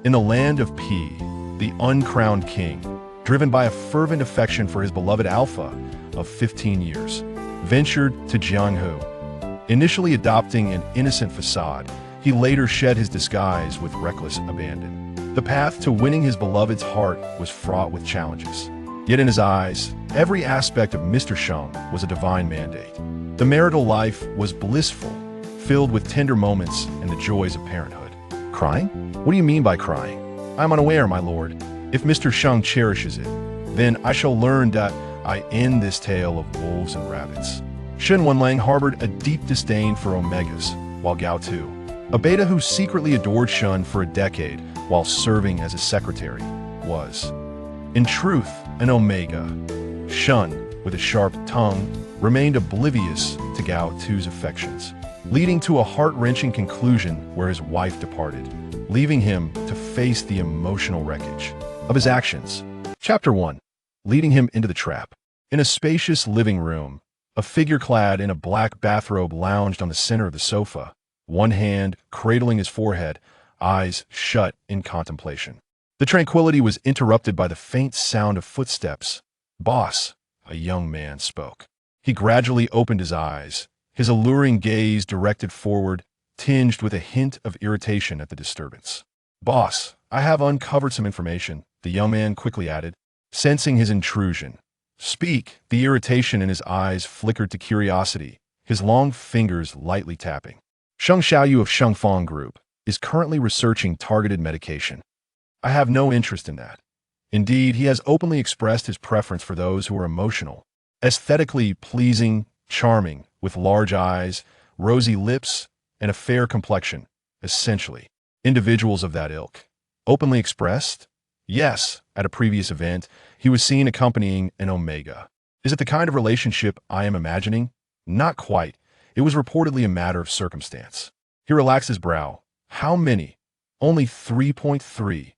In the land of P, the uncrowned king, driven by a fervent affection for his beloved Alpha of 15 years, ventured to Jianghu. Initially adopting an innocent facade, he later shed his disguise with reckless abandon. The path to winning his beloved's heart was fraught with challenges. Yet in his eyes, every aspect of Mr. Sheng was a divine mandate. The marital life was blissful, filled with tender moments and the joys of parenthood. Crying? What do you mean by crying? I'm unaware, my lord. If Mr. Sheng cherishes it, then I shall learn that I end this tale of wolves and rabbits. Shen Wenlang harbored a deep disdain for Omegas, while Gao Tu, a beta who secretly adored Shen for a decade while serving as his secretary, was, in truth, an Omega. Shen, with a sharp tongue, remained oblivious to Gao Tu's affections, leading to a heart-wrenching conclusion where his wife departed, leaving him to face the emotional wreckage of his actions. Chapter 1. Leading him into the trap. In a spacious living room, a figure clad in a black bathrobe lounged on the center of the sofa, one hand cradling his forehead, eyes shut in contemplation. The tranquility was interrupted by the faint sound of footsteps. "Boss," a young man spoke. He gradually opened his eyes, his alluring gaze directed forward, tinged with a hint of irritation at the disturbance. "Boss, I have uncovered some information," the young man quickly added, sensing his intrusion. "Speak." The irritation in his eyes flickered to curiosity, his long fingers lightly tapping. "Sheng Xiaoyu of Shengfang Group is currently researching targeted medication. I have no interest in that. Indeed, he has openly expressed his preference for those who are emotional, aesthetically pleasing, charming, with large eyes, rosy lips, and a fair complexion, essentially. Individuals of that ilk. Openly expressed? Yes, at a previous event, he was seen accompanying an Omega. Is it the kind of relationship I am imagining? Not quite. It was reportedly a matter of circumstance." He relaxed his brow. "How many?" "Only 3.3.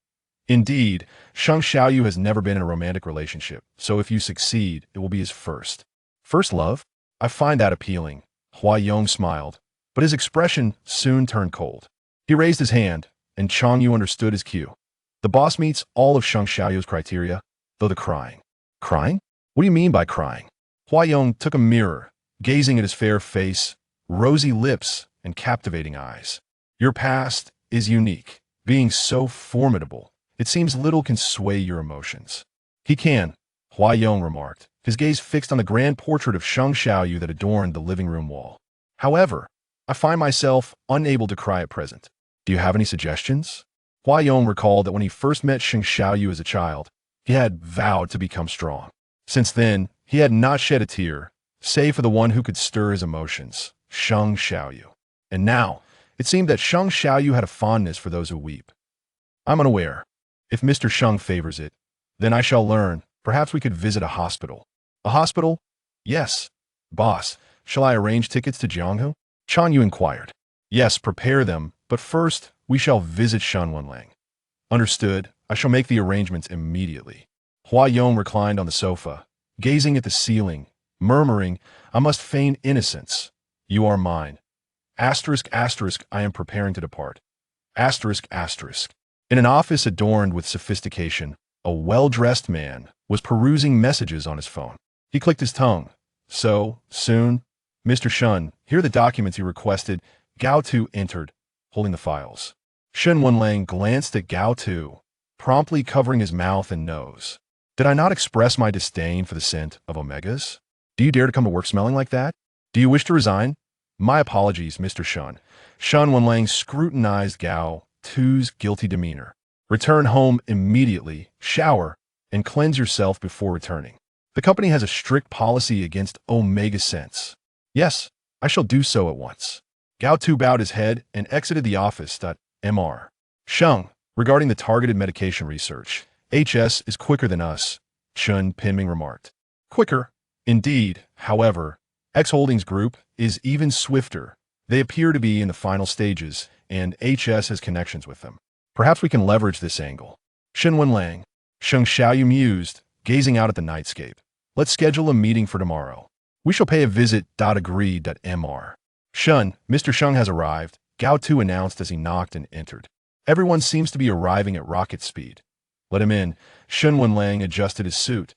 Indeed, Sheng Xiaoyu has never been in a romantic relationship, so if you succeed, it will be his first. First love? I find that appealing." Hua Yong smiled, but his expression soon turned cold. He raised his hand, and Chang Yu understood his cue. The boss meets all of Sheng Xiaoyu's criteria, though the crying. Crying? What do you mean by crying? Hua Yong took a mirror, gazing at his fair face, rosy lips, and captivating eyes. "Your past is unique. Being so formidable, it seems little can sway your emotions." "He can," Hua Yong remarked, his gaze fixed on the grand portrait of Sheng Xiaoyu that adorned the living room wall. "However, I find myself unable to cry at present. Do you have any suggestions?" Hua Yong recalled that when he first met Sheng Xiaoyu as a child, he had vowed to become strong. Since then, he had not shed a tear, save for the one who could stir his emotions, Sheng Xiaoyu. And now, it seemed that Sheng Xiaoyu had a fondness for those who weep. "I'm unaware. If Mr. Sheng favors it, then I shall learn. Perhaps we could visit a hospital." "A hospital?" "Yes." "Boss, shall I arrange tickets to Jianghu?" Chan Yu inquired. "Yes, prepare them, but first, we shall visit Shen Wenlang." "Understood. I shall make the arrangements immediately." Hua Yong reclined on the sofa, gazing at the ceiling, murmuring, "I must feign innocence. You are mine. Asterisk, asterisk, I am preparing to depart. Asterisk, asterisk." In an office adorned with sophistication, a well-dressed man was perusing messages on his phone. He clicked his tongue. "So, soon? Mr. Shen, here are the documents you requested." Gao Tu entered, holding the files. Shen Wenlang glanced at Gao Tu, promptly covering his mouth and nose. "Did I not express my disdain for the scent of Omegas? Do you dare to come to work smelling like that? Do you wish to resign?" "My apologies, Mr. Shen." Shen Wenlang scrutinized Gao Tu's guilty demeanor. "Return home immediately, shower, and cleanse yourself before returning. The company has a strict policy against Omega scents." "Yes, I shall do so at once." Gao Tu bowed his head and exited the office. Mr. Sheng, regarding the targeted medication research, HS is quicker than us, Chun Pinming remarked. "Quicker? Indeed. However, X Holdings Group is even swifter. They appear to be in the final stages, and HS has connections with them. Perhaps we can leverage this angle." Shen Wenlang, Sheng Xiaoyu mused, gazing out at the nightscape. "Let's schedule a meeting for tomorrow. We shall pay a visit. Agreed. Mr. Sheng has arrived," Gao Tu announced as he knocked and entered. Everyone seems to be arriving at rocket speed. Let him in. Shen Wenlang adjusted his suit.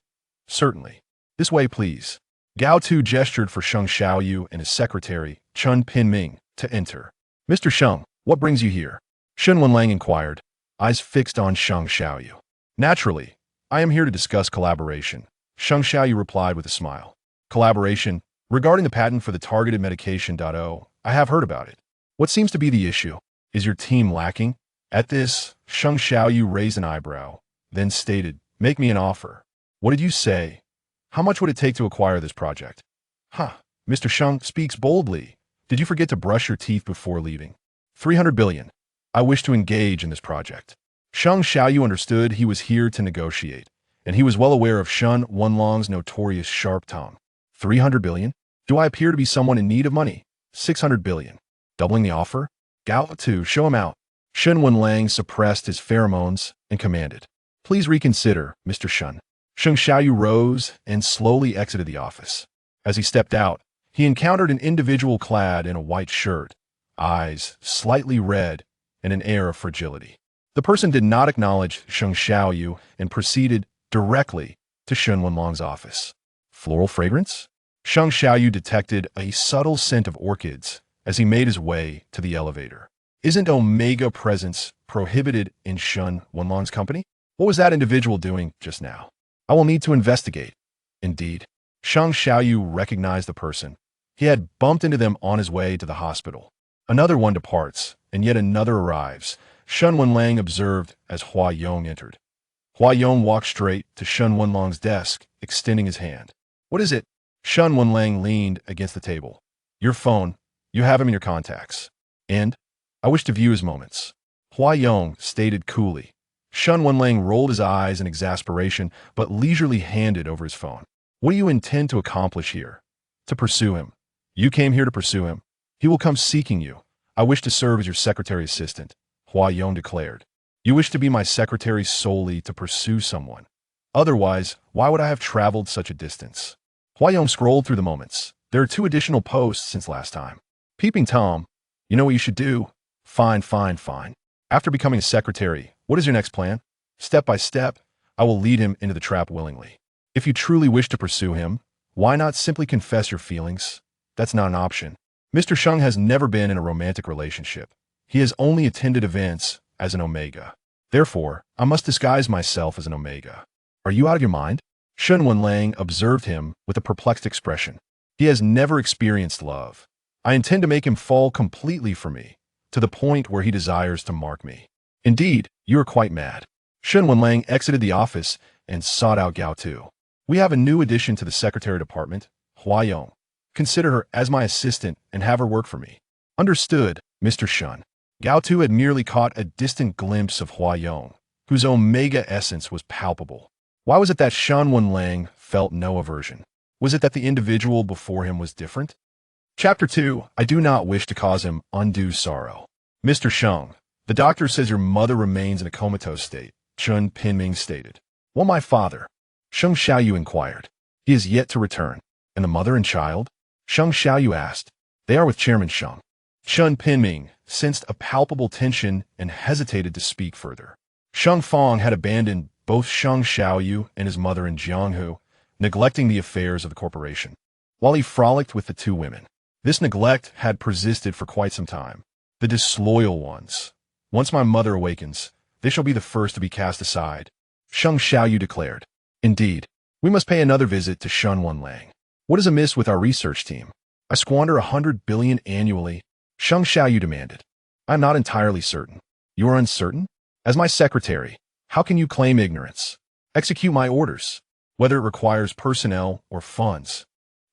Certainly. This way, please. Gao Tu gestured for Sheng Xiaoyu and his secretary, Chun Pinming, to enter. Mr. Sheng, what brings you here? Shen Wenlang inquired, eyes fixed on Sheng Xiaoyu. Naturally, I am here to discuss collaboration, Sheng Xiaoyu replied with a smile. Collaboration? Regarding the patent for the targeted medication.O, I have heard about it. What seems to be the issue? Is your team lacking? At this, Sheng Xiaoyu raised an eyebrow, then stated, make me an offer. What did you say? How much would it take to acquire this project? Mr. Sheng speaks boldly. Did you forget to brush your teeth before leaving? 300 billion. I wish to engage in this project. Sheng Xiaoyu understood he was here to negotiate, and he was well aware of Shen Wenlang's notorious sharp tongue. 300 billion? Do I appear to be someone in need of money? 600 billion. Doubling the offer? Gao Tu, show him out. Shen Wenlang suppressed his pheromones and commanded, please reconsider, Mr. Shen. Sheng Xiaoyu rose and slowly exited the office. As he stepped out, he encountered an individual clad in a white shirt, eyes slightly red, and an air of fragility. The person did not acknowledge Sheng Xiaoyu and proceeded directly to Shen Wenlang's office. Floral fragrance? Sheng Xiaoyu detected a subtle scent of orchids as he made his way to the elevator. Isn't Omega presence prohibited in Shen Wenlang's company? What was that individual doing just now? I will need to investigate. Indeed, Sheng Xiaoyu recognized the person. He had bumped into them on his way to the hospital. Another one departs, and yet another arrives. Shen Wenlang observed as Hua Yong entered. Hua Yong walked straight to Shen Wenlang's desk, extending his hand. What is it? Shen Wenlang leaned against the table. Your phone. You have him in your contacts. And? I wish to view his moments. Hua Yong stated coolly. Shen Wenlang rolled his eyes in exasperation, but leisurely handed over his phone. What do you intend to accomplish here? To pursue him. You came here to pursue him. He will come seeking you. I wish to serve as your secretary assistant, Hua Yong declared. You wish to be my secretary solely to pursue someone. Otherwise, why would I have traveled such a distance? Hua Yong scrolled through the moments. There are 2 additional posts since last time. Peeping Tom, you know what you should do? Fine. After becoming a secretary, what is your next plan? Step by step, I will lead him into the trap willingly. If you truly wish to pursue him, why not simply confess your feelings? That's not an option. Mr. Sheng has never been in a romantic relationship. He has only attended events as an Omega. Therefore, I must disguise myself as an Omega. Are you out of your mind? Shen Wenlang observed him with a perplexed expression. He has never experienced love. I intend to make him fall completely for me, to the point where he desires to mark me. Indeed, you are quite mad. Shen Wenlang exited the office and sought out Gao Tu. We have a new addition to the secretary department, Hua Yong. Consider her as my assistant and have her work for me. Understood, Mr. Shen. Gao Tu had merely caught a distant glimpse of Hua Yong, whose Omega essence was palpable. Why was it that Shen Wenlang felt no aversion? Was it that the individual before him was different? Chapter 2. I do not wish to cause him undue sorrow. Mr. Sheng, the doctor says your mother remains in a comatose state, Chun Pinming stated. Well, my father? Sheng Xiaoyu inquired. He is yet to return. And the mother and child? Sheng Xiaoyu asked. They are with Chairman Sheng. Chun Pinming sensed a palpable tension and hesitated to speak further. Sheng Fong had abandoned both Sheng Xiaoyu and his mother in Jianghu, neglecting the affairs of the corporation, while he frolicked with the 2 women. This neglect had persisted for quite some time. The disloyal ones. Once my mother awakens, they shall be the first to be cast aside, Sheng Xiaoyu declared. Indeed, we must pay another visit to Shen Wenlang. What is amiss with our research team? I squander 100 billion annually, Sheng Xiaoyu demanded. I'm not entirely certain. You are uncertain? As my secretary, how can you claim ignorance? Execute my orders, whether it requires personnel or funds.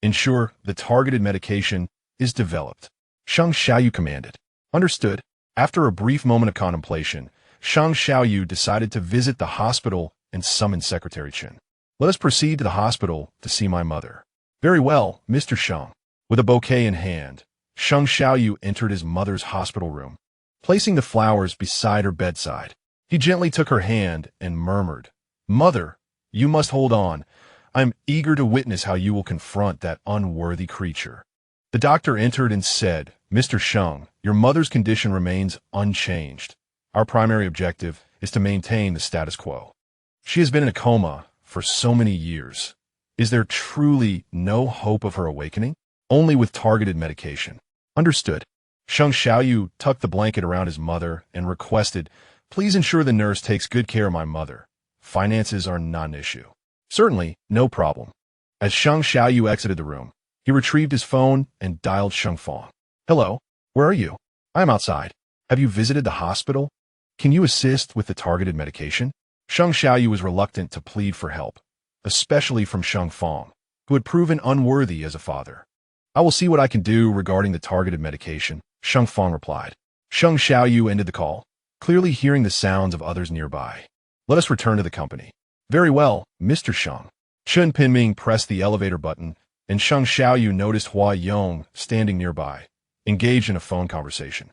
Ensure the targeted medication is developed, Sheng Xiaoyu commanded. Understood. After a brief moment of contemplation, Sheng Xiaoyu decided to visit the hospital and summon Secretary Chen. Let us proceed to the hospital to see my mother. Very well, Mr. Sheng. With a bouquet in hand, Sheng Xiaoyu entered his mother's hospital room. Placing the flowers beside her bedside, he gently took her hand and murmured, Mother, you must hold on. I am eager to witness how you will confront that unworthy creature. The doctor entered and said, Mr. Sheng, your mother's condition remains unchanged. Our primary objective is to maintain the status quo. She has been in a coma for so many years. Is there truly no hope of her awakening? Only with targeted medication. Understood. Sheng Xiaoyu tucked the blanket around his mother and requested, "Please ensure the nurse takes good care of my mother. Finances are not an issue." "Certainly, no problem." As Sheng Xiaoyu exited the room, he retrieved his phone and dialed Sheng Fong. "Hello, where are you?" "I am outside. Have you visited the hospital? Can you assist with the targeted medication?" Sheng Xiaoyu was reluctant to plead for help, especially from Sheng Fong, who had proven unworthy as a father. "I will see what I can do regarding the targeted medication," Sheng Fong replied. Sheng Xiaoyu ended the call, clearly hearing the sounds of others nearby. "Let us return to the company." "Very well, Mr. Sheng." Chen Pinming pressed the elevator button, and Sheng Xiaoyu noticed Hua Yong standing nearby, engaged in a phone conversation.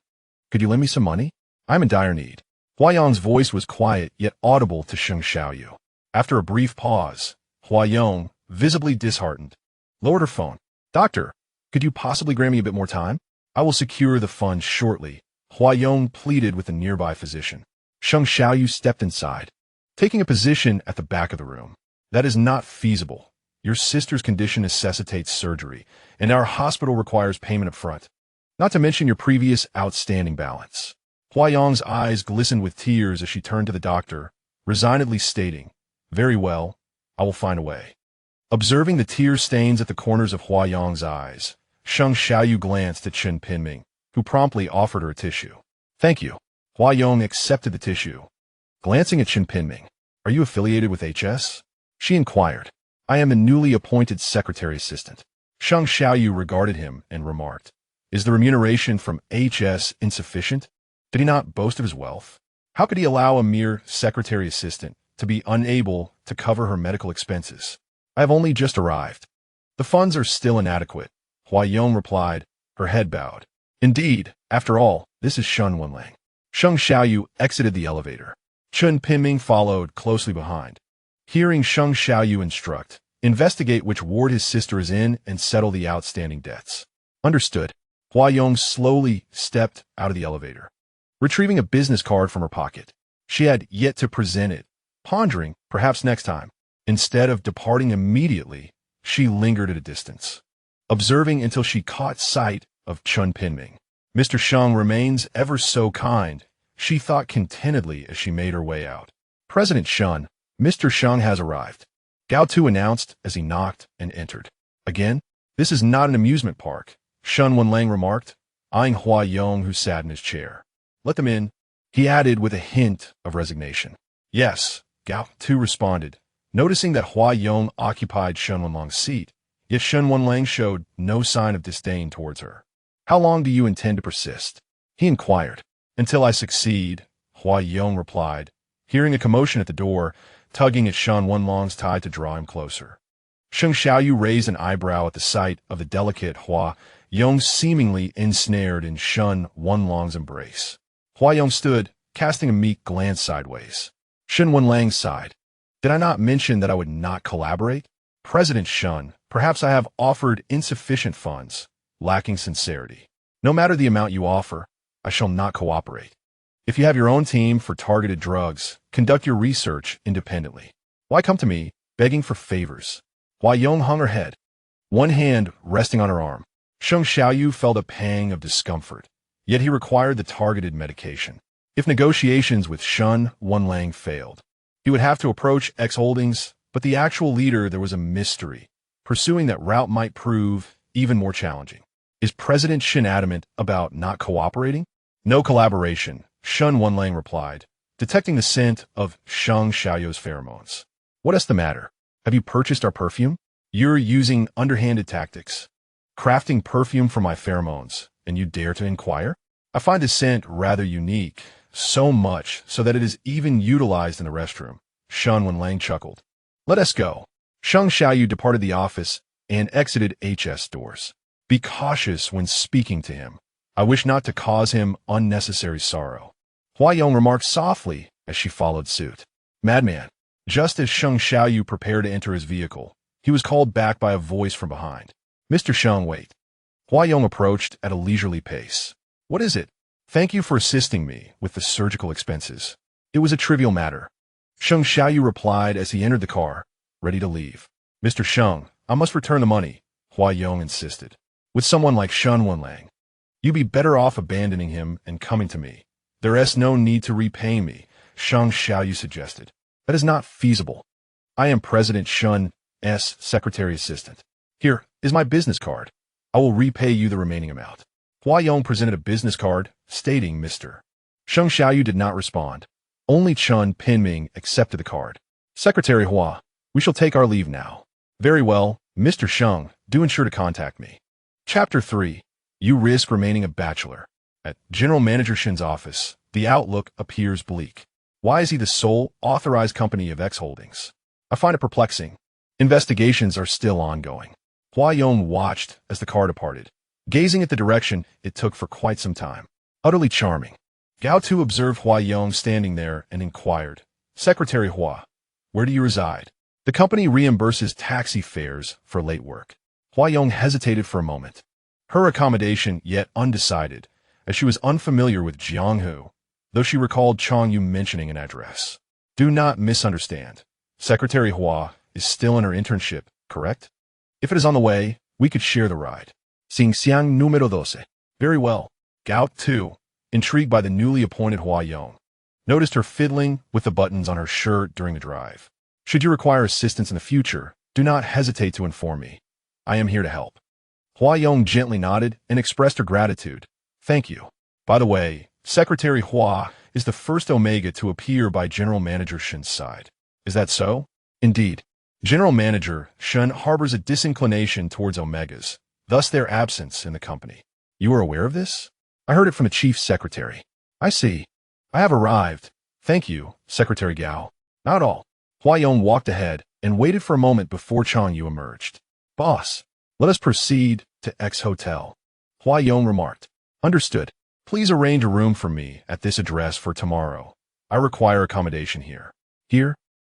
"Could you lend me some money? I'm in dire need." Hua Yong's voice was quiet yet audible to Sheng Xiaoyu. After a brief pause, Hua Yong, visibly disheartened, lowered her phone. "Doctor, could you possibly grant me a bit more time? I will secure the funds shortly," Hua Yong pleaded with a nearby physician. Sheng Xiaoyu stepped inside, taking a position at the back of the room. "That is not feasible. Your sister's condition necessitates surgery, and our hospital requires payment up front, not to mention your previous outstanding balance." Hua Yong's eyes glistened with tears as she turned to the doctor, resignedly stating, "Very well, I will find a way." Observing the tear stains at the corners of Hua Yong's eyes, Sheng Xiaoyu glanced at Chen Pinming, who promptly offered her a tissue. "Thank you." Hua Yong accepted the tissue. Glancing at Chen Pinming, "Are you affiliated with HS?" she inquired. "I am the newly appointed secretary assistant." Sheng Xiaoyu regarded him and remarked, "Is the remuneration from HS insufficient? Did he not boast of his wealth? How could he allow a mere secretary assistant to be unable to cover her medical expenses?" "I have only just arrived. The funds are still inadequate," Hua Yong replied, her head bowed. "Indeed, after all, this is Shen Wenlang." Sheng Xiaoyu exited the elevator. Chen Pinming followed closely behind. Hearing Sheng Xiaoyu instruct, "Investigate which ward his sister is in and settle the outstanding debts." "Understood." Hua Yong slowly stepped out of the elevator, retrieving a business card from her pocket. She had yet to present it, pondering, perhaps next time. Instead of departing immediately, she lingered at a distance, observing until she caught sight of Chen Pinming. "Mr. Sheng remains ever so kind," she thought contentedly as she made her way out. "President Shen, Mr. Sheng has arrived," Gao Tu announced as he knocked and entered. "Again? This is not an amusement park," Shen Wenlang remarked, eyeing Hua Yong, who sat in his chair. "Let them in," he added with a hint of resignation. "Yes," Gao Tu responded, noticing that Hua Yong occupied Shen Wenlang's seat, yet Shen Wenlang showed no sign of disdain towards her. "How long do you intend to persist?" he inquired. "Until I succeed," Hua Yong replied, hearing a commotion at the door, tugging at Shen Wenlang's tie to draw him closer. Sheng Xiaoyu raised an eyebrow at the sight of the delicate Hua Yong seemingly ensnared in Shen Wenlang's embrace. Hua Yong stood, casting a meek glance sideways. Shen Wenlang sighed. "Did I not mention that I would not collaborate? President Shen, perhaps I have offered insufficient funds, lacking sincerity. No matter the amount you offer, I shall not cooperate. If you have your own team for targeted drugs, conduct your research independently. Why come to me, begging for favors?" Hua Yong hung her head, one hand resting on her arm. Sheng Xiaoyu felt a pang of discomfort, yet he required the targeted medication. If negotiations with Shen Wenlang failed, he would have to approach X Holdings, but the actual leader, there was a mystery. Pursuing that route might prove even more challenging. Is President Shen adamant about not cooperating? "No collaboration," Shen Wenlang replied, detecting the scent of Sheng Xiaoyu's pheromones. "What is the matter? Have you purchased our perfume? You're using underhanded tactics, crafting perfume from my pheromones, and you dare to inquire? I find the scent rather unique, so much so that it is even utilized in the restroom." Shen Wenlang chuckled. "Let us go." Sheng Xiaoyu departed the office and exited HS doors. "Be cautious when speaking to him. I wish not to cause him unnecessary sorrow," Hua Yong remarked softly as she followed suit. "Madman." Just as Sheng Xiaoyu prepared to enter his vehicle, he was called back by a voice from behind. "Mr. Sheng, wait." Hua Yong approached at a leisurely pace. "What is it?" Thank you for assisting me with the surgical expenses. It was a trivial matter. Sheng Xiaoyu replied as he entered the car, ready to leave. Mr. Sheng, I must return the money, Huayong insisted. With someone like Shen Wenlang, you'd be better off abandoning him and coming to me. There is no need to repay me, Sheng Xiaoyu suggested. That is not feasible. I am President Shen's secretary assistant. Here is my business card. I will repay you the remaining amount. Huayong presented a business card, stating Mr. Sheng Xiaoyu did not respond. Only Chen Pinming accepted the card. Secretary Hua, we shall take our leave now. Very well, Mr. Sheng, do ensure to contact me. Chapter 3. You risk remaining a bachelor. At General Manager Shen's office, the outlook appears bleak. Why is he the sole authorized company of X Holdings? I find it perplexing. Investigations are still ongoing. Huayong watched as the car departed, gazing at the direction it took for quite some time. Utterly charming. Gao Tu observed Huayong standing there and inquired, Secretary Hua, where do you reside? The company reimburses taxi fares for late work. Huayong hesitated for a moment. Her accommodation yet undecided, as she was unfamiliar with Jianghu, though she recalled Changyu mentioning an address. Do not misunderstand. Secretary Hua is still in her internship, correct? If it is on the way, we could share the ride. Xingxiang número 12. Very well. Gao Tu, intrigued by the newly appointed Huayong, noticed her fiddling with the buttons on her shirt during the drive. Should you require assistance in the future, do not hesitate to inform me. I am here to help. Huayong gently nodded and expressed her gratitude. Thank you. By the way, Secretary Hua is the first Omega to appear by General Manager Shen's side. Is that so? Indeed. General Manager Shen harbors a disinclination towards Omegas, thus their absence in the company. You are aware of this? I heard it from the Chief Secretary. I see. I have arrived. Thank you, Secretary Gao. Not all. Huayong walked ahead and waited for a moment before Changyu emerged. Boss, let us proceed to X Hotel. Huayong remarked. Understood. Please arrange a room for me at this address for tomorrow. I require accommodation here. Here?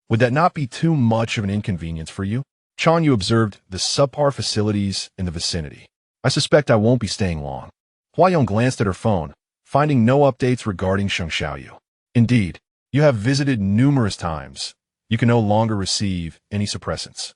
Would that not be too much of an inconvenience for you? Changyu observed the subpar facilities in the vicinity. I suspect I won't be staying long. Huayong glanced at her phone, finding no updates regarding Sheng Xiaoyu. Indeed, you have visited numerous times. You can no longer receive any suppressants.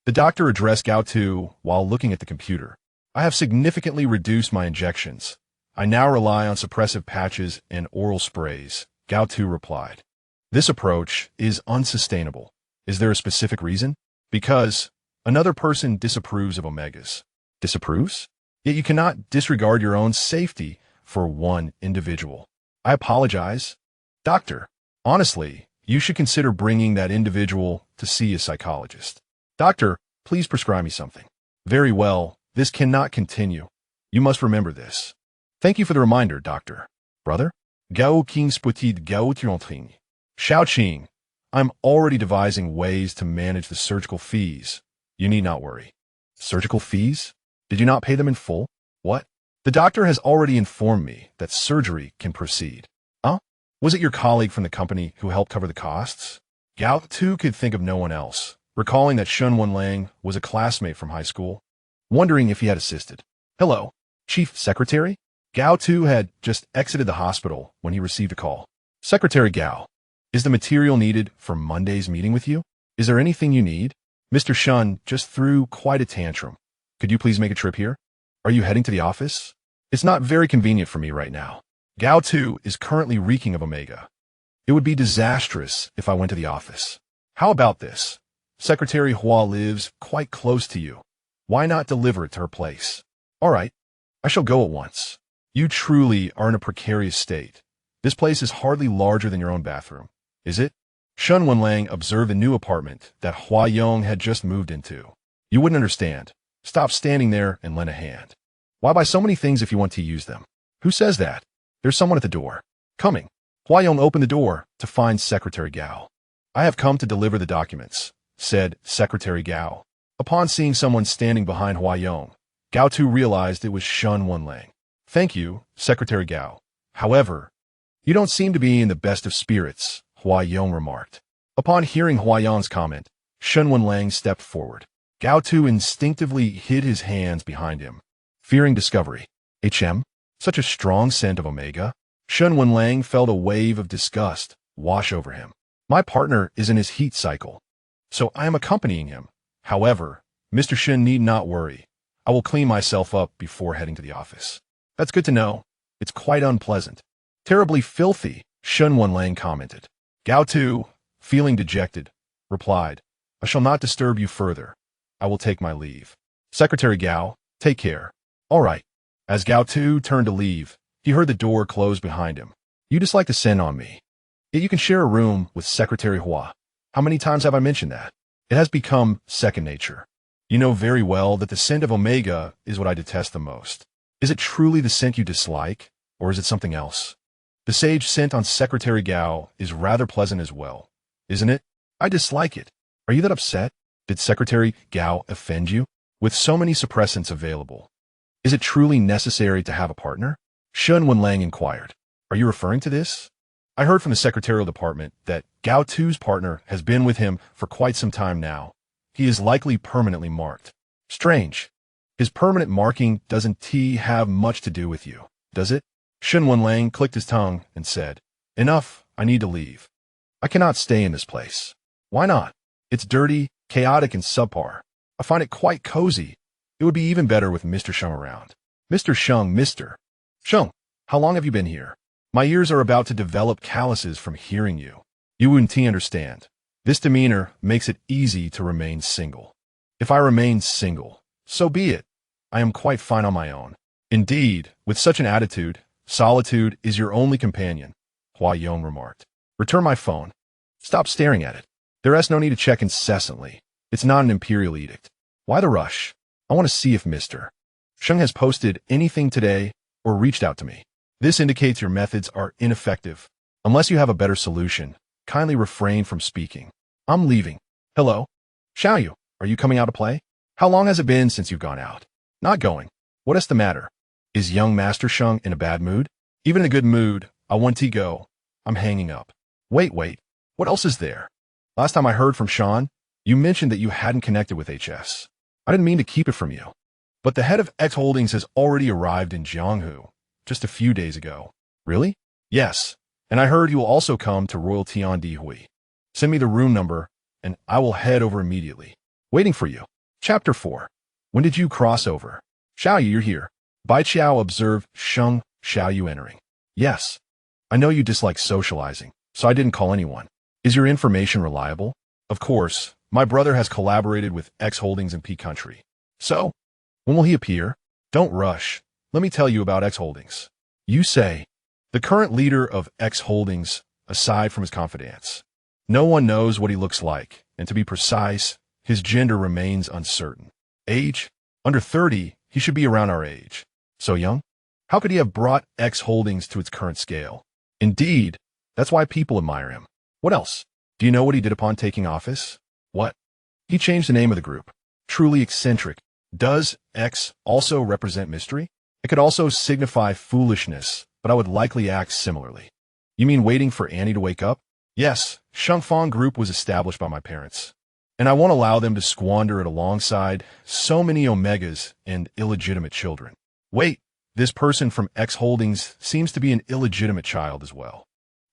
The doctor addressed Gao Tu while looking at the computer. I have significantly reduced my injections. I now rely on suppressive patches and oral sprays, Gao Tu replied. This approach is unsustainable. Is there a specific reason? Because another person disapproves of Omegas. Disapproves? Yet you cannot disregard your own safety for one individual. I apologize. Doctor, honestly, you should consider bringing that individual to see a psychologist. Doctor, please prescribe me something. Very well, this cannot continue. You must remember this. Thank you for the reminder, Doctor. Brother? Gao King's petit Gao.Initially. Shaoqing, I'm already devising ways to manage the surgical fees. You need not worry. Surgical fees? Did you not pay them in full? What? The doctor has already informed me that surgery can proceed. Huh? Was it your colleague from the company who helped cover the costs? Gao Tu could think of no one else, recalling that Shen Wenlang was a classmate from high school, wondering if he had assisted. Hello, Chief Secretary? Gao Tu had just exited the hospital when he received a call. Secretary Gao, is the material needed for Monday's meeting with you? Is there anything you need? Mr. Shen just threw quite a tantrum. Could you please make a trip here? Are you heading to the office? It's not very convenient for me right now. Gao Tu is currently reeking of Omega. It would be disastrous if I went to the office. How about this? Secretary Hua lives quite close to you. Why not deliver it to her place? All right, I shall go at once. You truly are in a precarious state. This place is hardly larger than your own bathroom, is it? Shen Wenlang observed the new apartment that Huayong had just moved into. You wouldn't understand. Stop standing there and lend a hand. Why buy so many things if you want to use them? Who says that? There's someone at the door. Coming. Huayong opened the door to find Secretary Gao. I have come to deliver the documents, said Secretary Gao. Upon seeing someone standing behind Huayong, Gao Tu realized it was Shen Wenlang. Thank you, Secretary Gao. However, you don't seem to be in the best of spirits, Huayong remarked. Upon hearing Huayong's comment, Shen Wenlang stepped forward. Gao Tu instinctively hid his hands behind him, fearing discovery. HM? Such a strong scent of Omega. Shen Wenlang felt a wave of disgust wash over him. My partner is in his heat cycle, so I am accompanying him. However, Mr. Shen need not worry. I will clean myself up before heading to the office. That's good to know. It's quite unpleasant. Terribly filthy, Shen Wenlang commented. Gao Tu, feeling dejected, replied, I shall not disturb you further. I will take my leave. Secretary Gao, take care. All right. As Gao Tu turned to leave, he heard the door close behind him. You dislike the scent on me. Yet you can share a room with Secretary Hua. How many times have I mentioned that? It has become second nature. You know very well that the scent of Omega is what I detest the most. Is it truly the scent you dislike, or is it something else? The sage scent on Secretary Gao is rather pleasant as well, isn't it? I dislike it. Are you that upset? Did Secretary Gao offend you? With so many suppressants available, is it truly necessary to have a partner? Shen Wenlang inquired. Are you referring to this? I heard from the secretarial department that Gao Tu's partner has been with him for quite some time now. He is likely permanently marked. Strange. His permanent marking doesn't have much to do with you, does it? Shen Wenlang clicked his tongue and said, Enough, I need to leave. I cannot stay in this place. Why not? It's dirty, chaotic, and subpar. I find it quite cozy. It would be even better with Mr. Sheng around. Mr. Sheng, Mr. Sheng, how long have you been here? My ears are about to develop calluses from hearing you. You wouldn't understand. This demeanor makes it easy to remain single. If I remain single, so be it. I am quite fine on my own. Indeed, with such an attitude, solitude is your only companion, Hua Yong remarked. Return my phone. Stop staring at it. There is no need to check incessantly. It's not an imperial edict. Why the rush? I want to see if Mr. Sheng has posted anything today or reached out to me. This indicates your methods are ineffective. Unless you have a better solution, kindly refrain from speaking. I'm leaving. Hello? Xiaoyu, are you coming out to play? How long has it been since you've gone out? Not going. What is the matter? Is young Master Sheng in a bad mood? Even in a good mood, I want to go. I'm hanging up. Wait. What else is there? Last time I heard from Sean, you mentioned that you hadn't connected with HS. I didn't mean to keep it from you. But the head of X Holdings has already arrived in Jianghu just a few days ago. Really? Yes. And I heard he will also come to Royal Tian-Di-Hui. Send me the room number, and I will head over immediately. Waiting for you. Chapter 4. When did you cross over? Xiaoyu, you're here. Bai Qiao observed Sheng Xiaoyu entering. Yes. I know you dislike socializing, so I didn't call anyone. Is your information reliable? Of course. My brother has collaborated with X Holdings in P Country. So, when will he appear? Don't rush. Let me tell you about X Holdings. You say, the current leader of X Holdings, aside from his confidants. No one knows what he looks like, and to be precise, his gender remains uncertain. Age? Under 30, he should be around our age. So young? How could he have brought X Holdings to its current scale? Indeed, that's why people admire him. What else? Do you know what he did upon taking office? What? He changed the name of the group. Truly eccentric. Does X also represent mystery? It could also signify foolishness, but I would likely act similarly. You mean waiting for Annie to wake up? Yes, Shengfang Group was established by my parents, and I won't allow them to squander it alongside so many Omegas and illegitimate children. Wait, this person from X Holdings seems to be an illegitimate child as well.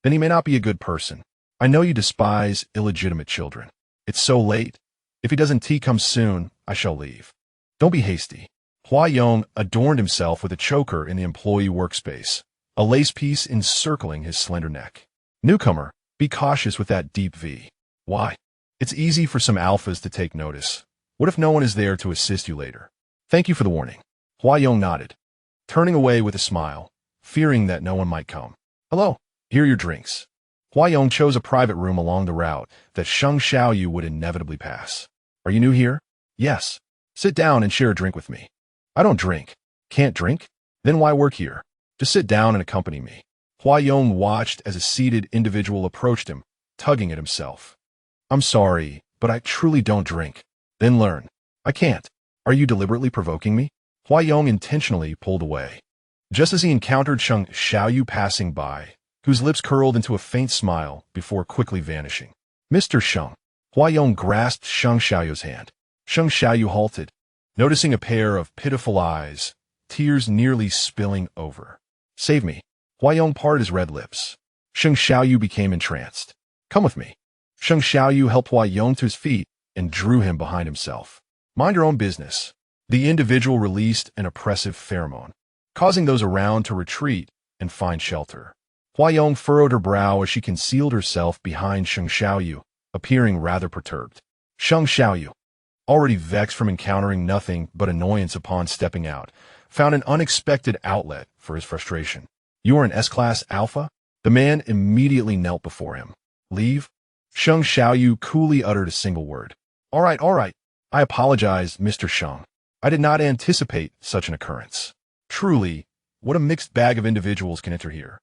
Then he may not be a good person. I know you despise illegitimate children. It's so late. If he doesn't come soon, I shall leave. Don't be hasty. Hua Yong adorned himself with a choker in the employee workspace, a lace piece encircling his slender neck. Newcomer, be cautious with that deep V. Why? It's easy for some alphas to take notice. What if no one is there to assist you later? Thank you for the warning. Hua Yong nodded, turning away with a smile, fearing that no one might come. Hello, here are your drinks. Hua Yong chose a private room along the route that Sheng Xiaoyu would inevitably pass. Are you new here? Yes. Sit down and share a drink with me. I don't drink. Can't drink? Then why work here? Just sit down and accompany me. Hua Yong watched as a seated individual approached him, tugging at himself. I'm sorry, but I truly don't drink. Then learn. I can't. Are you deliberately provoking me? Hua Yong intentionally pulled away. Just as he encountered Sheng Xiaoyu passing by, whose lips curled into a faint smile before quickly vanishing. Mr. Sheng. Hua Yong grasped Sheng Xiaoyu's hand. Sheng Xiaoyu halted, noticing a pair of pitiful eyes tears nearly spilling over. Save me. Huayong parted his red lips. Sheng Xiaoyu became entranced. Come with me. Sheng Xiaoyu helped Huayong to his feet and drew him behind himself. Mind your own business. The individual released an oppressive pheromone, causing those around to retreat and find shelter. Huayong furrowed her brow as she concealed herself behind Sheng Xiaoyu, appearing rather perturbed. Sheng Xiaoyu, already vexed from encountering nothing but annoyance upon stepping out, found an unexpected outlet for his frustration. You are an S-Class Alpha? The man immediately knelt before him. Leave? Sheng Xiaoyu coolly uttered a single word. All right. I apologize, Mr. Sheng. I did not anticipate such an occurrence. Truly, what a mixed bag of individuals can enter here.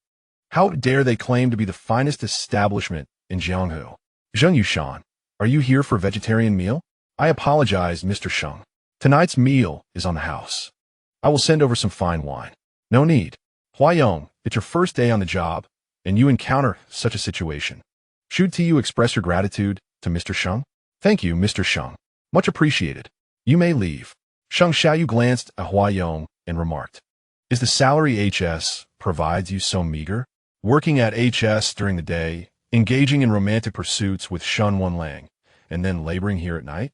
How dare they claim to be the finest establishment in Jianghu? Zheng Yushan, are you here for a vegetarian meal? I apologize, Mr. Sheng. Tonight's meal is on the house. I will send over some fine wine. No need. Huayong, it's your first day on the job, and you encounter such a situation. Should you express your gratitude to Mr. Sheng? Thank you, Mr. Sheng. Much appreciated. You may leave. Sheng Xiaoyu glanced at Huayong and remarked, is the salary HS provides you so meager? Working at HS during the day, engaging in romantic pursuits with Shen Wenlang, and then laboring here at night?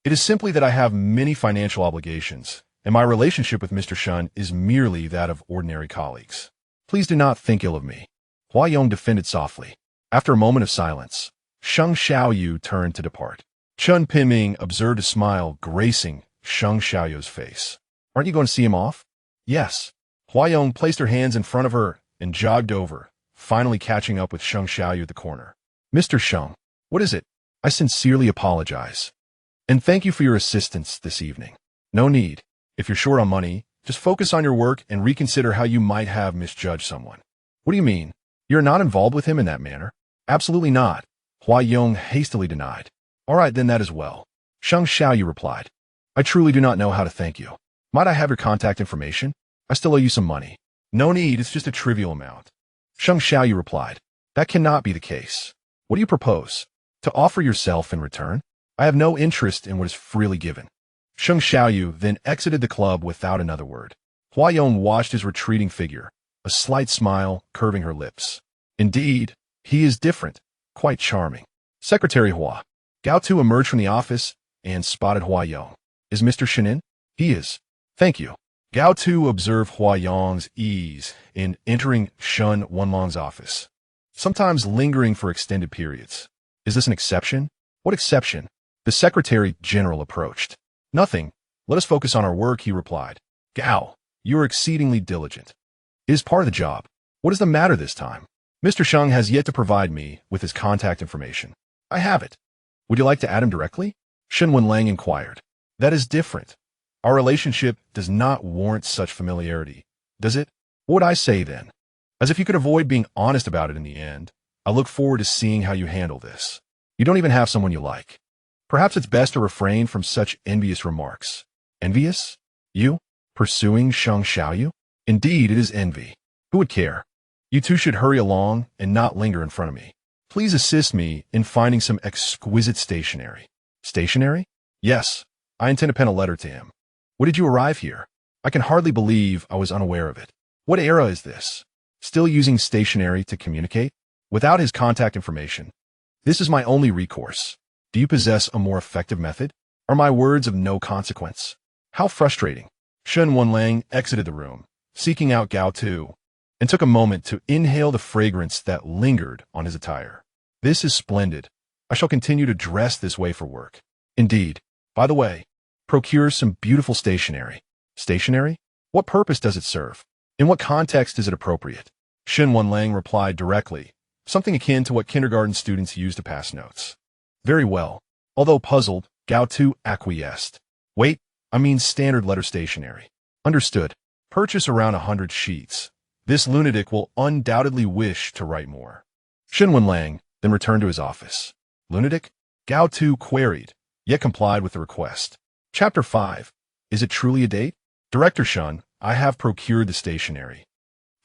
It is simply that I have many financial obligations, and my relationship with Mr. Shen is merely that of ordinary colleagues. Please do not think ill of me. Huayong defended softly. After a moment of silence, Sheng Xiaoyu turned to depart. Chen Pinming observed a smile gracing Sheng Xiaoyu's face. Aren't you going to see him off? Yes. Huayong placed her hands in front of her and jogged over, finally catching up with Sheng Xiaoyu at the corner. Mr. Sheng, what is it? I sincerely apologize. And thank you for your assistance this evening. No need. If you're short on money, just focus on your work and reconsider how you might have misjudged someone. What do you mean? You're not involved with him in that manner? Absolutely not. Huayong hastily denied. All right, then that as well. Sheng Xiaoyu replied. I truly do not know how to thank you. Might I have your contact information? I still owe you some money. No need, it's just a trivial amount. Sheng Xiaoyu replied. That cannot be the case. What do you propose? To offer yourself in return? I have no interest in what is freely given. Sheng Xiaoyu then exited the club without another word. Huayong watched his retreating figure, a slight smile curving her lips. Indeed, he is different, quite charming. Secretary Hua. Gao Tu emerged from the office and spotted Huayong. Is Mr. Shen in? He is. Thank you. Gao Tu observed Huayong's ease in entering Shen Wenlang's office, sometimes lingering for extended periods. Is this an exception? What exception? The Secretary General approached. Nothing. Let us focus on our work, he replied. Gao, you are exceedingly diligent. It is part of the job. What is the matter this time? Mr. Sheng has yet to provide me with his contact information. I have it. Would you like to add him directly? Shen Wenlang inquired. That is different. Our relationship does not warrant such familiarity, does it? What would I say then? As if you could avoid being honest about it in the end. I look forward to seeing how you handle this. You don't even have someone you like. Perhaps it's best to refrain from such envious remarks. Envious? You? Pursuing Sheng Xiaoyu? Indeed, it is envy. Who would care? You two should hurry along and not linger in front of me. Please assist me in finding some exquisite stationery. Stationery? Yes, I intend to pen a letter to him. When did you arrive here? I can hardly believe I was unaware of it. What era is this? Still using stationery to communicate? Without his contact information. This is my only recourse. Do you possess a more effective method? Are my words of no consequence? How frustrating. Shen Wenlang exited the room, seeking out Gao Tu, and took a moment to inhale the fragrance that lingered on his attire. This is splendid. I shall continue to dress this way for work. Indeed. By the way, procure some beautiful stationery. Stationery? What purpose does it serve? In what context is it appropriate? Shen Wenlang replied directly, something akin to what kindergarten students use to pass notes. Very well. Although puzzled, Gao Tu acquiesced. Wait, I mean standard letter stationery. Understood. Purchase around 100 sheets. This lunatic will undoubtedly wish to write more. Shen Wenlang then returned to his office. Lunatic? Gao Tu queried, yet complied with the request. Chapter 5. Is it truly a date? Director Shen, I have procured the stationery.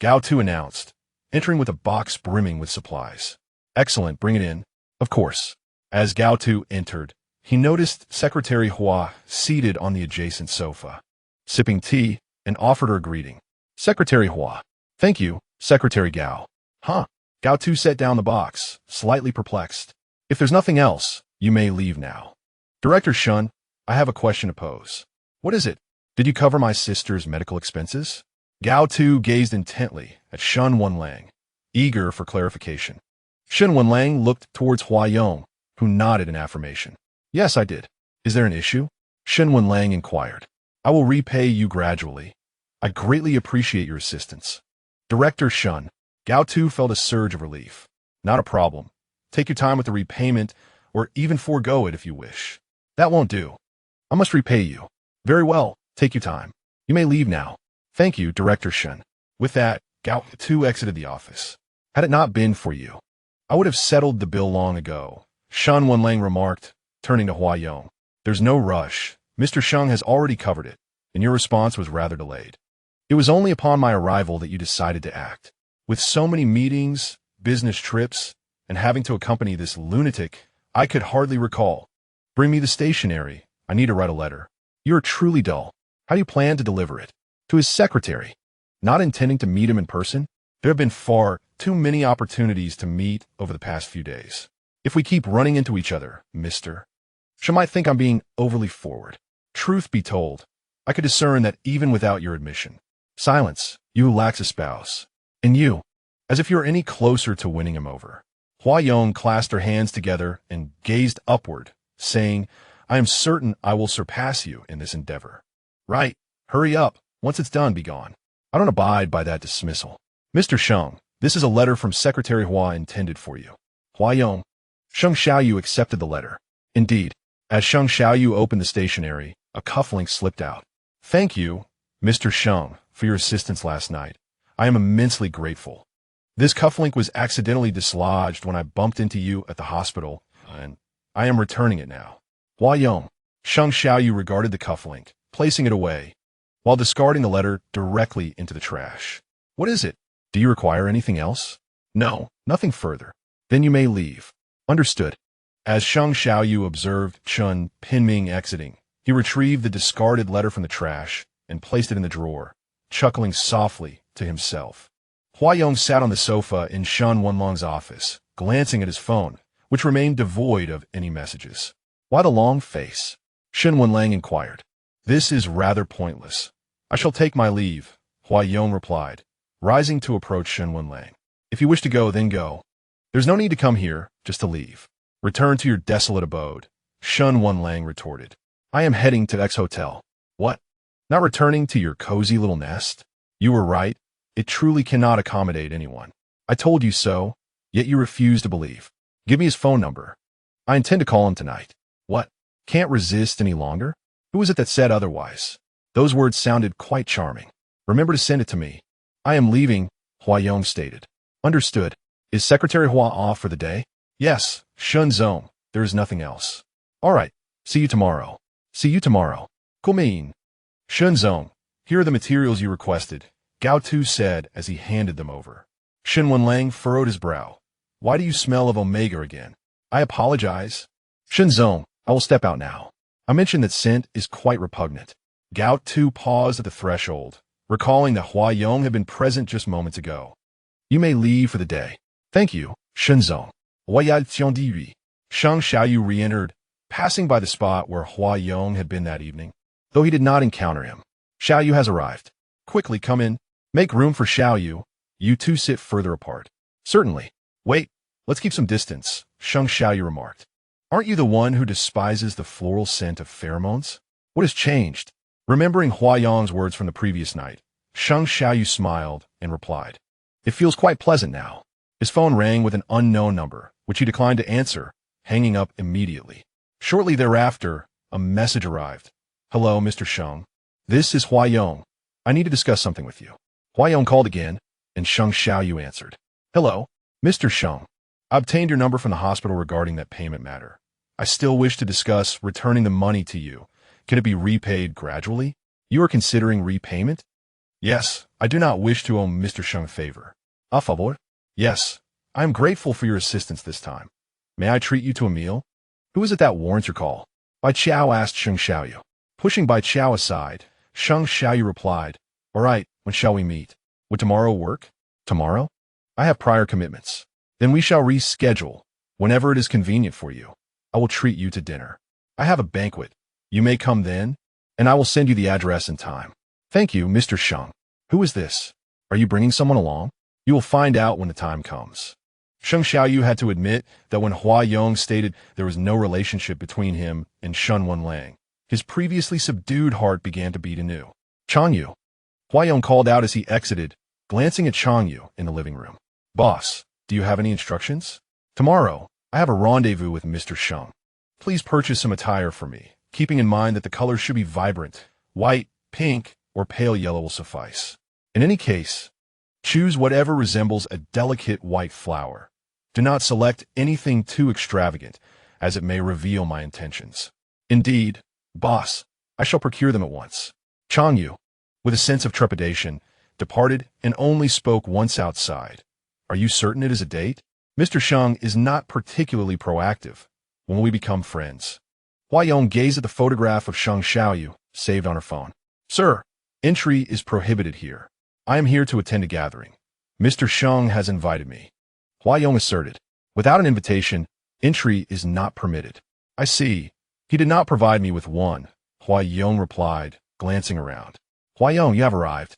Gao Tu announced, entering with a box brimming with supplies. Excellent, bring it in. Of course. As Gao Tu entered, he noticed Secretary Hua seated on the adjacent sofa. Sipping tea, and offered her a greeting. Secretary Hua. Thank you, Secretary Gao. Huh? Gao Tu set down the box, slightly perplexed. If there's nothing else, you may leave now. Director Shen, I have a question to pose. What is it? Did you cover my sister's medical expenses? Gao Tu gazed intently at Shen Wenlang, eager for clarification. Shen Wenlang looked towards Huayong, who nodded in affirmation. Yes, I did. Is there an issue? Shen Wenlang inquired. I will repay you gradually. I greatly appreciate your assistance. Director Shen. Gao Tu felt a surge of relief. Not a problem. Take your time with the repayment, or even forego it if you wish. That won't do. I must repay you. Very well, take your time. You may leave now. Thank you, Director Shen. With that, Gao Tu exited the office. Had it not been for you, I would have settled the bill long ago, Shen Wenlang remarked, turning to Huayong. There's no rush. Mr. Sheng has already covered it, and your response was rather delayed. It was only upon my arrival that you decided to act. With so many meetings, business trips, and having to accompany this lunatic, I could hardly recall. Bring me the stationery. I need to write a letter. You are truly dull. How do you plan to deliver it? To his secretary. Not intending to meet him in person? There have been far too many opportunities to meet over the past few days. If we keep running into each other, Mr. She might think I'm being overly forward. Truth be told, I could discern that even without your admission. Silence, you who lacks a spouse. And you, as if you're any closer to winning him over. Huayong clasped her hands together and gazed upward, saying, I am certain I will surpass you in this endeavor. Right, hurry up. Once it's done, be gone. I don't abide by that dismissal. Mr. Sheng, this is a letter from Secretary Hua intended for you. Huayong. Sheng Xiaoyu accepted the letter. Indeed, as Sheng Xiaoyu opened the stationery, a cufflink slipped out. Thank you, Mr. Sheng, for your assistance last night. I am immensely grateful. This cufflink was accidentally dislodged when I bumped into you at the hospital, and I am returning it now. Huayong. Sheng Xiaoyu regarded the cufflink, placing it away, while discarding the letter directly into the trash. What is it? Do you require anything else? No, nothing further. Then you may leave. Understood. As Sheng Xiaoyu observed Chen Pinming exiting, he retrieved the discarded letter from the trash and placed it in the drawer, chuckling softly to himself. Huayong sat on the sofa in Shen Wenlang's office, glancing at his phone, which remained devoid of any messages. Why the long face? Shen Wenlang inquired. This is rather pointless. I shall take my leave, Huayong replied, rising to approach Shen Wenlang. If you wish to go, then go. There's no need to come here, just to leave. Return to your desolate abode, Shen Wenlang retorted. I am heading to X Hotel. What? Not returning to your cozy little nest? You were right. It truly cannot accommodate anyone. I told you so, yet you refuse to believe. Give me his phone number. I intend to call him tonight. What? Can't resist any longer? Who was it that said otherwise? Those words sounded quite charming. Remember to send it to me. I am leaving, Huayong stated. Understood. Is Secretary Hua off for the day? Yes, Shenzong. There is nothing else. All right. See you tomorrow. See you tomorrow. Kumin. Shenzong, here are the materials you requested, Gao Tu said as he handed them over. Shen Wenlang furrowed his brow. Why do you smell of Omega again? I apologize. Shenzong, I will step out now. I mentioned that scent is quite repugnant. Gao Tu paused at the threshold, recalling that Huayong had been present just moments ago. You may leave for the day. Thank you, Shenzong. Huayad Sheng Xiaoyu re-entered, passing by the spot where Huayong had been that evening. Though he did not encounter him. Xiaoyu has arrived. Quickly come in. Make room for Xiaoyu. You two sit further apart. Certainly. Wait, let's keep some distance, Sheng Xiaoyu remarked. Aren't you the one who despises the floral scent of pheromones? What has changed? Remembering Huayong's words from the previous night, Sheng Xiaoyu smiled and replied. It feels quite pleasant now. His phone rang with an unknown number, which he declined to answer, hanging up immediately. Shortly thereafter, a message arrived. Hello, Mr. Sheng. This is Huayong. I need to discuss something with you. Huayong called again, and Sheng Xiaoyu answered. Hello, Mr. Sheng. I obtained your number from the hospital regarding that payment matter. I still wish to discuss returning the money to you. Can it be repaid gradually? You are considering repayment? Yes, I do not wish to owe Mr. Sheng a favor. A favor? Yes, I am grateful for your assistance this time. May I treat you to a meal? Who is it that warrants your call? Bai Qiao asked Sheng Xiaoyu. Pushing Bai Qiao aside, Sheng Xiaoyu replied, All right, when shall we meet? Would tomorrow work? Tomorrow? I have prior commitments. Then we shall reschedule, whenever it is convenient for you. I will treat you to dinner. I have a banquet. You may come then, and I will send you the address in time. Thank you, Mr. Sheng. Who is this? Are you bringing someone along? You will find out when the time comes. Sheng Xiaoyu had to admit that when Huayong stated there was no relationship between him and Shen Wenlang, his previously subdued heart began to beat anew. Changyu. Huayong called out as he exited, glancing at Changyu in the living room. Boss, do you have any instructions? Tomorrow, I have a rendezvous with Mr. Sheng. Please purchase some attire for me, keeping in mind that the colors should be vibrant. White, pink, or pale yellow will suffice. In any case, choose whatever resembles a delicate white flower. Do not select anything too extravagant, as it may reveal my intentions. Indeed, boss, I shall procure them at once. Changyu, with a sense of trepidation, departed and only spoke once outside. Are you certain it is a date? Mr. Sheng is not particularly proactive. When will we become friends? Huayong gazed at the photograph of Sheng Xiaoyu, saved on her phone. Sir, entry is prohibited here. I am here to attend a gathering. Mr. Sheng has invited me. Huayong asserted. Without an invitation, entry is not permitted. I see. He did not provide me with one, Huayong replied, glancing around. Huayong, you have arrived.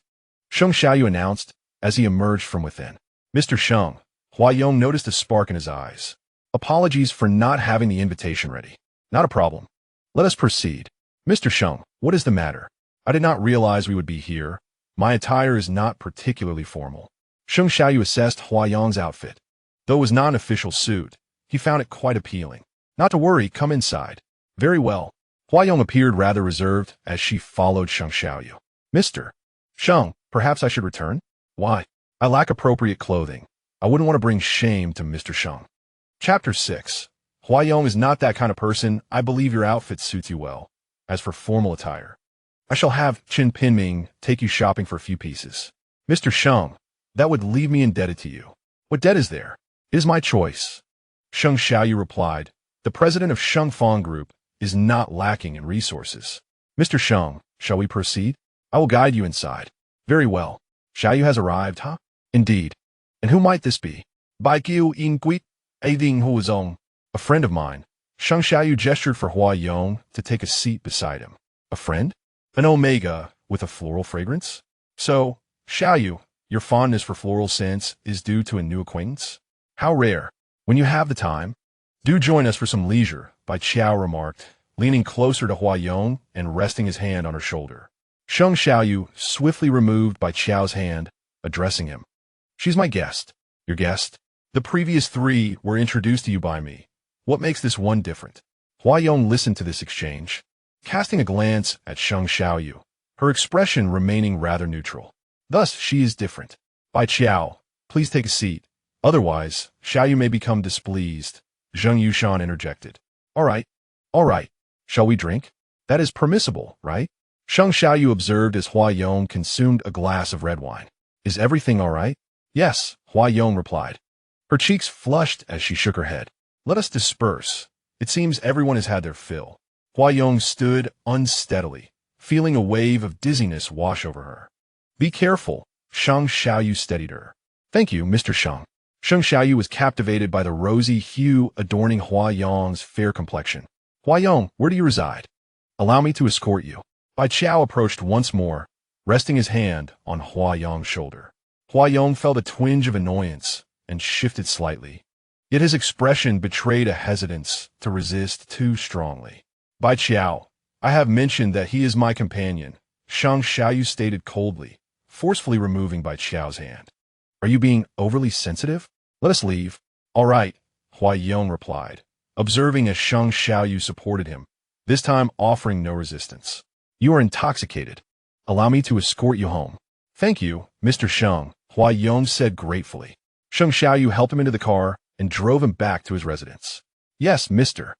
Sheng Xiaoyu announced as he emerged from within. Mr. Sheng, Huayong noticed a spark in his eyes. Apologies for not having the invitation ready. Not a problem. Let us proceed. Mr. Sheng, what is the matter? I did not realize we would be here. My attire is not particularly formal. Sheng Xiaoyu assessed Huayong's outfit. Though it was not an official suit, he found it quite appealing. Not to worry, come inside. Very well. Huayong appeared rather reserved as she followed Sheng Xiaoyu. Mr. Sheng, perhaps I should return? Why? I lack appropriate clothing. I wouldn't want to bring shame to Mr. Sheng. Chapter 6. Huayong is not that kind of person. I believe your outfit suits you well. As for formal attire, I shall have Qin Pinming take you shopping for a few pieces. Mr. Sheng, that would leave me indebted to you. What debt is there? It is my choice. Sheng Xiaoyu replied. The president of Sheng Fong Group is not lacking in resources. Mr. Sheng, shall we proceed? I will guide you inside. Very well. Xiaoyu has arrived, huh? Indeed. And who might this be? Jianghu.Initially, a friend of mine. Sheng Xiaoyu gestured for Huayong to take a seat beside him. A friend? An Omega with a floral fragrance? So, Xiaoyu, your fondness for floral scents is due to a new acquaintance? How rare. When you have the time, do join us for some leisure, Bai Qiao remarked, leaning closer to Huayong and resting his hand on her shoulder. Sheng Xiaoyu swiftly removed Bai Qiao's hand, addressing him. She's my guest. Your guest? The previous three were introduced to you by me. What makes this one different? Huayong listened to this exchange, casting a glance at Sheng Xiaoyu, her expression remaining rather neutral. Thus, she is different. Bai Qiao, please take a seat. Otherwise, Xiaoyu may become displeased. Zheng Yushan interjected. All right. Shall we drink? That is permissible, right? Sheng Xiaoyu observed as Huayong consumed a glass of red wine. Is everything all right? Yes, Huayong replied. Her cheeks flushed as she shook her head. Let us disperse. It seems everyone has had their fill. Huayong stood unsteadily, feeling a wave of dizziness wash over her. Be careful, Sheng Xiaoyu steadied her. Thank you, Mr. Sheng. Sheng Xiaoyu was captivated by the rosy hue adorning Huayong's fair complexion. Huayong, where do you reside? Allow me to escort you. Bai Qiao approached once more, resting his hand on Huayong's shoulder. Huayong felt a twinge of annoyance and shifted slightly. Yet his expression betrayed a hesitance to resist too strongly. Bai Qiao, I have mentioned that he is my companion, Sheng Xiaoyu stated coldly, forcefully removing Bai Qiao's hand. Are you being overly sensitive? Let us leave. All right, Huayong replied, observing as Sheng Xiaoyu supported him, this time offering no resistance. You are intoxicated. Allow me to escort you home. Thank you, Mr. Sheng, Huayong said gratefully. Sheng Xiaoyu helped him into the car and drove him back to his residence. Yes, Mr.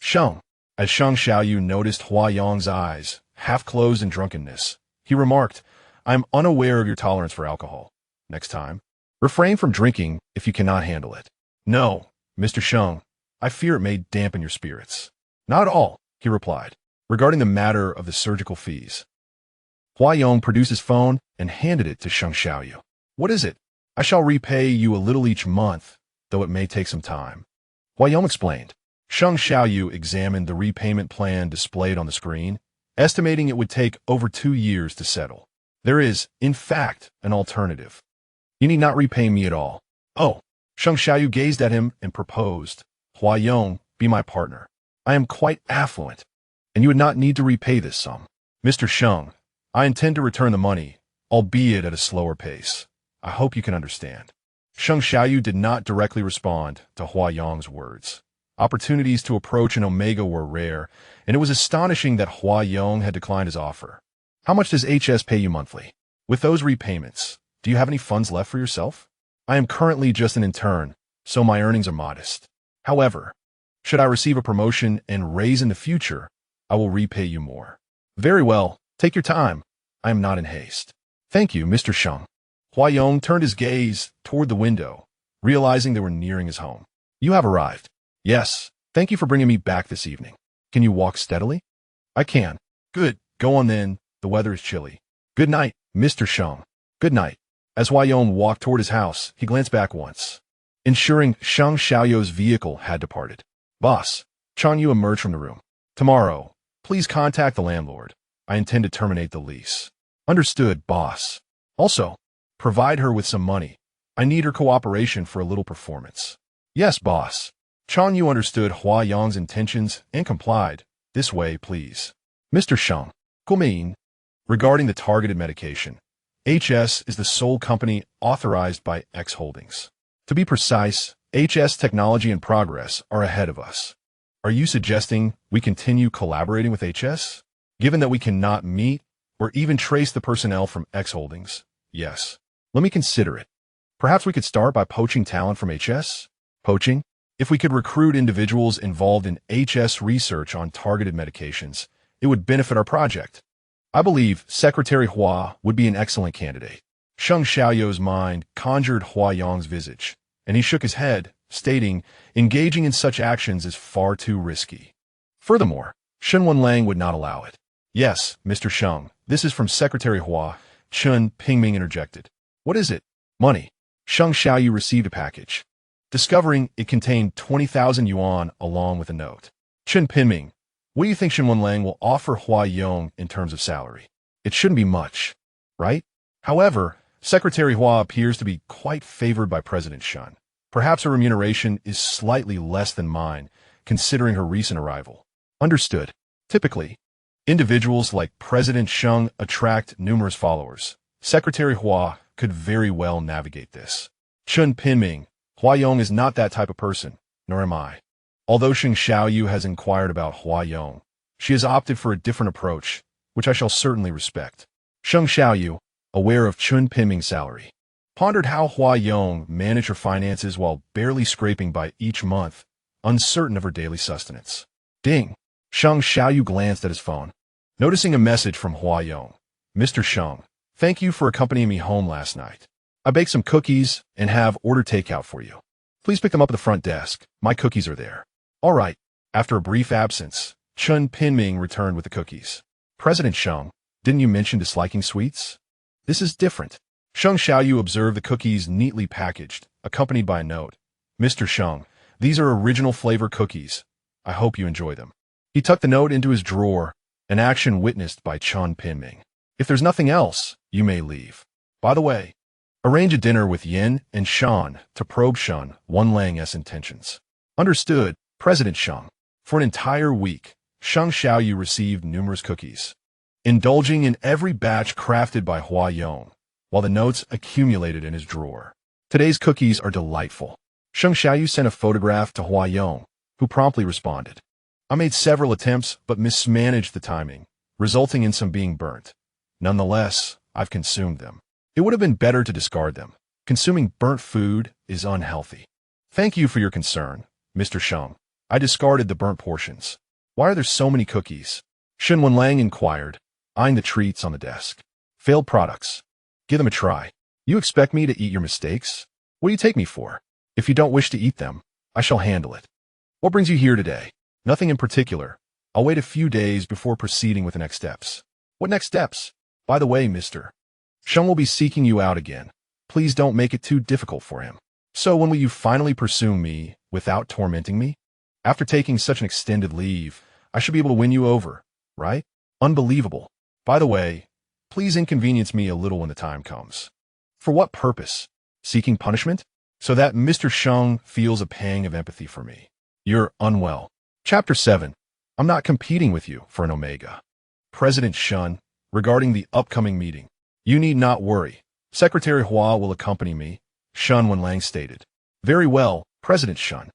Sheng. As Sheng Xiaoyu noticed Huayong's eyes, half closed in drunkenness, he remarked, I am unaware of your tolerance for alcohol. Next time, refrain from drinking if you cannot handle it. No, Mr. Sheng, I fear it may dampen your spirits. Not at all, he replied, regarding the matter of the surgical fees. Huayong produced his phone and handed it to Sheng Xiaoyu. What is it? I shall repay you a little each month, though it may take some time. Huayong explained. Sheng Xiaoyu examined the repayment plan displayed on the screen, estimating it would take over 2 years to settle. There is, in fact, an alternative. You need not repay me at all. Oh, Sheng Xiaoyu gazed at him and proposed. Huayong, be my partner. I am quite affluent, and you would not need to repay this sum. Mr. Sheng, I intend to return the money, albeit at a slower pace. I hope you can understand. Sheng Xiaoyu did not directly respond to Huayong's words. Opportunities to approach an Omega were rare, and it was astonishing that Huayong had declined his offer. How much does HS pay you monthly? With those repayments, do you have any funds left for yourself? I am currently just an intern, so my earnings are modest. However, should I receive a promotion and raise in the future, I will repay you more. Very well, take your time. I am not in haste. Thank you, Mr. Sheng. Huayong turned his gaze toward the window, realizing they were nearing his home. You have arrived. Yes, thank you for bringing me back this evening. Can you walk steadily? I can. Good, go on then, the weather is chilly. Good night, Mr. Sheng. Good night. As Huayong walked toward his house, he glanced back once, ensuring Sheng Xiaoyu's vehicle had departed. Boss, Chang Yu emerged from the room. Tomorrow, please contact the landlord. I intend to terminate the lease. Understood, boss. Also, provide her with some money. I need her cooperation for a little performance. Yes, boss. Chang Yu understood Huayong's intentions and complied. This way, please. Mr. Sheng, Guoming. Regarding the targeted medication, HS is the sole company authorized by X Holdings. To be precise, HS Technology and Progress are ahead of us. Are you suggesting we continue collaborating with HS? Given that we cannot meet or even trace the personnel from X Holdings, yes. Let me consider it. Perhaps we could start by poaching talent from HS? Poaching? If we could recruit individuals involved in HS research on targeted medications, it would benefit our project. I believe Secretary Hua would be an excellent candidate. Sheng Xiaoyu's mind conjured Huayong's visage, and he shook his head, stating, engaging in such actions is far too risky. Furthermore, Shen Wenlang would not allow it. Yes, Mr. Sheng, this is from Secretary Hua, Chen Pingming interjected. What is it? Money. Sheng Xiaoyu received a package, discovering it contained 20,000 yuan along with a note. Chen Pingming, what do you think Shen Wenlang will offer Huayong in terms of salary? It shouldn't be much, right? However, Secretary Hua appears to be quite favored by President Shen. Perhaps her remuneration is slightly less than mine, considering her recent arrival. Understood. Typically, individuals like President Sheng attract numerous followers. Secretary Hua could very well navigate this. Chen Pingming, Huayong is not that type of person, nor am I. Although Sheng Xiaoyu has inquired about Huayong, she has opted for a different approach, which I shall certainly respect. Sheng Xiaoyu, aware of Chen Pingming's salary, pondered how Huayong managed her finances while barely scraping by each month, uncertain of her daily sustenance. Ding! Sheng Xiaoyu glanced at his phone, noticing a message from Huayong. Mr. Sheng, thank you for accompanying me home last night. I baked some cookies and have ordered takeout for you. Please pick them up at the front desk. My cookies are there. All right. After a brief absence, Chen Pingming returned with the cookies. President Sheng, didn't you mention disliking sweets? This is different. Sheng Xiaoyu observed the cookies neatly packaged, accompanied by a note. Mr. Sheng, these are original flavor cookies. I hope you enjoy them. He tucked the note into his drawer, an action witnessed by Chen Pingming. If there's nothing else, you may leave. By the way, arrange a dinner with Yin and Shan to probe Shen Wenlang's intentions. Understood, President Sheng. For an entire week, Sheng Xiaoyu received numerous cookies, indulging in every batch crafted by Huayong, while the notes accumulated in his drawer. Today's cookies are delightful. Sheng Xiaoyu sent a photograph to Huayong, who promptly responded. I made several attempts but mismanaged the timing, resulting in some being burnt. Nonetheless, I've consumed them. It would have been better to discard them. Consuming burnt food is unhealthy. Thank you for your concern, Mr. Sheng. I discarded the burnt portions. Why are there so many cookies? Shen Wenlang inquired, eyeing the treats on the desk. Failed products. Give them a try. You expect me to eat your mistakes? What do you take me for? If you don't wish to eat them, I shall handle it. What brings you here today? Nothing in particular. I'll wait a few days before proceeding with the next steps. What next steps? By the way, Mr. Sheng will be seeking you out again. Please don't make it too difficult for him. So when will you finally pursue me without tormenting me? After taking such an extended leave, I should be able to win you over, right? Unbelievable. By the way, please inconvenience me a little when the time comes. For what purpose? Seeking punishment? So that Mr. Sheng feels a pang of empathy for me. You're unwell. Chapter 7. I'm not competing with you for an Omega. President Shen, regarding the upcoming meeting, you need not worry. Secretary Hua will accompany me, Shen Wenlang stated. Very well, President Shen.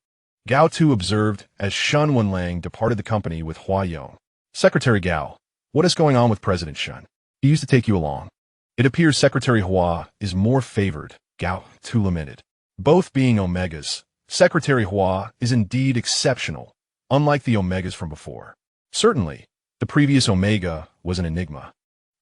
Gao Tu observed as Shen Wenlang departed the company with Hua Yong. Secretary Gao, what is going on with President Shen? He used to take you along. It appears Secretary Hua is more favored, Gao Tu lamented. Both being Omegas, Secretary Hua is indeed exceptional, unlike the Omegas from before. Certainly, the previous Omega was an enigma.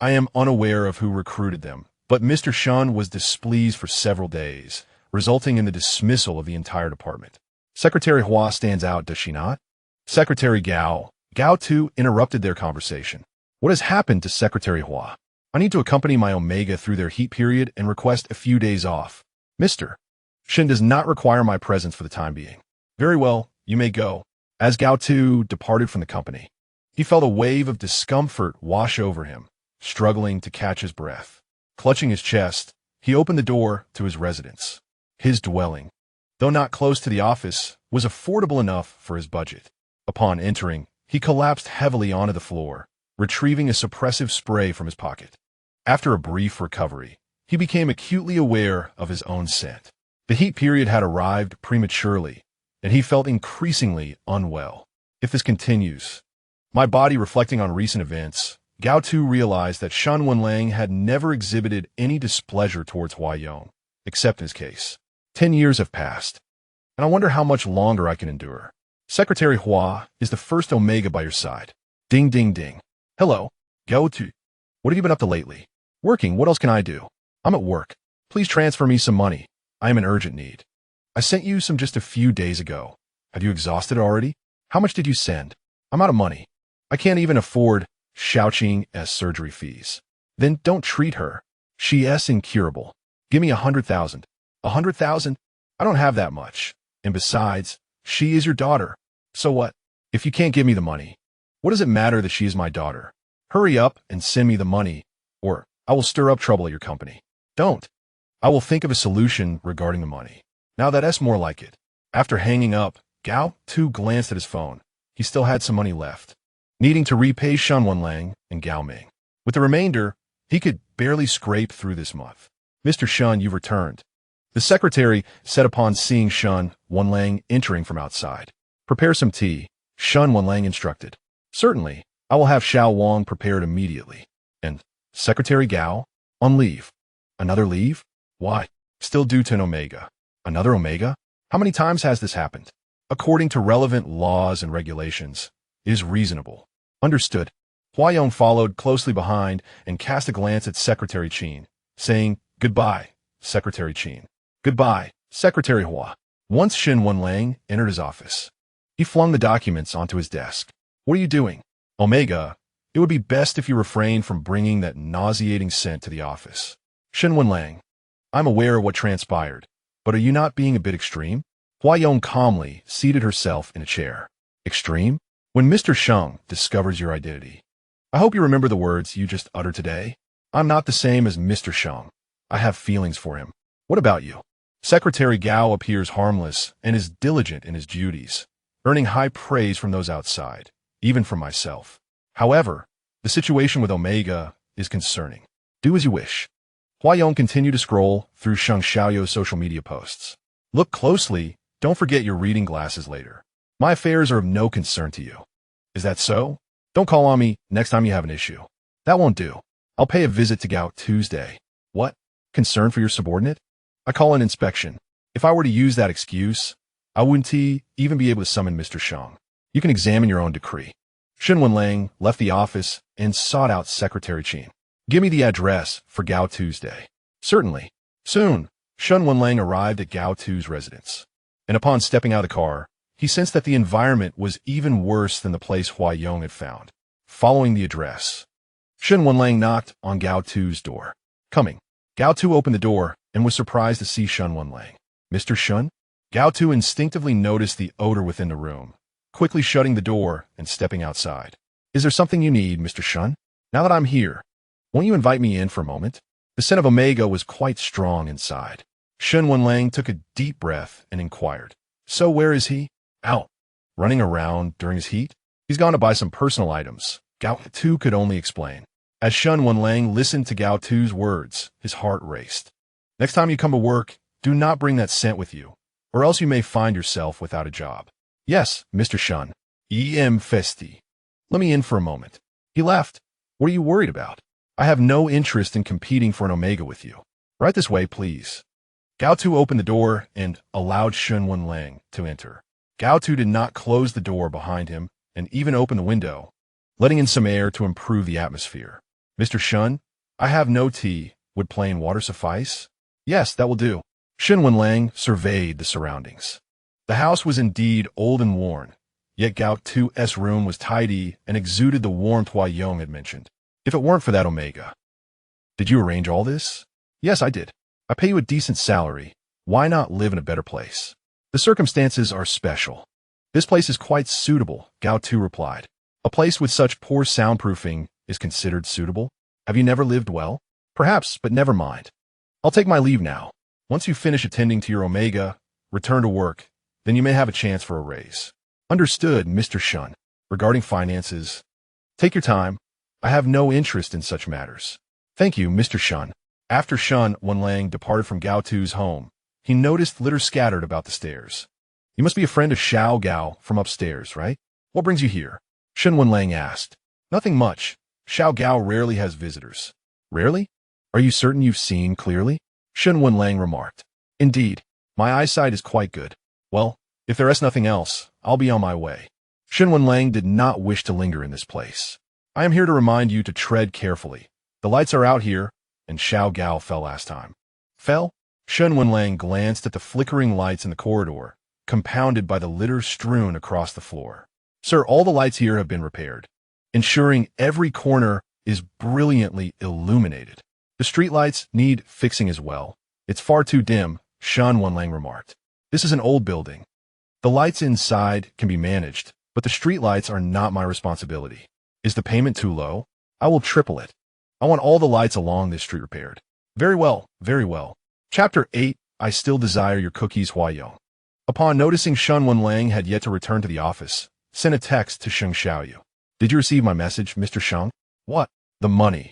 I am unaware of who recruited them, but Mr. Shen was displeased for several days, resulting in the dismissal of the entire department. Secretary Hua stands out, does she not? Secretary Gao Tu interrupted their conversation. What has happened to Secretary Hua? I need to accompany my Omega through their heat period and request a few days off. Mr. Shen does not require my presence for the time being. Very well, you may go. As Gao Tu departed from the company, he felt a wave of discomfort wash over him, struggling to catch his breath. Clutching his chest, he opened the door to his residence. His dwelling, though not close to the office, was affordable enough for his budget. Upon entering, he collapsed heavily onto the floor, retrieving a suppressive spray from his pocket. After a brief recovery, he became acutely aware of his own scent. The heat period had arrived prematurely, and he felt increasingly unwell. If this continues, my body reflecting on recent events, Gao Tu realized that Shen Wenlang had never exhibited any displeasure towards Hua Yong, except in his case. 10 years have passed, and I wonder how much longer I can endure. Secretary Hua is the first Omega by your side. Ding, ding, ding. Hello, Gao Tu. What have you been up to lately? Working, what else can I do? I'm at work. Please transfer me some money. I am in urgent need. I sent you some just a few days ago. Have you exhausted it already? How much did you send? I'm out of money. I can't even afford Shaoqing as surgery fees. Then don't treat her. She is incurable. Give me 100,000. 100,000? I don't have that much. And besides, she is your daughter. So what? If you can't give me the money, what does it matter that she is my daughter? Hurry up and send me the money, or I will stir up trouble at your company. Don't. I will think of a solution regarding the money. Now that's more like it. After hanging up, Gao Tu glanced at his phone. He still had some money left, needing to repay Shen Wenlang and Gao Ming. With the remainder, he could barely scrape through this month. Mr. Shen, you've returned. The secretary said upon seeing Shen Wenlang entering from outside. Prepare some tea, Shen Wenlang instructed. Certainly, I will have Xiao Wang prepared immediately. And Secretary Gao, on leave. Another leave? Why? Still due to an Omega. Another Omega? How many times has this happened? According to relevant laws and regulations, it is reasonable. Understood. Hua Yong followed closely behind and cast a glance at Secretary Qin, saying, Goodbye, Secretary Qin. Goodbye, Secretary Hua. Once Shen Wenlang entered his office, he flung the documents onto his desk. What are you doing? Omega, it would be best if you refrain from bringing that nauseating scent to the office. Shen Wenlang, I'm aware of what transpired, but are you not being a bit extreme? Hua Yong calmly seated herself in a chair. Extreme? When Mr. Sheng discovers your identity. I hope you remember the words you just uttered today. I'm not the same as Mr. Sheng. I have feelings for him. What about you? Secretary Gao appears harmless and is diligent in his duties, earning high praise from those outside, even from myself. However, the situation with Omega is concerning. Do as you wish. Hua Yong continued to scroll through Sheng Xiaoyou's social media posts. Look closely. Don't forget your reading glasses later. My affairs are of no concern to you. Is that so? Don't call on me next time you have an issue. That won't do. I'll pay a visit to Gao Tuesday. What? Concern for your subordinate? I call an inspection. If I were to use that excuse, I wouldn't even be able to summon Mr. Sheng. You can examine your own decree. Shen Wenlang left the office and sought out Secretary Qin. Give me the address for Gao Tuesday. Certainly. Soon, Shen Wenlang arrived at Gao Tu's residence. And upon stepping out of the car, he sensed that the environment was even worse than the place Hua Yong had found. Following the address, Shen Wenlang knocked on Gao Tu's door. Coming. Gao Tu opened the door and was surprised to see Shen Wenlang. Mr. Shen? Gao Tu instinctively noticed the odor within the room, quickly shutting the door and stepping outside. Is there something you need, Mr. Shen? Now that I'm here, won't you invite me in for a moment? The scent of Omega was quite strong inside. Shen Wenlang took a deep breath and inquired. So where is he? Out. Running around during his heat? He's gone to buy some personal items. Gao Tu could only explain. As Shen Wenlang listened to Gao Tu's words, his heart raced. Next time you come to work, do not bring that scent with you, or else you may find yourself without a job. Yes, Mr. Shen. Festi. Let me in for a moment. He left. What are you worried about? I have no interest in competing for an Omega with you. Right this way, please. Gao Tu opened the door and allowed Shen Wenlang to enter. Gao Tu did not close the door behind him and even open the window, letting in some air to improve the atmosphere. Mr. Shen, I have no tea. Would plain water suffice? Yes, that will do. Shen Wenlang surveyed the surroundings. The house was indeed old and worn, yet Gao Tu's room was tidy and exuded the warmth Huayong had mentioned. If it weren't for that Omega. Did you arrange all this? Yes, I did. I pay you a decent salary. Why not live in a better place? The circumstances are special. This place is quite suitable, Gao Tu replied. A place with such poor soundproofing is considered suitable? Have you never lived well? Perhaps, but never mind. I'll take my leave now. Once you finish attending to your Omega, return to work, then you may have a chance for a raise. Understood, Mr. Shen. Regarding finances, take your time. I have no interest in such matters. Thank you, Mr. Shen. After Shen Wenlang departed from Gao Tu's home, he noticed litter scattered about the stairs. You must be a friend of Xiao Gao from upstairs, right? What brings you here? Shen Wenlang asked. Nothing much. Xiao Gao rarely has visitors. Rarely? Are you certain you've seen clearly? Shen Wenlang remarked. Indeed, my eyesight is quite good. Well, if there is nothing else, I'll be on my way. Shen Wenlang did not wish to linger in this place. I am here to remind you to tread carefully. The lights are out here, and Xiao Gao fell last time. Fell? Shen Wenlang glanced at the flickering lights in the corridor, compounded by the litter strewn across the floor. Sir, all the lights here have been repaired, ensuring every corner is brilliantly illuminated. The streetlights need fixing as well. It's far too dim, Shen Wenlang remarked. This is an old building. The lights inside can be managed, but the streetlights are not my responsibility. Is the payment too low? I will triple it. I want all the lights along this street repaired. Very well, very well. Chapter 8, I still desire your cookies, Huayong. Upon noticing Shen Wenlang had yet to return to the office, sent a text to Sheng Xiaoyu. Did you receive my message, Mr. Sheng? What? The money.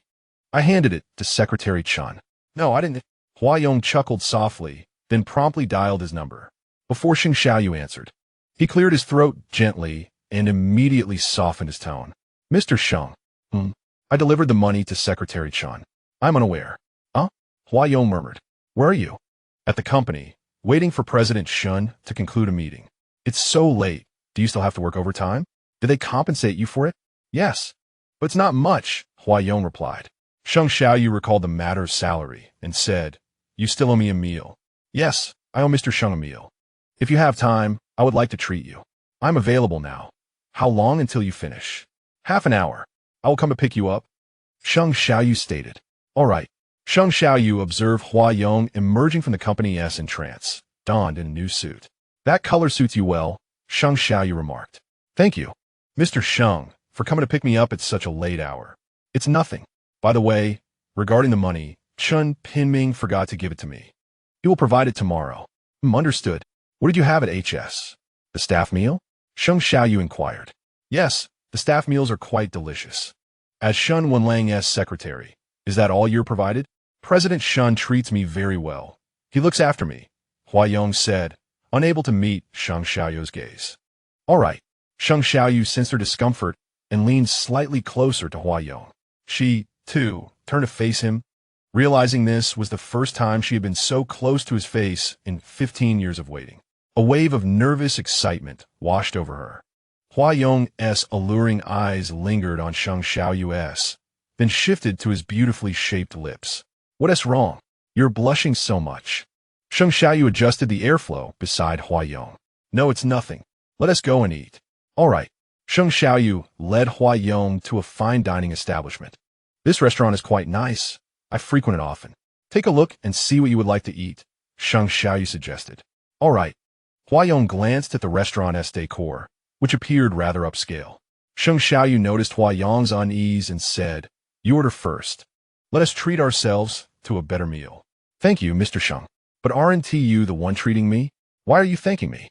I handed it to Secretary Chen. No, I didn't. Huayong chuckled softly, then promptly dialed his number. Before Sheng Xiaoyu answered, he cleared his throat gently and immediately softened his tone. Mr. Sheng. I delivered the money to Secretary Chen. I'm unaware. Huh? Huayong murmured. Where are you? At the company, waiting for President Shen to conclude a meeting. It's so late. Do you still have to work overtime? Did they compensate you for it? Yes. But it's not much, Huayong replied. Sheng Xiaoyu recalled the matter's salary and said, You still owe me a meal. Yes, I owe Mr. Sheng a meal. If you have time, I would like to treat you. I'm available now. How long until you finish? Half an hour. I will come to pick you up. Sheng Xiaoyu stated. All right. Sheng Xiaoyu observed Huayong emerging from the company's entrance, donned in a new suit. That color suits you well, Sheng Xiaoyu remarked. Thank you, Mr. Sheng, for coming to pick me up at such a late hour. It's nothing. By the way, regarding the money, Chen Pinming forgot to give it to me. He will provide it tomorrow. Understood. What did you have at HS? The staff meal? Sheng Xiaoyu inquired. Yes, the staff meals are quite delicious. As Shen Wenlang's secretary, is that all you're provided? President Shen treats me very well. He looks after me, Huayong said, unable to meet Sheng Xiaoyu's gaze. All right. Sheng Xiaoyu sensed her discomfort and leaned slightly closer to Huayong. She, too, turned to face him. Realizing this was the first time she had been so close to his face in 15 years of waiting. A wave of nervous excitement washed over her. Huayong's alluring eyes lingered on Sheng Xiaoyu's, then shifted to his beautifully shaped lips. What's wrong? You're blushing so much. Sheng Xiaoyu adjusted the airflow beside Huayong. No, it's nothing. Let us go and eat. All right. Sheng Xiaoyu led Huayong to a fine dining establishment. This restaurant is quite nice, I frequent it often. Take a look and see what you would like to eat, Sheng Xiaoyu suggested. All right. Huayong glanced at the restaurant's decor, which appeared rather upscale. Sheng Xiaoyu noticed Huayong's unease and said, "You order first. Let us treat ourselves to a better meal." "Thank you, Mr. Sheng. But aren't you the one treating me? Why are you thanking me?"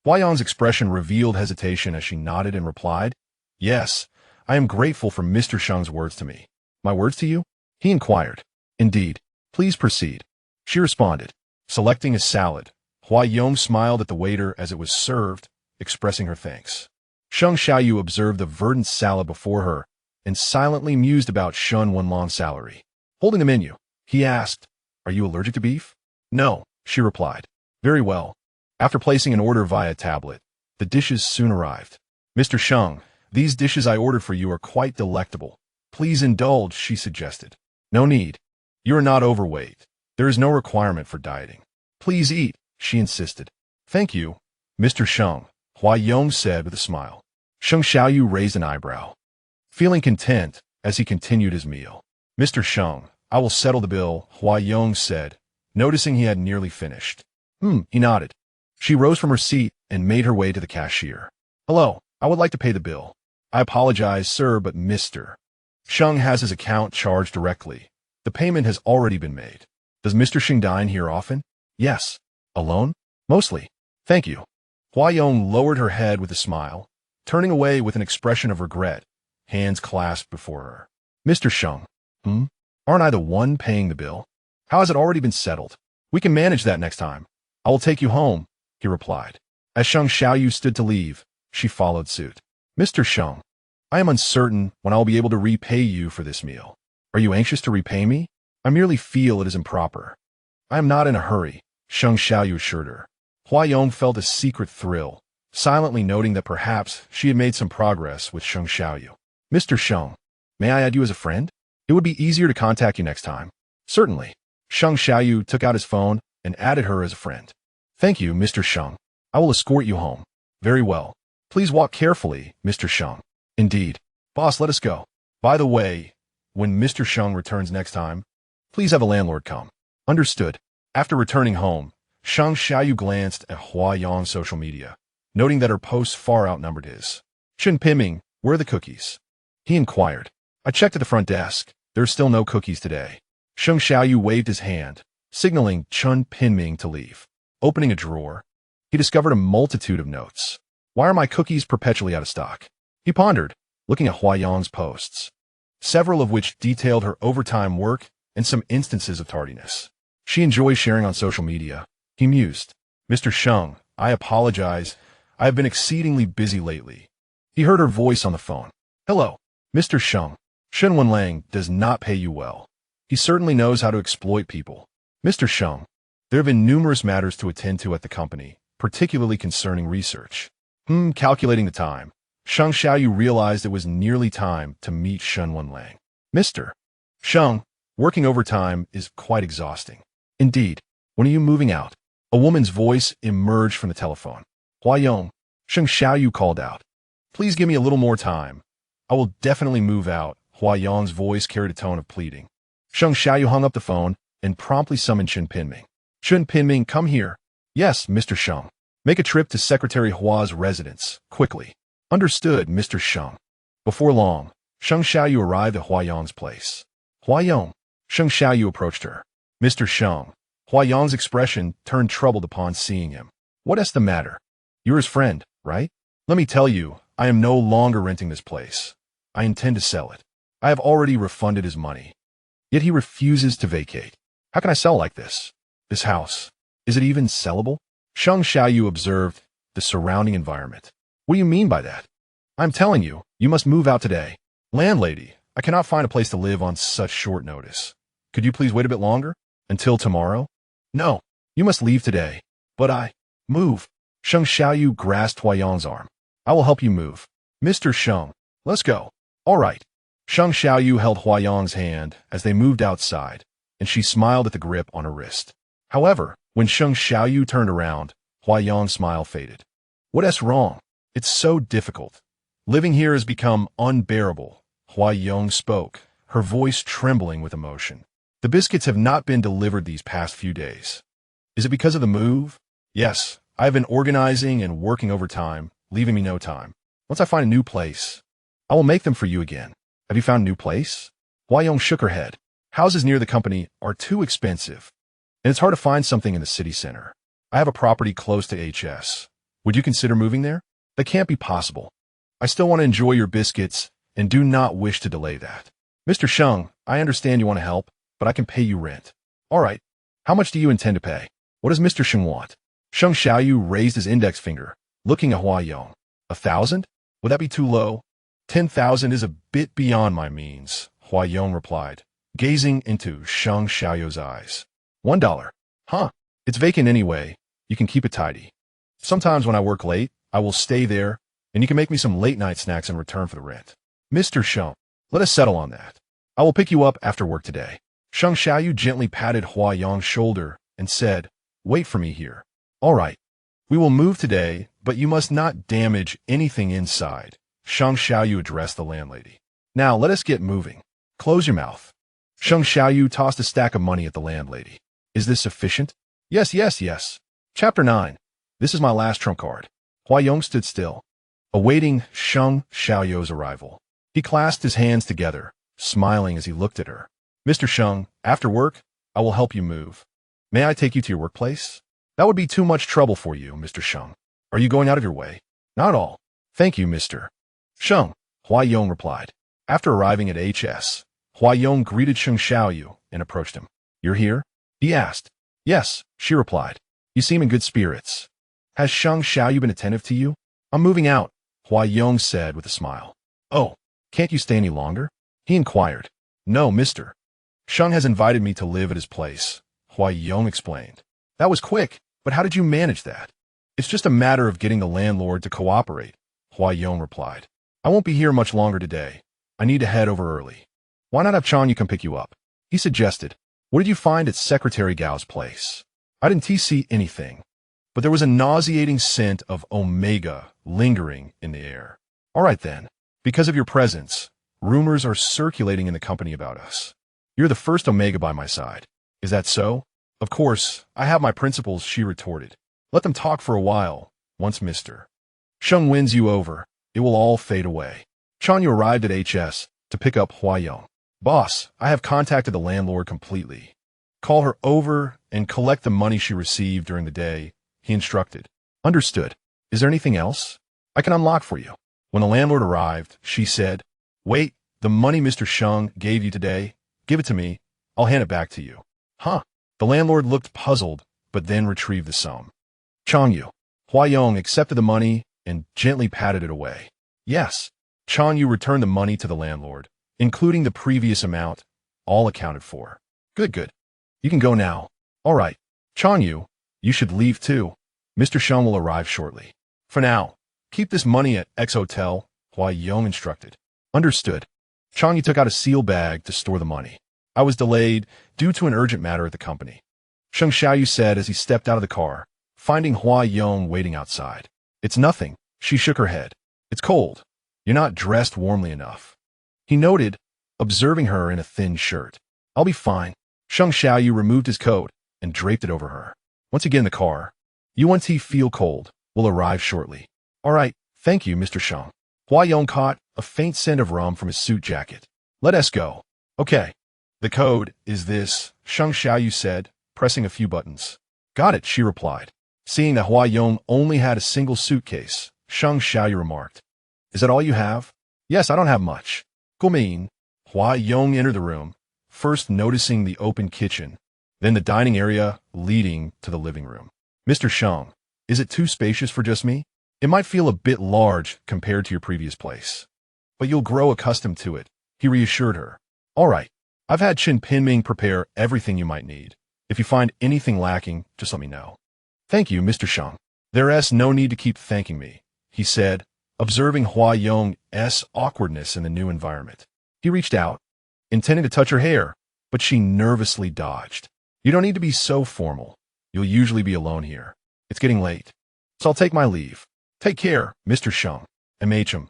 Huayong's expression revealed hesitation as she nodded and replied, "Yes, I am grateful for Mr. Sheng's words to me." "My words to you?" he inquired. "Indeed. Please proceed," she responded. Selecting a salad, Huayong smiled at the waiter as it was served, expressing her thanks. Sheng Xiaoyu observed the verdant salad before her and silently mused about Shen Wenlang's salary. Holding the menu, he asked, "Are you allergic to beef?" "No," she replied. "Very well." After placing an order via tablet, the dishes soon arrived. "Mr. Sheng, these dishes I ordered for you are quite delectable. Please indulge," she suggested. "No need. You are not overweight. There is no requirement for dieting. Please eat," she insisted. "Thank you, Mr. Sheng," Huayong said with a smile. Sheng Xiaoyu raised an eyebrow, feeling content as he continued his meal. "Mr. Sheng, I will settle the bill," Huayong said, noticing he had nearly finished. He nodded. She rose from her seat and made her way to the cashier. "Hello, I would like to pay the bill." "I apologize, sir, but Mr. Sheng has his account charged directly. The payment has already been made." "Does Mr. Sheng dine here often?" "Yes." "Alone?" "Mostly." "Thank you." Huayong lowered her head with a smile, turning away with an expression of regret, hands clasped before her. "Mr. Sheng, aren't I the one paying the bill? How has it already been settled?" "We can manage that next time. I will take you home," he replied. As Sheng Xiaoyu stood to leave, she followed suit. "Mr. Sheng, I am uncertain when I will be able to repay you for this meal. Are you anxious to repay me? I merely feel it is improper." "I am not in a hurry," Sheng Xiaoyu assured her. Huayong felt a secret thrill, silently noting that perhaps she had made some progress with Sheng Xiaoyu. "Mr. Sheng, may I add you as a friend? It would be easier to contact you next time." "Certainly." Sheng Xiaoyu took out his phone and added her as a friend. "Thank you, Mr. Sheng. I will escort you home." "Very well. Please walk carefully, Mr. Sheng." "Indeed. Boss, let us go. By the way, when Mr. Sheng returns next time, please have a landlord come." "Understood." After returning home, Sheng Xiaoyu glanced at Huayong's social media, noting that her posts far outnumbered his. "Chen Pinming, where are the cookies?" he inquired. "I checked at the front desk. There are still no cookies today." Sheng Xiaoyu waved his hand, signaling Chen Pinming to leave. Opening a drawer, he discovered a multitude of notes. "Why are my cookies perpetually out of stock?" he pondered, looking at Huayong's posts, several of which detailed her overtime work and some instances of tardiness she enjoys sharing on social media. He mused. "Mr. Sheng, I apologize. I have been exceedingly busy lately." He heard her voice on the phone. "Hello, Mr. Sheng. Shen Wenlang does not pay you well. He certainly knows how to exploit people." "Mr. Sheng, there have been numerous matters to attend to at the company, particularly concerning research." Calculating the time, Sheng Xiaoyu realized it was nearly time to meet Shen Wenlang. "Mr. Sheng, working overtime is quite exhausting." "Indeed. When are you moving out?" A woman's voice emerged from the telephone. "Huayong," Sheng Xiaoyu called out. "Please give me a little more time. I will definitely move out." Huayong's voice carried a tone of pleading. Sheng Xiaoyu hung up the phone and promptly summoned Chen Pinming. "Chen Pinming, come here." "Yes, Mr. Sheng." "Make a trip to Secretary Hua's residence, quickly." "Understood, Mr. Sheng." Before long, Sheng Xiaoyu arrived at Huayong's place. "Huayong." Sheng Xiaoyu approached her. "Mr. Sheng." Huayong's expression turned troubled upon seeing him. "What is the matter? You're his friend, right? Let me tell you, I am no longer renting this place. I intend to sell it. I have already refunded his money. Yet he refuses to vacate. How can I sell like this? This house, is it even sellable?" Sheng Xiaoyu observed the surrounding environment. "What do you mean by that?" "I'm telling you, you must move out today." "Landlady, I cannot find a place to live on such short notice. Could you please wait a bit longer? Until tomorrow?" "No, you must leave today." "But I..." "Move." Sheng Xiaoyu grasped Huayong's arm. "I will help you move." "Mr. Sheng, let's go." "All right." Sheng Xiaoyu held Huayong's hand as they moved outside, and she smiled at the grip on her wrist. However, when Sheng Xiaoyu turned around, Huayong's smile faded. "What's wrong? It's so difficult. Living here has become unbearable." Huayong spoke, her voice trembling with emotion. The biscuits have not been delivered these past few days. Is it because of the move? Yes, I have been organizing and working overtime, leaving me no time. Once I find a new place, I will make them for you again. Have you found a new place? Huayong shook her head. Houses near the company are too expensive, and it's hard to find something in the city center. I have a property close to HS. Would you consider moving there? That can't be possible. I still want to enjoy your biscuits and do not wish to delay that. Mr. Sheng, I understand you want to help, but I can pay you rent. All right. How much do you intend to pay? What does Mr. Sheng want? Sheng Xiaoyu raised his index finger, looking at Huayong. 1,000? Would that be too low? 10,000 is a bit beyond my means, Huayong replied, gazing into Sheng Xiaoyu's eyes. $1. Huh. It's vacant anyway. You can keep it tidy. Sometimes when I work late, I will stay there, and you can make me some late-night snacks in return for the rent. Mr. Sheng, let us settle on that. I will pick you up after work today. Sheng Xiaoyu gently patted Huayong's shoulder and said, wait for me here. All right. We will move today, but you must not damage anything inside. Sheng Xiaoyu addressed the landlady. Now let us get moving. Close your mouth. Sheng Xiaoyu tossed a stack of money at the landlady. Is this sufficient? Yes. Chapter 9. This is my last trump card. Huayong stood still, awaiting Sheng Xiaoyu's arrival. He clasped his hands together, smiling as he looked at her. Mr. Sheng, after work, I will help you move. May I take you to your workplace? That would be too much trouble for you, Mr. Sheng. Are you going out of your way? Not at all. Thank you, Mr. Sheng, Huayong replied. After arriving at HS, Huayong greeted Sheng Xiaoyu and approached him. You're here? He asked. Yes, she replied. You seem in good spirits. Has Sheng Xiaoyu been attentive to you? I'm moving out, Huayong said with a smile. Oh, can't you stay any longer? He inquired. No, Mr. Sheng has invited me to live at his place, Huayong explained. That was quick, but how did you manage that? It's just a matter of getting the landlord to cooperate, Huayong replied. I won't be here much longer today. I need to head over early. Why not have Chanyu come pick you up? He suggested. What did you find at Secretary Gao's place? I didn't see anything, but there was a nauseating scent of Omega lingering in the air. All right then. Because of your presence, rumors are circulating in the company about us. You're the first Omega by my side. Is that so? Of course, I have my principles, she retorted. Let them talk for a while. Once Mr. Sheng wins you over, it will all fade away. Chanyu arrived at HS to pick up Huayong. Boss, I have contacted the landlord completely. Call her over and collect the money she received during the day, he instructed. Understood. Is there anything else? I can unlock for you. When the landlord arrived, she said, wait, the money Mr. Sheng gave you today, give it to me. I'll hand it back to you. Huh? The landlord looked puzzled, but then retrieved the sum. Chanyu. Huayong accepted the money and gently patted it away. Yes. Chanyu returned the money to the landlord, including the previous amount, all accounted for. Good. You can go now. All right. Chanyu, you should leave too. Mr. Sheng will arrive shortly. For now, keep this money at X Hotel, Huayong instructed. Understood. Chanyu took out a seal bag to store the money. I was delayed due to an urgent matter at the company, Sheng Xiaoyu said as he stepped out of the car, finding Huayong waiting outside. It's nothing, she shook her head. It's cold. You're not dressed warmly enough. He noted, observing her in a thin shirt. I'll be fine. Sheng Xiaoyu removed his coat and draped it over her. Once again in the car, you once he feel cold, will arrive shortly. All right, thank you, Mr. Sheng. Huayong caught a faint scent of rum from his suit jacket. Let us go. Okay. The code is this, Sheng Xiaoyu said, pressing a few buttons. Got it, she replied. Seeing that Huayong only had a single suitcase, Sheng Xiaoyu remarked. Is that all you have? Yes, I don't have much. Gumin. Huayong entered the room, first noticing the open kitchen, then the dining area leading to the living room. Mr. Sheng, is it too spacious for just me? It might feel a bit large compared to your previous place, but you'll grow accustomed to it, he reassured her. All right. I've had Chen Pinming prepare everything you might need. If you find anything lacking, just let me know. Thank you, Mr. Sheng. There's no need to keep thanking me, he said, observing Huayong's awkwardness in the new environment. He reached out, intending to touch her hair, but she nervously dodged. You don't need to be so formal. You'll usually be alone here. It's getting late, so I'll take my leave. Take care, Mr. Sheng. MHM.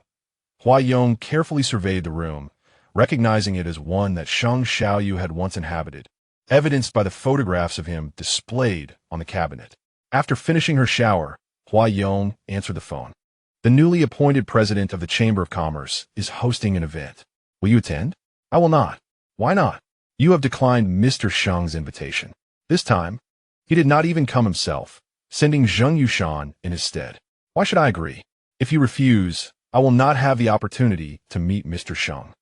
Huayong carefully surveyed the room, recognizing it as one that Sheng Xiaoyu had once inhabited. evidenced by the photographs of him displayed on the cabinet. After finishing her shower, Huayong answered the phone. The newly appointed president of the Chamber of Commerce is hosting an event. Will you attend? I will not. Why not? You have declined Mr. Sheng's invitation. This time, he did not even come himself, sending Zheng Yushan in his stead. Why should I agree? If you refuse, I will not have the opportunity to meet Mr. Sheng.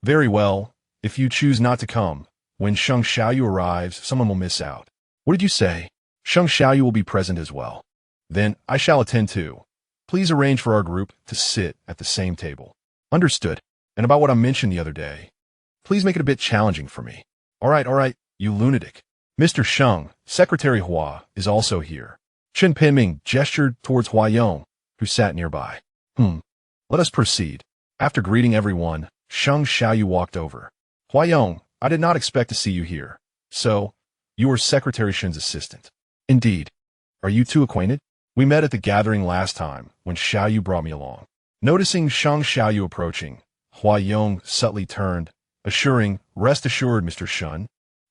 Very well, if you choose not to come, when Sheng Xiaoyu arrives, someone will miss out. What did you say? Sheng Xiaoyu will be present as well. Then I shall attend too. Please arrange for our group to sit at the same table. Understood. And about what I mentioned the other day, please make it a bit challenging for me. All right, you lunatic. Mr. Sheng, Secretary Hua, is also here. Chen Pinming gestured towards Huayong, who sat nearby. Let us proceed. After greeting everyone, Sheng Xiaoyu walked over. Huayong, I did not expect to see you here. So, you are Secretary Shen's assistant. Indeed. Are you two acquainted? We met at the gathering last time, when Xiaoyu brought me along. Noticing Sheng Xiaoyu approaching, Huayong subtly turned, assuring, Rest assured, Mr. Shen.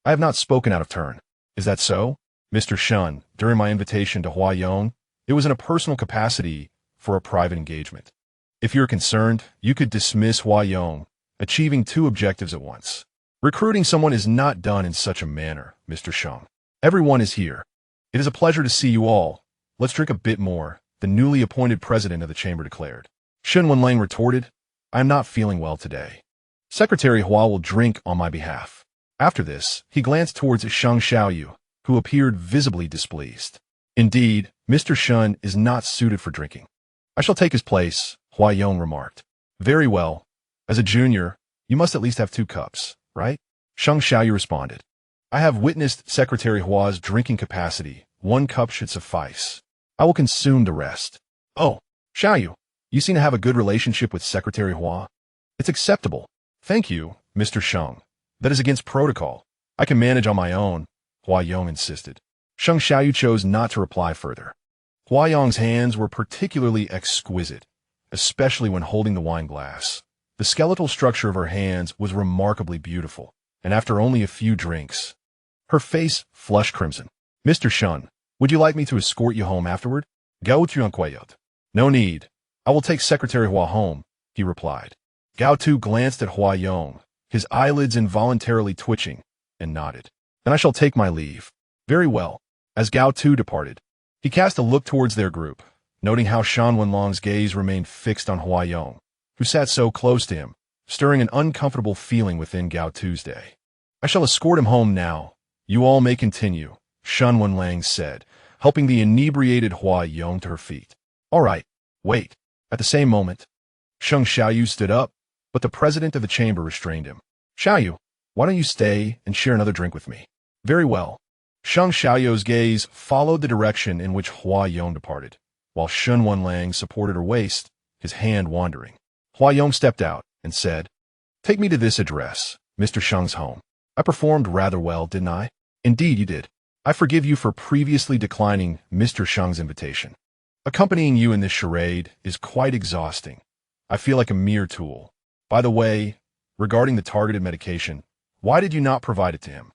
I have not spoken out of turn. Is that so? Mr. Shen, during my invitation to Huayong, it was in a personal capacity for a private engagement. If you're concerned, you could dismiss Huayong, achieving two objectives at once. Recruiting someone is not done in such a manner, Mr. Sheng. Everyone is here. It is a pleasure to see you all. Let's drink a bit more, the newly appointed president of the chamber declared. Shen Wenlang retorted, I am not feeling well today. Secretary Hua will drink on my behalf. After this, he glanced towards Sheng Xiaoyu, who appeared visibly displeased. Indeed, Mr. Shen is not suited for drinking. I shall take his place, Huayong remarked. Very well. As a junior, you must at least have 2 cups, right? Sheng Xiaoyu responded. I have witnessed Secretary Hua's drinking capacity. 1 cup should suffice. I will consume the rest. Oh, Xiaoyu, you seem to have a good relationship with Secretary Hua. It's acceptable. Thank you, Mr. Sheng. That is against protocol. I can manage on my own, Huayong insisted. Sheng Xiaoyu chose not to reply further. Huayong's hands were particularly exquisite, especially when holding the wine glass. The skeletal structure of her hands was remarkably beautiful, and after only a few drinks, her face flushed crimson. Mr. Shen, would you like me to escort you home afterward? Gao Tu. No need. I will take Secretary Hua home, he replied. Gao Tu glanced at Huayong, his eyelids involuntarily twitching, and nodded. Then I shall take my leave. Very well. As Gao Tu departed, he cast a look towards their group, noting how Shen Wenlang's gaze remained fixed on Huayong, who sat so close to him, stirring an uncomfortable feeling within Gao Tu's day. I shall escort him home now. You all may continue, Shen Wenlang said, helping the inebriated Huayong to her feet. All right, wait. At the same moment, Sheng Xiaoyu stood up, but the president of the chamber restrained him. Xiaoyu, why don't you stay and share another drink with me? Very well. Sheng Xiaoyu's gaze followed the direction in which Huayong departed, while Shen Wenlang supported her waist, his hand wandering. Huayong stepped out and said, Take me to this address, Mr. Sheng's home. I performed rather well, didn't I? Indeed you did. I forgive you for previously declining Mr. Sheng's invitation. Accompanying you in this charade is quite exhausting. I feel like a mere tool. By the way, regarding the targeted medication, why did you not provide it to him?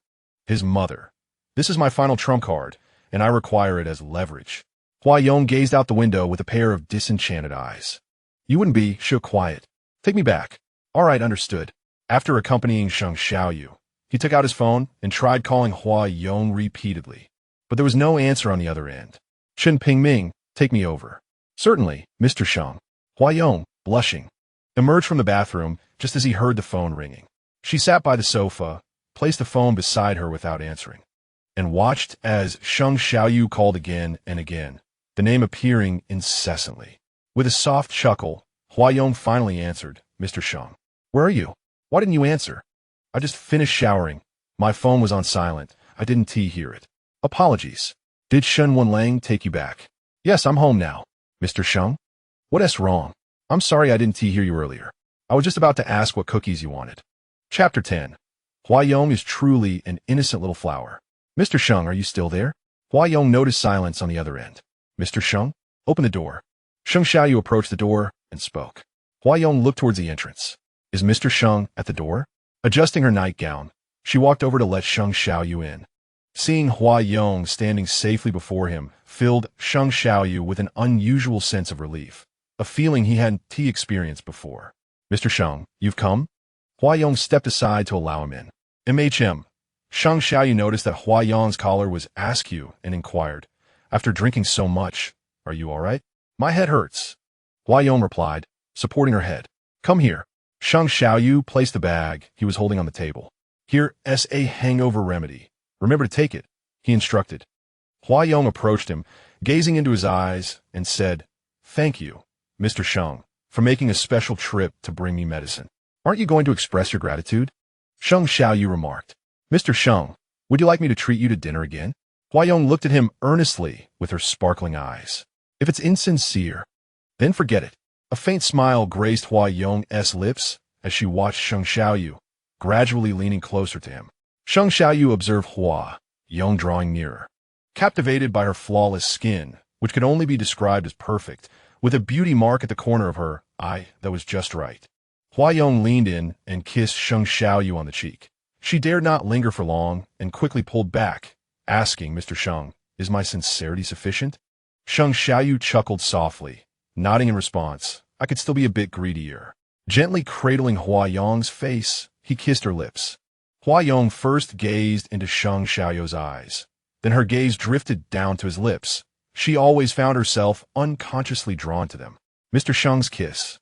His mother. This is my final trump card, and I require it as leverage. Huayong gazed out the window with a pair of disenchanted eyes. You wouldn't be so quiet. Take me back. All right, understood. After accompanying Sheng Xiaoyu, he took out his phone and tried calling Huayong repeatedly, but there was no answer on the other end. Chen Pingming, take me over. Certainly, Mr. Sheng. Huayong, blushing, emerged from the bathroom just as he heard the phone ringing. She sat by the sofa, placed the phone beside her without answering, and watched as Sheng Xiaoyu called again and again, the name appearing incessantly. With a soft chuckle, Huayong finally answered, Mr. Sheng. Where are you? Why didn't you answer? I just finished showering. My phone was on silent. I didn't hear it. Apologies. Did Shen Wenlang take you back? Yes, I'm home now. Mr. Sheng? What's wrong? I'm sorry I didn't hear you earlier. I was just about to ask what cookies you wanted. Chapter 10. Huayong is truly an innocent little flower. Mr. Sheng, are you still there? Huayong noticed silence on the other end. Mr. Sheng? Open the door. Sheng Xiaoyu approached the door and spoke. Huayong looked towards the entrance. Is Mr. Sheng at the door? Adjusting her nightgown, She walked over to let Sheng Xiaoyu in. Seeing Huayong standing safely before him filled Sheng Xiaoyu with an unusual sense of relief, a feeling he hadn't experienced before. "Mr. Sheng, you've come?" Huayong stepped aside to allow him in. "MHM." Sheng Xiaoyu noticed that Huayong's collar was askew and inquired, "After drinking so much, are you all right?" "My head hurts," Huayong replied, supporting her head. "Come here." Sheng Xiaoyu placed the bag he was holding on the table. "Here's a hangover remedy. Remember to take it," he instructed. Huayong approached him, gazing into his eyes, and said, "Thank you, Mr. Sheng, for making a special trip to bring me medicine. Aren't you going to express your gratitude?" Sheng Xiaoyu remarked. "Mr. Sheng, would you like me to treat you to dinner again?" Huayong looked at him earnestly with her sparkling eyes. "If it's insincere, then forget it." A faint smile graced Huayong's lips as she watched Sheng Xiaoyu, gradually leaning closer to him. Sheng Xiaoyu observed Huayong drawing nearer. Captivated by her flawless skin, which could only be described as perfect, with a beauty mark at the corner of her eye that was just right, Huayong leaned in and kissed Sheng Xiaoyu on the cheek. She dared not linger for long and quickly pulled back, asking, "Mr. Sheng, is my sincerity sufficient?" Sheng Xiaoyu chuckled softly, nodding in response. "I could still be a bit greedier." Gently cradling Huayong's face, he kissed her lips. Huayong first gazed into Sheng Xiaoyu's eyes. Then her gaze drifted down to his lips. She always found herself unconsciously drawn to them. Mr. Sheng's kiss,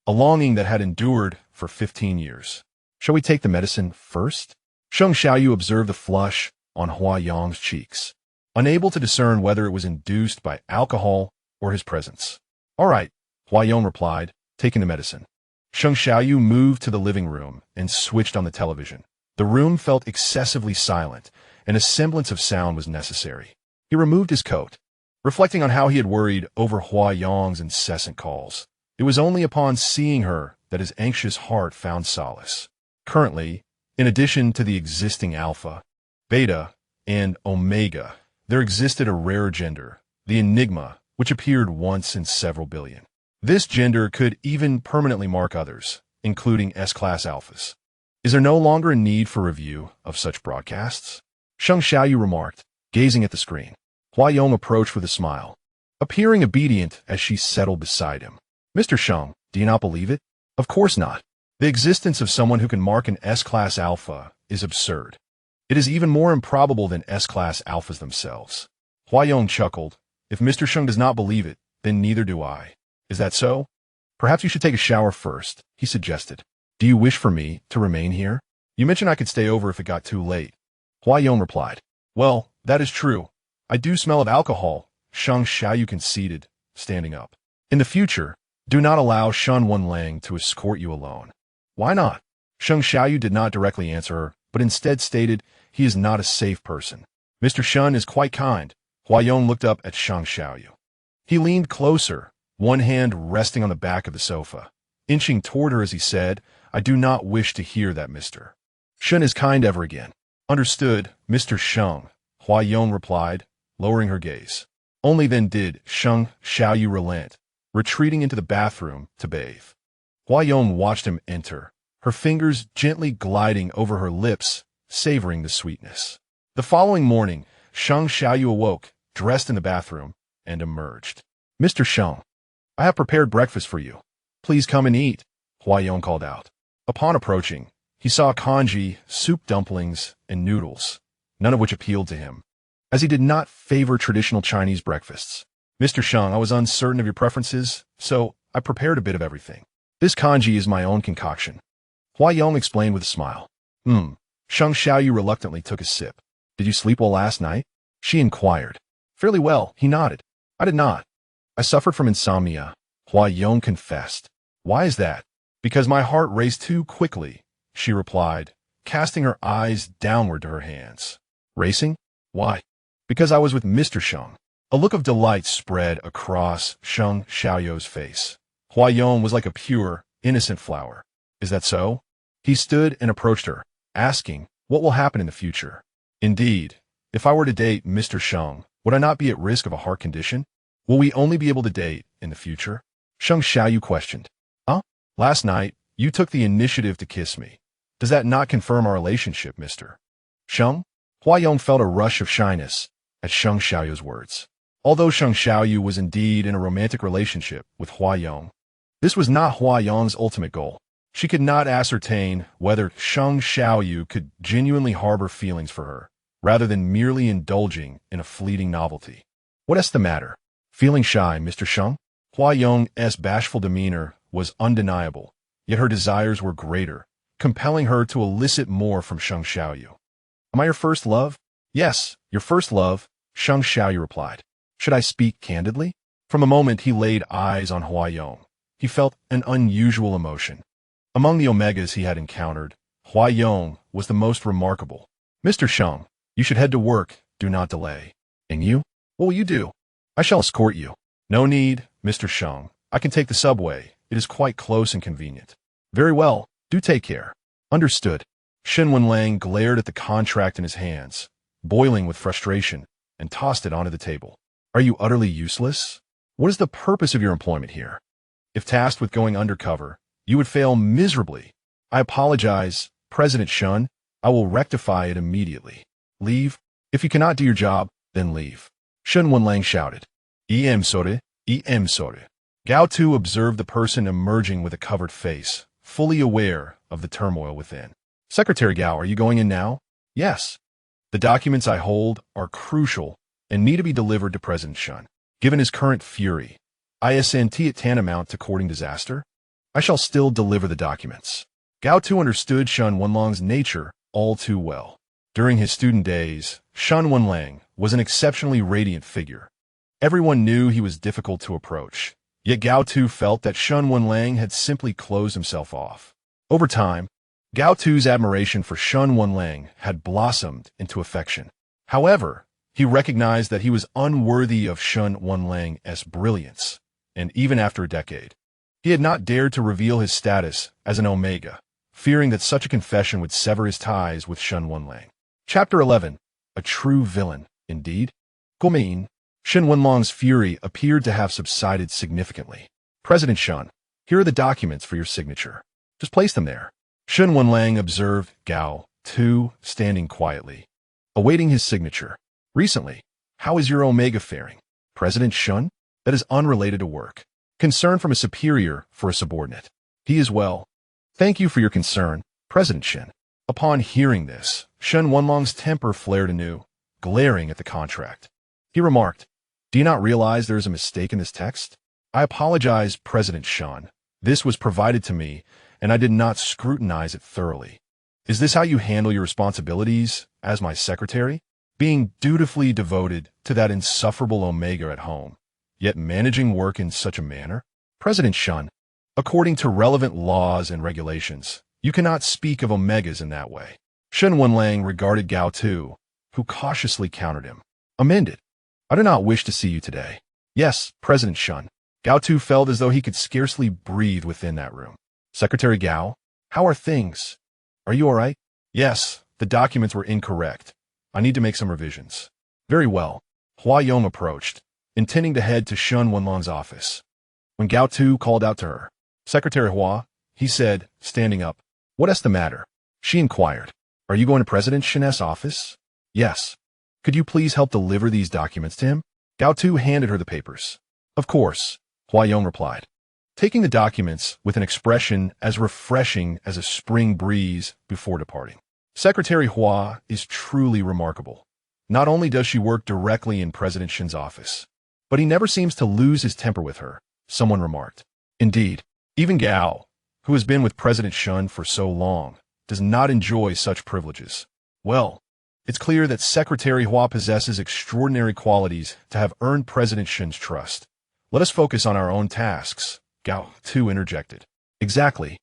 a longing that had endured for 15 years. "Shall we take the medicine first?" Sheng Xiaoyu observed the flush on Huayong's cheeks, unable to discern whether it was induced by alcohol or his presence. "All right," Huayong replied, taking the medicine. Sheng Xiaoyu moved to the living room and switched on the television. The room felt excessively silent, and a semblance of sound was necessary. He removed his coat, reflecting on how he had worried over Huayong's incessant calls. It was only upon seeing her that his anxious heart found solace. Currently, in addition to the existing Alpha, Beta, and Omega, there existed a rarer gender, the Enigma, which appeared once in several billion. This gender could even permanently mark others, including S-class alphas. "Is there no longer a need for review of such broadcasts?" Sheng Xiaoyu remarked, gazing at the screen. Huayong approached with a smile, appearing obedient as she settled beside him. "Mr. Sheng, do you not believe it?" "Of course not. The existence of someone who can mark an S-class alpha is absurd. It is even more improbable than S-class alphas themselves." Huayong chuckled. "If Mr. Sheng does not believe it, then neither do I. Is that so? Perhaps you should take a shower first," he suggested. "Do you wish for me to remain here?" "You mentioned I could stay over if it got too late," Huayong replied. "Well, that is true. I do smell of alcohol," Sheng Xiaoyu conceded, standing up. "In the future, do not allow Shen Wenlang to escort you alone." "Why not?" Sheng Xiaoyu did not directly answer her, but instead stated he is not a safe person. "Mr. Shen is quite kind." Huayong looked up at Sheng Xiaoyu. He leaned closer, one hand resting on the back of the sofa, inching toward her as he said, "I do not wish to hear that, Mr. Shen is kind ever again." "Understood, Mr. Sheng," Huayong replied, lowering her gaze. Only then did Sheng Xiaoyu relent, retreating into the bathroom to bathe. Huayong watched him enter, her fingers gently gliding over her lips, savoring the sweetness. The following morning, Sheng Xiaoyu awoke, dressed in the bathroom, and emerged. "Mr. Sheng, I have prepared breakfast for you. Please come and eat," Huayong called out. Upon approaching, he saw congee, soup dumplings, and noodles, none of which appealed to him, as he did not favor traditional Chinese breakfasts. "Mr. Sheng, I was uncertain of your preferences, so I prepared a bit of everything. This congee is my own concoction," Huayong explained with a smile. Sheng Xiaoyu reluctantly took a sip. "Did you sleep well last night?" she inquired. "Fairly well," he nodded. "I did not. I suffered from insomnia," Huayong confessed. "Why is that?" "Because my heart raced too quickly," she replied, casting her eyes downward to her hands. "Racing? Why?" "Because I was with Mr. Sheng." A look of delight spread across Sheng Xiaoyu's face. Huayong was like a pure, innocent flower. "Is that so?" He stood and approached her, asking, "What will happen in the future?" "Indeed, if I were to date Mr. Sheng, would I not be at risk of a heart condition? Will we only be able to date in the future?" Sheng Xiaoyu questioned. "Huh? Last night, you took the initiative to kiss me. Does that not confirm our relationship, Mr. Sheng? Huayong felt a rush of shyness at Sheng Xiaoyu's words. Although Sheng Xiaoyu was indeed in a romantic relationship with Huayong, this was not Huayong's ultimate goal. She could not ascertain whether Sheng Xiaoyu could genuinely harbor feelings for her, rather than merely indulging in a fleeting novelty. What's the matter? Feeling shy, Mr. Sheng? Huayong's bashful demeanor was undeniable, yet her desires were greater, compelling her to elicit more from Sheng Xiaoyu. Am I your first love? Yes, your first love, Sheng Xiaoyu replied. Should I speak candidly? From a moment he laid eyes on Huayong. He felt an unusual emotion. Among the Omegas he had encountered, Huayong was the most remarkable. Mr. Sheng, you should head to work, do not delay. And you? What will you do? I shall escort you. No need, Mr. Sheng. I can take the subway. It is quite close and convenient. Very well, do take care. Understood. Shen Wenlang glared at the contract in his hands, boiling with frustration, and tossed it onto the table. Are you utterly useless? What is the purpose of your employment here? If tasked with going undercover, you would fail miserably. I apologize, President Shen. I will rectify it immediately. Leave. If you cannot do your job, then leave. Shen Wenlang shouted. Sorry. Gao Tu observed the person emerging with a covered face, fully aware of the turmoil within. Secretary Gao, are you going in now? Yes. The documents I hold are crucial and need to be delivered to President Shen. Given his current fury, isn't it tantamount to courting disaster? I shall still deliver the documents. Gao Tu understood Shen Wenlang's nature all too well. During his student days, Shen Wenlang was an exceptionally radiant figure. Everyone knew he was difficult to approach, yet Gao Tu felt that Shen Wenlang had simply closed himself off. Over time, Gao Tu's admiration for Shen Wenlang had blossomed into affection. However, he recognized that he was unworthy of Shen Wenlang's brilliance, and even after a decade, he had not dared to reveal his status as an Omega, fearing that such a confession would sever his ties with Shen Wenlang. Chapter 11. A True Villain, Indeed? Guomin. Shen Wenlang's fury appeared to have subsided significantly. President Shen, here are the documents for your signature. Just place them there. Shen Wenlang observed Gao Tu standing quietly, awaiting his signature. Recently, how is your Omega faring? President Shen? That is unrelated to work. Concern from a superior for a subordinate. He is well. Thank you for your concern, President Shen. Upon hearing this, Shen Wenlang's temper flared anew, glaring at the contract. He remarked, Do you not realize there is a mistake in this text? I apologize, President Shen. This was provided to me, and I did not scrutinize it thoroughly. Is this how you handle your responsibilities as my secretary? Being dutifully devoted to that insufferable Omega at home, yet managing work in such a manner? President Shen, according to relevant laws and regulations, you cannot speak of Omegas in that way. Shen Wenlang regarded Gao Tu, who cautiously countered him. Amended. I do not wish to see you today. Yes, President Shen. Gao Tu felt as though he could scarcely breathe within that room. Secretary Gao, how are things? Are you all right? Yes, the documents were incorrect. I need to make some revisions. Very well. Huayong approached, intending to head to Shen Wenlang's office. When Gao Tu called out to her, Secretary Hua, he said, standing up. What's the matter? She inquired. Are you going to President Shen's office? Yes. Could you please help deliver these documents to him? Gao Tu handed her the papers. Of course, Huayong replied, taking the documents with an expression as refreshing as a spring breeze before departing. Secretary Hua is truly remarkable. Not only does she work directly in President Shen's office, but he never seems to lose his temper with her, someone remarked. Indeed, even Gao, who has been with President Shen for so long, does not enjoy such privileges. Well, it's clear that Secretary Hua possesses extraordinary qualities to have earned President Shen's trust. Let us focus on our own tasks, Gao Tu interjected. Exactly.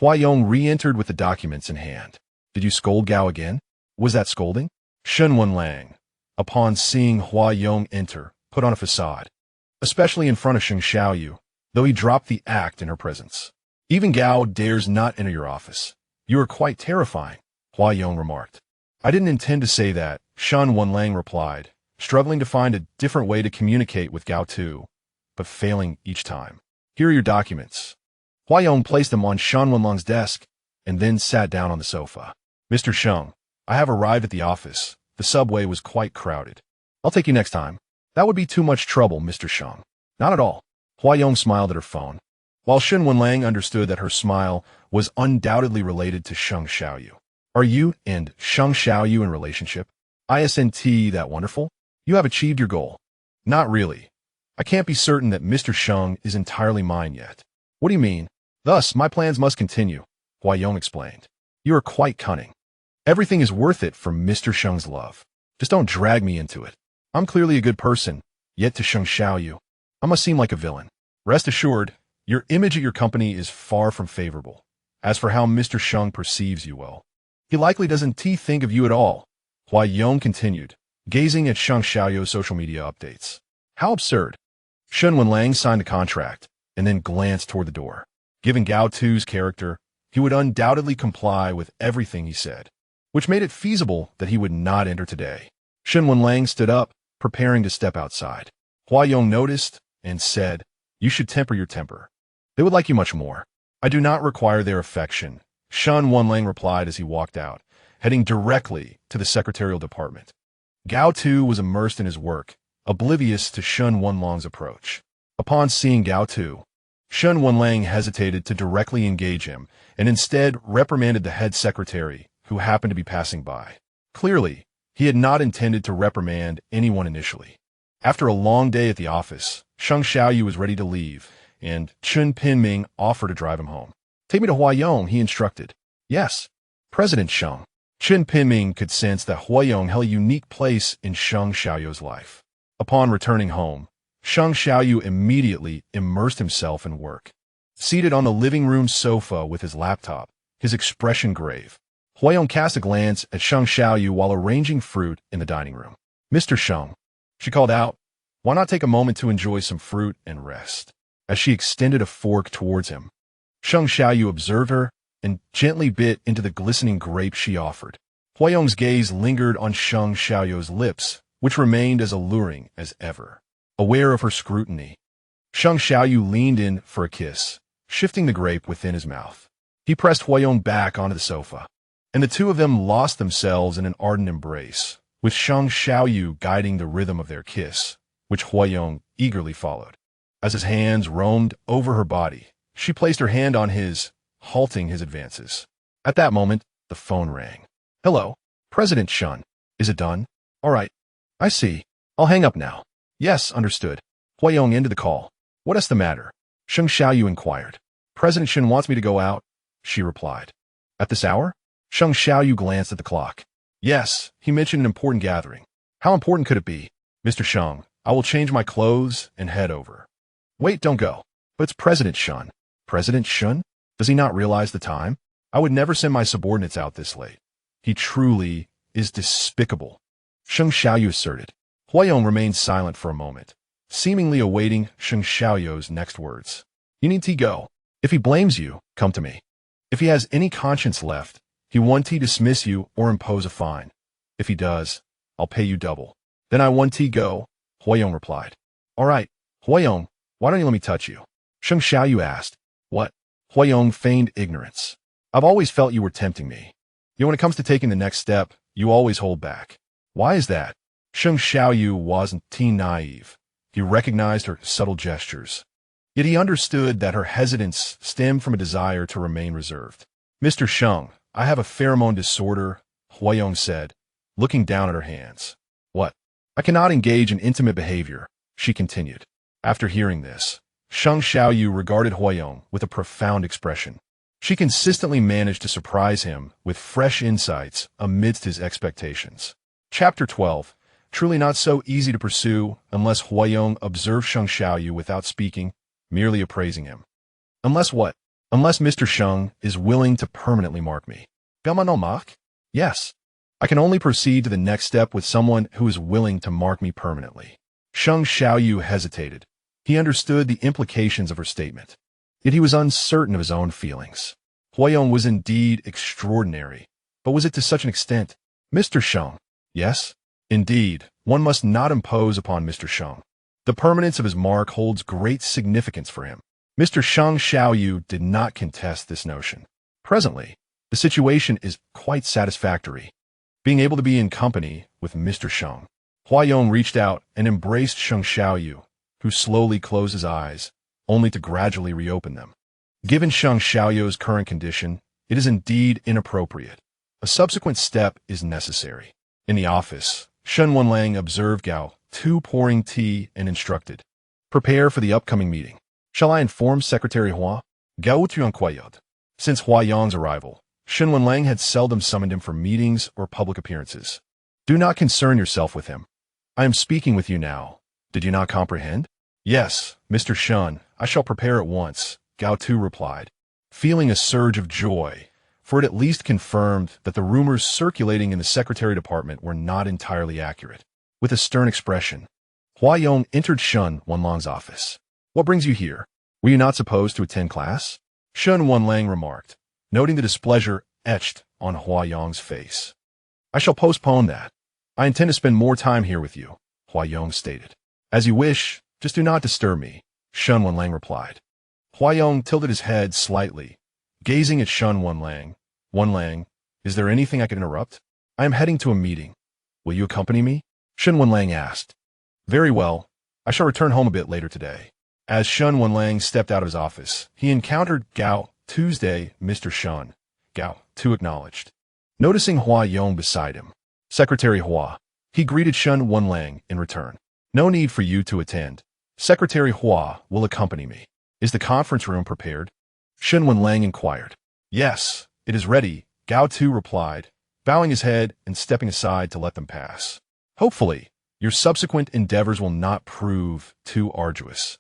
Huayong re-entered with the documents in hand. Did you scold Gao again? Was that scolding? Shen Wenlang, upon seeing Huayong enter, put on a facade, especially in front of Sheng Xiaoyu, though he dropped the act in her presence. Even Gao dares not enter your office. You are quite terrifying, Huayong remarked. I didn't intend to say that, Shen Wenlang replied, struggling to find a different way to communicate with Gao Tu, but failing each time. Here are your documents. Huayong placed them on Shen Wenlang's desk, and then sat down on the sofa. Mr. Sheng, I have arrived at the office. The subway was quite crowded. I'll take you next time. That would be too much trouble, Mr. Sheng. Not at all. Huayong smiled at her phone. While Shen Wenlang understood that her smile was undoubtedly related to Sheng Xiaoyu. Are you and Sheng Xiaoyu in relationship? Isn't that wonderful? You have achieved your goal. Not really. I can't be certain that Mr. Sheng is entirely mine yet. What do you mean? Thus, my plans must continue, Huayong explained. You are quite cunning. Everything is worth it for Mr. Sheng's love. Just don't drag me into it. I'm clearly a good person, yet to Sheng Xiaoyu, I must seem like a villain. Rest assured, your image at your company is far from favorable. As for how Mr. Sheng perceives you, well, he likely doesn't think of you at all. Huayong continued, gazing at Sheng Xiaoyu's social media updates. How absurd. Shen Wenlang signed the contract, and then glanced toward the door. Given Gao Tu's character, he would undoubtedly comply with everything he said, which made it feasible that he would not enter today. Shen Wenlang stood up, preparing to step outside. Huayong noticed and said, You should temper your temper. They would like you much more. I do not require their affection, Shen Wenlang replied as he walked out, heading directly to the secretarial department. Gao Tu was immersed in his work, oblivious to Shen Wenlang's approach. Upon seeing Gao Tu, Shen Wenlang hesitated to directly engage him and instead reprimanded the head secretary, who happened to be passing by. Clearly, he had not intended to reprimand anyone initially. After a long day at the office, Sheng Xiaoyu was ready to leave, and Chen Pinming offered to drive him home. Take me to Huayong, he instructed. Yes, President Sheng. Chen Pinming could sense that Huayong held a unique place in Sheng Xiaoyu's life. Upon returning home, Sheng Xiaoyu immediately immersed himself in work. Seated on the living room sofa with his laptop, his expression grave, Huayong cast a glance at Sheng Xiaoyu while arranging fruit in the dining room. Mr. Sheng, she called out, why not take a moment to enjoy some fruit and rest? As she extended a fork towards him, Sheng Xiaoyu observed her and gently bit into the glistening grape she offered. Huayong's gaze lingered on Sheng Xiaoyu's lips, which remained as alluring as ever. Aware of her scrutiny, Sheng Xiaoyu leaned in for a kiss, shifting the grape within his mouth. He pressed Huayong back onto the sofa, and the two of them lost themselves in an ardent embrace, with Sheng Xiaoyu guiding the rhythm of their kiss, which Huayong eagerly followed. As his hands roamed over her body, she placed her hand on his, halting his advances. At that moment, the phone rang. Hello, President Shen. Is it done? All right. I see. I'll hang up now. Yes, understood. Huayong ended the call. What is the matter? Sheng Xiaoyu inquired. President Shen wants me to go out, she replied. At this hour? Sheng Xiaoyu glanced at the clock. Yes, he mentioned an important gathering. How important could it be? Mr. Sheng, I will change my clothes and head over. Wait, don't go. But it's President Shen. President Shen? Does he not realize the time? I would never send my subordinates out this late. He truly is despicable, Sheng Xiaoyu asserted. Huayong remained silent for a moment, seemingly awaiting Sheng Xiaoyu's next words. You need to go. If he blames you, come to me. If he has any conscience left, he won't dismiss you or impose a fine. If he does, I'll pay you double. Then I want to go, Huayong replied. All right, Huayong, why don't you let me touch you? Sheng Xiaoyu asked. What? Huayong feigned ignorance. I've always felt you were tempting me. Yet when it comes to taking the next step, you always hold back. Why is that? Sheng Xiaoyu wasn't naive. He recognized her subtle gestures. Yet he understood that her hesitance stemmed from a desire to remain reserved. Mr. Sheng, I have a pheromone disorder, Huayong said, looking down at her hands. What? I cannot engage in intimate behavior, she continued. After hearing this, Sheng Xiaoyu regarded Huayong with a profound expression. She consistently managed to surprise him with fresh insights amidst his expectations. Chapter 12. Truly not so easy to pursue unless Huayong observed Sheng Xiaoyu without speaking, merely appraising him. Unless what? Unless Mr. Sheng is willing to permanently mark me. Mark? Yes. I can only proceed to the next step with someone who is willing to mark me permanently. Sheng Xiaoyu hesitated. He understood the implications of her statement. Yet he was uncertain of his own feelings. Huayong was indeed extraordinary, but was it to such an extent? Mr. Sheng. Yes? Indeed, one must not impose upon Mr. Sheng. The permanence of his mark holds great significance for him. Mr. Sheng Xiaoyu did not contest this notion. Presently, The situation is quite satisfactory. Being able to be in company with Mr. Sheng. Huayong reached out and embraced Sheng Xiaoyu, who slowly closed his eyes, only to gradually reopen them. Given Sheng Xiaoyu's current condition, it is indeed inappropriate. A subsequent step is necessary. In the office, Shen Wenlang observed Gao Tu pouring tea and instructed, "Prepare for the upcoming meeting. Shall I inform Secretary Hua?" Gao Tu. Since Huayong's arrival, Shen Wenlang had seldom summoned him for meetings or public appearances. "Do not concern yourself with him. I am speaking with you now. Did you not comprehend?" "Yes, Mr. Shen, I shall prepare at once," Gao Tu replied, feeling a surge of joy, for it at least confirmed that the rumors circulating in the secretary department were not entirely accurate. With a stern expression, Huayong entered Shen Wenlang's office. "What brings you here? Were you not supposed to attend class?" Shen Wenlang remarked, noting the displeasure etched on Huayong's face. "I shall postpone that. I intend to spend more time here with you," Huayong stated. "As you wish, just do not disturb me," Shen Wenlang replied. Huayong tilted his head slightly, gazing at Shen Wenlang. "Wenlang, is there anything I could interrupt? I am heading to a meeting. Will you accompany me?" Shen Wenlang asked. "Very well. I shall return home a bit later today." As Shen Wenlang stepped out of his office, he encountered Gao Tuesday, Mr. Shen. Gao Tu acknowledged, noticing Huayong beside him. "Secretary Hua." He greeted Shen Wenlang in return. "No need for you to attend. Secretary Hua will accompany me. Is the conference room prepared?" Shen Wenlang inquired. "Yes, it is ready," Gao Tu replied, bowing his head and stepping aside to let them pass. "Hopefully, your subsequent endeavors will not prove too arduous,"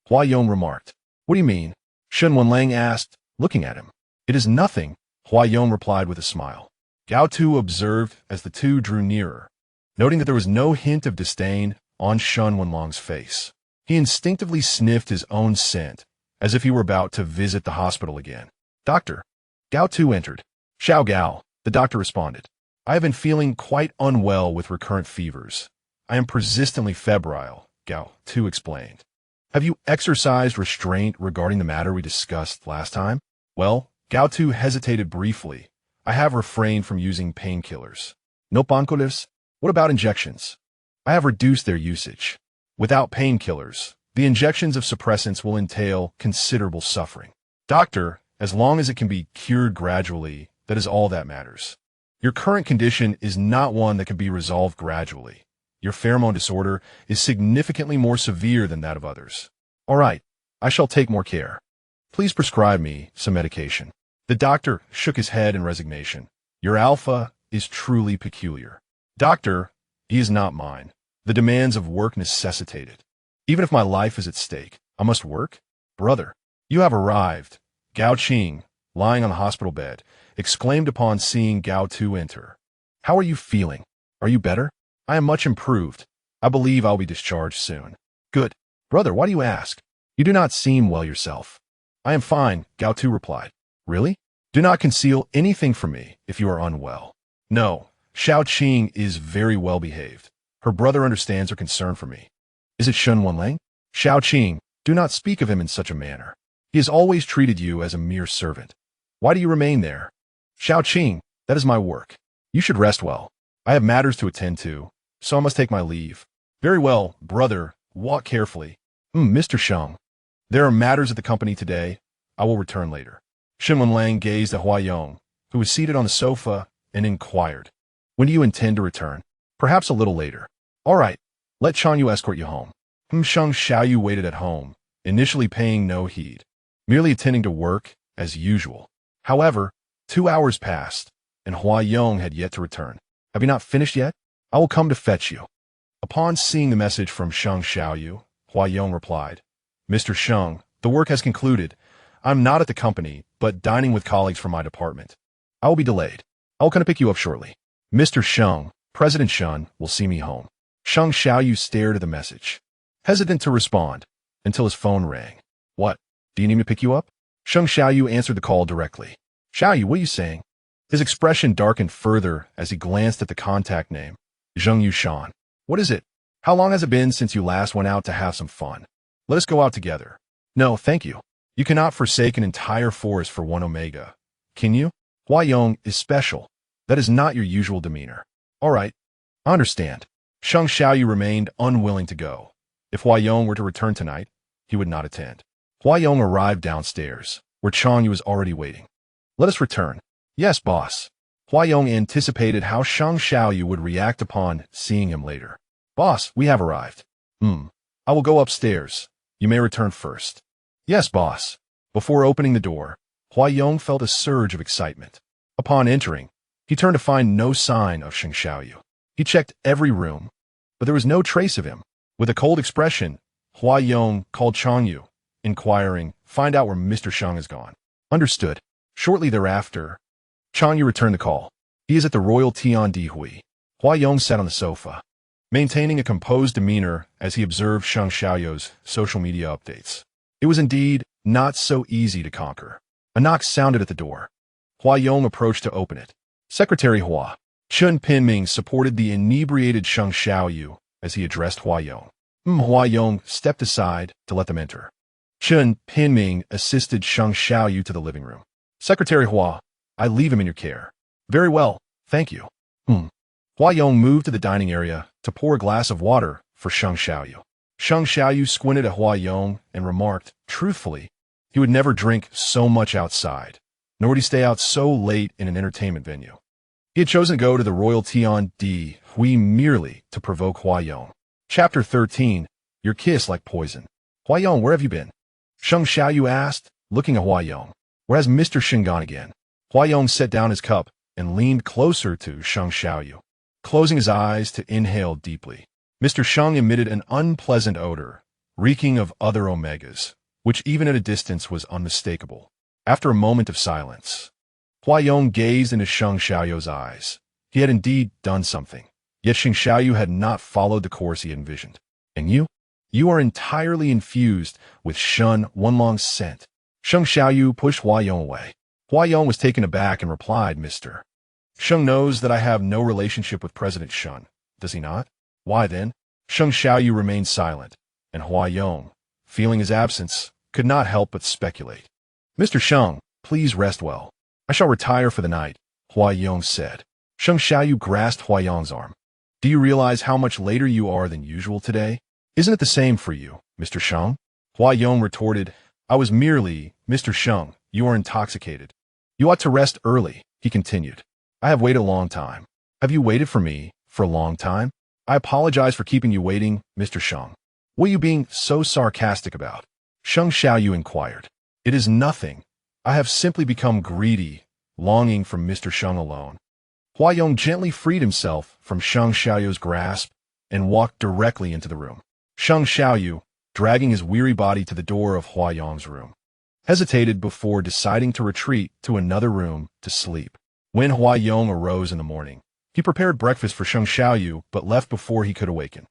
Huayong remarked. "What do you mean?" Shen Wenlang asked, looking at him. "It is nothing," Huayong replied with a smile. Gao Tu observed as the two drew nearer, noting that there was no hint of disdain on Shen Wenlang's face. He instinctively sniffed his own scent, as if he were about to visit the hospital again. "Doctor." Gao Tu entered. "Xiao Gao," the doctor responded. "I have been feeling quite unwell with recurrent fevers. I am persistently febrile," Gao Tu explained. "Have you exercised restraint regarding the matter we discussed last time?" "Well," Gao Tu hesitated briefly, "I have refrained from using painkillers." "No painkillers? What about injections?" "I have reduced their usage. Without painkillers, the injections of suppressants will entail considerable suffering." "Doctor, as long as it can be cured gradually, that is all that matters. Your current condition is not one that can be resolved gradually. Your pheromone disorder is significantly more severe than that of others." "All right, I shall take more care. Please prescribe me some medication." The doctor shook his head in resignation. "Your alpha is truly peculiar." "Doctor, he is not mine. The demands of work necessitate it. Even if my life is at stake, I must work." "Brother, you have arrived," Gao Qing, lying on the hospital bed, exclaimed upon seeing Gao Tu enter. "How are you feeling? Are you better?" "I am much improved. I believe I'll be discharged soon." "Good. Brother, why do you ask? You do not seem well yourself." "I am fine," Gao Tu replied. "Really? Do not conceal anything from me if you are unwell." "No, Xiao Qing is very well behaved. Her brother understands her concern for me." "Is it Shen Wenlang?" "Xiao Qing, do not speak of him in such a manner. He has always treated you as a mere servant. Why do you remain there?" "Xiao Qing, that is my work. You should rest well. I have matters to attend to, so I must take my leave." "Very well, brother. Walk carefully." Mr. Sheng, there are matters at the company today. I will return later." Shen Wenlang gazed at Huayong, who was seated on the sofa, and inquired, "When do you intend to return?" "Perhaps a little later." "All right. Let Chanyu escort you home." Sheng Xiaoyu waited at home, initially paying no heed, merely attending to work as usual. However, 2 hours passed, and Huayong had yet to return. "Have you not finished yet? I will come to fetch you." Upon seeing the message from Sheng Xiaoyu, Huayong replied, "Mr. Sheng, the work has concluded. I'm not at the company, but dining with colleagues from my department. I will be delayed. I will come to pick you up shortly. Mr. Sheng, President Shen will see me home." Sheng Xiaoyu stared at the message, hesitant to respond, until his phone rang. "What? Do you need me to pick you up?" Sheng Xiaoyu answered the call directly. "Xiaoyu, what are you saying?" His expression darkened further as he glanced at the contact name, Zheng Yushan. "What is it? How long has it been since you last went out to have some fun? Let us go out together." "No, thank you. You cannot forsake an entire forest for one Omega. Can you?" Huayong is special. That is not your usual demeanor. All right, I understand. Sheng Xiaoyu remained unwilling to go. If Huayong were to return tonight, he would not attend. Huayong arrived downstairs, where Changyu was already waiting. Let us return. Yes, boss. Huayong anticipated how Sheng Xiaoyu would react upon seeing him later. Boss, we have arrived. I will go upstairs. You may return first. Yes, boss. Before opening the door, Huayong felt a surge of excitement. Upon entering, he turned to find no sign of Sheng Xiaoyu. He checked every room, but there was no trace of him. With a cold expression, Huayong called Changyu, inquiring, "Find out where Mr. Sheng has gone." Understood. Shortly thereafter, Changyu returned the call. He is at the Royal Tian-Di-Hui. Huayong sat on the sofa, maintaining a composed demeanor as he observed Sheng Xiaoyu's social media updates. It was indeed not so easy to conquer. A knock sounded at the door. Huayong approached to open it. Secretary Hua. Chun Pinming supported the inebriated Sheng Xiaoyu as he addressed Huayong. Huayong stepped aside to let them enter. Chun Pinming assisted Sheng Xiaoyu to the living room. Secretary Hua, I leave him in your care. Very well, thank you. Huayong moved to the dining area to pour a glass of water for Sheng Xiaoyu. Sheng Xiaoyu squinted at Huayong and remarked, truthfully, he would never drink so much outside, nor would he stay out so late in an entertainment venue. He had chosen to go to the Royal Tian-Di-Hui merely to provoke Huayong. Chapter 13, Your Kiss Like Poison. Huayong, where have you been? Sheng Xiaoyu asked, looking at Huayong. Where has Mr. Sheng gone again? Huayong set down his cup and leaned closer to Sheng Xiaoyu, closing his eyes to inhale deeply. Mr. Sheng emitted an unpleasant odor, reeking of other omegas, which even at a distance was unmistakable. After a moment of silence, Huayong gazed into Sheng Xiaoyu's eyes. He had indeed done something, yet Sheng Xiaoyu had not followed the course he had envisioned. And you? You are entirely infused with Shen Wenlang's scent. Sheng Xiaoyu pushed Huayong away. Huayong was taken aback and replied, Mr. Sheng knows that I have no relationship with President Shen, does he not? Why then? Sheng Xiaoyu remained silent, and Huayong, feeling his absence, could not help but speculate. Mr. Sheng, please rest well. I shall retire for the night, Huayong said. Sheng Xiaoyu grasped Huayong's arm. Do you realize how much later you are than usual today? Isn't it the same for you, Mr. Sheng? Huayong retorted, I was merely, Mr. Sheng, you are intoxicated. You ought to rest early, he continued. I have waited a long time. Have you waited for me for a long time? I apologize for keeping you waiting, Mr. Sheng. What are you being so sarcastic about? Sheng Xiaoyu inquired. It is nothing. I have simply become greedy, longing for Mr. Sheng alone. Huayong gently freed himself from Sheng Xiaoyu's grasp and walked directly into the room. Sheng Xiaoyu, dragging his weary body to the door of Huayong's room, hesitated before deciding to retreat to another room to sleep. When Huayong arose in the morning, he prepared breakfast for Sheng Xiaoyu but left before he could awaken.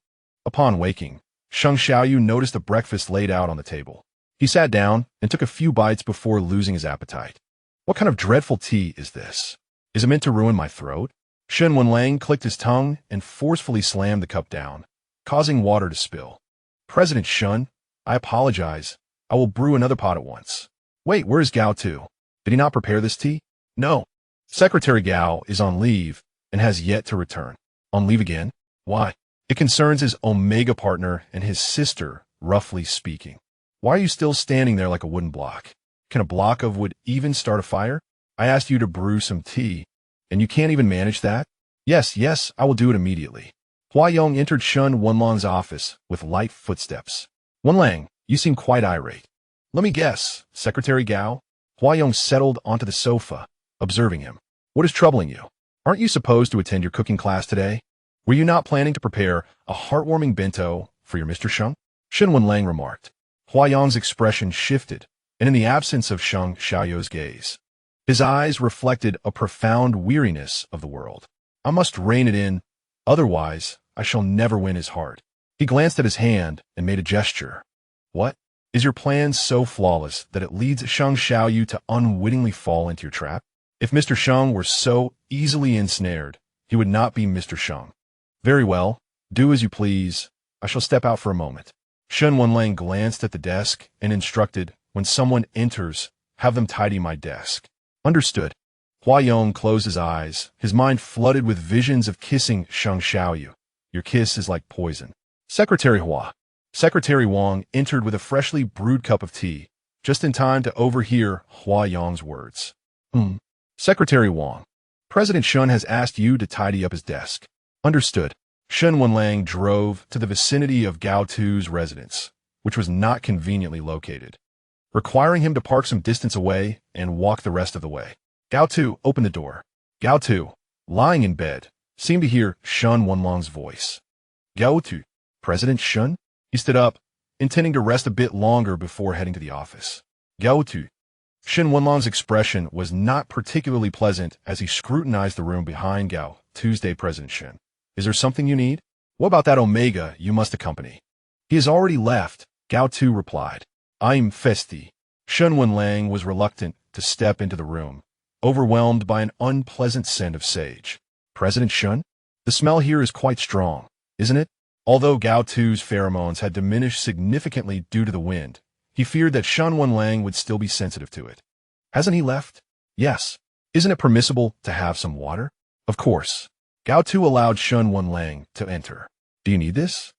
Upon waking, Sheng Xiaoyu noticed the breakfast laid out on the table. He sat down and took a few bites before losing his appetite. What kind of dreadful tea is this? Is it meant to ruin my throat? Shen Wenlang clicked his tongue and forcefully slammed the cup down, causing water to spill. President Shen, I apologize. I will brew another pot at once. Wait, where is Gao Tu? Did he not prepare this tea? No. Secretary Gao is on leave and has yet to return. On leave again? Why? It concerns his Omega partner and his sister, roughly speaking. Why are you still standing there like a wooden block? Can a block of wood even start a fire? I asked you to brew some tea, and you can't even manage that? Yes, I will do it immediately. Huayong entered Shen Wenlang's office with light footsteps. Wenlang, you seem quite irate. Let me guess, Secretary Gao? Huayong settled onto the sofa, observing him. What is troubling you? Aren't you supposed to attend your cooking class today? Were you not planning to prepare a heartwarming bento for your Mr. Sheng? Shen Wenlang remarked. Huayong's expression shifted, and in the absence of Sheng Xiaoyu's gaze, his eyes reflected a profound weariness of the world. I must rein it in, otherwise I shall never win his heart. He glanced at his hand and made a gesture. What? Is your plan so flawless that it leads Sheng Xiaoyu to unwittingly fall into your trap? If Mr. Sheng were so easily ensnared, he would not be Mr. Sheng. Very well, do as you please. I shall step out for a moment. Shen Wenlang glanced at the desk and instructed, when someone enters, have them tidy my desk. Understood. Huayong closed his eyes, his mind flooded with visions of kissing Sheng Xiaoyu. Your kiss is like poison. Secretary Hua. Secretary Wang entered with a freshly brewed cup of tea, just in time to overhear Huayong's words. Secretary Wang. President Shen has asked you to tidy up his desk. Understood. Shen Wenlang drove to the vicinity of Gao Tu's residence, which was not conveniently located, requiring him to park some distance away and walk the rest of the way. Gao Tu opened the door. Gao Tu, lying in bed, seemed to hear Shen Wenlang's voice. Gao Tu, President Shen? He stood up, intending to rest a bit longer before heading to the office. Gao Tu. Shen Wenlang's expression was not particularly pleasant as he scrutinized the room behind Gao Tuesday President Shen. Is there something you need? What about that Omega you must accompany? He has already left, Gao Tu replied. I'm festy. Shen Wenlang was reluctant to step into the room, overwhelmed by an unpleasant scent of sage. President Shen? The smell here is quite strong, isn't it? Although Gao Tu's pheromones had diminished significantly due to the wind, he feared that Shen Wenlang would still be sensitive to it. Hasn't he left? Yes. Isn't it permissible to have some water? Of course. Gao Tu allowed Shen Wenlang to enter. Do you need this?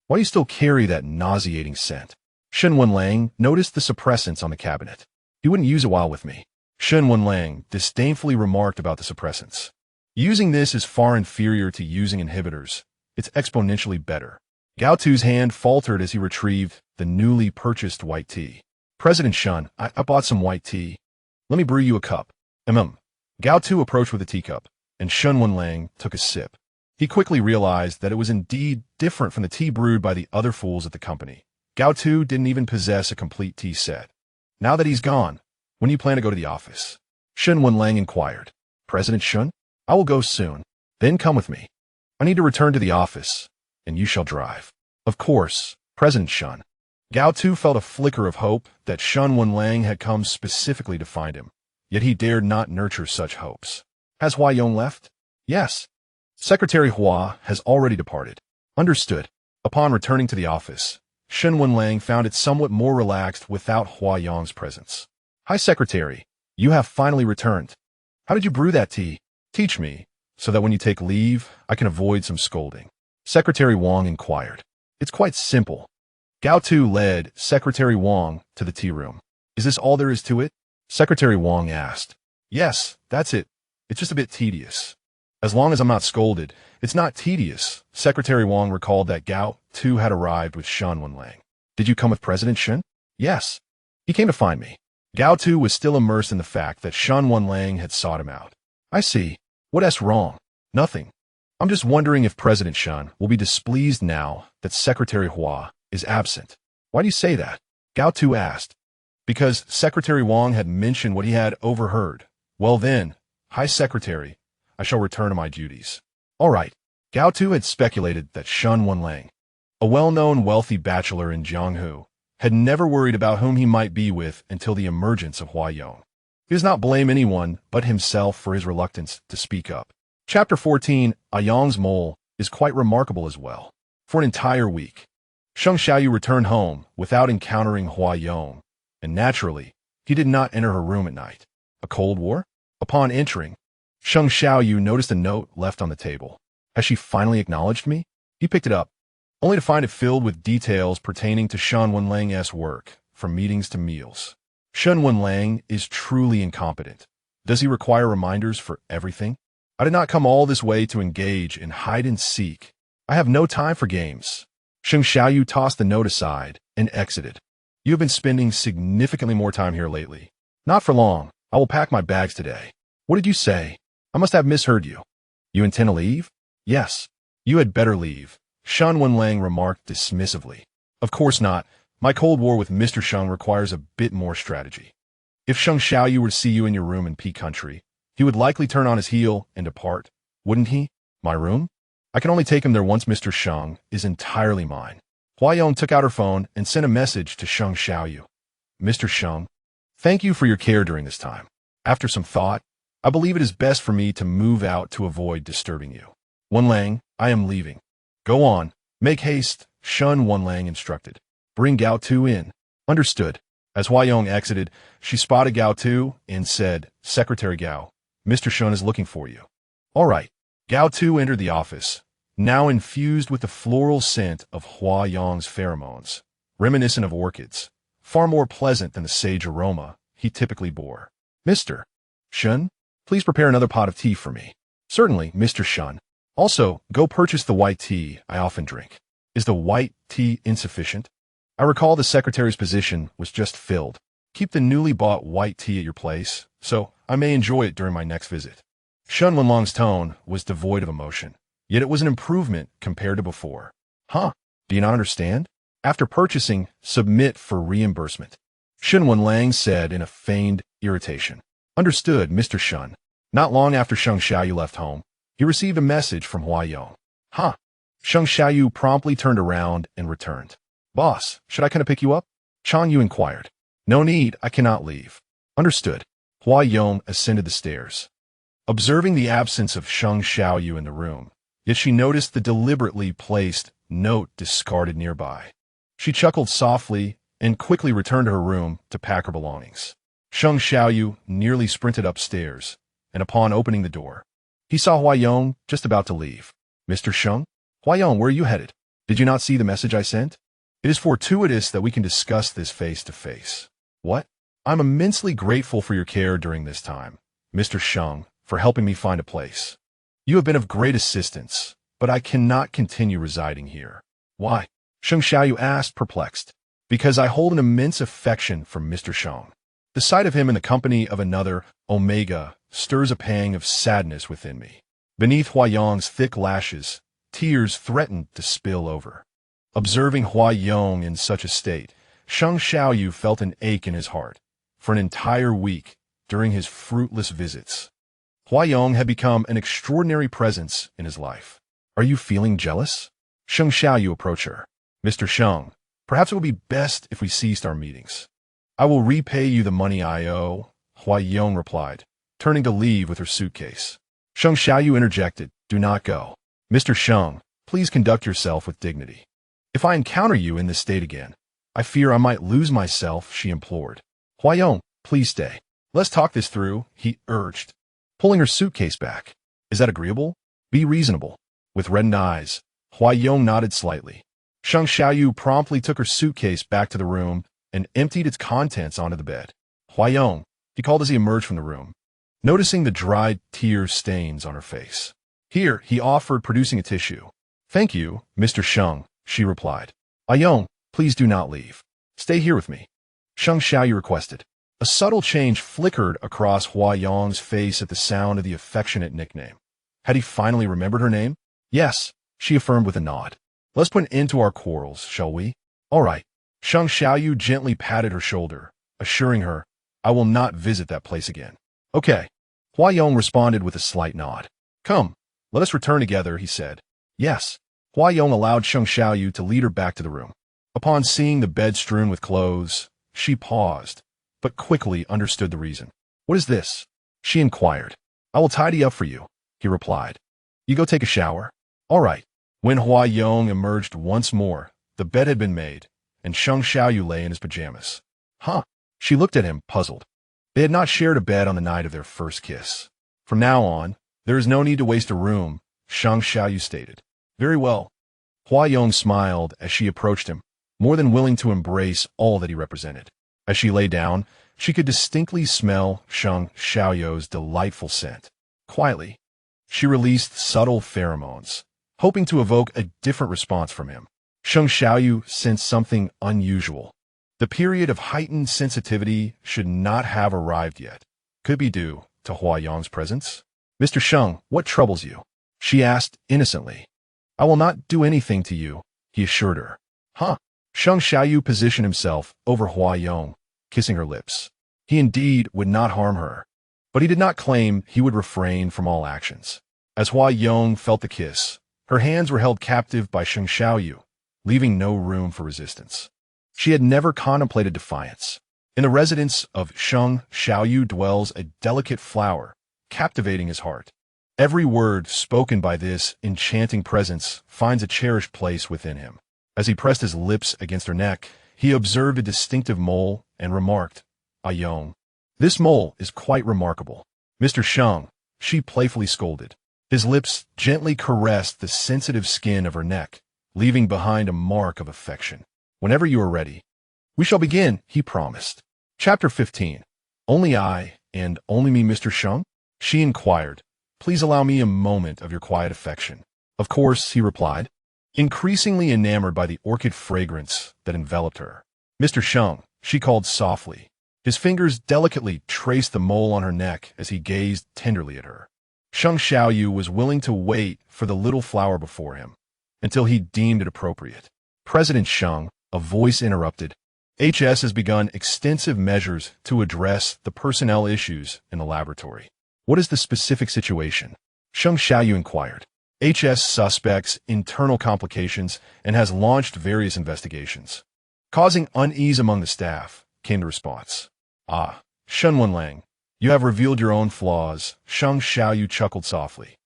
Why do you still carry that nauseating scent? Shen Wenlang noticed the suppressants on the cabinet. You wouldn't use it while with me. Shen Wenlang disdainfully remarked about the suppressants. Using this is far inferior to using inhibitors. It's exponentially better. Gao Tu's hand faltered as he retrieved the newly purchased white tea. President Shen, I bought some white tea. Let me brew you a cup. Gao Tu approached with a teacup, and Shen Wenlang took a sip. He quickly realized that it was indeed different from the tea brewed by the other fools at the company. Gao Tu didn't even possess a complete tea set. Now that he's gone, when do you plan to go to the office? Shen Wenlang inquired. President Shen, I will go soon. Then come with me. I need to return to the office, and you shall drive. Of course, President Shen. Gao Tu felt a flicker of hope that Shen Wenlang had come specifically to find him, yet he dared not nurture such hopes. Has Huayong left? Yes. Secretary Hua has already departed. Understood. Upon returning to the office, Shen Wenlang found it somewhat more relaxed without Huayong's presence. Hi, Secretary. You have finally returned. How did you brew that tea? Teach me, so that when you take leave, I can avoid some scolding. Secretary Wang inquired. It's quite simple. Gao Tu led Secretary Wang to the tea room. Is this all there is to it? Secretary Wang asked. Yes, that's it. It's just a bit tedious. As long as I'm not scolded, it's not tedious. Secretary Wang recalled that Gao Tu had arrived with Shen Wenlang. Did you come with President Shen? Yes. He came to find me. Gao Tu was still immersed in the fact that Shen Wenlang had sought him out. I see. What's wrong? Nothing. I'm just wondering if President Shen will be displeased now that Secretary Hua is absent. Why do you say that? Gao Tu asked. Because Secretary Wang had mentioned what he had overheard. Well then, Hi Secretary, I shall return to my duties. All right. Gao Tu had speculated that Shen Wenlang, a well-known wealthy bachelor in Jianghu, had never worried about whom he might be with until the emergence of Huayong. He does not blame anyone but himself for his reluctance to speak up. Chapter 14, Ayong's Mole, is quite remarkable as well. For an entire week, Sheng Xiaoyu returned home without encountering Huayong, and naturally, he did not enter her room at night. A Cold War? Upon entering, Sheng Xiaoyu noticed a note left on the table. Has she finally acknowledged me? He picked it up, only to find it filled with details pertaining to Shen Wenlang's work, from meetings to meals. Shen Wenlang is truly incompetent. Does he require reminders for everything? I did not come all this way to engage in hide-and-seek. I have no time for games. Sheng Xiaoyu tossed the note aside and exited. You have been spending significantly more time here lately. Not for long. I will pack my bags today. What did you say? I must have misheard you. You intend to leave? Yes. You had better leave, Shen Wenlang remarked dismissively. Of course not. My Cold War with Mr. Sheng requires a bit more strategy. If Sheng Xiaoyu were to see you in your room in P Country, he would likely turn on his heel and depart, wouldn't he? My room? I can only take him there once Mr. Sheng is entirely mine. Huayong took out her phone and sent a message to Sheng Xiaoyu. Mr. Sheng, thank you for your care during this time. After some thought, I believe it is best for me to move out to avoid disturbing you. Wenlang, I am leaving. Go on. Make haste, Shen Wenlang instructed. Bring Gao Tu in. Understood. As Huayong exited, she spotted Gao Tu and said, Secretary Gao, Mr. Shen is looking for you. All right. Gao Tu entered the office, now infused with the floral scent of Hua Yong's pheromones, reminiscent of orchids, far more pleasant than the sage aroma he typically bore. Mr. Shen, please prepare another pot of tea for me. Certainly, Mr. Shen. Also, go purchase the white tea I often drink. Is the white tea insufficient? I recall the secretary's position was just filled. Keep the newly bought white tea at your place, so I may enjoy it during my next visit. Shen Wenlang's tone was devoid of emotion, yet it was an improvement compared to before. Huh? Do you not understand? After purchasing, submit for reimbursement. Shen Wenlang said in a feigned irritation. Understood, Mr. Shen. Not long after Sheng Xiaoyu left home, he received a message from Hua Yong. Huh? Sheng Xiaoyu promptly turned around and returned. Boss, should I come to pick you up? Chang Yu inquired. No need, I cannot leave. Understood. Hua Yong ascended the stairs. Observing the absence of Sheng Xiaoyu in the room, yet she noticed the deliberately placed note discarded nearby. She chuckled softly and quickly returned to her room to pack her belongings. Sheng Xiaoyu nearly sprinted upstairs, and upon opening the door, he saw Hua Yong just about to leave. Mr. Sheng? Hua Yong, where are you headed? Did you not see the message I sent? It is fortuitous that we can discuss this face to face. What? I'm immensely grateful for your care during this time, Mr. Sheng, for helping me find a place. You have been of great assistance, but I cannot continue residing here. Why? Sheng Xiaoyu asked, perplexed. Because I hold an immense affection for Mr. Sheng. The sight of him in the company of another Omega stirs a pang of sadness within me. Beneath Hua Yong's thick lashes, tears threatened to spill over. Observing Hua Yong in such a state, Sheng Xiaoyu felt an ache in his heart. For an entire week, during his fruitless visits, Hua Yong had become an extraordinary presence in his life. Are you feeling jealous? Sheng Xiaoyu approached her. Mr. Sheng, perhaps it would be best if we ceased our meetings. I will repay you the money I owe, Hua Yong replied, turning to leave with her suitcase. Sheng Xiaoyu interjected, do not go. Mr. Sheng, please conduct yourself with dignity. If I encounter you in this state again, I fear I might lose myself, she implored. Hua Yong, please stay. Let's talk this through, he urged, pulling her suitcase back. Is that agreeable? Be reasonable. With reddened eyes, Hua Yong nodded slightly. Sheng Xiaoyu promptly took her suitcase back to the room and emptied its contents onto the bed. Hua Yong, he called as he emerged from the room, noticing the dried tear stains on her face. Here, he offered, producing a tissue. Thank you, Mr. Sheng, she replied. Hua Yong, please do not leave. Stay here with me. Sheng Xiaoyu requested. A subtle change flickered across Hua Yong's face at the sound of the affectionate nickname. Had he finally remembered her name? Yes, she affirmed with a nod. Let's put an end to our quarrels, shall we? All right. Sheng Xiaoyu gently patted her shoulder, assuring her, I will not visit that place again. Okay. Hua Yong responded with a slight nod. Come, let us return together, he said. Yes. Hua Yong allowed Sheng Xiaoyu to lead her back to the room. Upon seeing the bed strewn with clothes, she paused, but quickly understood the reason. What is this? She inquired. I will tidy up for you, he replied. You go take a shower? All right. When Hua Yong emerged once more, the bed had been made, and Sheng Xiaoyu lay in his pajamas. Huh? She looked at him, puzzled. They had not shared a bed on the night of their first kiss. From now on, there is no need to waste a room, Sheng Xiaoyu stated. Very well. Hua Yong smiled as she approached him, more than willing to embrace all that he represented. As she lay down, she could distinctly smell Sheng Xiaoyu's delightful scent. Quietly, she released subtle pheromones, hoping to evoke a different response from him. Sheng Xiaoyu sensed something unusual. The period of heightened sensitivity should not have arrived yet. Could be due to Hua Yong's presence. Mr. Sheng, what troubles you? She asked innocently. I will not do anything to you, he assured her. Huh? Sheng Xiaoyu positioned himself over Hua Yong, kissing her lips. He indeed would not harm her, but he did not claim he would refrain from all actions. As Hua Yong felt the kiss, her hands were held captive by Sheng Xiaoyu, leaving no room for resistance. She had never contemplated defiance. In the residence of Sheng Xiaoyu dwells a delicate flower, captivating his heart. Every word spoken by this enchanting presence finds a cherished place within him. As he pressed his lips against her neck, he observed a distinctive mole and remarked, Ah Yong, this mole is quite remarkable. Mr. Sheng, she playfully scolded. His lips gently caressed the sensitive skin of her neck, leaving behind a mark of affection. Whenever you are ready. We shall begin, he promised. Chapter 15. Only I, and only me, Mr. Sheng? She inquired. Please allow me a moment of your quiet affection. Of course, he replied, increasingly enamored by the orchid fragrance that enveloped her. Mr. Sheng, she called softly. His fingers delicately traced the mole on her neck as he gazed tenderly at her. Sheng Xiaoyu was willing to wait for the little flower before him until he deemed it appropriate. President Sheng, a voice interrupted. HS has begun extensive measures to address the personnel issues in the laboratory. What is the specific situation? Sheng Xiaoyu inquired. HS suspects internal complications and has launched various investigations. Causing unease among the staff, came the response. Ah, Shen Wenlang, you have revealed your own flaws, Sheng Xiaoyu chuckled softly.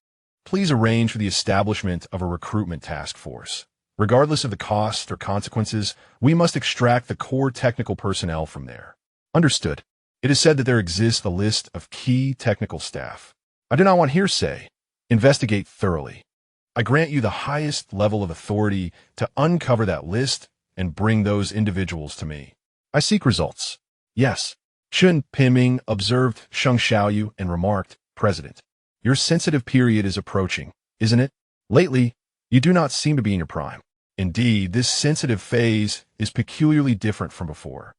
Please arrange for the establishment of a recruitment task force. Regardless of the cost or consequences, we must extract the core technical personnel from there. Understood. It is said that there exists a list of key technical staff. I do not want hearsay. Investigate thoroughly. I grant you the highest level of authority to uncover that list and bring those individuals to me. I seek results. Yes. Chen Piming observed Sheng Xiaoyu and remarked, President, your sensitive period is approaching, isn't it? Lately, you do not seem to be in your prime. Indeed, this sensitive phase is peculiarly different from before.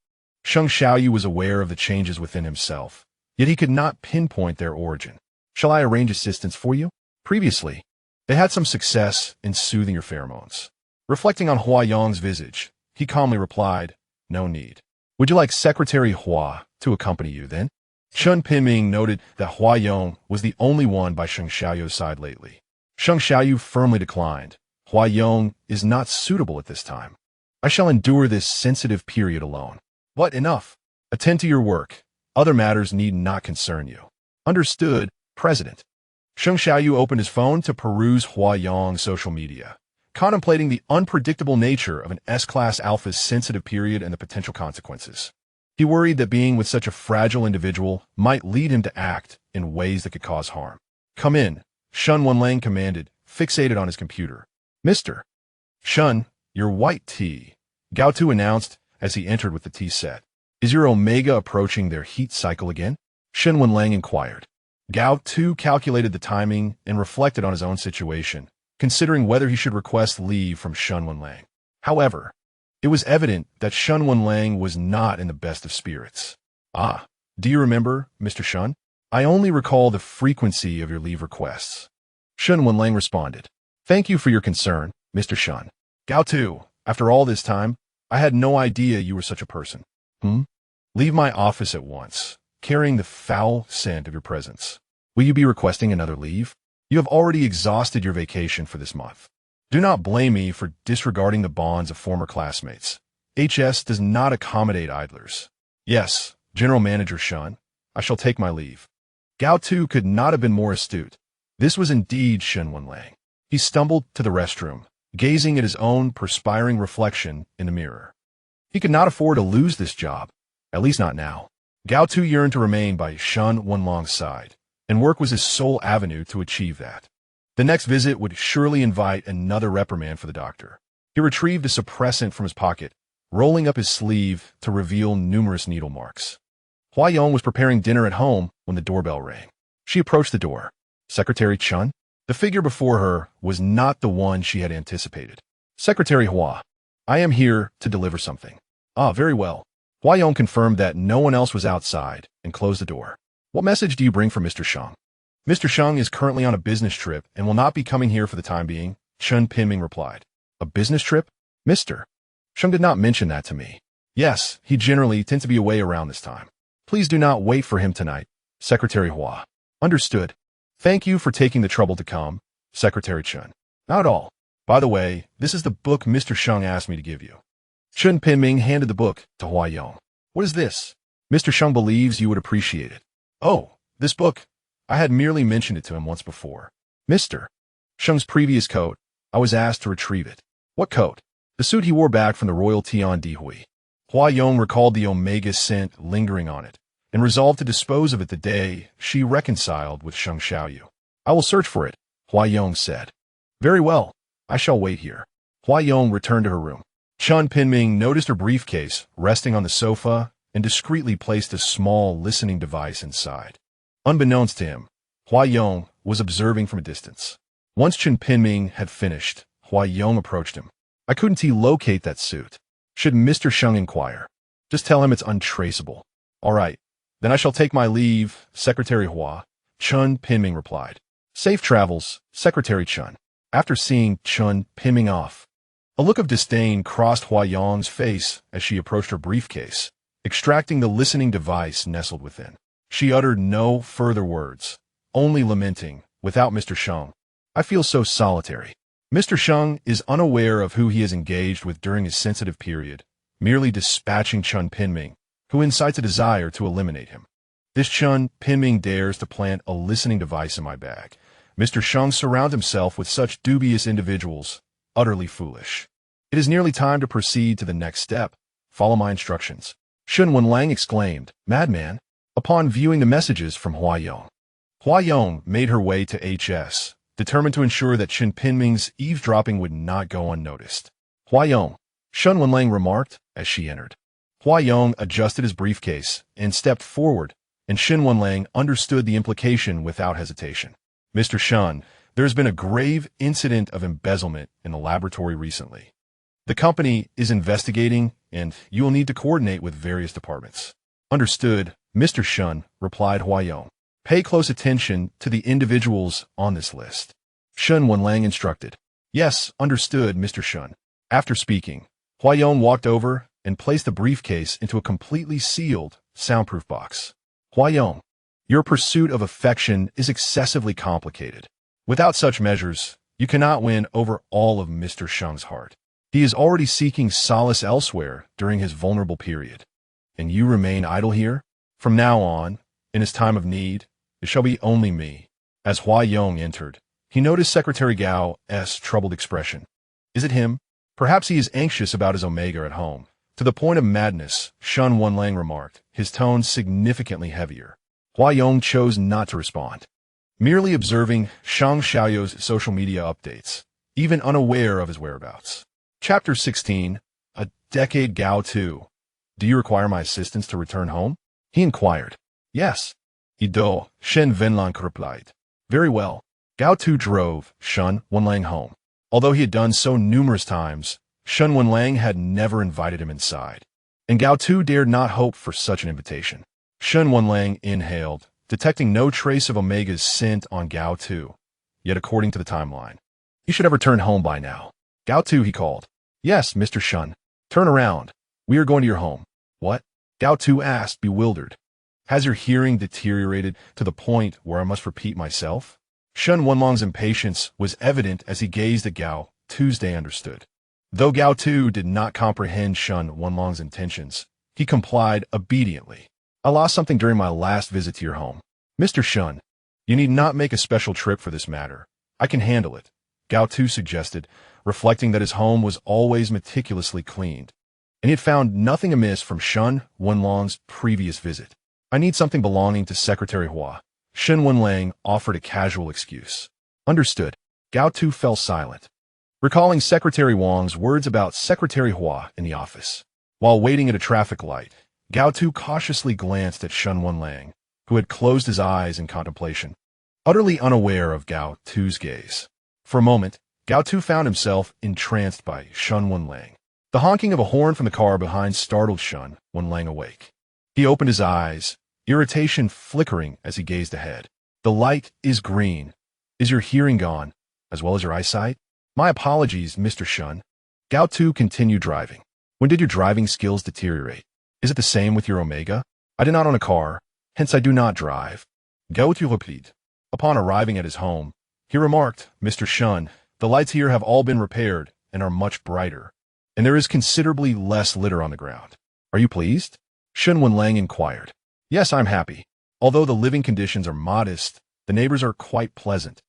Sheng Xiaoyu was aware of the changes within himself, yet he could not pinpoint their origin. Shall I arrange assistance for you? Previously, they had some success in soothing your pheromones. Reflecting on Hua Yong's visage, he calmly replied, no need. Would you like Secretary Hua to accompany you then? Chen Piming noted that Hua Yong was the only one by Sheng Xiaoyu's side lately. Sheng Xiaoyu firmly declined. Hua Yong is not suitable at this time. I shall endure this sensitive period alone. But enough. Attend to your work. Other matters need not concern you. Understood, President. Sheng Xiaoyu opened his phone to peruse Hua Yong's social media, contemplating the unpredictable nature of an S-Class Alpha's sensitive period and the potential consequences. He worried that being with such a fragile individual might lead him to act in ways that could cause harm. Come in, Shen Wenlang commanded, fixated on his computer. Mr. Shen, your white tea, Gao Tu announced as he entered with the tea set. Is your Omega approaching their heat cycle again? Shen Wenlang inquired. Gao Tu calculated the timing and reflected on his own situation, considering whether he should request leave from Shen Wenlang. However, it was evident that Shen Wenlang was not in the best of spirits. Ah, do you remember, Mr. Shen? I only recall the frequency of your leave requests. Shen Wenlang responded. Thank you for your concern, Mr. Shen. Gao Tu, after all this time, I had no idea you were such a person. Leave my office at once, carrying the foul scent of your presence. Will you be requesting another leave? You have already exhausted your vacation for this month. Do not blame me for disregarding the bonds of former classmates. HS does not accommodate idlers. Yes, General Manager Shen, I shall take my leave. Gao Tu could not have been more astute. This was indeed Shen Wenlang. He stumbled to the restroom, gazing at his own perspiring reflection in the mirror. He could not afford to lose this job, at least not now. Gao Tu yearned to remain by Shen Wenlang's side, and work was his sole avenue to achieve that. The next visit would surely invite another reprimand for the doctor. He retrieved a suppressant from his pocket, rolling up his sleeve to reveal numerous needle marks. Hua Yong was preparing dinner at home when the doorbell rang. She approached the door. Secretary Chen? The figure before her was not the one she had anticipated. Secretary Hua, I am here to deliver something. Ah, very well. Hua Yong confirmed that no one else was outside and closed the door. What message do you bring for Mr. Sheng? Mr. Sheng is currently on a business trip and will not be coming here for the time being, Chen Piming replied. A business trip? Mr. Sheng did not mention that to me. Yes, he generally tends to be away around this time. Please do not wait for him tonight, Secretary Hua. Understood. Thank you for taking the trouble to come, Secretary Chen. Not at all. By the way, this is the book Mr. Sheng asked me to give you. Chen Piming handed the book to Hua Yong. What is this? Mr. Sheng believes you would appreciate it. Oh, this book. I had merely mentioned it to him once before. Mr. Sheng's previous coat. I was asked to retrieve it. What coat? The suit he wore back from the royal Tian Dihui. Hua Yong recalled the Omega scent lingering on it, and resolved to dispose of it the day she reconciled with Sheng Xiaoyu. I will search for it, Huayong said. Very well, I shall wait here. Huayong returned to her room. Chen Pinming noticed her briefcase resting on the sofa and discreetly placed a small listening device inside. Unbeknownst to him, Huayong was observing from a distance. Once Chen Pinming had finished, Huayong approached him. I couldn't locate that suit. Should Mr. Sheng inquire? Just tell him it's untraceable. All right, then I shall take my leave, Secretary Hua, Chen Pinming replied. Safe travels, Secretary Chen. After seeing Chen Pinming off, a look of disdain crossed Huayong's face as she approached her briefcase, extracting the listening device nestled within. She uttered no further words, only lamenting, without Mr. Sheng. I feel so solitary. Mr. Sheng is unaware of who he is engaged with during his sensitive period, merely dispatching Chen Pinming, who incites a desire to eliminate him. This Chen Pinming dares to plant a listening device in my bag. Mr. Sheng surrounds himself with such dubious individuals, utterly foolish. It is nearly time to proceed to the next step. Follow my instructions. Shen Wenlang exclaimed, madman, upon viewing the messages from Huayong. Huayong made her way to HS, determined to ensure that Chen Pinming's eavesdropping would not go unnoticed. Huayong, Shen Wenlang remarked as she entered. Huayong adjusted his briefcase and stepped forward, and Shen Wenlang understood the implication without hesitation. Mr. Shen, there has been a grave incident of embezzlement in the laboratory recently. The company is investigating, and you will need to coordinate with various departments. Understood, Mr. Shen, replied Huayong. Pay close attention to the individuals on this list. Shen Wenlang instructed. Yes, understood, Mr. Shen. After speaking, Huayong walked over and placed the briefcase into a completely sealed, soundproof box. Huayong, your pursuit of affection is excessively complicated. Without such measures, you cannot win over all of Mr. Sheng's heart. He is already seeking solace elsewhere during his vulnerable period. And you remain idle here? From now on, in his time of need, it shall be only me. As Huayong entered, he noticed Secretary Gao's troubled expression. Is it him? Perhaps he is anxious about his Omega at home. To the point of madness, Shen Wenlang remarked, his tone significantly heavier. Huayong chose not to respond, merely observing Sheng Xiaoyu's social media updates, even unaware of his whereabouts. Chapter 16, A Decade Gao Tu. Do you require my assistance to return home? He inquired. Yes. Ido, Shen Wenlang replied. Very well. Gao Tu drove Shen Wenlang home. Although he had done so numerous times, Shen Wenlang had never invited him inside, and Gao Tu dared not hope for such an invitation. Shen Wenlang inhaled, detecting no trace of Omega's scent on Gao Tu. Yet according to the timeline, he should have returned home by now. Gao Tu, he called. Yes, Mr. Shen. Turn around. We are going to your home. What? Gao Tu asked, bewildered. Has your hearing deteriorated to the point where I must repeat myself? Shen Wenlang's impatience was evident as he gazed at Gao. Tuesday understood. Though Gao Tu did not comprehend Shen Wenlang's intentions, he complied obediently. I lost something during my last visit to your home. Mr. Shen, you need not make a special trip for this matter. I can handle it, Gao Tu suggested, reflecting that his home was always meticulously cleaned, and he had found nothing amiss from Shen Wenlang's previous visit. I need something belonging to Secretary Hua. Shen Wenlang offered a casual excuse. Understood. Gao Tu fell silent, recalling Secretary Wang's words about Secretary Hua in the office. While waiting at a traffic light, Gao Tu cautiously glanced at Shen Wenlang, who had closed his eyes in contemplation, utterly unaware of Gao Tu's gaze. For a moment, Gao Tu found himself entranced by Shen Wenlang. The honking of a horn from the car behind startled Shen Wenlang awake. He opened his eyes, irritation flickering as he gazed ahead. The light is green. Is your hearing gone, as well as your eyesight? My apologies, Mr. Shen. Gao Tu continued driving. When did your driving skills deteriorate? Is it the same with your Omega? I do not own a car, hence I do not drive. Gao Tu replied. Upon arriving at his home, he remarked, Mr. Shen, the lights here have all been repaired and are much brighter, and there is considerably less litter on the ground. Are you pleased? Shen Wenlang inquired. Yes, I'm happy. Although the living conditions are modest, the neighbors are quite pleasant.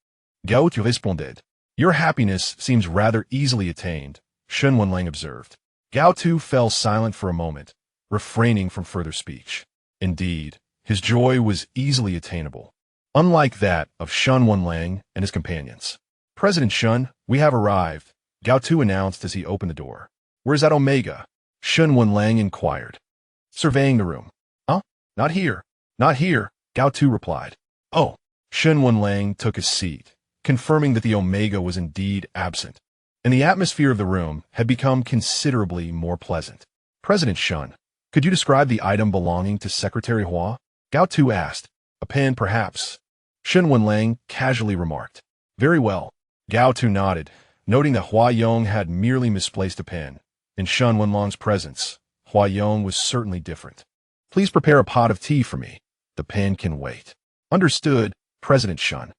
Gao Tu responded. Your happiness seems rather easily attained, Shen Wenlang observed. Gao Tu fell silent for a moment, refraining from further speech. Indeed, His joy was easily attainable, unlike that of Shen Wenlang and his companions. "President Shen, we have arrived," Gao Tu announced as he opened the door. "Where's that Omega?" Shen Wenlang inquired, surveying the room. "Huh? Not here. Not here," Gao Tu replied. "Oh." Shen Wenlang took his seat, confirming that the Omega was indeed absent, and the atmosphere of the room had become considerably more pleasant. "President Shen, could you describe the item belonging to Secretary Hua?" Gao Tu asked. "A pen, perhaps?" Shen Wenlang casually remarked. "Very well." Gao Tu nodded, noting that Hua Yong had merely misplaced a pen. In Shen Wenlang's presence, Hua Yong was certainly different. "Please prepare a pot of tea for me. The pen can wait." "Understood, President Shen."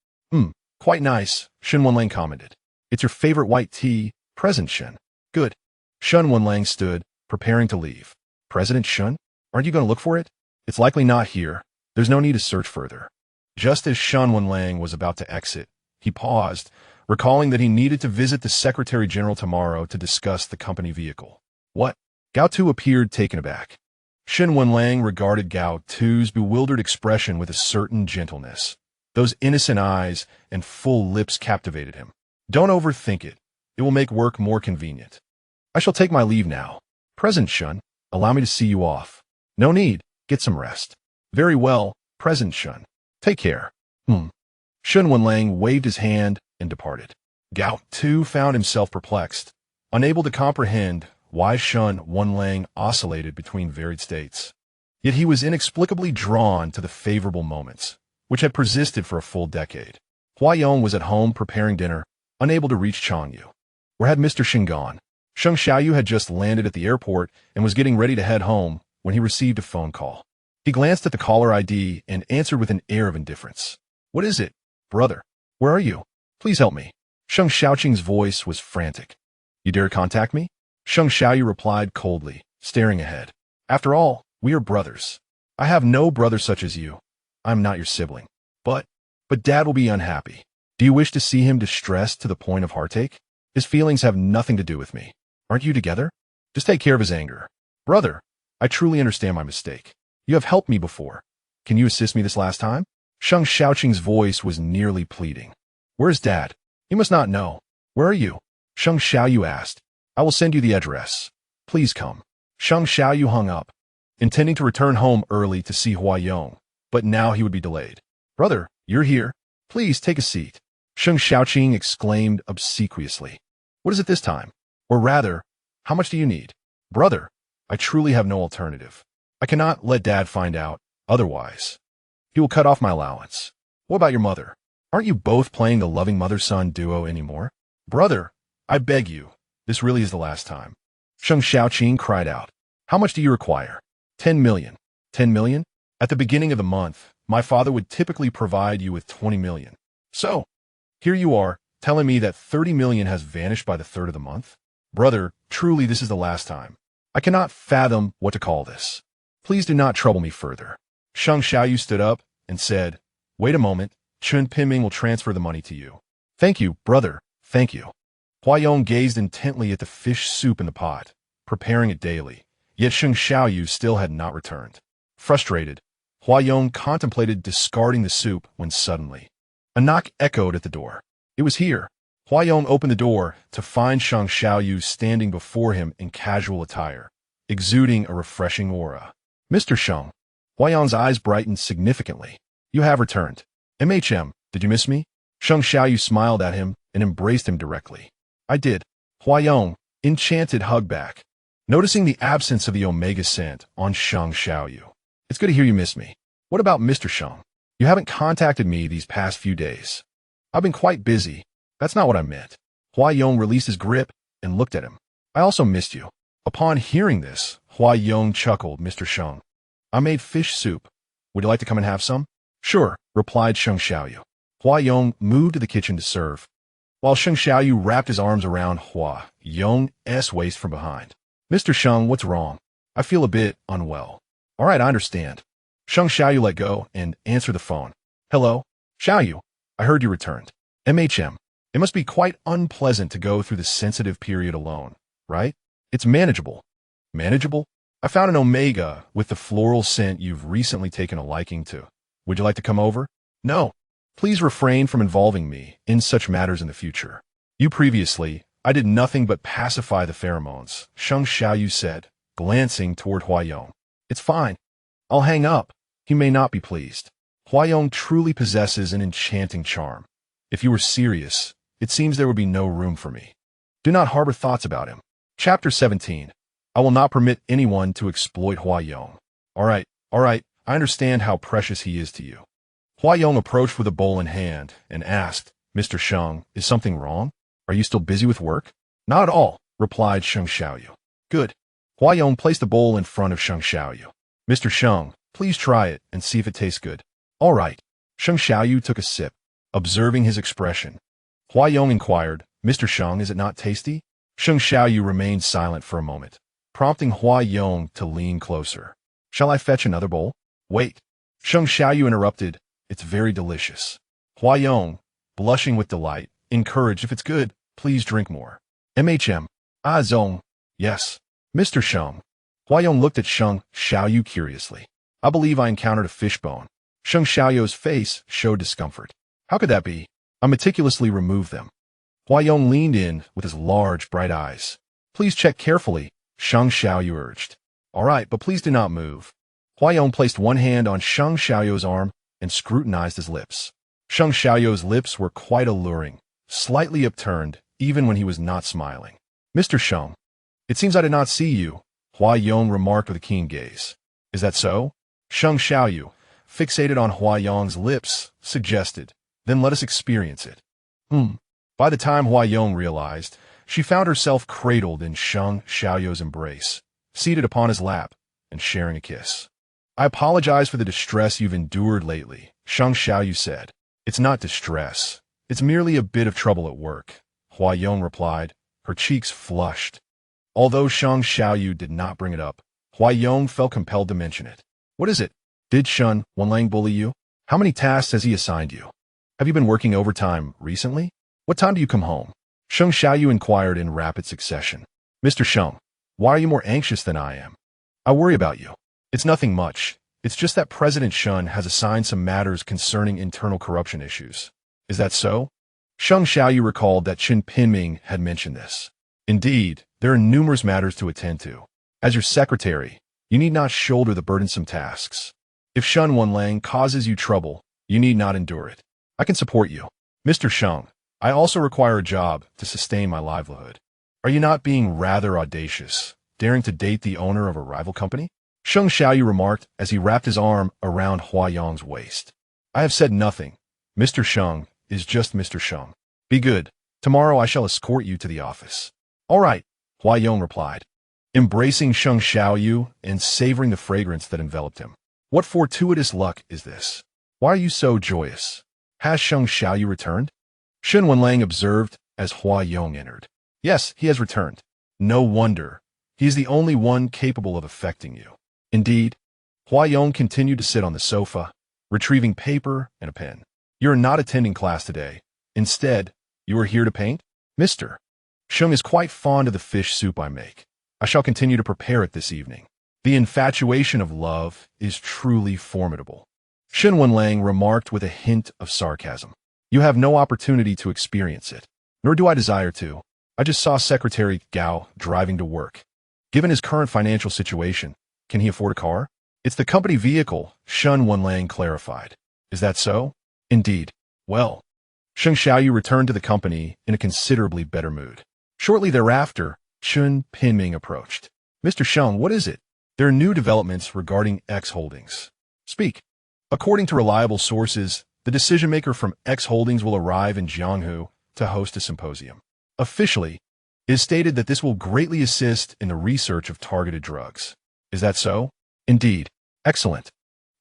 Quite nice," Shen Wenlang commented. "It's your favorite white tea, President Shen." "Good." Shen Wenlang stood, preparing to leave. "President Shen, aren't you going to look for it?" "It's likely not here. There's no need to search further." Just as Shen Wenlang was about to exit, he paused, recalling that he needed to visit the Secretary General tomorrow to discuss the company vehicle. "What?" Gao Tu appeared taken aback. Shen Wenlang regarded Gao Tu's bewildered expression with a certain gentleness. Those innocent eyes and full lips captivated him. "Don't overthink it. It will make work more convenient. I shall take my leave now. President Shen, allow me to see you off." "No need. Get some rest." "Very well, President Shen. Take care." Shen Wenlang waved his hand and departed. Gao Tu found himself perplexed, unable to comprehend why Shen Wenlang oscillated between varied states. Yet he was inexplicably drawn to the favorable moments, which had persisted for a full decade. Hua Yong was at home preparing dinner, unable to reach Changyu. Where had Mr. Sheng gone? Sheng Xiaoyu had just landed at the airport and was getting ready to head home when he received a phone call. He glanced at the caller ID and answered with an air of indifference. "What is it? Brother, where are you? Please help me." Sheng Xiaoqing's voice was frantic. "You dare contact me?" Sheng Xiaoyu replied coldly, staring ahead. "After all, we are brothers. I have no brother such as you. I'm not your sibling. But Dad will be unhappy. Do you wish to see him distressed to the point of heartache? His feelings have nothing to do with me. Aren't you together? Just take care of his anger." "Brother, I truly understand my mistake. You have helped me before. Can you assist me this last time?" Sheng Xiaoqing's voice was nearly pleading. "Where's Dad? He must not know. Where are you?" Sheng Xiaoyu asked. "I will send you the address. Please come." Sheng Xiaoyu hung up, intending to return home early to see Hua Yong, but now he would be delayed. "Brother, you're here. Please take a seat." Sheng Xiaoqing exclaimed obsequiously. "What is it this time? Or rather, how much do you need?" "Brother, I truly have no alternative. I cannot let Dad find out, otherwise he will cut off my allowance." "What about your mother? Aren't you both playing the loving mother-son duo anymore?" "Brother, I beg you, this really is the last time." Sheng Xiaoqing cried out. "How much do you require?" 10 million. 10 million? At the beginning of the month, my father would typically provide you with 20 million. So, here you are, telling me that 30 million has vanished by the third of the month? Brother, truly this is the last time. I cannot fathom what to call this. Please do not trouble me further." Sheng Xiaoyu stood up and said, "Wait a moment, Chun Pinming will transfer the money to you." "Thank you, brother, thank you." Hua Yong gazed intently at the fish soup in the pot, preparing it daily, yet Sheng Xiaoyu still had not returned. Frustrated, Hua Yong contemplated discarding the soup when suddenly a knock echoed at the door. It was here. Hua Yong opened the door to find Sheng Xiaoyu standing before him in casual attire, exuding a refreshing aura. "Mr. Sheng." Hua Yong's eyes brightened significantly. "You have returned. Did you miss me?" Sheng Xiaoyu smiled at him and embraced him directly. "I did." Hua Yong, enchanted, hugged back, noticing the absence of the Omega scent on Sheng Xiaoyu. "It's good to hear you miss me. What about Mr. Sheng? You haven't contacted me these past few days." "I've been quite busy. That's not what I meant." Hua Yong released his grip and looked at him. "I also missed you." Upon hearing this, Hua Yong chuckled. "Mr. Sheng, I made fish soup. Would you like to come and have some?" "Sure," replied Sheng Xiaoyu. Hua Yong moved to the kitchen to serve, while Sheng Xiaoyu wrapped his arms around Hua Yong's waist from behind. "Mr. Sheng, what's wrong? I feel a bit unwell." "All right, I understand." Sheng Xiaoyu let go and answered the phone. "Hello, Xiaoyu. I heard you returned. It must be quite unpleasant to go through the sensitive period alone, right?" "It's manageable." "Manageable? I found an Omega with the floral scent you've recently taken a liking to. Would you like to come over? No. Please refrain from involving me in such matters in the future. I did nothing but pacify the pheromones, Sheng Xiaoyu said, glancing toward Huayong. It's fine. I'll hang up. He may not be pleased. Huayong truly possesses an enchanting charm. If you were serious, it seems there would be no room for me. Do not harbor thoughts about him. Chapter 17. I will not permit anyone to exploit Huayong. All right, I understand how precious he is to you. Huayong approached with a bowl in hand and asked, Mr. Sheng, is something wrong? Are you still busy with work? Not at all, replied Sheng Xiaoyu. Good. Huayong placed the bowl in front of Sheng Xiaoyu. Mr. Sheng, please try it and see if it tastes good. All right. Sheng Xiaoyu took a sip, observing his expression. Huayong inquired, Mr. Sheng, is it not tasty? Sheng Xiaoyu remained silent for a moment, prompting Huayong to lean closer. Shall I fetch another bowl? Wait. Sheng Xiaoyu interrupted, it's very delicious. Huayong, blushing with delight, encouraged, if it's good, please drink more. Ah Zong. Yes. Mr. Sheng. Huayong looked at Sheng Xiaoyu curiously. I believe I encountered a fishbone. Sheng Xiaoyu's face showed discomfort. How could that be? I meticulously removed them. Huayong leaned in with his large, bright eyes. Please check carefully, Sheng Xiaoyu urged. All right, but please do not move. Huayong placed one hand on Sheng Xiaoyu's arm and scrutinized his lips. Sheng Xiaoyu's lips were quite alluring, slightly upturned, even when he was not smiling. Mr. Sheng, it seems I did not see you, Huayong remarked with a keen gaze. Is that so? Sheng Xiaoyu, fixated on Huayong's lips, suggested, then let us experience it. By the time Huayong realized, she found herself cradled in Sheng Xiaoyu's embrace, seated upon his lap, and sharing a kiss. I apologize for the distress you've endured lately, Sheng Xiaoyu said. It's not distress. It's merely a bit of trouble at work, Huayong replied, her cheeks flushed. Although Sheng Xiaoyu did not bring it up, Huayong felt compelled to mention it. What is it? Did Shen Wenlang bully you? How many tasks has he assigned you? Have you been working overtime recently? What time do you come home? Sheng Xiaoyu inquired in rapid succession. Mr. Sheng, why are you more anxious than I am? I worry about you. It's nothing much. It's just that President Shen has assigned some matters concerning internal corruption issues. Is that so? Sheng Xiaoyu recalled that Chen Pinming had mentioned this. Indeed, there are numerous matters to attend to. As your secretary, you need not shoulder the burdensome tasks. If Shen Wenlang causes you trouble, you need not endure it. I can support you. Mr. Sheng, I also require a job to sustain my livelihood. Are you not being rather audacious, daring to date the owner of a rival company? Sheng Xiaoyu remarked as he wrapped his arm around Huayong's waist. I have said nothing. Mr. Sheng is just Mr. Sheng. Be good. Tomorrow I shall escort you to the office. All right, Huayong replied, embracing Sheng Xiaoyu and savoring the fragrance that enveloped him. What fortuitous luck is this? Why are you so joyous? Has Sheng Xiaoyu returned? Shen Wenlang observed as Huayong entered. Yes, he has returned. No wonder. He is the only one capable of affecting you. Indeed, Huayong continued to sit on the sofa, retrieving paper and a pen. You are not attending class today. Instead, you are here to paint? Mr. Sheng is quite fond of the fish soup I make. I shall continue to prepare it this evening. The infatuation of love is truly formidable. Shen Wenlang remarked with a hint of sarcasm. You have no opportunity to experience it, nor do I desire to. I just saw Secretary Gao driving to work. Given his current financial situation, can he afford a car? It's the company vehicle, Shen Wenlang clarified. Is that so? Indeed. Well, Sheng Xiaoyu returned to the company in a considerably better mood. Shortly thereafter, Chen Pinming approached. Mr. Sheng, what is it? There are new developments regarding X Holdings. Speak. According to reliable sources, the decision-maker from X Holdings will arrive in Jianghu to host a symposium. Officially, it is stated that this will greatly assist in the research of targeted drugs. Is that so? Indeed. Excellent.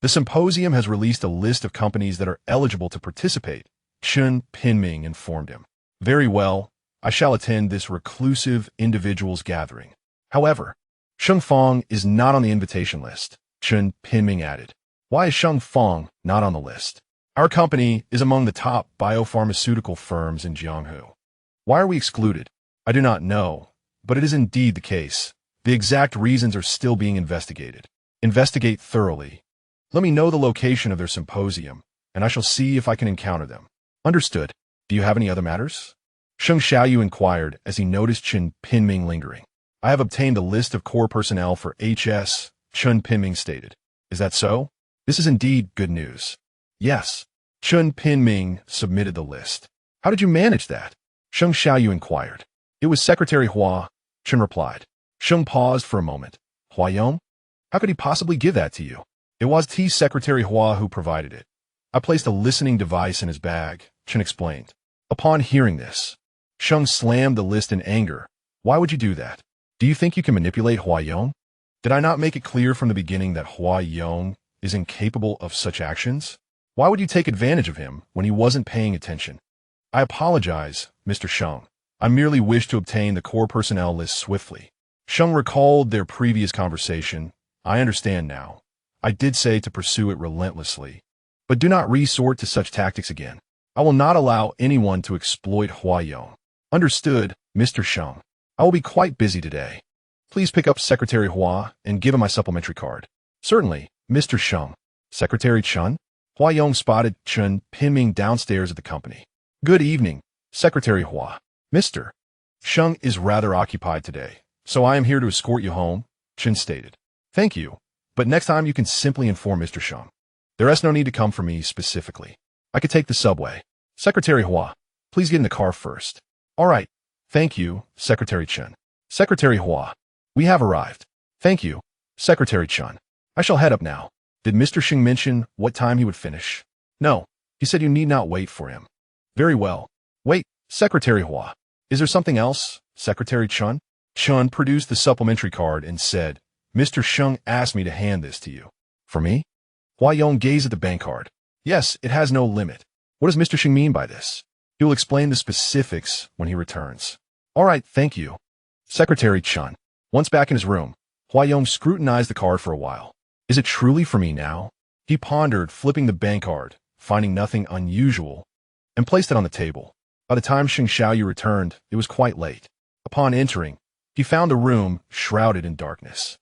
The symposium has released a list of companies that are eligible to participate, Chen Pinming informed him. Very well, I shall attend this reclusive individuals gathering. However, Sheng Fong is not on the invitation list, Chen Pinming added. Why is Sheng Fong not on the list? Our company is among the top biopharmaceutical firms in Jianghu. Why are we excluded? I do not know, but it is indeed the case, The exact reasons are still being investigated. Investigate thoroughly. Let me know the location of their symposium, and I shall see if I can encounter them. Understood. Do you have any other matters? Sheng Xiaoyu inquired as he noticed Chen Pinming lingering. I have obtained a list of core personnel for HS, Chen Pinming stated. Is that so? This is indeed good news. Yes. Chen Pinming submitted the list. How did you manage that? Sheng Xiaoyu inquired. It was Secretary Hua, Chen replied. Sheng paused for a moment. Huayong? How could he possibly give that to you? It was Secretary Hua who provided it. I placed a listening device in his bag, Chen explained. Upon hearing this, Sheng slammed the list in anger. Why would you do that? Do you think you can manipulate Huayong? Did I not make it clear from the beginning that Huayong is incapable of such actions? Why would you take advantage of him when he wasn't paying attention? I apologize, Mr. Sheng. I merely wish to obtain the core personnel list swiftly. Sheng recalled their previous conversation. I understand now. I did say to pursue it relentlessly. But do not resort to such tactics again. I will not allow anyone to exploit Huayong. Understood, Mr. Sheng. I will be quite busy today. Please pick up Secretary Hua and give him my supplementary card. Certainly, Mr. Sheng. Secretary Chen? Huayong spotted Chen Pinming downstairs at the company. Good evening, Secretary Hua. Mr. Sheng is rather occupied today, so I am here to escort you home, Chen stated. Thank you, but next time you can simply inform Mr. Sheng. There is no need to come for me specifically. I could take the subway. Secretary Hua, please get in the car first. All right. Thank you, Secretary Chen. Secretary Hua, we have arrived. Thank you, Secretary Chen. I shall head up now. Did Mr. Sheng mention what time he would finish? No, he said you need not wait for him. Very well. Wait, Secretary Hua. Is there something else, Secretary Chen? Chen produced the supplementary card and said, Mr. Sheng asked me to hand this to you. For me? Huayong gazed at the bank card. Yes, it has no limit. What does Mr. Sheng mean by this? He will explain the specifics when he returns. All right, thank you. Secretary Chen. Once back in his room, Huayong scrutinized the card for a while. Is it truly for me now? He pondered, flipping the bank card, finding nothing unusual, and placed it on the table. By the time Sheng Xiaoyu returned, it was quite late. Upon entering, he found the room shrouded in darkness.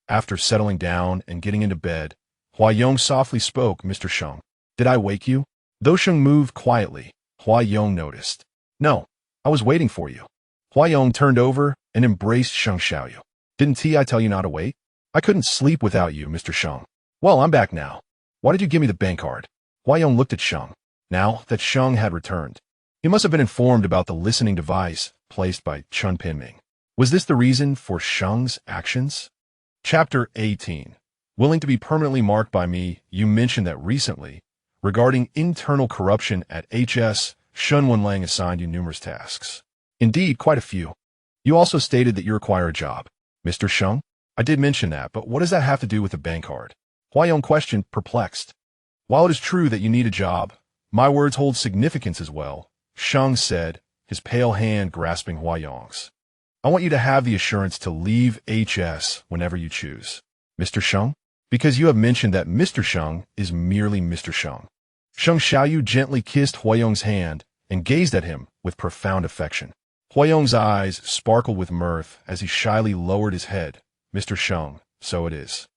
After settling down and getting into bed, Huayong softly spoke, Mr. Sheng. Did I wake you? Though Sheng moved quietly, Huayong noticed. No, I was waiting for you. Huayong turned over and embraced Sheng Xiaoyu. Didn't I tell you not to wait? I couldn't sleep without you, Mr. Sheng. Well, I'm back now. Why did you give me the bank card? Huayong looked at Sheng. Now that Sheng had returned, he must have been informed about the listening device placed by Chen Pinming. Was this the reason for Sheng's actions? Chapter 18. Willing to be permanently marked by me, you mentioned that recently, regarding internal corruption at HS, Shen Wenlang assigned you numerous tasks. Indeed, quite a few. You also stated that you require a job. Mr. Sheng? I did mention that, but what does that have to do with the bank card? Huayong questioned, perplexed. While it is true that you need a job, my words hold significance as well, Sheng said, his pale hand grasping Huayong's. I want you to have the assurance to leave HS whenever you choose. Mr. Sheng? Because you have mentioned that Mr. Sheng is merely Mr. Sheng. Sheng Xiaoyu gently kissed Huayong's hand and gazed at him with profound affection. Huayong's eyes sparkled with mirth as he shyly lowered his head. Mr. Sheng, so it is.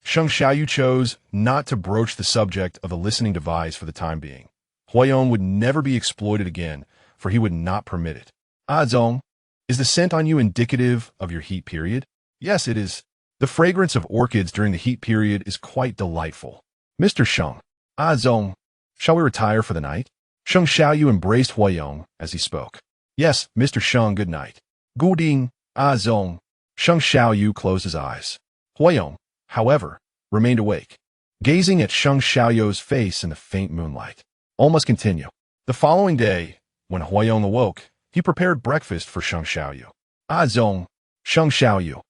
Sheng Xiaoyu chose not to broach the subject of the listening device for the time being. Huayong would never be exploited again, for he would not permit it. Zong, is the scent on you indicative of your heat period? Yes, it is. The fragrance of orchids during the heat period is quite delightful. Mr. Sheng, Zong, shall we retire for the night? Sheng Xiaoyu embraced Huayong as he spoke. Yes, Mr. Sheng, good night. Guding, Zong. Sheng Xiaoyu closed his eyes. Huayong, however, remained awake, gazing at Sheng Xiaoyu's face in the faint moonlight. All must continue. The following day, when Huayong awoke, he prepared breakfast for Sheng Xiaoyu. Zong, Sheng Xiaoyu,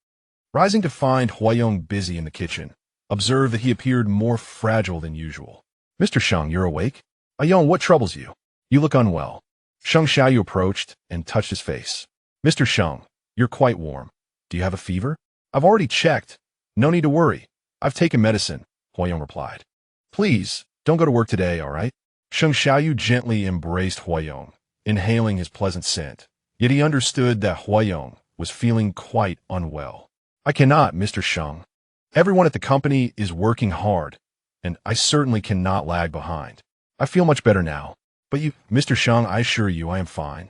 rising to find Huayong busy in the kitchen, observed that he appeared more fragile than usual. Mr. Sheng, you're awake? Huayong, what troubles you? You look unwell. Sheng Xiaoyu approached and touched his face. Mr. Sheng, you're quite warm. Do you have a fever? I've already checked. No need to worry. I've taken medicine, Huayong replied. Please, don't go to work today, all right? Sheng Xiaoyu gently embraced Huayong, inhaling his pleasant scent. Yet he understood that Huayong was feeling quite unwell. I cannot, Mr. Sheng. Everyone at the company is working hard, and I certainly cannot lag behind. I feel much better now. But you, Mr. Sheng, I assure you I am fine.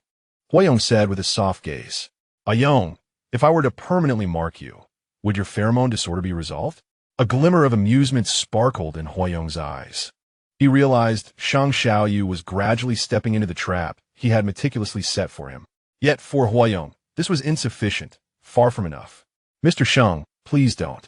Huayong said with a soft gaze. Ayong, if I were to permanently mark you, would your pheromone disorder be resolved? A glimmer of amusement sparkled in Huayong's eyes. He realized Shang Xiaoyu was gradually stepping into the trap he had meticulously set for him. Yet for Huayong, this was insufficient, far from enough. Mr. Sheng, please don't.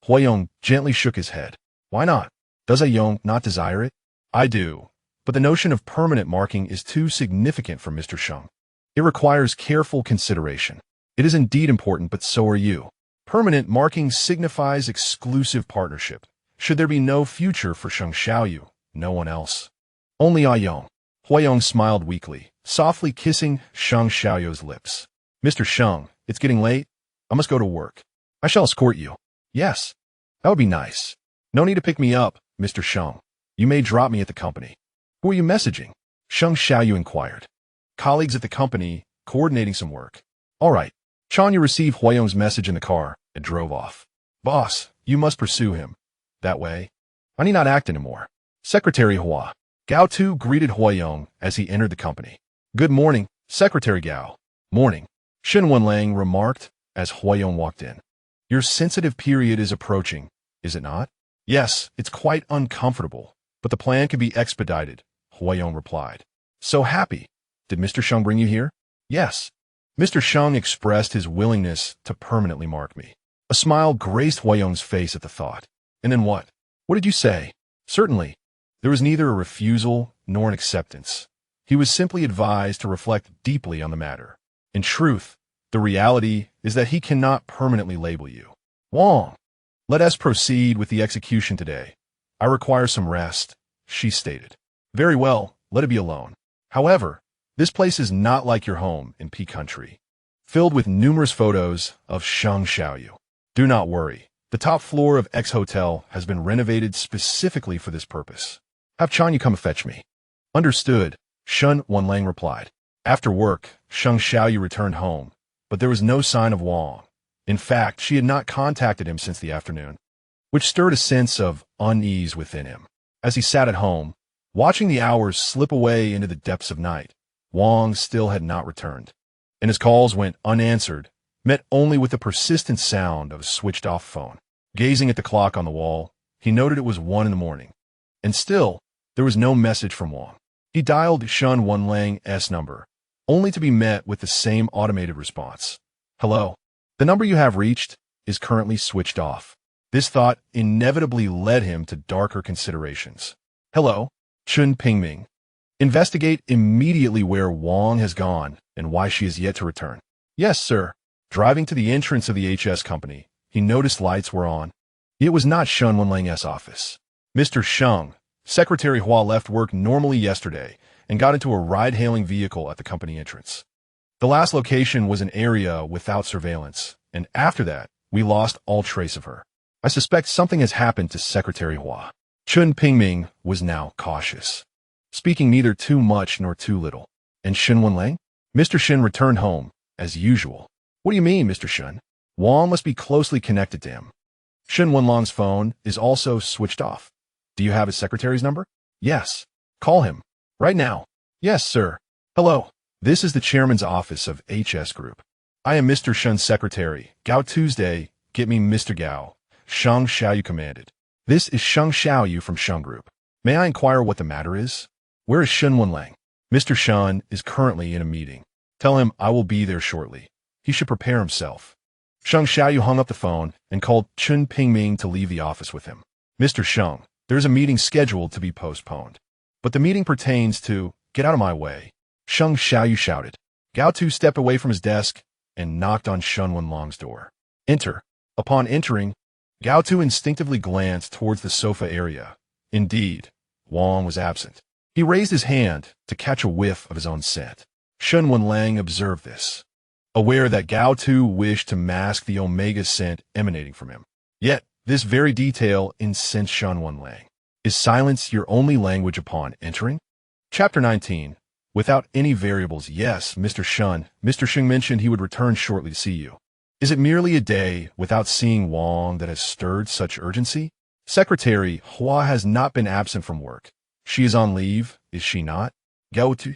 Huayong gently shook his head. Why not? Does Ayong not desire it? I do, but the notion of permanent marking is too significant for Mr. Sheng. It requires careful consideration. It is indeed important, but so are you. Permanent marking signifies exclusive partnership. Should there be no future for Sheng Xiaoyu, no one else. Only Ayong. Huayong smiled weakly, softly kissing Sheng Xiaoyu's lips. Mr. Sheng, it's getting late. I must go to work. I shall escort you. Yes, that would be nice. No need to pick me up, Mr. Sheng. You may drop me at the company. Who are you messaging? Sheng Xiaoyu inquired. Colleagues at the company, coordinating some work. All right. Chanyu received Huayong's message in the car and drove off. Boss, you must pursue him. That way, I need not act anymore. Secretary Hua. Gao Tu greeted Huayong as he entered the company. Good morning, Secretary Gao. Morning. Shen Wenlang remarked as Huayong walked in. Your sensitive period is approaching, is it not? Yes, it's quite uncomfortable, but the plan can be expedited, Huayong replied. So happy. Did Mr. Sheng bring you here? Yes. Mr. Sheng expressed his willingness to permanently mark me. A smile graced Huayong's face at the thought. And then what? What did you say? Certainly. There was neither a refusal nor an acceptance. He was simply advised to reflect deeply on the matter. In truth, the reality is that he cannot permanently label you. Wang, let us proceed with the execution today. I require some rest, she stated. Very well, let it be alone. However, this place is not like your home in P Country, filled with numerous photos of Sheng Xiaoyu. Do not worry. The top floor of X Hotel has been renovated specifically for this purpose. Have Chanyu come fetch me. Understood, Shen Wenlang replied. After work, Sheng Xiaoyu returned home, but there was no sign of Wang. In fact, she had not contacted him since the afternoon, which stirred a sense of unease within him. As he sat at home, watching the hours slip away into the depths of night, Wang still had not returned, and his calls went unanswered, met only with the persistent sound of a switched-off phone. Gazing at the clock on the wall, he noted it was 1 a.m, and still, there was no message from Wang. He dialed Shen Wenlang's number, only to be met with the same automated response. Hello. The number you have reached is currently switched off. This thought inevitably led him to darker considerations. Hello, Chun Pingming. Investigate immediately where Wang has gone and why she is yet to return. Yes, sir. Driving to the entrance of the HS company, he noticed lights were on. It was not Shen Wenlang's office. Mr. Sheng, Secretary Hua left work normally yesterday and got into a ride-hailing vehicle at the company entrance. The last location was an area without surveillance, and after that, we lost all trace of her. I suspect something has happened to Secretary Hua. Chun Pingming was now cautious, speaking neither too much nor too little. And Shen Wenlang? Mr. Shen returned home, as usual. What do you mean, Mr. Shen? Wang must be closely connected to him. Shen Wenlang's phone is also switched off. Do you have his secretary's number? Yes. Call him. Right now. Yes, sir. Hello. This is the chairman's office of HS Group. I am Mr. Shen's secretary. Gao Tuesday, get me Mr. Gao. Sheng Xiaoyu commanded. This is Sheng Xiaoyu from Sheng Group. May I inquire what the matter is? Where is Shen Wenlang? Mr. Shen is currently in a meeting. Tell him I will be there shortly. He should prepare himself. Sheng Xiaoyu hung up the phone and called Chun Pingming to leave the office with him. Mr. Sheng, there is a meeting scheduled to be postponed. But the meeting pertains to, get out of my way. Sheng Xiaoyu shouted. Gao Tu stepped away from his desk and knocked on Shen Wenlang's door. Enter. Upon entering, Gao Tu instinctively glanced towards the sofa area. Indeed, Wang was absent. He raised his hand to catch a whiff of his own scent. Shen Wenlang observed this, aware that Gao Tu wished to mask the Omega scent emanating from him. Yet, this very detail incensed Shen Wenlang. Is silence your only language upon entering? Chapter 19. Without any variables. Yes, Mr. Shen. Mr. Sheng mentioned he would return shortly to see you. Is it merely a day without seeing Wang that has stirred such urgency? Secretary Hua has not been absent from work. She is on leave, is she not? Gao Tu,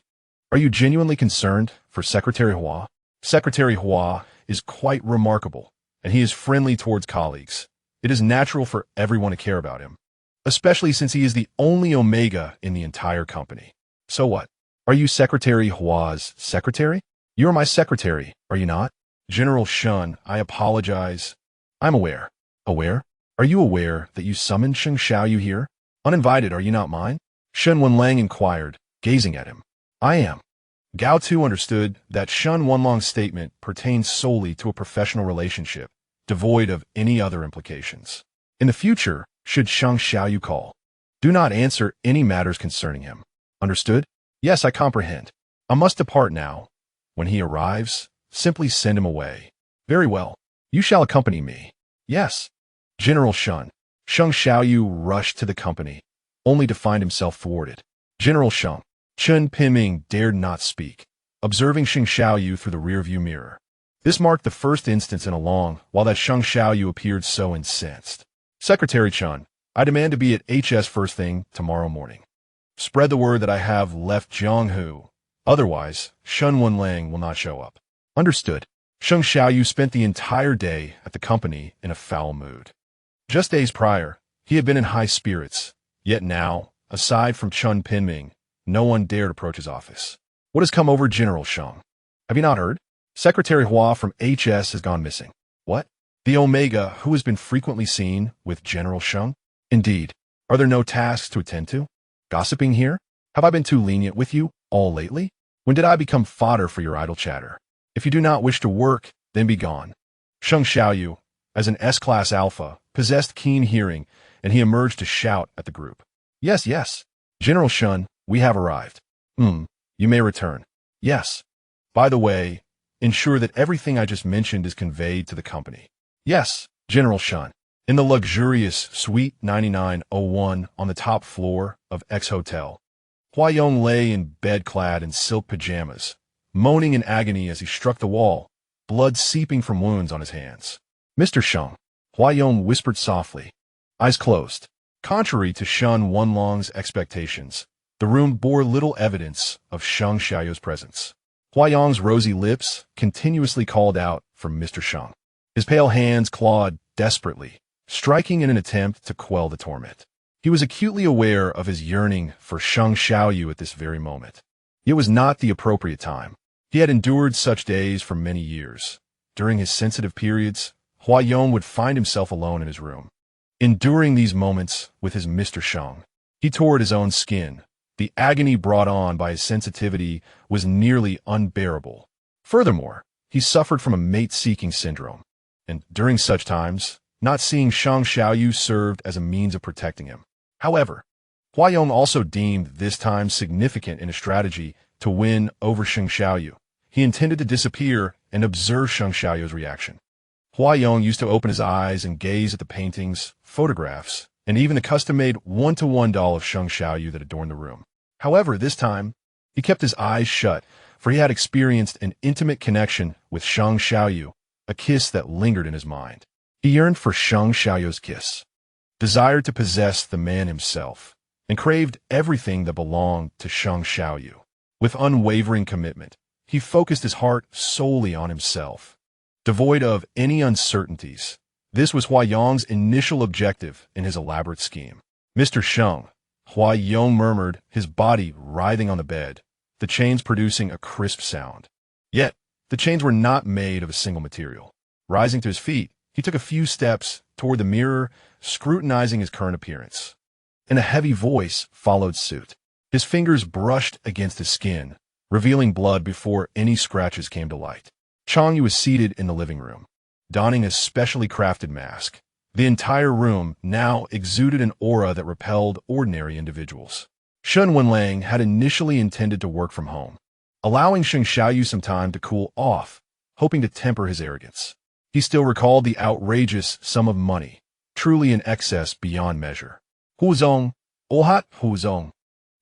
are you genuinely concerned for Secretary Hua? Secretary Hua is quite remarkable, and he is friendly towards colleagues. It is natural for everyone to care about him, especially since he is the only Omega in the entire company. So what? Are you Secretary Hua's secretary? You are my secretary, are you not? General Shen, I apologize. I'm aware. Aware? Are you aware that you summoned Sheng Xiaoyu here? Uninvited, are you not mine? Shen Wenlang inquired, gazing at him. I am. Gao Tu understood that Shen Wenlang's statement pertained solely to a professional relationship, devoid of any other implications. In the future, should Sheng Xiaoyu call, do not answer any matters concerning him. Understood? Yes, I comprehend. I must depart now. When he arrives, simply send him away. Very well. You shall accompany me. Yes. General Sheng Xiaoyu rushed to the company, only to find himself thwarted. General Sheng Chen Pinming dared not speak, observing Sheng Xiaoyu through the rearview mirror. This marked the first instance in a long while that Sheng Xiaoyu appeared so incensed. Secretary Chen, I demand to be at HS first thing tomorrow morning. Spread the word that I have left Jianghu. Otherwise, Shen Wenlang will not show up. Understood. Sheng Xiaoyu spent the entire day at the company in a foul mood. Just days prior, he had been in high spirits, yet now, aside from Chen Pinming, no one dared approach his office. What has come over General Sheng? Have you not heard? Secretary Hua from HS has gone missing. What? The Omega, who has been frequently seen with General Sheng? Indeed. Are there no tasks to attend to? Gossiping here? Have I been too lenient with you all lately? When did I become fodder for your idle chatter? If you do not wish to work, then be gone. Sheng Xiaoyu, as an S-class alpha, possessed keen hearing, and he emerged to shout at the group. Yes, yes. General Shen, we have arrived. You may return. Yes. By the way, ensure that everything I just mentioned is conveyed to the company. Yes, General Shen. In the luxurious Suite 9901 on the top floor of X Hotel, Huayong lay in bed clad in silk pajamas, moaning in agony as he struck the wall, blood seeping from wounds on his hands. Mr. Sheng, Huayong whispered softly, eyes closed. Contrary to Shen Wenlang's expectations, the room bore little evidence of Sheng Xiaoyu's presence. Huayong's rosy lips continuously called out for Mr. Sheng. His pale hands clawed desperately, striking in an attempt to quell the torment. He was acutely aware of his yearning for Sheng Xiaoyu at this very moment. It was not the appropriate time. He had endured such days for many years. During his sensitive periods, Huayong would find himself alone in his room. Enduring these moments with his Mr. Sheng, he tore at his own skin. The agony brought on by his sensitivity was nearly unbearable. Furthermore, he suffered from a mate-seeking syndrome, and during such times, not seeing Sheng Xiaoyu served as a means of protecting him. However, Huayong also deemed this time significant in a strategy to win over Sheng Xiaoyu. He intended to disappear and observe Sheng Xiaoyu's reaction. Huayong used to open his eyes and gaze at the paintings, photographs, and even the custom-made one-to-one doll of Sheng Xiaoyu that adorned the room. However, this time, he kept his eyes shut, for he had experienced an intimate connection with Sheng Xiaoyu, a kiss that lingered in his mind. He yearned for Sheng Xiaoyu's kiss, desired to possess the man himself, and craved everything that belonged to Sheng Xiaoyu. With unwavering commitment, he focused his heart solely on himself. Devoid of any uncertainties, this was Huayong's initial objective in his elaborate scheme. Mr. Sheng, Huayong murmured, his body writhing on the bed, the chains producing a crisp sound. Yet, the chains were not made of a single material. Rising to his feet, he took a few steps toward the mirror, scrutinizing his current appearance. And a heavy voice followed suit. His fingers brushed against his skin, revealing blood before any scratches came to light. Changyu was seated in the living room, donning a specially crafted mask. The entire room now exuded an aura that repelled ordinary individuals. Shen Wenlang had initially intended to work from home, allowing Sheng Xiaoyu some time to cool off, hoping to temper his arrogance. He still recalled the outrageous sum of money, truly in excess beyond measure. Huzong, Ohat Huzong,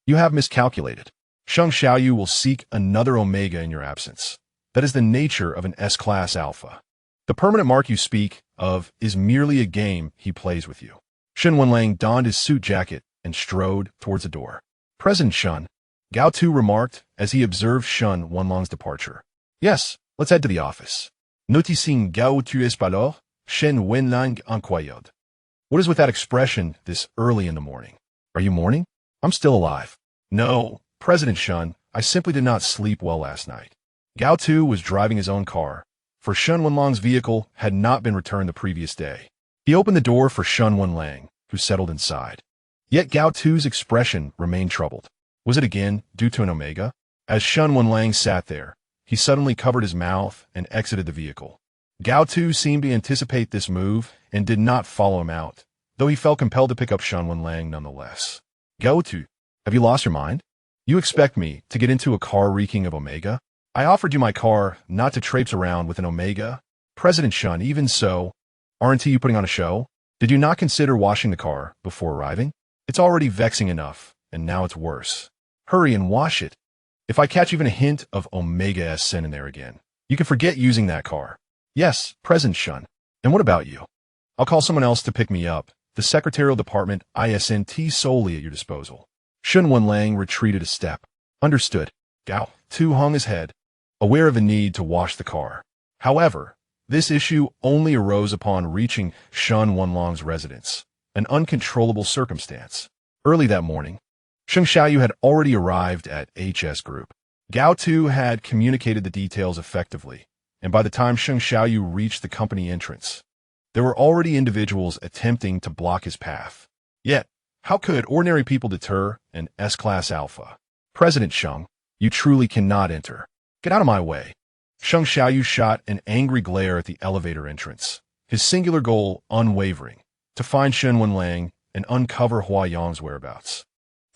you have miscalculated. Sheng Xiaoyu will seek another Omega in your absence. That is the nature of an S-class alpha. The permanent mark you speak of is merely a game he plays with you. Shen Wenlang donned his suit jacket and strode towards the door. President Shen, Gao Tu remarked as he observed Shen Wenlang's departure. Yes, let's head to the office. Noticing Gao Tu, Shen Wenlang inquired. What is with that expression this early in the morning? Are you mourning? I'm still alive. No, President Shen, I simply did not sleep well last night. Gao Tu was driving his own car, for Shen Wenlang's vehicle had not been returned the previous day. He opened the door for Shen Wenlang, who settled inside. Yet Gao Tu's expression remained troubled. Was it again due to an Omega? As Shen Wenlang sat there, he suddenly covered his mouth and exited the vehicle. Gao Tu seemed to anticipate this move and did not follow him out, though he felt compelled to pick up Shen Wenlang nonetheless. Gao Tu, have you lost your mind? You expect me to get into a car reeking of Omega? I offered you my car not to traipse around with an Omega. President Shen, even so, aren't you putting on a show? Did you not consider washing the car before arriving? It's already vexing enough, and now it's worse. Hurry and wash it. If I catch even a hint of Omega.Shen in there again, you can forget using that car. Yes, President Shen. And what about you? I'll call someone else to pick me up. The secretarial department isn't solely at your disposal. Shen Wenlang retreated a step. Understood. Gao Tu hung his head, aware of the need to wash the car. However, this issue only arose upon reaching Shen Wenlang's residence, an uncontrollable circumstance. Early that morning, Sheng Xiaoyu had already arrived at HS Group. Gao Tu had communicated the details effectively, and by the time Sheng Xiaoyu reached the company entrance, there were already individuals attempting to block his path. Yet, how could ordinary people deter an S-Class Alpha? President Sheng, you truly cannot enter. Get out of my way. Sheng Xiaoyu shot an angry glare at the elevator entrance, his singular goal unwavering, to find Shen Wenlang and uncover Huayong's whereabouts.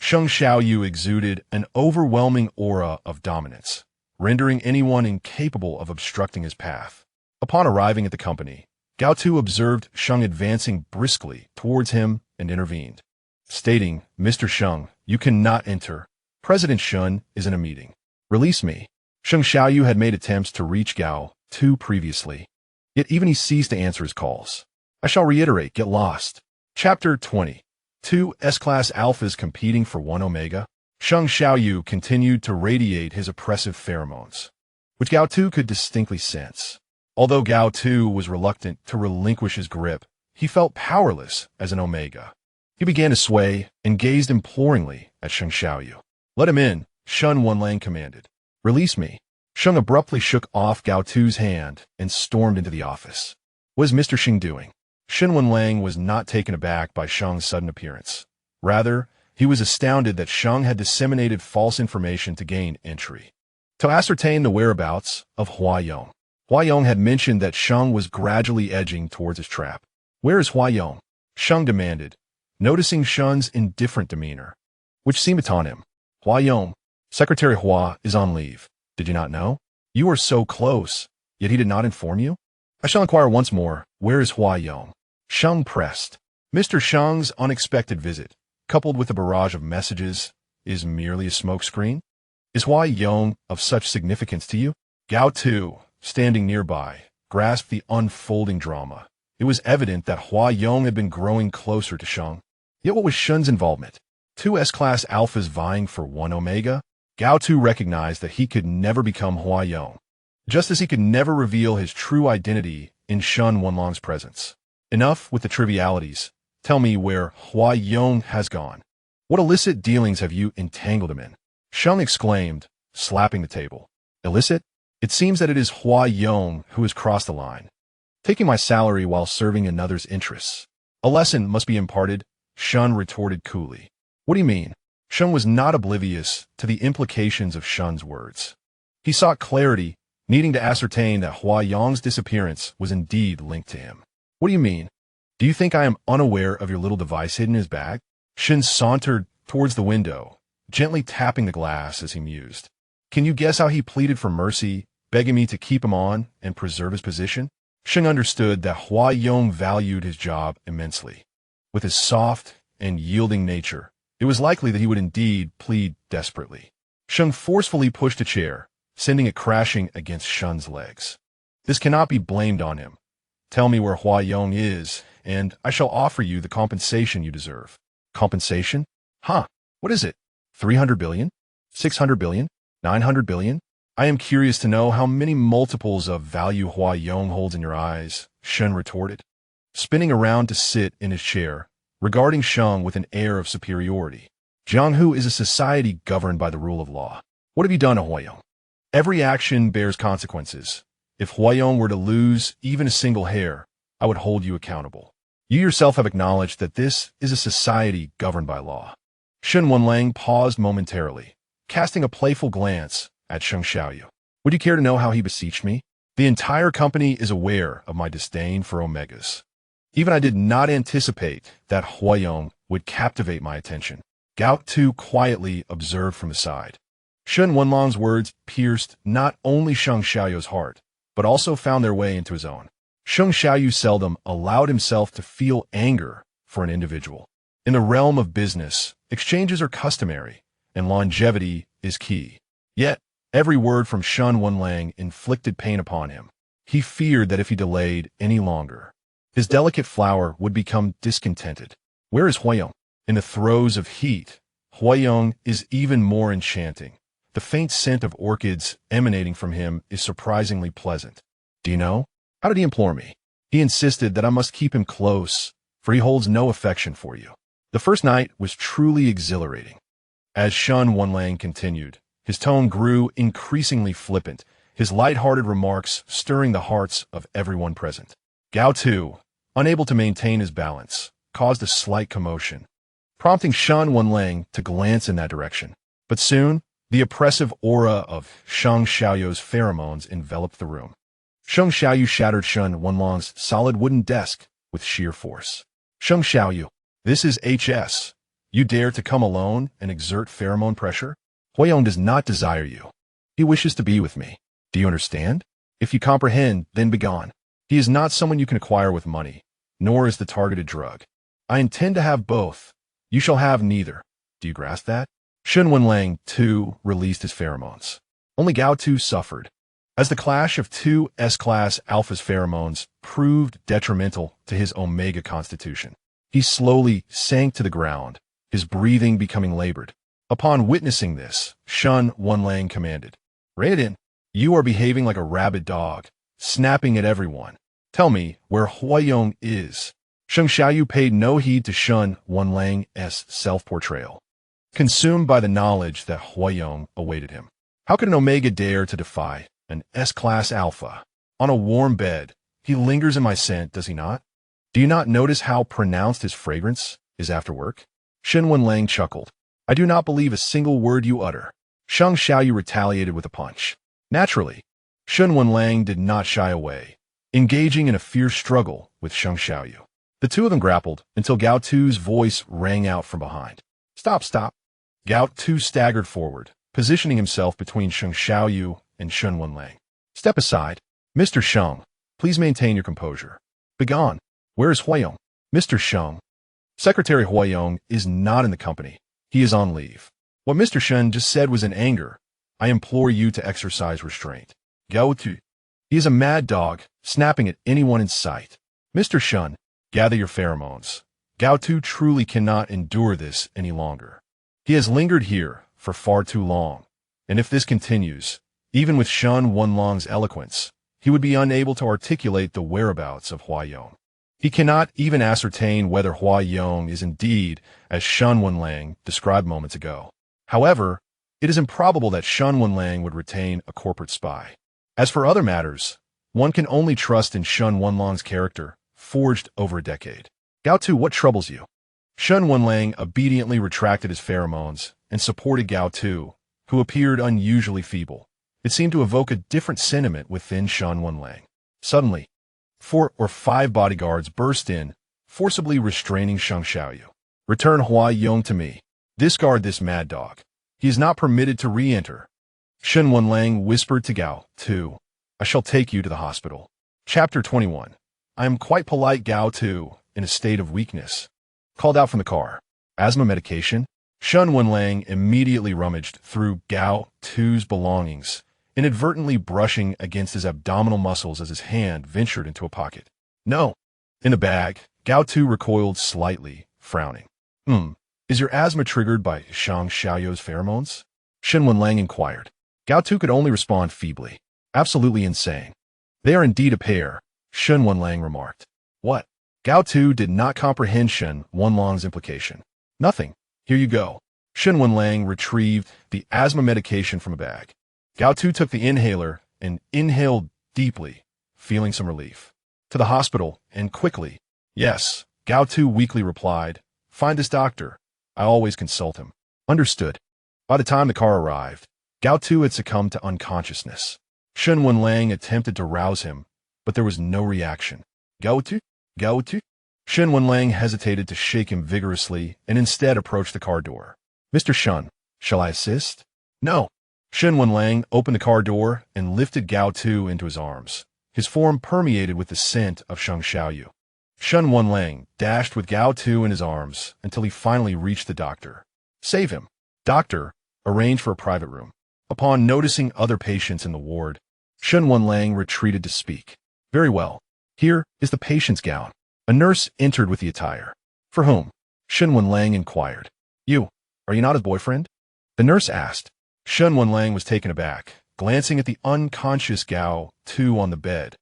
Sheng Xiaoyu exuded an overwhelming aura of dominance, rendering anyone incapable of obstructing his path. Upon arriving at the company, Gao Tu observed Sheng advancing briskly towards him and intervened, stating, Mr. Sheng, you cannot enter. President Shen is in a meeting. Release me. Sheng Xiaoyu had made attempts to reach Gao Tu previously, yet even he ceased to answer his calls. I shall reiterate, get lost. Chapter 20. Two S-Class Alphas competing for one Omega. Sheng Xiaoyu continued to radiate his oppressive pheromones, which Gao Tu could distinctly sense. Although Gao Tu was reluctant to relinquish his grip, he felt powerless as an Omega. He began to sway and gazed imploringly at Sheng Xiaoyu. Let him in, Shen Wenlang commanded. Release me. Sheng abruptly shook off Gao Tu's hand and stormed into the office. What is Mr. Sheng doing? Shen Wenlang was not taken aback by Sheng's sudden appearance. Rather, he was astounded that Sheng had disseminated false information to gain entry. To ascertain the whereabouts of Huayong, Huayong had mentioned that Sheng was gradually edging towards his trap. Where is Huayong? Sheng demanded, noticing Shen's indifferent demeanor, which seemed to taunt him. Huayong, Secretary Hua is on leave. Did you not know? You are so close, yet he did not inform you? I shall inquire once more, where is Huayong? Sheng pressed. Mr. Sheng's unexpected visit, coupled with a barrage of messages, is merely a smokescreen? Is Huayong of such significance to you? Gao Tu, standing nearby, grasped the unfolding drama. It was evident that Huayong had been growing closer to Sheng. Yet what was Shen's involvement? Two S-Class Alphas vying for one Omega? Gao Tu recognized that he could never become Huayong, just as he could never reveal his true identity in Shen Wenlang's presence. Enough with the trivialities. Tell me where Huayong has gone. What illicit dealings have you entangled him in? Sheng exclaimed, slapping the table. Illicit? It seems that it is Huayong who has crossed the line, taking my salary while serving another's interests. A lesson must be imparted, Shen retorted coolly. What do you mean? Sheng was not oblivious to the implications of Shen's words. He sought clarity, needing to ascertain that Huayong's disappearance was indeed linked to him. What do you mean? Do you think I am unaware of your little device hidden in his bag? Shen sauntered towards the window, gently tapping the glass as he mused. Can you guess how he pleaded for mercy, begging me to keep him on and preserve his position? Sheng understood that Huayong valued his job immensely. With his soft and yielding nature, it was likely that he would indeed plead desperately. Sheng forcefully pushed a chair, sending it crashing against Shen's legs. This cannot be blamed on him, Tell me where Huayong is, and I shall offer you the compensation you deserve. Compensation? Huh. What is it? 300 billion? 600 billion? 900 billion? I am curious to know how many multiples of value Huayong holds in your eyes, Shen retorted, spinning around to sit in his chair, regarding Sheng with an air of superiority. Jianghu is a society governed by the rule of law. What have you done to Huayong? Every action bears consequences. If Huayong were to lose even a single hair, I would hold you accountable. You yourself have acknowledged that this is a society governed by law. Shen Wenlang paused momentarily, casting a playful glance at Sheng Xiaoyu. Would you care to know how he beseeched me? The entire company is aware of my disdain for Omegas. Even I did not anticipate that Huayong would captivate my attention. Gao Tu quietly observed from the side. Shen Wenlang's words pierced not only Sheng Xiaoyu's heart, but also found their way into his own. Sheng Xiaoyu seldom allowed himself to feel anger for an individual. In the realm of business, exchanges are customary, and longevity is key. Yet, every word from Shen Wenlang inflicted pain upon him. He feared that if he delayed any longer, his delicate flower would become discontented. Where is Huayong? In the throes of heat, Huayong is even more enchanting. The faint scent of orchids emanating from him is surprisingly pleasant. Do you know? How did he implore me? He insisted that I must keep him close, for he holds no affection for you. The first night was truly exhilarating. As Shen Wenlang continued, his tone grew increasingly flippant, his light-hearted remarks stirring the hearts of everyone present. Gao Tu, unable to maintain his balance, caused a slight commotion, prompting Shen Wenlang to glance in that direction. But soon, the oppressive aura of Sheng Xiaoyu's pheromones enveloped the room. Sheng Xiaoyu shattered Shen Wenlang's solid wooden desk with sheer force. Sheng Xiaoyu, this is HS. You dare to come alone and exert pheromone pressure? Huayong does not desire you. He wishes to be with me. Do you understand? If you comprehend, then begone. He is not someone you can acquire with money, nor is the targeted drug. I intend to have both. You shall have neither. Do you grasp that? Shen Wenlang, too, released his pheromones. Only Gao Tu suffered, as the clash of two S-class alpha's pheromones proved detrimental to his Omega constitution. He slowly sank to the ground, his breathing becoming labored. Upon witnessing this, Shen Wenlang commanded, "Raiden, you are behaving like a rabid dog, snapping at everyone. Tell me where Huayong is." Sheng Xiaoyu paid no heed to Shen Wenlang's self-portrayal, consumed by the knowledge that Huayong awaited him. How could an Omega dare to defy an S-class alpha? On a warm bed, he lingers in my scent, does he not? Do you not notice how pronounced his fragrance is after work? Shen Wenlang chuckled. I do not believe a single word you utter. Sheng Xiaoyu retaliated with a punch. Naturally, Shen Wenlang did not shy away, engaging in a fierce struggle with Sheng Xiaoyu. The two of them grappled until Gao Tu's voice rang out from behind. Stop, stop. Gao Tu staggered forward, positioning himself between Sheng Xiaoyu and Shen Wenlang. Step aside. Mr. Sheng, please maintain your composure. Begone. Where is Huayong? Mr. Sheng. Secretary Huayong is not in the company. He is on leave. What Mr. Shen just said was in anger. I implore you to exercise restraint. Gao Tu. He is a mad dog, snapping at anyone in sight. Mr. Shen, gather your pheromones. Gao Tu truly cannot endure this any longer. He has lingered here for far too long, and if this continues, even with Shen Wenlang's eloquence, he would be unable to articulate the whereabouts of Huayong. He cannot even ascertain whether Huayong is indeed as Shen Wenlang described moments ago. However, it is improbable that Shen Wenlang would retain a corporate spy. As for other matters, one can only trust in Shen Wenlang's character, forged over a decade. Gao Tu, what troubles you? Shen Wenlang obediently retracted his pheromones and supported Gao Tu, who appeared unusually feeble. It seemed to evoke a different sentiment within Shen Wenlang. Suddenly, 4 or 5 bodyguards burst in, forcibly restraining Sheng Xiaoyu. Return Huayong to me. Discard this mad dog. He is not permitted to re-enter. Shen Wenlang whispered to Gao Tu, I shall take you to the hospital. Chapter 21. I am quite polite. Gao Tu, in a state of weakness, called out from the car. Asthma medication? Shen Wenlang immediately rummaged through Gao Tu's belongings, inadvertently brushing against his abdominal muscles as his hand ventured into a pocket. No. In the bag, Gao Tu recoiled slightly, frowning. Is your asthma triggered by Shang Xiaoyou's pheromones? Shen Wenlang inquired. Gao Tu could only respond feebly. Absolutely insane. They are indeed a pair, Shen Wenlang remarked. What? Gao Tu did not comprehend Shen Wenlang's implication. Nothing. Here you go. Shen Wenlang retrieved the asthma medication from a bag. Gao Tu took the inhaler and inhaled deeply, feeling some relief. To the hospital, and quickly. Yes, Gao Tu weakly replied. Find this doctor. I always consult him. Understood. By the time the car arrived, Gao Tu had succumbed to unconsciousness. Shen Wenlang attempted to rouse him, but there was no reaction. Gao Tu? Gao Tu? Shen Wenlang hesitated to shake him vigorously and instead approached the car door. Mr. Shen, shall I assist? No. Shen Wenlang opened the car door and lifted Gao Tu into his arms. His form permeated with the scent of Shang Xiaoyu. Shen Wenlang dashed with Gao Tu in his arms until he finally reached the doctor. Save him. Doctor, arrange for a private room. Upon noticing other patients in the ward, Shen Wenlang retreated to speak. Very well. Here is the patient's gown. A nurse entered with the attire. For whom? Shen Wenlang inquired. You. Are you not his boyfriend? The nurse asked. Shen Wenlang was taken aback, glancing at the unconscious Gao Tu on the bed.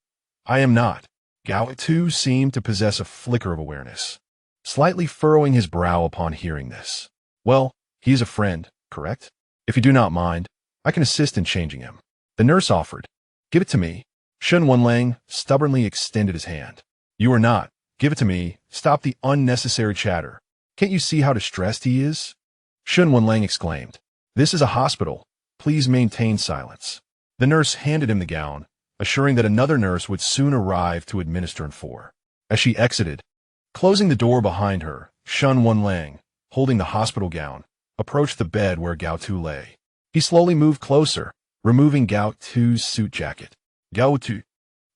I am not. Gao Tu seemed to possess a flicker of awareness, slightly furrowing his brow upon hearing this. Well, he is a friend, correct? If you do not mind, I can assist in changing him. The nurse offered. Give it to me. Shen Wenlang stubbornly extended his hand. You are not. Give it to me. Stop the unnecessary chatter. Can't you see how distressed he is? Shen Wenlang exclaimed. This is a hospital. Please maintain silence. The nurse handed him the gown, assuring that another nurse would soon arrive to administer in 4. As she exited, closing the door behind her, Shen Wenlang, holding the hospital gown, approached the bed where Gao Tu lay. He slowly moved closer, removing Gao Tu's suit jacket. Gao Tu,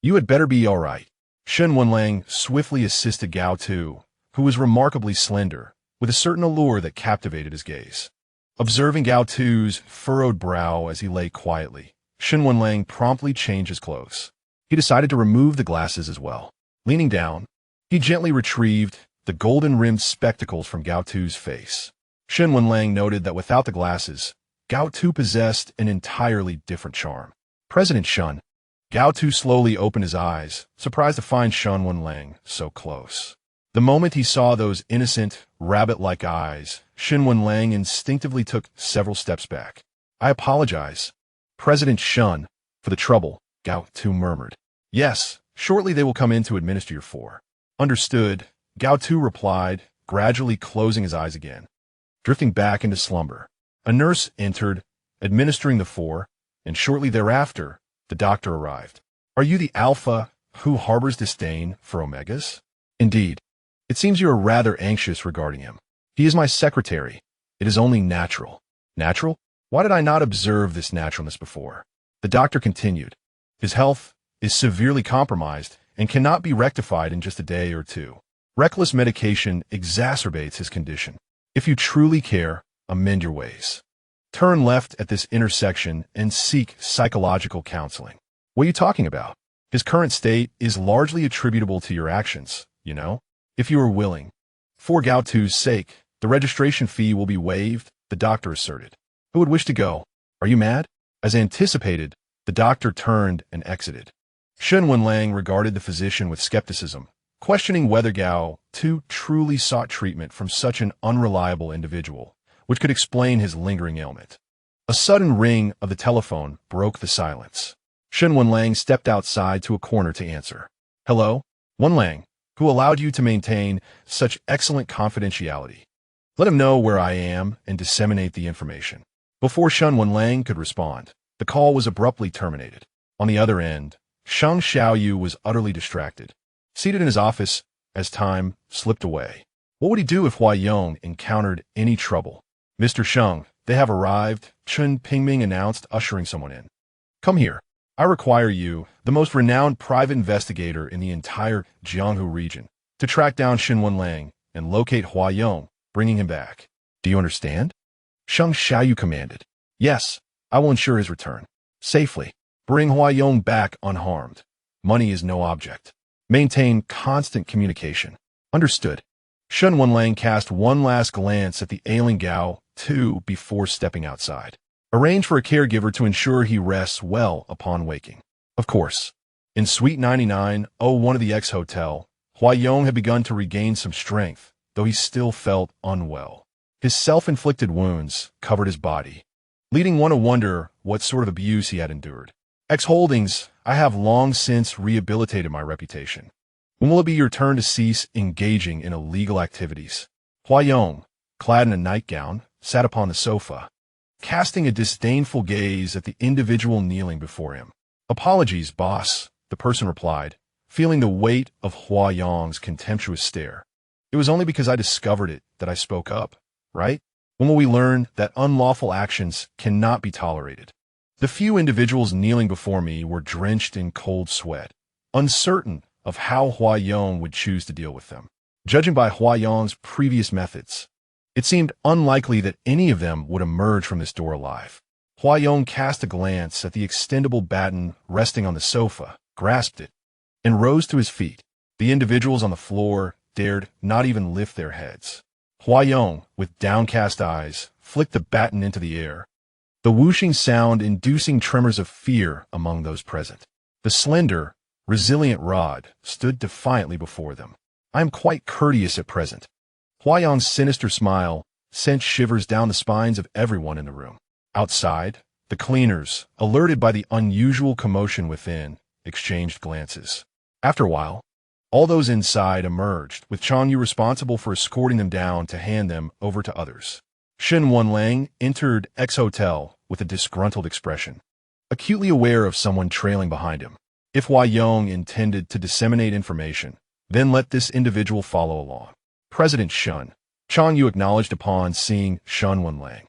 you had better be all right. Shen Wenlang swiftly assisted Gao Tu, who was remarkably slender, with a certain allure that captivated his gaze. Observing Gao Tu's furrowed brow as he lay quietly, Shen Wenlang promptly changed his clothes. He decided to remove the glasses as well. Leaning down, he gently retrieved the golden-rimmed spectacles from Gao Tu's face. Shen Wenlang noted that without the glasses, Gao Tu possessed an entirely different charm. President Shen. Gao Tu slowly opened his eyes, surprised to find Shen Wenlang so close. The moment he saw those innocent, rabbit-like eyes, Shen Wenlang instinctively took several steps back. I apologize, President Shen, for the trouble, Gao Tu murmured. Yes, shortly they will come in to administer your 4. Understood, Gao Tu replied, gradually closing his eyes again. Drifting back into slumber, a nurse entered, administering the 4, and shortly thereafter, the doctor arrived. Are you the alpha who harbors disdain for omegas? Indeed. It seems you are rather anxious regarding him. He is my secretary. It is only natural. Natural? Why did I not observe this naturalness before? The doctor continued. His health is severely compromised and cannot be rectified in just a day or 2. Reckless medication exacerbates his condition. If you truly care, amend your ways. Turn left at this intersection and seek psychological counseling. What are you talking about? His current state is largely attributable to your actions, you know? If you are willing. For Gao Tu's sake, the registration fee will be waived, the doctor asserted. Who would wish to go? Are you mad? As anticipated, the doctor turned and exited. Shen Wenlang regarded the physician with skepticism, questioning whether Gao Tu truly sought treatment from such an unreliable individual, which could explain his lingering ailment. A sudden ring of the telephone broke the silence. Shen Wenlang stepped outside to a corner to answer. Hello? Wenlang, who allowed you to maintain such excellent confidentiality. Let him know where I am and disseminate the information. Before Shen Wenlang could respond, the call was abruptly terminated. On the other end, Shang Xiaoyu was utterly distracted, seated in his office as time slipped away. What would he do if Hua Yong encountered any trouble? Mr. Sheng, they have arrived, Chen Pingming announced, ushering someone in. Come here. I require you, the most renowned private investigator in the entire Jianghu region, to track down Shen Wenlang and locate Hua Yong, bringing him back. Do you understand? Shang Xiaoyu commanded. Yes, I will ensure his return. Safely. Bring Hua Yong back unharmed. Money is no object. Maintain constant communication. Understood. Shen Wenlang cast one last glance at the ailing Gao Tu before stepping outside. Arrange for a caregiver to ensure he rests well upon waking. Of course. In Suite 9901 of the X-Hotel, Huayong had begun to regain some strength, though he still felt unwell. His self-inflicted wounds covered his body, leading one to wonder what sort of abuse he had endured. X-Holdings, I have long since rehabilitated my reputation. When will it be your turn to cease engaging in illegal activities? Huayong, clad in a nightgown, sat upon the sofa, casting a disdainful gaze at the individual kneeling before him. Apologies, boss, the person replied, feeling the weight of Huayong's contemptuous stare. It was only because I discovered it that I spoke up, right? When will we learn that unlawful actions cannot be tolerated? The few individuals kneeling before me were drenched in cold sweat, uncertain of how Huayong would choose to deal with them. Judging by Huayong's previous methods, it seemed unlikely that any of them would emerge from this door alive. Huayong cast a glance at the extendable baton resting on the sofa, grasped it, and rose to his feet. The individuals on the floor dared not even lift their heads. Huayong, with downcast eyes, flicked the baton into the air, the whooshing sound inducing tremors of fear among those present. The slender, resilient rod stood defiantly before them. I am quite courteous at present. Huayong's sinister smile sent shivers down the spines of everyone in the room. Outside, the cleaners, alerted by the unusual commotion within, exchanged glances. After a while, all those inside emerged, with Changyu responsible for escorting them down to hand them over to others. Shen Wenlang entered X-Hotel with a disgruntled expression, acutely aware of someone trailing behind him. If Huayong intended to disseminate information, then let this individual follow along. President Shen, Changyu acknowledged upon seeing Shen Wenlang.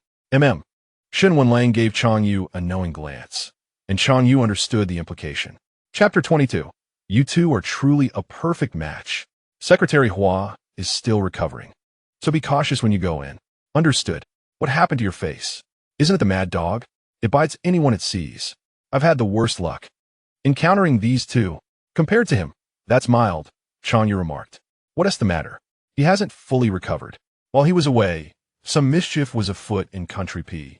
Shen Wenlang gave Changyu a knowing glance, and Changyu understood the implication. Chapter 22. You two are truly a perfect match. Secretary Hua is still recovering, so be cautious when you go in. Understood. What happened to your face? Isn't it the mad dog? It bites anyone it sees. I've had the worst luck encountering these two. Compared to him, that's mild, Changyu remarked. What is the matter? He hasn't fully recovered. While he was away, some mischief was afoot in Country P.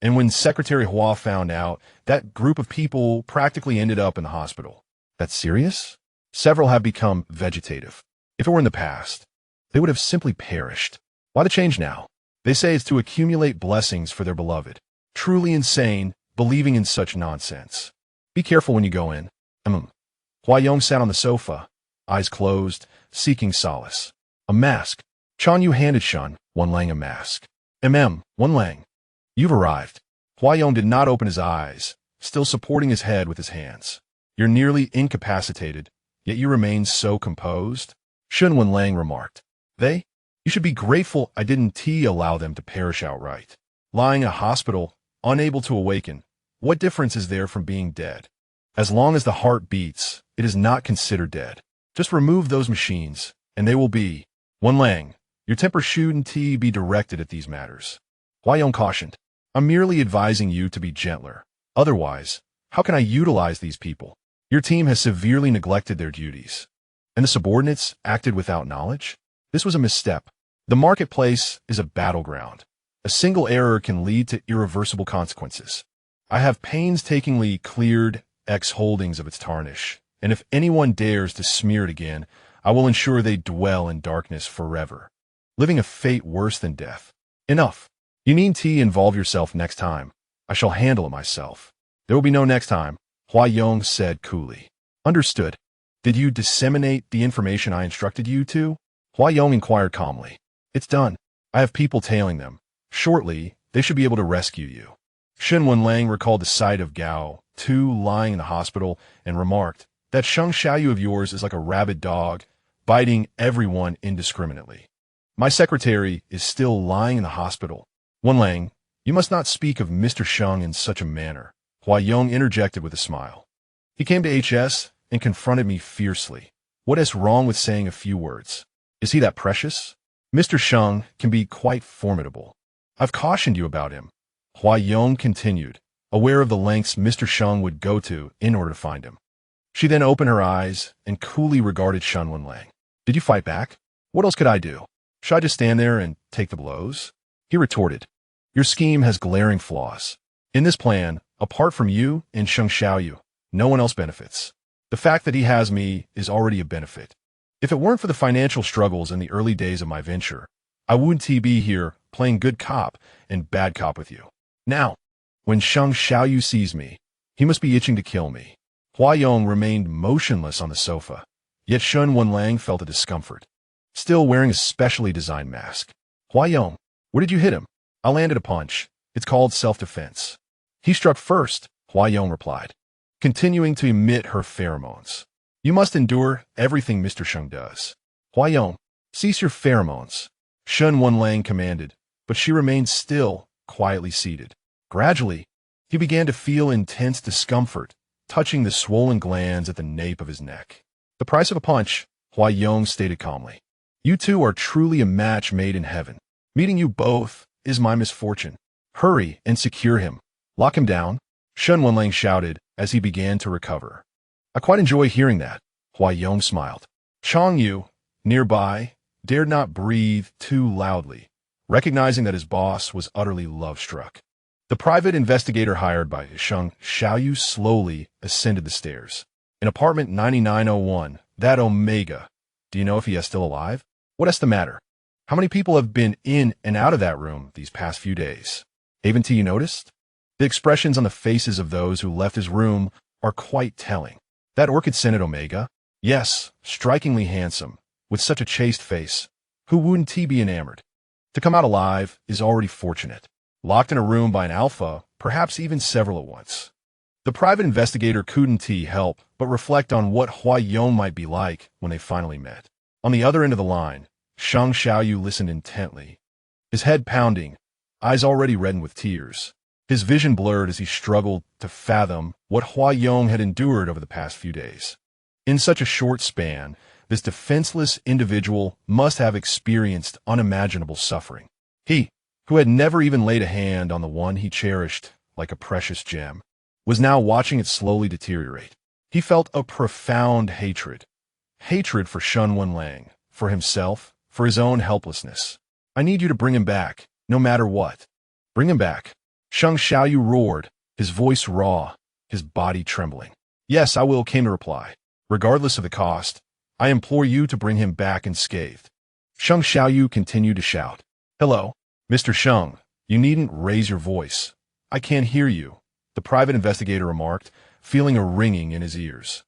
And when Secretary Hua found out, that group of people practically ended up in the hospital. That's serious? Several have become vegetative. If it were in the past, they would have simply perished. Why the change now? They say it's to accumulate blessings for their beloved. Truly insane, believing in such nonsense. Be careful when you go in. Huayong sat on the sofa, eyes closed, seeking solace. A mask. Changyu handed Shen Wenlang a mask. Wenlang. You've arrived. Huayong did not open his eyes, still supporting his head with his hands. You're nearly incapacitated, yet you remain so composed, Shen Wenlang remarked. You should be grateful I didn't allow them to perish outright. Lying in a hospital, unable to awaken, what difference is there from being dead? As long as the heart beats, it is not considered dead. Just remove those machines, and they will be. Wenlang, your temper shouldn't be directed at these matters. Huayong cautioned. I'm merely advising you to be gentler. Otherwise, how can I utilize these people? Your team has severely neglected their duties. And the subordinates acted without knowledge? This was a misstep. The marketplace is a battleground. A single error can lead to irreversible consequences. I have painstakingly cleared X-Holdings of its tarnish, and if anyone dares to smear it again, I will ensure they dwell in darkness forever, living a fate worse than death. Enough. You need involve yourself next time. I shall handle it myself. There will be no next time, Huayong said coolly. Understood. Did you disseminate the information I instructed you to? Huayong inquired calmly. It's done. I have people tailing them. Shortly, they should be able to rescue you. Shen Wenlang recalled the sight of Gao Tu lying in the hospital and remarked, that Sheng Xiaoyu of yours is like a rabid dog, biting everyone indiscriminately. My secretary is still lying in the hospital. Wenlang, you must not speak of Mr. Sheng in such a manner, Huayong interjected with a smile. He came to HS and confronted me fiercely. What is wrong with saying a few words? Is he that precious? Mr. Sheng can be quite formidable. I've cautioned you about him. Huayong continued, aware of the lengths Mr. Sheng would go to in order to find him. She then opened her eyes and coolly regarded Shen Wenlang. Did you fight back? What else could I do? Should I just stand there and take the blows? He retorted. Your scheme has glaring flaws. In this plan, apart from you and Sheng Xiaoyu, no one else benefits. The fact that he has me is already a benefit. If it weren't for the financial struggles in the early days of my venture, I wouldn't be here playing good cop and bad cop with you. Now, when Sheng Xiaoyu sees me, he must be itching to kill me. Huayong remained motionless on the sofa, yet Shen Wenlang felt a discomfort. Still wearing a specially designed mask. Huayong, where did you hit him? I landed a punch. It's called self-defense. He struck first, Huayong replied, continuing to emit her pheromones. You must endure everything Mr. Sheng does. Huayong, cease your pheromones. Shen Wenlang commanded, but she remained still, quietly seated. Gradually, he began to feel intense discomfort, touching the swollen glands at the nape of his neck. The price of a punch, Huayong stated calmly. You two are truly a match made in heaven. Meeting you both is my misfortune. Hurry and secure him. Lock him down, Shen Wenlang shouted as he began to recover. I quite enjoy hearing that, Huayong smiled. Chang Yu, nearby, dared not breathe too loudly, recognizing that his boss was utterly love-struck. The private investigator hired by Sheng Xiaoyu slowly ascended the stairs. In apartment 9901, that Omega. Do you know if he is still alive? What's the matter? How many people have been in and out of that room these past few days? Haven't you noticed? The expressions on the faces of those who left his room are quite telling. That orchid-scented Omega? Yes, strikingly handsome, with such a chaste face. Who wouldn't he be enamored? To come out alive is already fortunate. Locked in a room by an alpha, perhaps even several at once. The private investigator couldn't help but reflect on what Huayong might be like when they finally met. On the other end of the line, Sheng Xiaoyu listened intently, his head pounding, eyes already reddened with tears. His vision blurred as he struggled to fathom what Huayong had endured over the past few days. In such a short span, this defenseless individual must have experienced unimaginable suffering. He, who had never even laid a hand on the one he cherished like a precious gem, was now watching it slowly deteriorate. He felt a profound hatred. Hatred for Shen Wenlang, for himself, for his own helplessness. I need you to bring him back, no matter what. Bring him back. Sheng Xiaoyu roared, his voice raw, his body trembling. Yes, I will, came the reply. Regardless of the cost, I implore you to bring him back unscathed. Sheng Xiaoyu continued to shout. Hello, Mr. Sheng, you needn't raise your voice. I can't hear you, the private investigator remarked, feeling a ringing in his ears.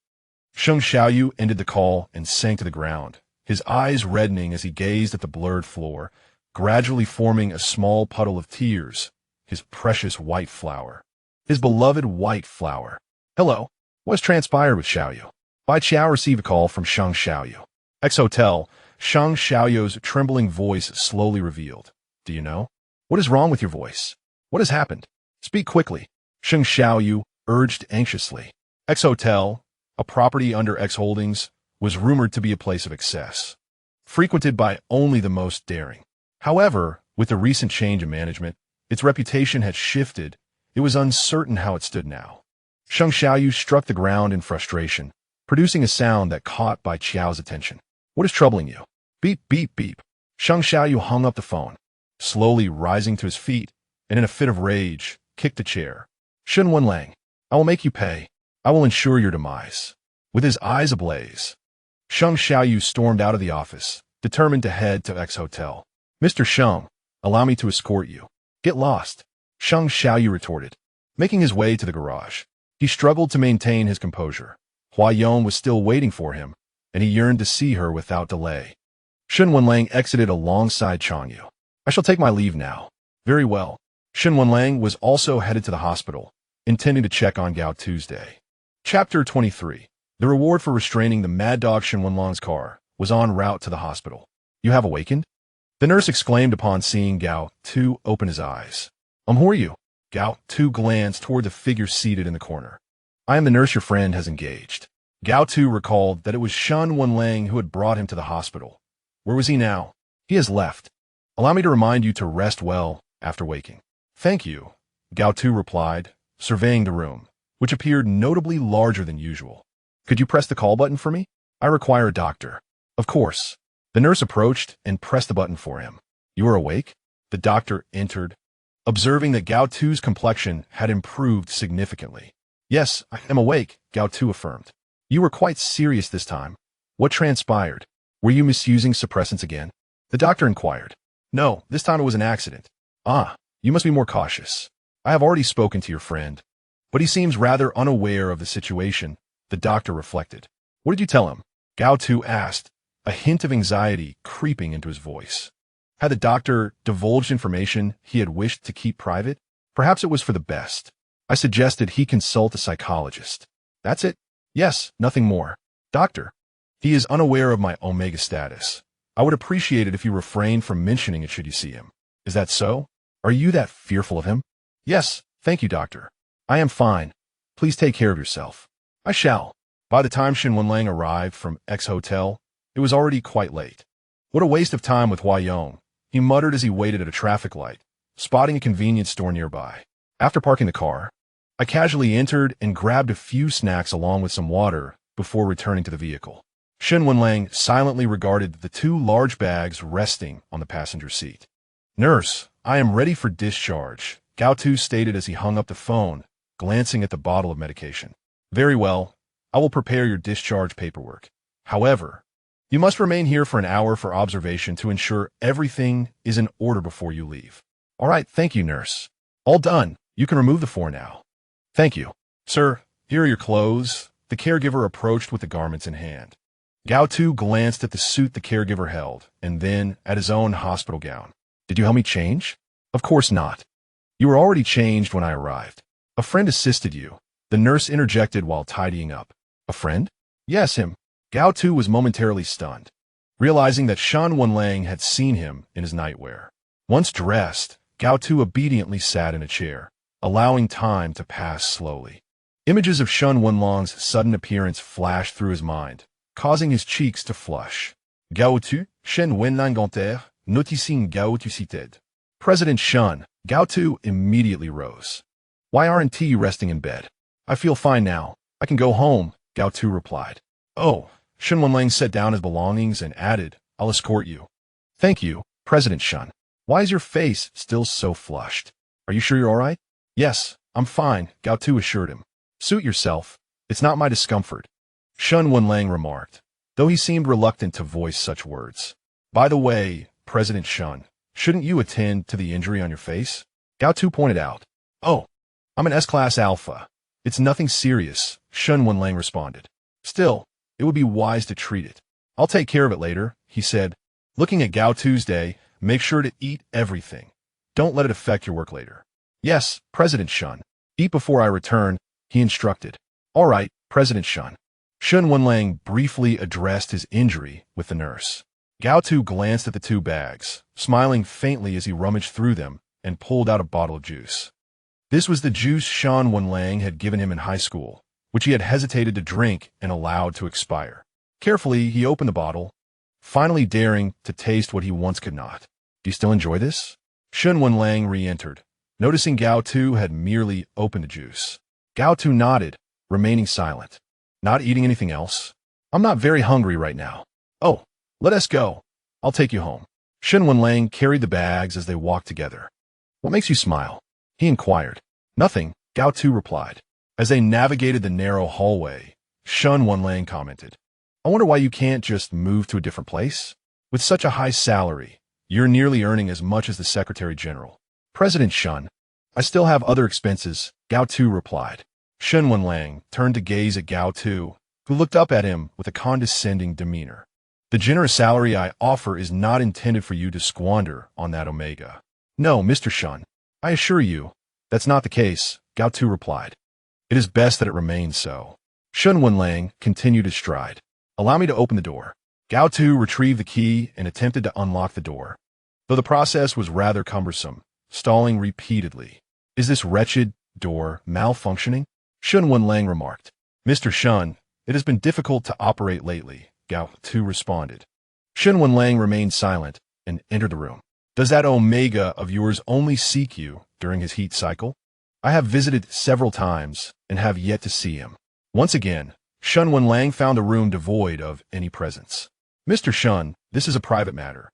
Sheng Xiaoyu ended the call and sank to the ground, his eyes reddening as he gazed at the blurred floor, gradually forming a small puddle of tears, his precious white flower. His beloved white flower. Hello, what's transpired with Xiaoyu? Bai Qiao received a call from Sheng Xiaoyu. Ex-hotel, Sheng Xiaoyu's trembling voice slowly revealed. Do you know? What is wrong with your voice? What has happened? Speak quickly, Sheng Xiaoyu urged anxiously. Ex-hotel, a property under X Holdings, was rumored to be a place of excess, frequented by only the most daring. However, with the recent change in management, its reputation had shifted. It was uncertain how it stood now. Sheng Xiaoyu struck the ground in frustration, producing a sound that caught Bai Qiao's attention. What is troubling you? Beep, beep, beep. Sheng Xiaoyu hung up the phone, slowly rising to his feet, and in a fit of rage, kicked a chair. Shen Wenlang, I will make you pay. I will ensure your demise. With his eyes ablaze, Sheng Xiaoyu stormed out of the office, determined to head to X Hotel. Mr. Sheng, allow me to escort you. Get lost, Sheng Xiaoyu retorted. Making his way to the garage, he struggled to maintain his composure. Huayong was still waiting for him, and he yearned to see her without delay. Shen Wenlang exited alongside Chang Yu. I shall take my leave now. Very well. Shen Wenlang was also headed to the hospital, intending to check on Gao Tuesday. Chapter 23. The reward for restraining the mad dog Shen Wenlang's car was en route to the hospital. You have awakened? The nurse exclaimed upon seeing Gao Tu open his eyes. Who are you? Gao Tu glanced toward the figure seated in the corner. I am the nurse your friend has engaged. Gao Tu recalled that it was Shen Wenlang who had brought him to the hospital. Where was he now? He has left. Allow me to remind you to rest well after waking. Thank you, Gao Tu replied, surveying the room, which appeared notably larger than usual. Could you press the call button for me? I require a doctor. Of course. The nurse approached and pressed the button for him. You are awake? The doctor entered, observing that Gao Tu's complexion had improved significantly. Yes, I am awake, Gao Tu affirmed. You were quite serious this time. What transpired? Were you misusing suppressants again? The doctor inquired. No, this time it was an accident. Ah, you must be more cautious. I have already spoken to your friend. But he seems rather unaware of the situation, the doctor reflected. What did you tell him? Gao Tu asked, a hint of anxiety creeping into his voice. Had the doctor divulged information he had wished to keep private? Perhaps it was for the best. I suggested he consult a psychologist. That's it? Yes, nothing more. Doctor, he is unaware of my Omega status. I would appreciate it if you refrained from mentioning it should you see him. Is that so? Are you that fearful of him? Yes, thank you, doctor. I am fine. Please take care of yourself. I shall. By the time Shen Wenlang arrived from X Hotel, it was already quite late. What a waste of time with Huayong, he muttered as he waited at a traffic light, spotting a convenience store nearby. After parking the car, I casually entered and grabbed a few snacks along with some water before returning to the vehicle. Shen Wenlang silently regarded the 2 large bags resting on the passenger seat. Nurse, I am ready for discharge, Gao Tu stated as he hung up the phone, glancing at the bottle of medication. Very well, I will prepare your discharge paperwork. However, you must remain here for an hour for observation to ensure everything is in order before you leave. All right, thank you, nurse. All done. You can remove the 4 now. Thank you. Sir, here are your clothes. The caregiver approached with the garments in hand. Gao Tu glanced at the suit the caregiver held, and then at his own hospital gown. Did you help me change? Of course not. You were already changed when I arrived. A friend assisted you. The nurse interjected while tidying up. A friend? Yes, him. Gao Tu was momentarily stunned, realizing that Shen Wenlang had seen him in his nightwear. Once dressed, Gao Tu obediently sat in a chair, allowing time to pass slowly. Images of Shen Wenlang's sudden appearance flashed through his mind, causing his cheeks to flush. Gao Tu, Shen Wenlang noticing Gao Tu cited. President Shen, Gao Tu immediately rose. Why aren't you resting in bed? I feel fine now. I can go home, Gao Tu replied. Oh, Shen Wenlang set down his belongings and added, I'll escort you. Thank you, President Shen. Why is your face still so flushed? Are you sure you're all right? Yes, I'm fine, Gao Tu assured him. Suit yourself. It's not my discomfort, Shen Wenlang remarked, though he seemed reluctant to voice such words. By the way, President Shen, shouldn't you attend to the injury on your face? Gao Tu pointed out. Oh, I'm an S-Class Alpha. It's nothing serious, Shen Wenlang responded. Still, it would be wise to treat it. I'll take care of it later, he said. Looking at Gao Tuesday, make sure to eat everything. Don't let it affect your work later. Yes, President Shen. Eat before I return, he instructed. All right, President Shen. Shen Wenlang briefly addressed his injury with the nurse. Gao Tu glanced at the 2 bags, smiling faintly as he rummaged through them and pulled out a bottle of juice. This was the juice Shen Wenlang had given him in high school, which he had hesitated to drink and allowed to expire. Carefully, he opened the bottle, finally daring to taste what he once could not. Do you still enjoy this? Shen Wenlang re-entered, noticing Gao Tu had merely opened the juice. Gao Tu nodded, remaining silent. Not eating anything else? I'm not very hungry right now. Oh, let us go. I'll take you home. Shen Wenlang carried the bags as they walked together. What makes you smile? He inquired. Nothing, Gao Tu replied. As they navigated the narrow hallway, Shen Wenlang commented, I wonder why you can't just move to a different place? With such a high salary, you're nearly earning as much as the Secretary General. President Shen, I still have other expenses, Gao Tu replied. Shen Wenlang turned to gaze at Gao Tu, who looked up at him with a condescending demeanor. The generous salary I offer is not intended for you to squander on that Omega. No, Mr. Shen, I assure you, that's not the case, Gao Tu replied. It is best that it remains so. Shen Wenlang continued his stride. Allow me to open the door. Gao Tu retrieved the key and attempted to unlock the door, though the process was rather cumbersome, stalling repeatedly. Is this wretched door malfunctioning? Shen Wenlang remarked. Mr. Shen, it has been difficult to operate lately, Gao Tu responded. Shen Wenlang remained silent and entered the room. Does that Omega of yours only seek you during his heat cycle? I have visited several times and have yet to see him. Once again, Shen Wenlang found the room devoid of any presence. "Mr. Shen, this is a private matter,"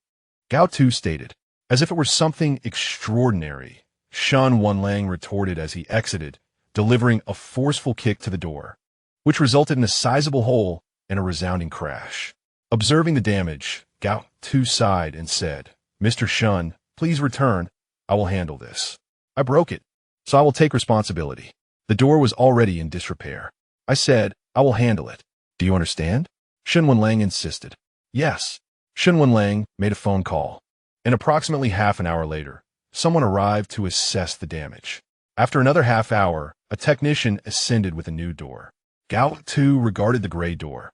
Gao Tu stated. As if it were something extraordinary, Shen Wenlang retorted as he exited, delivering a forceful kick to the door, which resulted in a sizable hole and a resounding crash. Observing the damage, Gao Tu sighed and said, "Mr. Shen, please return. I will handle this. I broke it, so I will take responsibility." The door was already in disrepair. "I said, I will handle it. Do you understand?" Shen Wenlang insisted. "Yes." Shen Wenlang made a phone call, and approximately half an hour later, someone arrived to assess the damage. After another half hour, a technician ascended with a new door. Gao Tu regarded the gray door,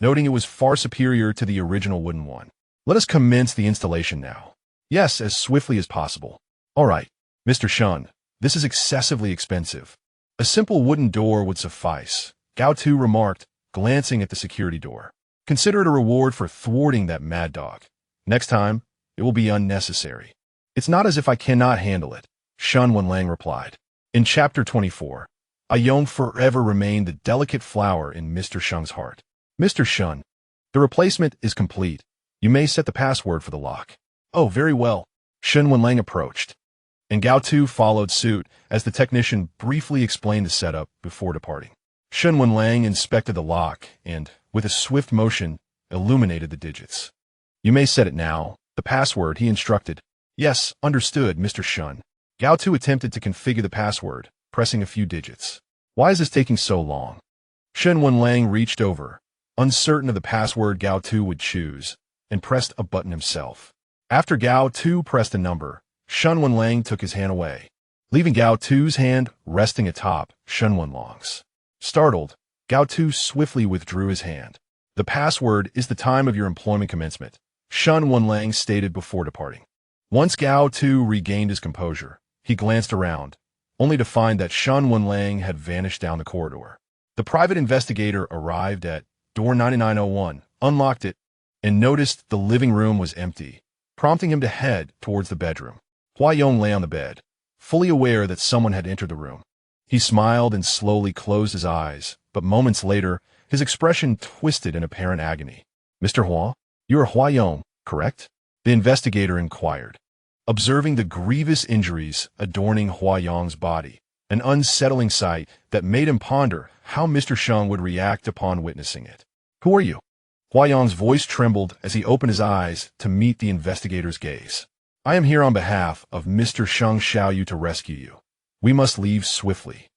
noting it was far superior to the original wooden one. "Let us commence the installation now." "Yes, as swiftly as possible." "All right, Mr. Shen, this is excessively expensive. A simple wooden door would suffice," Gao Tu remarked, glancing at the security door. "Consider it a reward for thwarting that mad dog. Next time, it will be unnecessary." "It's not as if I cannot handle it," Shen Wenlang replied. In Chapter 24, Ayong forever remained the delicate flower in Mr. Sheng's heart. "Mr. Shen, the replacement is complete. You may set the password for the lock." "Oh, very well." Shen Wenlang approached, and Gao Tu followed suit as the technician briefly explained the setup before departing. Shen Wenlang inspected the lock and, with a swift motion, illuminated the digits. "You may set it now. The password," he instructed. "Yes, understood, Mr. Shen." Gao Tu attempted to configure the password, pressing a few digits. "Why is this taking so long?" Shen Wenlang reached over, uncertain of the password Gao Tu would choose, and pressed a button himself. After Gao Tu pressed a number, Shen Wenlang took his hand away, leaving Gao Tu's hand resting atop Shen Wenlang's. Startled, Gao Tu swiftly withdrew his hand. "The password is the time of your employment commencement," Shen Wenlang stated before departing. Once Gao Tu regained his composure, he glanced around, only to find that Shen Wenlang had vanished down the corridor. The private investigator arrived at door 9901, unlocked it, and noticed the living room was empty, prompting him to head towards the bedroom. Huayong lay on the bed, fully aware that someone had entered the room. He smiled and slowly closed his eyes, but moments later, his expression twisted in apparent agony. "Mr. Hua, you are Huayong, correct?" the investigator inquired. Observing the grievous injuries adorning Huayong's body, an unsettling sight that made him ponder how Mr. Sheng would react upon witnessing it. "Who are you?" Huayong's voice trembled as he opened his eyes to meet the investigator's gaze. "I am here on behalf of Mr. Sheng Xiaoyu to rescue you. We must leave swiftly."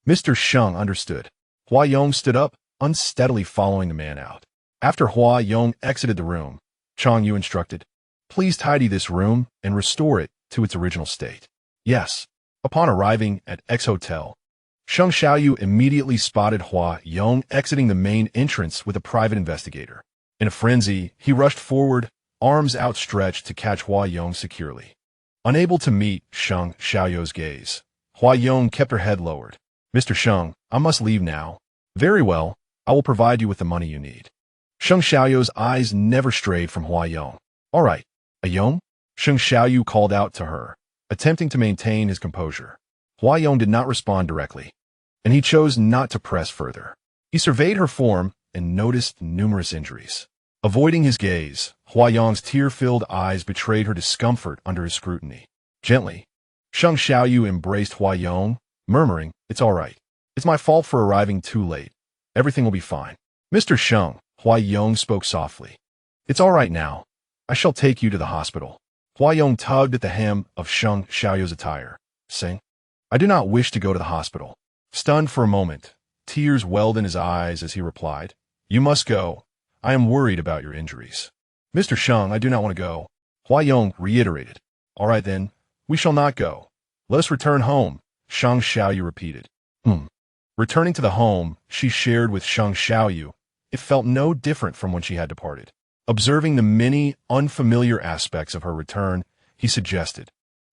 Mr. Sheng understood. Huayong stood up, unsteadily following the man out. After Huayong exited the room, Chang Yu instructed, "Please tidy this room and restore it to its original state." "Yes." Upon arriving at X Hotel, Sheng Xiaoyu immediately spotted Huayong exiting the main entrance with a private investigator. In a frenzy, he rushed forward, arms outstretched to catch Huayong securely. Unable to meet Sheng Xiaoyu's gaze, Huayong kept her head lowered. "Mr. Sheng, I must leave now." "Very well, I will provide you with the money you need." Sheng Xiaoyu's eyes never strayed from Huayong. "All right, Ayong?" Sheng Xiaoyu called out to her, attempting to maintain his composure. Huayong did not respond directly, and he chose not to press further. He surveyed her form and noticed numerous injuries. Avoiding his gaze, Huayong's tear-filled eyes betrayed her discomfort under his scrutiny. Gently, Sheng Xiaoyu embraced Huayong, murmuring, "It's all right. It's my fault for arriving too late. Everything will be fine." "Mr. Sheng," Huayong spoke softly. "It's all right now. I shall take you to the hospital." Huayong tugged at the hem of Sheng Xiaoyu's attire, saying, "I do not wish to go to the hospital." Stunned for a moment, tears welled in his eyes as he replied, "You must go. I am worried about your injuries." "Mr. Sheng, I do not want to go," Huayong reiterated. "All right then, we shall not go. Let us return home," Sheng Xiaoyu repeated. Returning to the home she shared with Sheng Xiaoyu, it felt no different from when she had departed. Observing the many unfamiliar aspects of her return, he suggested,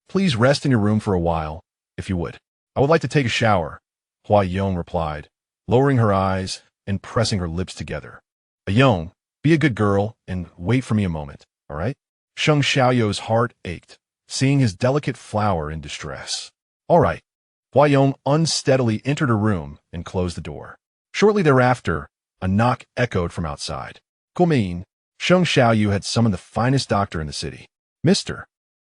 "Please rest in your room for a while, if you would." "I would like to take a shower," Huayong replied, lowering her eyes and pressing her lips together. "Ayong, be a good girl and wait for me a moment, all right?" Sheng Xiaoyu's heart ached, seeing his delicate flower in distress. "All right." Huayong unsteadily entered her room and closed the door. Shortly thereafter, A knock echoed from outside. Guomein, Sheng Xiaoyu had summoned the finest doctor in the city. Mr.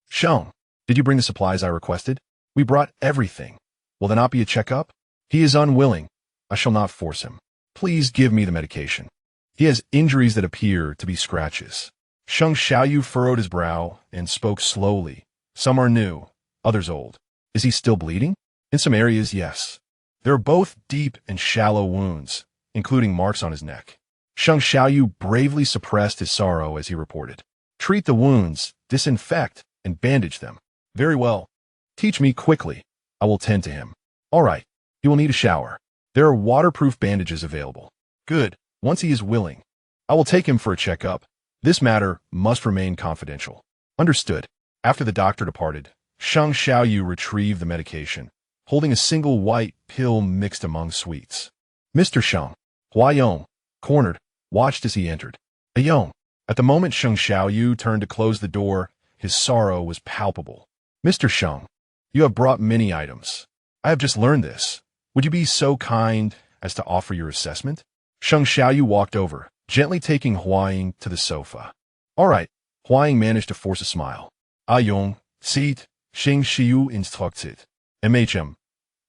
Sheng, did you bring the supplies I requested? We brought everything. Will there not be a checkup? He is unwilling. I shall not force him. Please give me the medication. He has injuries that appear to be scratches. Sheng Xiaoyu furrowed his brow and spoke slowly. Some are new, others old. Is he still bleeding? In some areas, yes. There are both deep and shallow wounds, including marks on his neck. Sheng Xiaoyu bravely suppressed his sorrow as he reported. Treat the wounds, disinfect, and bandage them. Very well. Teach me quickly. I will tend to him. All right. He will need a shower. There are waterproof bandages available. Good. Once he is willing, I will take him for a checkup. This matter must remain confidential. Understood. After the doctor departed, Sheng Xiaoyu retrieved the medication, holding a single white pill mixed among sweets. Mr. Sheng, Huayong, cornered, watched as he entered. Ayong. At the moment Sheng Xiaoyu turned to close the door, his sorrow was palpable. Mr. Sheng, you have brought many items. I have just learned this. Would you be so kind as to offer your assessment? Sheng Xiaoyu walked over, gently taking Huaying to the sofa. All right. Huaying managed to force a smile. Ayong, seat, Sheng Xiu instructed. MHM.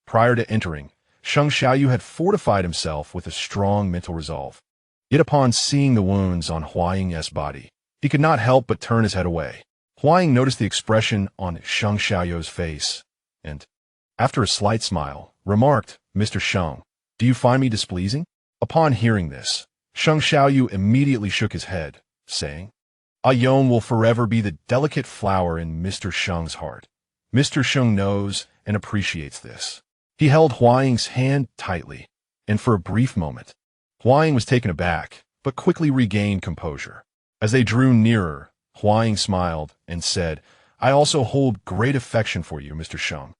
Prior to entering, Sheng Xiaoyu had fortified himself with a strong mental resolve. Yet upon seeing the wounds on Huaying's body, he could not help but turn his head away. Huaying noticed the expression on Sheng Xiaoyu's face, and, after a slight smile, remarked, Mr. Sheng, do you find me displeasing? Upon hearing this, Sheng Xiaoyu immediately shook his head, saying, Ayong will forever be the delicate flower in Mr. Sheng's heart. Mr. Sheng knows and appreciates this. He held Huaying's hand tightly, and for a brief moment, Huaying was taken aback, but quickly regained composure. As they drew nearer, Huaying smiled and said, I also hold great affection for you, Mr. Sheng.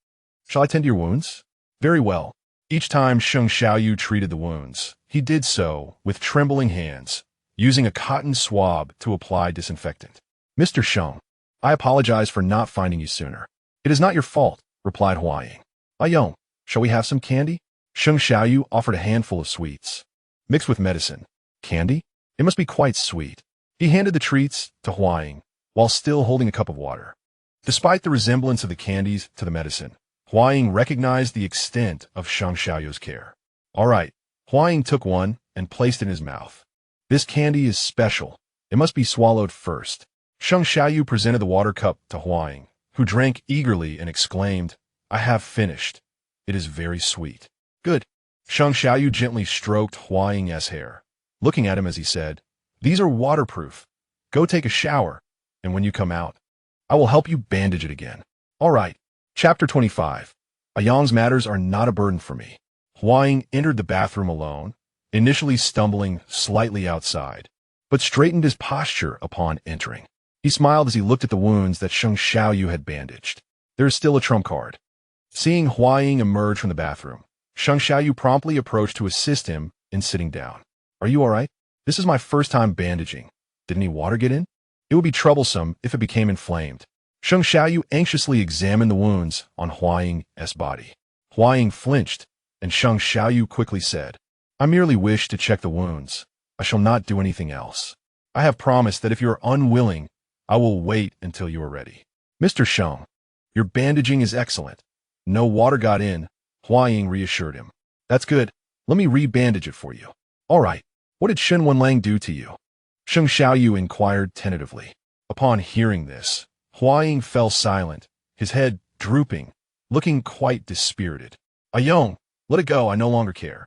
Shall I tend to your wounds? Very well. Each time Sheng Xiaoyu treated the wounds, he did so with trembling hands, using a cotton swab to apply disinfectant. Mr. Sheng, I apologize for not finding you sooner. It is not your fault, replied Huaying. Ayong, shall we have some candy? Sheng Xiaoyu offered a handful of sweets. Mixed with medicine. Candy? It must be quite sweet. He handed the treats to Huaying, while still holding a cup of water. Despite the resemblance of the candies to the medicine, Huaying recognized the extent of Sheng Xiaoyu's care. All right. Huaying took one and placed it in his mouth. This candy is special. It must be swallowed first. Sheng Xiaoyu presented the water cup to Huaying, who drank eagerly and exclaimed, I have finished. It is very sweet. Good. Sheng Xiaoyu gently stroked Huaying's hair, looking at him as he said, These are waterproof. Go take a shower, and when you come out, I will help you bandage it again. All right. Chapter 25. Ayong's matters are not a burden for me. Huaying entered the bathroom alone, initially stumbling slightly outside, but straightened his posture upon entering. He smiled as he looked at the wounds that Sheng Xiaoyu had bandaged. There is still a trump card. Seeing Huaying emerge from the bathroom, Sheng Xiaoyu promptly approached to assist him in sitting down. Are you all right? This is my first time bandaging. Did any water get in? It would be troublesome if it became inflamed. Sheng Xiaoyu anxiously examined the wounds on Huaying's body. Huaying flinched, and Sheng Xiaoyu quickly said, I merely wish to check the wounds. I shall not do anything else. I have promised that if you are unwilling, I will wait until you are ready. Mr. Sheng, your bandaging is excellent. No water got in, Huaying reassured him. That's good. Let me re-bandage it for you. All right. What did Shen Wenlang do to you? Sheng Xiaoyu inquired tentatively. Upon hearing this, Huaying fell silent, his head drooping, looking quite dispirited. Ayong, let it go, I no longer care.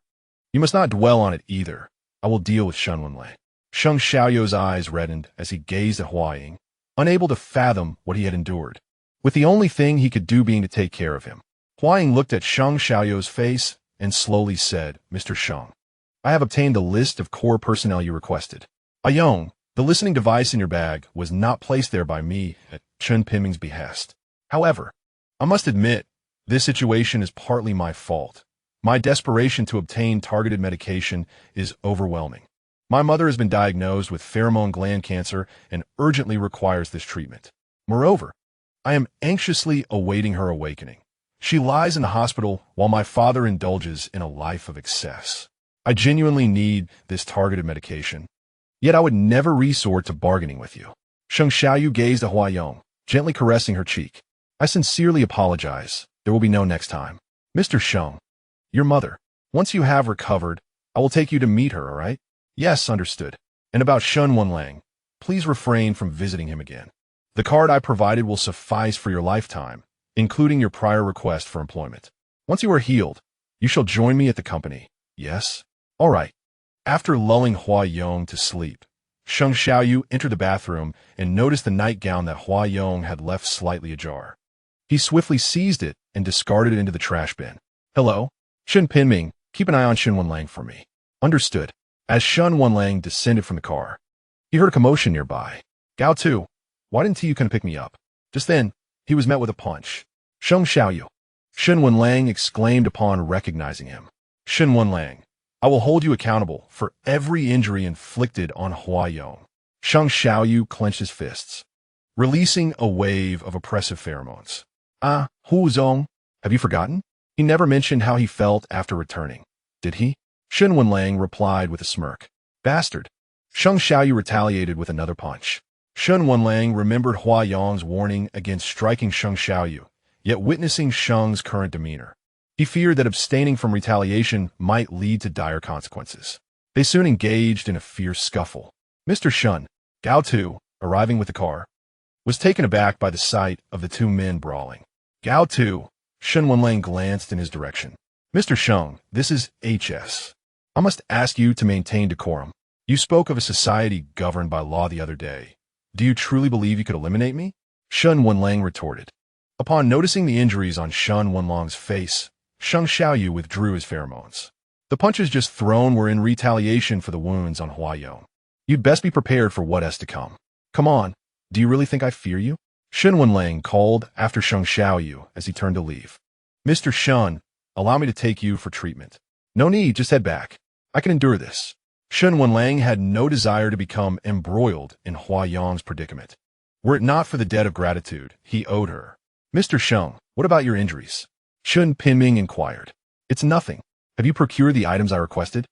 You must not dwell on it either. I will deal with Shen Wenlang. Sheng Xiaoyu's eyes reddened as he gazed at Huaying, unable to fathom what he had endured, with the only thing he could do being to take care of him. Huaying looked at Sheng Xiaoyu's face and slowly said, Mr. Sheng, I have obtained the list of core personnel you requested. Ayong, the listening device in your bag was not placed there by me at Chen Piming's behest. However, I must admit, this situation is partly my fault. My desperation to obtain targeted medication is overwhelming. My mother has been diagnosed with pheromone gland cancer and urgently requires this treatment. Moreover, I am anxiously awaiting her awakening. She lies in the hospital while my father indulges in a life of excess. I genuinely need this targeted medication. Yet I would never resort to bargaining with you. Sheng Xiaoyu gazed at Huayong, gently caressing her cheek. I sincerely apologize. There will be no next time. Mr. Sheng, your mother. Once you have recovered, I will take you to meet her, all right? Yes, understood. And about Shen Wenlang, please refrain from visiting him again. The card I provided will suffice for your lifetime, including your prior request for employment. Once you are healed, you shall join me at the company. Yes? All right. After lulling Huayong to sleep, Sheng Xiaoyu entered the bathroom and noticed the nightgown that Huayong had left slightly ajar. He swiftly seized it and discarded it into the trash bin. Hello? Shen Pinming, keep an eye on Shen Wenlang for me. Understood. As Shen Wenlang descended from the car, he heard a commotion nearby. Gao Tu, why didn't you come pick me up? Just then, he was met with a punch. Sheng Xiaoyu. Shen Wenlang exclaimed upon recognizing him. Shen Wenlang, I will hold you accountable for every injury inflicted on Huayong. Sheng Xiaoyu clenched his fists, releasing a wave of oppressive pheromones. Ah, Hu Zong, have you forgotten? He never mentioned how he felt after returning, did he? Shen Wenlang replied with a smirk. Bastard. Sheng Xiaoyu retaliated with another punch. Shen Wenlang remembered Huayong's warning against striking Sheng Xiaoyu, yet witnessing Sheng's current demeanor, he feared that abstaining from retaliation might lead to dire consequences. They soon engaged in a fierce scuffle. Mr. Shen, Gao Tu, arriving with the car, was taken aback by the sight of the two men brawling. Gao Tu, Shen Wenlang glanced in his direction. Mr. Sheng, this is HS. I must ask you to maintain decorum. You spoke of a society governed by law the other day. Do you truly believe you could eliminate me? Shen Wenlang retorted. Upon noticing the injuries on Shen Wenlang's face, Sheng Xiaoyu withdrew his pheromones. The punches just thrown were in retaliation for the wounds on Huayong. You'd best be prepared for what has to come. Come on, do you really think I fear you? Shen Wenlang called after Sheng Xiaoyu as he turned to leave. Mr. Shen, allow me to take you for treatment. No need, just head back. I can endure this. Shen Wenlang had no desire to become embroiled in Huayong's predicament. Were it not for the debt of gratitude he owed her. Mr. Sheng, what about your injuries? Shen Pinming inquired. It's nothing. Have you procured the items I requested?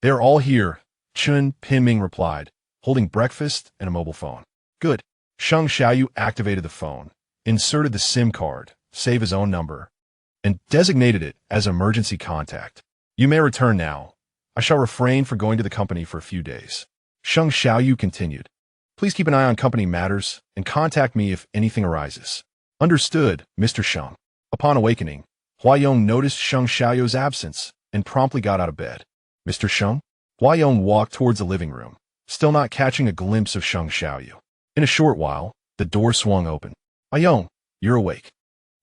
They are all here, Shen Pinming replied, holding breakfast and a mobile phone. Good. Sheng Xiaoyu activated the phone, inserted the SIM card, save his own number, and designated it as emergency contact. You may return now. I shall refrain from going to the company for a few days. Sheng Xiaoyu continued. Please keep an eye on company matters and contact me if anything arises. Understood, Mr. Sheng. Upon awakening, Huayong noticed Sheng Xiaoyu's absence and promptly got out of bed. Mr. Sheng? Huayong walked towards the living room, still not catching a glimpse of Sheng Xiaoyu. In a short while, the door swung open. Huayong, you're awake.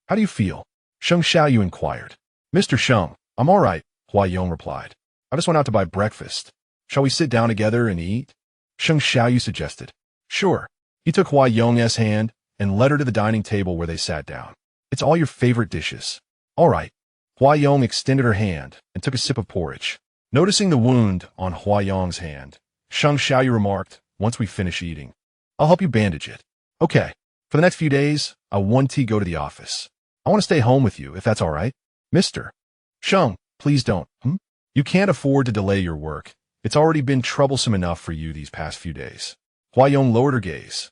How do you feel? Sheng Xiaoyu inquired. Mr. Sheng, I'm all right, Huayong replied. I just went out to buy breakfast. Shall we sit down together and eat? Sheng Xiaoyu suggested. Sure. He took Huayong's hand and led her to the dining table where they sat down. It's all your favorite dishes. All right. Huayong extended her hand and took a sip of porridge. Noticing the wound on Huayong's hand, Sheng Xiaoyu remarked, once we finish eating, I'll help you bandage it. Okay. For the next few days, I want to go to the office. I want to stay home with you, if that's all right. Mr. Sheng, please don't. You can't afford to delay your work. It's already been troublesome enough for you these past few days. Huayong lowered her gaze,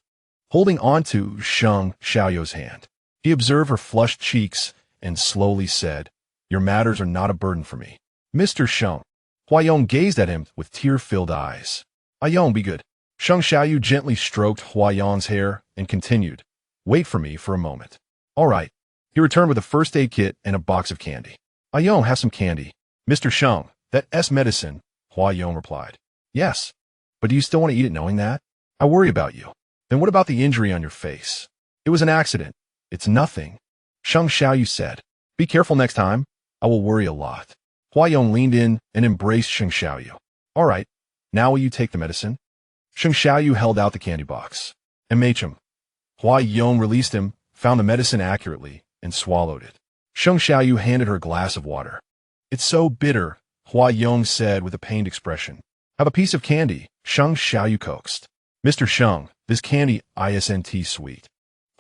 holding on to Sheng Xiaoyu's hand. He observed her flushed cheeks and slowly said, Your matters are not a burden for me. Mr. Sheng. Huayong gazed at him with tear-filled eyes. Huayong, be good. Sheng Xiaoyu gently stroked Huayong's hair and continued, Wait for me for a moment. All right. He returned with a first aid kit and a box of candy. Huayong, have some candy. Mr. Sheng, that S medicine, Huayong replied. Yes. But do you still want to eat it knowing that? I worry about you. Then what about the injury on your face? It was an accident. It's nothing. Sheng Xiaoyu said. Be careful next time. I will worry a lot. Huayong leaned in and embraced Sheng Xiaoyu. All right. Now will you take the medicine? Sheng Xiaoyu held out the candy box. And Machem. Huayong released him, found the medicine accurately, and swallowed it. Sheng Xiaoyu handed her a glass of water. It's so bitter, Huayong said with a pained expression. Have a piece of candy, Sheng Xiaoyu coaxed. Mr. Sheng, this candy isn't sweet.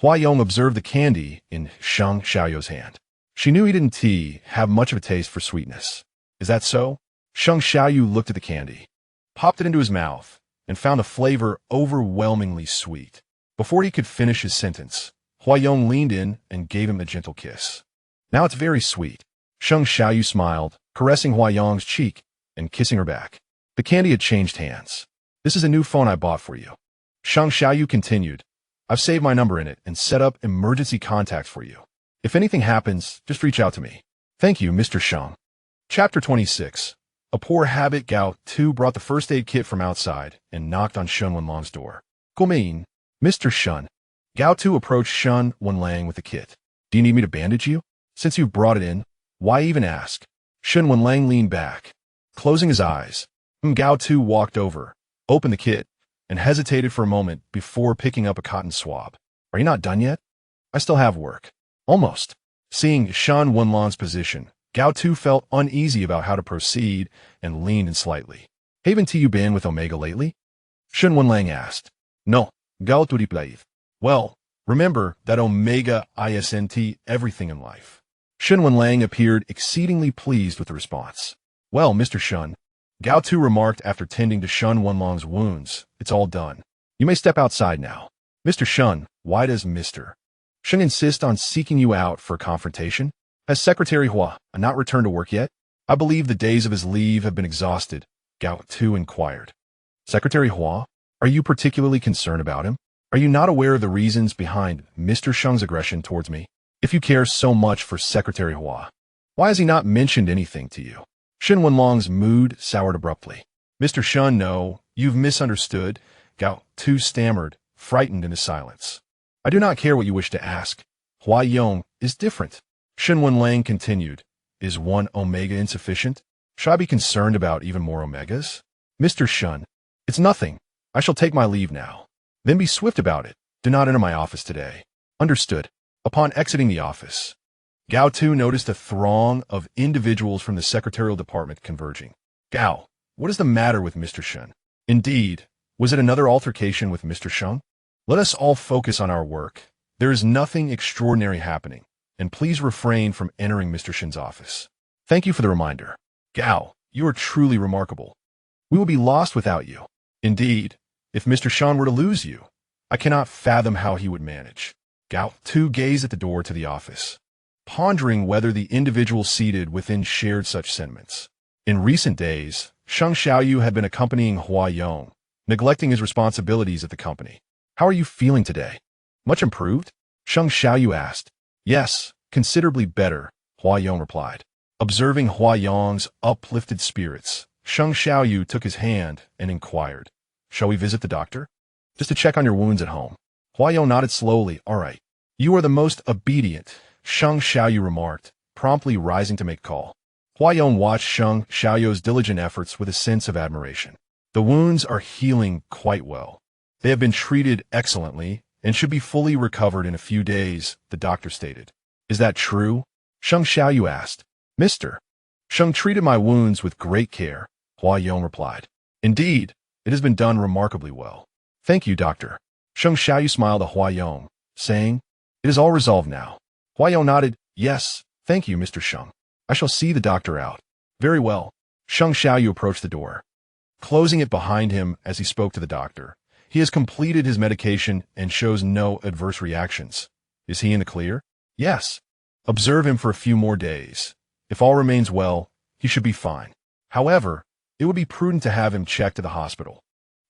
Huayong observed the candy in Sheng Xiaoyu's hand. She knew he didn't have much of a taste for sweetness. Is that so? Sheng Xiaoyu looked at the candy, popped it into his mouth, and found a flavor overwhelmingly sweet. Before he could finish his sentence, Huayong leaned in and gave him a gentle kiss. Now it's very sweet. Sheng Xiaoyu smiled, caressing Huayong's cheek and kissing her back. The candy had changed hands. This is a new phone I bought for you. Sheng Xiaoyu continued. I've saved my number in it and set up emergency contacts for you. If anything happens, just reach out to me. Thank you, Mr. Sheng. Chapter 26. A poor habit. Gao Tu brought the first aid kit from outside and knocked on Shen Wenlang's door. Come in, Mr. Shen. Gao Tu approached Shen Wenlang with the kit. Do you need me to bandage you? Since you've brought it in, why even ask? Shen Wenlang leaned back, closing his eyes. Gao Tu walked over, opened the kit, and hesitated for a moment before picking up a cotton swab. Are you not done yet? I still have work. Almost. Seeing Shen Wenlang's position, Gao Tu felt uneasy about how to proceed and leaned in slightly. Haven't you been with Omega lately? Shen Wenlang asked. No, Gao Tu. Well, remember that Omega.Shen everything in life. Shen Wenlang appeared exceedingly pleased with the response. Well, Mr. Shen, Gao Tu remarked after tending to Shen Wenlang's wounds, it's all done. You may step outside now. Mr. Shen, why does Mr. Sheng insist on seeking you out for a confrontation? Has Secretary Hua not returned to work yet? I believe the days of his leave have been exhausted, Gao Tu inquired. Secretary Hua, are you particularly concerned about him? Are you not aware of the reasons behind Mr. Sheng's aggression towards me? If you care so much for Secretary Hua, why has he not mentioned anything to you? Shen Wenlang's mood soured abruptly. Mr. Shen, no, you've misunderstood, Gao Tu stammered, frightened in his silence. I do not care what you wish to ask. Huayong is different. Shen Wenlang continued. Is one Omega insufficient? Should I be concerned about even more Omegas? Mr. Shen, it's nothing. I shall take my leave now. Then be swift about it. Do not enter my office today. Understood. Upon exiting the office, Gao Tu noticed a throng of individuals from the secretarial department converging. Gao, what is the matter with Mr. Shen? Indeed, was it another altercation with Mr. Sheng? Let us all focus on our work. There is nothing extraordinary happening, and please refrain from entering Mr. Shen's office. Thank you for the reminder. Gao, you are truly remarkable. We will be lost without you. Indeed, if Mr. Sheng were to lose you, I cannot fathom how he would manage. Gao Tu gazed at the door to the office, pondering whether the individuals seated within shared such sentiments. In recent days, Sheng Xiaoyu had been accompanying Huayong, neglecting his responsibilities at the company. How are you feeling today? Much improved? Sheng Xiaoyu asked. Yes, considerably better, Huayong replied. Observing Huayong's uplifted spirits, Sheng Xiaoyu took his hand and inquired, shall we visit the doctor? Just to check on your wounds at home. Huayong nodded slowly. All right. You are the most obedient, Sheng Xiaoyu remarked, promptly rising to make call. Huayong watched Sheng Xiaoyu's diligent efforts with a sense of admiration. The wounds are healing quite well. They have been treated excellently and should be fully recovered in a few days, the doctor stated. Is that true? Sheng Xiaoyu asked. Mr. Sheng treated my wounds with great care, Huayong replied. Indeed, it has been done remarkably well. Thank you, doctor. Sheng Xiaoyu smiled at Huayong, saying, it is all resolved now. Huayong nodded, yes, thank you, Mr. Sheng. I shall see the doctor out. Very well. Sheng Xiaoyu approached the door, closing it behind him as he spoke to the doctor. He has completed his medication and shows no adverse reactions. Is he in the clear? Yes. Observe him for a few more days. If all remains well, he should be fine. However, it would be prudent to have him checked to the hospital.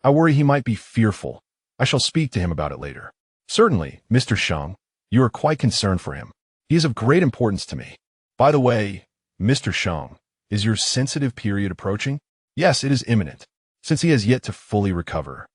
I worry he might be fearful. I shall speak to him about it later. Certainly, Mr. Sheng, you are quite concerned for him. He is of great importance to me. By the way, Mr. Sheng, is your sensitive period approaching? Yes, it is imminent, since he has yet to fully recover.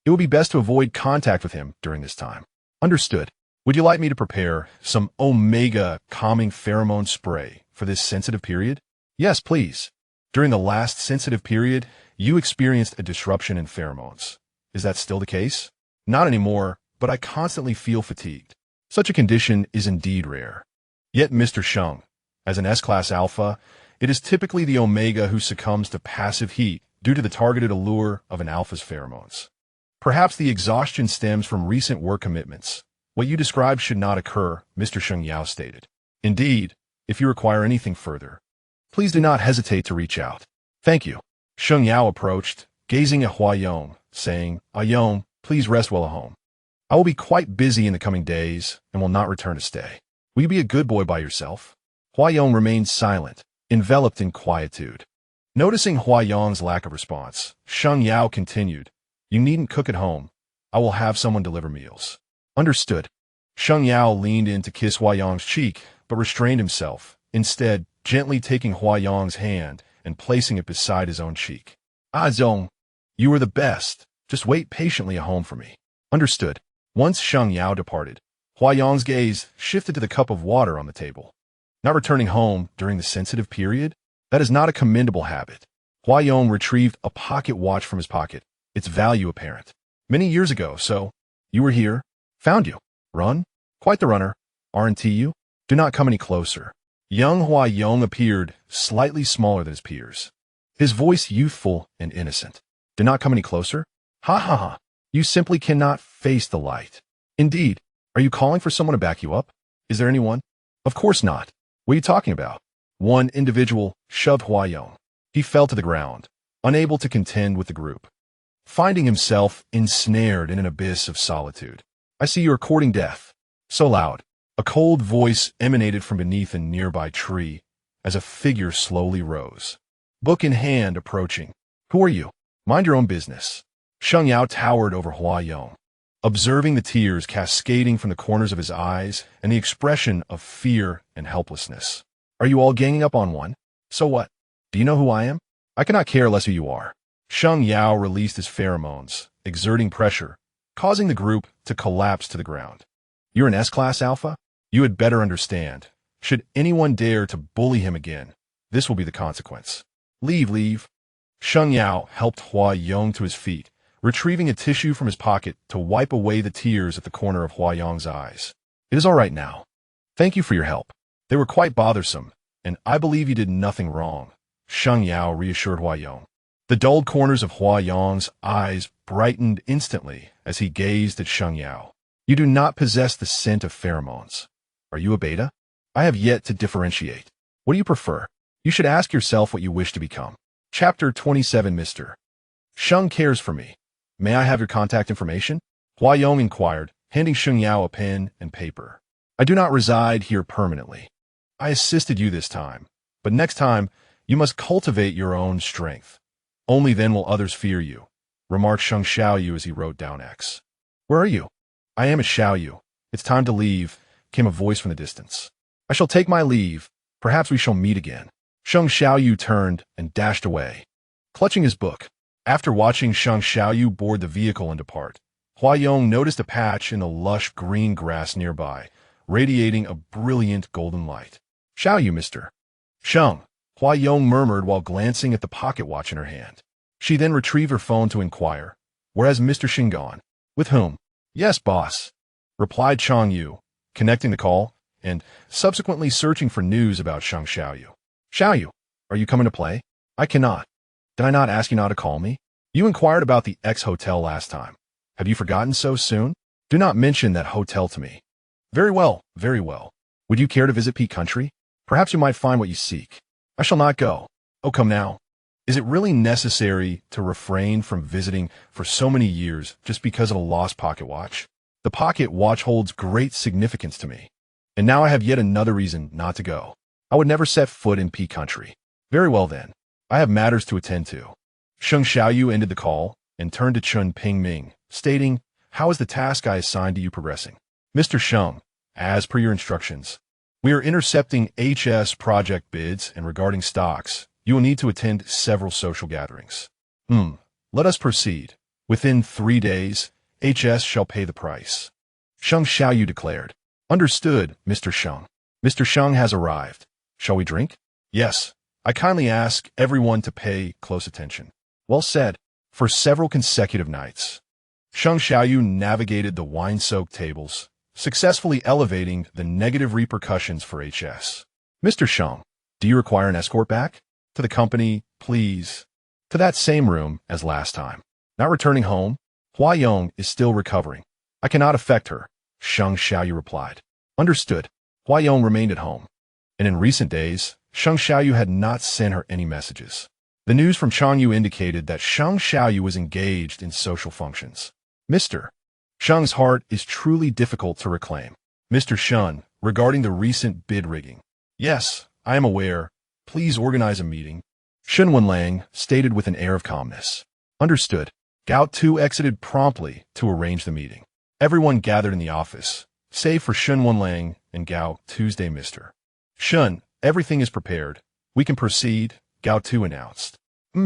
It would be best to avoid contact with him during this time. Understood. Would you like me to prepare some Omega calming pheromone spray for this sensitive period? Yes, please. During the last sensitive period, you experienced a disruption in pheromones. Is that still the case? Not anymore, but I constantly feel fatigued. Such a condition is indeed rare. Yet, Mr. Sheng, as an S-class alpha, it is typically the Omega who succumbs to passive heat due to the targeted allure of an alpha's pheromones. Perhaps the exhaustion stems from recent work commitments. What you described should not occur, Mr. Sheng Yao stated. Indeed, if you require anything further, please do not hesitate to reach out. Thank you. Sheng Yao approached, gazing at Hua Yong, saying, Yong, please rest well at home. I will be quite busy in the coming days and will not return to stay. Will you be a good boy by yourself? Hua Yong remained silent, enveloped in quietude. Noticing Hua Yong's lack of response, Sheng Yao continued, You needn't cook at home. I will have someone deliver meals. Understood. Sheng Yao leaned in to kiss Hua Yong's cheek, but restrained himself, instead gently taking Hua Yong's hand and placing it beside his own cheek. Zong, you are the best. Just wait patiently at home for me. Understood. Once Sheng Yao departed, Hua Yong's gaze shifted to the cup of water on the table. Not returning home during the sensitive period? That is not a commendable habit. Hua Yong retrieved a pocket watch from his pocket, its value apparent. Many years ago, so. You were here? Found you. Run? Quite the runner. Aren't you? Do not come any closer. Young Hua Yong appeared slightly smaller than his peers. His voice youthful and innocent. Do not come any closer? Ha ha ha. You simply cannot face the light. Indeed. Are you calling for someone to back you up? Is there anyone? Of course not. What are you talking about? One individual shoved Hua Yong. He fell to the ground, unable to contend with the group, finding himself ensnared in an abyss of solitude. I see you are courting death. So loud. A cold voice emanated from beneath a nearby tree as a figure slowly rose. Book in hand approaching. Who are you? Mind your own business. Sheng Yao towered over Hua Yong, observing the tears cascading from the corners of his eyes and the expression of fear and helplessness. Are you all ganging up on one? So what? Do you know who I am? I cannot care less who you are. Sheng Yao released his pheromones, exerting pressure, causing the group to collapse to the ground. You're an S-class alpha? You had better understand. Should anyone dare to bully him again, this will be the consequence. Leave. Sheng Yao helped Hua Yong to his feet, retrieving a tissue from his pocket to wipe away the tears at the corner of Hua Yong's eyes. It is all right now. Thank you for your help. They were quite bothersome, and I believe you did nothing wrong. Sheng Yao reassured Hua Yong. The dulled corners of Hua Yong's eyes brightened instantly as he gazed at Sheng Yao. You do not possess the scent of pheromones. Are you a beta? I have yet to differentiate. What do you prefer? You should ask yourself what you wish to become. Chapter 27 Mr. Sheng cares for me. May I have your contact information? Hua Yong inquired, handing Sheng Yao a pen and paper. I do not reside here permanently. I assisted you this time, but next time you must cultivate your own strength. Only then will others fear you, remarked Sheng Xiaoyu as he wrote down X. Where are you? I am at Xiaoyu. It's time to leave, came a voice from the distance. I shall take my leave. Perhaps we shall meet again. Sheng Xiaoyu turned and dashed away, clutching his book. After watching Sheng Xiaoyu board the vehicle and depart, Hua Yong noticed a patch in the lush green grass nearby, radiating a brilliant golden light. Xiaoyu, Mr. Sheng, Hua Yong murmured while glancing at the pocket watch in her hand. She then retrieved her phone to inquire, "Where has Mr. Sheng gone? With whom?" "Yes, boss," replied Chang Yu, connecting the call and subsequently searching for news about Sheng Xiaoyu. "Xiaoyu, are you coming to play?" "I cannot." "Did I not ask you not to call me? You inquired about the X hotel last time. Have you forgotten so soon? Do not mention that hotel to me." Very well, very well. Would you care to visit Peak Country? Perhaps you might find what you seek." "I shall not go." "Oh, come now. Is it really necessary to refrain from visiting for so many years just because of a lost pocket watch? The pocket watch holds great significance to me. And now I have yet another reason not to go. I would never set foot in Peak Country." "Very well then. I have matters to attend to." Sheng Xiaoyu ended the call and turned to Chun Pingming, stating, "How is the task I assigned to you progressing?" "Mr. Sheng, as per your instructions, we are intercepting HS project bids, and regarding stocks, you will need to attend several social gatherings." Let us proceed. Within 3 days, HS shall pay the price." Sheng Xiaoyu declared. "Understood, Mr. Sheng. Mr. Sheng has arrived. Shall we drink?" "Yes. I kindly ask everyone to pay close attention." "Well said." For several consecutive nights, Sheng Xiaoyu navigated the wine-soaked tables, successfully elevating the negative repercussions for HS. "Mr. Sheng, do you require an escort back?" "To the company, please." "To that same room as last time." "Not returning home? Hua Yong is still recovering. I cannot affect her," Sheng Xiaoyu replied. "Understood." Hua Yong remained at home, and in recent days, Sheng Xiaoyu had not sent her any messages. The news from Jianghu indicated that Sheng Xiaoyu was engaged in social functions. Mr. Sheng's heart is truly difficult to reclaim. Mr. Shen, regarding the recent bid rigging. Yes, I am aware. Please organize a meeting. Shen Wenlang stated with an air of calmness. Understood. Gao Tu exited promptly to arrange the meeting. Everyone gathered in the office, save for Shen Wenlang and Gao Tuesday Mr. Shen, everything is prepared. We can proceed, Gao Tu announced.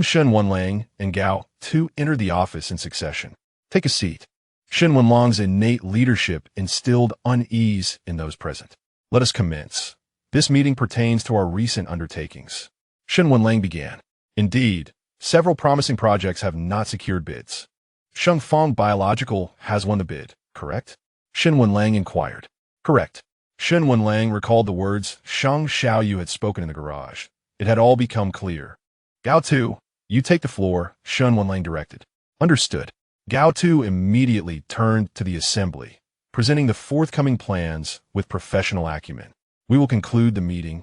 Shen Wenlang and Gao Tu entered the office in succession. Take a seat. Shen Wenlang's innate leadership instilled unease in those present. Let us commence. This meeting pertains to our recent undertakings. Shen Wenlang began. Indeed, several promising projects have not secured bids. Shengfang Biological has won the bid, correct? Shen Wenlang inquired. Correct. Shen Wenlang recalled the words Sheng Xiaoyu had spoken in the garage. It had all become clear. Gao Tu, you take the floor, Shen Wenlang directed. Understood. Gao Tu immediately turned to the assembly, presenting the forthcoming plans with professional acumen. We will conclude the meeting,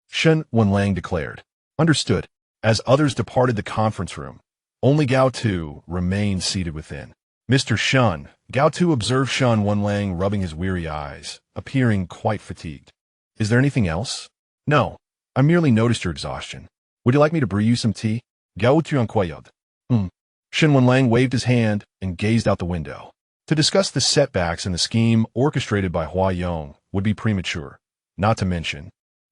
Shen Wenlang declared. Understood. As others departed the conference room, only Gao Tu remained seated within. Mr. Shen, Gao Tu observed Shen Wenlang rubbing his weary eyes, appearing quite fatigued. Is there anything else? No. I merely noticed your exhaustion. Would you like me to brew you some tea? Gao Tu. Shen Wenlang waved his hand and gazed out the window. To discuss the setbacks in the scheme orchestrated by Hua Yong would be premature. Not to mention,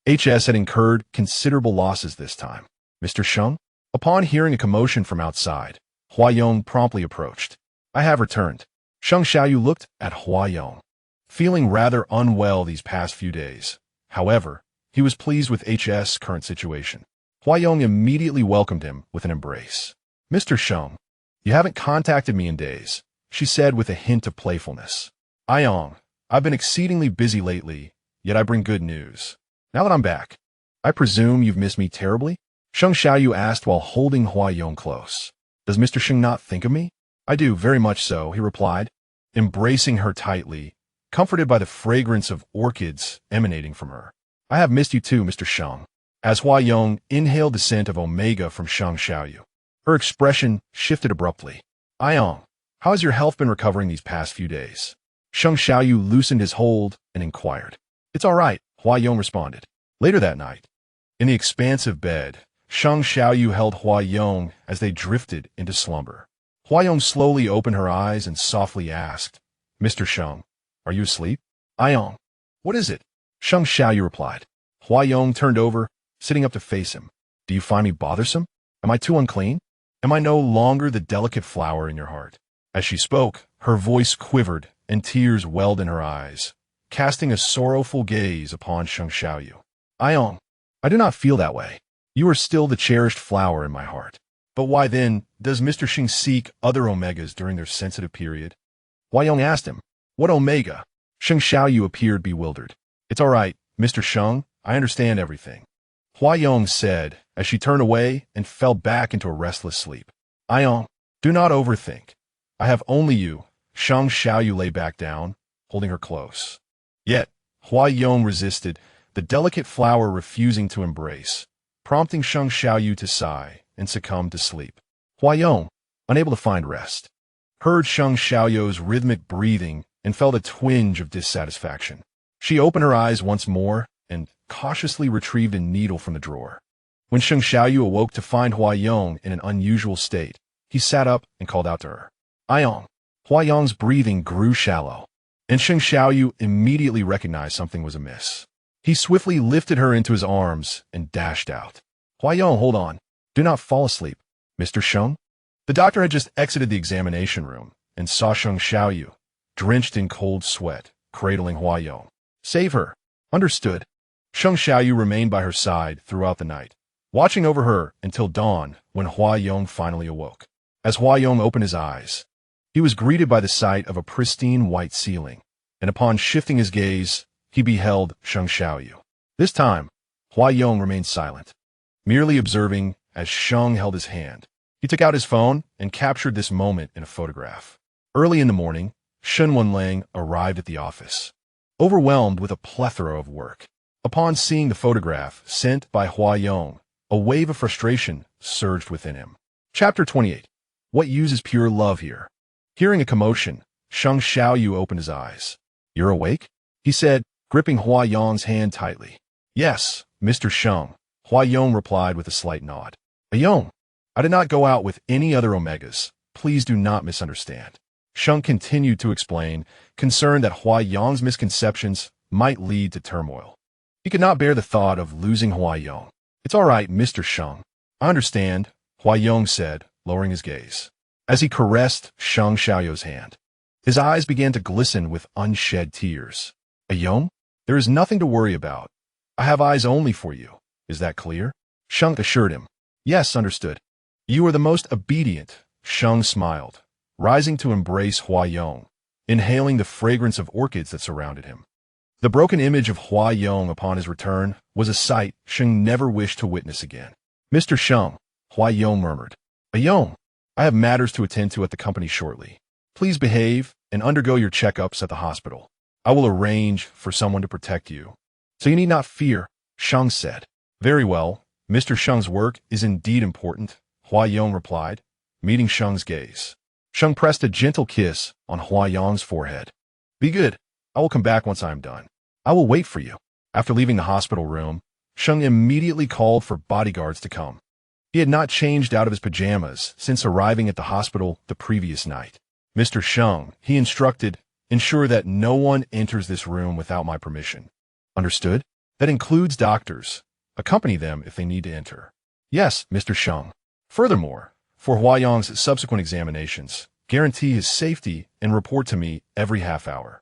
HS had incurred considerable losses this time. Mr. Sheng? Upon hearing a commotion from outside, Hua Yong promptly approached. I have returned. Sheng Xiaoyu looked at Hua Yong, feeling rather unwell these past few days. However, he was pleased with HS' current situation. Hua Yong immediately welcomed him with an embrace. Mr. Sheng, you haven't contacted me in days, she said with a hint of playfulness. Ayong, I've been exceedingly busy lately, yet I bring good news. Now that I'm back, I presume you've missed me terribly? Sheng Xiaoyu asked while holding Hua Yong close. Does Mr. Sheng not think of me? I do, very much so, he replied, embracing her tightly, comforted by the fragrance of orchids emanating from her. I have missed you too, Mr. Sheng. As Hua Yong inhaled the scent of Omega from Sheng Xiaoyu, her expression shifted abruptly. Ayong, how has your health been recovering these past few days? Sheng Xiaoyu loosened his hold and inquired. It's all right, Hua Yong responded. Later that night, in the expansive bed, Sheng Xiaoyu held Hua Yong as they drifted into slumber. Hua Yong slowly opened her eyes and softly asked, Mr. Sheng, are you asleep? Ayong, what is it? Sheng Xiaoyu replied. Hua Yong turned over, sitting up to face him. Do you find me bothersome? Am I too unclean? Am I no longer the delicate flower in your heart? As she spoke, her voice quivered and tears welled in her eyes, casting a sorrowful gaze upon Sheng Xiaoyu. Ayong, I do not feel that way. You are still the cherished flower in my heart. But why then does Mr. Sheng seek other Omegas during their sensitive period? Hua Yong asked him, what Omega? Sheng Xiaoyu appeared bewildered. It's all right, Mr. Sheng, I understand everything. Hua Yong said as she turned away and fell back into a restless sleep. Ayong, do not overthink. I have only you. Sheng Xiaoyu lay back down, holding her close. Yet, Hua Yong resisted, the delicate flower refusing to embrace, prompting Sheng Xiaoyu to sigh and succumb to sleep. Hua Yong, unable to find rest, heard Sheng Xiaoyu's rhythmic breathing and felt a twinge of dissatisfaction. She opened her eyes once more and cautiously retrieved a needle from the drawer. When Sheng Xiaoyu awoke to find Hua Yong in an unusual state, he sat up and called out to her. Ayong. Hua Yong's breathing grew shallow, and Sheng Xiaoyu immediately recognized something was amiss. He swiftly lifted her into his arms and dashed out. Hua Yong, hold on. Do not fall asleep. Mr. Sheng? The doctor had just exited the examination room and saw Sheng Xiaoyu, drenched in cold sweat, cradling Hua Yong. Save her. Understood. Sheng Xiaoyu remained by her side throughout the night, watching over her until dawn when Hua Yong finally awoke. As Hua Yong opened his eyes, he was greeted by the sight of a pristine white ceiling, and upon shifting his gaze, he beheld Sheng Xiaoyu. This time, Hua Yong remained silent, merely observing as Sheng held his hand. He took out his phone and captured this moment in a photograph. Early in the morning, Shen Wenlang arrived at the office, overwhelmed with a plethora of work. Upon seeing the photograph sent by Hua Yong, a wave of frustration surged within him. Chapter 28. What uses pure love here? Hearing a commotion, Sheng Xiaoyu opened his eyes. You're awake? He said, gripping Hua Yong's hand tightly. Yes, Mr. Sheng, Hua Yong replied with a slight nod. Yong, I did not go out with any other Omegas. Please do not misunderstand. Sheng continued to explain, concerned that Hua Yong's misconceptions might lead to turmoil. He could not bear the thought of losing Hua Yong. It's all right, Mr. Sheng. I understand, Hua Yong said, lowering his gaze. As he caressed Sheng Xiaoyu's hand, his eyes began to glisten with unshed tears. Yong, there is nothing to worry about. I have eyes only for you. Is that clear? Sheng assured him. Yes, understood. You are the most obedient, Sheng smiled, rising to embrace Hua Yong, inhaling the fragrance of orchids that surrounded him. The broken image of Hua Yong upon his return was a sight Sheng never wished to witness again. Mr. Sheng, Hua Yong murmured. Yong, I have matters to attend to at the company shortly. Please behave and undergo your checkups at the hospital. I will arrange for someone to protect you. So you need not fear, Sheng said. Very well, Mr. Sheng's work is indeed important, Hua Yong replied, meeting Sheng's gaze. Sheng pressed a gentle kiss on Hua Yong's forehead. Be good. I will come back once I am done. I will wait for you. After leaving the hospital room, Sheng immediately called for bodyguards to come. He had not changed out of his pajamas since arriving at the hospital the previous night. Mr. Sheng, he instructed, ensure that no one enters this room without my permission. Understood? That includes doctors. Accompany them if they need to enter. Yes, Mr. Sheng. Furthermore, for Hua Yong's subsequent examinations, guarantee his safety and report to me every half hour.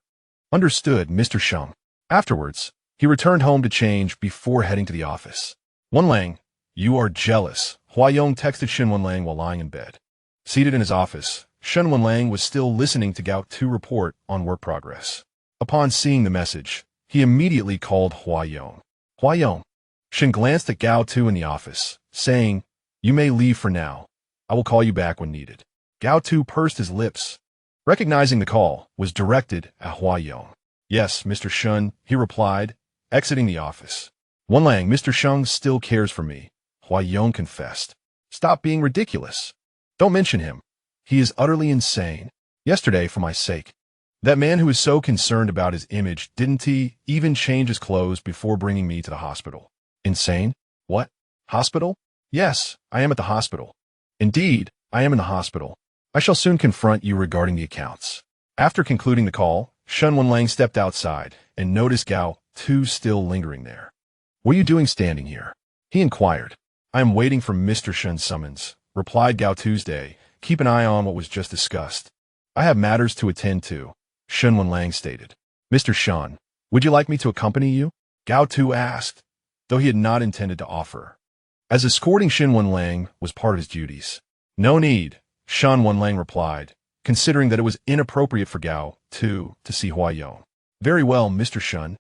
Understood, Mr. Sheng. Afterwards, he returned home to change before heading to the office. Wenlang, you are jealous, Hua Yong texted Shen Wenlang while lying in bed. Seated in his office, Shen Wenlang was still listening to Gao Tu report on work progress. Upon seeing the message, he immediately called Hua Yong. Hua Yong. Shen glanced at Gao Tu in the office, saying, You may leave for now. I will call you back when needed. Gao Tu pursed his lips. Recognizing the call was directed at Hua Yong. Yes, Mr. Shen, he replied, exiting the office. Wenlang, Mr. Sheng still cares for me, Hua Yong confessed. Stop being ridiculous. Don't mention him. He is utterly insane. Yesterday, for my sake. That man who is so concerned about his image, didn't he even change his clothes before bringing me to the hospital? Insane? What? Hospital? Yes, I am at the hospital. Indeed, I am in the hospital. I shall soon confront you regarding the accounts. After concluding the call, Shen Wenlang stepped outside and noticed Gao Tu still lingering there. What are you doing standing here? He inquired. I am waiting for Mr. Shen's summons, replied Gao Tuesday. Keep an eye on what was just discussed. I have matters to attend to, Shen Wenlang stated. Mr. Shen, would you like me to accompany you? Gao Tu asked, though he had not intended to offer, as escorting Shen Wenlang was part of his duties. No need, Shen Wenlang replied, considering that it was inappropriate for Gao Tu to see Hua Yong. Very well, Mr. Shen.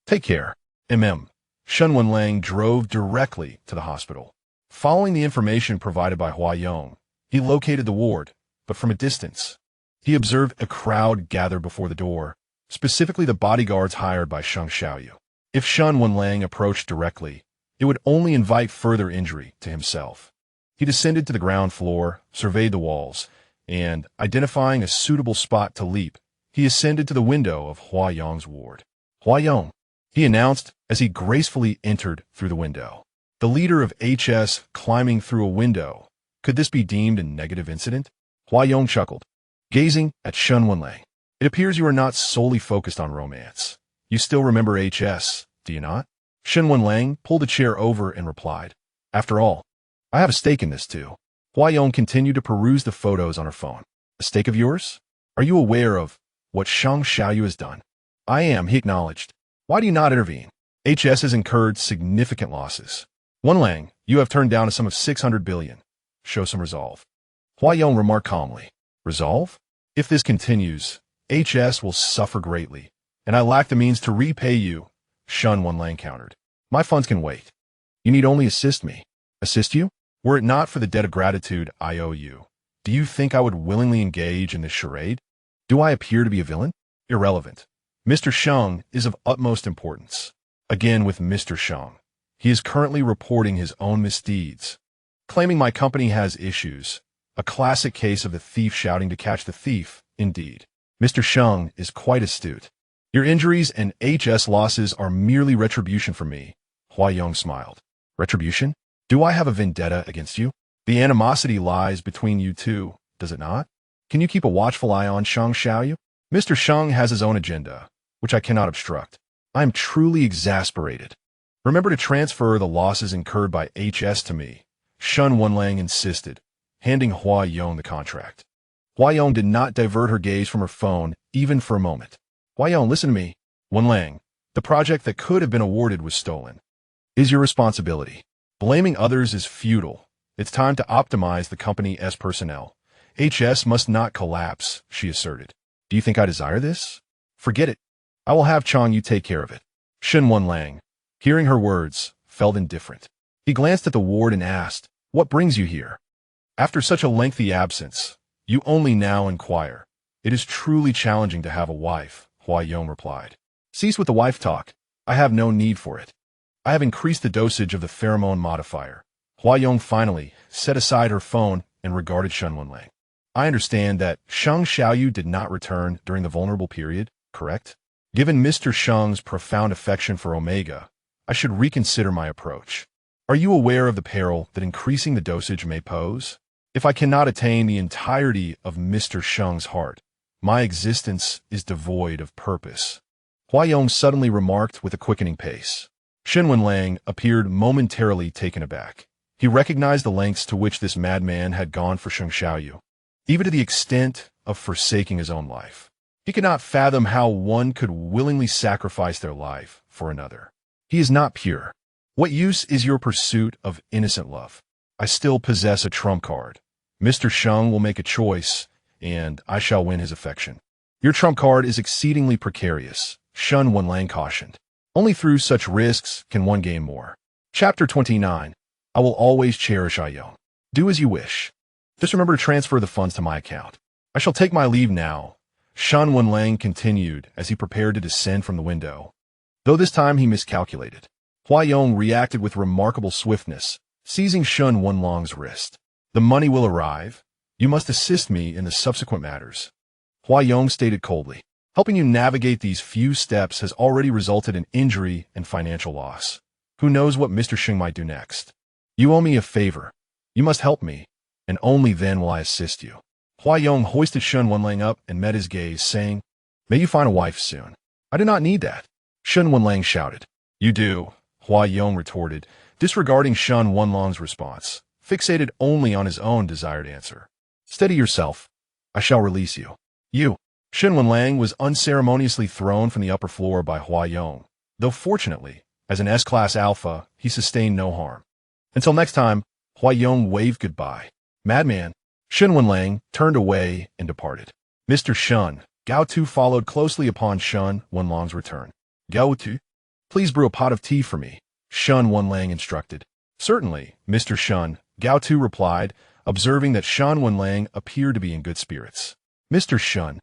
Take care. Shen Wenlang drove directly to the hospital. Following the information provided by Hua Yong, he located the ward, but from a distance. He observed a crowd gather before the door, specifically the bodyguards hired by Sheng Xiaoyu. If Shen Wenlang approached directly, it would only invite further injury to himself. He descended to the ground floor, surveyed the walls, and, identifying a suitable spot to leap, he ascended to the window of Hua Yong's ward. Hua Yong, he announced as he gracefully entered through the window. The leader of HS climbing through a window. Could this be deemed a negative incident? Hua Yong chuckled, gazing at Shen Wenlang. It appears you are not solely focused on romance. You still remember HS, do you not? Shen Wenlang pulled a chair over and replied, After all, I have a stake in this too. Hua Yong continued to peruse the photos on her phone. A stake of yours? Are you aware of what Sheng Xiaoyu has done? I am, he acknowledged. Why do you not intervene? HS has incurred significant losses. Wenlang, you have turned down a sum of 600 billion. Show some resolve. Hua Yong remarked calmly. Resolve? If this continues, HS will suffer greatly, and I lack the means to repay you, Shen Wenlang countered. My funds can wait. You need only assist me. Assist you? Were it not for the debt of gratitude I owe you, do you think I would willingly engage in this charade? Do I appear to be a villain? Irrelevant. Mr. Sheng is of utmost importance. Again with Mr. Sheng. He is currently reporting his own misdeeds. claiming my company has issues. A classic case of the thief shouting to catch the thief, indeed. Mr. Sheng is quite astute. Your injuries and HS losses are merely retribution for me. Huayong smiled. Retribution? Do I have a vendetta against you? The animosity lies between you two, does it not? Can you keep a watchful eye on Sheng Xiaoyu? Mr. Sheng has his own agenda, which I cannot obstruct. I am truly exasperated. Remember to transfer the losses incurred by HS to me, Shen Wenlang insisted, handing Huayong the contract. Huayong did not divert her gaze from her phone, even for a moment. Huayong, listen to me. Wenlang, the project that could have been awarded was stolen. Is your responsibility. Blaming others is futile. It's time to optimize the company's personnel. HS must not collapse, she asserted. Do you think I desire this? Forget it. I will have Chong Yu take care of it. Shen Wenlang, hearing her words, felt indifferent. He glanced at the ward and asked, what brings you here? After such a lengthy absence, you only now inquire. It is truly challenging to have a wife, Huayong replied. Cease with the wife talk. I have no need for it. I have increased the dosage of the pheromone modifier. Huayong finally set aside her phone and regarded Shen Wenlang. I understand that Sheng Xiaoyu did not return during the vulnerable period, correct? Given Mr. Sheng's profound affection for Omega, I should reconsider my approach. Are you aware of the peril that increasing the dosage may pose? If I cannot attain the entirety of Mr. Sheng's heart, my existence is devoid of purpose. Huayong suddenly remarked with a quickening pace. Shen Wenlang appeared momentarily taken aback. He recognized the lengths to which this madman had gone for Sheng Xiaoyu, even to the extent of forsaking his own life. He could not fathom how one could willingly sacrifice their life for another. He is not pure. What use is your pursuit of innocent love? I still possess a trump card. Mr. Sheng will make a choice, and I shall win his affection. Your trump card is exceedingly precarious, Shen Wenlang cautioned. Only through such risks can one gain more. Chapter 29. I will always cherish Ayo. Do as you wish. Just remember to transfer the funds to my account. I shall take my leave now. Shen Wenlang continued as he prepared to descend from the window. Though this time he miscalculated, Huayong reacted with remarkable swiftness, seizing Shen Wenlang's wrist. The money will arrive. You must assist me in the subsequent matters. Huayong stated coldly. Helping you navigate these few steps has already resulted in injury and financial loss. Who knows what Mr. Sheng might do next? You owe me a favor. You must help me, and only then will I assist you. Huayong hoisted Shen Wenlang up and met his gaze, saying, May you find a wife soon. I do not need that. Shen Wenlang shouted. You do, Huayong retorted, disregarding Shen Wenlang's response, fixated only on his own desired answer. Steady yourself. I shall release you. You. Shen Wenlang was unceremoniously thrown from the upper floor by Huayong, though fortunately, as an S-Class Alpha, he sustained no harm. Until next time, Huayong waved goodbye. Madman. Shen Wenlang turned away and departed. Mr. Shen, Gao Tu followed closely upon Shen Wenlang's return. Gao Tu, please brew a pot of tea for me, Shen Wenlang instructed. Certainly, Mr. Shen, Gao Tu replied, observing that Shen Wenlang appeared to be in good spirits. Mr. Shen,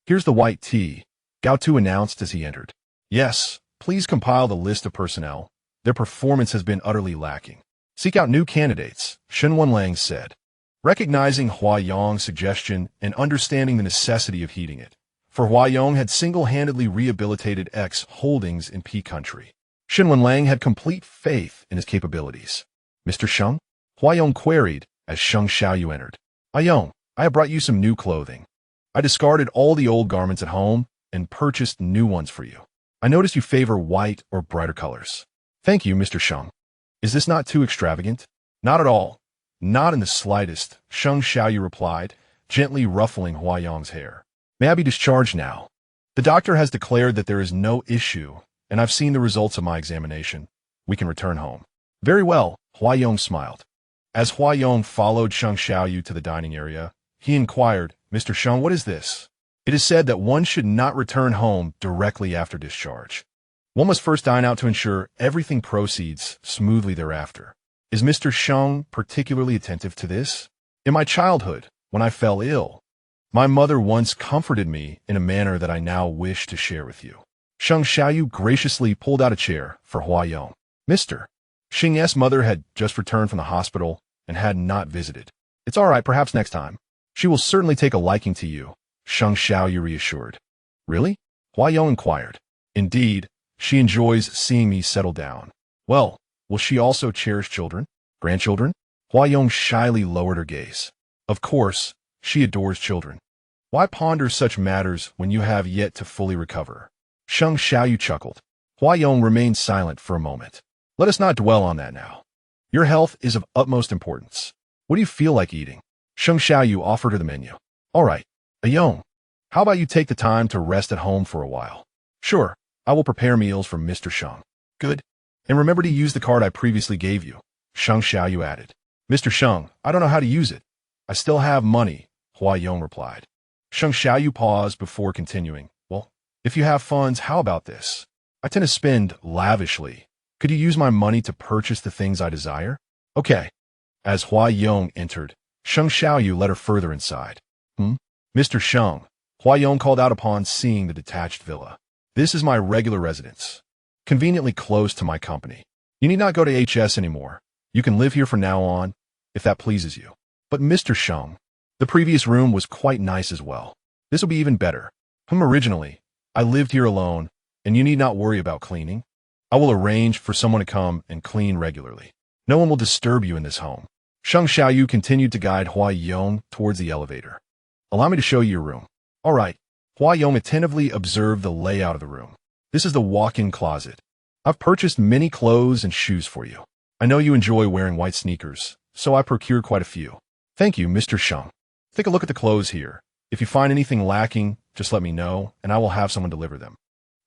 here's the white tea, Gao Tu announced as he entered. Yes, please compile the list of personnel. Their performance has been utterly lacking. Seek out new candidates, Shen Wenlang said. Recognizing Huayong's suggestion and understanding the necessity of heeding it, for Huayong had single-handedly rehabilitated X holdings in P country. Shen Wenlang had complete faith in his capabilities. Mr. Sheng? Huayong queried as Sheng Xiaoyu entered. Ayong, I have brought you some new clothing. I discarded all the old garments at home and purchased new ones for you. I notice you favor white or brighter colors. Thank you, Mr. Sheng. Is this not too extravagant? Not at all. Not in the slightest, Sheng Xiaoyu replied, gently ruffling Huayong's hair. May I be discharged now? The doctor has declared that there is no issue, and I've seen the results of my examination. We can return home. Very well, Huayong smiled. As Huayong followed Sheng Xiaoyu to the dining area, he inquired, Mr. Sheng, what is this? It is said that one should not return home directly after discharge. One must first dine out to ensure everything proceeds smoothly thereafter. Is Mr. Sheng particularly attentive to this? In my childhood, when I fell ill, my mother once comforted me in a manner that I now wish to share with you. Sheng Xiaoyu graciously pulled out a chair for Huayong. Mr. Sheng's mother had just returned from the hospital, and had not visited. It's all right, perhaps next time. She will certainly take a liking to you, Sheng Xiaoyu reassured. Really? Huayong inquired. Indeed, she enjoys seeing me settle down. Well, will she also cherish children? Grandchildren? Huayong shyly lowered her gaze. Of course, she adores children. Why ponder such matters when you have yet to fully recover? Sheng Xiaoyu chuckled. Huayong remained silent for a moment. Let us not dwell on that now. Your health is of utmost importance. What do you feel like eating? Sheng Xiaoyu offered her the menu. All right, Ayong, how about you take the time to rest at home for a while? Sure, I will prepare meals for Mr. Sheng. Good. And remember to use the card I previously gave you, Sheng Xiaoyu added. Mr. Sheng, I don't know how to use it. I still have money, Huayong replied. Sheng Xiaoyu paused before continuing. Well, if you have funds, how about this? I tend to spend lavishly. Could you use my money to purchase the things I desire? Okay. As Huayong entered, Sheng Xiaoyu led her further inside. Mr. Sheng, Huayong called out upon seeing the detached villa. This is my regular residence, conveniently close to my company. You need not go to HS anymore. You can live here from now on, if that pleases you. But Mr. Sheng, the previous room was quite nice as well. This will be even better. Originally, I lived here alone, and you need not worry about cleaning. I will arrange for someone to come and clean regularly. No one will disturb you in this home. Sheng Xiaoyu continued to guide Huayong towards the elevator. Allow me to show you your room. All right. Huayong attentively observed the layout of the room. This is the walk-in closet. I've purchased many clothes and shoes for you. I know you enjoy wearing white sneakers, so I procured quite a few. Thank you, Mr. Sheng. Take a look at the clothes here. If you find anything lacking, just let me know, and I will have someone deliver them.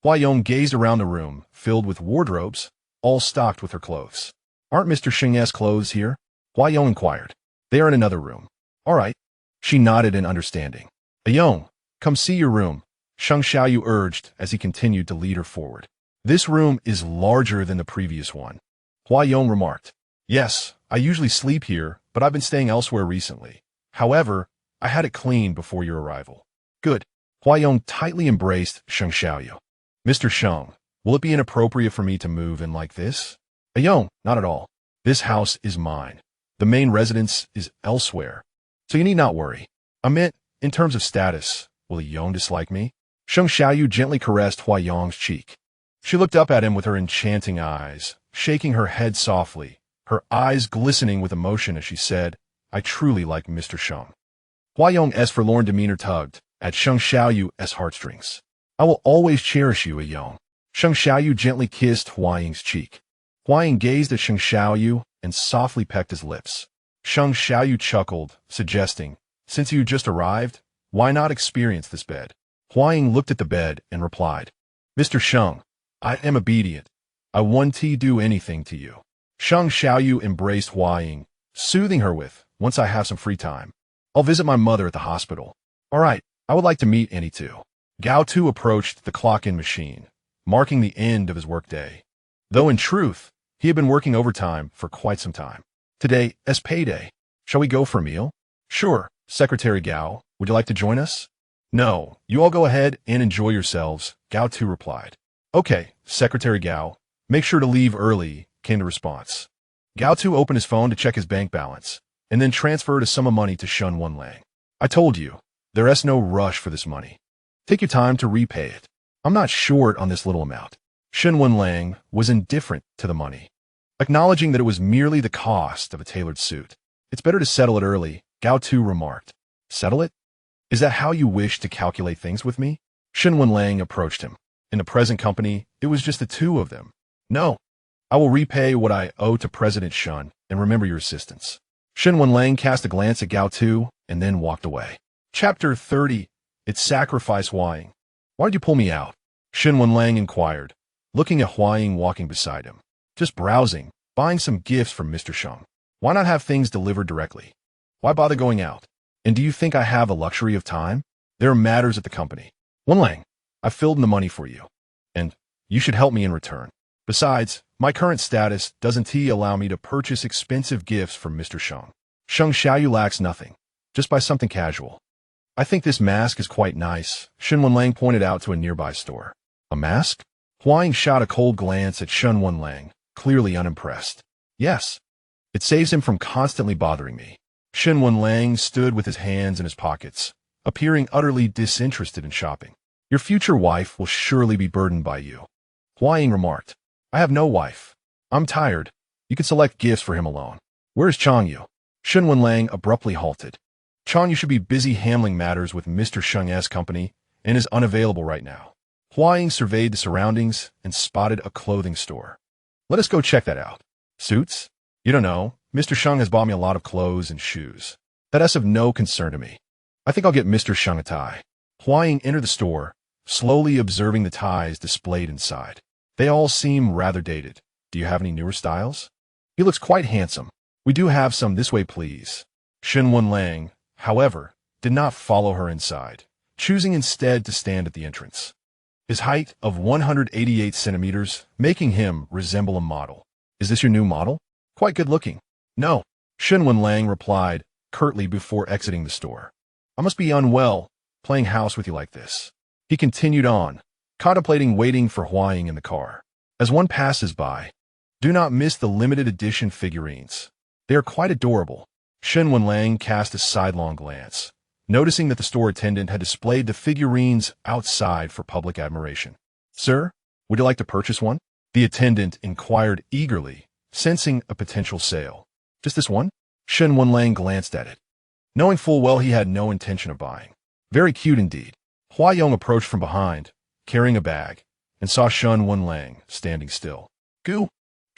Huayong gazed around the room, filled with wardrobes, all stocked with her clothes. Aren't Mr. Sheng's clothes here? Huayong inquired. They are in another room. All right. She nodded in understanding. Ayong, come see your room, Sheng Xiaoyu urged as he continued to lead her forward. This room is larger than the previous one. Huayong remarked. Yes, I usually sleep here, but I've been staying elsewhere recently. However, I had it cleaned before your arrival. Good. Huayong tightly embraced Sheng Xiaoyu. Mr. Sheng, will it be inappropriate for me to move in like this? Ayong, not at all. This house is mine. The main residence is elsewhere, so you need not worry. I meant, in terms of status, will Ayong dislike me? Sheng Xiaoyu gently caressed Huayong's cheek. She looked up at him with her enchanting eyes, shaking her head softly, her eyes glistening with emotion as she said, I truly like Mr. Sheng. Huayong's forlorn demeanor tugged at Sheng Xiaoyu's heartstrings. I will always cherish you, Ayong. Sheng Xiaoyu gently kissed Huayong's cheek. Huayong gazed at Sheng Xiaoyu and softly pecked his lips. Sheng Xiaoyu chuckled, suggesting, since you just arrived, why not experience this bed? Huayong looked at the bed and replied, Mr. Sheng, I am obedient. I want to do anything to you. Sheng Xiaoyu embraced Huayong, soothing her with, once I have some free time, I'll visit my mother at the hospital. All right, I would like to meet Annie too. Gao Tu approached the clock-in machine, marking the end of his workday. Though in truth, he had been working overtime for quite some time. Today is payday. Shall we go for a meal? Sure, Secretary Gao. Would you like to join us? No, you all go ahead and enjoy yourselves, Gao Tu replied. Okay, Secretary Gao. Make sure to leave early, came the response. Gao Tu opened his phone to check his bank balance, and then transferred a sum of money to Shen Wenlang. I told you, there is no rush for this money. Take your time to repay it. I'm not short on this little amount. Shen Wenlang was indifferent to the money, acknowledging that it was merely the cost of a tailored suit. It's better to settle it early, Gao Tu remarked. Settle it? Is that how you wish to calculate things with me? Shen Wenlang approached him. In the present company, it was just the two of them. No. I will repay what I owe to President Shen and remember your assistance. Shen Wenlang cast a glance at Gao Tu and then walked away. Chapter 30. It's sacrifice Huayong. Why did you pull me out? Shen Wenlang inquired, looking at Huayong walking beside him. Just browsing, buying some gifts from Mr. Sheng. Why not have things delivered directly? Why bother going out? And do you think I have a luxury of time? There are matters at the company. Wenlang, I filled in the money for you, and you should help me in return. Besides, my current status doesn't allow me to purchase expensive gifts from Mr. Sheng. Sheng Xiaoyu lacks nothing, just buy something casual. I think this mask is quite nice, Shen Wenlang pointed out to a nearby store. A mask? Huayong shot a cold glance at Shen Wenlang, clearly unimpressed. Yes. It saves him from constantly bothering me. Shen Wenlang stood with his hands in his pockets, appearing utterly disinterested in shopping. Your future wife will surely be burdened by you. Hua Ying remarked. I have no wife. I'm tired. You can select gifts for him alone. Where's Changyu? Shen Wenlang abruptly halted. Changyu should be busy handling matters with Mr. Sheng's company and is unavailable right now. Hua Ying surveyed the surroundings and spotted a clothing store. Let us go check that out. Suits? You don't know. Mr. Sheng has bought me a lot of clothes and shoes. That's of no concern to me. I think I'll get Mr. Sheng a tie. Hua Ying entered the store, slowly observing the ties displayed inside. They all seem rather dated. Do you have any newer styles? He looks quite handsome. We do have some this way, please. Shen Wenlang, however, did not follow her inside, choosing instead to stand at the entrance. His height of 188 centimeters, making him resemble a model. Is this your new model? Quite good looking. No, Shen Wenlang replied curtly before exiting the store. I must be unwell, playing house with you like this. He continued on, contemplating waiting for Hua Ying in the car. As one passes by, do not miss the limited edition figurines. They are quite adorable. Shen Wenlang cast a sidelong glance, noticing that the store attendant had displayed the figurines outside for public admiration. Sir, would you like to purchase one? The attendant inquired eagerly, sensing a potential sale. Just this one? Shen Wenlang glanced at it, knowing full well he had no intention of buying. Very cute indeed. Hua Yong approached from behind, carrying a bag, and saw Shen Wenlang standing still. Goo!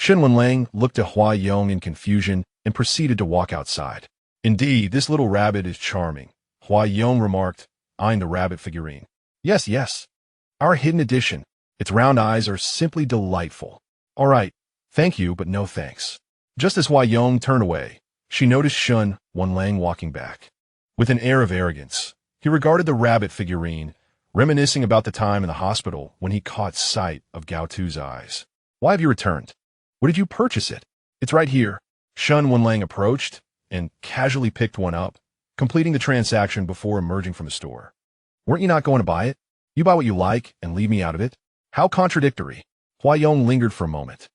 Shen Wenlang looked at Hua Yong in confusion and proceeded to walk outside. Indeed, this little rabbit is charming, Hua Yong remarked, eyeing the rabbit figurine. Yes, yes. Our hidden edition. Its round eyes are simply delightful. All right, thank you, but no thanks. Just as Hua Yong turned away, she noticed Shen Wenlang walking back. With an air of arrogance, he regarded the rabbit figurine, reminiscing about the time in the hospital when he caught sight of Gao Tu's eyes. Why have you returned? Where did you purchase it? It's right here. Shen Wenlang approached and casually picked one up, completing the transaction before emerging from the store. Weren't you not going to buy it? You buy what you like and leave me out of it? How contradictory. Hua Yong lingered for a moment,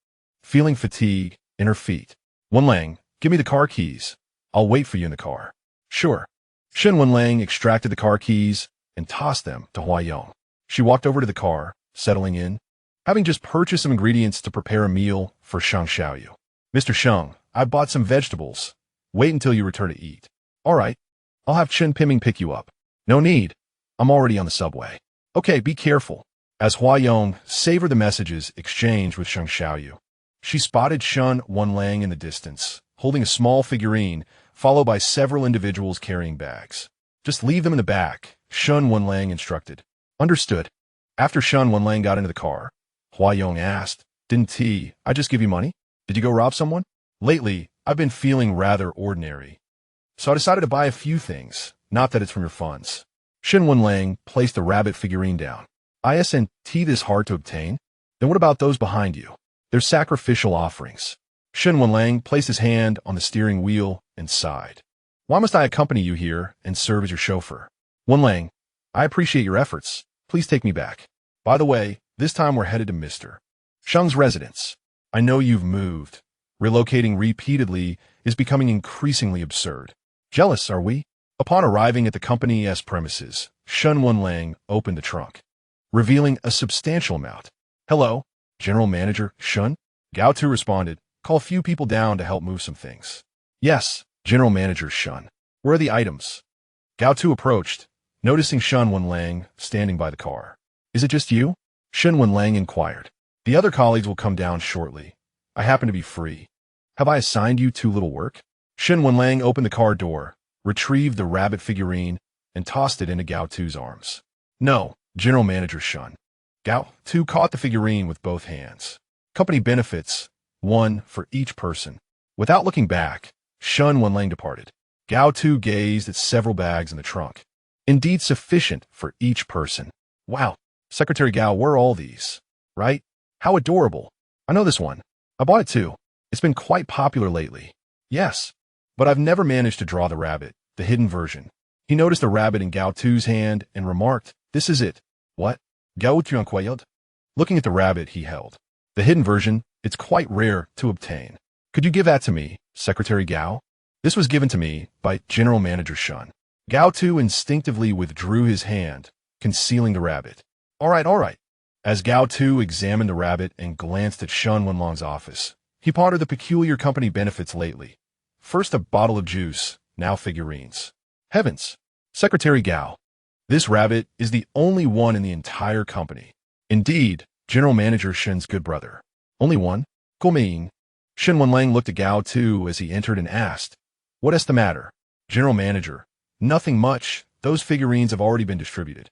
feeling fatigue in her feet. Wenlang, give me the car keys. I'll wait for you in the car. Sure. Shen Wenlang extracted the car keys and tossed them to Hua Yong. She walked over to the car, settling in, having just purchased some ingredients to prepare a meal for Sheng Xiaoyu. Mr. Sheng, I bought some vegetables. Wait until you return to eat. All right. I'll have Chen Piming pick you up. No need. I'm already on the subway. Okay, be careful. As Hua Yong savored the messages exchanged with Sheng Xiaoyu, she spotted Shen Wenlang in the distance, holding a small figurine, followed by several individuals carrying bags. Just leave them in the back, Shen Wenlang instructed. Understood. After Shen Wenlang got into the car, Hua Yong asked, Didn't I just give you money? Did you go rob someone? Lately, I've been feeling rather ordinary. So I decided to buy a few things, not that it's from your funds. Shen Wenlang placed the rabbit figurine down. Isn't this hard to obtain? Then what about those behind you? They're sacrificial offerings. Shen Wenlang placed his hand on the steering wheel and sighed. Why must I accompany you here and serve as your chauffeur? Wenlang, I appreciate your efforts. Please take me back. By the way, this time we're headed to Mr. Sheng's residence. I know you've moved. Relocating repeatedly is becoming increasingly absurd. Jealous, are we? Upon arriving at the company's premises, Shen Wenlang opened the trunk, revealing a substantial amount. Hello, General Manager Shen? Gao Tu responded, call a few people down to help move some things. Yes, General Manager Shen. Where are the items? Gao Tu approached, noticing Shen Wenlang standing by the car. Is it just you? Shen Wenlang inquired. The other colleagues will come down shortly. I happen to be free. Have I assigned you too little work? Shen Wenlang opened the car door, retrieved the rabbit figurine, and tossed it into Gao Tu's arms. No, General Manager Shen. Gao Tu caught the figurine with both hands. Company benefits, one for each person. Without looking back, Shen Wenlang departed. Gao Tu gazed at several bags in the trunk. Indeed sufficient for each person. Wow, Secretary Gao, where are all these? Right? How adorable. I know this one. I bought it too. It's been quite popular lately. Yes, but I've never managed to draw the rabbit, the hidden version. He noticed the rabbit in Gao Tu's hand and remarked, this is it. What? Gao Tu? Looking at the rabbit he held. The hidden version, it's quite rare to obtain. Could you give that to me? Secretary Gao? This was given to me by General Manager Shen. Gao Tu instinctively withdrew his hand, concealing the rabbit. All right. As Gao Tu examined the rabbit and glanced at Shen Wenlang's office, he pondered the peculiar company benefits lately. First a bottle of juice, now figurines. Heavens! Secretary Gao. This rabbit is the only one in the entire company. Indeed, General Manager Shen's good brother. Only one? Goming. Shen Wenlang looked at Gao Tu as he entered and asked, "What is the matter?" General Manager. Nothing much. Those figurines have already been distributed.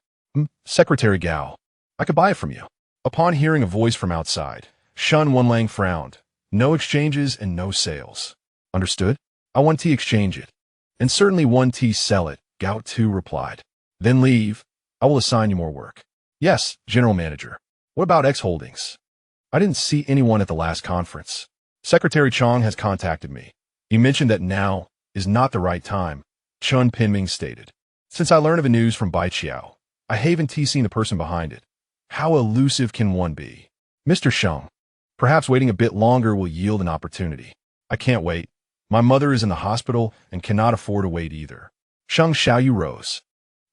Secretary Gao. I could buy it from you. Upon hearing a voice from outside, Shen Wenlang frowned. No exchanges and no sales. Understood? I 1T exchange it. And certainly 1T sell it, Gao Tu replied. Then leave. I will assign you more work. Yes, General Manager. What about X Holdings? I didn't see anyone at the last conference. Secretary Chong has contacted me. He mentioned that now is not the right time, Chun Pinming stated. Since I learned of the news from Bai Chiao, I haven't seen the person behind it. How elusive can one be? Mr. Sheng, perhaps waiting a bit longer will yield an opportunity. I can't wait. My mother is in the hospital and cannot afford to wait either. Sheng Xiaoyu rose.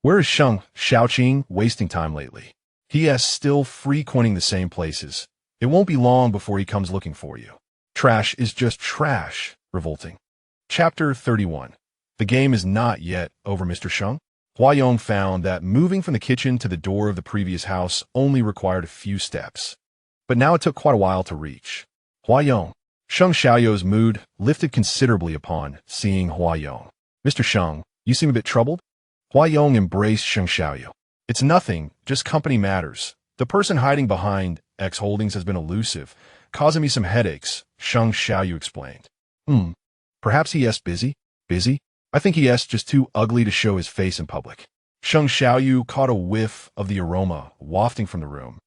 Where is Sheng Xiaoqing wasting time lately? He is still frequenting the same places. It won't be long before he comes looking for you. Trash is just trash. Revolting. Chapter 31. The game is not yet over, Mr. Sheng. Huayong found that moving from the kitchen to the door of the previous house only required a few steps. But now it took quite a while to reach. Huayong. Sheng Xiaoyu's mood lifted considerably upon seeing Huayong. Mr. Sheng, you seem a bit troubled? Huayong embraced Sheng Xiaoyu. It's nothing, just company matters. The person hiding behind X Holdings has been elusive, causing me some headaches, Sheng Xiaoyu explained. Perhaps he is busy? Busy? I think he is just too ugly to show his face in public. Sheng Xiaoyu caught a whiff of the aroma wafting from the room.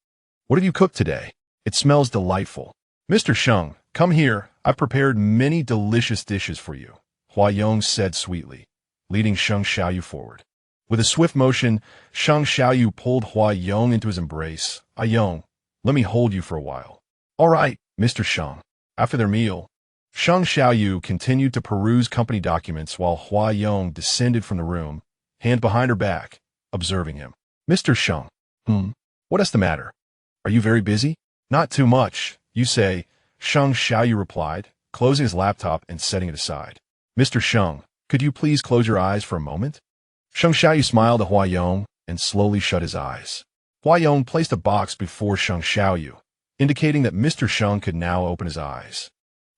What have you cooked today? It smells delightful. Mr. Sheng, come here. I've prepared many delicious dishes for you, Huayong said sweetly, leading Sheng Xiaoyu forward. With a swift motion, Sheng Xiaoyu pulled Huayong into his embrace. Ayong, let me hold you for a while. All right, Mr. Sheng. After their meal, Sheng Xiaoyu continued to peruse company documents while Huayong descended from the room, hand behind her back, observing him. Mr. Sheng. What is the matter? Are you very busy? Not too much, you say, Sheng Xiaoyu replied, closing his laptop and setting it aside. Mr. Sheng, could you please close your eyes for a moment? Sheng Xiaoyu smiled at Huayong and slowly shut his eyes. Huayong placed a box before Sheng Xiaoyu, indicating that Mr. Sheng could now open his eyes.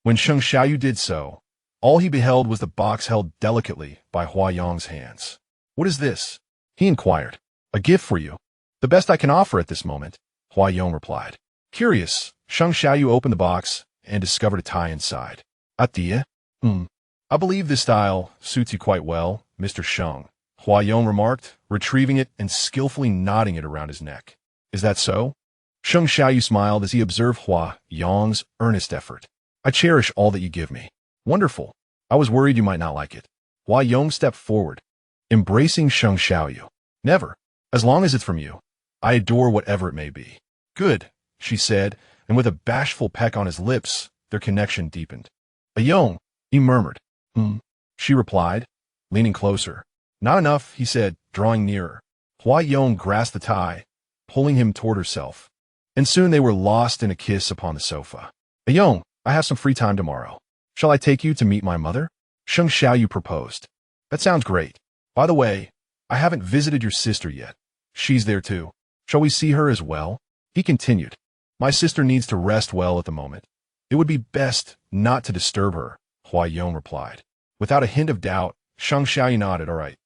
When Sheng Xiaoyu did so, all he beheld was the box held delicately by Huayong's hands. What is this? He inquired. A gift for you. The best I can offer at this moment, Huayong replied. Curious, Sheng Xiaoyu opened the box and discovered a tie inside. "The? I believe this style suits you quite well, Mr. Sheng," Huayong remarked, retrieving it and skillfully knotting it around his neck. Is that so? Sheng Xiaoyu smiled as he observed Huayong's earnest effort. I cherish all that you give me. Wonderful. I was worried you might not like it. Huayong stepped forward, embracing Sheng Xiaoyu. Never. As long as it's from you. I adore whatever it may be. Good, she said, and with a bashful peck on his lips, their connection deepened. Ayong, he murmured. She replied, leaning closer. Not enough, he said, drawing nearer. Huayong grasped the tie, pulling him toward herself. And soon they were lost in a kiss upon the sofa. Ayong, I have some free time tomorrow. Shall I take you to meet my mother? Sheng Xiaoyu proposed. That sounds great. By the way, I haven't visited your sister yet. She's there too. Shall we see her as well? He continued. My sister needs to rest well at the moment. It would be best not to disturb her, Huayong replied. Without a hint of doubt, Sheng Xiaoyu nodded. All right.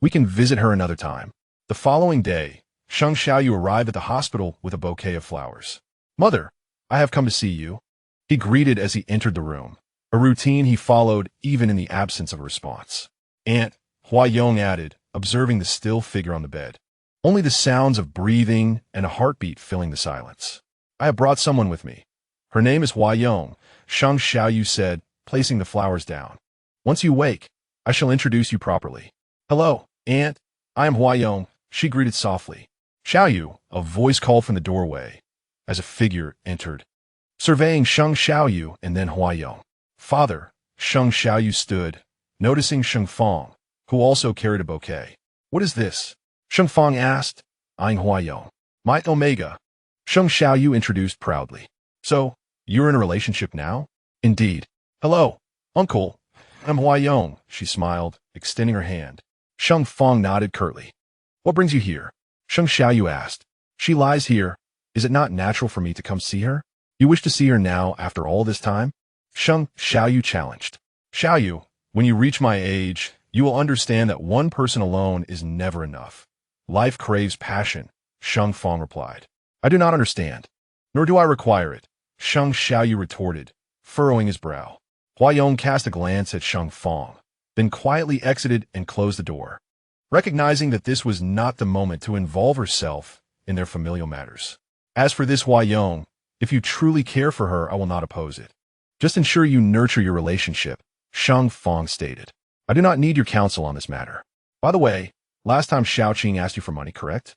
We can visit her another time. The following day, Sheng Xiaoyu arrived at the hospital with a bouquet of flowers. Mother, I have come to see you. He greeted as he entered the room, a routine he followed even in the absence of a response. Aunt, Huayong added, observing the still figure on the bed. Only the sounds of breathing and a heartbeat filling the silence. I have brought someone with me. Her name is Huayong, Sheng Xiaoyu said, placing the flowers down. Once you wake, I shall introduce you properly. Hello, Aunt. I am Huayong, she greeted softly. Xiaoyu, a voice called from the doorway, as a figure entered, surveying Sheng Xiaoyu and then Huayong. Father, Sheng Xiaoyu stood, noticing Sheng Fong, who also carried a bouquet. "What is this?" Sheng Fong asked, eyeing Huayong. "My Omega." Sheng Xiaoyu introduced proudly. "So, you're in a relationship now?" "Indeed." "Hello, uncle. I'm Huayong," she smiled, extending her hand. Sheng Fong nodded curtly. "What brings you here?" Sheng Xiaoyu asked. "She lies here. Is it not natural for me to come see her?" "You wish to see her now after all this time?" Sheng Xiaoyu challenged. "Xiaoyu, when you reach my age, you will understand that one person alone is never enough. Life craves passion," Sheng Fong replied. "I do not understand. Nor do I require it," Sheng Xiaoyu retorted, furrowing his brow. Huayong cast a glance at Sheng Fong, then quietly exited and closed the door, recognizing that this was not the moment to involve herself in their familial matters. "As for this Huayong, if you truly care for her, I will not oppose it. Just ensure you nurture your relationship," Sheng Fong stated. "I do not need your counsel on this matter. By the way, last time Xiaoqing asked you for money, correct?"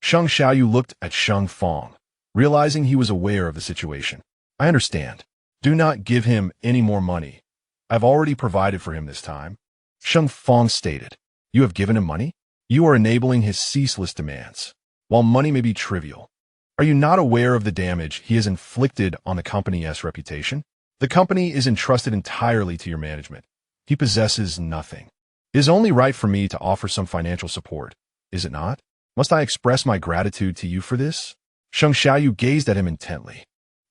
Sheng Xiaoyu looked at Sheng Fong, realizing he was aware of the situation. "I understand. Do not give him any more money. I've already provided for him this time," Sheng Fong stated. "You have given him money? You are enabling his ceaseless demands. While money may be trivial, are you not aware of the damage he has inflicted on the company's reputation? The company is entrusted entirely to your management. He possesses nothing. It is only right for me to offer some financial support, is it not? Must I express my gratitude to you for this?" Sheng Xiaoyu gazed at him intently.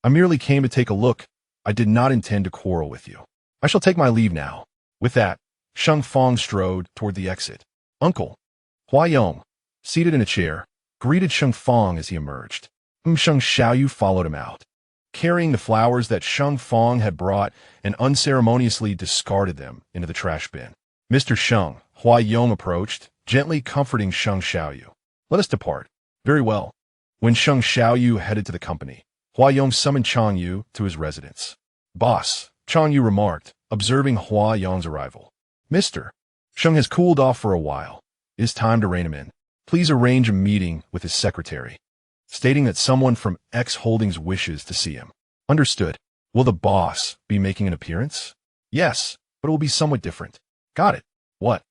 "I merely came to take a look. I did not intend to quarrel with you. I shall take my leave now." With that, Sheng Fong strode toward the exit. "Uncle." Huayong, seated in a chair, greeted Sheng Fong as he emerged. Sheng Xiaoyu followed him out, carrying the flowers that Sheng Fong had brought and unceremoniously discarded them into the trash bin. "Mr. Sheng," Huayong approached, gently comforting Sheng Xiaoyu. "Let us depart." "Very well." When Sheng Xiaoyu headed to the company, Huayong summoned Chang Yu to his residence. "Boss," Chang Yu remarked, observing Huayong's arrival. "Mr. Sheng has cooled off for a while. It is time to rein him in. Please arrange a meeting with his secretary, stating that someone from X Holdings wishes to see him." "Understood. Will the boss be making an appearance?" "Yes, but it will be somewhat different." "Got it." "What?"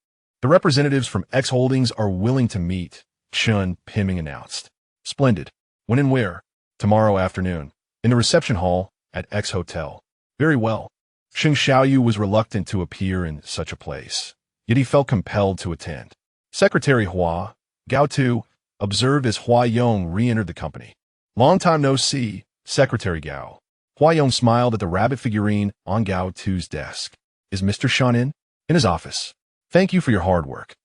"The representatives from X Holdings are willing to meet," Chun Piming announced. "Splendid. When and where?" "Tomorrow afternoon, in the reception hall at X Hotel." "Very well." Sheng Xiaoyu was reluctant to appear in such a place, yet he felt compelled to attend. Secretary Hua, Gao Tu, observed as Huayong re-entered the company. "Long time no see, Secretary Gao." Huayong smiled at the rabbit figurine on Gao Tu's desk. "Is Mr. Shen in?" "In his office. Thank you for your hard work."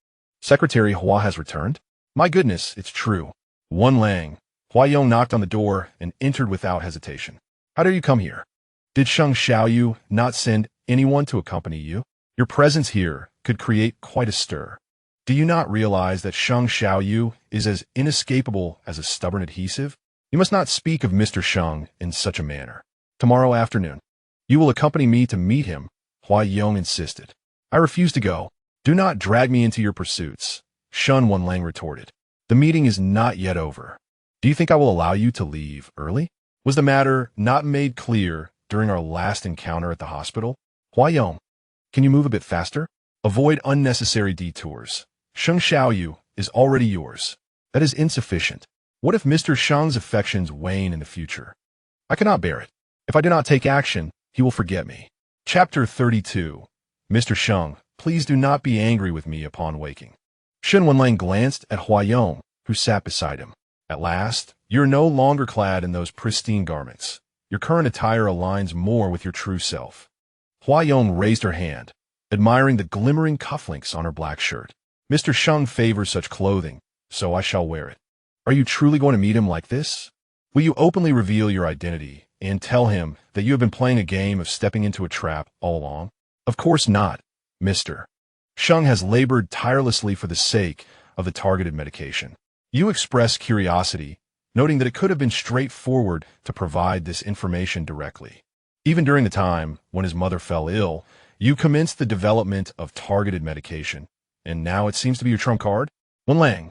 "Secretary Hua has returned?" "My goodness, it's true." Wenlang. Huayong knocked on the door and entered without hesitation. "How dare you come here? Did Sheng Xiaoyu not send anyone to accompany you? Your presence here could create quite a stir. Do you not realize that Sheng Xiaoyu is as inescapable as a stubborn adhesive? You must not speak of Mr. Sheng in such a manner." "Tomorrow afternoon. You will accompany me to meet him," Huayong insisted. "I refuse to go." "Do not drag me into your pursuits," Shen Wenlang retorted. "The meeting is not yet over. Do you think I will allow you to leave early? Was the matter not made clear during our last encounter at the hospital?" "Huayong, can you move a bit faster? Avoid unnecessary detours. Sheng Xiaoyu is already yours. That is insufficient. What if Mr. Sheng's affections wane in the future? I cannot bear it. If I do not take action, he will forget me." Chapter 32. "Mr. Sheng, please do not be angry with me upon waking." Shen Wenlang glanced at Huayong, who sat beside him. "At last, you're no longer clad in those pristine garments. Your current attire aligns more with your true self." Huayong raised her hand, admiring the glimmering cufflinks on her black shirt. "Mr. Sheng favors such clothing, so I shall wear it." "Are you truly going to meet him like this? Will you openly reveal your identity and tell him that you have been playing a game of stepping into a trap all along?" "Of course not, Mr. Sheng has labored tirelessly for the sake of the targeted medication." You expressed curiosity, noting that it could have been straightforward to provide this information directly. Even during the time when his mother fell ill, you commenced the development of targeted medication, and now it seems to be your trump card? Wenlang,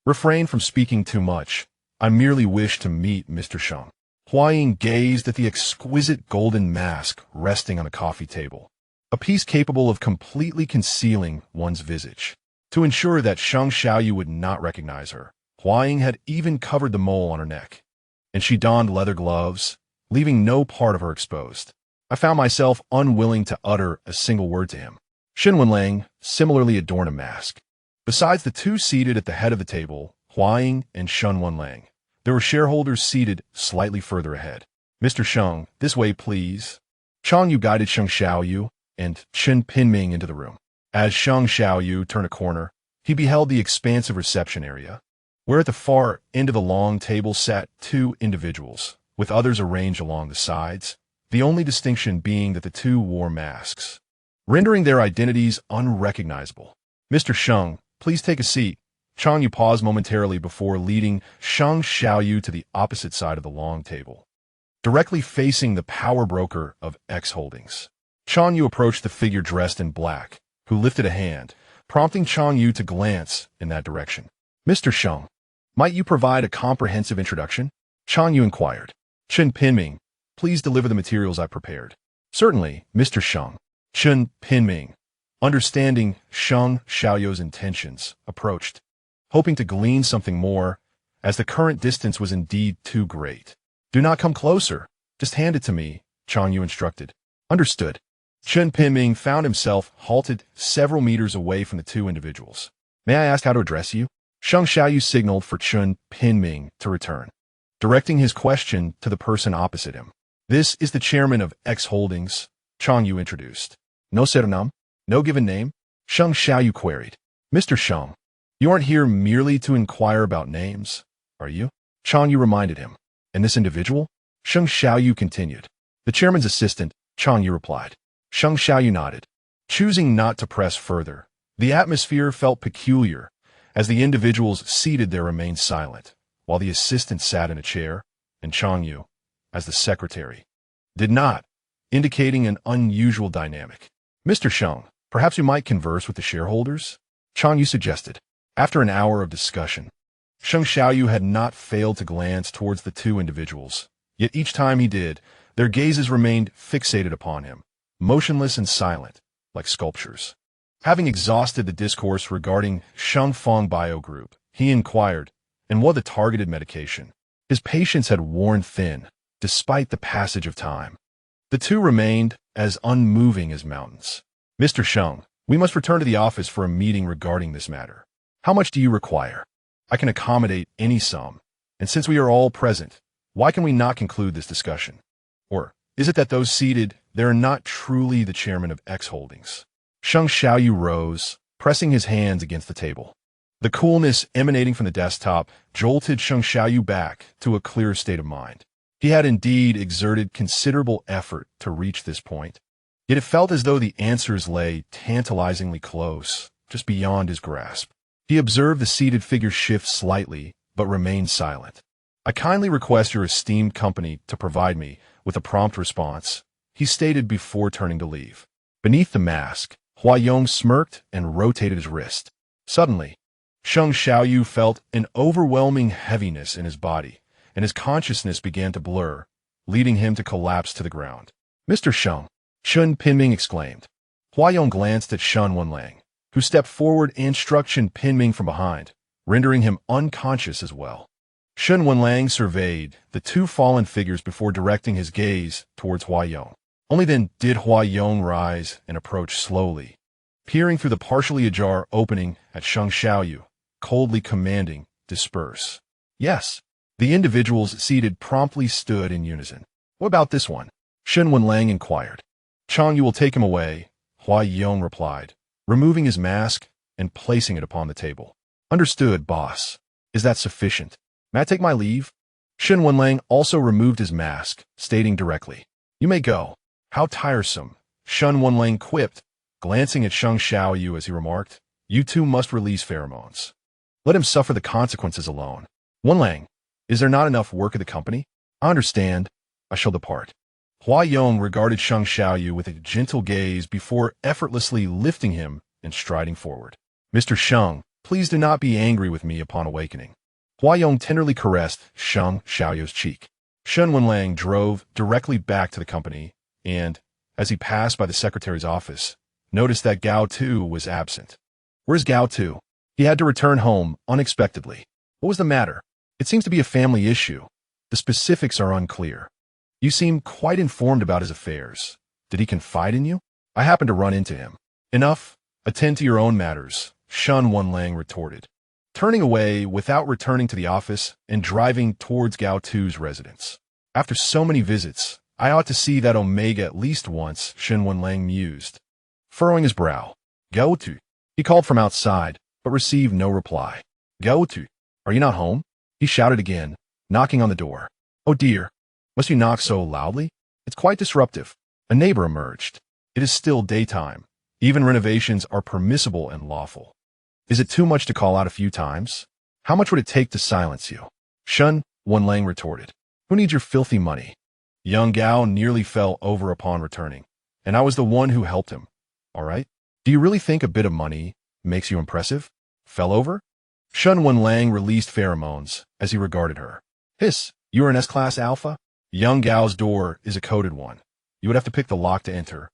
refrain from speaking too much. I merely wish to meet Mr. Sheng. Huaying gazed at the exquisite golden mask resting on a coffee table. a peace capable of completely concealing one's visage. To ensure that Sheng Xiaoyu would not recognize her, Hua Ying had even covered the mole on her neck, and she donned leather gloves, leaving no part of her exposed. I found myself unwilling to utter a single word to him. Shen Wenlang similarly adorned a mask. Besides the two seated at the head of the table, Hua Ying and Shen Wenlang, there were shareholders seated slightly further ahead. Mr. Sheng, this way, please. Chang Yu guided Sheng Xiaoyu and Chen Pinming into the room. As Sheng Xiaoyu turned a corner, he beheld the expansive reception area, where at the far end of the long table sat two individuals, with others arranged along the sides, the only distinction being that the two wore masks, rendering their identities unrecognizable. Mr. Sheng, please take a seat. Chang Yu paused momentarily before leading Sheng Xiaoyu to the opposite side of the long table, directly facing the power broker of X Holdings. Chang Yu approached the figure dressed in black, who lifted a hand, prompting Chang Yu to glance in that direction. Mr. Sheng, might you provide a comprehensive introduction? Chang Yu inquired. Chen Pinming, please deliver the materials I prepared. Certainly, Mr. Sheng. Chen Pinming, understanding Sheng Xiaoyu's intentions, approached, hoping to glean something more, as the current distance was indeed too great. Do not come closer. Just hand it to me, Chang Yu instructed. Understood. Chen Pinming found himself halted several meters away from the two individuals. May I ask how to address you? Sheng Xiaoyu signaled for Chen Pinming to return, directing his question to the person opposite him. This is the chairman of X Holdings, Chang Yu introduced. No surname? No given name? Sheng Xiaoyu queried. Mr. Sheng, you aren't here merely to inquire about names, are you? Chang Yu reminded him. And this individual? Sheng Xiaoyu continued. The chairman's assistant, Chang Yu replied. Sheng Xiaoyu nodded. Choosing not to press further, the atmosphere felt peculiar as the individuals seated there remained silent, while the assistant sat in a chair, and Chang Yu, as the secretary, did not, indicating an unusual dynamic. Mr. Sheng, perhaps you might converse with the shareholders? Chang Yu suggested. After an hour of discussion, Sheng Xiaoyu had not failed to glance towards the two individuals, yet each time he did, their gazes remained fixated upon him, motionless and silent, like sculptures. Having exhausted the discourse regarding Shengfeng Bio Group, he inquired, and what the targeted medication. His patience had worn thin, despite the passage of time. The two remained as unmoving as mountains. Mr. Sheng, we must return to the office for a meeting regarding this matter. How much do you require? I can accommodate any sum, and since we are all present, why can we not conclude this discussion? Or is it that those seated there are not truly the chairman of X Holdings? Sheng Xiaoyu rose, pressing his hands against the table. The coolness emanating from the desktop jolted Sheng Xiaoyu back to a clearer state of mind. He had indeed exerted considerable effort to reach this point, yet it felt as though the answers lay tantalizingly close, just beyond his grasp. He observed the seated figure shift slightly, but remained silent. I kindly request your esteemed company to provide me with a prompt response, he stated before turning to leave. Beneath the mask, Hua Yong smirked and rotated his wrist. Suddenly, Sheng Xiaoyu felt an overwhelming heaviness in his body, and his consciousness began to blur, leading him to collapse to the ground. Mr. Sheng, Chen Pinming exclaimed. Hua Yong glanced at Shen Wenlang, who stepped forward and struck Chen Pinming from behind, rendering him unconscious as well. Shen Wenlang surveyed the two fallen figures before directing his gaze towards Hua Yong. Only then did Hua Yong rise and approach slowly, peering through the partially ajar opening at Sheng Xiaoyu, coldly commanding, disperse. Yes. The individuals seated promptly stood in unison. What about this one? Shen Wenlang inquired. Chang Yu will take him away, Hua Yong replied, removing his mask and placing it upon the table. Understood, boss. Is that sufficient? May I take my leave? Shen Wenlang also removed his mask, stating directly, You may go. How tiresome, Shen Wenlang quipped, glancing at Sheng Xiaoyu as he remarked, You two must release pheromones. Let him suffer the consequences alone. Wenlang, is there not enough work at the company? I understand. I shall depart. Hua Yong regarded Sheng Xiaoyu with a gentle gaze before effortlessly lifting him and striding forward. Mr. Sheng, please do not be angry with me upon awakening. Hua Yong tenderly caressed Sheng Xiaoyu's cheek. Shen Wenlang drove directly back to the company, and, as he passed by the secretary's office, noticed that Gao Tu was absent. Where's Gao Tu? He had to return home unexpectedly. What was the matter? It seems to be a family issue. The specifics are unclear. You seem quite informed about his affairs. Did he confide in you? I happened to run into him. Enough. Attend to your own matters, Shen Wenlang retorted, turning away without returning to the office and driving towards Gao Tu's residence. After so many visits, I ought to see that Omega at least once, Shen Wenlang mused, furrowing his brow. Gao Tu. He called from outside, but received no reply. Gao Tu, are you not home? He shouted again, knocking on the door. Oh dear, must you knock so loudly? It's quite disruptive. A neighbor emerged. It is still daytime. Even renovations are permissible and lawful. Is it too much to call out a few times? How much would it take to silence you? Shen Wenlang retorted. Who needs your filthy money? Young Gao nearly fell over upon returning, and I was the one who helped him. All right? Do you really think a bit of money makes you impressive? Fell over? Shen Wenlang released pheromones as he regarded her. Hiss, you are an S-Class Alpha? Young Gao's door is a coded one. You would have to pick the lock to enter.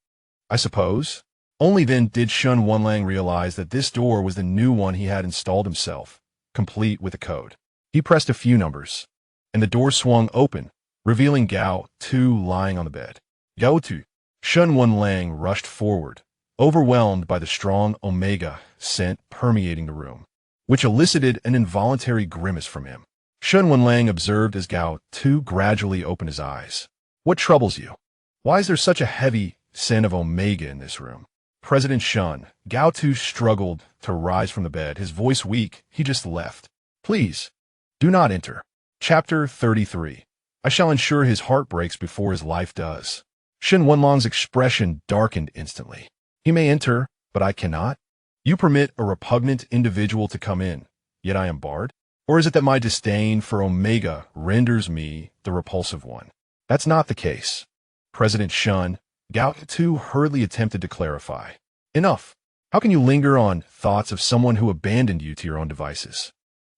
I suppose. Only then did Shen Wenlang realize that this door was the new one he had installed himself, complete with a code. He pressed a few numbers, and the door swung open, revealing Gao Tu lying on the bed. Gao Tu. Shen Wenlang rushed forward, overwhelmed by the strong Omega scent permeating the room, which elicited an involuntary grimace from him. Shen Wenlang observed as Gao Tu gradually opened his eyes. What troubles you? Why is there such a heavy scent of Omega in this room? President Shen. Gao Tu struggled to rise from the bed, his voice weak. He just left. Please, do not enter. Chapter 33. I shall ensure his heart breaks before his life does. Shen Wenlang's expression darkened instantly. He may enter, but I cannot. You permit a repugnant individual to come in, yet I am barred? Or is it that my disdain for Omega renders me the repulsive one? That's not the case. President Shen. Gao Tu hurriedly attempted to clarify. Enough. How can you linger on thoughts of someone who abandoned you to your own devices?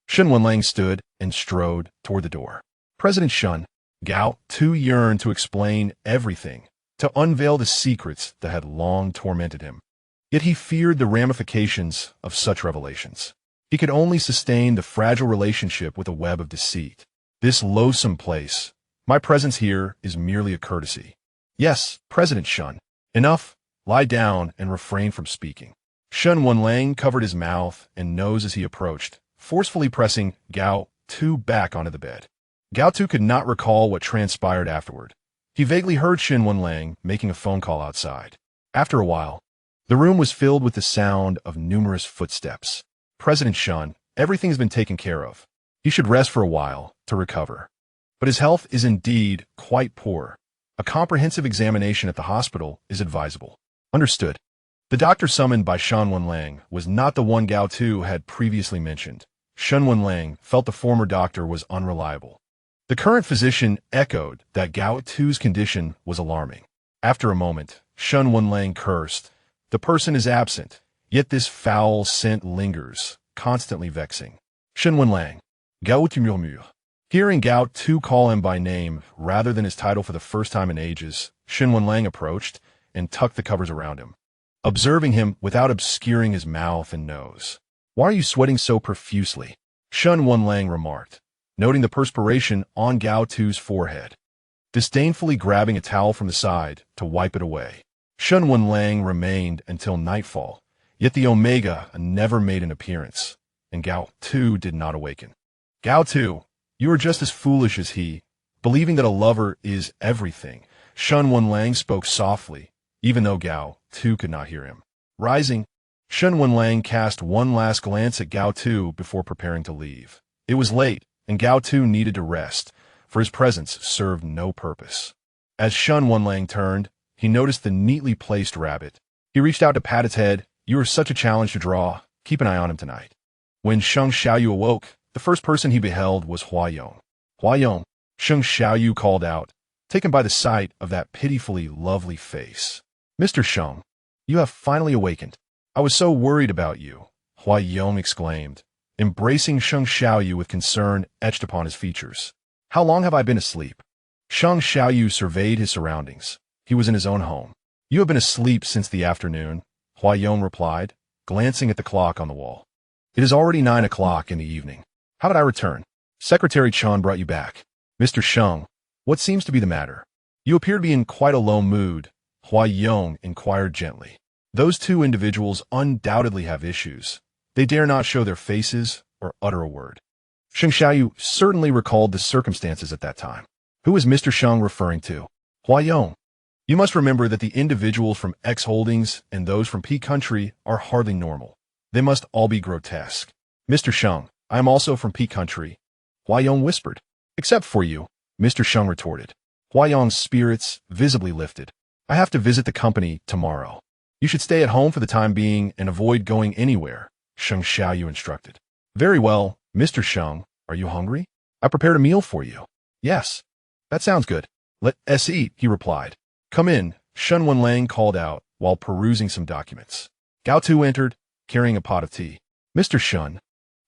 Shen Wenlang stood and strode toward the door. President Shen. Gao Tu yearned to explain everything, to unveil the secrets that had long tormented him. Yet he feared the ramifications of such revelations. He could only sustain the fragile relationship with a web of deceit. This loathsome place. My presence here is merely a courtesy. Yes, President Shen. Enough. Lie down and refrain from speaking. Shen Wenlang covered his mouth and nose as he approached, forcefully pressing Gao Tu back onto the bed. Gao Tu could not recall what transpired afterward. He vaguely heard Shen Wenlang making a phone call outside. After a while, the room was filled with the sound of numerous footsteps. President Shen, everything has been taken care of. He should rest for a while to recover. But his health is indeed quite poor. A comprehensive examination at the hospital is advisable. Understood. The doctor summoned by Shen Wenlang was not the one Gao Tu had previously mentioned. Shen Wenlang felt the former doctor was unreliable. The current physician echoed that Gao Tu's condition was alarming. After a moment, Shen Wenlang cursed. The person is absent, yet this foul scent lingers, constantly vexing. Shen Wenlang. Gao Tu murmure. Hearing Gao Tu call him by name rather than his title for the first time in ages, Shen Wenlang approached and tucked the covers around him, observing him without obscuring his mouth and nose. Why are you sweating so profusely? Shen Wenlang remarked, noting the perspiration on Gao Tu's forehead, disdainfully grabbing a towel from the side to wipe it away. Shen Wenlang remained until nightfall, yet the Omega never made an appearance, and Gao Tu did not awaken. Gao Tu, you are just as foolish as he, believing that a lover is everything. Shen Wenlang spoke softly, even though Gao Tu could not hear him. Rising, Shen Wenlang cast one last glance at Gao Tu before preparing to leave. It was late, and Gao Tu needed to rest, for his presence served no purpose. As Shen Wenlang turned, he noticed the neatly placed rabbit. He reached out to pat its head. You are such a challenge to draw. Keep an eye on him tonight. When Sheng Xiaoyu awoke, the first person he beheld was Huayong. Huayong, Sheng Xiaoyu called out, taken by the sight of that pitifully lovely face. Mr. Sheng, you have finally awakened. I was so worried about you, Huayong exclaimed, embracing Sheng Xiaoyu with concern etched upon his features. How long have I been asleep? Sheng Xiaoyu surveyed his surroundings. He was in his own home. You have been asleep since the afternoon, Huayong replied, glancing at the clock on the wall. It is already 9 o'clock in the evening. How did I return? Secretary Chan brought you back. Mr. Sheng, what seems to be the matter? You appear to be in quite a low mood, Huayong inquired gently. Those two individuals undoubtedly have issues. They dare not show their faces or utter a word. Sheng Xiaoyu certainly recalled the circumstances at that time. Who is Mr. Sheng referring to? Huayong. You must remember that the individuals from X Holdings and those from P Country are hardly normal. They must all be grotesque. Mr. Sheng, I am also from P Country, Huayong whispered. Except for you, Mr. Sheng retorted. Huayong's spirits visibly lifted. I have to visit the company tomorrow. You should stay at home for the time being and avoid going anywhere, Sheng Xiaoyu instructed. Very well, Mr. Sheng, are you hungry? I prepared a meal for you. Yes. That sounds good. Let us eat, he replied. Come in, Shen Wenlang called out while perusing some documents. Gao Tu entered, carrying a pot of tea. Mr. Shen,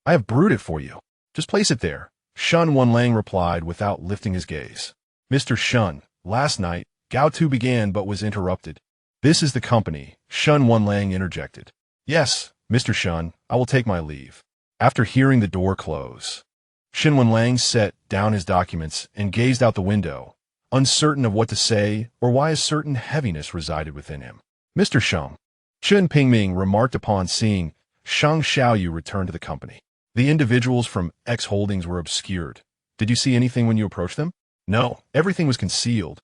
I have brewed it for you. Just place it there, Shen Wenlang replied without lifting his gaze. Mr. Shen, last night, Gao Tu began but was interrupted. This is the company, Shen Wenlang interjected. Yes, Mr. Shen, I will take my leave. After hearing the door close, Shen Wenlang set down his documents and gazed out the window, uncertain of what to say or why a certain heaviness resided within him. Mr. Sheng, Chen Pingming remarked upon seeing Sheng Xiaoyu return to the company. The individuals from X Holdings were obscured. Did you see anything when you approached them? No, everything was concealed.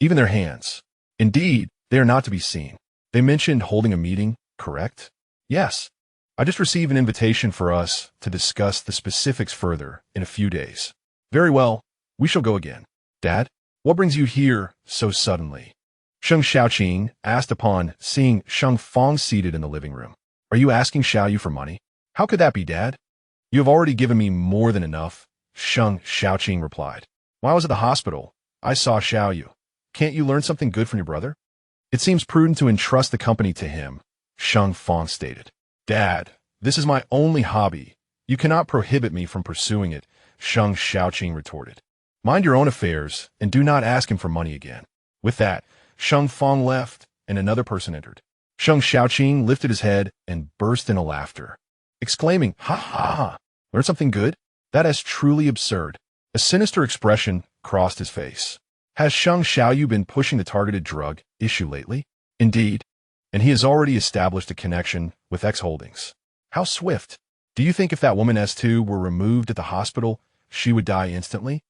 Even their hands. Indeed, they are not to be seen. They mentioned holding a meeting, correct? Yes. I just received an invitation for us to discuss the specifics further in a few days. Very well, we shall go again. Dad, what brings you here so suddenly? Sheng Xiaoqing asked upon seeing Sheng Fong seated in the living room. Are you asking Xiaoyu for money? How could that be, Dad? You have already given me more than enough, Sheng Xiaoqing replied. While I was at the hospital, I saw Xiaoyu. Can't you learn something good from your brother? It seems prudent to entrust the company to him, Sheng Fong stated. Dad, this is my only hobby. You cannot prohibit me from pursuing it, Sheng Xiaoqing retorted. Mind your own affairs and do not ask him for money again. With that, Sheng Fong left and another person entered. Sheng Xiaoqing lifted his head and burst into laughter, exclaiming, ha ha ha, learn something good? That is truly absurd. A sinister expression crossed his face. Has Sheng Xiaoyu been pushing the targeted drug issue lately? Indeed, and he has already established a connection with X Holdings. How swift. Do you think if that woman S2 were removed at the hospital, she would die instantly?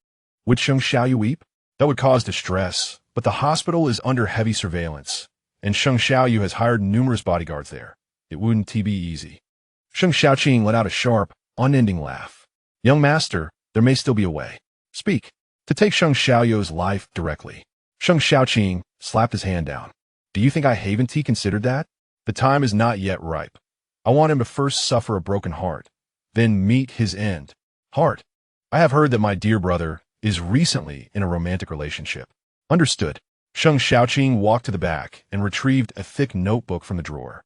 Would Sheng Xiaoyu weep? That would cause distress, but the hospital is under heavy surveillance, and Sheng Xiaoyu has hired numerous bodyguards there. It wouldn't be easy. Sheng Xiaoqing let out a sharp, unending laugh. Young master, there may still be a way. Speak. To take Sheng Xiaoyu's life directly. Sheng Xiaoqing slapped his hand down. Do you think I haven't considered that? The time is not yet ripe. I want him to first suffer a broken heart, then meet his end. Heart. I have heard that my dear brother is recently in a romantic relationship. Understood. Sheng Xiaoqing walked to the back and retrieved a thick notebook from the drawer,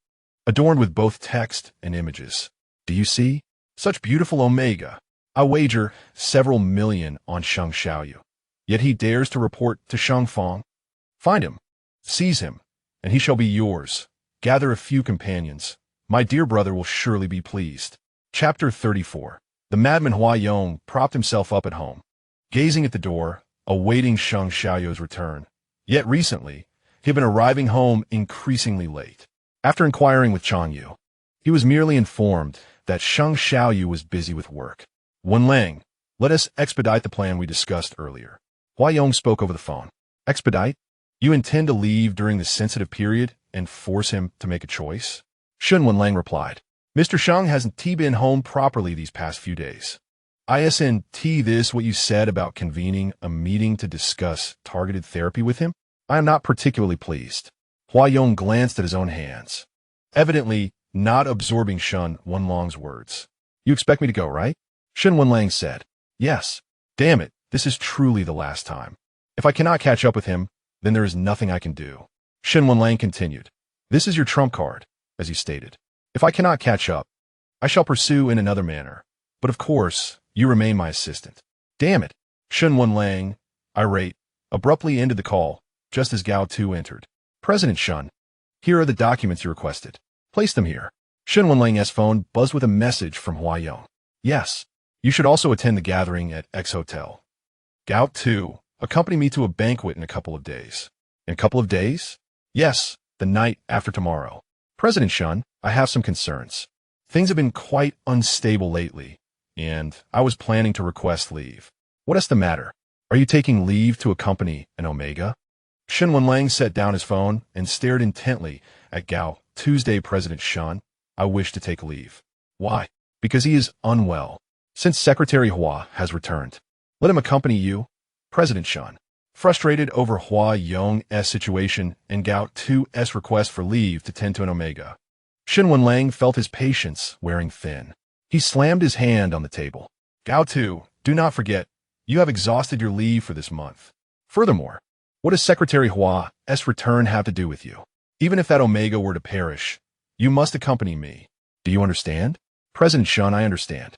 adorned with both text and images. Do you see? Such beautiful Omega. I wager several million on Sheng Xiaoyu. Yet he dares to report to Sheng Fong. Find him. Seize him, and he shall be yours. Gather a few companions. My dear brother will surely be pleased. Chapter 34. The madman Huayong propped himself up at home, gazing at the door, awaiting Sheng Xiaoyu's return. Yet recently, he had been arriving home increasingly late. After inquiring with Changyu, he was merely informed that Sheng Xiaoyu was busy with work. Wenlang, let us expedite the plan we discussed earlier. Huayong spoke over the phone. Expedite? You intend to leave during the sensitive period and force him to make a choice? Shen Wenlang replied. Mr. Sheng hasn't been home properly these past few days. Isn't this what you said about convening a meeting to discuss targeted therapy with him? I am not particularly pleased. Huayong glanced at his own hands, evidently not absorbing Shen Wenlang's words. You expect me to go, right? Shen Wenlang said. Yes. Damn it, this is truly the last time. If I cannot catch up with him, then there is nothing I can do. Shen Wenlang continued. This is your trump card, as he stated. If I cannot catch up, I shall pursue in another manner. But of course, you remain my assistant. Damn it. Shen Wenlang, irate, abruptly ended the call, just as Gao Tu entered. President Shen, here are the documents you requested. Place them here. Shen Wenlang's phone buzzed with a message from Huayong. Yes. You should also attend the gathering at X Hotel. Gao Tu, accompany me to a banquet in a couple of days. In a couple of days? Yes, the night after tomorrow. President Shen, I have some concerns. Things have been quite unstable lately, and I was planning to request leave. What is the matter? Are you taking leave to accompany an Omega? Shen Wenlang set down his phone and stared intently at Gao. Tuesday, President Shen, I wish to take leave. Why? Because he is unwell. Since Secretary Hua has returned, let him accompany you, President Shen. Frustrated over Huayong's situation and Gao Tu's request for leave to tend to an Omega, Shen Wenlang felt his patience wearing thin. He slammed his hand on the table. Gao Tu, do not forget, you have exhausted your leave for this month. Furthermore, what does Secretary Hua's return have to do with you? Even if that Omega were to perish, you must accompany me. Do you understand? President Shen, I understand.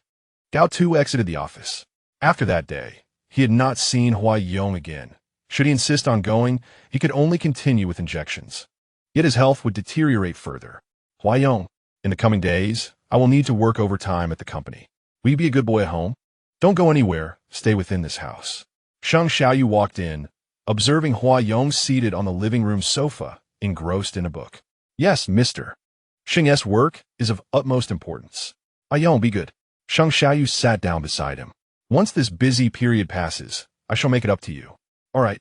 Gao Tu exited the office. After that day, he had not seen Huayong again. Should he insist on going, he could only continue with injections. Yet his health would deteriorate further. Huayong, in the coming days, I will need to work overtime at the company. Will you be a good boy at home? Don't go anywhere. Stay within this house. Sheng Xiaoyu walked in, observing Huayong seated on the living room sofa, engrossed in a book. Yes, Mr. Sheng's work is of utmost importance. Huayong, be good. Sheng Xiaoyu sat down beside him. Once this busy period passes, I shall make it up to you. All right.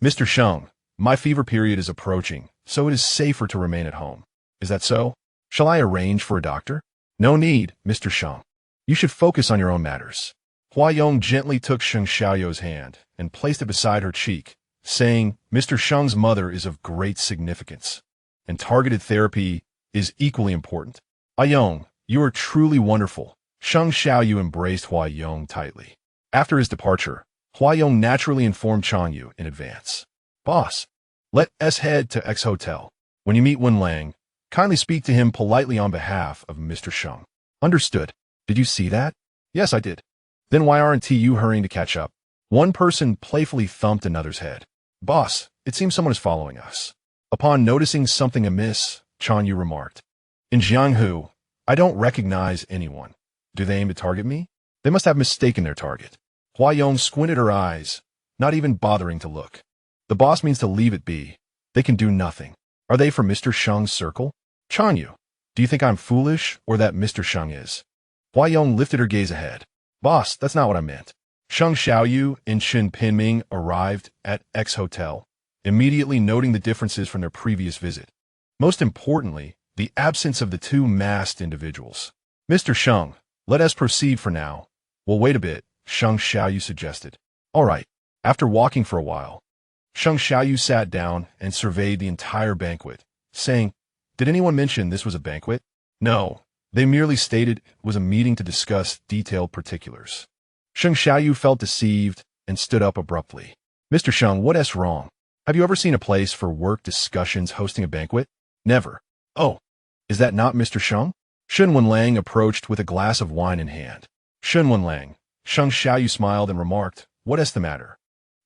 Mr. Sheng, my fever period is approaching, so it is safer to remain at home. Is that so? Shall I arrange for a doctor? No need, Mr. Sheng. You should focus on your own matters. Huayong gently took Sheng Xiaoyu's hand and placed it beside her cheek, saying, Mr. Sheng's mother is of great significance, and targeted therapy is equally important. Huayong, you are truly wonderful. Sheng Xiaoyu embraced Huayong tightly. After his departure, Huayong naturally informed Chanyu in advance. Boss, let us head to X Hotel. When you meet Wenlang, kindly speak to him politely on behalf of Mr. Sheng. Understood. Did you see that? Yes, I did. Then why aren't you hurrying to catch up? One person playfully thumped another's head. Boss, it seems someone is following us. Upon noticing something amiss, Chanyu remarked. In Jianghu, I don't recognize anyone. Do they aim to target me? They must have mistaken their target. Huayong squinted her eyes, not even bothering to look. The boss means to leave it be. They can do nothing. Are they from Mr. Sheng's circle? Chanyu, do you think I'm foolish or that Mr. Sheng is? Huayong lifted her gaze ahead. Boss, that's not what I meant. Sheng Xiaoyu and Shen Pinming arrived at X Hotel, immediately noting the differences from their previous visit. Most importantly, the absence of the two masked individuals. Mr. Sheng, let us proceed for now. We'll wait a bit, Sheng Xiaoyu suggested. All right. After walking for a while, Sheng Xiaoyu sat down and surveyed the entire banquet, saying, Did anyone mention this was a banquet? No. They merely stated it was a meeting to discuss detailed particulars. Sheng Xiaoyu felt deceived and stood up abruptly. Mr. Sheng, what is wrong? Have you ever seen a place for work discussions hosting a banquet? Never. Oh, is that not Mr. Sheng? Shen Wenlang approached with a glass of wine in hand. Shen Wenlang, Sheng Xiaoyu smiled and remarked, What is the matter?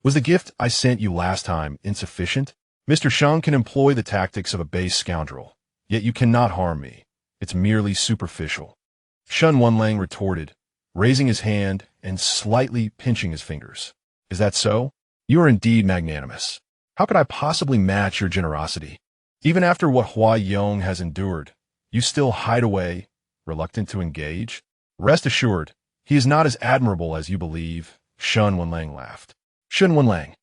Was the gift I sent you last time insufficient? Mr. Sheng can employ the tactics of a base scoundrel, yet you cannot harm me. It's merely superficial. Shen Wenlang retorted, raising his hand and slightly pinching his fingers. Is that so? You are indeed magnanimous. How could I possibly match your generosity? Even after what Huayong has endured, you still hide away, reluctant to engage? Rest assured, he is not as admirable as you believe, Shen Wenlang laughed. Shen Wenlang,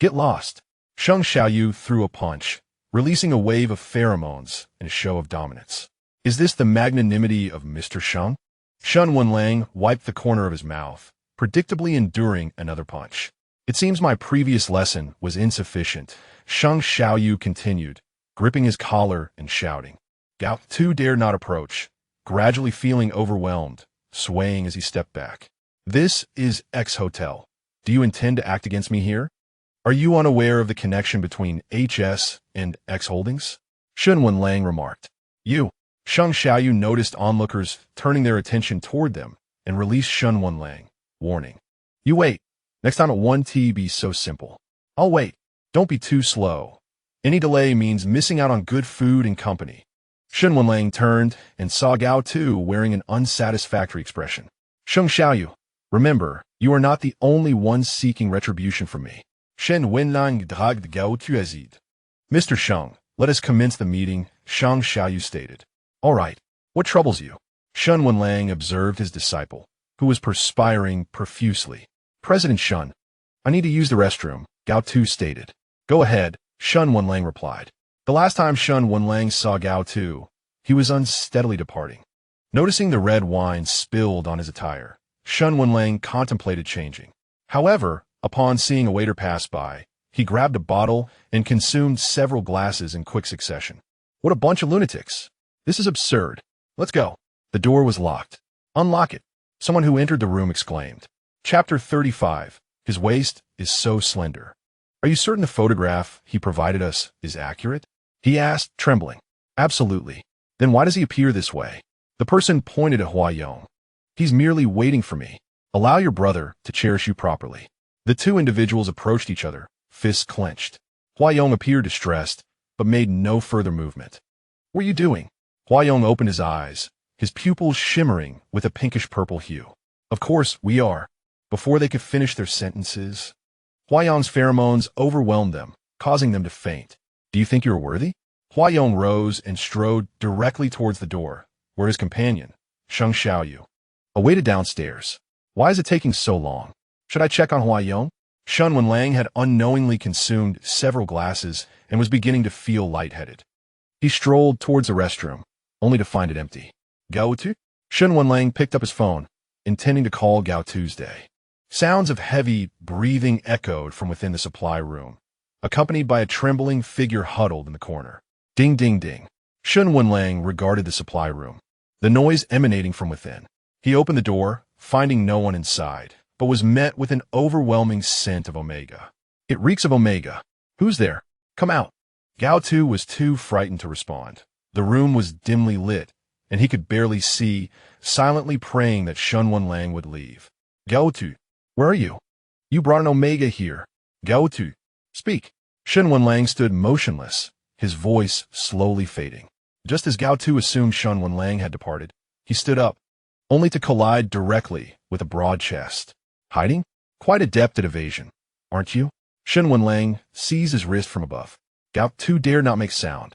get lost. Sheng Xiaoyu threw a punch, releasing a wave of pheromones in a show of dominance. Is this the magnanimity of Mr. Sheng? Shen Wenlang wiped the corner of his mouth, predictably enduring another punch. It seems my previous lesson was insufficient, Sheng Xiaoyu continued, gripping his collar and shouting. Gao Tu dared not approach, gradually feeling overwhelmed, swaying as he stepped back. This is X Hotel. Do you intend to act against me here? Are you unaware of the connection between HS and X Holdings? Shen Wenlang remarked. You. Sheng Xiaoyu noticed onlookers turning their attention toward them and released Shen Wenlang, warning. You wait. Next time it won't be so simple. I'll wait. Don't be too slow. Any delay means missing out on good food and company. Shen Wenlang turned and saw Gao Tu wearing an unsatisfactory expression. Sheng Xiaoyu, remember, you are not the only one seeking retribution from me. Shen Wenlang dragged Gao Tu azid. Mr. Sheng, let us commence the meeting, Sheng Xiaoyu stated. All right, what troubles you? Shen Wenlang observed his disciple, who was perspiring profusely. President Shen, I need to use the restroom, Gao Tu stated. Go ahead, Shen Wenlang replied. The last time Shen Wenlang saw Gao Tu, he was unsteadily departing. Noticing the red wine spilled on his attire, Shen Wenlang contemplated changing. However, upon seeing a waiter pass by, he grabbed a bottle and consumed several glasses in quick succession. What a bunch of lunatics. This is absurd. Let's go. The door was locked. Unlock it. Someone who entered the room exclaimed. Chapter 35. His waist is so slender. Are you certain the photograph he provided us is accurate? He asked, trembling. Absolutely. Then why does he appear this way? The person pointed at Huayong. He's merely waiting for me. Allow your brother to cherish you properly. The two individuals approached each other, fists clenched. Huayong appeared distressed, but made no further movement. What are you doing? Huayong opened his eyes, his pupils shimmering with a pinkish-purple hue. Of course, we are. Before they could finish their sentences, Huayong's pheromones overwhelmed them, causing them to faint. Do you think you're worthy? Huayong rose and strode directly towards the door, where his companion, Sheng Xiaoyu, awaited downstairs. Why is it taking so long? Should I check on Huayong? Shen Wenlang had unknowingly consumed several glasses and was beginning to feel lightheaded. He strolled towards the restroom, only to find it empty. Gao Tu? Shen Wenlang picked up his phone, intending to call Gao Tuesday. Sounds of heavy breathing echoed from within the supply room, accompanied by a trembling figure huddled in the corner. Ding, ding, ding. Shen Wenlang regarded the supply room, the noise emanating from within. He opened the door, finding no one inside, but was met with an overwhelming scent of Omega. It reeks of Omega. Who's there? Come out. Gao Tu was too frightened to respond. The room was dimly lit, and he could barely see, silently praying that Shen Wenlang would leave. Gao Tu, where are you? You brought an Omega here. Gao Tu, speak. Shen Wenlang stood motionless, his voice slowly fading. Just as Gao Tu assumed Shen Wenlang had departed, he stood up, only to collide directly with a broad chest. Hiding? Quite adept at evasion, aren't you? Shen Wenlang seized his wrist from above. Gao Tu dared not make sound,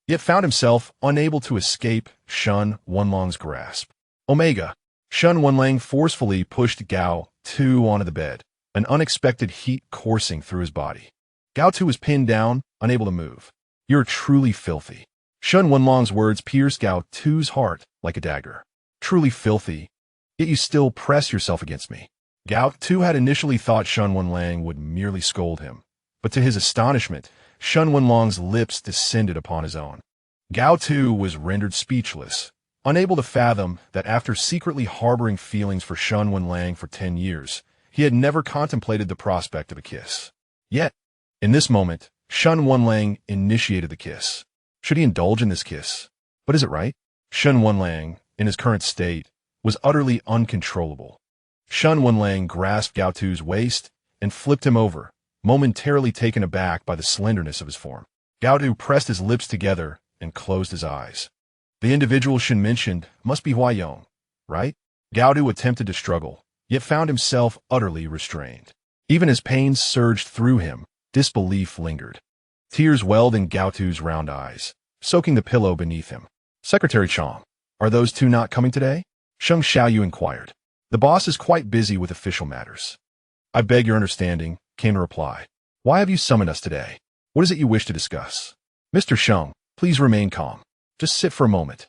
yet found himself unable to escape Shen Wenlang's grasp. Omega. Shen Wenlang forcefully pushed Gao Tu onto the bed, an unexpected heat coursing through his body. Gao Tu was pinned down, unable to move. You're truly filthy. Shen Wenlang's words pierced Gao Tu's heart like a dagger. Truly filthy, yet you still press yourself against me. Gao Tu had initially thought Shen Wenlang would merely scold him, but to his astonishment, Shen Wenlang's lips descended upon his own. Gao Tu was rendered speechless, unable to fathom that after secretly harboring feelings for Shen Wenlang for 10 years, he had never contemplated the prospect of a kiss. Yet, in this moment, Shen Wenlang initiated the kiss. Should he indulge in this kiss? But is it right? Shen Wenlang, in his current state, was utterly uncontrollable. Shen Wenlang grasped Gao Tu's waist and flipped him over, momentarily taken aback by the slenderness of his form. Gao Tu pressed his lips together and closed his eyes. The individual Shen mentioned must be Huayong, right? Gao Tu attempted to struggle, yet found himself utterly restrained. Even as pain surged through him, disbelief lingered. Tears welled in Gao Tu's round eyes, soaking the pillow beneath him. Secretary Chong, are those two not coming today? Sheng Xiaoyu inquired. The boss is quite busy with official matters. I beg your understanding, came the reply. Why have you summoned us today? What is it you wish to discuss? Mr. Sheng, please remain calm. Just sit for a moment.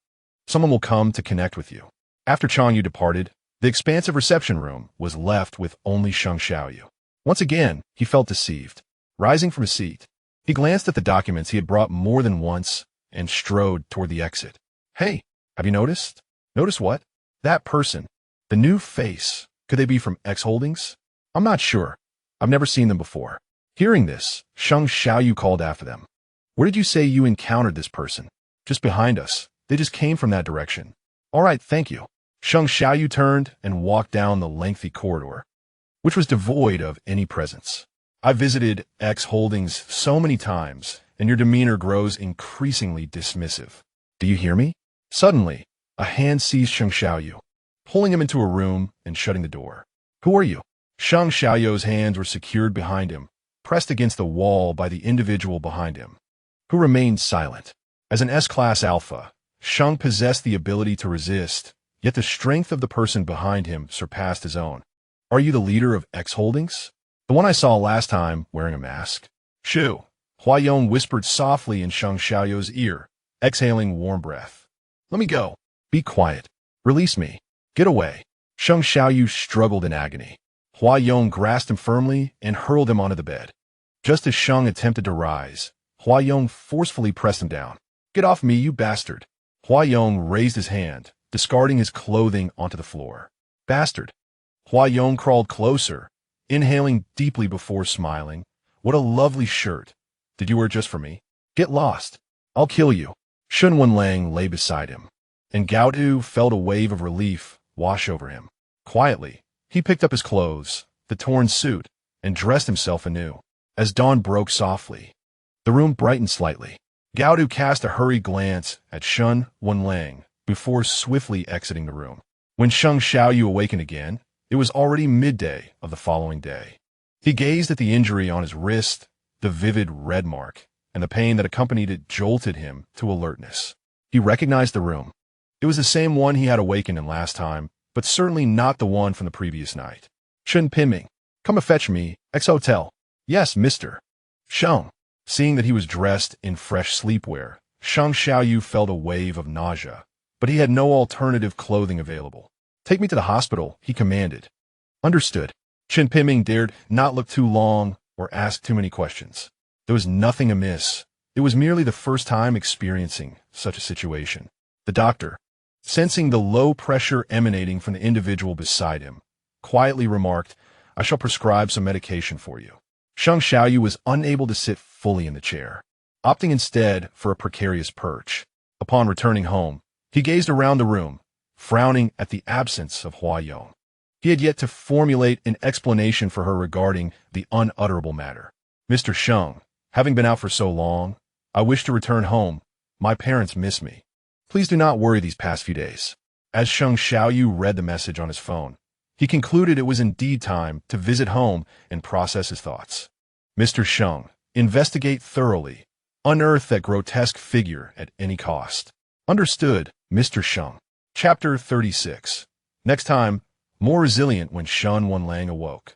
Someone will come to connect with you. After Chong Yu departed, the expansive reception room was left with only Sheng Xiaoyu. Once again, he felt deceived. Rising from his seat, he glanced at the documents he had brought more than once and strode toward the exit. Hey, have you noticed? Notice what? That person. The new face. Could they be from X Holdings? I'm not sure. I've never seen them before. Hearing this, Sheng Xiaoyu called after them. Where did you say you encountered this person? Just behind us. They just came from that direction. All right, thank you. Sheng Xiaoyu turned and walked down the lengthy corridor, which was devoid of any presence. I visited X Holdings so many times, and your demeanor grows increasingly dismissive. Do you hear me? Suddenly, a hand seized Sheng Xiaoyu, pulling him into a room and shutting the door. Who are you? Sheng Xiaoyu's hands were secured behind him, pressed against the wall by the individual behind him, who remained silent. As an S-class alpha, Sheng possessed the ability to resist, yet the strength of the person behind him surpassed his own. Are you the leader of X Holdings? The one I saw last time wearing a mask? Shoo! Huayong whispered softly in Sheng Xiaoyu's ear, exhaling warm breath. Let me go. Be quiet. Release me. Get away. Sheng Xiaoyu struggled in agony. Huayong grasped him firmly and hurled him onto the bed. Just as Sheng attempted to rise, Huayong forcefully pressed him down. Get off me, you bastard. Huayong raised his hand, discarding his clothing onto the floor. Bastard. Huayong crawled closer, inhaling deeply before smiling. What a lovely shirt. Did you wear it just for me? Get lost. I'll kill you. Shen Wenlang lay beside him, and Gao Tu felt a wave of relief wash over him. Quietly, he picked up his clothes, the torn suit, and dressed himself anew. As dawn broke softly, the room brightened slightly. Gao Tu cast a hurried glance at Shen Wenlang before swiftly exiting the room. When Sheng Xiaoyu awakened again, it was already midday of the following day. He gazed at the injury on his wrist, the vivid red mark, and the pain that accompanied it jolted him to alertness. He recognized the room. It was the same one he had awakened in last time, but certainly not the one from the previous night. Shen Piming, come and fetch me, ex-hotel. Yes, Mr. Sheng. Seeing that he was dressed in fresh sleepwear, Sheng Xiaoyu felt a wave of nausea, but he had no alternative clothing available. Take me to the hospital, he commanded. Understood. Shen Piming dared not look too long or ask too many questions. There was nothing amiss. It was merely the first time experiencing such a situation. The doctor, sensing the low pressure emanating from the individual beside him, quietly remarked, I shall prescribe some medication for you. Sheng Xiaoyu was unable to sit fully in the chair, opting instead for a precarious perch. Upon returning home, he gazed around the room, frowning at the absence of Huayong. He had yet to formulate an explanation for her regarding the unutterable matter. Mr. Sheng, having been out for so long, I wish to return home. My parents miss me. Please do not worry these past few days. As Sheng Xiaoyu read the message on his phone, he concluded it was indeed time to visit home and process his thoughts. Mr. Sheng, investigate thoroughly. Unearth that grotesque figure at any cost. Understood, Mr. Sheng. Chapter 36. Next time, more resilient when Shen Wenlang awoke.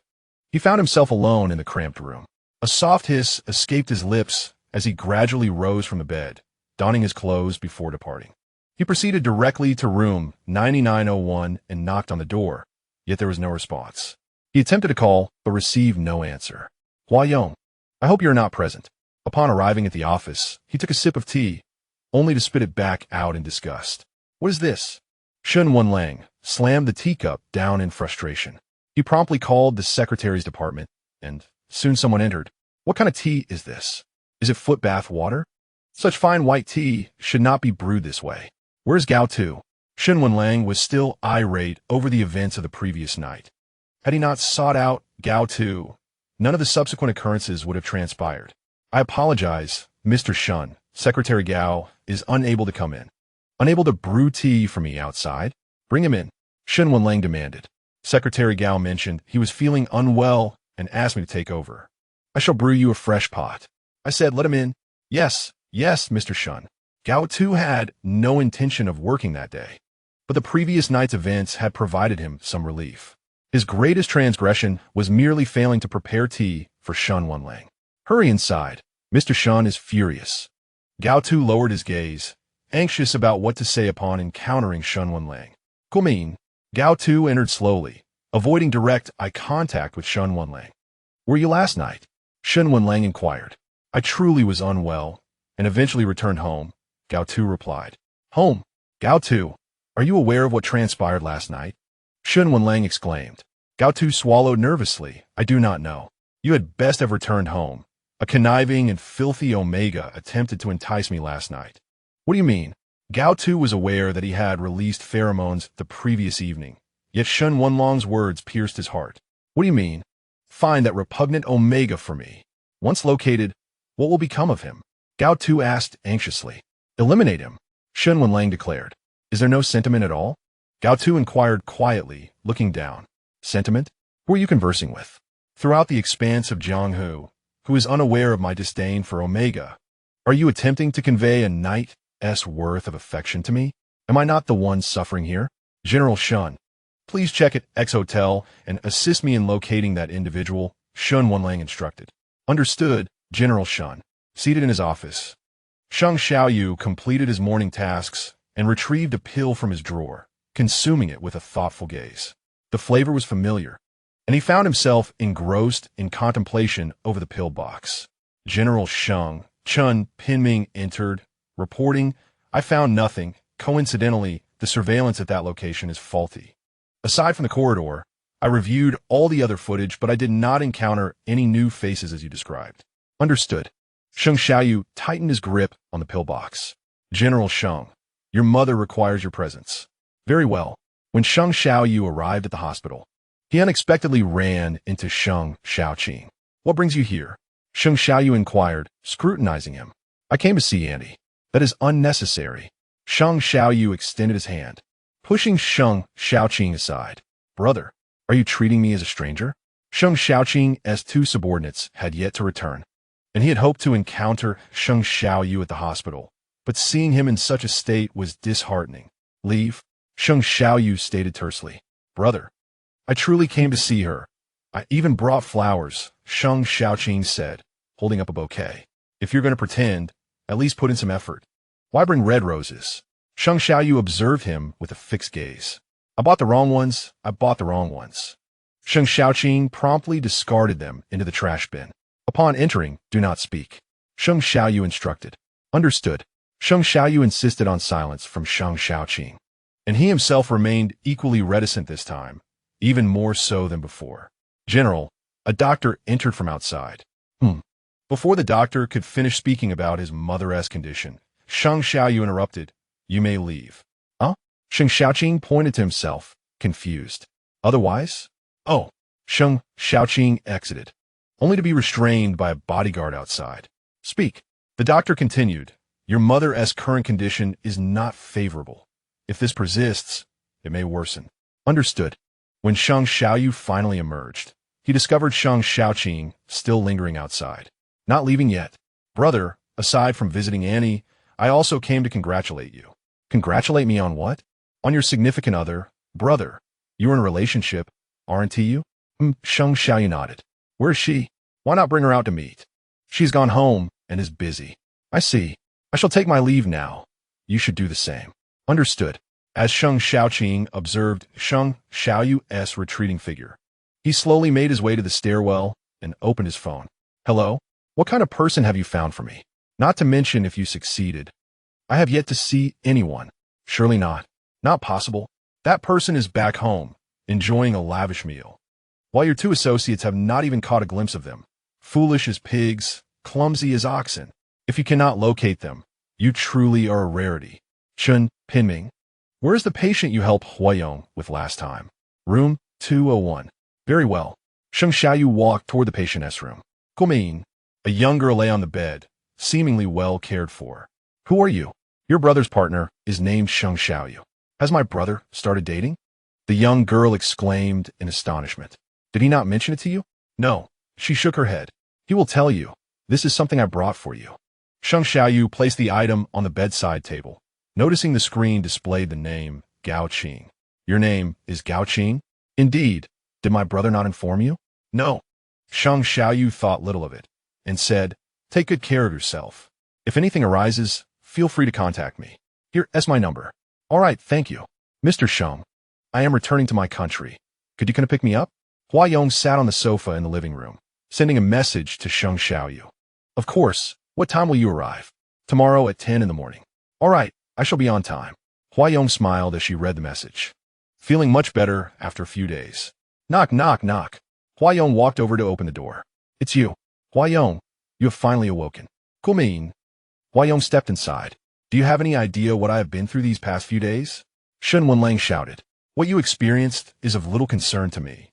He found himself alone in the cramped room. A soft hiss escaped his lips as he gradually rose from the bed, donning his clothes before departing. He proceeded directly to room 9901 and knocked on the door, yet there was no response. He attempted to call, but received no answer. Huayong, I hope you are not present. Upon arriving at the office, he took a sip of tea, only to spit it back out in disgust. What is this? Shen Wenlang slammed the teacup down in frustration. He promptly called the secretary's department, and soon someone entered. What kind of tea is this? Is it foot bath water? Such fine white tea should not be brewed this way. Where's Gao Tu? Shen Wenlang was still irate over the events of the previous night. Had he not sought out Gao Tu, none of the subsequent occurrences would have transpired. I apologize, Mr. Shen. Secretary Gao is unable to come in. Unable to brew tea for me outside? Bring him in, Shen Wenlang demanded. Secretary Gao mentioned he was feeling unwell and asked me to take over. I shall brew you a fresh pot. I said, let him in. Yes, Mr. Shen. Gao Tu had no intention of working that day, but the previous night's events had provided him some relief. His greatest transgression was merely failing to prepare tea for Shen Wenlang. Hurry inside. Mr. Shen is furious. Gao Tu lowered his gaze, anxious about what to say upon encountering Shen Wenlang. Gumin. Gao Tu entered slowly, avoiding direct eye contact with Shen Wenlang. Were you last night? Shen Wenlang inquired. I truly was unwell, and eventually returned home, Gao Tu replied. Home? Gao Tu, are you aware of what transpired last night? Shen Wenlang exclaimed. Gao Tu swallowed nervously. I do not know. You had best have returned home. A conniving and filthy Omega attempted to entice me last night. What do you mean? Gao Tu was aware that he had released pheromones the previous evening, yet Shen Wenlang's words pierced his heart. What do you mean? Find that repugnant Omega for me. Once located, what will become of him? Gao Tu asked anxiously. Eliminate him, Shen Wenlang declared. Is there no sentiment at all? Gao Tu inquired quietly, looking down. Sentiment? Who are you conversing with? Throughout the expanse of Jianghu, who is unaware of my disdain for Omega, are you attempting to convey a knight's worth of affection to me? Am I not the one suffering here? General Shen, please check at X Hotel and assist me in locating that individual, Shen Wenlang instructed. Understood, General Shen. Seated in his office, Sheng Xiaoyu completed his morning tasks and retrieved a pill from his drawer, consuming it with a thoughtful gaze. The flavor was familiar, and he found himself engrossed in contemplation over the pill box. General Sheng Chun Pinming entered, reporting, I found nothing. Coincidentally, the surveillance at that location is faulty. Aside from the corridor, I reviewed all the other footage, but I did not encounter any new faces as you described. Understood. Sheng Xiaoyu tightened his grip on the pillbox. General Sheng, your mother requires your presence. Very well. When Sheng Xiaoyu arrived at the hospital, he unexpectedly ran into Sheng Xiaoqing. What brings you here? Sheng Xiaoyu inquired, scrutinizing him. I came to see Andy. That is unnecessary. Sheng Xiaoyu extended his hand, pushing Sheng Xiaoqing aside. Brother, are you treating me as a stranger? Sheng Xiaoqing's two subordinates had yet to return, and he had hoped to encounter Sheng Xiaoyu at the hospital, but seeing him in such a state was disheartening. Leave, Sheng Xiaoyu stated tersely. Brother, I truly came to see her. I even brought flowers, Sheng Xiaoqing said, holding up a bouquet. If you're going to pretend, at least put in some effort. Why bring red roses? Sheng Xiaoyu observed him with a fixed gaze. I bought the wrong ones. I bought the wrong ones. Sheng Xiaoqing promptly discarded them into the trash bin. Upon entering, do not speak. Sheng Xiaoyu instructed. Understood. Sheng Xiaoyu insisted on silence from Sheng Xiaoqing, and he himself remained equally reticent this time, even more so than before. General, a doctor entered from outside. Before the doctor could finish speaking about his mother's condition, Sheng Xiaoyu interrupted. You may leave. Huh? Sheng Xiaoqing pointed to himself, confused. Otherwise? Oh. Sheng Xiaoqing exited, only to be restrained by a bodyguard outside. Speak. The doctor continued. Your mother's current condition is not favorable. If this persists, it may worsen. Understood. When Sheng Xiaoyu finally emerged, he discovered Sheng Xiaoqing still lingering outside. Not leaving yet. Brother, aside from visiting Annie, I also came to congratulate you. Congratulate me on what? On your significant other, brother. You're in a relationship, aren't you? Sheng Xiaoyu nodded. Where is she? Why not bring her out to meet? She's gone home and is busy. I see. I shall take my leave now. You should do the same. Understood. As Sheng Xiaoqing observed Sheng Xiaoyu's retreating figure, he slowly made his way to the stairwell and opened his phone. Hello? What kind of person have you found for me? Not to mention if you succeeded. I have yet to see anyone. Surely not. Not possible. That person is back home, enjoying a lavish meal, while your two associates have not even caught a glimpse of them. Foolish as pigs, clumsy as oxen. If you cannot locate them, you truly are a rarity. Chun Pinming, where is the patient you helped Huayong with last time? Room 201. Very well. Sheng Xiaoyu walked toward the patient's room. Guoming, a young girl lay on the bed, seemingly well cared for. Who are you? Your brother's partner is named Sheng Xiaoyu. Has my brother started dating? The young girl exclaimed in astonishment. Did he not mention it to you? No. She shook her head. He will tell you. This is something I brought for you. Sheng Xiaoyu placed the item on the bedside table, noticing the screen displayed the name Gao Qing. Your name is Gao Qing? Indeed. Did my brother not inform you? No. Sheng Xiaoyu thought little of it and said, take good care of yourself. If anything arises, feel free to contact me. Here's my number. All right, thank you. Mr. Sheng, I am returning to my country. Could you come to pick me up? Huayong sat on the sofa in the living room, sending a message to Sheng Xiaoyu. Of course. What time will you arrive? Tomorrow at 10 in the morning. All right, I shall be on time. Huayong smiled as she read the message, feeling much better after a few days. Knock, knock, knock. Huayong walked over to open the door. It's you. Huayong, you have finally awoken. Guoming. Huayong stepped inside. Do you have any idea what I have been through these past few days? Shen Wenlang shouted. What you experienced is of little concern to me.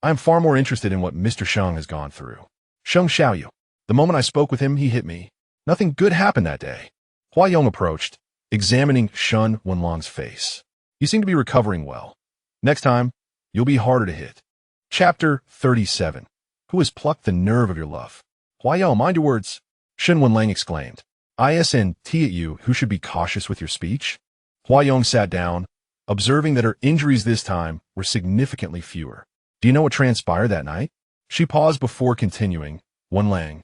I am far more interested in what Mr. Sheng has gone through. Sheng Xiaoyu. The moment I spoke with him, he hit me. Nothing good happened that day. Huayong approached, examining Shen Wenlang's face. You seem to be recovering well. Next time, you'll be harder to hit. Chapter 37. Who has plucked the nerve of your love? Huayong, mind your words, Shen Wenlang exclaimed. ISNT at you who should be cautious with your speech? Huayong sat down, observing that her injuries this time were significantly fewer. Do you know what transpired that night? She paused before continuing. Wenlang.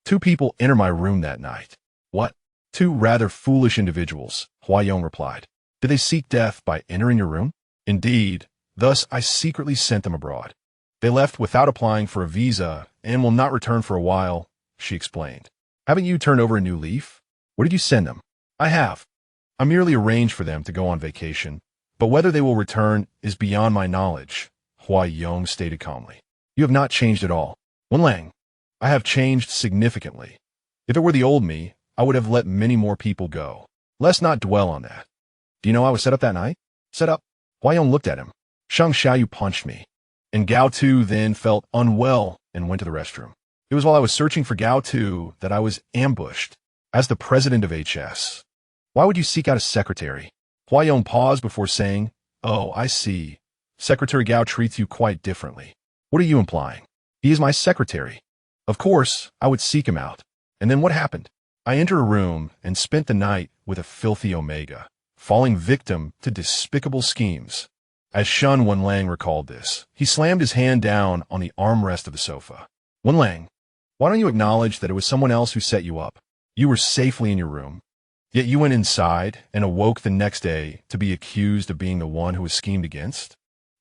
2 people entered my room that night. What? 2 rather foolish individuals, Huayong replied. Did they seek death by entering your room? Indeed. Thus, I secretly sent them abroad. They left without applying for a visa and will not return for a while, she explained. Haven't you turned over a new leaf? Where did you send them? I have. I merely arranged for them to go on vacation, but whether they will return is beyond my knowledge, Huayong stated calmly. You have not changed at all. Wenlang, I have changed significantly. If it were the old me, I would have let many more people go. Let's not dwell on that. Do you know I was set up that night? Set up? Huayong looked at him. Sheng Xiaoyu punched me, and Gao Tu then felt unwell and went to the restroom. It was while I was searching for Gao Tu that I was ambushed as the president of HS. Why would you seek out a secretary? Huayong paused before saying, Oh, I see. Secretary Gao treats you quite differently. What are you implying? He is my secretary. Of course, I would seek him out. And then what happened? I entered a room and spent the night with a filthy Omega, falling victim to despicable schemes. As Shen Wenlang recalled this, he slammed his hand down on the armrest of the sofa. Wenlang, why don't you acknowledge that it was someone else who set you up? You were safely in your room, yet you went inside and awoke the next day to be accused of being the one who was schemed against?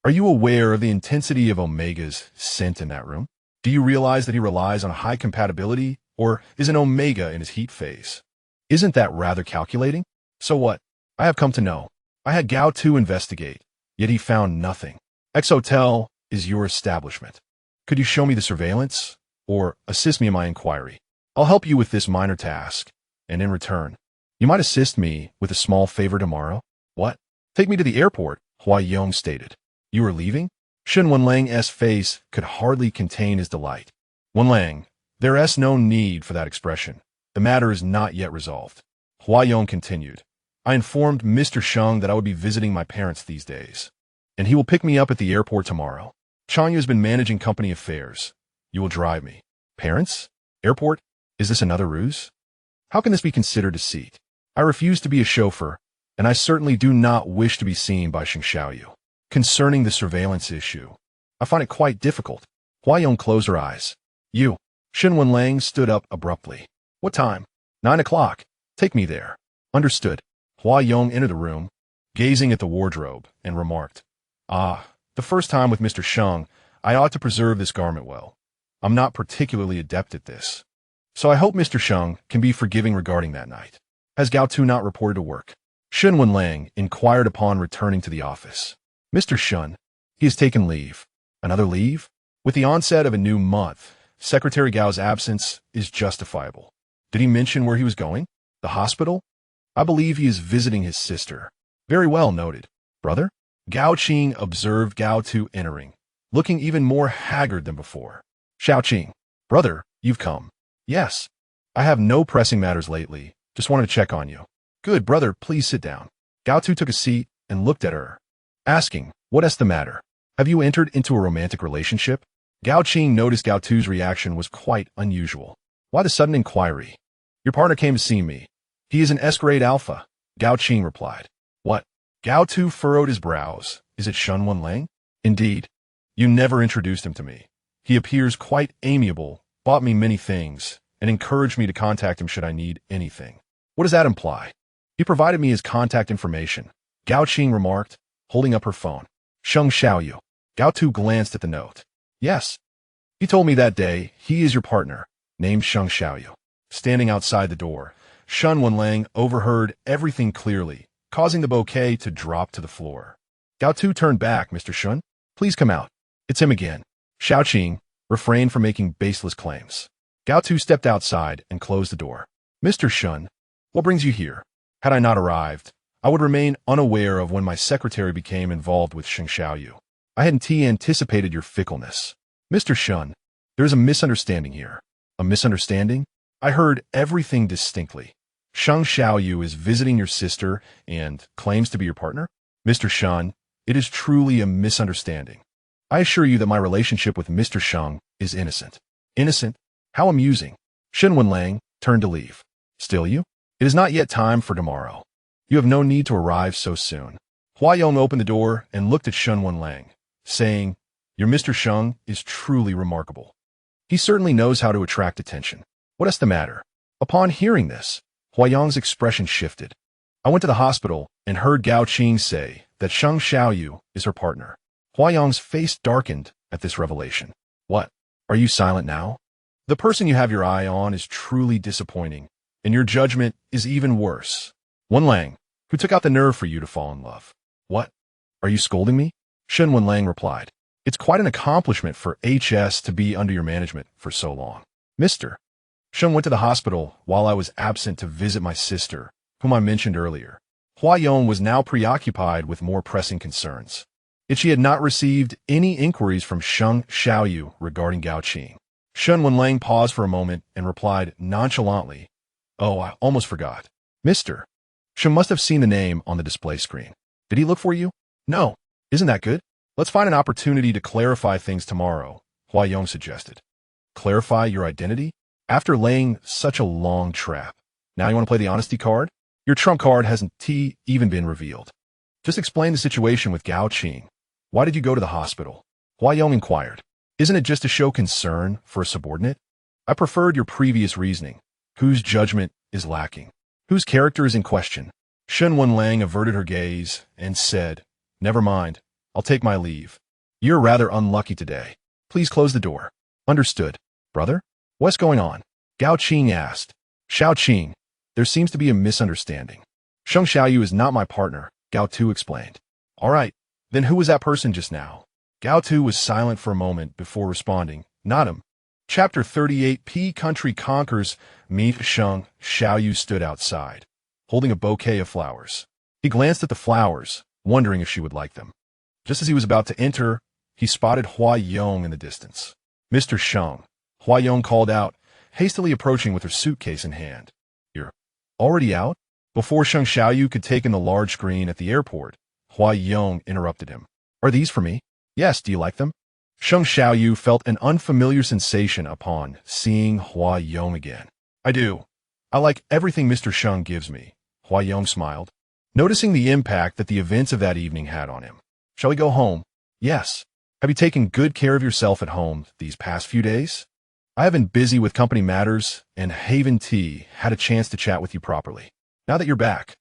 Are you aware of the intensity of Omega's scent in that room? Do you realize that he relies on high compatibility, or is an Omega in his heat phase? Isn't that rather calculating? So what? I have come to know. I had Gao Tu investigate, yet he found nothing. X Hotel is your establishment. Could you show me the surveillance, or assist me in my inquiry? I'll help you with this minor task, and in return, you might assist me with a small favor tomorrow. What? Take me to the airport, Huayong stated. You are leaving? Shen Wenlang's face could hardly contain his delight. Wenlang, there is no need for that expression. The matter is not yet resolved. Huayong continued. I informed Mr. Sheng that I would be visiting my parents these days, and he will pick me up at the airport tomorrow. Chanyu has been managing company affairs. You will drive me. Parents? Airport? Is this another ruse? How can this be considered deceit? I refuse to be a chauffeur, and I certainly do not wish to be seen by Sheng Xiaoyu. Concerning the surveillance issue, I find it quite difficult. Huayong closed her eyes. You. Shen Wenlang stood up abruptly. What time? 9 o'clock. Take me there. Understood. Huayong entered the room, gazing at the wardrobe, and remarked, Ah, the first time with Mr. Sheng, I ought to preserve this garment well. I'm not particularly adept at this. So I hope Mr. Sheng can be forgiving regarding that night. Has Gao Tu not reported to work? Shen Wenlang inquired upon returning to the office. Mr. Shen, he has taken leave. Another leave? With the onset of a new month, Secretary Gao's absence is justifiable. Did he mention where he was going? The hospital? I believe he is visiting his sister. Very well noted. Brother? Gao Qing observed Gao Tu entering, looking even more haggard than before. Xiao Qing, brother, you've come. Yes. I have no pressing matters lately. Just wanted to check on you. Good, brother, please sit down. Gao Tu took a seat and looked at her, asking, what is the matter? Have you entered into a romantic relationship? Gao Qing noticed Gao Tu's reaction was quite unusual. Why the sudden inquiry? Your partner came to see me. He is an S-grade alpha, Gao Qing replied. What? Gao Tu furrowed his brows. Is it Shen Wenlang? Indeed. You never introduced him to me. He appears quite amiable, bought me many things, and encouraged me to contact him should I need anything. What does that imply? He provided me his contact information, Gao Qing remarked, holding up her phone. Sheng Xiaoyu. Gao Tu glanced at the note. Yes. He told me that day he is your partner, named Sheng Xiaoyu. Standing outside the door, Shen Wenlang overheard everything clearly, causing the bouquet to drop to the floor. Gao Tu turned back. Mr. Shen, please come out. It's him again. Xiao Qing refrained from making baseless claims. Gao Tu stepped outside and closed the door. Mr. Shen, what brings you here? Had I not arrived, I would remain unaware of when my secretary became involved with Sheng Xiaoyu. I hadn't anticipated your fickleness. Mr. Shen, there is a misunderstanding here. A misunderstanding? I heard everything distinctly. Sheng Xiaoyu is visiting your sister and claims to be your partner? Mr. Shen, it is truly a misunderstanding. I assure you that my relationship with Mr. Sheng is innocent. Innocent? How amusing. Shen Wenlang turned to leave. Still you? It is not yet time for tomorrow. You have no need to arrive so soon. Huayong opened the door and looked at Shen Wenlang, saying, Your Mr. Sheng is truly remarkable. He certainly knows how to attract attention. What is the matter? Upon hearing this, Huayong's expression shifted. I went to the hospital and heard Gao Tu say that Sheng Xiaoyu is her partner. Huayong's face darkened at this revelation. What? Are you silent now? The person you have your eye on is truly disappointing, and your judgment is even worse. Wenlang, who took out the nerve for you to fall in love? What? Are you scolding me? Shen Wenlang replied. It's quite an accomplishment for HS to be under your management for so long. Mr. Sheng went to the hospital while I was absent to visit my sister, whom I mentioned earlier. Huayong was now preoccupied with more pressing concerns. Yet she had not received any inquiries from Sheng Xiaoyu regarding Gao Tu. Shen Wenlang paused for a moment and replied nonchalantly, Oh, I almost forgot. Mr. Sheng must have seen the name on the display screen. Did he look for you? No. Isn't that good? Let's find an opportunity to clarify things tomorrow, Huayong suggested. Clarify your identity? After laying such a long trap, now you want to play the honesty card? Your trump card hasn't even been revealed. Just explain the situation with Gao Tu. Why did you go to the hospital? Huayong inquired. Isn't it just to show concern for a subordinate? I preferred your previous reasoning. Whose judgment is lacking? Whose character is in question? Shen Wenlang averted her gaze and said, Never mind. I'll take my leave. You're rather unlucky today. Please close the door. Understood. Brother? What's going on? Gao Tu asked. Xiao Qing, there seems to be a misunderstanding. Sheng Xiaoyu is not my partner, Gao Tu explained. All right, then who was that person just now? Gao Tu was silent for a moment before responding, Not him. Chapter 38 P Country Conquers. Meet Sheng Xiaoyu stood outside, holding a bouquet of flowers. He glanced at the flowers, wondering if she would like them. Just as he was about to enter, he spotted Huayong in the distance. Mr. Sheng, Huayong called out, hastily approaching with her suitcase in hand. You're already out? Before Sheng Xiaoyu could take in the large screen at the airport, Huayong interrupted him. Are these for me? Yes, do you like them? Sheng Xiaoyu felt an unfamiliar sensation upon seeing Huayong again. I do. I like everything Mr. Sheng gives me, Huayong smiled, noticing the impact that the events of that evening had on him. Shall we go home? Yes. Have you taken good care of yourself at home these past few days? I have been busy with company matters, and Haven Tea had a chance to chat with you properly. Now that you're back,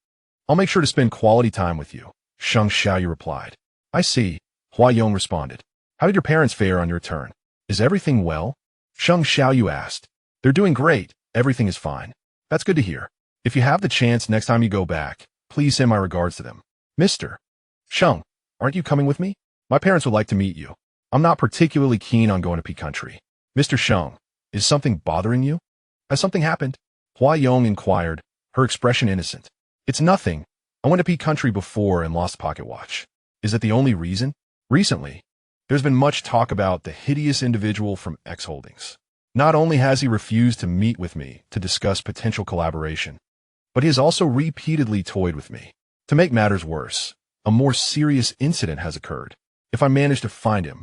I'll make sure to spend quality time with you, Sheng Xiaoyu replied. I see, Huayong responded. How did your parents fare on your return? Is everything well? Sheng Xiaoyu asked. They're doing great. Everything is fine. That's good to hear. If you have the chance next time you go back, please send my regards to them. Mr. Sheng, aren't you coming with me? My parents would like to meet you. I'm not particularly keen on going to P Country. Mr. Sheng, is something bothering you? Has something happened? Huayong inquired, her expression innocent. It's nothing. I went to P Country before and lost a pocket watch. Is that the only reason? Recently, there's been much talk about the hideous individual from X Holdings. Not only has he refused to meet with me to discuss potential collaboration, but he has also repeatedly toyed with me. To make matters worse, a more serious incident has occurred. If I manage to find him,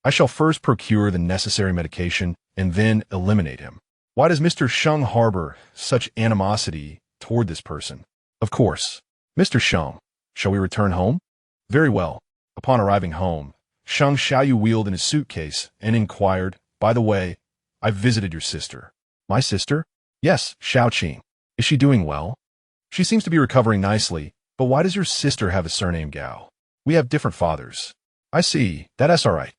I shall first procure the necessary medication and then eliminate him. Why does Mr. Sheng harbor such animosity toward this person? Of course. Mr. Sheng, shall we return home? Very well. Upon arriving home, Sheng Xiaoyu wheeled in his suitcase and inquired, By the way, I visited your sister. My sister? Yes, Xiao Qing. Is she doing well? She seems to be recovering nicely, but why does your sister have a surname Gao? We have different fathers. I see, that's all right.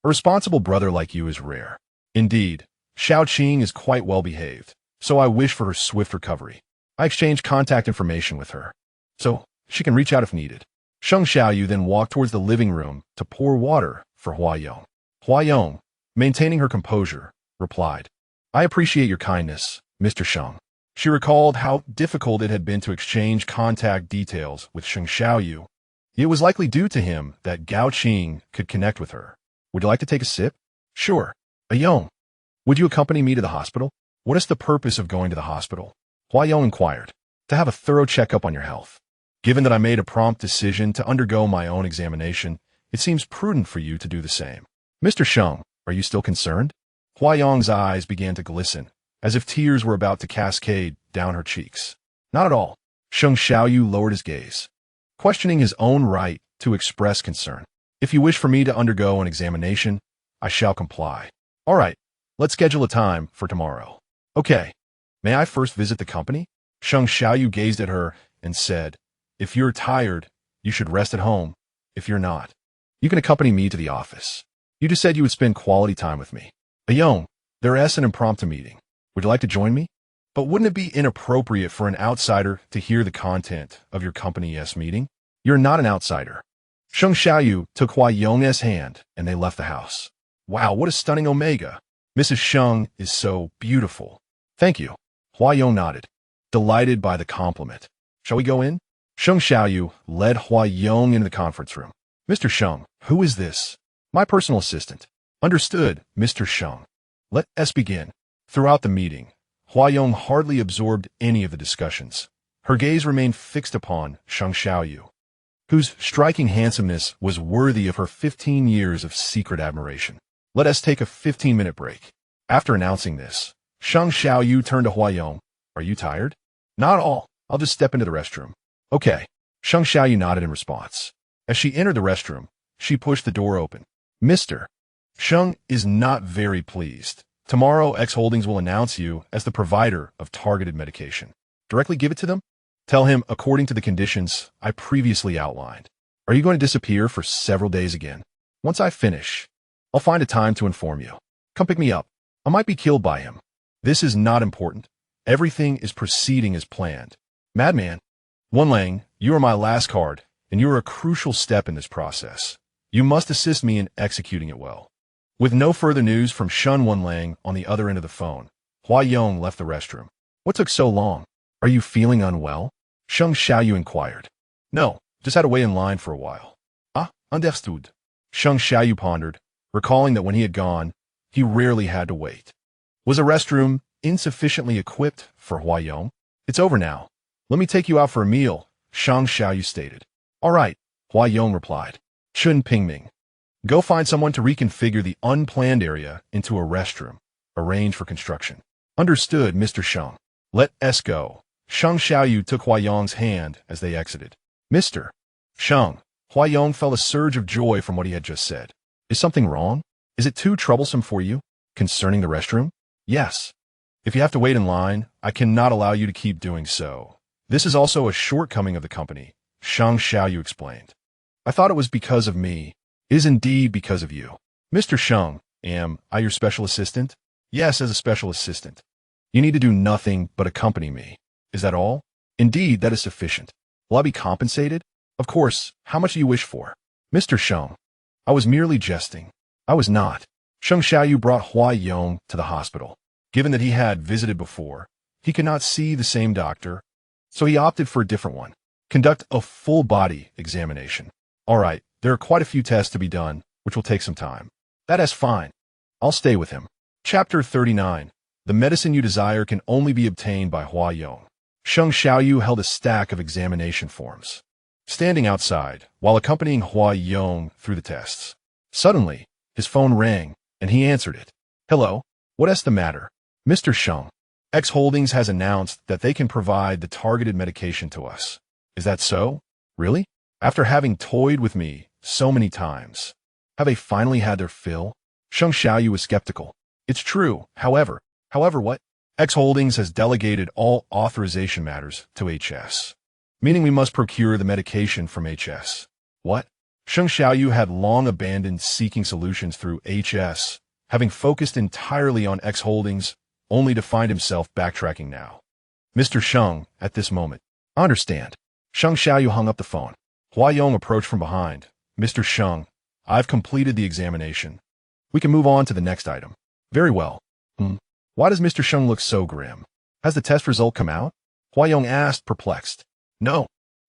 A responsible brother like you is rare. Indeed, Xiao Qing is quite well behaved, so I wish for her swift recovery. I exchanged contact information with her, so she can reach out if needed. Sheng Xiaoyu then walked towards the living room to pour water for Huayong. Huayong, maintaining her composure, replied, I appreciate your kindness, Mr. Sheng. She recalled how difficult it had been to exchange contact details with Sheng Xiaoyu. It was likely due to him that Gao Qing could connect with her. Would you like to take a sip? Sure. Ayong, would you accompany me to the hospital? What is the purpose of going to the hospital? Huayong inquired. To have a thorough checkup on your health. Given that I made a prompt decision to undergo my own examination, it seems prudent for you to do the same. Mr. Sheng, are you still concerned? Huayong's eyes began to glisten, as if tears were about to cascade down her cheeks. Not at all. Sheng Xiaoyu lowered his gaze, questioning his own right to express concern. If you wish for me to undergo an examination, I shall comply. All right, let's schedule a time for tomorrow. Okay. May I first visit the company? Sheng Xiaoyu gazed at her and said, if you're tired, you should rest at home. If you're not, you can accompany me to the office. You just said you would spend quality time with me. Ayong, there's an impromptu meeting. Would you like to join me? But wouldn't it be inappropriate for an outsider to hear the content of your company's meeting? You're not an outsider. Sheng Xiaoyu took Huayong's hand and they left the house. Wow, what a stunning Omega. Mrs. Sheng is so beautiful. Thank you. Huayong nodded, delighted by the compliment. Shall we go in? Sheng Xiaoyu led Huayong into the conference room. Mr. Sheng, who is this? My personal assistant. Understood, Mr. Sheng. Let us begin. Throughout the meeting, Huayong hardly absorbed any of the discussions. Her gaze remained fixed upon Sheng Xiaoyu, whose striking handsomeness was worthy of her 15 years of secret admiration. Let us take a 15-minute break. After announcing this, Sheng Xiaoyu turned to Huayong. Are you tired? Not at all. I'll just step into the restroom. Okay. Sheng Xiaoyu nodded in response. As she entered the restroom, she pushed the door open. Mr. Sheng is not very pleased. Tomorrow, X Holdings will announce you as the provider of targeted medication. Directly give it to them? Tell him according to the conditions I previously outlined. Are you going to disappear for several days again? Once I finish, I'll find a time to inform you. Come pick me up. I might be killed by him. This is not important. Everything is proceeding as planned. Madman. Wenlang, you are my last card, and you are a crucial step in this process. You must assist me in executing it well. With no further news from Shen Wenlang on the other end of the phone, Huayong left the restroom. What took so long? Are you feeling unwell? Sheng Xiaoyu inquired. No, just had to wait in line for a while. Ah, understood. Sheng Xiaoyu pondered, recalling that when he had gone, he rarely had to wait. Was a restroom insufficiently equipped for Huayong? It's over now. Let me take you out for a meal, Sheng Xiaoyu stated. All right, Huayong replied. Chun Pingming. Go find someone to reconfigure the unplanned area into a restroom. Arrange for construction. Understood, Mr. Sheng. Let us go. Sheng Xiaoyu took Huayong's hand as they exited. Mr. Sheng. Huayong felt a surge of joy from what he had just said. Is something wrong? Is it too troublesome for you? Concerning the restroom? Yes. If you have to wait in line, I cannot allow you to keep doing so. This is also a shortcoming of the company, Sheng Xiaoyu explained. I thought it was because of me. It is indeed because of you. Mr. Sheng, am I your special assistant? Yes, as a special assistant. You need to do nothing but accompany me. Is that all? Indeed, that is sufficient. Will I be compensated? Of course. How much do you wish for? Mr. Sheng, I was merely jesting. I was not. Sheng Xiaoyu brought Huayong to the hospital. Given that he had visited before, he could not see the same doctor, so he opted for a different one. Conduct a full-body examination. All right, there are quite a few tests to be done, which will take some time. That is fine. I'll stay with him. Chapter 39. The medicine you desire can only be obtained by Huayong. Sheng Xiaoyu held a stack of examination forms, standing outside while accompanying Huayong through the tests. Suddenly, his phone rang, and he answered it. Hello, what is the matter? Mr. Sheng, X Holdings has announced that they can provide the targeted medication to us. Is that so? Really? After having toyed with me so many times, have they finally had their fill? Sheng Xiaoyu was skeptical. It's true, however what? X Holdings has delegated all authorization matters to HS, meaning we must procure the medication from HS. What? Sheng Xiaoyu had long abandoned seeking solutions through HS, having focused entirely on X Holdings, only to find himself backtracking now. Mr. Sheng, at this moment. I understand. Sheng Xiaoyu hung up the phone. Huayong approached from behind. Mr. Sheng, I've completed the examination. We can move on to the next item. Very well. Why does Mr. Sheng look so grim? Has the test result come out? Huayong asked, perplexed. No.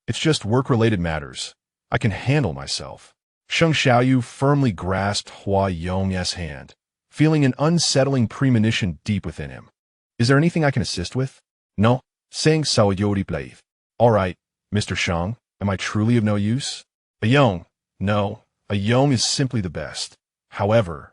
It's just work-related matters. I can handle myself. Sheng Xiaoyu firmly grasped Huayong's hand, feeling an unsettling premonition deep within him. Is there anything I can assist with? No. Sheng Wenlang. All right, Mr. Sheng, am I truly of no use? A Yong. No, a Yong is simply the best. However,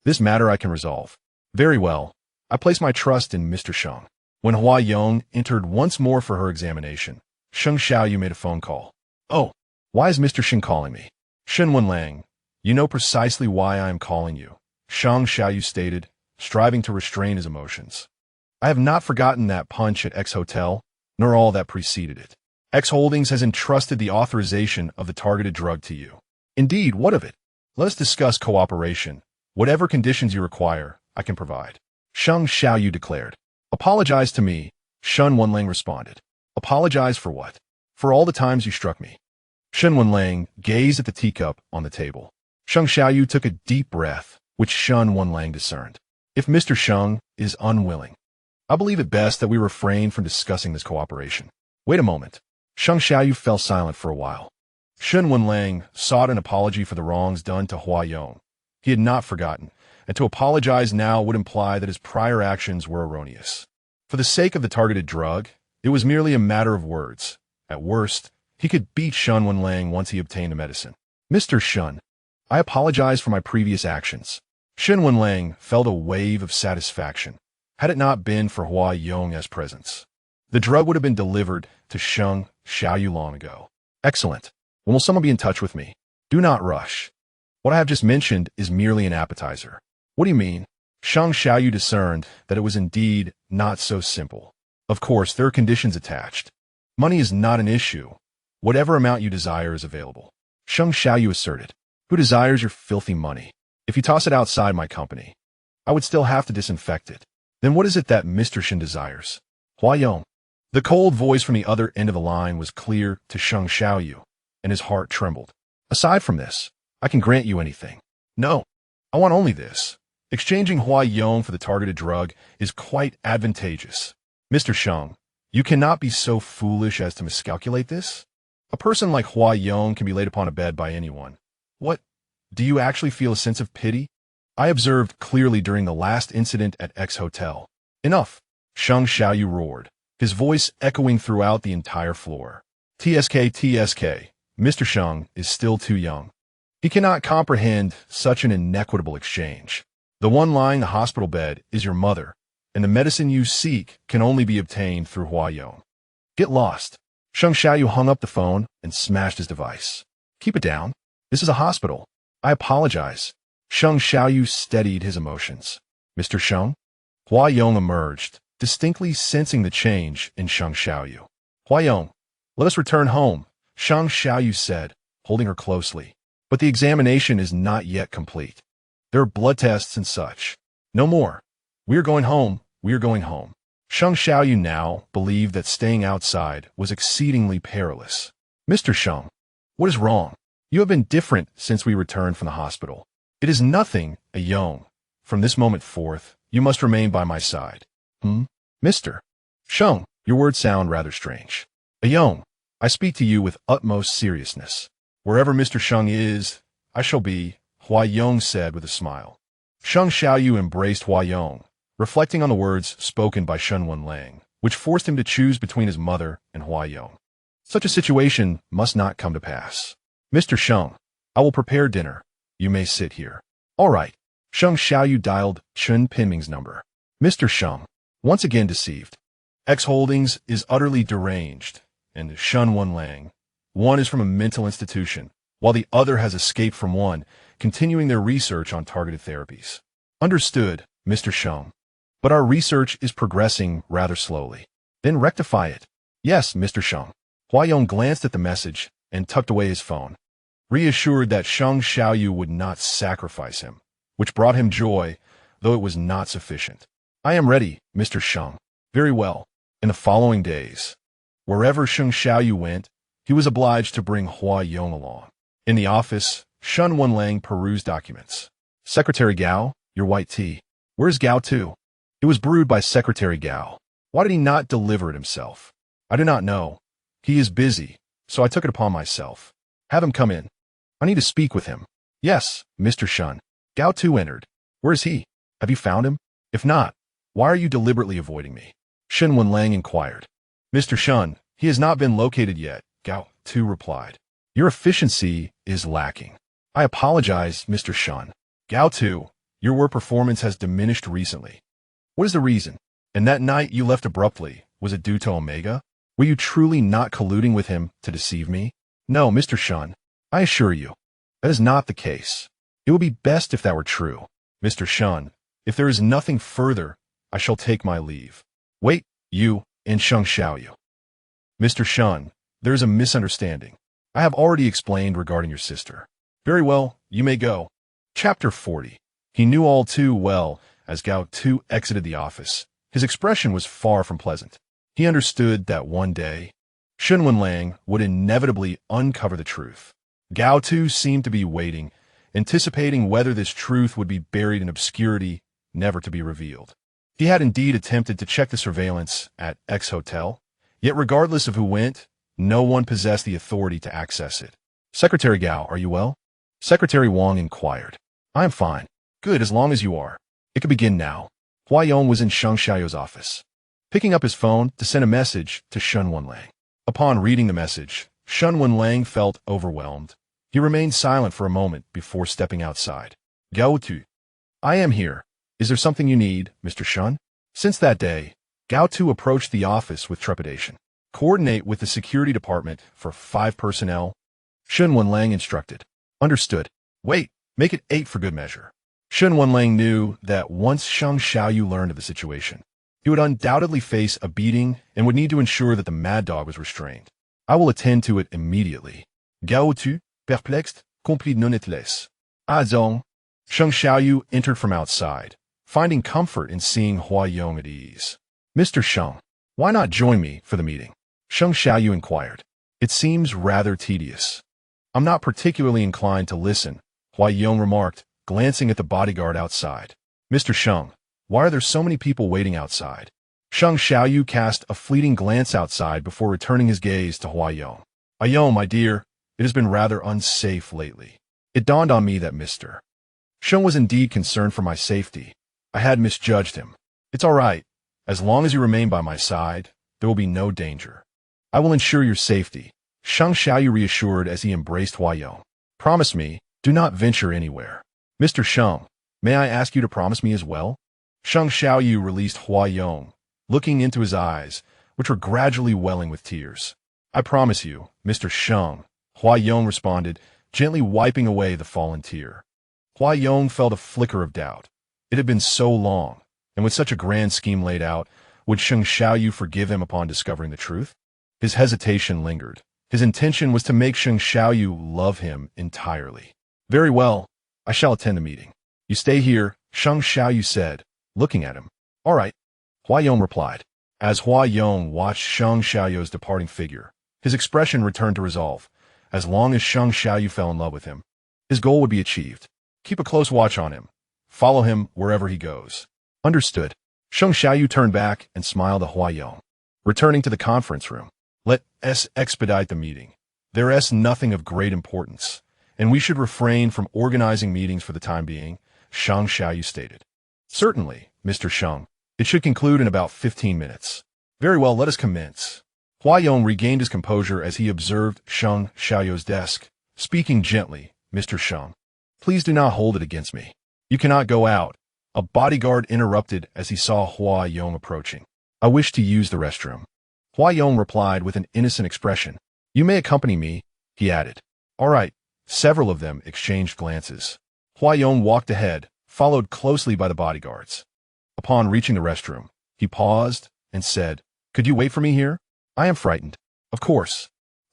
this matter I can resolve. Very well. I place my trust in Mr. Sheng. When Hua Yong entered once more for her examination, Sheng Xiaoyu made a phone call. Oh, why is Mr. Shen calling me? Shen Wenlang, you know precisely why I am calling you, Sheng Xiaoyu stated, striving to restrain his emotions. I have not forgotten that punch at X Hotel, nor all that preceded it. X Holdings has entrusted the authorization of the targeted drug to you. Indeed, what of it? Let us discuss cooperation. Whatever conditions you require, I can provide. Sheng Xiaoyu declared. Apologize to me, Shen Wenlang responded. Apologize for what? For all the times you struck me. Shen Wenlang gazed at the teacup on the table. Sheng Xiaoyu took a deep breath, which Shen Wenlang discerned. If Mr. Sheng is unwilling, I believe it best that we refrain from discussing this cooperation. Wait a moment. Sheng Xiaoyu fell silent for a while. Shen Wenlang sought an apology for the wrongs done to Hua Yong. He had not forgotten, and to apologize now would imply that his prior actions were erroneous. For the sake of the targeted drug, it was merely a matter of words. At worst, he could beat Shen Wenlang once he obtained the medicine. Mr. Shen, I apologize for my previous actions. Shen Wenlang felt a wave of satisfaction. Had it not been for Hua Yong's presence, the drug would have been delivered to Sheng Xiaoyu long ago. Excellent. When will someone be in touch with me? Do not rush. What I have just mentioned is merely an appetizer. What do you mean? Sheng Xiaoyu discerned that it was indeed not so simple. Of course, there are conditions attached. Money is not an issue. Whatever amount you desire is available. Sheng Xiaoyu asserted. Who desires your filthy money? If you toss it outside my company, I would still have to disinfect it. Then what is it that Mr. Shen desires? Hua Yong. The cold voice from the other end of the line was clear to Sheng Xiaoyu, and his heart trembled. Aside from this, I can grant you anything. No, I want only this. Exchanging Hua Yong for the targeted drug is quite advantageous. Mr. Sheng, you cannot be so foolish as to miscalculate this. A person like Hua Yong can be laid upon a bed by anyone. What? Do you actually feel a sense of pity? I observed clearly during the last incident at X Hotel. Enough! Sheng Xiaoyu roared, his voice echoing throughout the entire floor. TSK, Mr. Sheng is still too young. He cannot comprehend such an inequitable exchange. The one lying in the hospital bed is your mother, and the medicine you seek can only be obtained through Hua Yong. Get lost. Sheng Xiaoyu hung up the phone and smashed his device. Keep it down. This is a hospital. I apologize. Sheng Xiaoyu steadied his emotions. Mr. Sheng? Hua Yong emerged, distinctly sensing the change in Sheng Xiaoyu. Hua Yong, let us return home, Sheng Xiaoyu said, holding her closely. But the examination is not yet complete. There are blood tests and such. No more. We are going home. We are going home. Sheng Xiaoyu now believed that staying outside was exceedingly perilous. Mr. Sheng, what is wrong? You have been different since we returned from the hospital. It is nothing, a Yong. From this moment forth, you must remain by my side. Mr. Sheng, your words sound rather strange. A Yong, I speak to you with utmost seriousness. Wherever Mr. Sheng is, I shall be, Hua Yong said with a smile. Sheng Xiaoyu embraced Hua Yong, reflecting on the words spoken by Shen Wenlang, which forced him to choose between his mother and Hua Yong. Such a situation must not come to pass. Mr. Sheng, I will prepare dinner. You may sit here. All right. Sheng Xiaoyu dialed Chen Pinming's number. Mr. Sheng, once again deceived. X Holdings is utterly deranged, and Shen Wenlang. One is from a mental institution, while the other has escaped from one, continuing their research on targeted therapies. Understood, Mr. Sheng. But our research is progressing rather slowly. Then rectify it. Yes, Mr. Sheng. Hua Yong glanced at the message and tucked away his phone, reassured that Sheng Xiaoyu would not sacrifice him, which brought him joy, though it was not sufficient. I am ready, Mr. Sheng. Very well. In the following days, wherever Sheng Xiaoyu went, he was obliged to bring Hua Yong along. In the office, Shen Wenlang perused documents. Secretary Gao, your white tea. Where's Gao Tu? It was brewed by Secretary Gao. Why did he not deliver it himself? I do not know. He is busy, so I took it upon myself. Have him come in. I need to speak with him. Yes, Mr. Shen. Gao Tu entered. Where is he? Have you found him? If not, Why are you deliberately avoiding me? Shen Wenlang inquired. Mr. Shen, he has not been located yet, Gao Tu replied. Your efficiency is lacking. I apologize, Mr. Shen. Gao Tu, your work performance has diminished recently. What is the reason? And that night you left abruptly, was it due to Omega? Were you truly not colluding with him to deceive me? No, Mr. Shen, I assure you, that is not the case. It would be best if that were true. Mr. Shen, if there is nothing further, I shall take my leave. Wait, you, and Sheng Xiaoyu. Mr. Shen, there is a misunderstanding. I have already explained regarding your sister. Very well, you may go. Chapter 40. He knew all too well as Gao Tu exited the office. His expression was far from pleasant. He understood that one day, Shen Wenlang would inevitably uncover the truth. Gao Tu seemed to be waiting, anticipating whether this truth would be buried in obscurity, never to be revealed. He had indeed attempted to check the surveillance at X Hotel, yet regardless of who went, no one possessed the authority to access it. Secretary Gao, are you well? Secretary Wang inquired. I am fine. Good, as long as you are. It could begin now. Huayong was in Sheng Xiaoyu's office, picking up his phone to send a message to Shen Wenlang. Upon reading the message, Shen Wenlang felt overwhelmed. He remained silent for a moment before stepping outside. Gao Tu. I am here. Is there something you need, Mr. Shen? Since that day, Gao Tu approached the office with trepidation. Coordinate with the security department for 5 personnel. Shen Wenlang instructed. Understood. Wait, make it 8 for good measure. Shen Wenlang knew that once Sheng Xiaoyu learned of the situation, he would undoubtedly face a beating and would need to ensure that the mad dog was restrained. I will attend to it immediately. Gao Tu, perplexed, comprit non et laisse. Zong. Sheng Xiaoyu entered from outside, finding comfort in seeing Huayong at ease. Mr. Sheng, why not join me for the meeting? Sheng Xiaoyu inquired. It seems rather tedious. I'm not particularly inclined to listen, Huayong remarked, glancing at the bodyguard outside. Mr. Sheng, why are there so many people waiting outside? Sheng Xiaoyu cast a fleeting glance outside before returning his gaze to Huayong. Huayong, my dear, it has been rather unsafe lately. It dawned on me that Mr. Sheng was indeed concerned for my safety. I had misjudged him. It's all right. As long as you remain by my side, there will be no danger. I will ensure your safety, Sheng Xiaoyu reassured as he embraced Huayong. Promise me, do not venture anywhere. Mr. Sheng, may I ask you to promise me as well? Sheng Xiaoyu released Huayong, looking into his eyes, which were gradually welling with tears. I promise you, Mr. Sheng, Huayong responded, gently wiping away the fallen tear. Huayong felt a flicker of doubt. It had been so long, and with such a grand scheme laid out, would Sheng Xiaoyu forgive him upon discovering the truth? His hesitation lingered. His intention was to make Sheng Xiaoyu love him entirely. Very well, I shall attend the meeting. You stay here, Sheng Xiaoyu said, looking at him. All right, Huayong replied. As Huayong watched Sheng Xiaoyu's departing figure, his expression returned to resolve. As long as Sheng Xiaoyu fell in love with him, his goal would be achieved. Keep a close watch on him. Follow him wherever he goes. Understood. Sheng Xiaoyu turned back and smiled at Huayong. Returning to the conference room. Let us expedite the meeting. There is nothing of great importance, and we should refrain from organizing meetings for the time being, Sheng Xiaoyu stated. Certainly, Mr. Sheng. It should conclude in about 15 minutes. Very well, let us commence. Huayong regained his composure as he observed Sheng Xiaoyu's desk, speaking gently, Mr. Sheng, please do not hold it against me. You cannot go out. A bodyguard interrupted as he saw Huayong approaching. I wish to use the restroom. Huayong replied with an innocent expression. You may accompany me, he added. All right. Several of them exchanged glances. Huayong walked ahead, followed closely by the bodyguards. Upon reaching the restroom, he paused and said, Could you wait for me here? I am frightened. Of course.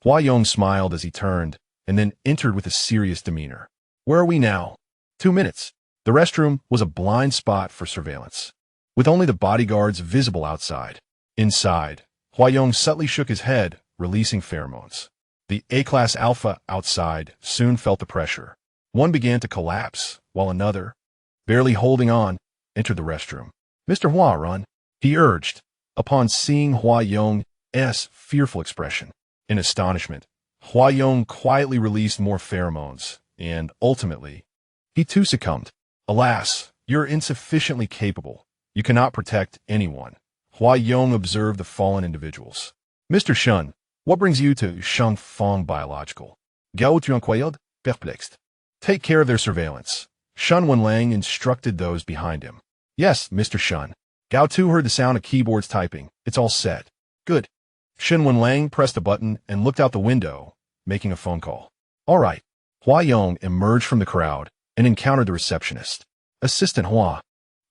Huayong smiled as he turned, and then entered with a serious demeanor. Where are we now? 2 minutes. The restroom was a blind spot for surveillance, with only the bodyguards visible outside. Inside, Huayong subtly shook his head, releasing pheromones. The A-class alpha outside soon felt the pressure. One began to collapse, while another, barely holding on, entered the restroom. Mr. Hua, run, he urged, upon seeing Huayong's fearful expression. In astonishment, Huayong quietly released more pheromones, and ultimately, he too succumbed. Alas, you're insufficiently capable, You cannot protect anyone. Hua Yong observed the fallen individuals. Mr. Shen, what brings you to Sheng Fong Biological? Gao Tu, perplexed. Take care of their surveillance. Shen Wenlang instructed those behind him. Yes, Mr. Shen. Gao Tu heard the sound of keyboards typing. It's all set. Good. Shen Wenlang pressed a button and looked out the window, making a phone call. All right. Hua Yong emerged from the crowd and encountered the receptionist. Assistant Hua.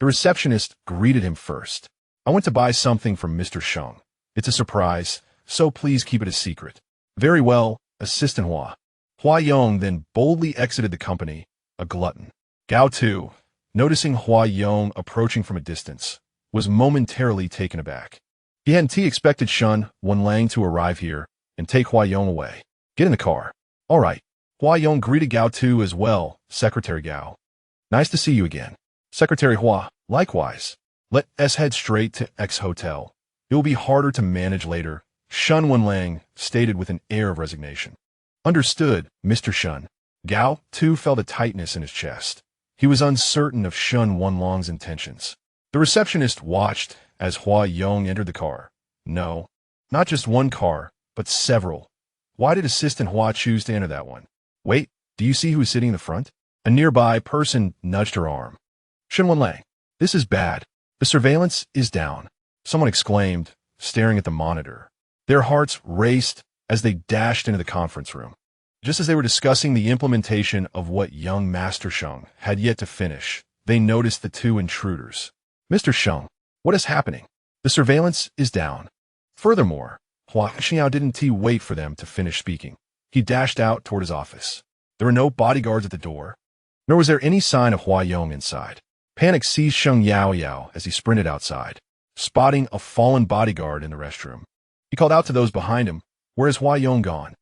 The receptionist greeted him first. I went to buy something from Mr. Sheng. It's a surprise, so please keep it a secret. Very well, Assistant Hua. Hua Yong then boldly exited the company, a glutton. Gao Tu, noticing Hua Yong approaching from a distance, was momentarily taken aback. He hadn't expected Shen Wenlang to arrive here and take Hua Yong away. Get in the car. All right. Hua Yong greeted Gao Tu as well, Secretary Gao. Nice to see you again. Secretary Hua, likewise. Let us head straight to X Hotel. It will be harder to manage later, Shen Wenlang stated with an air of resignation. Understood, Mr. Shen. Gao Tu felt a tightness in his chest. He was uncertain of Shen Wenlang's intentions. The receptionist watched as Hua Yong entered the car. No, not just one car, but several. Why did Assistant Hua choose to enter that one? Wait, do you see who is sitting in the front? A nearby person nudged her arm. Shen Wenlang, this is bad. The surveillance is down, someone exclaimed, staring at the monitor. Their hearts raced as they dashed into the conference room. Just as they were discussing the implementation of what young Master Sheng had yet to finish, they noticed the two intruders. Mr. Sheng, what is happening? The surveillance is down. Furthermore, Hua Xiao didn't wait for them to finish speaking. He dashed out toward his office. There were no bodyguards at the door, nor was there any sign of Hua Yong inside. Panic seized Sheng Yao as he sprinted outside, spotting a fallen bodyguard in the restroom. He called out to those behind him, "Where is Hua Yong gone?"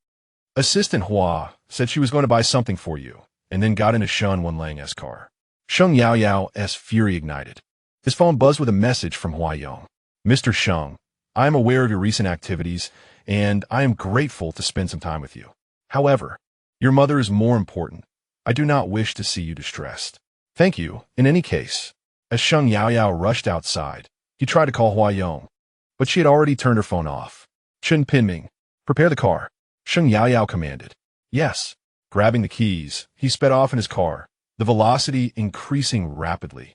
Assistant Hua said she was going to buy something for you, and then got into Shen Wenlang's car. Sheng Yao's fury ignited. His phone buzzed with a message from Hua Yong. Mr. Sheng, I am aware of your recent activities, and I am grateful to spend some time with you. However, your mother is more important. I do not wish to see you distressed. Thank you, in any case. As Sheng Yao rushed outside, he tried to call Hua Yong, but she had already turned her phone off. Chen Pinming, prepare the car. Sheng Yao commanded. Yes. Grabbing the keys, he sped off in his car, the velocity increasing rapidly.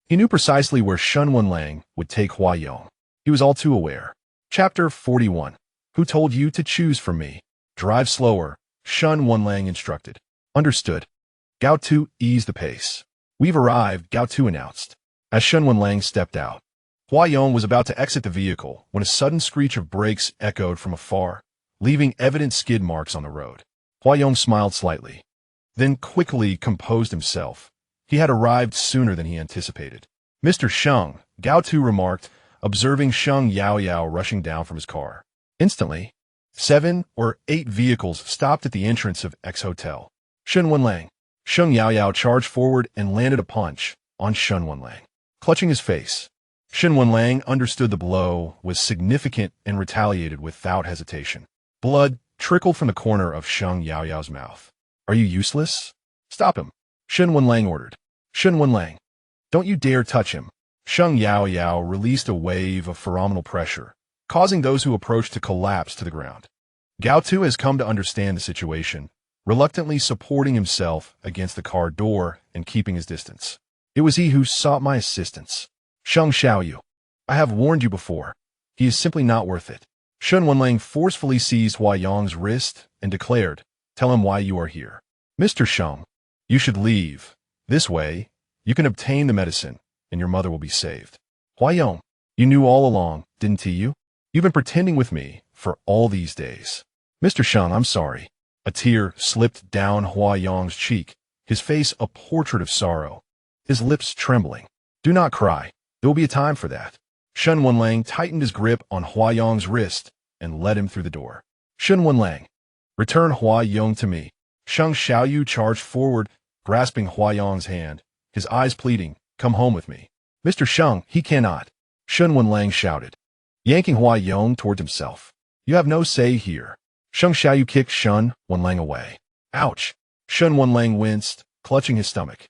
He knew precisely where Shen Wenlang would take Hua Yong. He was all too aware. Chapter 41. Who told you to choose from me? Drive slower, Shen Wenlang instructed. Understood. Gao Tu eased the pace. We've arrived, Gao Tu announced. As Shen Wenlang stepped out, Hua Yong was about to exit the vehicle when a sudden screech of brakes echoed from afar, leaving evident skid marks on the road. Hua Yong smiled slightly, then quickly composed himself. He had arrived sooner than he anticipated. Mr. Sheng, Gao Tu remarked, observing Sheng Yao rushing down from his car. Instantly, 7 or 8 vehicles stopped at the entrance of X Hotel. Shen Wenlang. Sheng Yao charged forward and landed a punch on Shen Wenlang. Clutching his face, Shen Wenlang understood the blow was significant and retaliated without hesitation. Blood trickled from the corner of Sheng Yao's mouth. Are you useless? Stop him, Shen Wenlang ordered. Shen Wenlang, don't you dare touch him. Sheng Yao released a wave of phenomenal pressure, causing those who approached to collapse to the ground. Gao Tu has come to understand the situation, reluctantly supporting himself against the car door and keeping his distance. It was he who sought my assistance. Sheng Xiaoyu, I have warned you before. He is simply not worth it. Shen Wenlang forcefully seized Hua Yong's wrist and declared, tell him why you are here. Mr. Sheng, you should leave. This way, you can obtain the medicine, and your mother will be saved. Hua Yong, you knew all along, didn't you? You've been pretending with me for all these days. Mr. Sheng, I'm sorry. A tear slipped down Hua Yong's cheek, his face a portrait of sorrow, his lips trembling. Do not cry. There will be a time for that. Shen Wenlang tightened his grip on Hua Yong's wrist and led him through the door. Shen Wenlang, return Hua Yong to me. Sheng Xiaoyu charged forward, grasping Hua Yong's hand, his eyes pleading, come home with me. Mr. Sheng, he cannot. Shen Wenlang shouted, yanking Hua Yong toward himself. You have no say here. Sheng Xiaoyu kicked Shen Wenlang away. Ouch! Shen Wenlang winced, clutching his stomach,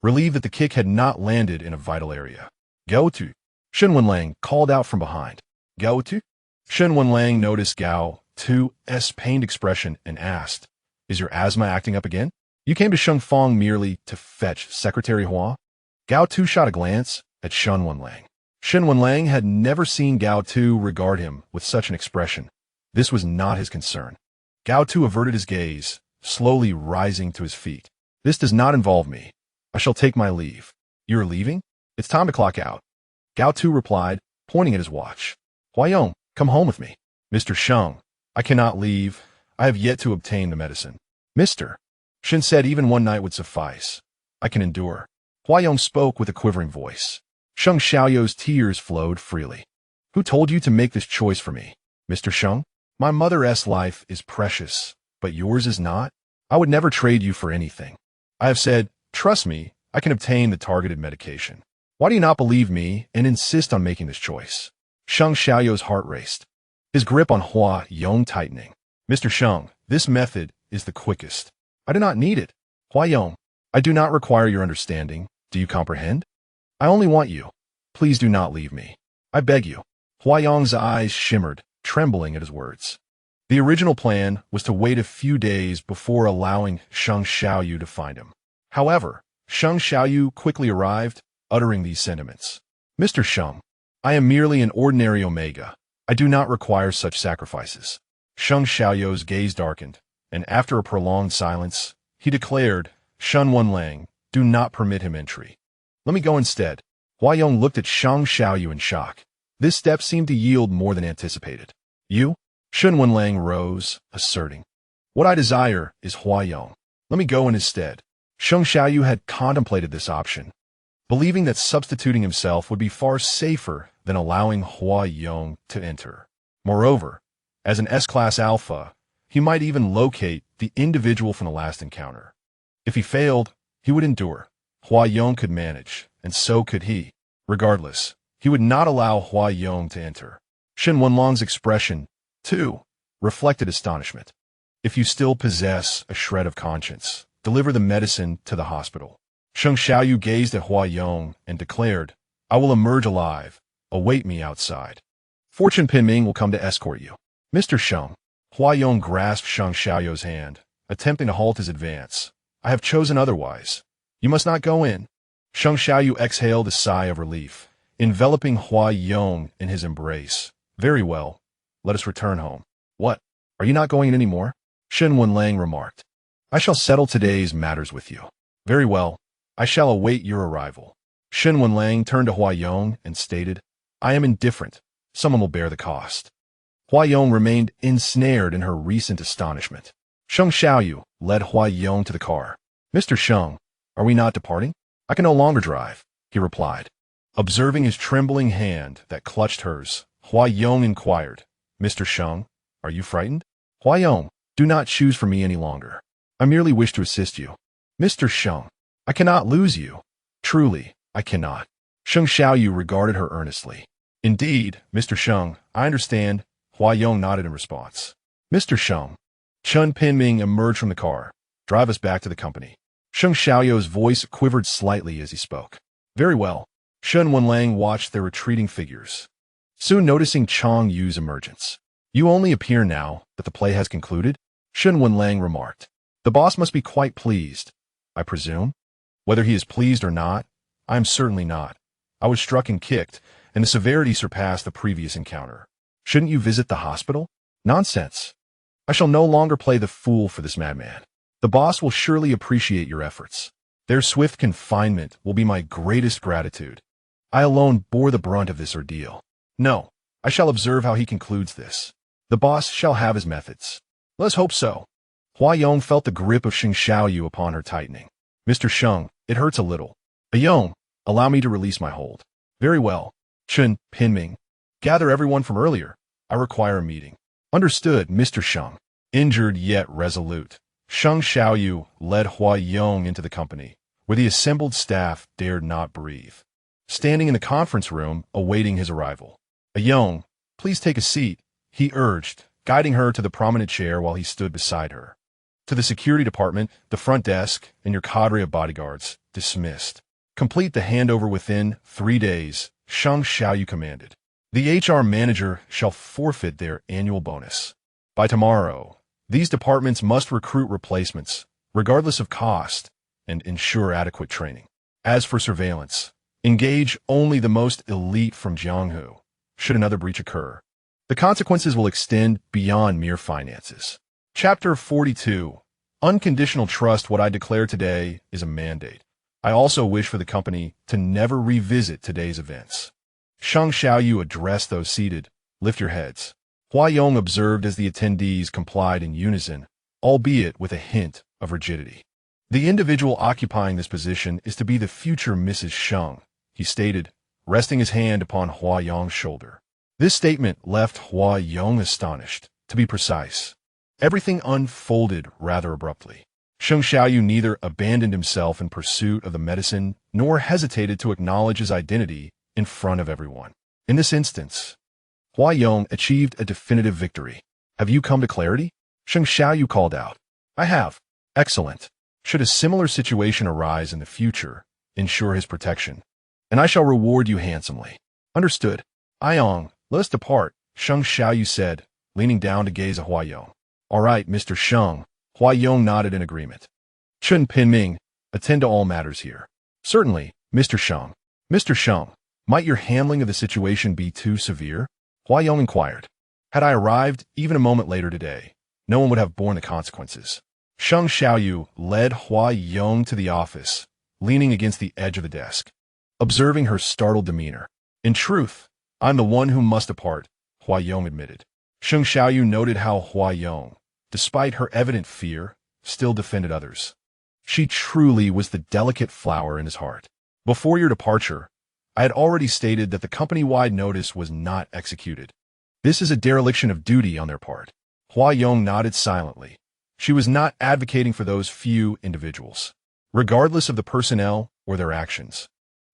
relieved that the kick had not landed in a vital area. Gao Tu, Shen Wenlang called out from behind. Gao Tu? Shen Wenlang noticed Gao Tu's pained expression and asked, "Is your asthma acting up again? You came to Shengfang merely to fetch Secretary Hua?" Gao Tu shot a glance at Shen Wenlang. Shen Wenlang had never seen Gao Tu regard him with such an expression. This was not his concern. Gao Tu averted his gaze, slowly rising to his feet. "This does not involve me. I shall take my leave." "You're leaving? It's time to clock out." Gao Tu replied, pointing at his watch. "Huayong, come home with me." "Mr. Sheng, I cannot leave. I have yet to obtain the medicine." "Mr. Shen said even one night would suffice. I can endure." Huayong spoke with a quivering voice. Sheng Xiaoyu's tears flowed freely. "Who told you to make this choice for me, Mr. Sheng? My mother's life is precious, but yours is not. I would never trade you for anything. I have said, trust me, I can obtain the targeted medication. Why do you not believe me and insist on making this choice?" Sheng Xiaoyu's heart raced, his grip on Huayong tightening. "Mr. Sheng, this method is the quickest. I do not need it. Huayong, I do not require your understanding. Do you comprehend? I only want you. Please do not leave me. I beg you." Huayong's eyes shimmered, trembling at his words. The original plan was to wait a few days before allowing Sheng Xiaoyu to find him. However, Sheng Xiaoyu quickly arrived, uttering these sentiments. "Mr. Sheng, I am merely an ordinary Omega. I do not require such sacrifices." Sheng Xiaoyu's gaze darkened, and after a prolonged silence, he declared, "Shen Wenlang, do not permit him entry. Let me go instead." Huayong looked at Sheng Xiaoyu in shock. This step seemed to yield more than anticipated. "You?" Shen Wenlang rose, asserting, "What I desire is Huayong. Let me go in his stead." Sheng Xiaoyu had contemplated this option, believing that substituting himself would be far safer than allowing Huayong to enter. Moreover, as an S-class alpha, he might even locate the individual from the last encounter. If he failed, he would endure. Huayong could manage, and so could he. Regardless, he would not allow Huayong to enter. Shen Wenlang's expression, too, reflected astonishment. "If you still possess a shred of conscience, deliver the medicine to the hospital." Sheng Xiaoyu gazed at Huayong and declared, "I will emerge alive. Await me outside. Fortune Pinming will come to escort you." "Mr. Sheng." Huayong grasped Sheng Xiaoyu's hand, attempting to halt his advance. "I have chosen otherwise. You must not go in." Sheng Xiaoyu exhaled a sigh of relief, enveloping Huayong in his embrace. "Very well. Let us return home." "What? Are you not going in any more?" Shen Wenlang remarked. "I shall settle today's matters with you." "Very well. I shall await your arrival." Shen Wenlang turned to Huayong and stated, "I am indifferent. Someone will bear the cost." Huayong remained ensnared in her recent astonishment. Sheng Xiaoyu led Huayong to the car. "Mr. Sheng, are we not departing?" "I can no longer drive," he replied. Observing his trembling hand that clutched hers, Huayong inquired, "Mr. Sheng, are you frightened?" "Huayong, do not choose for me any longer. I merely wish to assist you." "Mr. Sheng, I cannot lose you." "Truly, I cannot." Sheng Xiaoyu regarded her earnestly. "Indeed, Mr. Sheng, I understand." Huayong nodded in response. "Mr. Sheng." Chun Pinming emerged from the car. "Drive us back to the company." Sheng Xiaoyu's voice quivered slightly as he spoke. "Very well." Shen Wenlang watched their retreating figures, soon noticing Chang Yu's emergence. "You only appear now that the play has concluded?" Shen Wenlang remarked. "The boss must be quite pleased, I presume?" "Whether he is pleased or not, I am certainly not. I was struck and kicked, and the severity surpassed the previous encounter." "Shouldn't you visit the hospital?" "Nonsense. I shall no longer play the fool for this madman. The boss will surely appreciate your efforts. Their swift confinement will be my greatest gratitude. I alone bore the brunt of this ordeal. No, I shall observe how he concludes this. The boss shall have his methods. Let's hope so." Huayong felt the grip of Sheng Xiaoyu upon her tightening. "Mr. Sheng, it hurts a little. Ayong, allow me to release my hold." "Very well." Chun Pinming, gather everyone from earlier. I require a meeting. "Understood, Mr. Sheng." Injured yet resolute, Sheng Xiaoyu led Huayong into the company, where the assembled staff dared not breathe. Standing in the conference room, awaiting his arrival. "Ayong, please take a seat," he urged, guiding her to the prominent chair while he stood beside her. "To the security department, the front desk, and your cadre of bodyguards, dismissed. Complete the handover within 3 days," Sheng Xiaoyu commanded. The HR manager shall forfeit their annual bonus. By tomorrow, these departments must recruit replacements, regardless of cost, and ensure adequate training. As for surveillance, engage only the most elite from Jianghu, should another breach occur. The consequences will extend beyond mere finances. Chapter 42. Unconditional trust. What I declare today is a mandate. I also wish for the company to never revisit today's events. Sheng Xiaoyu addressed those seated. Lift your heads. Hua Yong observed as the attendees complied in unison, albeit with a hint of rigidity. The individual occupying this position is to be the future Mrs. Sheng, he stated, resting his hand upon Hua Yong's shoulder. This statement left Hua Yong astonished. To be precise, everything unfolded rather abruptly. Sheng Xiaoyu neither abandoned himself in pursuit of the medicine nor hesitated to acknowledge his identity in front of everyone. In this instance, Hua Yong achieved a definitive victory. Have you come to clarity? Sheng Xiaoyu called out. I have. Excellent. Should a similar situation arise in the future, ensure his protection, and I shall reward you handsomely. Understood. Ayong, let us depart, Sheng Xiaoyu said, leaning down to gaze at Hua Yong. All right, Mr. Sheng. Hua Yong nodded in agreement. Chen Pinming, attend to all matters here. Certainly, Mr. Sheng. Mr. Sheng, might your handling of the situation be too severe? Hua Yong inquired. Had I arrived even a moment later today, no one would have borne the consequences. Sheng Xiaoyu led Hua Yong to the office, leaning against the edge of the desk, observing her startled demeanor. In truth, I'm the one who must depart, Hua Yong admitted. Sheng Xiaoyu noted how Hua Yong, despite her evident fear, still defended others. She truly was the delicate flower in his heart. Before your departure, I had already stated that the company-wide notice was not executed. This is a dereliction of duty on their part. Hua Yong nodded silently. She was not advocating for those few individuals, regardless of the personnel or their actions.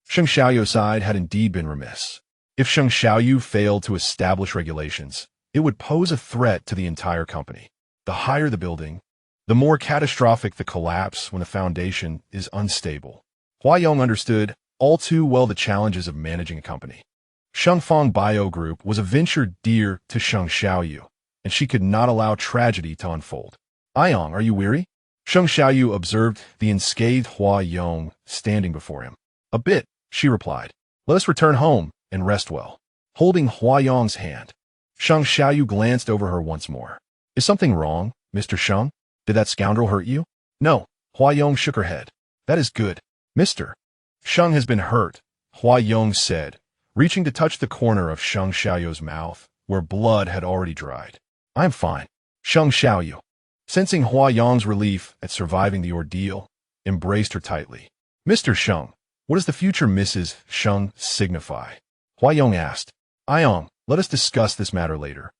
Sheng Xiaoyu's side had indeed been remiss. If Sheng Xiaoyu failed to establish regulations, it would pose a threat to the entire company. The higher the building, the more catastrophic the collapse when the foundation is unstable. Hua Yong understood all too well the challenges of managing a company. Shengfang Bio Group was a venture dear to Sheng Xiaoyu, and she could not allow tragedy to unfold. Ayong, are you weary? Sheng Xiaoyu observed the unscathed Hua Yong standing before him. A bit, she replied. Let us return home and rest well. Holding Hua Yong's hand, Sheng Xiaoyu glanced over her once more. Is something wrong, Mr. Sheng? Did that scoundrel hurt you? No. Hua Yong shook her head. That is good. Mr. Sheng has been hurt, Hua Yong said, reaching to touch the corner of Sheng Xiaoyu's mouth, where blood had already dried. I'm fine. Sheng Xiaoyu, sensing Hua Yong's relief at surviving the ordeal, embraced her tightly. Mr. Sheng, what does the future Mrs. Sheng signify? Hua Yong asked. Ayong, let us discuss this matter later.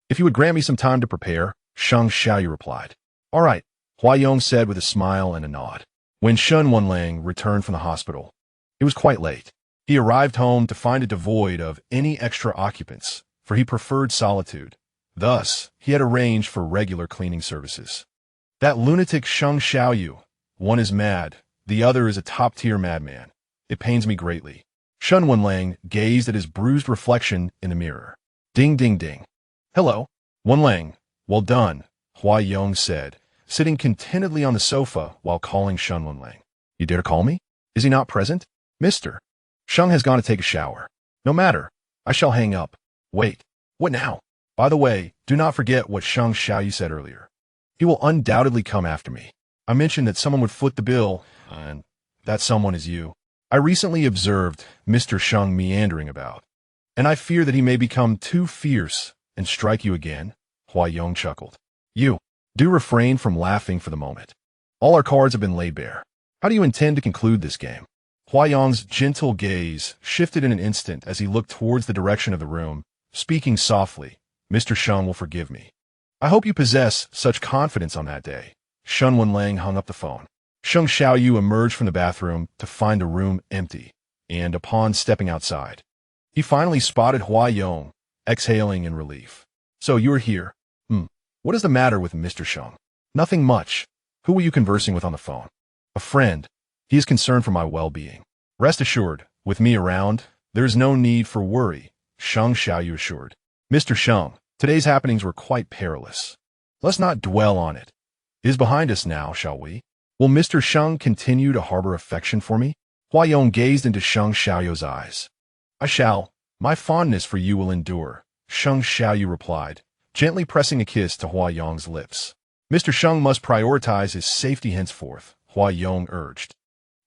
If you would grant me some time to prepare, Sheng Xiaoyu replied. All right, Hua Yong said with a smile and a nod. When Shen Wenlang returned from the hospital, it was quite late. He arrived home to find it devoid of any extra occupants, for he preferred solitude. Thus, he had arranged for regular cleaning services. That lunatic Sheng Xiaoyu, one is mad, the other is a top-tier madman. It pains me greatly. Shen Wenlang gazed at his bruised reflection in the mirror. Ding, ding, ding. Hello, Wenlang. Well done, Hua Yong said, sitting contentedly on the sofa while calling Shen Wenlang. You dare to call me? Is he not present? Mr. Sheng has gone to take a shower. No matter. I shall hang up. Wait. What now? By the way, do not forget what Sheng Xiaoyu said earlier. He will undoubtedly come after me. I mentioned that someone would foot the bill, and that someone is you. I recently observed Mr. Sheng meandering about, and I fear that he may become too fierce and strike you again. Hua Yong chuckled. You. Do refrain from laughing for the moment. All our cards have been laid bare. How do you intend to conclude this game? Hua Yong's gentle gaze shifted in an instant as he looked towards the direction of the room, speaking softly. Mr. Sheng will forgive me. I hope you possess such confidence on that day. Shen Wenlang hung up the phone. Sheng Xiaoyu emerged from the bathroom to find the room empty, and upon stepping outside, he finally spotted Hua Yong, exhaling in relief. So you're here. What is the matter with Mr. Sheng? Nothing much. Who were you conversing with on the phone? A friend. He is concerned for my well-being. Rest assured, with me around, There's no need for worry, Sheng Xiaoyu assured. Mr. Sheng, today's happenings were quite perilous. Let's not dwell on it. It is behind us now, shall we? Will Mr. Sheng continue to harbor affection for me? Hua Yong gazed into Sheng Xiaoyu's eyes. I shall. My fondness for you will endure, Sheng Xiaoyu replied, gently pressing a kiss to Hua Yong's lips. Mr. Sheng must prioritize his safety henceforth, Hua Yong urged,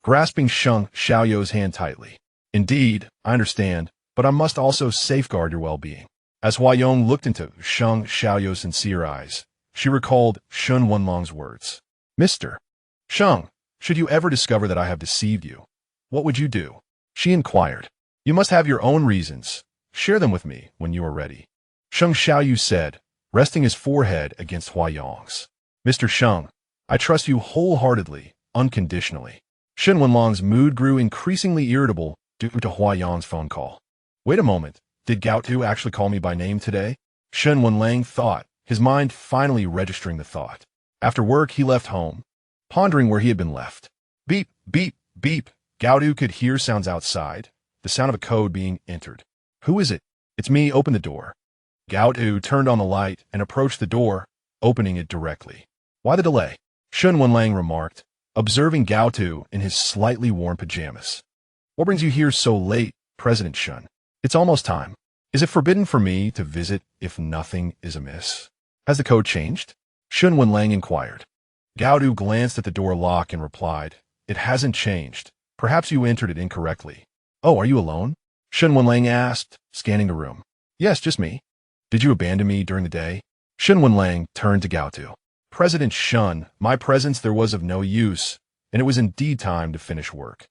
grasping Sheng Xiaoyu's hand tightly. Indeed, I understand, but I must also safeguard your well-being. As Hua Yong looked into Sheng Xiaoyu's sincere eyes, she recalled Shen Wenlang's words. Mr. Sheng, should you ever discover that I have deceived you, what would you do? She inquired. You must have your own reasons. Share them with me when you are ready. Sheng Xiaoyu said, resting his forehead against Hua Yong's. Mr. Sheng, I trust you wholeheartedly, unconditionally. Shen Wenlang's mood grew increasingly irritable due to Hua Yong's phone call. Wait a moment, did Gao Tu actually call me by name today? Shen Wenlang thought, his mind finally registering the thought. After work, he left home, pondering where he had been left. Beep, beep, beep. Gao Tu could hear sounds outside, the sound of a code being entered. Who is it? It's me, open the door. Gao Tu turned on the light and approached the door, opening it directly. Why the delay? Shen Wenlang remarked, observing Gao Tu in his slightly worn pajamas. What brings you here so late, President Shen? It's almost time. Is it forbidden for me to visit if nothing is amiss? Has the code changed? Shen Wenlang inquired. Gao Tu glanced at the door lock and replied, It hasn't changed. Perhaps you entered it incorrectly. Oh, are you alone? Shen Wenlang asked, scanning the room. Yes, just me. Did you abandon me during the day? Shen Wenlang turned to Gao Tu. President Shen, my presence there was of no use, and it was indeed time to finish work.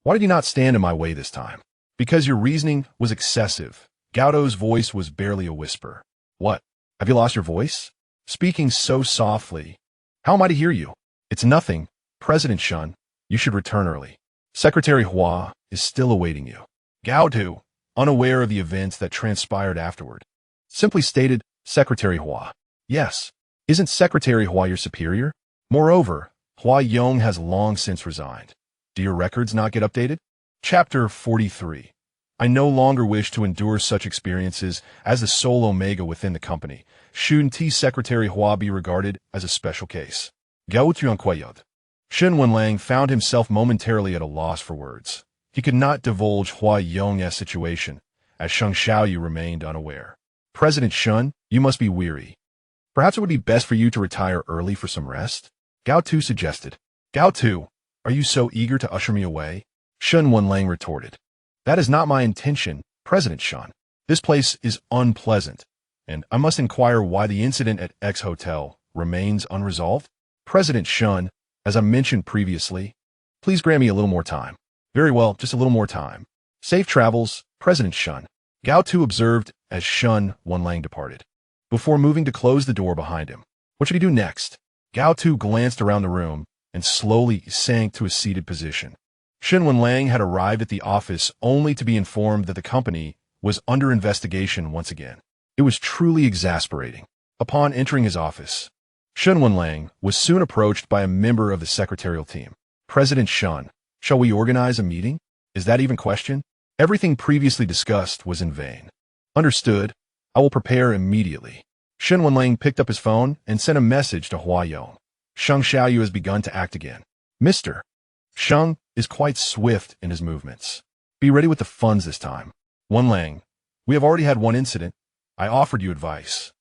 Why did you not stand in my way this time? Because your reasoning was excessive. Gao Tu's voice was barely a whisper. What? Have you lost your voice? Speaking so softly. How am I to hear you? It's nothing, President Shen. You should return early. Secretary Hua is still awaiting you. Gao Tu, unaware of the events that transpired afterward, simply stated, Secretary Hua. Yes. Isn't Secretary Hua your superior? Moreover, Hua Yong has long since resigned. Do your records not get updated? Chapter 43. I no longer wish to endure such experiences as the sole Omega within the company. Shouldn't Secretary Hua be regarded as a special case? Gao Tu. Shen Wenlang found himself momentarily at a loss for words. He could not divulge Hua Yong's situation, as Sheng Xiaoyu remained unaware. President Shen, you must be weary. Perhaps it would be best for you to retire early for some rest? Gao Tu suggested. Gao Tu, are you so eager to usher me away? Shen Wenlang retorted. That is not my intention, President Shen. This place is unpleasant, and I must inquire why the incident at X Hotel remains unresolved. President Shen, as I mentioned previously, please grant me a little more time. Very well, just a little more time. Safe travels, President Shen. Gao Tu observed as Shen Wenlang departed, before moving to close the door behind him. What should he do next? Gao Tu glanced around the room and slowly sank to a seated position. Shen Wenlang had arrived at the office only to be informed that the company was under investigation once again. It was truly exasperating. Upon entering his office, Shen Wenlang was soon approached by a member of the secretarial team. President Shen, shall we organize a meeting? Is that even question? Everything previously discussed was in vain. Understood. I will prepare immediately. Shen Wenlang picked up his phone and sent a message to Hua Yong. Sheng Xiaoyu has begun to act again. Mr. Sheng is quite swift in his movements. Be ready with the funds this time. Wenlang, we have already had one incident. I offered you advice,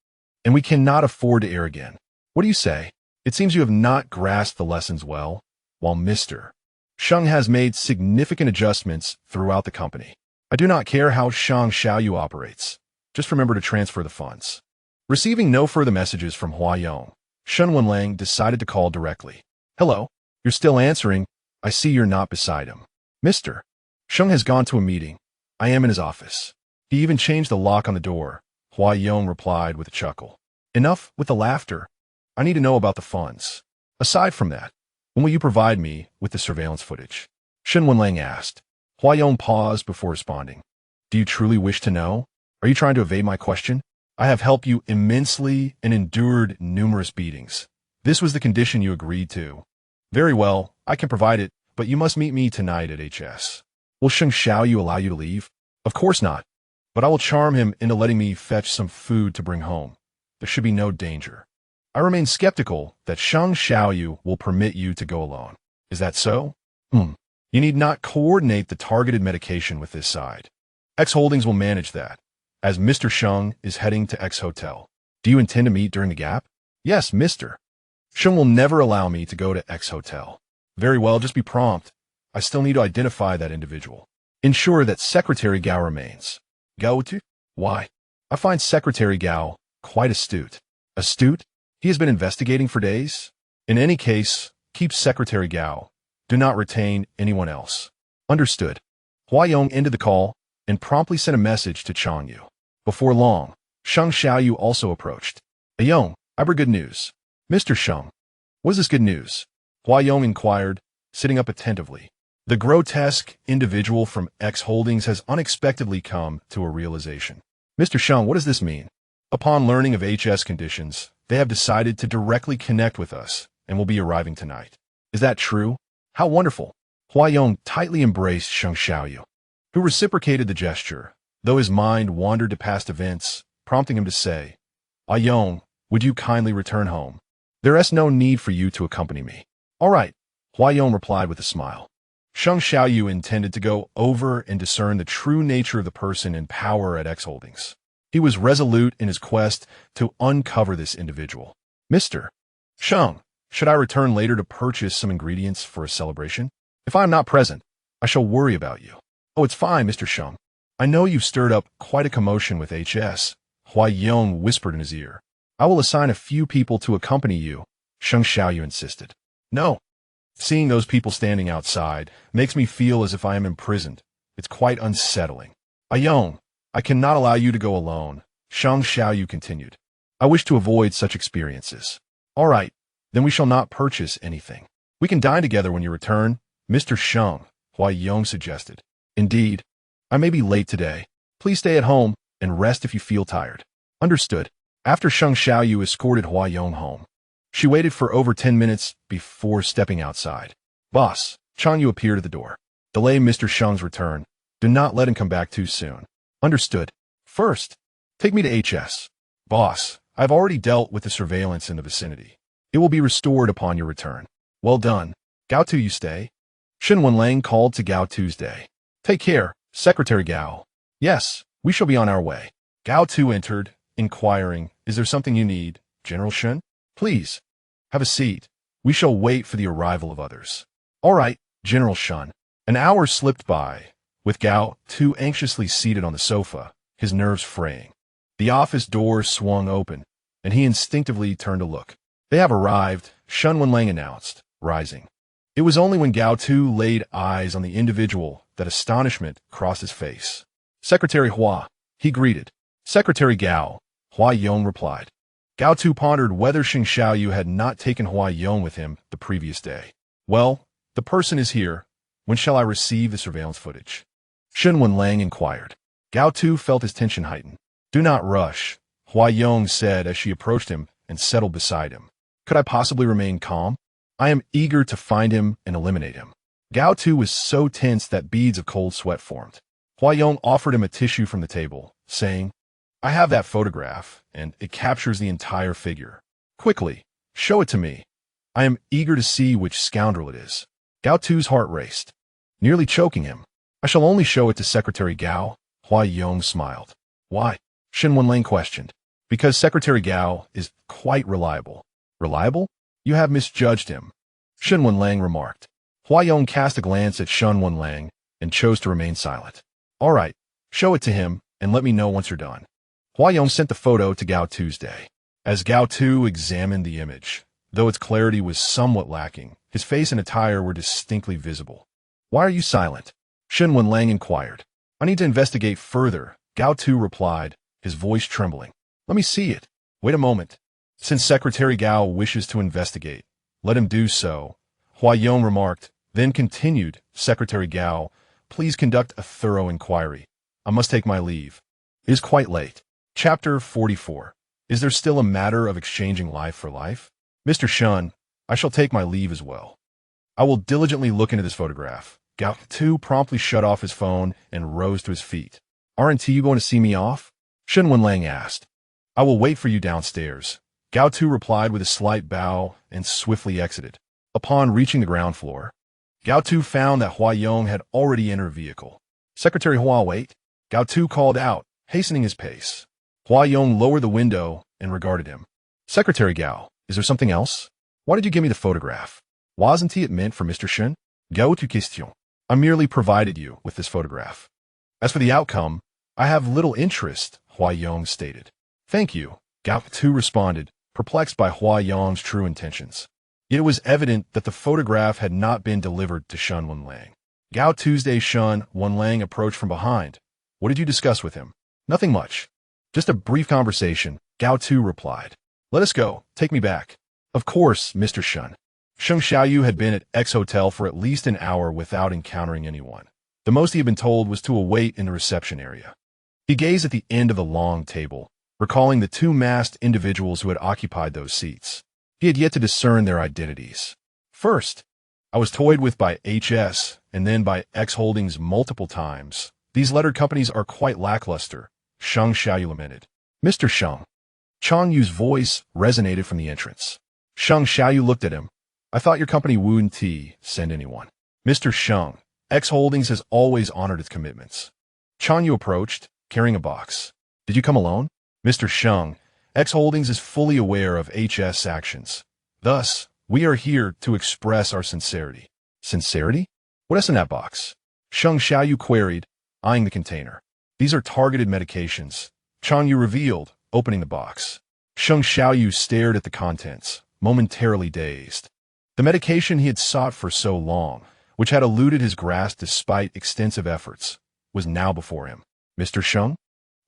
and we cannot afford to err again. What do you say? It seems you have not grasped the lessons well, while Mr. Sheng has made significant adjustments throughout the company. I do not care how Sheng Xiaoyu operates. Just remember to transfer the funds. Receiving no further messages from Hua Yong, Shen Wenlang decided to call directly. Hello, you're still answering. I see you're not beside him. Mr. Sheng has gone to a meeting. I am in his office. He even changed the lock on the door, Hua Yong replied with a chuckle. Enough with the laughter. I need to know about the funds. Aside from that, when will you provide me with the surveillance footage? Shen Wenlang asked. Hua Yong paused before responding. Do you truly wish to know? Are you trying to evade my question? I have helped you immensely and endured numerous beatings. This was the condition you agreed to. Very well, I can provide it, but you must meet me tonight at HS. Will Sheng Xiaoyu allow you to leave? Of course not. But I will charm him into letting me fetch some food to bring home. There should be no danger. I remain skeptical that Shang Xiaoyu will permit you to go alone. Is that so? You need not coordinate the targeted medication with this side. X Holdings will manage that, as Mr. Sheng is heading to X Hotel. Do you intend to meet during the gap? Yes, Mr. Sheng will never allow me to go to X Hotel. Very well, just be prompt. I still need to identify that individual. Ensure that Secretary Gao remains. Gao Tu? Why? I find Secretary Gao quite astute. Astute? He has been investigating for days? In any case, keep Secretary Gao. Do not retain anyone else. Understood. Hua Yong ended the call and promptly sent a message to Chang Yu. Before long, Shang Xiaoyu also approached. Yong, I bring good news. Mr. Sheng, what is this good news? Hua Yong inquired, sitting up attentively. The grotesque individual from X Holdings has unexpectedly come to a realization. Mr. Sheng, what does this mean? Upon learning of HS conditions, they have decided to directly connect with us and will be arriving tonight. Is that true? How wonderful. Hua Yong tightly embraced Shang Xiaoyu, who reciprocated the gesture, though his mind wandered to past events, prompting him to say, Yong, would you kindly return home? There is no need for you to accompany me. All right, Hua Yong replied with a smile. Shang Xiaoyu intended to go over and discern the true nature of the person in power at X Holdings. He was resolute in his quest to uncover this individual. Mr. Sheng, should I return later to purchase some ingredients for a celebration? If I am not present, I shall worry about you. Oh, it's fine, Mr. Sheng. I know you've stirred up quite a commotion with HS, Hua Yong whispered in his ear. I will assign a few people to accompany you, Shang Xiaoyu insisted. No. Seeing those people standing outside makes me feel as if I am imprisoned. It's quite unsettling. Yong, I cannot allow you to go alone, Shang Xiaoyu continued. I wish to avoid such experiences. All right, then we shall not purchase anything. We can dine together when you return, Mr. Sheng, Hua Yong suggested. Indeed, I may be late today. Please stay at home and rest if you feel tired. Understood. After Shang Xiaoyu escorted Hua Yong home, she waited for over 10 minutes before stepping outside. Boss, Chang Yu appeared at the door. Delay Mr. Sheng's return. Do not let him come back too soon. Understood. First, take me to HS. Boss, I've already dealt with the surveillance in the vicinity. It will be restored upon your return. Well done. Gao Tu, you stay? Shen Wenlang called to Gao Tu's day. Take care, Secretary Gao. Yes, we shall be on our way. Gao Tu entered, inquiring, is there something you need, General Shen? Please, have a seat. We shall wait for the arrival of others. All right, General Shen. An hour slipped by, with Gao Tu anxiously seated on the sofa, his nerves fraying. The office door swung open, and he instinctively turned to look. They have arrived, Shen Wenlang announced, rising. It was only when Gao Tu laid eyes on the individual that astonishment crossed his face. Secretary Hua, he greeted. Secretary Gao, Hua Yong replied. Gao Tu pondered whether Shang Xiaoyu had not taken Hua Yong with him the previous day. Well, the person is here. When shall I receive the surveillance footage? Shen Wenlang inquired. Gao Tu felt his tension heighten. Do not rush, Hua Yong said as she approached him and settled beside him. Could I possibly remain calm? I am eager to find him and eliminate him. Gao Tu was so tense that beads of cold sweat formed. Hua Yong offered him a tissue from the table, saying, I have that photograph, and it captures the entire figure. Quickly, show it to me. I am eager to see which scoundrel it is. Gao Tu's heart raced, nearly choking him. I shall only show it to Secretary Gao, Hua Yong smiled. Why? Shen Wenlang questioned. Because Secretary Gao is quite reliable. Reliable? You have misjudged him, Shen Wenlang remarked. Hua Yong cast a glance at Shen Wenlang and chose to remain silent. All right, show it to him and let me know once you're done. Hua Yong sent the photo to Gao Tu's day. As Gao Tu examined the image, though its clarity was somewhat lacking, his face and attire were distinctly visible. Why are you silent? Shen Wenlang inquired. I need to investigate further, Gao Tu replied, his voice trembling. Let me see it. Wait a moment. Since Secretary Gao wishes to investigate, let him do so, Hua Yong remarked, then continued, Secretary Gao, please conduct a thorough inquiry. I must take my leave. It is quite late. Chapter 44. Is there still a matter of exchanging life for life? Mr. Shen, I shall take my leave as well. I will diligently look into this photograph. Gao Tu promptly shut off his phone and rose to his feet. Aren't you going to see me off? Shen Wenlang asked. I will wait for you downstairs. Gao Tu replied with a slight bow and swiftly exited. Upon reaching the ground floor, Gao Tu found that Hua Yong had already entered a vehicle. Secretary Hua, wait, Gao Tu called out, hastening his pace. Hua Yong lowered the window and regarded him. Secretary Gao, is there something else? Why did you give me the photograph? Wasn't it meant for Mr. Shen? Gao Tu question. I merely provided you with this photograph. As for the outcome, I have little interest, Hua Yong stated. Thank you, Gao Tu responded, perplexed by Hua Yong's true intentions. Yet it was evident that the photograph had not been delivered to Shen Wenlang. Gao Tuesday Shen Wenlang approached from behind. What did you discuss with him? Nothing much. Just a brief conversation, Gao Tu replied. Let us go, take me back. Of course, Mr. Shen. Sheng Xiaoyu had been at X Hotel for at least an hour without encountering anyone. The most he had been told was to await in the reception area. He gazed at the end of the long table, recalling the two masked individuals who had occupied those seats. He had yet to discern their identities. First, I was toyed with by HS and then by X Holdings multiple times. These lettered companies are quite lackluster, Sheng Xiaoyu lamented. Mr. Sheng. Chang Yu's voice resonated from the entrance. Sheng Xiaoyu looked at him. I thought your company wouldn't send anyone. Mr. Sheng, X Holdings has always honored its commitments. Chang Yu approached, carrying a box. Did you come alone? Mr. Sheng, X Holdings is fully aware of HS actions. Thus, we are here to express our sincerity. Sincerity? What is in that box? Sheng Xiaoyu queried, eyeing the container. These are targeted medications, Chang Yu revealed, opening the box. Sheng Xiaoyu stared at the contents, momentarily dazed. The medication he had sought for so long, which had eluded his grasp despite extensive efforts, was now before him. Mr. Sheng?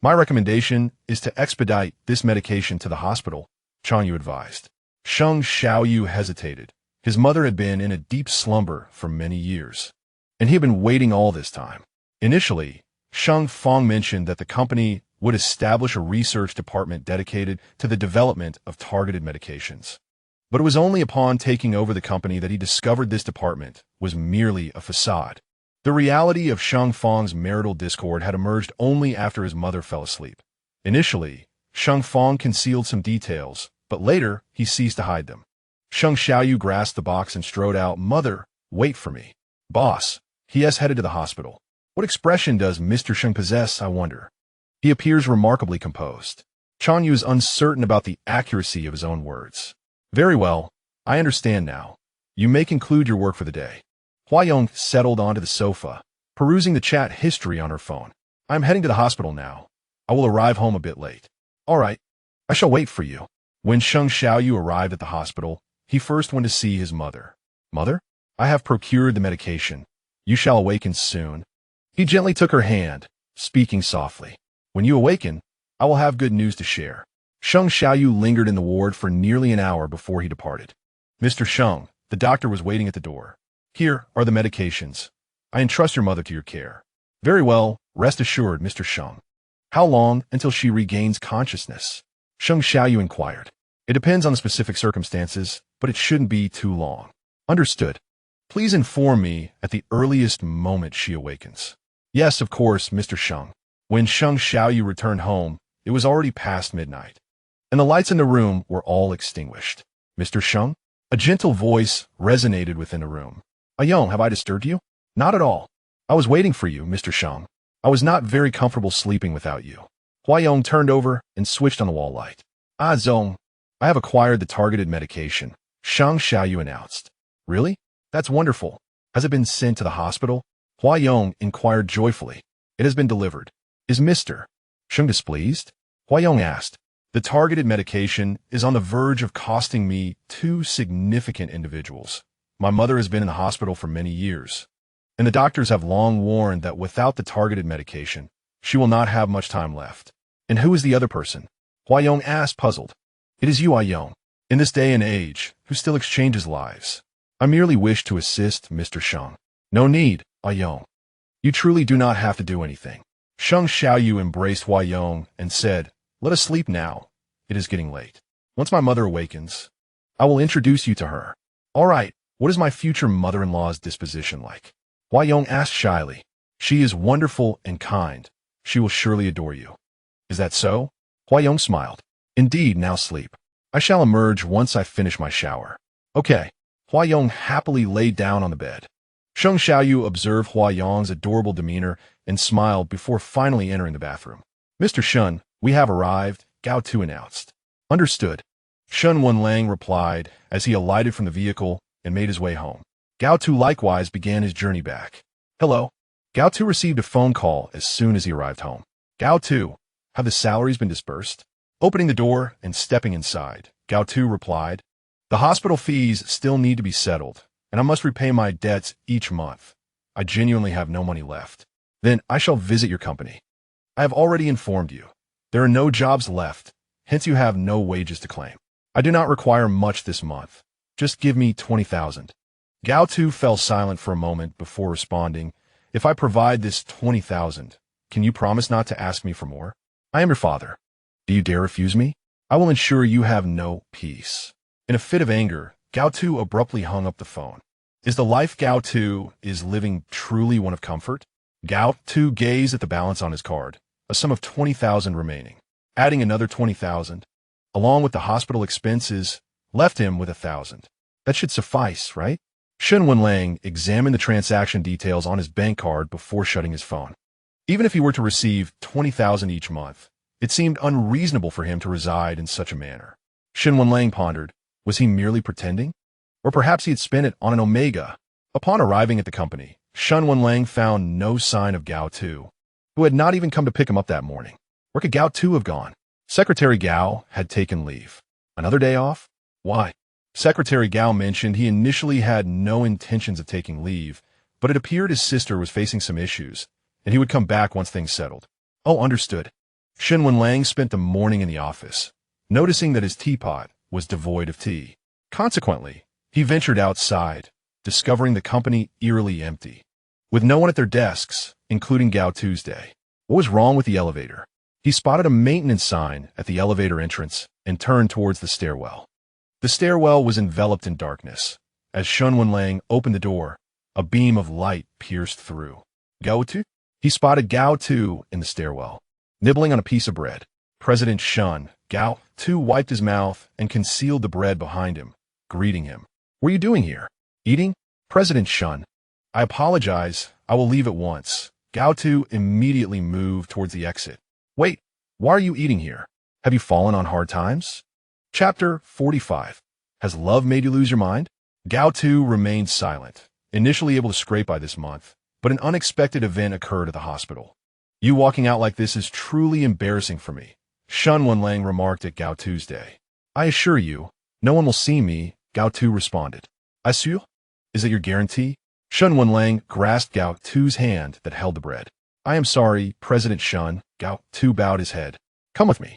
My recommendation is to expedite this medication to the hospital, Chang Yu advised. Sheng Xiaoyu hesitated. His mother had been in a deep slumber for many years, and he had been waiting all this time. Initially, Sheng Fong mentioned that the company would establish a research department dedicated to the development of targeted medications. But it was only upon taking over the company that he discovered this department was merely a facade. The reality of Sheng Fong's marital discord had emerged only after his mother fell asleep. Initially, Sheng Fong concealed some details, but later he ceased to hide them. Sheng Xiaoyu grasped the box and strode out. Mother, wait for me. Boss, he has headed to the hospital. What expression does Mr. Sheng possess, I wonder? He appears remarkably composed. Chang Yu is uncertain about the accuracy of his own words. Very well, I understand now. You may conclude your work for the day. Hua Yong settled onto the sofa, perusing the chat history on her phone. I am heading to the hospital now. I will arrive home a bit late. All right, I shall wait for you. When Sheng Xiaoyu arrived at the hospital, he first went to see his mother. Mother, I have procured the medication. You shall awaken soon. He gently took her hand, speaking softly. When you awaken, I will have good news to share. Sheng Xiaoyu lingered in the ward for nearly an hour before he departed. Mr. Sheng, the doctor was waiting at the door. Here are the medications. I entrust your mother to your care. Very well, rest assured, Mr. Sheng. How long until she regains consciousness? Sheng Xiaoyu inquired. It depends on the specific circumstances, but it shouldn't be too long. Understood. Please inform me at the earliest moment she awakens. Yes, of course, Mr. Sheng. When Sheng Xiaoyu returned home, it was already past midnight, and the lights in the room were all extinguished. Mr. Sheng? A gentle voice resonated within the room. Ayong, have I disturbed you? Not at all. I was waiting for you, Mr. Sheng. I was not very comfortable sleeping without you. Hua Yong turned over and switched on the wall light. Ah, Zong, I have acquired the targeted medication, Sheng Xiaoyu announced. Really? That's wonderful. Has it been sent to the hospital? Hua Yong inquired joyfully. It has been delivered. Is Mr. Sheng displeased? Hua Yong asked. The targeted medication is on the verge of costing me 2 significant individuals. My mother has been in the hospital for many years, and the doctors have long warned that without the targeted medication, she will not have much time left. And who is the other person? Hua Yong asked, puzzled. It is you, Ayong, in this day and age, who still exchanges lives. I merely wish to assist Mr. Sheng. No need, Ayong. You truly do not have to do anything. Sheng Xiaoyu embraced Hua Yong and said, let us sleep now. It is getting late. Once my mother awakens, I will introduce you to her. All right, what is my future mother-in-law's disposition like? Hua Yong asked shyly. She is wonderful and kind, She will surely adore you. Is that so? Huayong smiled. Indeed, now sleep. I shall emerge once I finish my shower. Okay. Huayong happily lay down on the bed. Sheng Xiaoyu observed Huayong's adorable demeanor and smiled before finally entering the bathroom. Mr. Shen, we have arrived, Gao Tu announced. Understood. Shen Wenlang replied as he alighted from the vehicle and made his way home. Gao Tu likewise began his journey back. Hello. Gao Tu received a phone call as soon as he arrived home. Gao Tu, have the salaries been dispersed? Opening the door and stepping inside, Gao Tu replied, the hospital fees still need to be settled, and I must repay my debts each month. I genuinely have no money left. Then I shall visit your company. I have already informed you. There are no jobs left, hence you have no wages to claim. I do not require much this month. Just give me 20,000. Gao Tu fell silent for a moment before responding, if I provide this 20,000, can you promise not to ask me for more? I am your father. Do you dare refuse me? I will ensure you have no peace. In a fit of anger, Gao Tu abruptly hung up the phone. Is the life Gao Tu is living truly one of comfort? Gao Tu gazed at the balance on his card, a sum of 20,000 remaining. Adding another 20,000, along with the hospital expenses, left him with 1,000. That should suffice, right? Shen Wenlang examined the transaction details on his bank card before shutting his phone. Even if he were to receive 20,000 each month, it seemed unreasonable for him to reside in such a manner. Shen Wenlang pondered, was he merely pretending? Or perhaps he had spent it on an Omega. Upon arriving at the company, Shen Wenlang found no sign of Gao Tu, who had not even come to pick him up that morning. Where could Gao Tu have gone? Secretary Gao had taken leave. Another day off? Why? Secretary Gao mentioned he initially had no intentions of taking leave, but it appeared his sister was facing some issues, and he would come back once things settled. Oh, understood. Shen Wenlang spent the morning in the office, noticing that his teapot was devoid of tea. Consequently, he ventured outside, discovering the company eerily empty, with no one at their desks, including Gao Tu's day. What was wrong with the elevator? He spotted a maintenance sign at the elevator entrance and turned towards the stairwell. The stairwell was enveloped in darkness. As Shen Wenlang opened the door, a beam of light pierced through. Gao Tu? He spotted Gao Tu in the stairwell, nibbling on a piece of bread. President Shen, Gao Tu wiped his mouth and concealed the bread behind him, greeting him. What are you doing here? Eating? President Shen. I apologize. I will leave at once. Gao Tu immediately moved towards the exit. Wait, why are you eating here? Have you fallen on hard times? Chapter 45. Has love made you lose your mind? Gao Tu remained silent, initially able to scrape by this month, but an unexpected event occurred at the hospital. You walking out like this is truly embarrassing for me, Shen Wenlang remarked at Gao Tu's day. I assure you, no one will see me, Gao Tu responded. Assure? Is that your guarantee? Shen Wenlang grasped Gao Tu's hand that held the bread. I am sorry, President Shen, Gao Tu bowed his head. Come with me.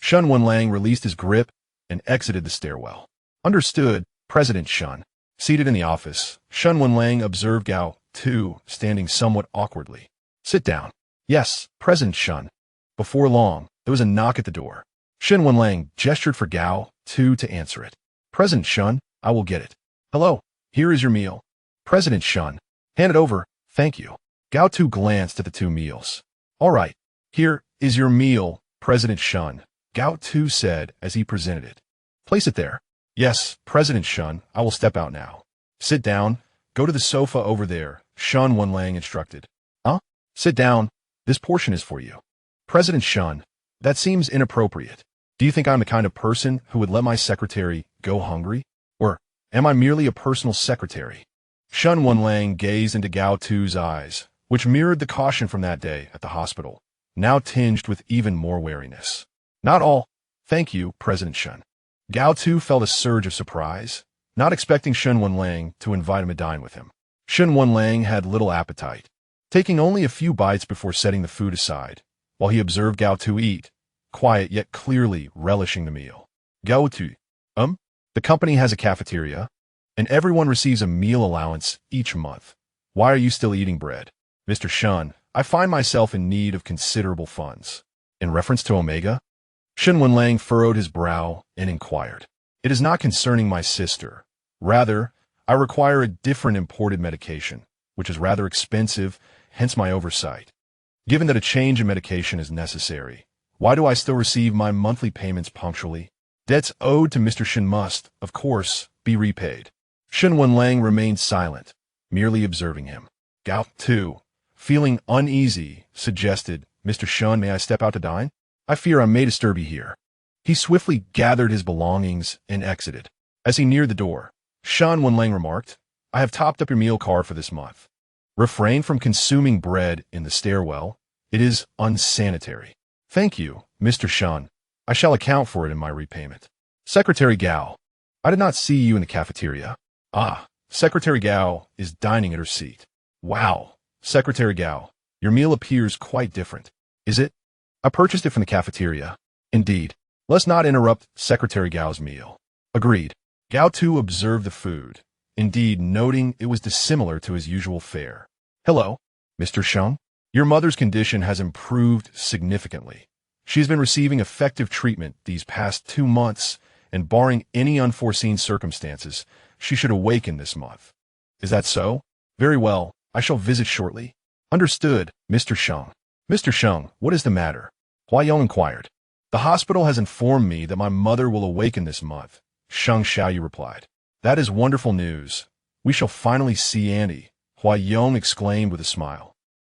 Shen Wenlang released his grip and exited the stairwell. Understood, President Shen. Seated in the office, Shen Wenlang observed Gao Tu standing somewhat awkwardly. Sit down. Yes, President Shen. Before long, there was a knock at the door. Shen Wenlang gestured for Gao Tu to answer it. President Shen, I will get it. Hello, here is your meal. President Shen, hand it over, thank you. Gao Tu glanced at the two meals. All right, here is your meal, President Shen, Gao Tu said as he presented it. Place it there. Yes, President Shen, I will step out now. Sit down. Go to the sofa over there, Shen Wenlang instructed. Sit down. This portion is for you. President Shen, that seems inappropriate. Do you think I'm the kind of person who would let my secretary go hungry? Or am I merely a personal secretary? Shen Wenlang gazed into Gao Tu's eyes, which mirrored the caution from that day at the hospital, now tinged with even more wariness. Not all. Thank you, President Shen. Gao Tu felt a surge of surprise, not expecting Shen Wenlang to invite him to dine with him. Shen Wenlang had little appetite, taking only a few bites before setting the food aside, while he observed Gao Tu eat, quiet yet clearly relishing the meal. Gao Tu, the company has a cafeteria, and everyone receives a meal allowance each month. Why are you still eating bread? Mr. Shen, I find myself in need of considerable funds. In reference to Omega? Shen Wenlang furrowed his brow and inquired. It is not concerning my sister. Rather, I require a different imported medication, which is rather expensive, hence my oversight. Given that a change in medication is necessary, why do I still receive my monthly payments punctually? Debts owed to Mr. Shen must, of course, be repaid. Shen Wenlang remained silent, merely observing him. Gao Tu, feeling uneasy, suggested, Mr. Shen, may I step out to dine? I fear I may disturb you here. He swiftly gathered his belongings and exited. As he neared the door, Shen Wenlang remarked, I have topped up your meal card for this month. Refrain from consuming bread in the stairwell. It is unsanitary. Thank you, Mr. Shen. I shall account for it in my repayment. Secretary Gao. I did not see you in the cafeteria. Ah, Secretary Gao is dining at her seat. Wow, Secretary Gao, your meal appears quite different. Is it? I purchased it from the cafeteria. Indeed. Let's not interrupt Secretary Gao's meal. Agreed. Gao Tu observed the food, indeed noting it was dissimilar to his usual fare. Hello, Mr. Sheng. Your mother's condition has improved significantly. She's been receiving effective treatment these past 2 months, and barring any unforeseen circumstances, she should awaken this month. Is that so? Very well, I shall visit shortly. Understood, Mr. Sheng. Mr. Sheng, what is the matter? Huayong inquired. The hospital has informed me that my mother will awaken this month, Sheng Xiaoyu replied. That is wonderful news. We shall finally see Auntie, Huayong exclaimed with a smile.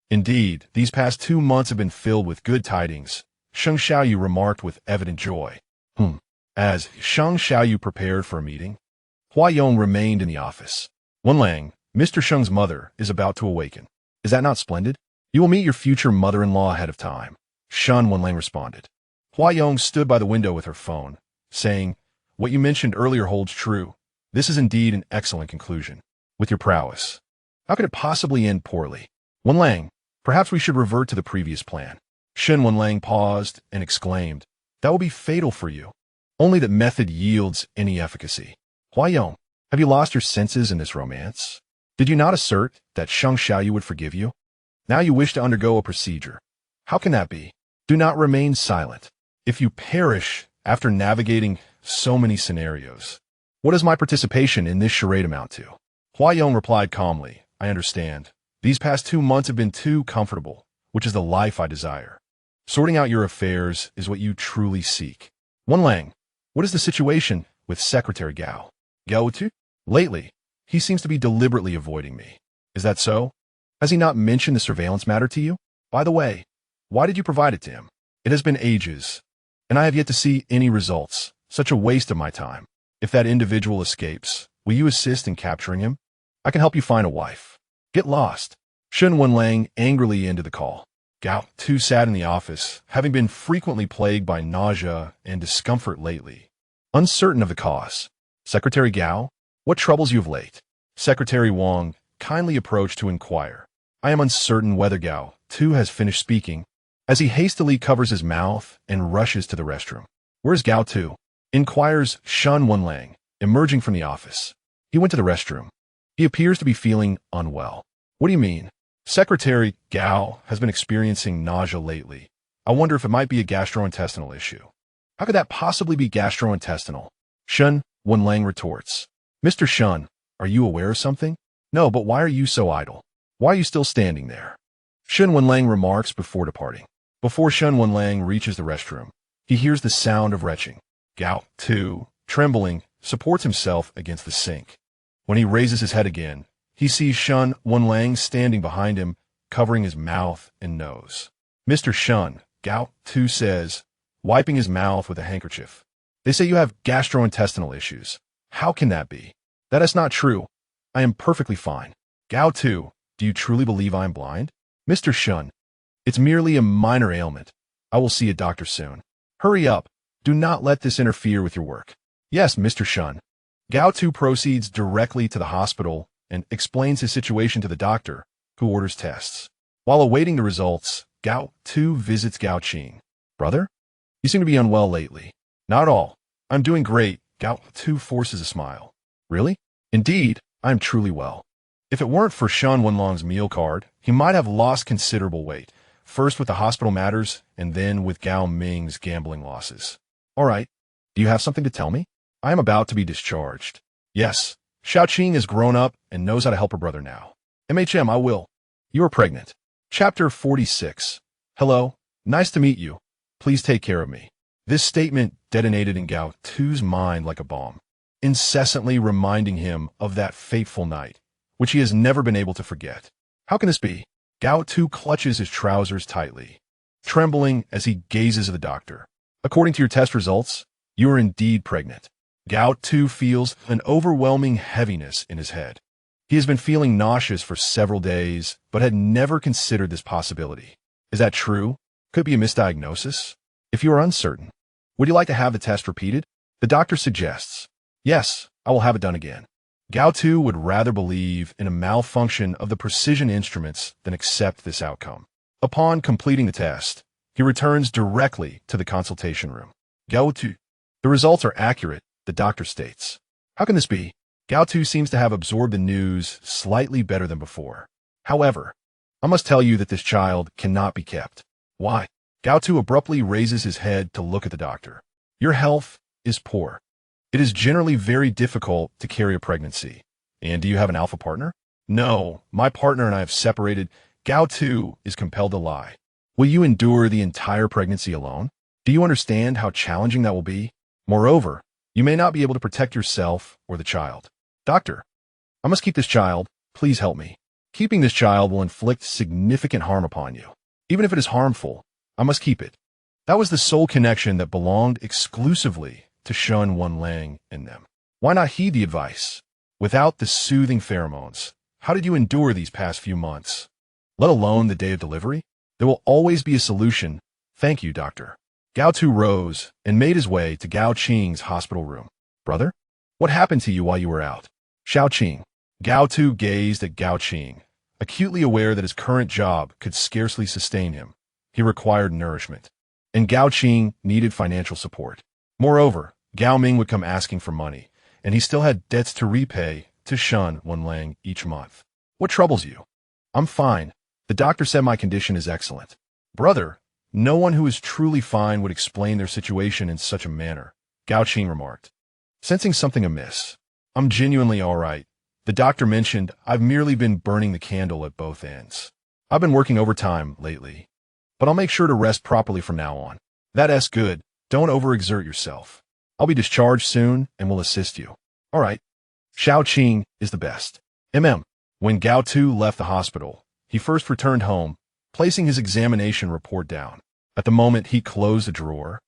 Indeed, these past 2 months have been filled with good tidings, Sheng Xiaoyu remarked with evident joy. As Sheng Xiaoyu prepared for a meeting, Huayong remained in the office. Wenlang, Mr. Sheng's mother, is about to awaken. Is that not splendid? You will meet your future mother-in-law ahead of time, Shen Wenlang responded. Huayong stood by the window with her phone, saying, What you mentioned earlier holds true. This is indeed an excellent conclusion. With your prowess, how could it possibly end poorly? Wenlang, perhaps we should revert to the previous plan. Shen Wenlang paused and exclaimed, That will be fatal for you. Only that method yields any efficacy. Huayong, have you lost your senses in this romance? Did you not assert that Sheng Xiaoyu would forgive you? Now you wish to undergo a procedure. How can that be? Do not remain silent. If you perish after navigating so many scenarios, what does my participation in this charade amount to? Huayong replied calmly, I understand. These past 2 months have been too comfortable, which is the life I desire. Sorting out your affairs is what you truly seek. Wenlang, what is the situation with Secretary Gao? Gao Tu? Lately, he seems to be deliberately avoiding me. Is that so? Has he not mentioned the surveillance matter to you? By the way, why did you provide it to him? It has been ages, and I have yet to see any results. Such a waste of my time. If that individual escapes, will you assist in capturing him? I can help you find a wife. Get lost. Shen Wenlang angrily ended the call. Gao Tu sat in the office, having been frequently plagued by nausea and discomfort lately. Uncertain of the cause. Secretary Gao, what troubles you of late? Secretary Wang kindly approached to inquire. I am uncertain whether Gao Tu has finished speaking, as he hastily covers his mouth and rushes to the restroom. Where's Gao Tu? Inquires Shen Wenlang, emerging from the office. He went to the restroom. He appears to be feeling unwell. What do you mean? Secretary Gao has been experiencing nausea lately. I wonder if it might be a gastrointestinal issue. How could that possibly be gastrointestinal? Shen Wenlang retorts. Mr. Shen, are you aware of something? No, but why are you so idle? Why are you still standing there? Shen Wenlang remarks before departing. Before Shen Wenlang reaches the restroom, he hears the sound of retching. Gao Tu, trembling, supports himself against the sink. When he raises his head again, he sees Shen Wenlang standing behind him, covering his mouth and nose. Mr. Shen, Gao Tu says, wiping his mouth with a handkerchief. They say you have gastrointestinal issues. How can that be? That is not true. I am perfectly fine. Gao Tu, do you truly believe I am blind? Mr. Shen, it's merely a minor ailment. I will see a doctor soon. Hurry up. Do not let this interfere with your work. Yes, Mr. Shen. Gao Tu proceeds directly to the hospital and explains his situation to the doctor, who orders tests. While awaiting the results, Gao Tu visits Gao Qing. Brother? You seem to be unwell lately. Not at all. I'm doing great. Gao Tu forces a smile. Really? Indeed, I am truly well. If it weren't for Shen Wenlang's meal card, he might have lost considerable weight, first with the hospital matters and then with Gao Ming's gambling losses. All right. Do you have something to tell me? I am about to be discharged. Yes. Xiao Qing is grown up and knows how to help her brother now. I will. You are pregnant. Chapter 46. Hello, nice to meet you. Please take care of me. This statement detonated in Gao Tu's mind like a bomb, incessantly reminding him of that fateful night, which he has never been able to forget. How can this be? Gao Tu clutches his trousers tightly, trembling as he gazes at the doctor. According to your test results, you are indeed pregnant. Gao Tu feels an overwhelming heaviness in his head. He has been feeling nauseous for several days, but had never considered this possibility. Is that true? Could it be a misdiagnosis? If you are uncertain, would you like to have the test repeated? The doctor suggests. Yes, I will have it done again. Gao Tu would rather believe in a malfunction of the precision instruments than accept this outcome. Upon completing the test, he returns directly to the consultation room. Gao Tu. The results are accurate, the doctor states. How can this be? Gao Tu seems to have absorbed the news slightly better than before. However, I must tell you that this child cannot be kept. Why? Gao Tu abruptly raises his head to look at the doctor. Your health is poor. It is generally very difficult to carry a pregnancy. And do you have an alpha partner? No, my partner and I have separated. Gao Tu is compelled to lie. Will you endure the entire pregnancy alone? Do you understand how challenging that will be? Moreover, you may not be able to protect yourself or the child. Doctor, I must keep this child. Please help me. Keeping this child will inflict significant harm upon you. Even if it is harmful, I must keep it. That was the sole connection that belonged exclusively to Shen Wenlang and them. Why not heed the advice? Without the soothing pheromones, how did you endure these past few months? Let alone the day of delivery? There will always be a solution. Thank you, doctor. Gao Tu rose and made his way to Gao Qing's hospital room. Brother, what happened to you while you were out? Xiao Qing. Gao Tu gazed at Gao Qing, acutely aware that his current job could scarcely sustain him. He required nourishment, and Gao Qing needed financial support. Moreover, Gao Ming would come asking for money, and he still had debts to repay to Shen Wenlang each month. What troubles you? I'm fine. The doctor said my condition is excellent. Brother, no one who is truly fine would explain their situation in such a manner, Gao Qing remarked. Sensing something amiss. I'm genuinely all right. The doctor mentioned I've merely been burning the candle at both ends. I've been working overtime lately, but I'll make sure to rest properly from now on. That's good. Don't overexert yourself. I'll be discharged soon and will assist you. All right. Xiao Qing is the best. When Gao Tu left the hospital, he first returned home, placing his examination report down. At the moment he closed the drawer,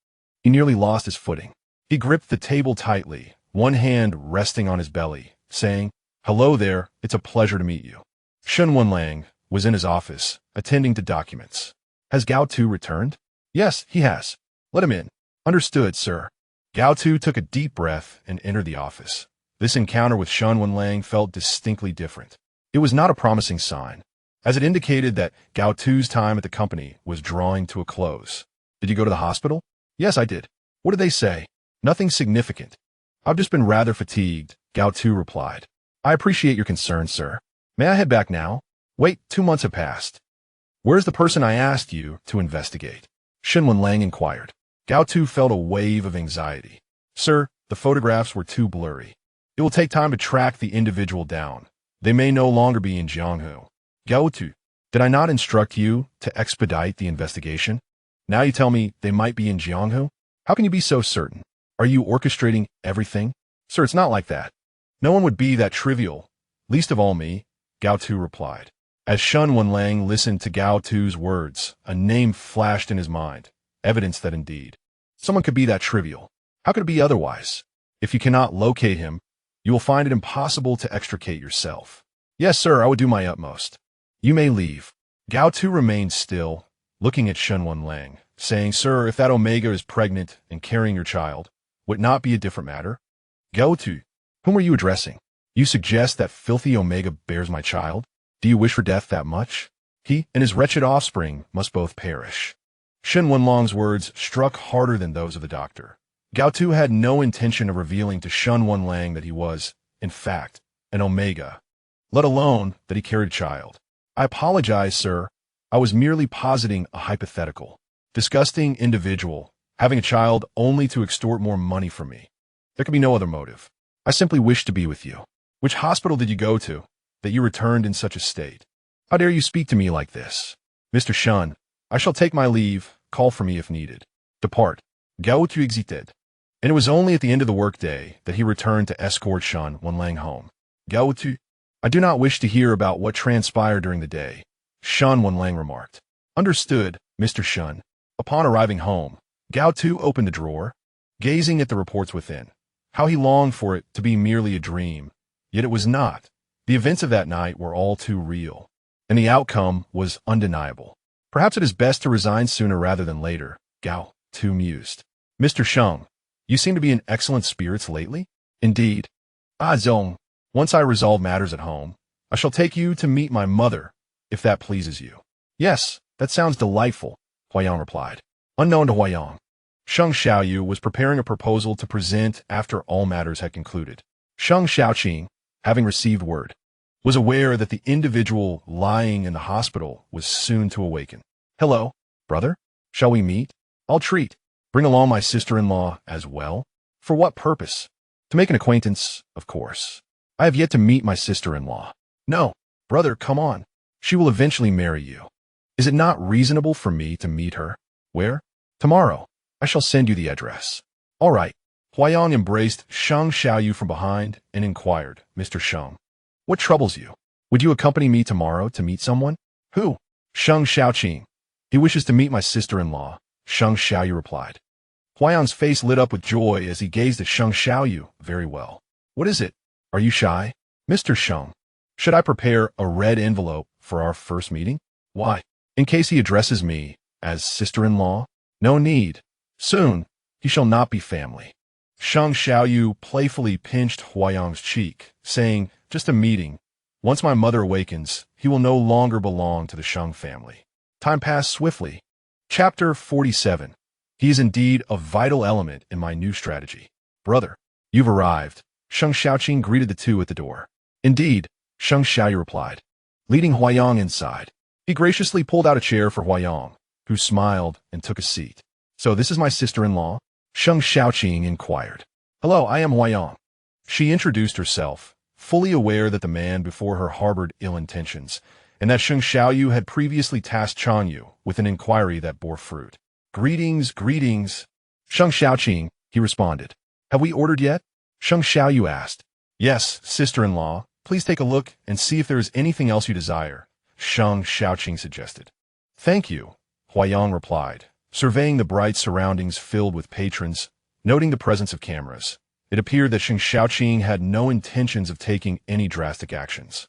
he nearly lost his footing. He gripped the table tightly, one hand resting on his belly, saying, Hello there, it's a pleasure to meet you. Shen Wenlang was in his office, attending to documents. Has Gao Tu returned? Yes, he has. Let him in. Understood, sir. Gao Tu took a deep breath and entered the office. This encounter with Shen Wenlang felt distinctly different. It was not a promising sign, as it indicated that Gao Tu's time at the company was drawing to a close. Did you go to the hospital? Yes, I did. What did they say? Nothing significant. I've just been rather fatigued, Gao Tu replied. I appreciate your concern, sir. May I head back now? Wait, 2 months have passed. Where's the person I asked you to investigate? Shen Wenlang inquired. Gao Tu felt a wave of anxiety. Sir, the photographs were too blurry. It will take time to track the individual down. They may no longer be in Jianghu. Gao Tu, did I not instruct you to expedite the investigation? Now you tell me they might be in Jianghu? How can you be so certain? Are you orchestrating everything? Sir, it's not like that. No one would be that trivial, least of all me, Gao Tu replied. As Shen Wenlang listened to Gao Tu's words, a name flashed in his mind, evidence that indeed someone could be that trivial. How could it be otherwise? If you cannot locate him, you will find it impossible to extricate yourself. Yes, sir, I would do my utmost. You may leave. Gao Tu remained still, looking at Shen Wenlang, saying, Sir, if that Omega is pregnant and carrying your child, would it not be a different matter? Gao Tu, whom are you addressing? You suggest that filthy Omega bears my child? Do you wish for death that much? He and his wretched offspring must both perish. Shen Wenlang's words struck harder than those of the doctor. Gao Tu had no intention of revealing to Shen Wenlang that he was, in fact, an Omega, let alone that he carried a child. I apologize, sir. I was merely positing a hypothetical. Disgusting individual, having a child only to extort more money from me. There could be no other motive. I simply wish to be with you. Which hospital did you go to, that you returned in such a state? How dare you speak to me like this? Mr. Shen, I shall take my leave. Call for me if needed. Depart. Gao Tu exited. And it was only at the end of the workday that he returned to escort Shen Wenlang home. Gao Tu, I do not wish to hear about what transpired during the day, Shen Wenlang remarked. Understood, Mr. Shen. Upon arriving home, Gao Tu opened the drawer, gazing at the reports within. How he longed for it to be merely a dream. Yet it was not. The events of that night were all too real, and the outcome was undeniable. Perhaps it is best to resign sooner rather than later, Gao Tu mused. Mr. Sheng, you seem to be in excellent spirits lately. Indeed. Zong, once I resolve matters at home, I shall take you to meet my mother, if that pleases you. Yes, that sounds delightful, Huayang replied. Unknown to Huayang, Sheng Xiaoyu was preparing a proposal to present after all matters had concluded. Sheng Xiaoqing, having received word, was aware that the individual lying in the hospital was soon to awaken. Hello, brother. Shall we meet? I'll treat. Bring along my sister-in-law as well. For what purpose? To make an acquaintance, of course. I have yet to meet my sister-in-law. No, brother, come on. She will eventually marry you. Is it not reasonable for me to meet her? Where? Tomorrow. I shall send you the address. All right. Huayang embraced Sheng Xiaoyu from behind and inquired, Mr. Sheng, what troubles you? Would you accompany me tomorrow to meet someone? Who? Sheng Xiaoqing. He wishes to meet my sister-in-law, Sheng Xiaoyu replied. Huayang's face lit up with joy as he gazed at Sheng Xiaoyu. Very well. What is it? Are you shy? Mr. Sheng, should I prepare a red envelope for our first meeting? Why? In case he addresses me as sister-in-law? No need. Soon, he shall not be family. Sheng Xiaoyu playfully pinched Huayang's cheek, saying, just a meeting. Once my mother awakens, he will no longer belong to the Sheng family. Time passed swiftly. Chapter 47. He is indeed a vital element in my new strategy. Brother, you've arrived. Sheng Xiaoqing greeted the two at the door. Indeed, Sheng Xiaoyu replied, leading Huayang inside. He graciously pulled out a chair for Huayang, who smiled and took a seat. So this is my sister-in-law? Sheng Xiaoqing inquired. Hello, I am Huayang. She introduced herself, fully aware that the man before her harbored ill intentions, and that Sheng Xiaoyu had previously tasked Chanyu with an inquiry that bore fruit. Greetings, greetings. Sheng Xiaoqing, he responded. Have we ordered yet? Sheng Xiaoyu asked. Yes, sister-in-law. Please take a look and see if there is anything else you desire, Sheng Xiaoqing suggested. Thank you, Huayang replied, surveying the bright surroundings filled with patrons, noting the presence of cameras. It appeared that Sheng Xiaoqing had no intentions of taking any drastic actions.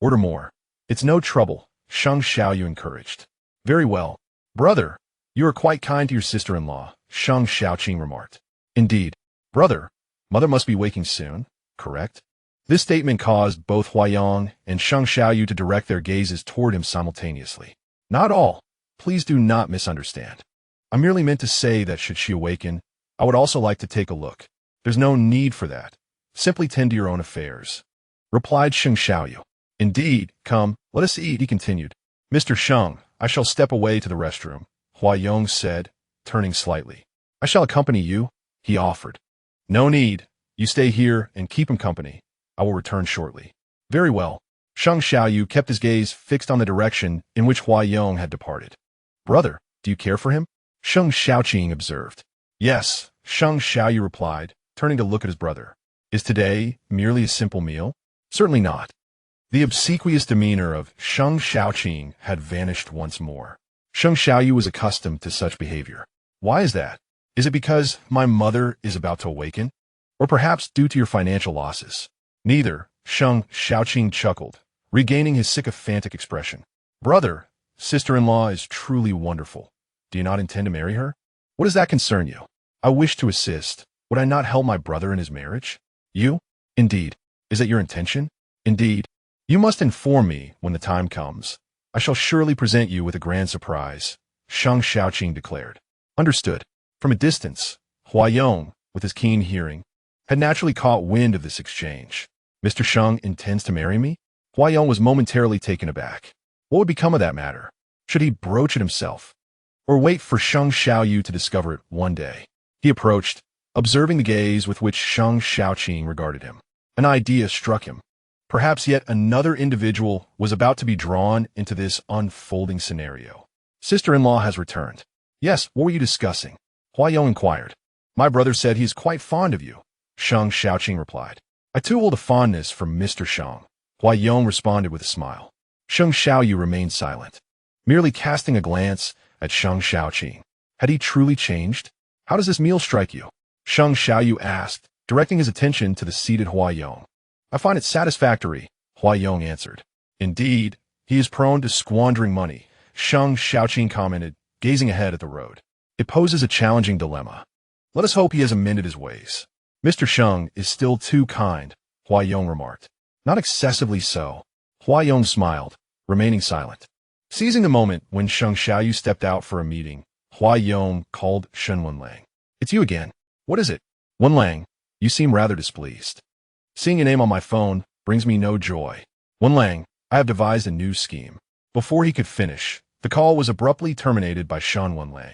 Order more. It's no trouble, Sheng Xiaoyu encouraged. Very well. Brother, you are quite kind to your sister-in-law, Sheng Xiaoqing remarked. Indeed. Brother, mother must be waking soon, correct? This statement caused both Huayang and Sheng Xiaoyu to direct their gazes toward him simultaneously. Not all. Please do not misunderstand. I merely meant to say that should she awaken, I would also like to take a look. There's no need for that. Simply tend to your own affairs, replied Sheng Xiaoyu. Indeed, come, let us eat, he continued. Mr. Sheng, I shall step away to the restroom, Huayang said, turning slightly. I shall accompany you, he offered. No need. You stay here and keep him company. I will return shortly. Very well. Sheng Xiaoyu kept his gaze fixed on the direction in which Huayang had departed. Brother, do you care for him? Sheng Xiaoqing observed. Yes, Sheng Xiaoyu replied, turning to look at his brother. Is today merely a simple meal? Certainly not. The obsequious demeanor of Sheng Xiaoqing had vanished once more. Sheng Xiaoyu was accustomed to such behavior. Why is that? Is it because my mother is about to awaken? Or perhaps due to your financial losses? Neither, Sheng Xiaoqing chuckled, regaining his sycophantic expression. Brother, sister-in-law is truly wonderful. Do you not intend to marry her? What does that concern you? I wish to assist. Would I not help my brother in his marriage? You? Indeed. Is that your intention? Indeed. You must inform me when the time comes. I shall surely present you with a grand surprise, Sheng Xiaoqing declared. Understood. From a distance, Huayang, with his keen hearing, had naturally caught wind of this exchange. Mr. Sheng intends to marry me? Huayang was momentarily taken aback. What would become of that matter? Should he broach it himself? Or wait for Sheng Xiaoyu to discover it one day? He approached, observing the gaze with which Sheng Xiaoqing regarded him. An idea struck him. Perhaps yet another individual was about to be drawn into this unfolding scenario. Sister-in-law has returned. Yes, what were you discussing? Huayong inquired. My brother said he is quite fond of you, Sheng Xiaoqing replied. I too hold a fondness for Mr. Sheng, Huayong responded with a smile. Sheng Xiaoyu remained silent, merely casting a glance at Sheng Xiaoqing. Had he truly changed? How does this meal strike you? Sheng Xiaoyu asked, directing his attention to the seated Huayong. I find it satisfactory, Huayong answered. Indeed, he is prone to squandering money, Sheng Xiaoqing commented, gazing ahead at the road. It poses a challenging dilemma. Let us hope he has amended his ways. Mr. Sheng is still too kind, Huayong remarked. Not excessively so. Huayong smiled, remaining silent. Seizing the moment when Sheng Xiaoyu stepped out for a meeting, Huayong called Shen Wenlang. It's you again. What is it? Wenlang, you seem rather displeased. Seeing your name on my phone brings me no joy. Wenlang, I have devised a new scheme. Before he could finish, the call was abruptly terminated by Shen Wenlang.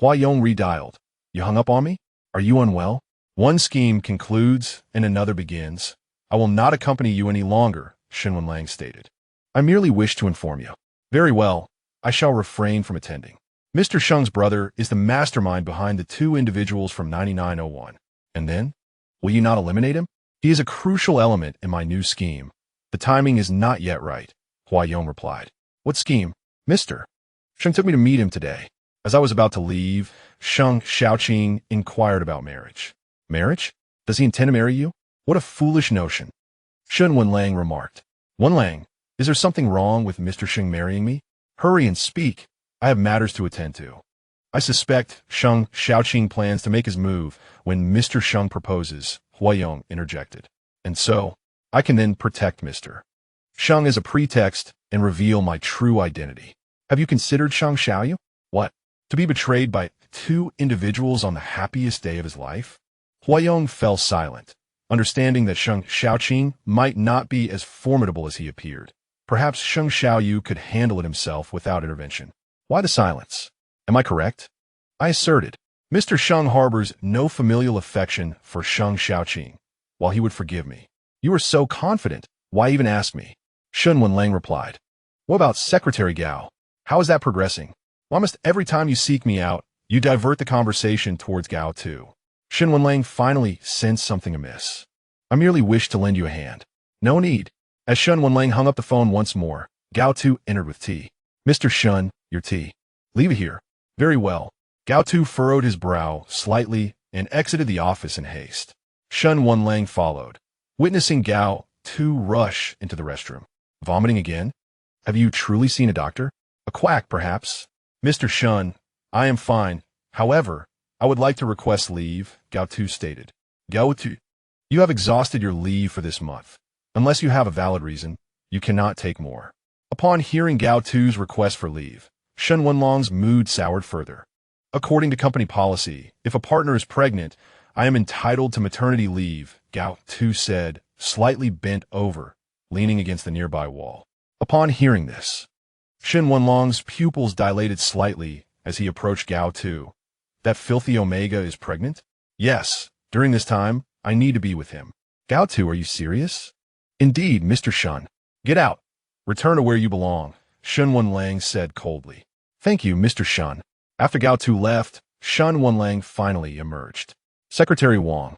Huayong redialed. You hung up on me? Are you unwell? One scheme concludes and another begins. I will not accompany you any longer, Shen Wenlang stated. I merely wish to inform you. Very well, I shall refrain from attending. Mr. Sheng's brother is the mastermind behind the two individuals from 9901. And then? Will you not eliminate him? He is a crucial element in my new scheme. The timing is not yet right, Huayong replied. What scheme? Mr. Sheng took me to meet him today. As I was about to leave, Sheng Xiaoqing inquired about marriage. Marriage? Does he intend to marry you? What a foolish notion. Shen Wenlang remarked. Wenlang, is there something wrong with Mr. Sheng marrying me? Hurry and speak. I have matters to attend to. I suspect Sheng Xiaoqing plans to make his move when Mr. Sheng proposes, Huayong interjected. And so, I can then protect Mr. Sheng as a pretext and reveal my true identity. Have you considered Sheng Xiaoyu? What? To be betrayed by two individuals on the happiest day of his life? Huayong fell silent, understanding that Sheng Xiaoqing might not be as formidable as he appeared. Perhaps Sheng Xiaoyu could handle it himself without intervention. Why the silence? Am I correct? I asserted. Mr. Sheng harbors no familial affection for Sheng Xiaoqing, while he would forgive me. You are so confident. Why even ask me? Shen Wenlang replied. What about Secretary Gao? How is that progressing? Why must every time you seek me out, you divert the conversation towards Gao Tu? Shen Wenlang finally sensed something amiss. I merely wish to lend you a hand. No need. As Shen Wenlang hung up the phone once more, Gao Tu entered with tea. Mr. Shen, your tea. Leave it here. Very well. Gao Tu furrowed his brow slightly and exited the office in haste. Shen Wenlang followed, witnessing Gao Tu rush into the restroom. Vomiting again? Have you truly seen a doctor? A quack, perhaps? Mr. Shen, I am fine. However, I would like to request leave, Gao Tu stated. Gao Tu, you have exhausted your leave for this month. Unless you have a valid reason, you cannot take more. Upon hearing Gao Tu's request for leave, Shen Wenlang's mood soured further. According to company policy, if a partner is pregnant, I am entitled to maternity leave, Gao Tu said, slightly bent over, leaning against the nearby wall. Upon hearing this, Shen Wenlang's pupils dilated slightly as he approached Gao Tu. That filthy Omega is pregnant? Yes, during this time, I need to be with him. Gao Tu, are you serious? Indeed, Mr. Shen. Get out. Return to where you belong, Shen Wenlang said coldly. Thank you, Mr. Shen. After Gao Tu left, Shen Wenlang finally emerged. Secretary Wang.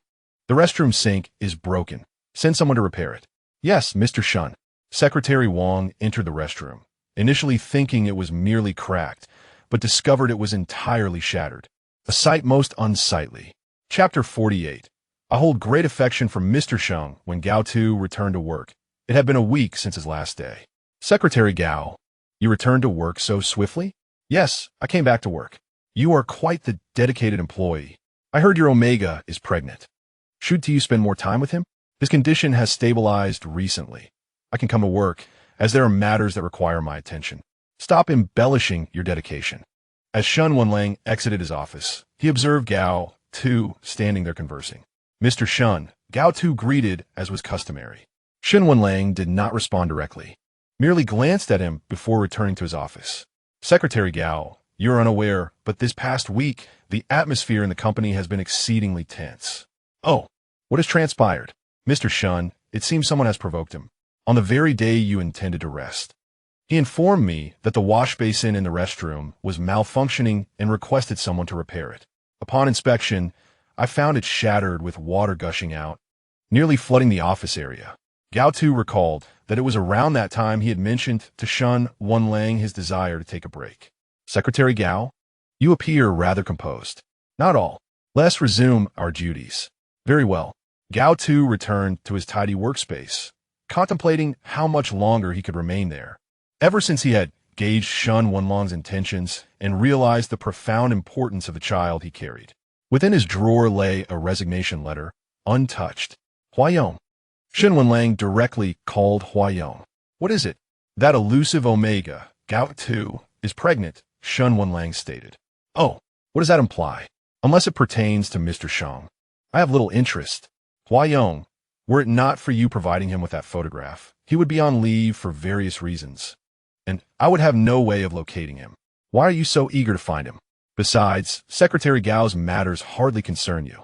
The restroom sink is broken. Send someone to repair it. Yes, Mr. Shen. Secretary Wang entered the restroom, initially thinking it was merely cracked, but discovered it was entirely shattered. A sight most unsightly. Chapter 48. I hold great affection for Mr. Sheng when Gao Tu returned to work. It had been a week since his last day. Secretary Gao, you returned to work so swiftly? Yes, I came back to work. You are quite the dedicated employee. I heard your Omega is pregnant. Should you spend more time with him? His condition has stabilized recently. I can come to work, as there are matters that require my attention. Stop embellishing your dedication. As Shen Wenlang exited his office, he observed Gao Tu standing there conversing. Mr. Shen, Gao Tu greeted as was customary. Shen Wenlang did not respond directly, merely glanced at him before returning to his office. Secretary Gao, you're unaware, but this past week, the atmosphere in the company has been exceedingly tense. Oh, what has transpired? Mr. Shen, it seems someone has provoked him. On the very day you intended to rest. He informed me that the wash basin in the restroom was malfunctioning and requested someone to repair it. Upon inspection, I found it shattered with water gushing out, nearly flooding the office area. Gao Tu recalled that it was around that time he had mentioned to Shen Wenlang his desire to take a break. Secretary Gao, you appear rather composed. Not all. Let us resume our duties. Very well. Gao Tu returned to his tidy workspace, contemplating how much longer he could remain there. Ever since he had gauged Shen Wenlang's intentions and realized the profound importance of the child he carried. Within his drawer lay a resignation letter, untouched. Huayong. Shen Wenlang directly called Huayong. What is it? That elusive Omega, Gao Tu, is pregnant, Shen Wenlang stated. Oh, what does that imply? Unless it pertains to Mr. Sheng. I have little interest. Huayong, were it not for you providing him with that photograph, he would be on leave for various reasons, and I would have no way of locating him. Why are you so eager to find him? Besides, Secretary Gao's matters hardly concern you.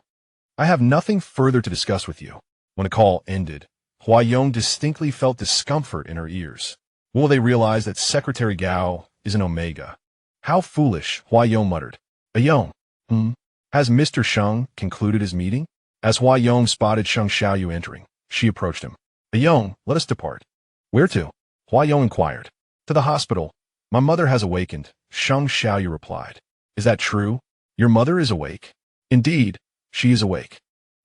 I have nothing further to discuss with you. When the call ended, Huayong distinctly felt discomfort in her ears. Will they realize that Secretary Gao is an Omega? How foolish, Huayong muttered. Ayong, has Mr. Sheng concluded his meeting? As Huayong spotted Sheng Xiaoyu entering, she approached him. Ayong, let us depart. Where to? Huayong inquired. To the hospital. My mother has awakened, Sheng Xiaoyu replied. Is that true? Your mother is awake? Indeed, she is awake.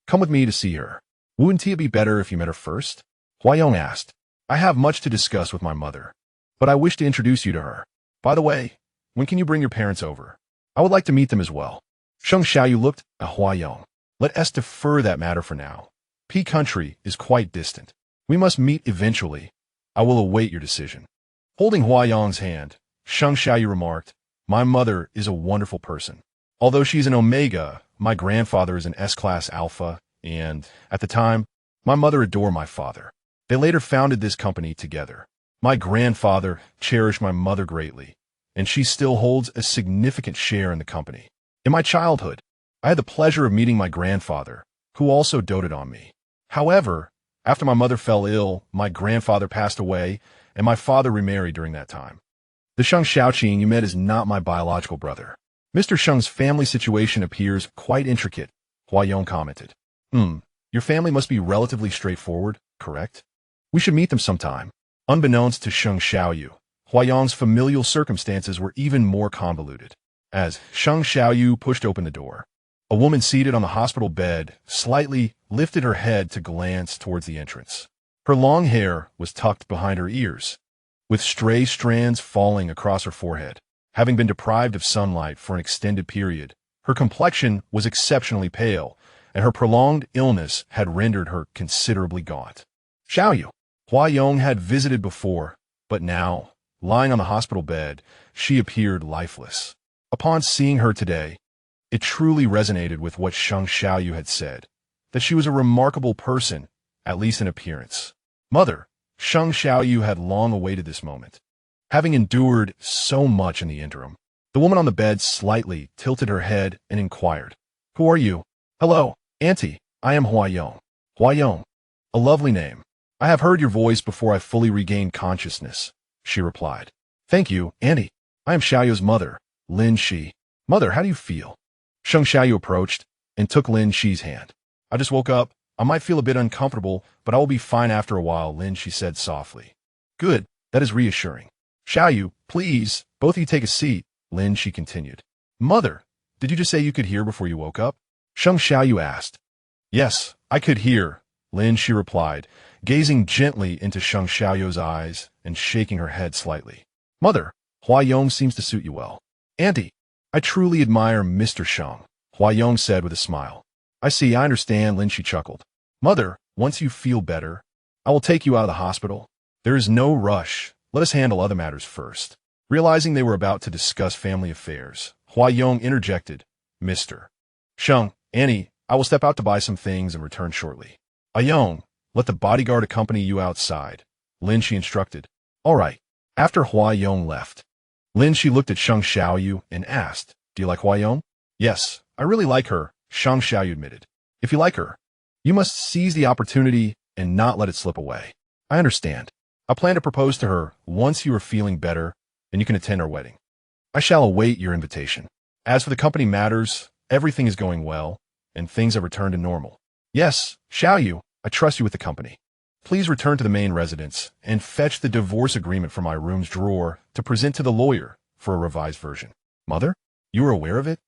Come with me to see her. Wouldn't it be better if you met her first? Huayong asked. I have much to discuss with my mother, but I wish to introduce you to her. By the way, when can you bring your parents over? I would like to meet them as well. Sheng Xiaoyu looked at Huayong. Let us defer that matter for now. P country is quite distant. We must meet eventually. I will await your decision. Holding Huayong's hand, Sheng Xiaoyu remarked, My mother is a wonderful person. Although she is an Omega, my grandfather is an S-class Alpha, and, at the time, my mother adored my father. They later founded this company together. My grandfather cherished my mother greatly, and she still holds a significant share in the company. In my childhood, I had the pleasure of meeting my grandfather, who also doted on me. However, after my mother fell ill, my grandfather passed away, and my father remarried during that time. The Sheng Xiaoqing you met is not my biological brother. Mr. Sheng's family situation appears quite intricate, Huayong commented. Your family must be relatively straightforward, correct? We should meet them sometime. Unbeknownst to Sheng Xiaoyu, Huayong's familial circumstances were even more convoluted. As Sheng Xiaoyu pushed open the door, a woman seated on the hospital bed slightly lifted her head to glance towards the entrance. Her long hair was tucked behind her ears, with stray strands falling across her forehead. Having been deprived of sunlight for an extended period, her complexion was exceptionally pale, and her prolonged illness had rendered her considerably gaunt. Xiaoyu, Huayong had visited before, but now, lying on the hospital bed, she appeared lifeless. Upon seeing her today, it truly resonated with what Sheng Xiaoyu had said, that she was a remarkable person, at least in appearance. Mother, Sheng Xiaoyu had long awaited this moment. Having endured so much in the interim, the woman on the bed slightly tilted her head and inquired, Who are you? Hello, Auntie, I am Huayong. Huayong, a lovely name. I have heard your voice before I fully regained consciousness, she replied. Thank you, Auntie. I am Xiaoyu's mother, Lin Shi. Mother, how do you feel? Sheng Xiaoyu approached and took Lin Shi's hand. I just woke up. I might feel a bit uncomfortable, but I will be fine after a while, Lin Shi said softly. Good, that is reassuring. Xiaoyu, please, both of you take a seat, Lin Shi continued. Mother, did you just say you could hear before you woke up? Sheng Xiaoyu asked. Yes, I could hear, Lin Shi replied, gazing gently into Sheng Xiaoyu's eyes and shaking her head slightly. Mother, Huayong seems to suit you well. Auntie, I truly admire Mr. Sheng, Huayong said with a smile. I see, I understand, Lin Shi chuckled. Mother, once you feel better, I will take you out of the hospital. There is no rush. Let us handle other matters first. Realizing they were about to discuss family affairs, Huayong interjected, Mr. Sheng, Annie, I will step out to buy some things and return shortly. Ayong, let the bodyguard accompany you outside, Lin Shi instructed. All right. After Huayong left, Lin Shi looked at Sheng Xiaoyu and asked, Do you like Huayong? Yes, I really like her, Sheng Xiaoyu admitted. If you like her, you must seize the opportunity and not let it slip away. I understand. I plan to propose to her once you are feeling better and you can attend our wedding. I shall await your invitation. As for the company matters, everything is going well, and things have returned to normal. Yes, shall you? I trust you with the company. Please return to the main residence and fetch the divorce agreement from my room's drawer to present to the lawyer for a revised version. Mother, you are aware of it?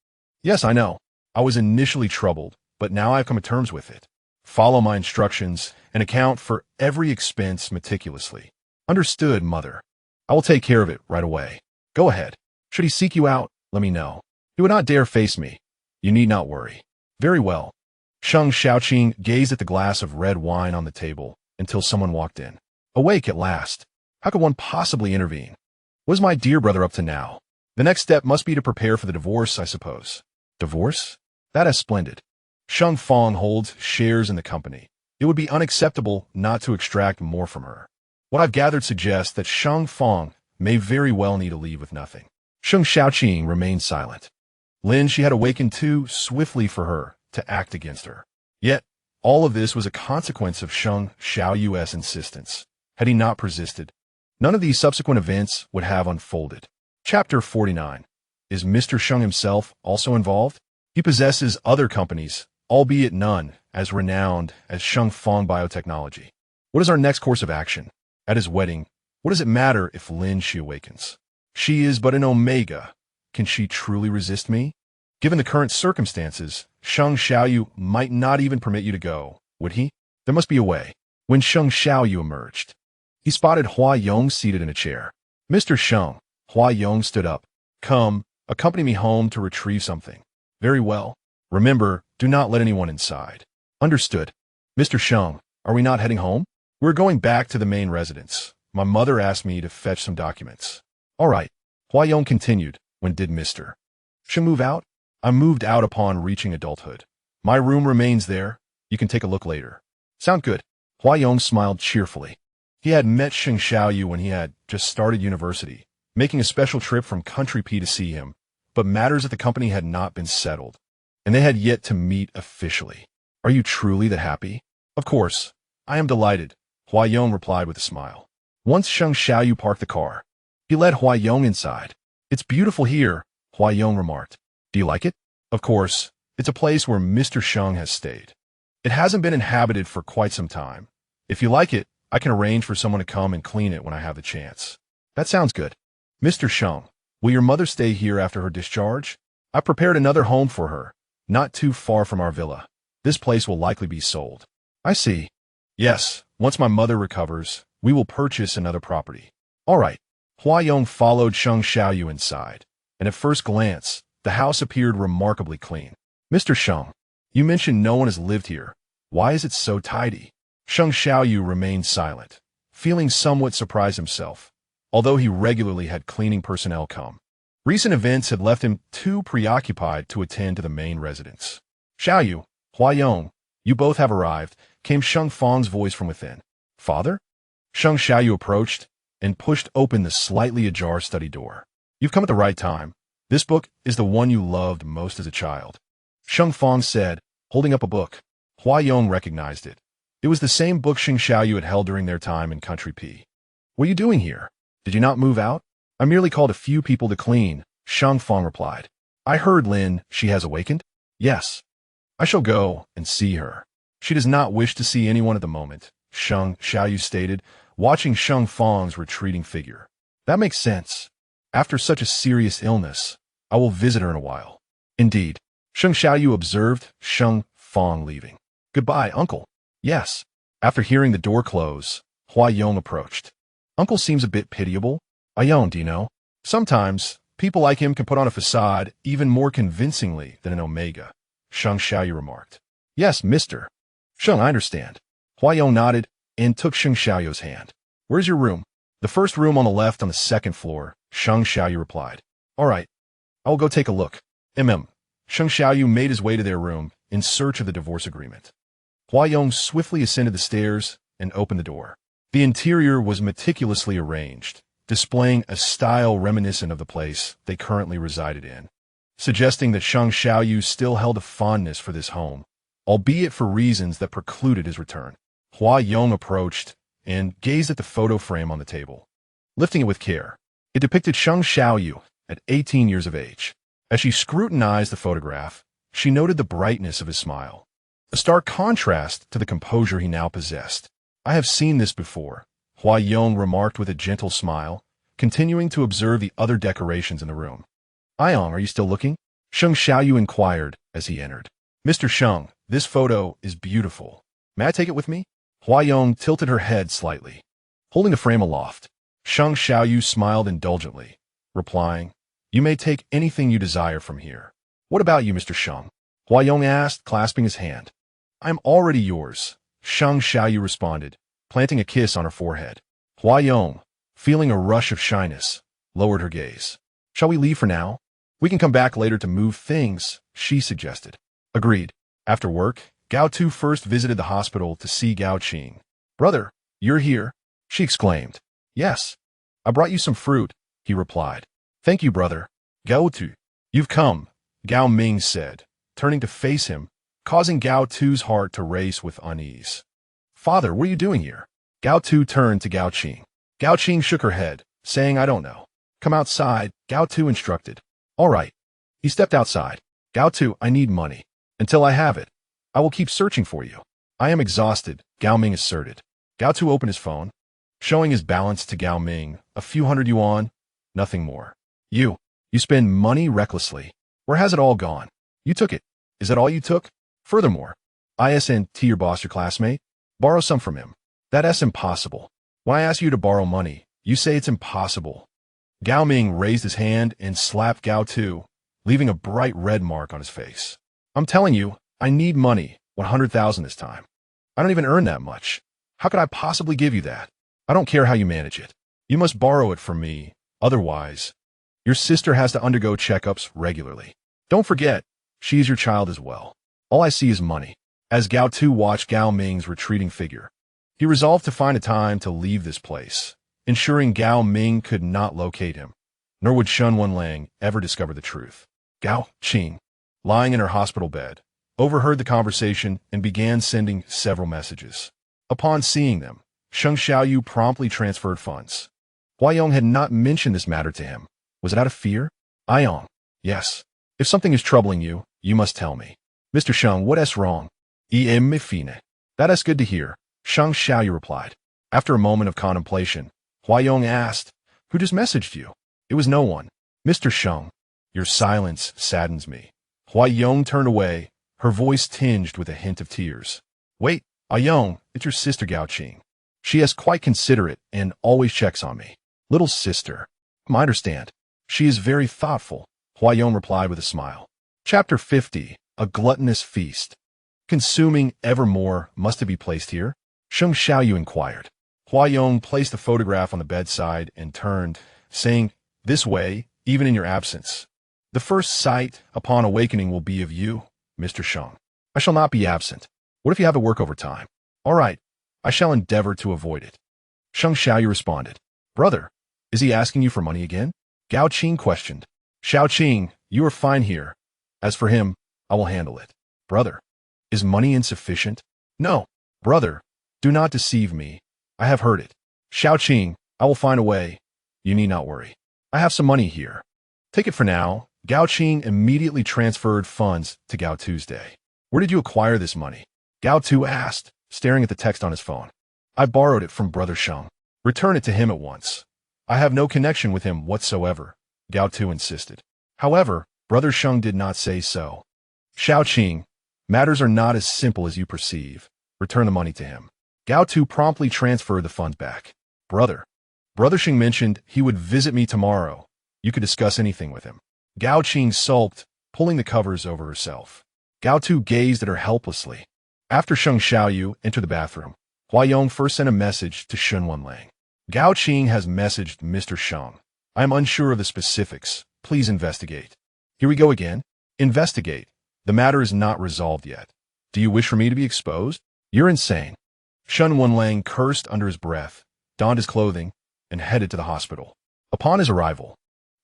Yes, I know. I was initially troubled, but now I have come to terms with it. Follow my instructions and account for every expense meticulously. Understood, Mother. I will take care of it right away. Go ahead. Should he seek you out, let me know. He would not dare face me. You need not worry. Very well. Sheng Xiaoqing gazed at the glass of red wine on the table until someone walked in. Awake at last. How could one possibly intervene? What is my dear brother up to now? The next step must be to prepare for the divorce, I suppose. Divorce? That is splendid. Sheng Fong holds shares in the company. It would be unacceptable not to extract more from her. What I've gathered suggests that Sheng Fong may very well need to leave with nothing. Sheng Xiaoqing remained silent. Lin she had awakened too swiftly for her to act against her. Yet, all of this was a consequence of Sheng Xiaoyu's insistence. Had he not persisted, none of these subsequent events would have unfolded. Chapter 49. Is Mr. Sheng himself also involved? He possesses other companies, albeit none as renowned as Sheng Fong Biotechnology. What is our next course of action? At his wedding, what does it matter if Lin she awakens? She is but an Omega. Can she truly resist me? Given the current circumstances, Sheng Xiaoyu might not even permit you to go, would he? There must be a way. When Sheng Xiaoyu emerged, he spotted Hua Yong seated in a chair. Mr. Sheng, Hua Yong stood up. Come, accompany me home to retrieve something. Very well. Remember, do not let anyone inside. Understood. Mr. Sheng, are we not heading home? We're going back to the main residence. My mother asked me to fetch some documents. All right. Hua Yong continued. When did Mr. Sheng move out? I moved out upon reaching adulthood. My room remains there. You can take a look later. Sound good. Hua Yong smiled cheerfully. He had met Sheng Xiaoyu when he had just started university, making a special trip from Country P to see him, but matters at the company had not been settled, and they had yet to meet officially. Are you truly that happy? Of course. I am delighted, Hua Yong replied with a smile. Once Sheng Xiaoyu parked the car, he led Hua Yong inside. It's beautiful here, Hua Yong remarked. Do you like it? Of course. It's a place where Mr. Sheng has stayed. It hasn't been inhabited for quite some time. If you like it, I can arrange for someone to come and clean it when I have the chance. That sounds good. Mr. Sheng, will your mother stay here after her discharge? I prepared another home for her, not too far from our villa. This place will likely be sold. I see. Yes, once my mother recovers, we will purchase another property. All right. Hua Yong followed Sheng Xiaoyu inside, and at first glance, the house appeared remarkably clean. Mr. Sheng, you mentioned no one has lived here. Why is it so tidy? Sheng Xiaoyu remained silent, feeling somewhat surprised himself, although he regularly had cleaning personnel come. Recent events had left him too preoccupied to attend to the main residence. Xiaoyu, Hua Yong, you both have arrived, came Sheng Fong's voice from within. Father? Sheng Xiaoyu approached and pushed open the slightly ajar study door. You've come at the right time. This book is the one you loved most as a child. Sheng Fong said, holding up a book. Hua Yong recognized it. It was the same book Sheng Xiaoyu had held during their time in Country P. What are you doing here? Did you not move out? I merely called a few people to clean, Sheng Fong replied. I heard Lin, she has awakened? Yes. I shall go and see her. She does not wish to see anyone at the moment, Sheng Xiaoyu stated, watching Sheng Fong's retreating figure. That makes sense. After such a serious illness, I will visit her in a while. Indeed. Sheng Xiaoyu observed Sheng Fong leaving. Goodbye, uncle. Yes. After hearing the door close, Hua Yong approached. Uncle seems a bit pitiable. Yong, do you know? Sometimes, people like him can put on a facade even more convincingly than an Omega, Sheng Xiaoyu remarked. Yes, mister. Sheng, I understand. Hua Yong nodded and took Sheng Xiaoyu's hand. Where's your room? The first room on the left on the second floor, Sheng Xiaoyu replied. All right. I will go take a look. Sheng Xiaoyu made his way to their room in search of the divorce agreement. Hua Yong swiftly ascended the stairs and opened the door. The interior was meticulously arranged, displaying a style reminiscent of the place they currently resided in, suggesting that Sheng Xiaoyu still held a fondness for this home, albeit for reasons that precluded his return. Hua Yong approached and gazed at the photo frame on the table. Lifting it with care, it depicted Sheng Xiaoyu at 18 years of age. As she scrutinized the photograph, she noted the brightness of his smile, a stark contrast to the composure he now possessed. "I have seen this before," Hua Yong remarked with a gentle smile, continuing to observe the other decorations in the room. "Ayong, are you still looking?" Sheng Xiaoyu inquired as he entered. "Mr. Sheng, this photo is beautiful. May I take it with me?" Hua Yong tilted her head slightly. Holding the frame aloft, Sheng Xiaoyu smiled indulgently, replying, "You may take anything you desire from here." "What about you, Mr. Sheng?" Hua Yong asked, clasping his hand. "I am already yours," Sheng Xiaoyu responded, planting a kiss on her forehead. Hua Yong, feeling a rush of shyness, lowered her gaze. "Shall we leave for now? We can come back later to move things," she suggested. Agreed. After work, Gao Tu first visited the hospital to see Gao Qing. "Brother, you're here?" she exclaimed. "Yes. I brought you some fruit," he replied. "Thank you, brother." "Gao Tu, you've come," Gao Ming said, turning to face him, causing Gao Tu's heart to race with unease. "Father, what are you doing here?" Gao Tu turned to Gao Qing. Gao Qing shook her head, saying, "I don't know." "Come outside," Gao Tu instructed. "All right." He stepped outside. "Gao Tu, I need money. Until I have it, I will keep searching for you." "I am exhausted," Gao Ming asserted. Gao Tu opened his phone, showing his balance to Gao Ming, a few hundred yuan, nothing more. You spend money recklessly. Where has it all gone?" "You took it." "Is that all you took?" "Furthermore, isn't your boss your classmate? Borrow some from him." "That's impossible. When I ask you to borrow money, you say it's impossible." Gao Ming raised his hand and slapped Gao Tu, leaving a bright red mark on his face. "I'm telling you, I need money, 100,000 this time. I don't even earn that much. How could I possibly give you that? I don't care how you manage it. You must borrow it from me, otherwise, your sister has to undergo checkups regularly. Don't forget, she is your child as well. All I see is money." As Gao Tu watched Gao Ming's retreating figure, he resolved to find a time to leave this place, ensuring Gao Ming could not locate him, nor would Shen Wenlang ever discover the truth. Gao Qing, lying in her hospital bed, overheard the conversation and began sending several messages. Upon seeing them, Sheng Xiaoyu promptly transferred funds. Hua Yong had not mentioned this matter to him. Was it out of fear? "Ayong, yes. If something is troubling you, you must tell me." "Mr. Sheng, what is wrong?" "Em fine. That is good to hear," Sheng Xiaoyu replied. After a moment of contemplation, Hua Yong asked, "Who just messaged you?" "It was no one." "Mr. Sheng, your silence saddens me." Hua Yong turned away, her voice tinged with a hint of tears. "Wait, Ayong, it's your sister Gao Qing. She is quite considerate and always checks on me." "Little sister. I understand. She is very thoughtful," Hua Yong replied with a smile. Chapter 50. A Gluttonous Feast. "Consuming ever more must it be placed here?" Sheng Xiaoyu inquired. Hua Yong placed the photograph on the bedside and turned, saying, "This way, even in your absence. The first sight upon awakening will be of you, Mr. Sheng. I shall not be absent. What if you have to work overtime?" "All right, I shall endeavor to avoid it." Sheng Xiaoyu responded. "Brother, is he asking you for money again?" Gao Qing questioned. "Xiao Qing, you are fine here. As for him, I will handle it." "Brother, is money insufficient?" "No, brother, do not deceive me. I have heard it." "Xiao Qing, I will find a way. You need not worry. I have some money here. Take it for now." Gao Qing immediately transferred funds to Gao Tuesday. "Where did you acquire this money?" Gao Tu asked, staring at the text on his phone. "I borrowed it from Brother Sheng." "Return it to him at once." "I have no connection with him whatsoever," Gao Tu insisted. However, Brother Sheng did not say so. "Xiao Qing, matters are not as simple as you perceive. Return the money to him." Gao Tu promptly transferred the funds back. Brother Sheng mentioned he would visit me tomorrow. You could discuss anything with him." Gao Qing sulked, pulling the covers over herself. Gao Tu gazed at her helplessly. After Sheng Xiaoyu entered the bathroom, Hua Yong first sent a message to Shen Wenlang. "Gao Qing has messaged Mr. Sheng. I am unsure of the specifics. Please investigate." "Here we go again." "Investigate. The matter is not resolved yet. Do you wish for me to be exposed?" "You're insane." Shen Wenlang cursed under his breath, donned his clothing, and headed to the hospital. Upon his arrival,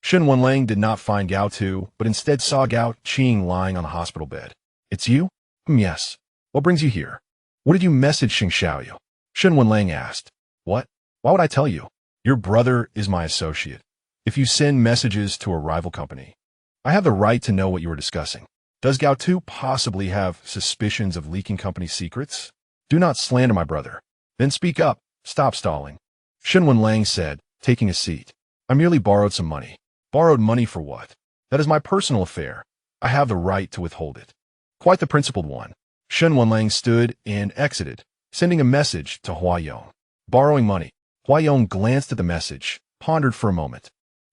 Shen Wenlang did not find Gao Tu, but instead saw Gao Qing lying on the hospital bed. "It's you?" Yes. "What brings you here?" "What did you message Sheng Xiaoyu?" Shen Wenlang asked. What? Why would I tell you? Your brother is my associate. If you send messages to a rival company, I have the right to know what you are discussing. Does Gao Tu possibly have suspicions of leaking company secrets? Do not slander my brother. Then speak up. Stop stalling. Shen Wenlang said, taking a seat. I merely borrowed some money. Borrowed money for what? That is my personal affair. I have the right to withhold it. Quite the principled one. Shen Wenlang stood and exited, sending a message to Huayong. Borrowing money. Huayong glanced at the message, pondered for a moment,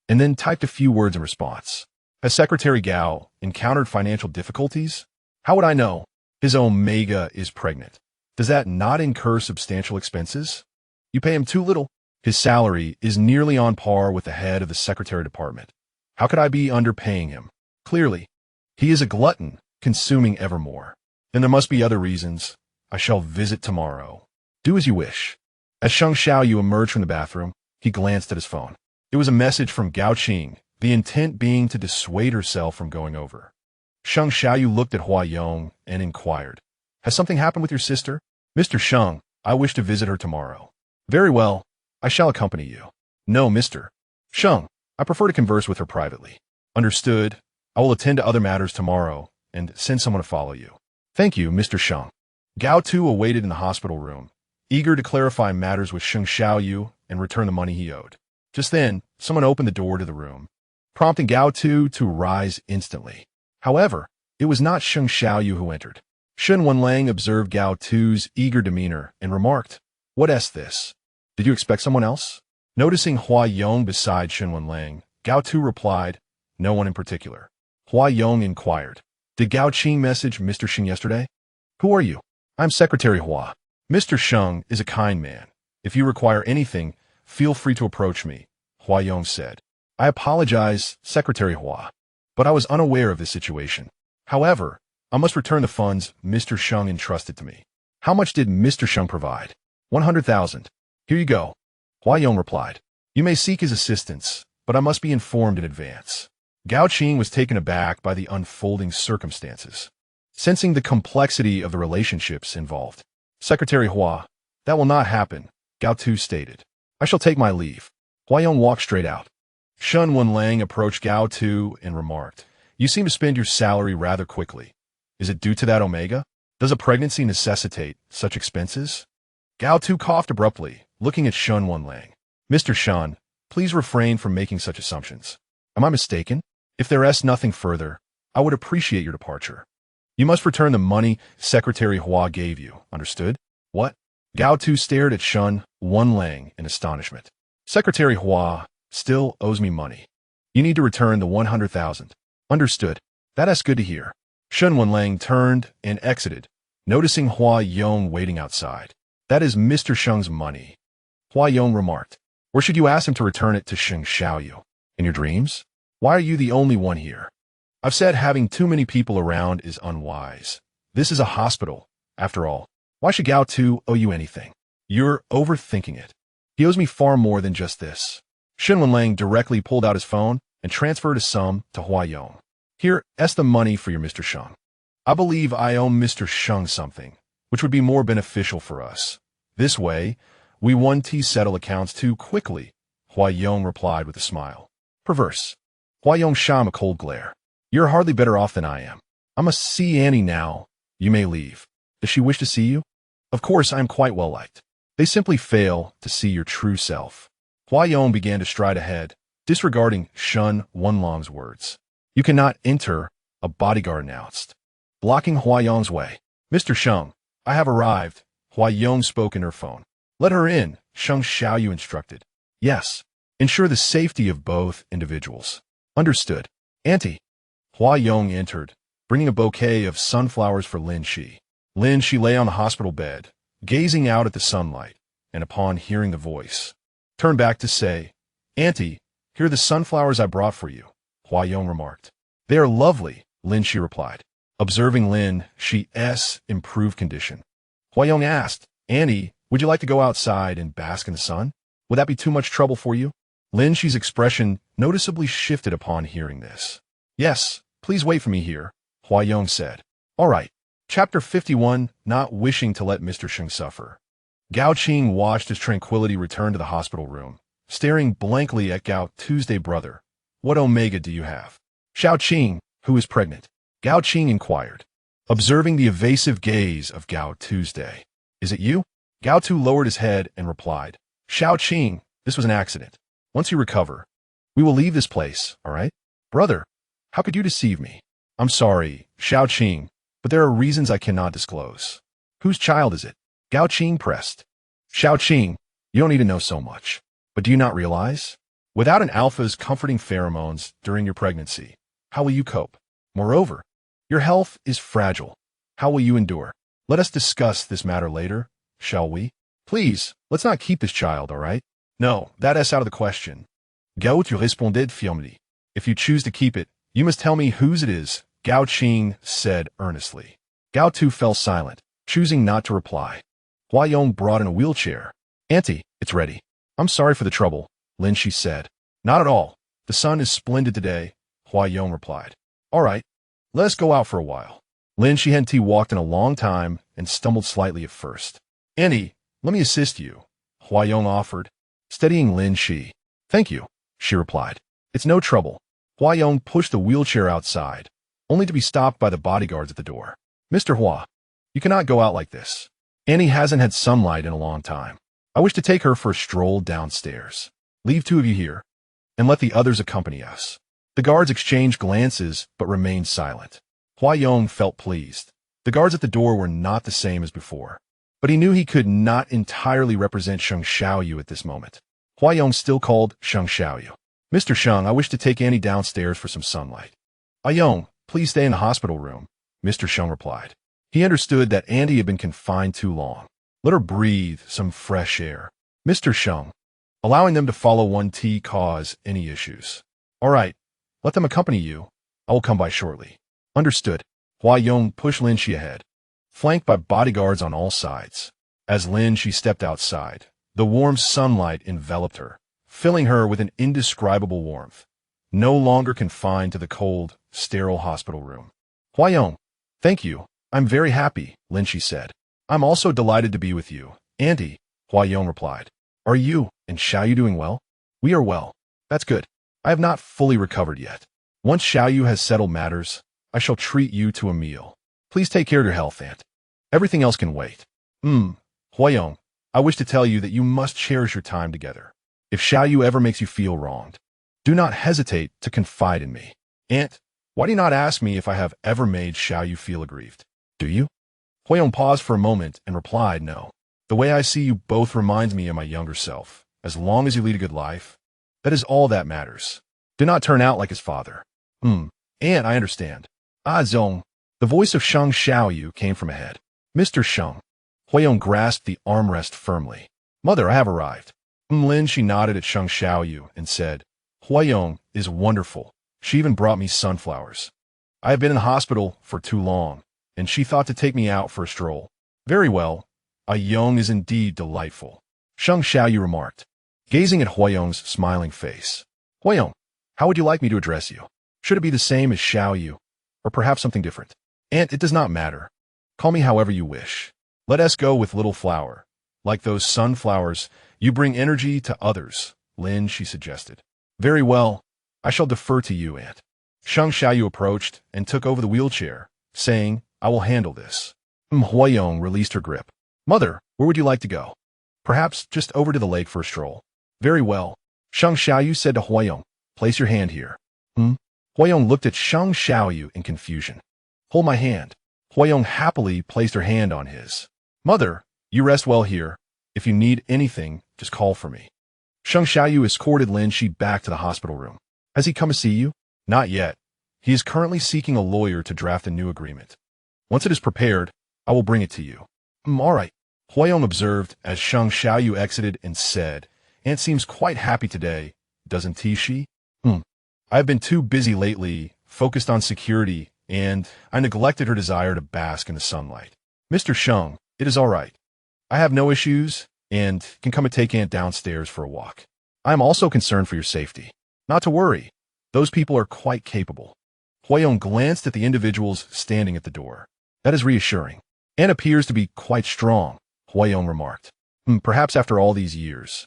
and then typed a few words in response. Has Secretary Gao encountered financial difficulties? How would I know? His Omega is pregnant. Does that not incur substantial expenses? You pay him too little. His salary is nearly on par with the head of the Secretary Department. How could I be underpaying him? Clearly, he is a glutton, consuming ever more. Then there must be other reasons. I shall visit tomorrow. Do as you wish. As Sheng Xiaoyu emerged from the bathroom, he glanced at his phone. It was a message from Gao Qing, the intent being to dissuade herself from going over. Sheng Xiaoyu looked at Huayong and inquired, Has something happened with your sister? Mr. Sheng, I wish to visit her tomorrow. Very well, I shall accompany you. No, Mr. Sheng, I prefer to converse with her privately. Understood. I will attend to other matters tomorrow and send someone to follow you. Thank you, Mr. Sheng. Gao Tu awaited in the hospital room, eager to clarify matters with Sheng Xiaoyu and return the money he owed. Just then, someone opened the door to the room, prompting Gao Tu to rise instantly. However, it was not Sheng Xiaoyu who entered. Shen Wenlang observed Gao Tu's eager demeanor and remarked, What this? Did you expect someone else? Noticing Huayong beside Shen Wenlang, Gao Tu replied, No one in particular. Huayong inquired, Did Gao Qing message Mr. Sheng yesterday? Who are you? I'm Secretary Hua. Mr. Sheng is a kind man. If you require anything, feel free to approach me, Huayong said. I apologize, Secretary Hua, but I was unaware of this situation. However, I must return the funds Mr. Sheng entrusted to me. How much did Mr. Sheng provide? 100,000. Here you go. Huayong replied. You may seek his assistance, but I must be informed in advance. Gao Qing was taken aback by the unfolding circumstances, sensing the complexity of the relationships involved. Secretary Hua, that will not happen, Gao Tu stated. I shall take my leave. Huayong walked straight out. Shen Wenlang approached Gao Tu and remarked, You seem to spend your salary rather quickly. Is it due to that Omega? Does a pregnancy necessitate such expenses? Gao Tu coughed abruptly, looking at Shen Wenlang. Mr. Shen, please refrain from making such assumptions. Am I mistaken? If there is nothing further, I would appreciate your departure. You must return the money Secretary Hua gave you, understood? What? Gao Tu stared at Shen Wenlang in astonishment. Secretary Hua still owes me money. You need to return the 100,000. Understood. That's good to hear. Shen Wenlang turned and exited, noticing Huayong waiting outside. That is Mr. Sheng's money. Huayong remarked. Or should you ask him to return it to Sheng Xiaoyu? In your dreams? Why are you the only one here? I've said having too many people around is unwise. This is a hospital, after all. Why should Gao Tu owe you anything? You're overthinking it. He owes me far more than just this. Shen Wenlang directly pulled out his phone and transferred a sum to Huayong. Here's the money for your Mr. Sheng. I believe I owe Mr. Sheng something, which would be more beneficial for us. This way, we won't settle accounts too quickly, Huayong replied with a smile. Perverse. Huayong shot him a cold glare. You're hardly better off than I am. I must see Annie now. You may leave. Does she wish to see you? Of course, I am quite well liked. They simply fail to see your true self. Huayong began to stride ahead, disregarding Shen Wenlang's words. You cannot enter, a bodyguard announced, blocking Huayong's way. Mr. Sheng, I have arrived, Huayong spoke in her phone. Let her in, Sheng Xiaoyu instructed. Yes. Ensure the safety of both individuals. Understood. Auntie. Huayong entered, bringing a bouquet of sunflowers for Lin Shi. Lin Shi lay on the hospital bed, gazing out at the sunlight, and upon hearing the voice, turned back to say, Auntie, here are the sunflowers I brought for you, Huayong remarked. They are lovely, Lin Shi replied. Observing Lin Shi's improved condition, Huayong asked, Auntie, would you like to go outside and bask in the sun? Would that be too much trouble for you? Lin Shi's expression noticeably shifted upon hearing this. Yes, please wait for me here, Huayong said. All right. Chapter 51, Not Wishing to Let Mr. Sheng Suffer. Gao Qing watched his tranquility return to the hospital room, staring blankly at Gao Tu's brother. What Omega do you have? Xiao Qing, who is pregnant? Gao Qing inquired, observing the evasive gaze of Gao Tu's. Is it you? Gao Tu lowered his head and replied, Xiao Qing, this was an accident. Once you recover, we will leave this place, all right? Brother, how could you deceive me? I'm sorry, Xiao Qing, but there are reasons I cannot disclose. Whose child is it? Gao Qing pressed. Xiao Qing, you don't need to know so much. But do you not realize? Without an alpha's comforting pheromones during your pregnancy, how will you cope? Moreover, your health is fragile. How will you endure? Let us discuss this matter later, shall we? Please, let's not keep this child, all right? No, that's out of the question. Gao Tu responded firmly. If you choose to keep it, you must tell me whose it is, Gao Qing said earnestly. Gao Tu fell silent, choosing not to reply. Huayong brought in a wheelchair. Auntie, it's ready. I'm sorry for the trouble, Lin Shi said. Not at all. The sun is splendid today, Huayong replied. All right, let us go out for a while. Lin Shi walked in a long time and stumbled slightly at first. Auntie, let me assist you, Huayong offered, steadying Lin Shi. Thank you, she replied. It's no trouble. Huayong pushed the wheelchair outside, only to be stopped by the bodyguards at the door. Mr. Hua, you cannot go out like this. Annie hasn't had sunlight in a long time. I wish to take her for a stroll downstairs. Leave two of you here, and let the others accompany us. The guards exchanged glances but remained silent. Huayong felt pleased. The guards at the door were not the same as before, but he knew he could not entirely represent Sheng Xiaoyu at this moment. Huayong still called Sheng Xiaoyu. Mr. Sheng, I wish to take Annie downstairs for some sunlight. Ayong, please stay in the hospital room, Mr. Sheng replied. He understood that Annie had been confined too long. Let her breathe some fresh air. Mr. Sheng, allowing them to follow 1T cause any issues. All right, let them accompany you. I will come by shortly. Understood. Huayong pushed Lin Shi ahead, flanked by bodyguards on all sides. As Lin Shi stepped outside, the warm sunlight enveloped her, filling her with an indescribable warmth, no longer confined to the cold, sterile hospital room. Huayong, thank you. I'm very happy, Lin Shi said. I'm also delighted to be with you, Auntie, Huayong replied. Are you and Xiaoyu doing well? We are well. That's good. I have not fully recovered yet. Once Xiaoyu has settled matters, I shall treat you to a meal. Please take care of your health, Aunt. Everything else can wait. Huayong, I wish to tell you that you must cherish your time together. If Xiaoyu ever makes you feel wronged, do not hesitate to confide in me. Aunt, why do you not ask me if I have ever made Xiaoyu feel aggrieved? Do you? Huayong paused for a moment and replied, no. The way I see you both reminds me of my younger self. As long as you lead a good life, that is all that matters. Do not turn out like his father. Aunt, I understand. Ah, Zong. The voice of Sheng Xiaoyu came from ahead. Mr. Sheng. Huayong grasped the armrest firmly. Mother, I have arrived. Lin Shi nodded at Sheng Xiaoyu and said, Huayong is wonderful. She even brought me sunflowers. I have been in the hospital for too long, and she thought to take me out for a stroll. Very well. Ayong is indeed delightful, Sheng Xiaoyu remarked, gazing at Huayong's smiling face. Huayong, how would you like me to address you? Should it be the same as Xiaoyu, or perhaps something different? Aunt, it does not matter. Call me however you wish. Let us go with little flower. Like those sunflowers, you bring energy to others, Lin Shi suggested. Very well. I shall defer to you, Aunt. Sheng Xiaoyu approached and took over the wheelchair, saying, I will handle this. Huayong released her grip. Mother, where would you like to go? Perhaps just over to the lake for a stroll. Very well. Sheng Xiaoyu said to Huayong, place your hand here. Huayong looked at Sheng Xiaoyu in confusion. Hold my hand. Huayong happily placed her hand on his. Mother, you rest well here. If you need anything, just call for me. Sheng Xiaoyu escorted Lin Shi back to the hospital room. Has he come to see you? Not yet. He is currently seeking a lawyer to draft a new agreement. Once it is prepared, I will bring it to you. All right. Huayong observed as Sheng Xiaoyu exited and said, Aunt seems quite happy today, doesn't she? I have been too busy lately, focused on security, and I neglected her desire to bask in the sunlight. Mr. Sheng, it is all right. I have no issues, and can come and take Aunt downstairs for a walk. I am also concerned for your safety. Not to worry. Those people are quite capable. Huayong glanced at the individuals standing at the door. That is reassuring. Aunt appears to be quite strong, Huayong remarked. Perhaps after all these years.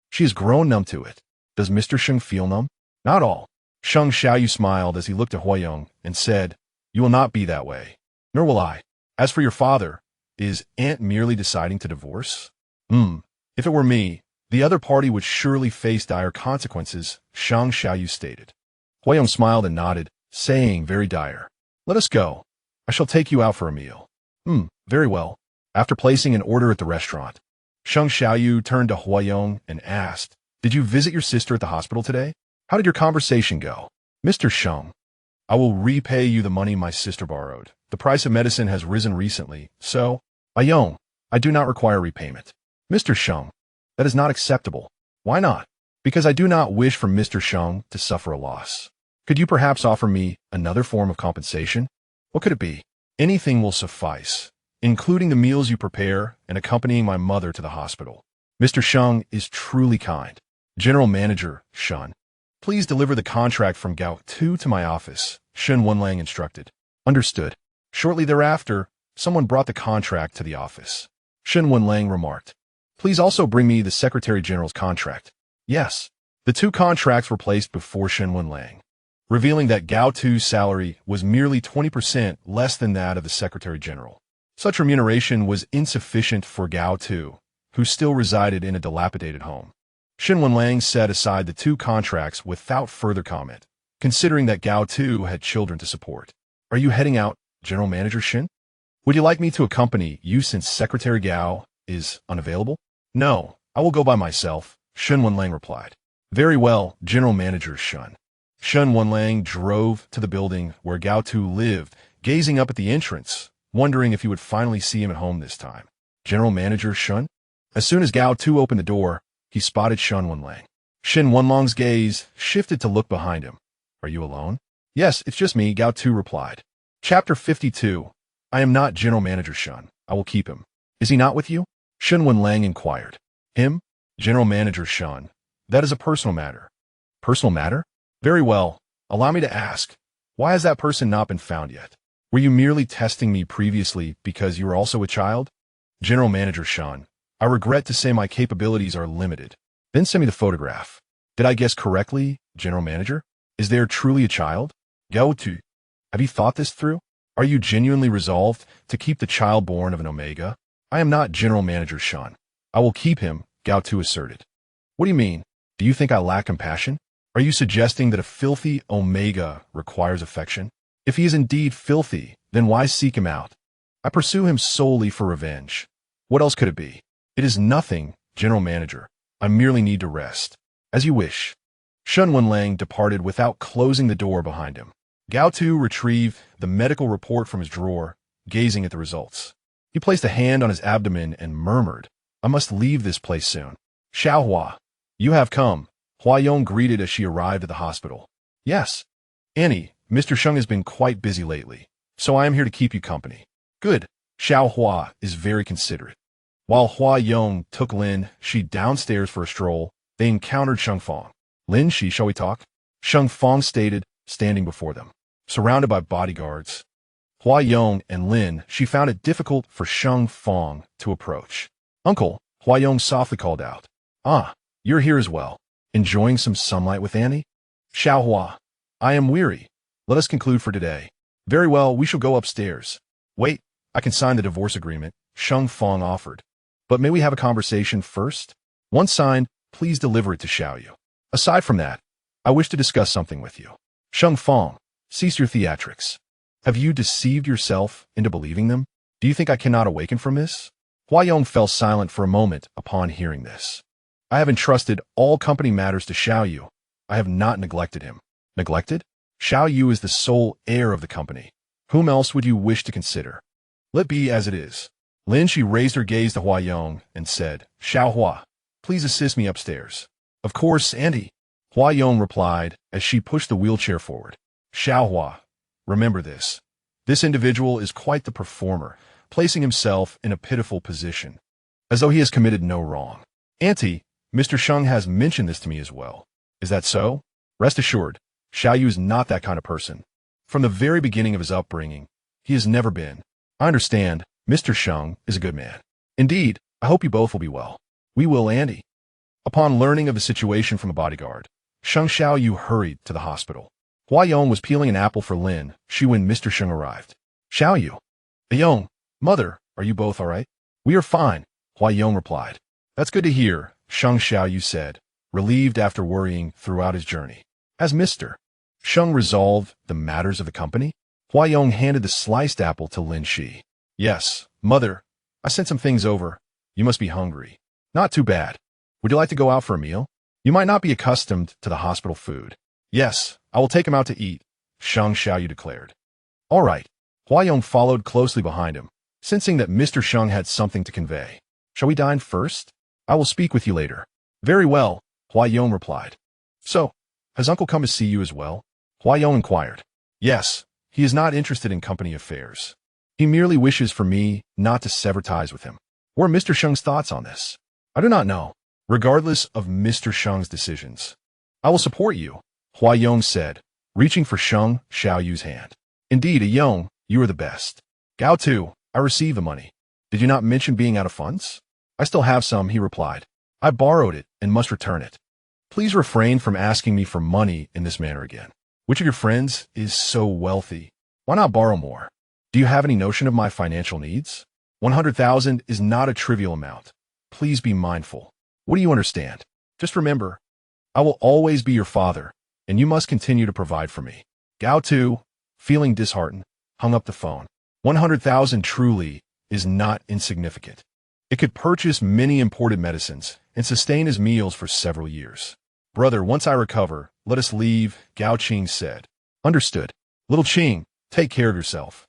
She has grown numb to it. Does Mr. Sheng feel numb? Not all. Sheng Xiaoyu smiled as he looked at Huayong and said, "You will not be that way. Nor will I. As for your father, is Aunt merely deciding to divorce? If it were me, the other party would surely face dire consequences," Sheng Xiaoyu stated. Huayong smiled and nodded, saying, "Very dire. Let us go. I shall take you out for a meal." Very well." After placing an order at the restaurant, Sheng Xiaoyu turned to Huayong and asked, "Did you visit your sister at the hospital today? How did your conversation go?" "Mr. Sheng, I will repay you the money my sister borrowed. The price of medicine has risen recently, so, Huayong, I do not require repayment." "Mr. Sheng, that is not acceptable." "Why not?" "Because I do not wish for Mr. Sheng to suffer a loss. Could you perhaps offer me another form of compensation?" "What could it be?" "Anything will suffice, including the meals you prepare and accompanying my mother to the hospital." "Mr. Sheng is truly kind." "General Manager, Shen, please deliver the contract from Gao Tu to my office," Shen Wenlang instructed. "Understood." Shortly thereafter, someone brought the contract to the office. Shen Wenlang remarked, "Please also bring me the Secretary General's contract." "Yes." The two contracts were placed before Shen Wenlang, revealing that Gao Tu's salary was merely 20% less than that of the Secretary General. Such remuneration was insufficient for Gao Tu, who still resided in a dilapidated home. Shen Wenlang set aside the two contracts without further comment, considering that Gao Tu had children to support. "Are you heading out, General Manager Shen? Would you like me to accompany you since Secretary Gao is unavailable?" "No, I will go by myself," Shen Wenlang replied. "Very well, General Manager Shen." Shen Wenlang drove to the building where Gao Tu lived, gazing up at the entrance, wondering if he would finally see him at home this time. "General Manager Shen?" As soon as Gao Tu opened the door, he spotted Shen Wenlang. Shen Wenlang's gaze shifted to look behind him. "Are you alone?" "Yes, it's just me," Gao Tu replied. Chapter 52. "I am not General Manager Shen. I will keep him." "Is he not with you?" Shen Wenlang inquired. "Him? General Manager Shen. That is a personal matter." "Personal matter? Very well. Allow me to ask, why has that person not been found yet? Were you merely testing me previously because you are also a child?" "General Manager Shen, I regret to say my capabilities are limited." "Then send me the photograph." "Did I guess correctly, General Manager? Is there truly a child?" "Gao Tu, have you thought this through? Are you genuinely resolved to keep the child born of an Omega?" "I am not General Manager Shen. I will keep him," Gao Tu asserted. "What do you mean? Do you think I lack compassion? Are you suggesting that a filthy Omega requires affection? If he is indeed filthy, then why seek him out? I pursue him solely for revenge. What else could it be?" "It is nothing, General Manager. I merely need to rest." "As you wish." Shen Wenlang departed without closing the door behind him. Gao Tu retrieved the medical report from his drawer, gazing at the results. He placed a hand on his abdomen and murmured, "I must leave this place soon." "Xiaohua, you have come," Huayong greeted as she arrived at the hospital. "Yes. Annie, Mr. Sheng has been quite busy lately, so I am here to keep you company." "Good." Xiaohua is very considerate. While Huayong took Lin Shi downstairs for a stroll, they encountered Sheng Fong. "Lin Shi, shall we talk?" Sheng Fong stated, standing before them, surrounded by bodyguards. Huayong and Lin Shi found it difficult for Sheng Fong to approach. "Uncle," Huayong softly called out. "Ah, you're here as well. Enjoying some sunlight with Annie?" "Xiaohua, I am weary. Let us conclude for today." "Very well, we shall go upstairs." "Wait, I can sign the divorce agreement," Sheng Fong offered. "But may we have a conversation first?" "Once signed, please deliver it to Xiaoyu. Aside from that, I wish to discuss something with you." "Sheng Fong, cease your theatrics. Have you deceived yourself into believing them? Do you think I cannot awaken from this?" Huayong fell silent for a moment upon hearing this. "I have entrusted all company matters to Xiaoyu. I have not neglected him." "Neglected?" "Xiaoyu is the sole heir of the company. Whom else would you wish to consider?" "Let be as it is." Lin Shi raised her gaze to Huayong and said, "Xiaohua, please assist me upstairs." "Of course, Auntie," Huayong replied as she pushed the wheelchair forward. "Xiaohua, remember this. This individual is quite the performer, placing himself in a pitiful position, as though he has committed no wrong." "Auntie, Mr. Sheng has mentioned this to me as well." "Is that so?" "Rest assured, Xiaoyu is not that kind of person. From the very beginning of his upbringing, he has never been." "I understand. Mr. Sheng is a good man." "Indeed, I hope you both will be well. We will, Andy. Upon learning of the situation from a bodyguard, Sheng Xiaoyu hurried to the hospital. Hua Yong was peeling an apple for Lin Shi when Mr. Sheng arrived. Xiaoyu. Yong, mother, are you both all right? We are fine, Hua Yong replied. That's good to hear, Sheng Xiaoyu said, relieved after worrying throughout his journey. Has Mr. Sheng resolved the matters of the company? Hua Yong handed the sliced apple to Lin Shi. Yes, mother, I sent some things over. You must be hungry. Not too bad. Would you like to go out for a meal? You might not be accustomed to the hospital food. Yes, I will take him out to eat, Sheng Xiaoyu declared. All right. Hua Yong followed closely behind him, sensing that Mr. Sheng had something to convey. Shall we dine first? I will speak with you later. Very well, Hua Yong replied. So, has uncle come to see you as well? Hua Yong inquired. Yes, he is not interested in company affairs. He merely wishes for me not to sever ties with him. What are Mr. Sheng's thoughts on this? I do not know. Regardless of Mr. Sheng's decisions, I will support you, Hua Yong said, reaching for Sheng Xiaoyu's hand. Indeed, Yong, you are the best. Gao Tu, I received the money. Did you not mention being out of funds? I still have some, he replied. I borrowed it and must return it. Please refrain from asking me for money in this manner again. Which of your friends is so wealthy? Why not borrow more? Do you have any notion of my financial needs? 100,000 is not a trivial amount. Please be mindful. What do you understand? Just remember, I will always be your father, and you must continue to provide for me. Gao Tu, feeling disheartened, hung up the phone. 100,000 truly is not insignificant. It could purchase many imported medicines and sustain his meals for several years. Brother, once I recover, let us leave, Gao Qing said. Understood. Little Qing, take care of yourself.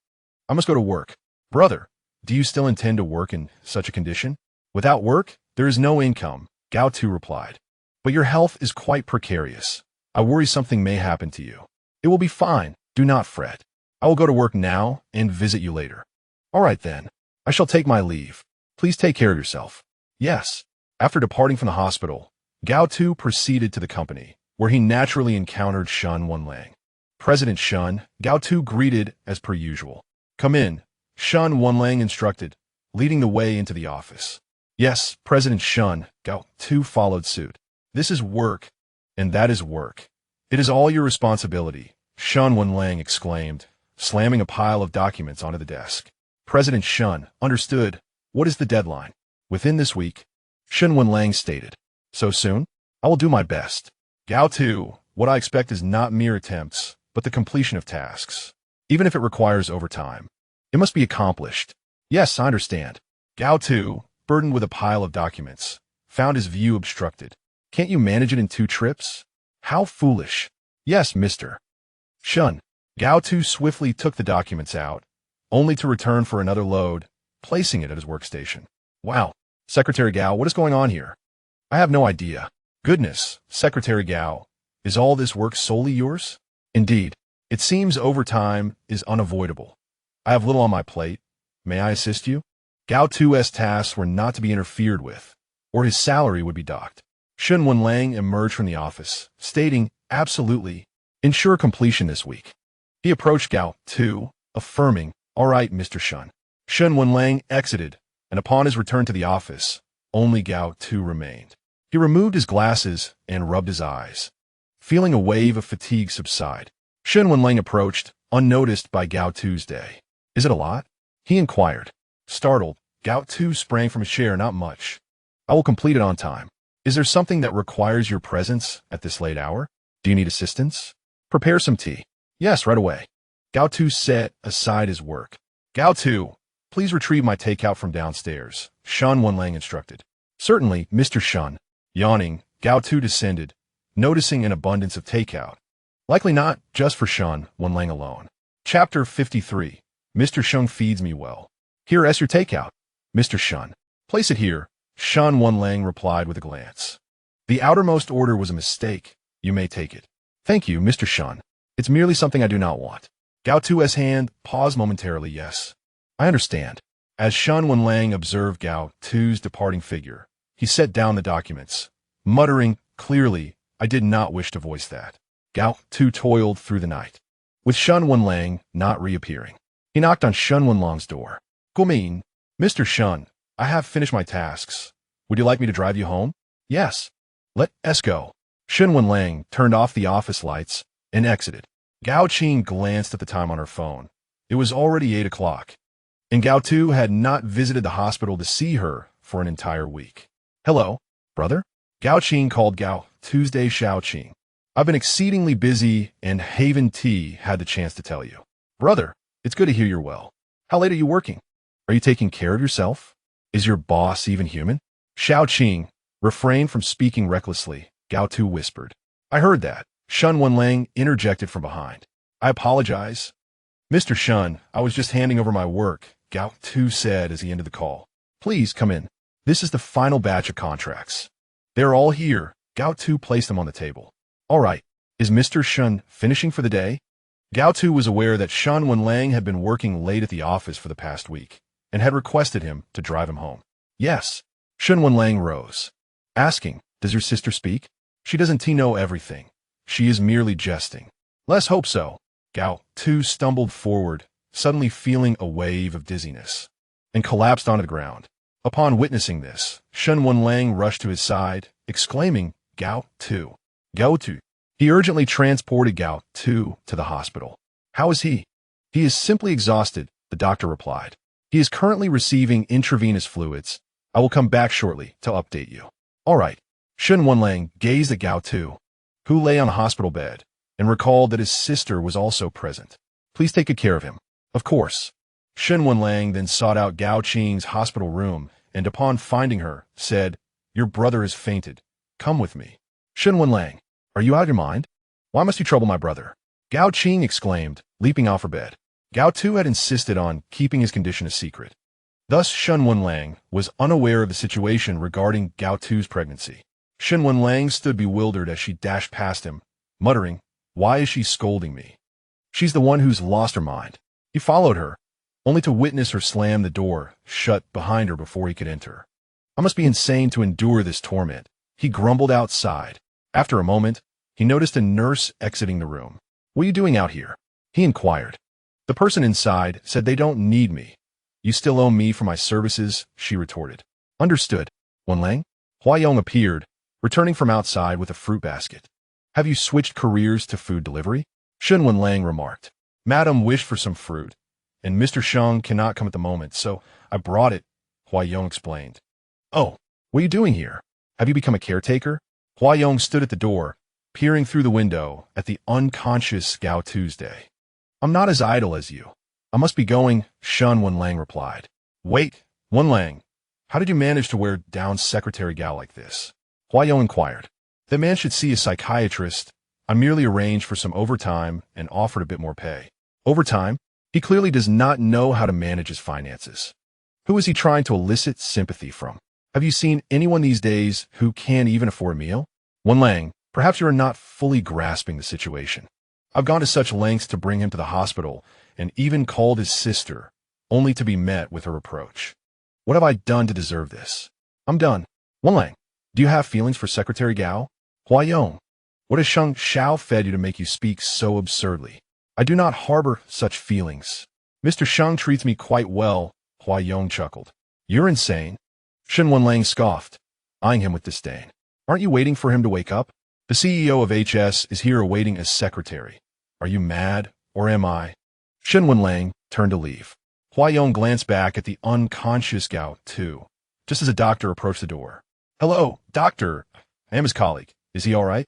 I must go to work. Brother, do you still intend to work in such a condition? Without work, there is no income, Gao Tu replied. But your health is quite precarious. I worry something may happen to you. It will be fine. Do not fret. I will go to work now and visit you later. All right then. I shall take my leave. Please take care of yourself. Yes. After departing from the hospital, Gao Tu proceeded to the company, where he naturally encountered Shen Wenlang. President Shen, Gao Tu greeted as per usual. Come in, Shen Wenlang instructed, leading the way into the office. Yes, President Shen, Gao Tu followed suit. This is work, and that is work. It is all your responsibility, Shen Wenlang exclaimed, slamming a pile of documents onto the desk. President Shen, understood. What is the deadline? Within this week, Shen Wenlang stated. So soon? I will do my best. Gao Tu, what I expect is not mere attempts, but the completion of tasks. Even if it requires overtime, it must be accomplished. Yes, I understand. Gao Tu, burdened with a pile of documents, found his view obstructed. Can't you manage it in 2 trips? How foolish. Yes, Mr. Shen. Gao Tu swiftly took the documents out, only to return for another load, placing it at his workstation. Wow. Secretary Gao, what is going on here? I have no idea. Goodness, Secretary Gao, is all this work solely yours? Indeed. It seems overtime is unavoidable. I have little on my plate. May I assist you? Gao Tu's tasks were not to be interfered with, or his salary would be docked. Shen Wenlang emerged from the office, stating, absolutely, ensure completion this week. He approached Gao Tu, affirming, all right, Mr. Shen. Shen Wenlang exited, and upon his return to the office, only Gao Tu remained. He removed his glasses and rubbed his eyes, feeling a wave of fatigue subside. Shen Wenlang approached, unnoticed by Gao Tu's day. Is it a lot? He inquired. Startled, Gao Tu sprang from his chair. Not much. I will complete it on time. Is there something that requires your presence at this late hour? Do you need assistance? Prepare some tea. Yes, right away. Gao Tu set aside his work. Gao Tu, please retrieve my takeout from downstairs, Shen Wenlang instructed. Certainly, Mr. Shen. Yawning, Gao Tu descended, noticing an abundance of takeout. Likely not just for Shen Wenlang alone. Chapter 53. Mr. Sheng feeds me well. Here is your takeout, Mr. Shen. Place it here, Shen Wenlang replied with a glance. The outermost order was a mistake. You may take it. Thank you, Mr. Shen. It's merely something I do not want. Gao Tu's hand paused momentarily. Yes, I understand. As Shen Wenlang observed Gao Tu's departing figure, he set down the documents, muttering, clearly, I did not wish to voice that. Gao Tu toiled through the night, with Shen Wenlang not reappearing. He knocked on Shen Wenlang's door. Gumin, Mr. Shen, I have finished my tasks. Would you like me to drive you home? Yes. Let's go. Shen Wenlang turned off the office lights and exited. Gao Tu glanced at the time on her phone. It was already 8 o'clock, and Gao Tu had not visited the hospital to see her for an entire week. Hello, brother? Gao Tu called Gao Tuesday Shao Qing. I've been exceedingly busy, and Haven T had the chance to tell you. Brother, it's good to hear you're well. How late are you working? Are you taking care of yourself? Is your boss even human? Shao Qing refrained from speaking recklessly. Gao Tu whispered. I heard that. Shen Wenlang interjected from behind. I apologize. Mr. Shen, I was just handing over my work, Gao Tu said as he ended the call. Please come in. This is the final batch of contracts. They're all here. Gao Tu placed them on the table. All right. Is Mr. Shen finishing for the day? Gao Tu was aware that Shen Wenlang had been working late at the office for the past week and had requested him to drive him home. Yes. Shen Wenlang rose, asking, does your sister speak? She doesn't know everything. She is merely jesting. Let's hope so. Gao Tu stumbled forward, suddenly feeling a wave of dizziness, and collapsed onto the ground. Upon witnessing this, Shen Wenlang rushed to his side, exclaiming, Gao Tu. Gao Tu. He urgently transported Gao Tu to the hospital. How is he? He is simply exhausted, the doctor replied. He is currently receiving intravenous fluids. I will come back shortly to update you. All right. Shen Wenlang gazed at Gao Tu, who lay on a hospital bed, and recalled that his sister was also present. Please take good care of him. Of course. Shen Wenlang then sought out Gao Qing's hospital room, and upon finding her, said, Your brother has fainted. Come with me. Shen Wenlang, are you out of your mind? Why must you trouble my brother? Gao Qing exclaimed, leaping off her bed. Gao Tu had insisted on keeping his condition a secret. Thus, Shen Wenlang was unaware of the situation regarding Gao Tu's pregnancy. Shen Wenlang stood bewildered as she dashed past him, muttering, Why is she scolding me? She's the one who's lost her mind. He followed her, only to witness her slam the door shut behind her before he could enter. I must be insane to endure this torment, he grumbled outside. After a moment, he noticed a nurse exiting the room. What are you doing out here? He inquired. The person inside said they don't need me. You still owe me for my services, she retorted. Understood. Wenlang? Huayong appeared, returning from outside with a fruit basket. Have you switched careers to food delivery? Shen Wenlang remarked. Madam wished for some fruit, and Mr. Sheng cannot come at the moment, so I brought it, Huayong explained. Oh, what are you doing here? Have you become a caretaker? Huayong stood at the door, peering through the window at the unconscious Gao Tuesday. I'm not as idle as you. I must be going, Shen Wenlang replied. Wait, Wenlang, how did you manage to wear down Secretary Gao like this? Huayong inquired. The man should see a psychiatrist. I merely arranged for some overtime and offered a bit more pay. Overtime? He clearly does not know how to manage his finances. Who is he trying to elicit sympathy from? Have you seen anyone these days who can't even afford a meal? Wenlang, perhaps you are not fully grasping the situation. I've gone to such lengths to bring him to the hospital and even called his sister, only to be met with a reproach. What have I done to deserve this? I'm done. Wenlang, do you have feelings for Secretary Gao? Huayong, what has Sheng Shao fed you to make you speak so absurdly? I do not harbor such feelings. Mr. Sheng treats me quite well, Huayong chuckled. You're insane. Shen Wenlang scoffed, eyeing him with disdain. Aren't you waiting for him to wake up? The CEO of HS is here awaiting as secretary. Are you mad, or am I? Shen Wenlang turned to leave. Huayong glanced back at the unconscious Gao Tu, just as a doctor approached the door. Hello, doctor. I am his colleague. Is he all right?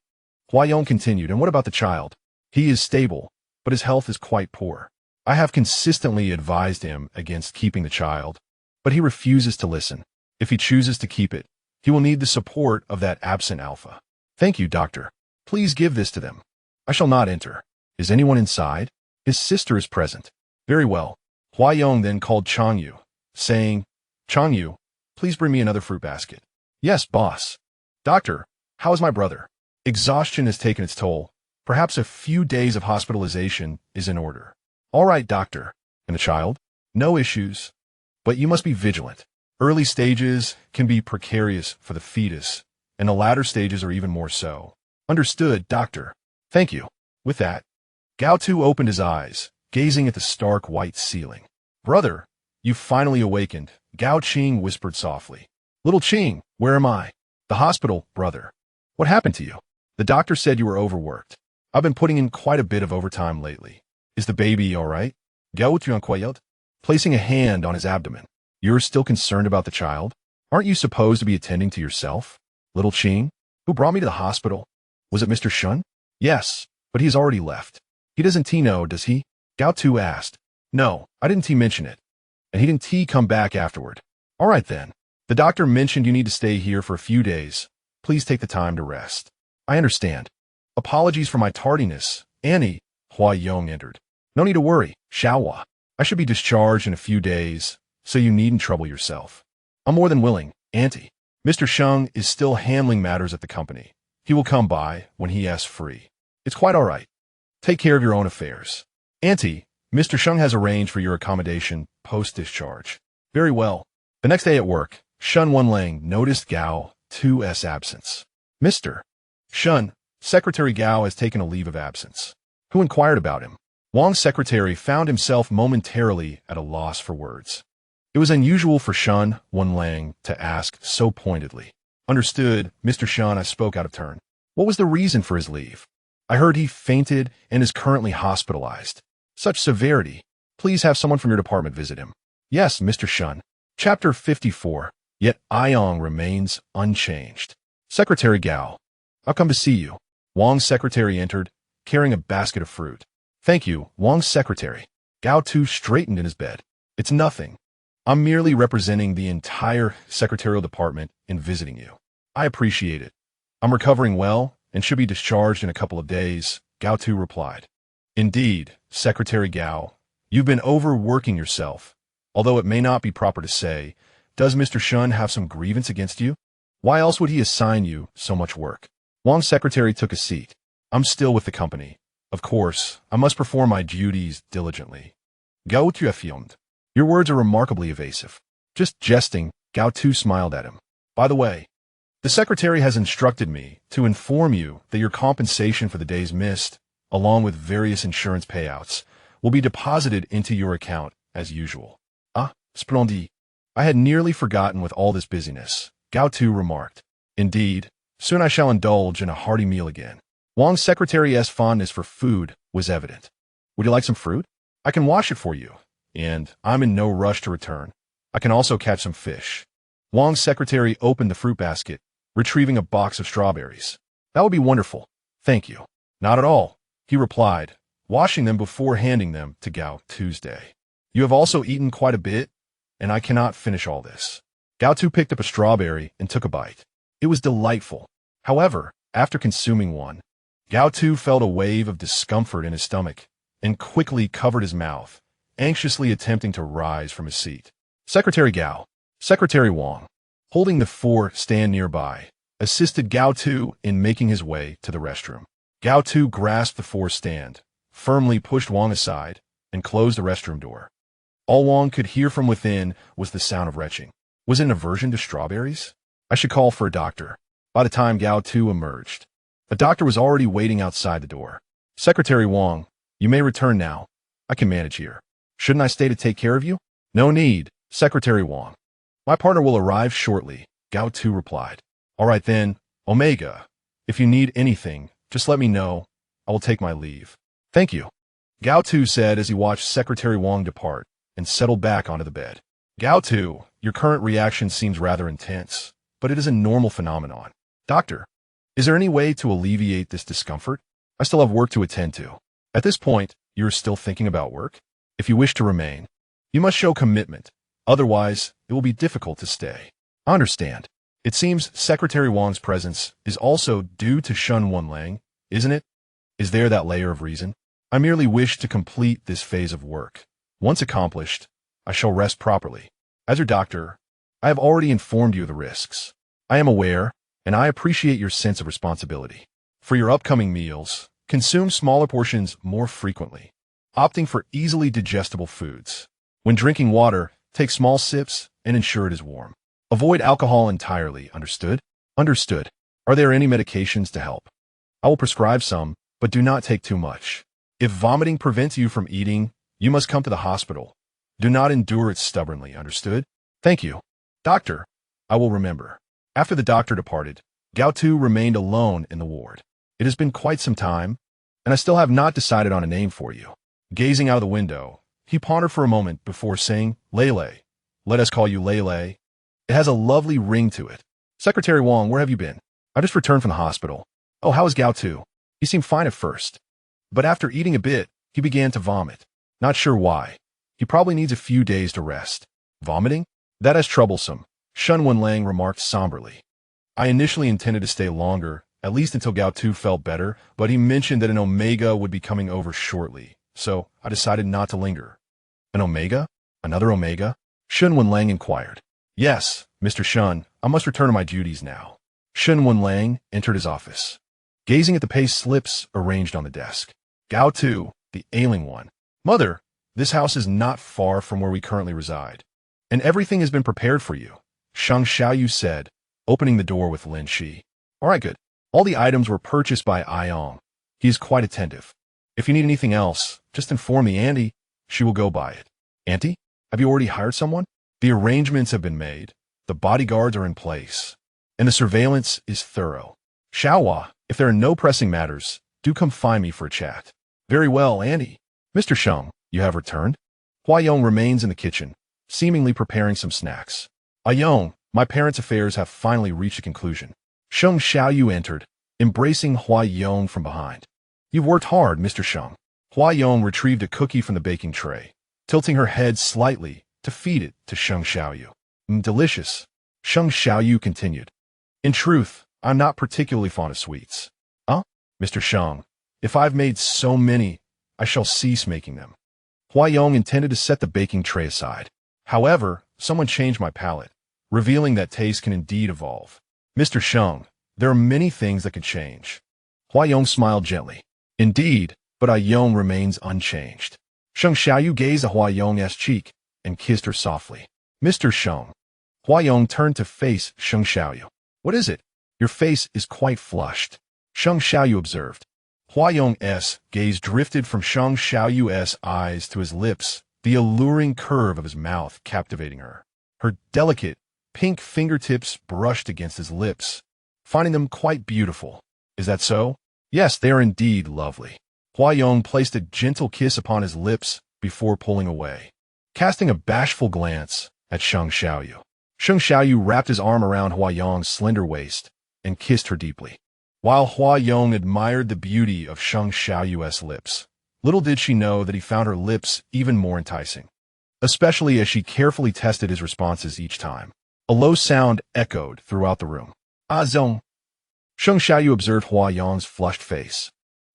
Huayong continued, and what about the child? He is stable, but his health is quite poor. I have consistently advised him against keeping the child, but he refuses to listen. If he chooses to keep it, he will need the support of that absent alpha. Thank you, doctor. Please give this to them. I shall not enter. Is anyone inside? His sister is present. Very well. Huayong then called Changyu, saying, Changyu, please bring me another fruit basket. Yes, boss. Doctor, how is my brother? Exhaustion has taken its toll. Perhaps a few days of hospitalization is in order. All right, doctor. And the child? No issues. But you must be vigilant. Early stages can be precarious for the fetus, and the latter stages are even more so. Understood, doctor. Thank you. With that, Gao Tu opened his eyes, gazing at the stark white ceiling. Brother, you finally awakened, Gao Qing whispered softly. Little Qing, where am I? The hospital, brother. What happened to you? The doctor said you were overworked. I've been putting in quite a bit of overtime lately. Is the baby all right? Gao Tu, placing a hand on his abdomen. You're still concerned about the child? Aren't you supposed to be attending to yourself? Little Qing? Who brought me to the hospital? Was it Mr. Shen? Yes, but he's already left. He doesn't know, does he? Gao Tu asked. No, I didn't mention it. And he didn't come back afterward. All right then. The doctor mentioned you need to stay here for a few days. Please take the time to rest. I understand. Apologies for my tardiness. Annie, Hua Yong entered. No need to worry, Xiaohua. I should be discharged in a few days, so you needn't trouble yourself. I'm more than willing, Auntie. Mr. Sheng is still handling matters at the company. He will come by when he asks free. It's quite all right. Take care of your own affairs. Auntie, Mr. Sheng has arranged for your accommodation post-discharge. Very well. The next day at work, Shen Wenlang noticed Gao Tu's absence. Mr. Shen, Secretary Gao has taken a leave of absence. Who inquired about him? Wang's secretary found himself momentarily at a loss for words. It was unusual for Shen Wenlang to ask so pointedly. Understood, Mr. Shen, I spoke out of turn. What was the reason for his leave? I heard he fainted and is currently hospitalized. Such severity. Please have someone from your department visit him. Yes, Mr. Shen. Chapter 54. Yet Ayong remains unchanged. Secretary Gao. I'll come to see you. Wang's secretary entered, carrying a basket of fruit. Thank you, Wang's secretary. Gao Tu straightened in his bed. It's nothing. I'm merely representing the entire secretarial department in visiting you. I appreciate it. I'm recovering well and should be discharged in a couple of days, Gao Tu replied. Indeed, Secretary Gao, you've been overworking yourself. Although it may not be proper to say, does Mr. Shen have some grievance against you? Why else would he assign you so much work? Wang's secretary took a seat. I'm still with the company. Of course, I must perform my duties diligently. Gao Tu affirmed. Your words are remarkably evasive. Just jesting, Gao Tu smiled at him. By the way, the secretary has instructed me to inform you that your compensation for the days missed, along with various insurance payouts, will be deposited into your account as usual. Ah, splendid. I had nearly forgotten with all this busyness, Gao Tu remarked. Indeed, soon I shall indulge in a hearty meal again. Wang's secretary's fondness for food was evident. Would you like some fruit? I can wash it for you, and I'm in no rush to return. I can also catch some fish. Wang's secretary opened the fruit basket, retrieving a box of strawberries. That would be wonderful. Thank you. Not at all, he replied, washing them before handing them to Gao Tuesday. You have also eaten quite a bit, and I cannot finish all this. Gao Tu picked up a strawberry and took a bite. It was delightful. However, after consuming one, Gao Tu felt a wave of discomfort in his stomach and quickly covered his mouth, anxiously attempting to rise from his seat. Secretary Gao, Secretary Wang, holding the four stand nearby, assisted Gao Tu in making his way to the restroom. Gao Tu grasped the four stand, firmly pushed Wang aside, and closed the restroom door. All Wang could hear from within was the sound of retching. Was it an aversion to strawberries? I should call for a doctor. By the time Gao Tu emerged, a doctor was already waiting outside the door. Secretary Wang, you may return now. I can manage here. Shouldn't I stay to take care of you? No need, Secretary Wang. My partner will arrive shortly, Gao Tu replied. All right then, Omega. If you need anything, just let me know. I will take my leave. Thank you, Gao Tu said as he watched Secretary Wang depart and settled back onto the bed. Gao Tu, your current reaction seems rather intense, but it is a normal phenomenon. Doctor, is there any way to alleviate this discomfort? I still have work to attend to. At this point, you are still thinking about work? If you wish to remain, you must show commitment. Otherwise, it will be difficult to stay. I understand. It seems Secretary Wang's presence is also due to Shen Wenlang, isn't it? Is there that layer of reason? I merely wish to complete this phase of work. Once accomplished, I shall rest properly. As your doctor, I have already informed you of the risks. I am aware, and I appreciate your sense of responsibility. For your upcoming meals, consume smaller portions more frequently, opting for easily digestible foods. When drinking water, take small sips and ensure it is warm. Avoid alcohol entirely, understood? Understood. Are there any medications to help? I will prescribe some, but do not take too much. If vomiting prevents you from eating, you must come to the hospital. Do not endure it stubbornly, understood? Thank you. Doctor, I will remember. After the doctor departed, Gao Tu remained alone in the ward. It has been quite some time, and I still have not decided on a name for you. Gazing out of the window, he pondered for a moment before saying, Lele. Let us call you Lele. It has a lovely ring to it. Secretary Wang, where have you been? I just returned from the hospital. Oh, how is Gao Tu? He seemed fine at first, but after eating a bit, he began to vomit. Not sure why. He probably needs a few days to rest. Vomiting? That is troublesome, Shen Wenlang remarked somberly. I initially intended to stay longer, at least until Gao Tu felt better, but he mentioned that an Omega would be coming over shortly, so I decided not to linger. An Omega? Another Omega? Shen Wenlang inquired. Yes, Mr. Shen, I must return to my duties now. Shen Wenlang entered his office, gazing at the pay slips arranged on the desk. Gao Tu, the ailing one. Mother, this house is not far from where we currently reside, and everything has been prepared for you, Sheng Xiaoyu said, opening the door with Lin Shi. All right, good. All the items were purchased by Ayong. He is quite attentive. If you need anything else, just inform the auntie. She will go buy it. Auntie, have you already hired someone? The arrangements have been made. The bodyguards are in place, and the surveillance is thorough. Xiaohua, if there are no pressing matters, do come find me for a chat. Very well, auntie. Mr. Sheng, you have returned? Huayong remains in the kitchen, seemingly preparing some snacks. Ayong, my parents' affairs have finally reached a conclusion. Sheng Xiaoyu entered, embracing Huayong from behind. You've worked hard, Mr. Sheng. Huayong retrieved a cookie from the baking tray, tilting her head slightly to feed it to Sheng Xiaoyu. Delicious, Sheng Xiaoyu continued. In truth, I'm not particularly fond of sweets. Huh? Mr. Sheng, if I've made so many, I shall cease making them. Huayong intended to set the baking tray aside. However, someone changed my palate, revealing that taste can indeed evolve. Mr. Sheng, there are many things that could change. Huayong smiled gently. Indeed, but Ayong remains unchanged. Sheng Xiaoyu gazed at Huayong's cheek and kissed her softly. Mr. Sheng. Huayong turned to face Sheng Xiaoyu. What is it? Your face is quite flushed, Sheng Xiaoyu observed. Huayong's gaze drifted from Sheng Xiaoyu's eyes to his lips, the alluring curve of his mouth captivating her. Her delicate, pink fingertips brushed against his lips, finding them quite beautiful. Is that so? Yes, they are indeed lovely. Huayong placed a gentle kiss upon his lips before pulling away, casting a bashful glance at Sheng Xiaoyu. Sheng Xiaoyu wrapped his arm around Huayong's slender waist and kissed her deeply. While Huayong admired the beauty of Sheng Xiaoyu's lips, little did she know that he found her lips even more enticing, especially as she carefully tested his responses each time. A low sound echoed throughout the room. Ah zong. Sheng Xiaoyu observed Huayong's flushed face,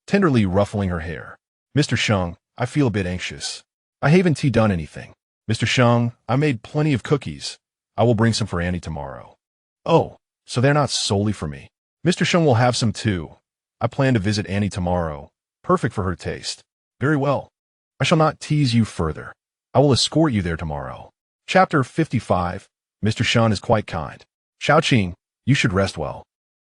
tenderly ruffling her hair. Mr. Sheng, I feel a bit anxious. I haven't done anything. Mr. Sheng, I made plenty of cookies. I will bring some for Annie tomorrow. Oh, so they're not solely for me. Mr. Sheng will have some too. I plan to visit Annie tomorrow. Perfect for her taste. Very well. I shall not tease you further. I will escort you there tomorrow. Chapter 55. Mr. Shen is quite kind. Xiaoqing, you should rest well.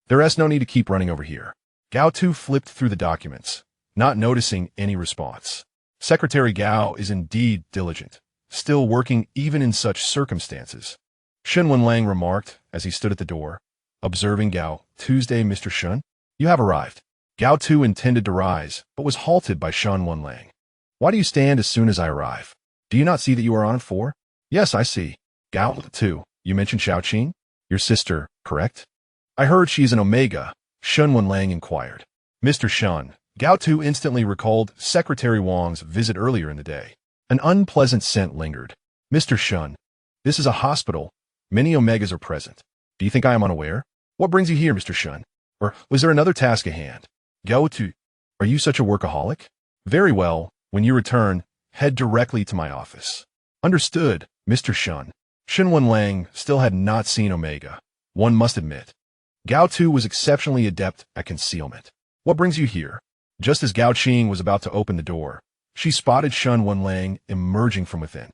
There is no need to keep running over here. Gao Tu flipped through the documents, not noticing any response. Secretary Gao is indeed diligent, still working even in such circumstances. Shen Wenlang remarked as he stood at the door, observing Gao. Tuesday, Mr. Shen, you have arrived. Gao Tu intended to rise, but was halted by Shen Wenlang. Why do you stand as soon as I arrive? Do you not see that you are on 4? Yes, I see. Gao Tu, you mentioned Xiaoqing? Your sister, correct? I heard she is an Omega, Shen Wenlang inquired. Mr. Shen, Gao Tu instantly recalled Secretary Wang's visit earlier in the day. An unpleasant scent lingered. Mr. Shen, this is a hospital. Many Omegas are present. Do you think I am unaware? What brings you here, Mr. Shen? Or was there another task at hand? Gao Tu, are you such a workaholic? Very well, when you return, head directly to my office. Understood, Mr. Shen. Shen Wenlang still had not seen Omega, one must admit. Gao Tu was exceptionally adept at concealment. What brings you here? Just as Gao Qing was about to open the door, she spotted Shen Wenlang emerging from within.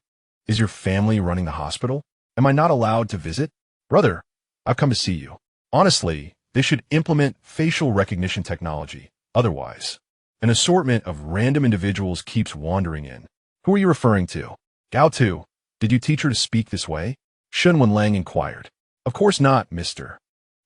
Is your family running the hospital? Am I not allowed to visit? Brother, I've come to see you. Honestly, they should implement facial recognition technology. Otherwise, an assortment of random individuals keeps wandering in. Who are you referring to? Gao Tu, did you teach her to speak this way? Shen Wenlang inquired. Of course not, Mr.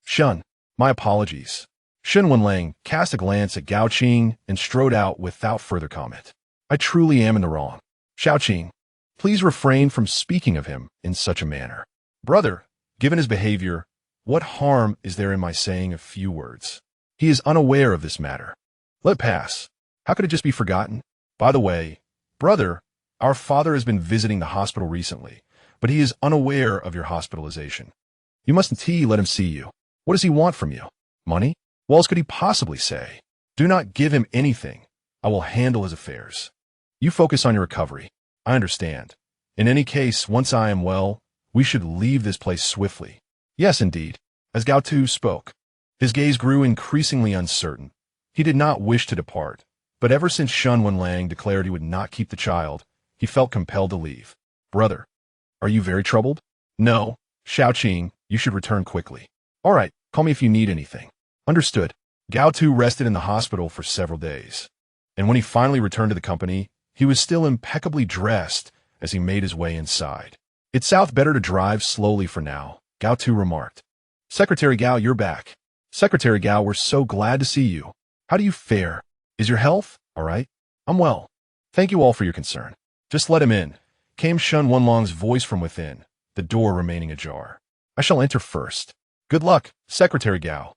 Shen. My apologies. Shen Wenlang cast a glance at Gao Tu and strode out without further comment. I truly am in the wrong. Xiaoqing, please refrain from speaking of him in such a manner. Brother, given his behavior, what harm is there in my saying a few words? He is unaware of this matter. Let pass. How could it just be forgotten? By the way, brother, our father has been visiting the hospital recently, but he is unaware of your hospitalization. You mustn't let him see you. What does he want from you? Money? What else could he possibly say? Do not give him anything. I will handle his affairs. You focus on your recovery. I understand. In any case, once I am well, we should leave this place swiftly. Yes, indeed. As Gao Tu spoke, his gaze grew increasingly uncertain. He did not wish to depart, but ever since Shen Wenlang declared he would not keep the child, he felt compelled to leave. Brother, are you very troubled? No. Xiaoqing, you should return quickly. All right, call me if you need anything. Understood. Gao Tu rested in the hospital for several days, and when he finally returned to the company, he was still impeccably dressed as he made his way inside. It sounds better to drive slowly for now, Gao Tu remarked. Secretary Gao, you're back. Secretary Gao, we're so glad to see you. How do you fare? Is your health all right? I'm well. Thank you all for your concern. Just let him in, came Shen Wenlang's voice from within, the door remaining ajar. I shall enter first. Good luck, Secretary Gao.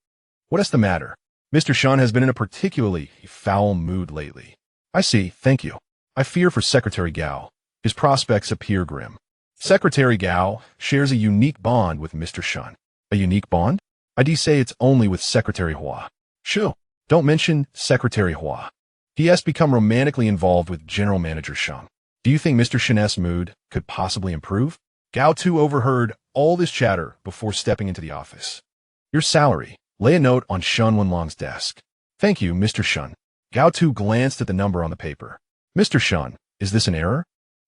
What is the matter? Mr. Shen has been in a particularly foul mood lately. I see, thank you. I fear for Secretary Gao. His prospects appear grim. Secretary Gao shares a unique bond with Mr. Shen. A unique bond? I say it's only with Secretary Hua. Shoo, don't mention Secretary Hua. He has become romantically involved with General Manager Sheng. Do you think Mr. Shen's mood could possibly improve? Gao Tu overheard all this chatter before stepping into the office. Your salary. Lay a note on Shen Wenlang's desk. Thank you, Mr. Shen. Gao Tu glanced at the number on the paper. Mr. Shen, is this an error?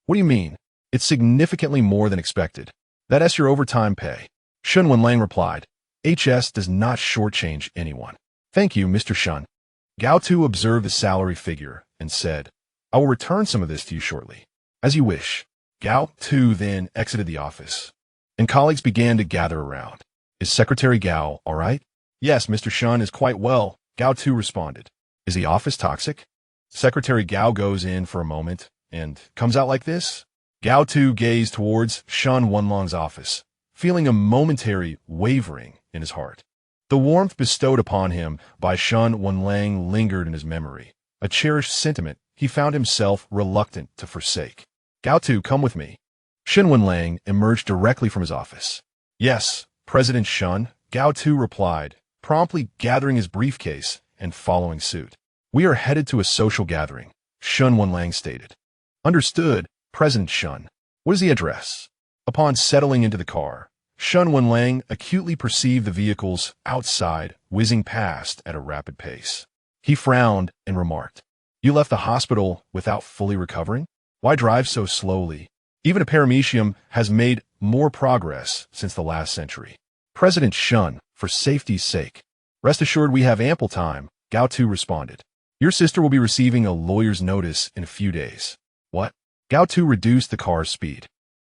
What do you mean? It's significantly more than expected. That's your overtime pay. Shen Wenlang replied. HS does not shortchange anyone. Thank you, Mr. Shen. Gao Tu observed the salary figure and said, I will return some of this to you shortly. As you wish. Gao Tu then exited the office, and colleagues began to gather around. Is Secretary Gao all right? Yes, Mr. Shen is quite well, Gao Tu responded. Is the office toxic? Secretary Gao goes in for a moment and comes out like this? Gao Tu gazed towards Shen Wenlang's office, feeling a momentary wavering in his heart. The warmth bestowed upon him by Shen Wenlang lingered in his memory, a cherished sentiment he found himself reluctant to forsake. Gao Tu, come with me. Shen Wenlang emerged directly from his office. Yes, President Shen, Gao Tu replied, promptly gathering his briefcase and following suit. We are headed to a social gathering, Shen Wenlang stated. Understood, President Shen. What is the address? Upon settling into the car, Shen Wenlang acutely perceived the vehicles outside whizzing past at a rapid pace. He frowned and remarked, You left the hospital without fully recovering? Why drive so slowly? Even a paramecium has made more progress since the last century. President Shen, for safety's sake. Rest assured we have ample time, Gao Tu responded. Your sister will be receiving a lawyer's notice in a few days. What? Gao Tu reduced the car's speed.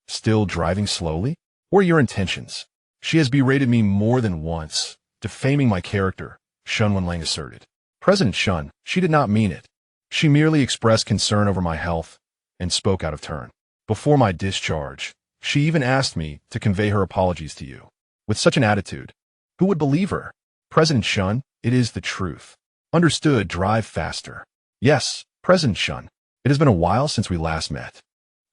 Still driving slowly? What are your intentions? She has berated me more than once, defaming my character, Shen Wenlang asserted. President Shen, she did not mean it. She merely expressed concern over my health and spoke out of turn. Before my discharge, she even asked me to convey her apologies to you. With such an attitude, who would believe her? President Shen, it is the truth. Understood, drive faster. Yes, President Shen. It has been a while since we last met.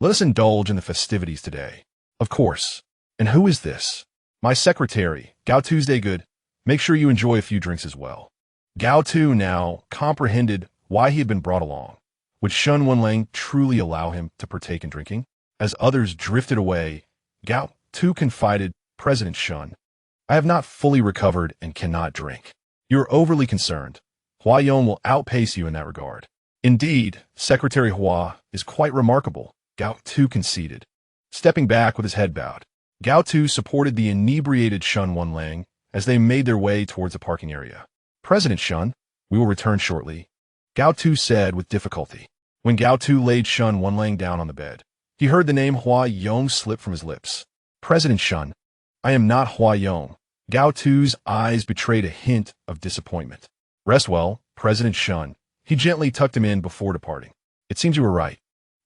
Let us indulge in the festivities today. Of course. And who is this? My secretary, Gao Tuesday Good. Make sure you enjoy a few drinks as well. Gao Tu now comprehended why he had been brought along. Would Shen Wenlang truly allow him to partake in drinking? As others drifted away, Gao Tu confided, President Shen, I have not fully recovered and cannot drink. You are overly concerned. Hua Yong will outpace you in that regard. Indeed, Secretary Hua is quite remarkable, Gao Tu conceded. Stepping back with his head bowed, Gao Tu supported the inebriated Shen Wenlang as they made their way towards the parking area. President Shen, we will return shortly, Gao Tu said with difficulty. When Gao Tu laid Shen Wenlang down on the bed, he heard the name Hua Yong slip from his lips. President Shen, I am not Huayong. Gao Tu's eyes betrayed a hint of disappointment. Rest well, President Shen. He gently tucked him in before departing. It seems you were right.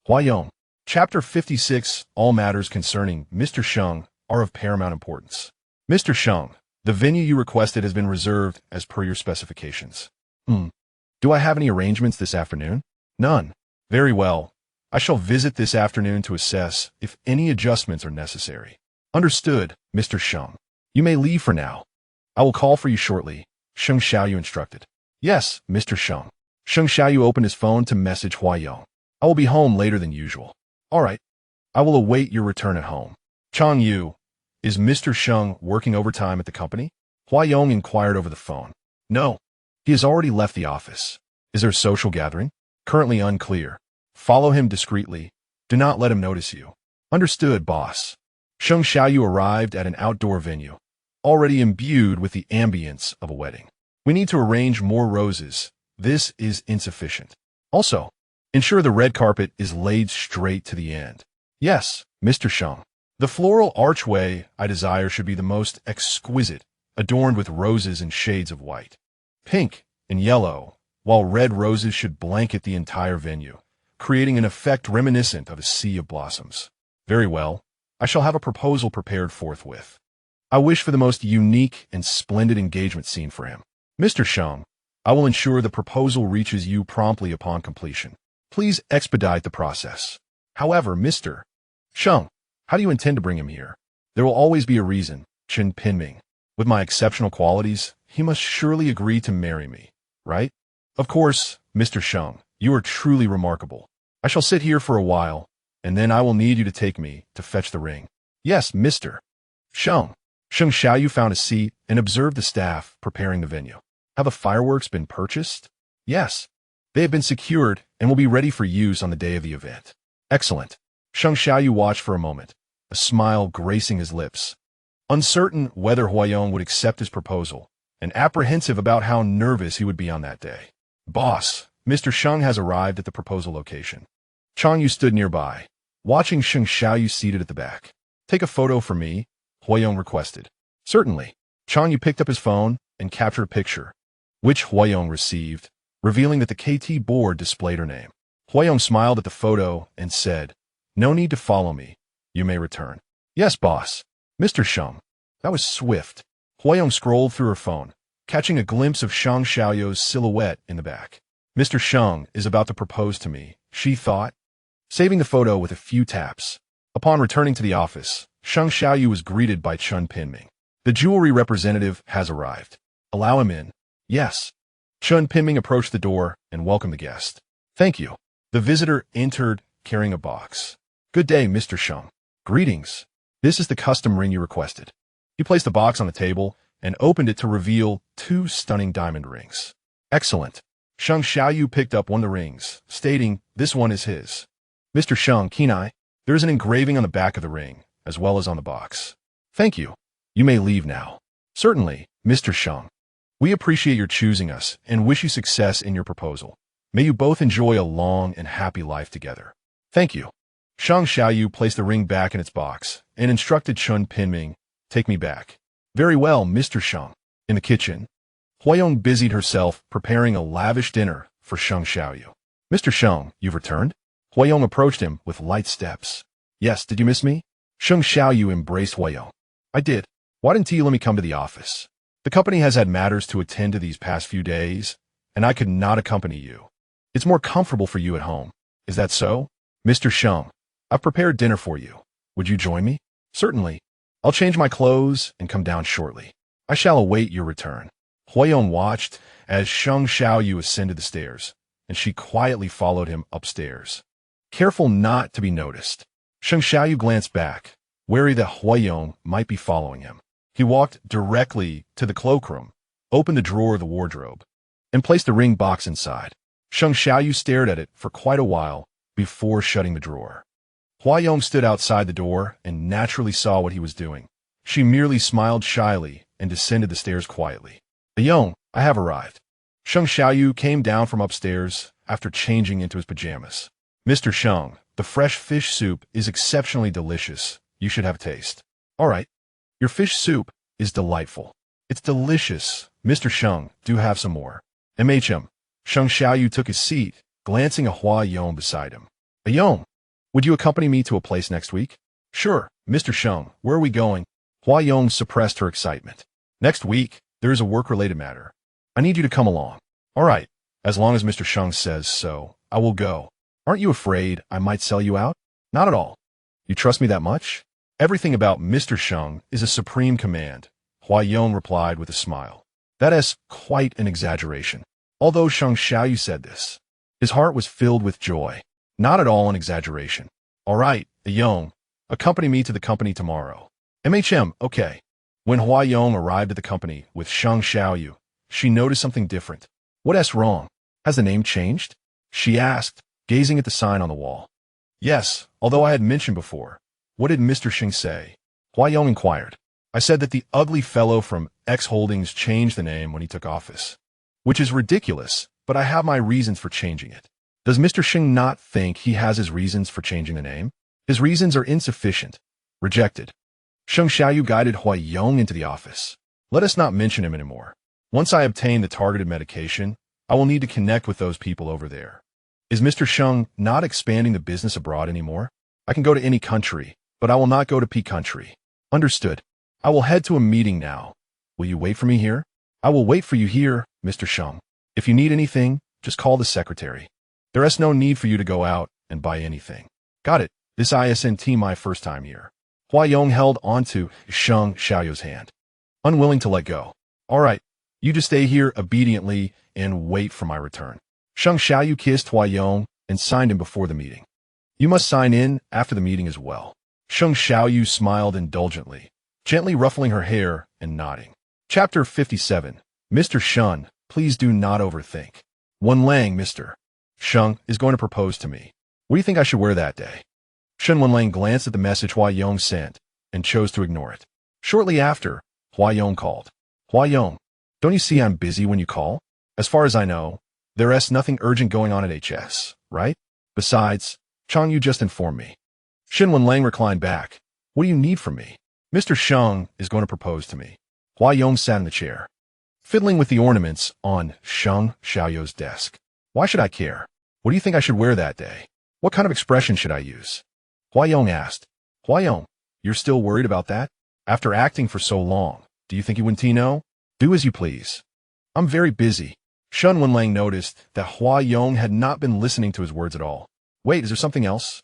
Huayong. Chapter 56, All matters concerning Mr. Sheng are of paramount importance. Mr. Sheng, the venue you requested has been reserved as per your specifications. Do I have any arrangements this afternoon? None. Very well. I shall visit this afternoon to assess if any adjustments are necessary. Understood, Mr. Sheng. You may leave for now. I will call for you shortly, Sheng Xiaoyu instructed. Yes, Mr. Sheng. Sheng Xiaoyu opened his phone to message Huayong. I will be home later than usual. All right. I will await your return at home. Chang Yu, is Mr. Sheng working overtime at the company? Huayong inquired over the phone. No. He has already left the office. Is there a social gathering? Currently unclear. Follow him discreetly. Do not let him notice you. Understood, boss. Sheng Xiaoyu arrived at an outdoor venue, already imbued with the ambience of a wedding. We need to arrange more roses. This is insufficient. Also, ensure the red carpet is laid straight to the end. Yes, Mr. Sheng. The floral archway I desire should be the most exquisite, adorned with roses in shades of white, pink, and yellow, while red roses should blanket the entire venue, creating an effect reminiscent of a sea of blossoms. Very well. I shall have a proposal prepared forthwith. I wish for the most unique and splendid engagement scene for him. Mr. Sheng, I will ensure the proposal reaches you promptly upon completion. Please expedite the process. However, Mr. Sheng, how do you intend to bring him here? There will always be a reason, Chen Pinming. With my exceptional qualities, he must surely agree to marry me, right? Of course, Mr. Sheng, you are truly remarkable. I shall sit here for a while, and then I will need you to take me to fetch the ring. Yes, Mr. Sheng. Sheng Xiaoyu found a seat and observed the staff preparing the venue. Have the fireworks been purchased? Yes. They have been secured and will be ready for use on the day of the event. Excellent. Sheng Xiaoyu watched for a moment, a smile gracing his lips. Uncertain whether Huayong would accept his proposal, and apprehensive about how nervous he would be on that day. Boss, Mr. Sheng has arrived at the proposal location. Chang Yu stood nearby, watching Sheng Xiaoyu seated at the back. Take a photo for me, Huayong requested. Certainly. Chang Yu picked up his phone and captured a picture, which Huayong received, revealing that the KT board displayed her name. Huayong smiled at the photo and said, No need to follow me. You may return. Yes, boss. Mr. Sheng. That was swift. Huayong scrolled through her phone, catching a glimpse of Sheng Xiaoyu's silhouette in the back. Mr. Sheng is about to propose to me, she thought, saving the photo with a few taps. Upon returning to the office, Sheng Xiaoyu was greeted by Chen Pinming. The jewelry representative has arrived. Allow him in. Yes. Chen Pinming approached the door and welcomed the guest. Thank you. The visitor entered carrying a box. Good day, Mr. Sheng. Greetings. This is the custom ring you requested. He placed the box on the table and opened it to reveal 2 stunning diamond rings. Excellent. Sheng Xiaoyu picked up one of the rings, stating, This one is his. Mr. Sheng, keen eye. There is an engraving on the back of the ring, as well as on the box. Thank you. You may leave now. Certainly, Mr. Sheng. We appreciate your choosing us and wish you success in your proposal. May you both enjoy a long and happy life together. Thank you. Sheng Xiaoyu placed the ring back in its box and instructed Chen Pinming, Take me back. Very well, Mr. Sheng. In the kitchen, Huayong busied herself preparing a lavish dinner for Sheng Xiaoyu. Mr. Sheng, you've returned? Huayong approached him with light steps. Yes, did you miss me? Sheng Xiaoyu embraced Huayong. I did. Why didn't you let me come to the office? The company has had matters to attend to these past few days, and I could not accompany you. It's more comfortable for you at home. Is that so? Mr. Sheng, I've prepared dinner for you. Would you join me? Certainly. I'll change my clothes and come down shortly. I shall await your return. Huayong watched as Sheng Xiaoyu ascended the stairs, and she quietly followed him upstairs, careful not to be noticed. Sheng Xiaoyu glanced back, wary that Huayong might be following him. He walked directly to the cloakroom, opened the drawer of the wardrobe, and placed the ring box inside. Sheng Xiaoyu stared at it for quite a while before shutting the drawer. Huayong stood outside the door and naturally saw what he was doing. She merely smiled shyly and descended the stairs quietly. Yong, I have arrived. Sheng Xiaoyu came down from upstairs after changing into his pajamas. Mr. Sheng, the fresh fish soup is exceptionally delicious. You should have a taste. All right. Your fish soup is delightful. It's delicious. Mr. Sheng, do have some more. MHM. Sheng Xiaoyu took his seat, glancing at Hua Yong beside him. Yong, would you accompany me to a place next week? Sure, Mr. Sheng, where are we going? Hua Yong suppressed her excitement. Next week, there is a work-related matter. I need you to come along. All right, as long as Mr. Sheng says so, I will go. Aren't you afraid I might sell you out? Not at all. You trust me that much? Everything about Mr. Sheng is a supreme command, Hua Yong replied with a smile. That is quite an exaggeration. Although Sheng Xiaoyu said this, his heart was filled with joy. Not at all an exaggeration. All right, Yong, accompany me to the company tomorrow. MHM, okay. When Hua Yong arrived at the company with Sheng Xiaoyu, she noticed something different. What's wrong? Has the name changed? She asked, gazing at the sign on the wall. Yes, although I had mentioned before. What did Mr. Sheng say? Hua Yong inquired. I said that the ugly fellow from X Holdings changed the name when he took office. Which is ridiculous, but I have my reasons for changing it. Does Mr. Sheng not think he has his reasons for changing the name? His reasons are insufficient. Rejected. Sheng Xiaoyu guided Hua Yong into the office. Let us not mention him anymore. Once I obtain the targeted medication, I will need to connect with those people over there. Is Mr. Sheng not expanding the business abroad anymore? I can go to any country, but I will not go to P country. Understood. I will head to a meeting now. Will you wait for me here? I will wait for you here, Mr. Sheng. If you need anything, just call the secretary. There is no need for you to go out and buy anything. Got it. This isn't my first time here. Hua Yong held onto Sheng Xiaoyu's hand, unwilling to let go. All right, you just stay here obediently and wait for my return. Sheng Xiaoyu kissed Hua Yong and signed him before the meeting. You must sign in after the meeting as well. Sheng Xiaoyu smiled indulgently, gently ruffling her hair and nodding. Chapter 57. Mr. Shen, please do not overthink. Wenlang, Mr. Sheng is going to propose to me. What do you think I should wear that day? Shen Wenlang glanced at the message Hua Yong sent and chose to ignore it. Shortly after, Hua Yong called. Hua Yong, don't you see I'm busy when you call? As far as I know, there is nothing urgent going on at HS, right? Besides, Chang Yu just informed me. Shen Wenlang reclined back. What do you need from me? Mr. Sheng is going to propose to me. Hua Yong sat in the chair, fiddling with the ornaments on Sheng Xiaoyu's desk. Why should I care? What do you think I should wear that day? What kind of expression should I use? Hua Yong asked. Hua Yong, you're still worried about that? After acting for so long, do you think you wouldn't know? Do as you please. I'm very busy. Shen Wenlang noticed that Hua Yong had not been listening to his words at all. Wait, is there something else?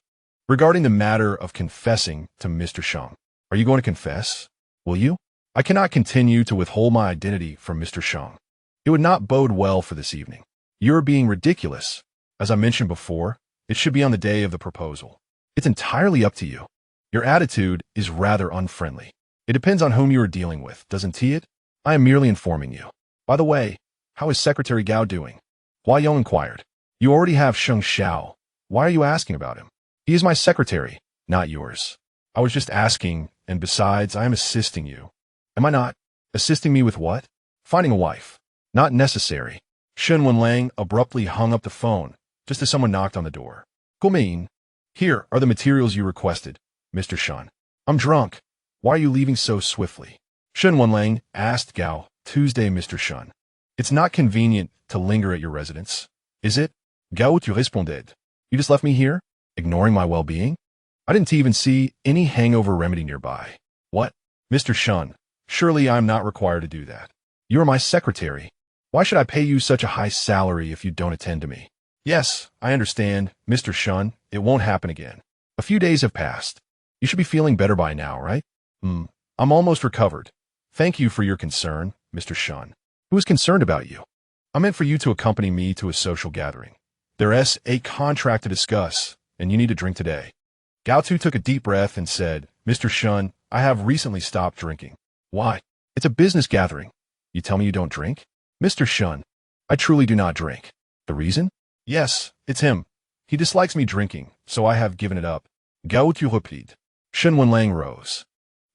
Regarding the matter of confessing to Mr. Sheng, are you going to confess? Will you? I cannot continue to withhold my identity from Mr. Sheng. It would not bode well for this evening. You're being ridiculous. As I mentioned before, it should be on the day of the proposal. It's entirely up to you. Your attitude is rather unfriendly. It depends on whom you are dealing with, doesn't it? I am merely informing you. By the way, how is Secretary Gao doing? Hua Yong inquired. You already have Sheng Xiao. Why are you asking about him? He is my secretary, not yours. I was just asking, and besides, I am assisting you. Am I not? Assisting me with what? Finding a wife. Not necessary. Shen Wenlang abruptly hung up the phone, just as someone knocked on the door. Gumin, here are the materials you requested, Mr. Shen. I'm drunk. Why are you leaving so swiftly? Shen Wenlang asked Gao Tuesday, Mr. Shen. It's not convenient to linger at your residence, is it? Gao Tu responded. You just left me here, ignoring my well-being? I didn't even see any hangover remedy nearby. What? Mr. Shen, surely I'm not required to do that. You are my secretary. Why should I pay you such a high salary if you don't attend to me? Yes, I understand, Mr. Shen, it won't happen again. A few days have passed. You should be feeling better by now, right? I'm almost recovered. Thank you for your concern, Mr. Shen. Who is concerned about you? I meant for you to accompany me to a social gathering. There is a contract to discuss, and you need to drink today. Gao Tu took a deep breath and said, Mr. Shen, I have recently stopped drinking. Why? It's a business gathering. You tell me you don't drink? Mr. Shen, I truly do not drink. The reason? Yes, it's him. He dislikes me drinking, so I have given it up. Gao Tu replied. Shen Wenlang rose,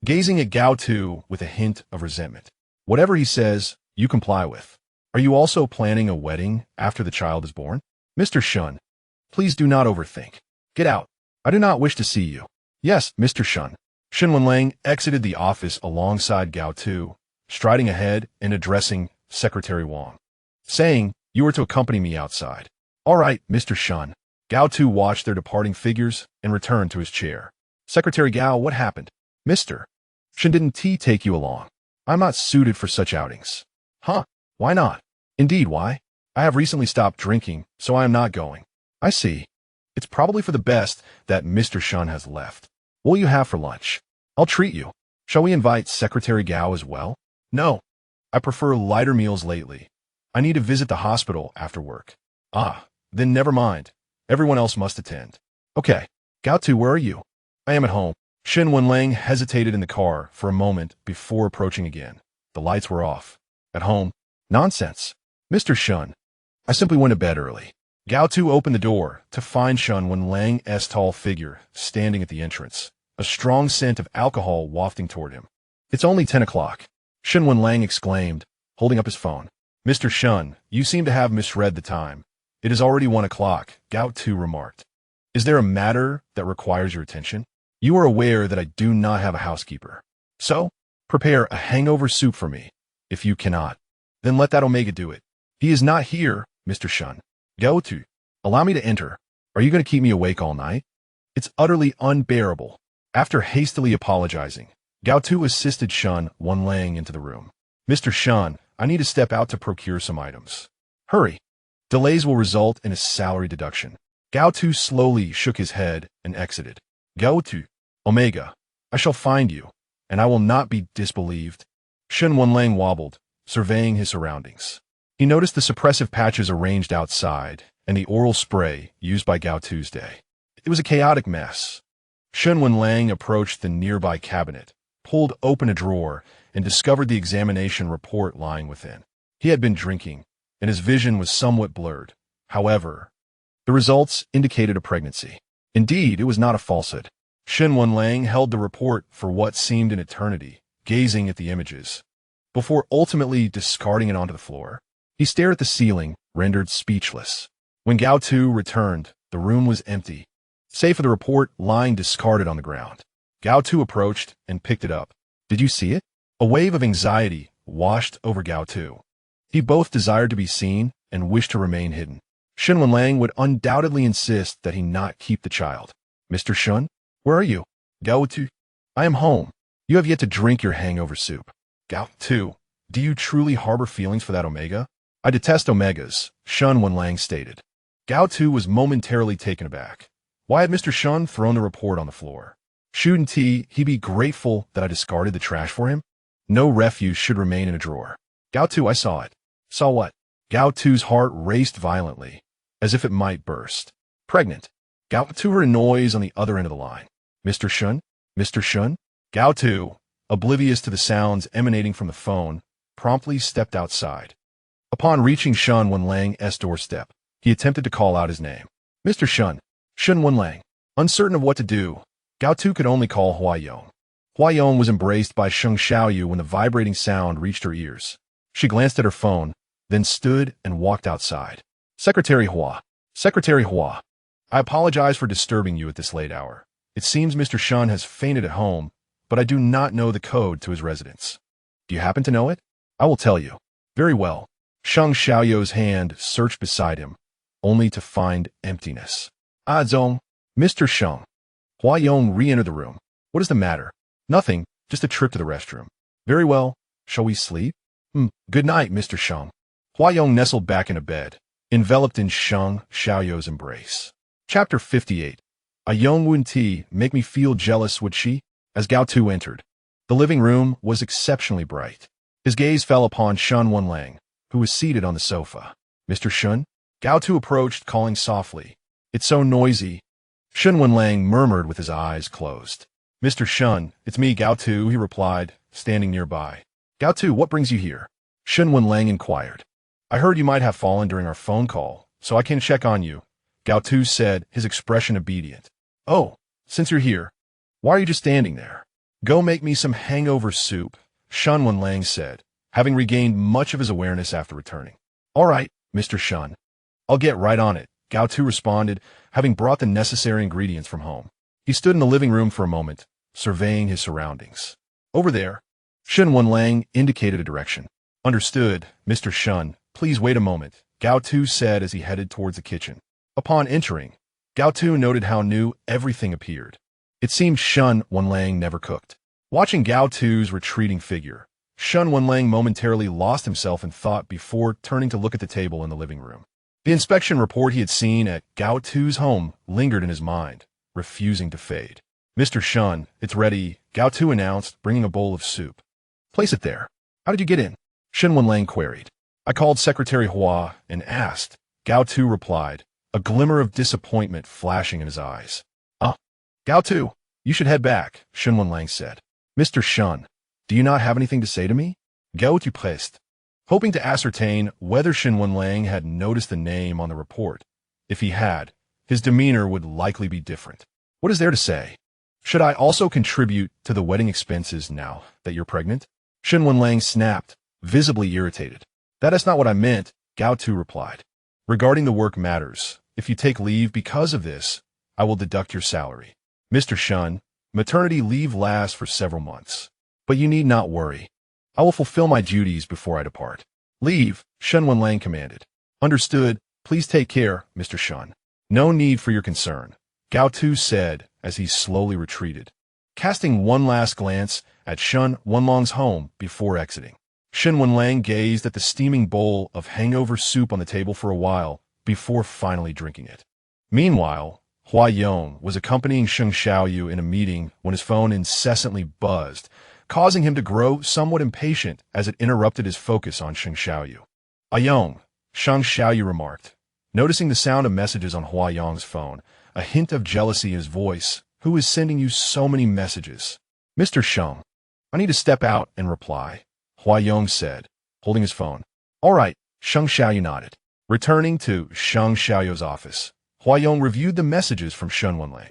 gazing at Gao Tu with a hint of resentment. Whatever he says, you comply with. Are you also planning a wedding after the child is born? Mr. Shen, please do not overthink. Get out. I do not wish to see you. Yes, Mr. Shen. Shen Wenlang exited the office alongside Gao Tu, striding ahead and addressing Secretary Wang, saying, "You are to accompany me outside." "All right, Mr. Shen." Gao Tu watched their departing figures and returned to his chair. "Secretary Gao, what happened?" "Mr. Shen, didn't T take you along?" "I'm not suited for such outings." "Huh? Why not?" "Indeed, why? I have recently stopped drinking, so I am not going." "I see. It's probably for the best that Mr. Shen has left. What will you have for lunch?" "I'll treat you." "Shall we invite Secretary Gao as well?" "No. I prefer lighter meals lately. I need to visit the hospital after work." "Ah, then never mind. Everyone else must attend." "Okay. Gao Tu, where are you?" "I am at home." Shen Wenlang hesitated in the car for a moment before approaching again. The lights were off. "At home?" "Nonsense. Mr. Shen, I simply went to bed early." Gao Tu opened the door to find Shen Wenlang's tall figure standing at the entrance, a strong scent of alcohol wafting toward him. "It's only 10 o'clock. Shen Wenlang exclaimed, holding up his phone. "Mr. Shen, you seem to have misread the time. It is already 1 o'clock, Gao Tu remarked. "Is there a matter that requires your attention? You are aware that I do not have a housekeeper. So, prepare a hangover soup for me. If you cannot, then let that Omega do it." "He is not here, Mr. Shen." "Gao Tu, allow me to enter. Are you going to keep me awake all night?" "It's utterly unbearable." After hastily apologizing, Gao Tu assisted Shen Wenlang into the room. "Mr. Shen, I need to step out to procure some items. Hurry. Delays will result in a salary deduction." Gao Tu slowly shook his head and exited. "Gao Tu, Omega, I shall find you, and I will not be disbelieved." Shen Wenlang wobbled, surveying his surroundings. He noticed the suppressive patches arranged outside and the oral spray used by Gao Tu's day. It was a chaotic mess. Shen Wenlang approached the nearby cabinet, pulled open a drawer, and discovered the examination report lying within. He had been drinking, and his vision was somewhat blurred. However, the results indicated a pregnancy. Indeed, it was not a falsehood. Shen Wenlang held the report for what seemed an eternity, gazing at the images. Before ultimately discarding it onto the floor, he stared at the ceiling, rendered speechless. When Gao Tu returned, the room was empty, save for the report lying discarded on the ground. Gao Tu approached and picked it up. "Did you see it?" A wave of anxiety washed over Gao Tu. He both desired to be seen and wished to remain hidden. Shen Wenlang would undoubtedly insist that he not keep the child. "Mr. Shen, where are you?" "Gao Tu, I am home. You have yet to drink your hangover soup." "Gao Tu, do you truly harbor feelings for that Omega?" "I detest Omegas," Shen Wenlang stated. Gao Tu was momentarily taken aback. Why had Mr. Shen thrown the report on the floor? Shouldn't he be grateful that I discarded the trash for him? No refuse should remain in a drawer. "Gao Tu, I saw it." "Saw what?" Gao Tu's heart raced violently, as if it might burst. "Pregnant." Gao Tu heard a noise on the other end of the line. "Mr. Shen? Mr. Shen?" Gao Tu, oblivious to the sounds emanating from the phone, promptly stepped outside. Upon reaching Shen Wenlang's doorstep, he attempted to call out his name. "Mr. Shen." Shen Wenlang. Uncertain of what to do, Gao Tu could only call Huayong. Huayong was embraced by Sheng Xiaoyu when the vibrating sound reached her ears. She glanced at her phone, then stood and walked outside. "Secretary Hua. Secretary Hua. I apologize for disturbing you at this late hour. It seems Mr. Shen has fainted at home, but I do not know the code to his residence. Do you happen to know it?" "I will tell you." "Very well." Sheng Xiaoyu's hand searched beside him, only to find emptiness. "Ah, Zong, Mr. Sheng." Huayong re-entered the room. "What is the matter?" "Nothing, just a trip to the restroom." "Very well. Shall we sleep?" Good night, Mr. Sheng." Huayong nestled back into bed, enveloped in Sheng Xiaoyu's embrace. Chapter 58. A young Wen Ti make me feel jealous, would she? As Gao Tu entered, the living room was exceptionally bright. His gaze fell upon Shen Wenlang, who was seated on the sofa. "Mr. Shen?" Gao Tu approached, calling softly. "It's so noisy." Shen Wenlang murmured with his eyes closed. "Mr. Shen, it's me, Gao Tu," he replied, standing nearby. "Gao Tu, what brings you here?" Shen Wenlang inquired. "I heard you might have fallen during our phone call, so I came to check on you," Gao Tu said, his expression obedient. "Oh, since you're here, why are you just standing there?" "Go make me some hangover soup," Shen Wenlang said, having regained much of his awareness after returning. "All right, Mr. Shen. I'll get right on it," Gao Tu responded, having brought the necessary ingredients from home. He stood in the living room for a moment, surveying his surroundings. Over there. Shen Wenlang indicated a direction. Understood, Mr. Shen. Please wait a moment, Gao Tu said as he headed towards the kitchen. Upon entering, Gao Tu noted how new everything appeared. It seemed Shen Wenlang never cooked. Watching Gao Tu's retreating figure, Shen Wenlang momentarily lost himself in thought before turning to look at the table in the living room. The inspection report he had seen at Gao Tu's home lingered in his mind, refusing to fade. Mr. Shen, it's ready, Gao Tu announced, bringing a bowl of soup. Place it there. How did you get in? Shen Wenlang queried. I called Secretary Hua and asked. Gao Tu replied, a glimmer of disappointment flashing in his eyes. Gao Tu, you should head back, Shen Wenlang said. Mr. Shen, do you not have anything to say to me? Gao Tu pressed, hoping to ascertain whether Shen Wenlang had noticed the name on the report. If he had, his demeanor would likely be different. What is there to say? Should I also contribute to the wedding expenses now that you're pregnant? Shen Wenlang snapped, visibly irritated. That is not what I meant, Gao Tu replied. Regarding the work matters, if you take leave because of this, I will deduct your salary. Mr. Shen, maternity leave lasts for several months. But you need not worry. I will fulfill my duties before I depart. Leave, Shen Wenlang commanded. Understood. Please take care, Mr. Shen. No need for your concern, Gao Tu said as he slowly retreated, casting one last glance at Shen Wenlang's home before exiting. Shen Wenlang gazed at the steaming bowl of hangover soup on the table for a while before finally drinking it. Meanwhile, Hua Yong was accompanying Sheng Xiaoyu in a meeting when his phone incessantly buzzed, causing him to grow somewhat impatient as it interrupted his focus on Sheng Xiaoyu. Ayong, Sheng Xiaoyu remarked, noticing the sound of messages on Hua Yong's phone, a hint of jealousy in his voice. Who is sending you so many messages? Mr. Sheng, I need to step out and reply, Hua Yong said, holding his phone. All right, Sheng Xiaoyu nodded. Returning to Sheng Xiaoyu's office, Hua Yong reviewed the messages from Shen Wenlang.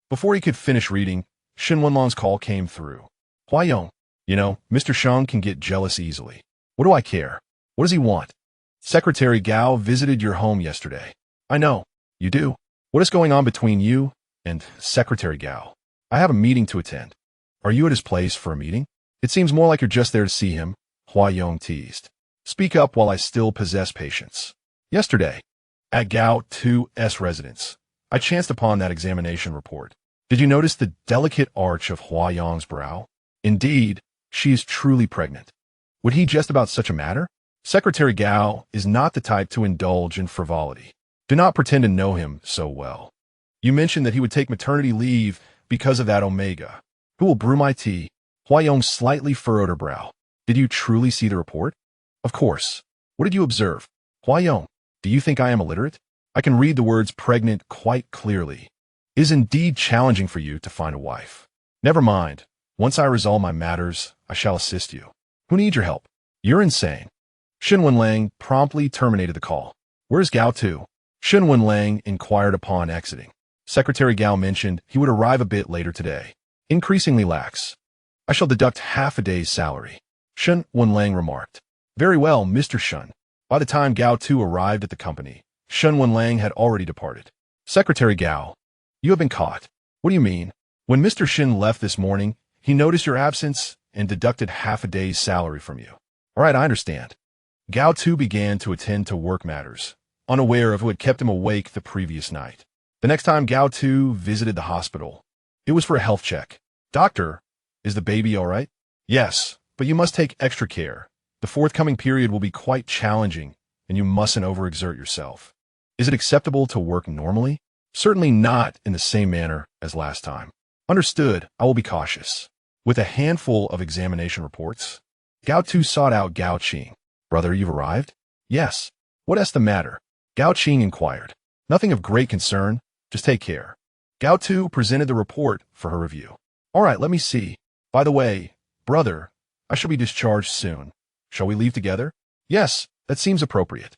Before he could finish reading, Shen Wenlang's call came through. Hua Yong, you know, Mr. Sheng can get jealous easily. What do I care? What does he want? Secretary Gao visited your home yesterday. I know. You do. What is going on between you and Secretary Gao? I have a meeting to attend. Are you at his place for a meeting? It seems more like you're just there to see him, Hua Yong teased. Speak up while I still possess patience. Yesterday, at Gao Tu's residence, I chanced upon that examination report. Did you notice the delicate arch of Hua Yong's brow? Indeed, she is truly pregnant. Would he jest about such a matter? Secretary Gao is not the type to indulge in frivolity. Do not pretend to know him so well. You mentioned that he would take maternity leave because of that Omega. Who will brew my tea? Hua Yong slightly furrowed her brow. Did you truly see the report? Of course. What did you observe? Hua Yong, do you think I am illiterate? I can read the words pregnant quite clearly. It is indeed challenging for you to find a wife. Never mind. Once I resolve my matters, I shall assist you. Who needs your help? You're insane. Shen Wenlang promptly terminated the call. Where's Gao Tu? Shen Wenlang inquired upon exiting. Secretary Gao mentioned he would arrive a bit later today. Increasingly lax. I shall deduct half a day's salary. Shen Wenlang remarked. Very well, Mr. Shen. By the time Gao Tu arrived at the company, Shen Wenlang had already departed. Secretary Gao, you have been caught. What do you mean? When Mr. Shen left this morning, he noticed your absence and deducted half a day's salary from you. All right, I understand. Gao Tu began to attend to work matters, unaware of who had kept him awake the previous night. The next time Gao Tu visited the hospital, it was for a health check. Doctor, is the baby all right? Yes, but you must take extra care. The forthcoming period will be quite challenging, and you mustn't overexert yourself. Is it acceptable to work normally? Certainly not in the same manner as last time. Understood, I will be cautious. With a handful of examination reports, Gao Tu sought out Gao Qing. Brother, you've arrived? Yes. What is the matter? Gao Qing inquired. Nothing of great concern, just take care. Gao Tu presented the report for her review. All right, let me see. By the way, brother, I shall be discharged soon. Shall we leave together? Yes, that seems appropriate.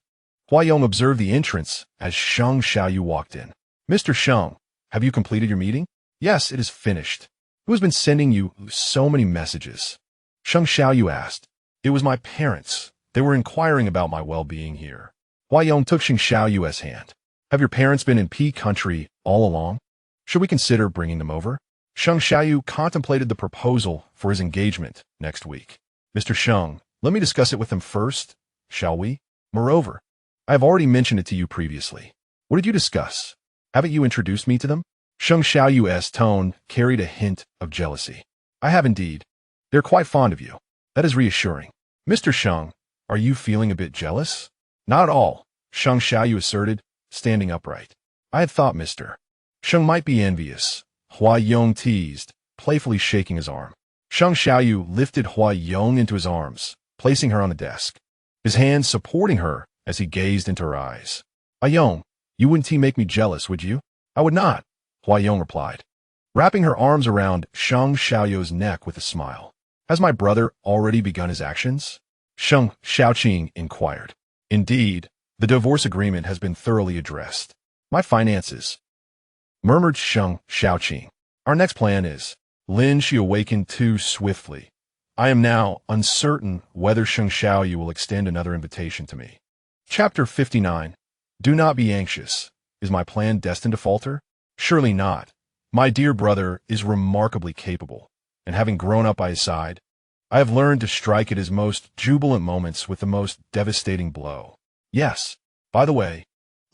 Hua Yong observed the entrance as Sheng Xiaoyu walked in. Mr. Sheng, have you completed your meeting? Yes, it is finished. Who has been sending you so many messages? Sheng Xiaoyu asked. It was my parents. They were inquiring about my well-being here. Hua Yong took Sheng Xiaoyu's hand. Have your parents been in P country all along? Should we consider bringing them over? Sheng Xiaoyu contemplated the proposal for his engagement next week. Mr. Sheng, let me discuss it with them first, shall we? Moreover, I have already mentioned it to you previously. What did you discuss? Haven't you introduced me to them? Sheng Xiaoyu's tone carried a hint of jealousy. I have indeed. They're quite fond of you. That is reassuring. Mr. Sheng, are you feeling a bit jealous? Not at all, Sheng Xiaoyu asserted, standing upright. I had thought Mr. Sheng might be envious, Hua Yong teased, playfully shaking his arm. Sheng Xiaoyu lifted Hua Yong into his arms, placing her on the desk, his hands supporting her as he gazed into her eyes. Yong, you wouldn't make me jealous, would you? I would not, Hua Yong replied, wrapping her arms around Sheng Xiaoyu's neck with a smile. Has my brother already begun his actions? Sheng Xiaoqing inquired. Indeed, the divorce agreement has been thoroughly addressed. My finances, murmured Sheng Xiaoqing. Our next plan is. Lin she awakened too swiftly. I am now uncertain whether Sheng Xiaoyu will extend another invitation to me. Chapter 59. Do not be anxious. Is my plan destined to falter? Surely not. My dear brother is remarkably capable, and having grown up by his side, I have learned to strike at his most jubilant moments with the most devastating blow. Yes, by the way,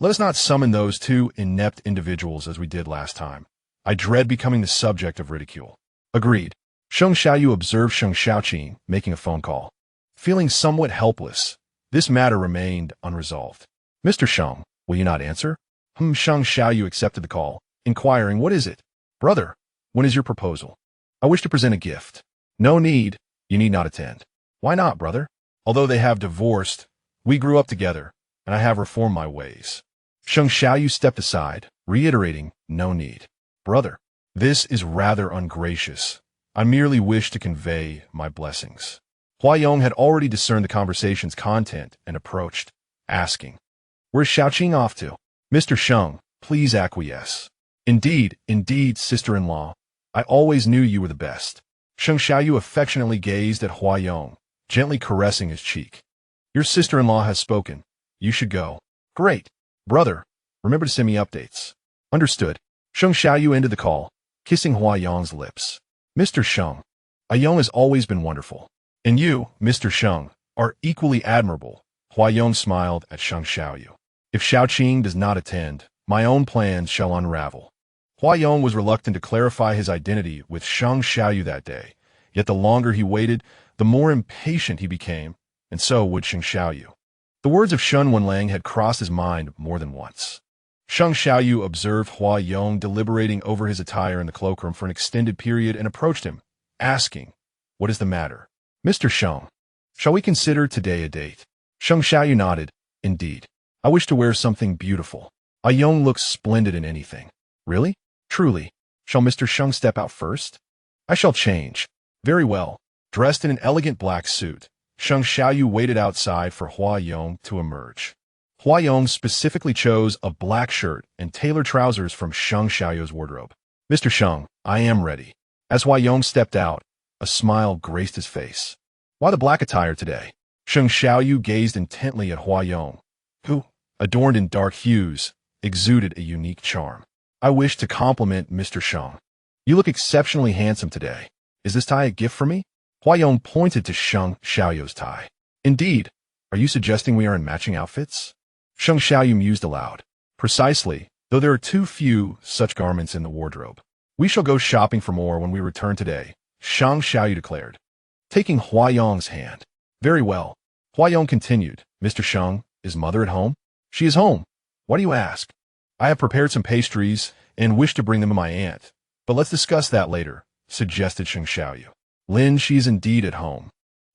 let us not summon those two inept individuals as we did last time. I dread becoming the subject of ridicule. Agreed. Sheng Xiaoyu observed Sheng Xiaoqing making a phone call. Feeling somewhat helpless, this matter remained unresolved. Mr. Sheng, will you not answer? Sheng Xiaoyu accepted the call, inquiring, what is it? Brother, when is your proposal? I wish to present a gift. No need, you need not attend. Why not, brother? Although they have divorced, we grew up together, and I have reformed my ways. Sheng Xiaoyu stepped aside, reiterating, no need. Brother, this is rather ungracious. I merely wish to convey my blessings. Hua Yong had already discerned the conversation's content and approached, asking, where's Xiaoqing off to? Mr. Sheng, please acquiesce. Indeed, sister-in-law, I always knew you were the best. Sheng Xiaoyu affectionately gazed at Hua Yong, gently caressing his cheek. Your sister-in-law has spoken. You should go. Great. Brother, remember to send me updates. Understood. Sheng Xiaoyu ended the call, kissing Hua Yong's lips. Mr. Sheng, Yong has always been wonderful. And you, Mr. Sheng, are equally admirable. Hua Yong smiled at Sheng Xiaoyu. If Xiaoqing does not attend, my own plans shall unravel. Hua Yong was reluctant to clarify his identity with Sheng Xiaoyu that day, yet the longer he waited, the more impatient he became, and so would Sheng Xiaoyu. The words of Shen Wenlang had crossed his mind more than once. Sheng Xiaoyu observed Hua Yong deliberating over his attire in the cloakroom for an extended period and approached him, asking, what is the matter? Mr. Sheng, shall we consider today a date? Sheng Xiaoyu nodded. Indeed. I wish to wear something beautiful. Yong looks splendid in anything. Really? Truly. Shall Mr. Sheng step out first? I shall change. Very well. Dressed in an elegant black suit, Sheng Xiaoyu waited outside for Hua Yong to emerge. Hua Yong specifically chose a black shirt and tailored trousers from Sheng Xiaoyu's wardrobe. Mr. Sheng, I am ready. As Hua Yong stepped out, a smile graced his face. Why the black attire today? Sheng Xiaoyu gazed intently at Hua Yong, who, adorned in dark hues, exuded a unique charm. I wish to compliment Mr. Sheng. You look exceptionally handsome today. Is this tie a gift for me? Hua Yong pointed to Sheng Xiaoyu's tie. Indeed. Are you suggesting we are in matching outfits? Sheng Xiaoyu mused aloud. Precisely, though there are too few such garments in the wardrobe. We shall go shopping for more when we return today, Sheng Xiaoyu declared, taking Hua Yong's hand. Very well. Hua Yong continued. Mr. Sheng, is mother at home? She is home. Why do you ask? I have prepared some pastries and wish to bring them to my aunt, but let's discuss that later, suggested Sheng Xiaoyu. Lin, she is indeed at home,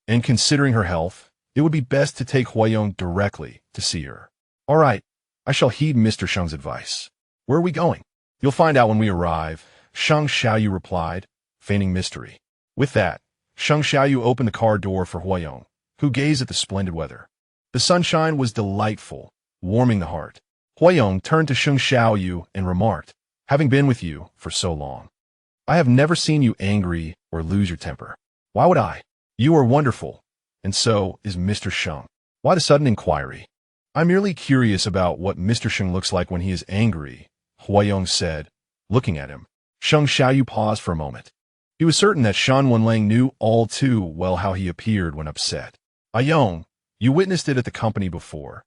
and considering her health, it would be best to take Hua Yong directly to see her. All right, I shall heed Mr. Sheng's advice. Where are we going? You'll find out when we arrive, Sheng Xiaoyu replied, feigning mystery. With that, Sheng Xiaoyu opened the car door for Hua Yong, who gazed at the splendid weather. The sunshine was delightful, warming the heart. Hua Yong turned to Sheng Xiaoyu and remarked, having been with you for so long, I have never seen you angry or lose your temper. Why would I? You are wonderful, and so is Mr. Sheng. Why the sudden inquiry? I'm merely curious about what Mr. Sheng looks like when he is angry, Hua Yong said, looking at him. Sheng Xiaoyu paused for a moment. He was certain that Shen Wenlang knew all too well how he appeared when upset. Ayong, you witnessed it at the company before.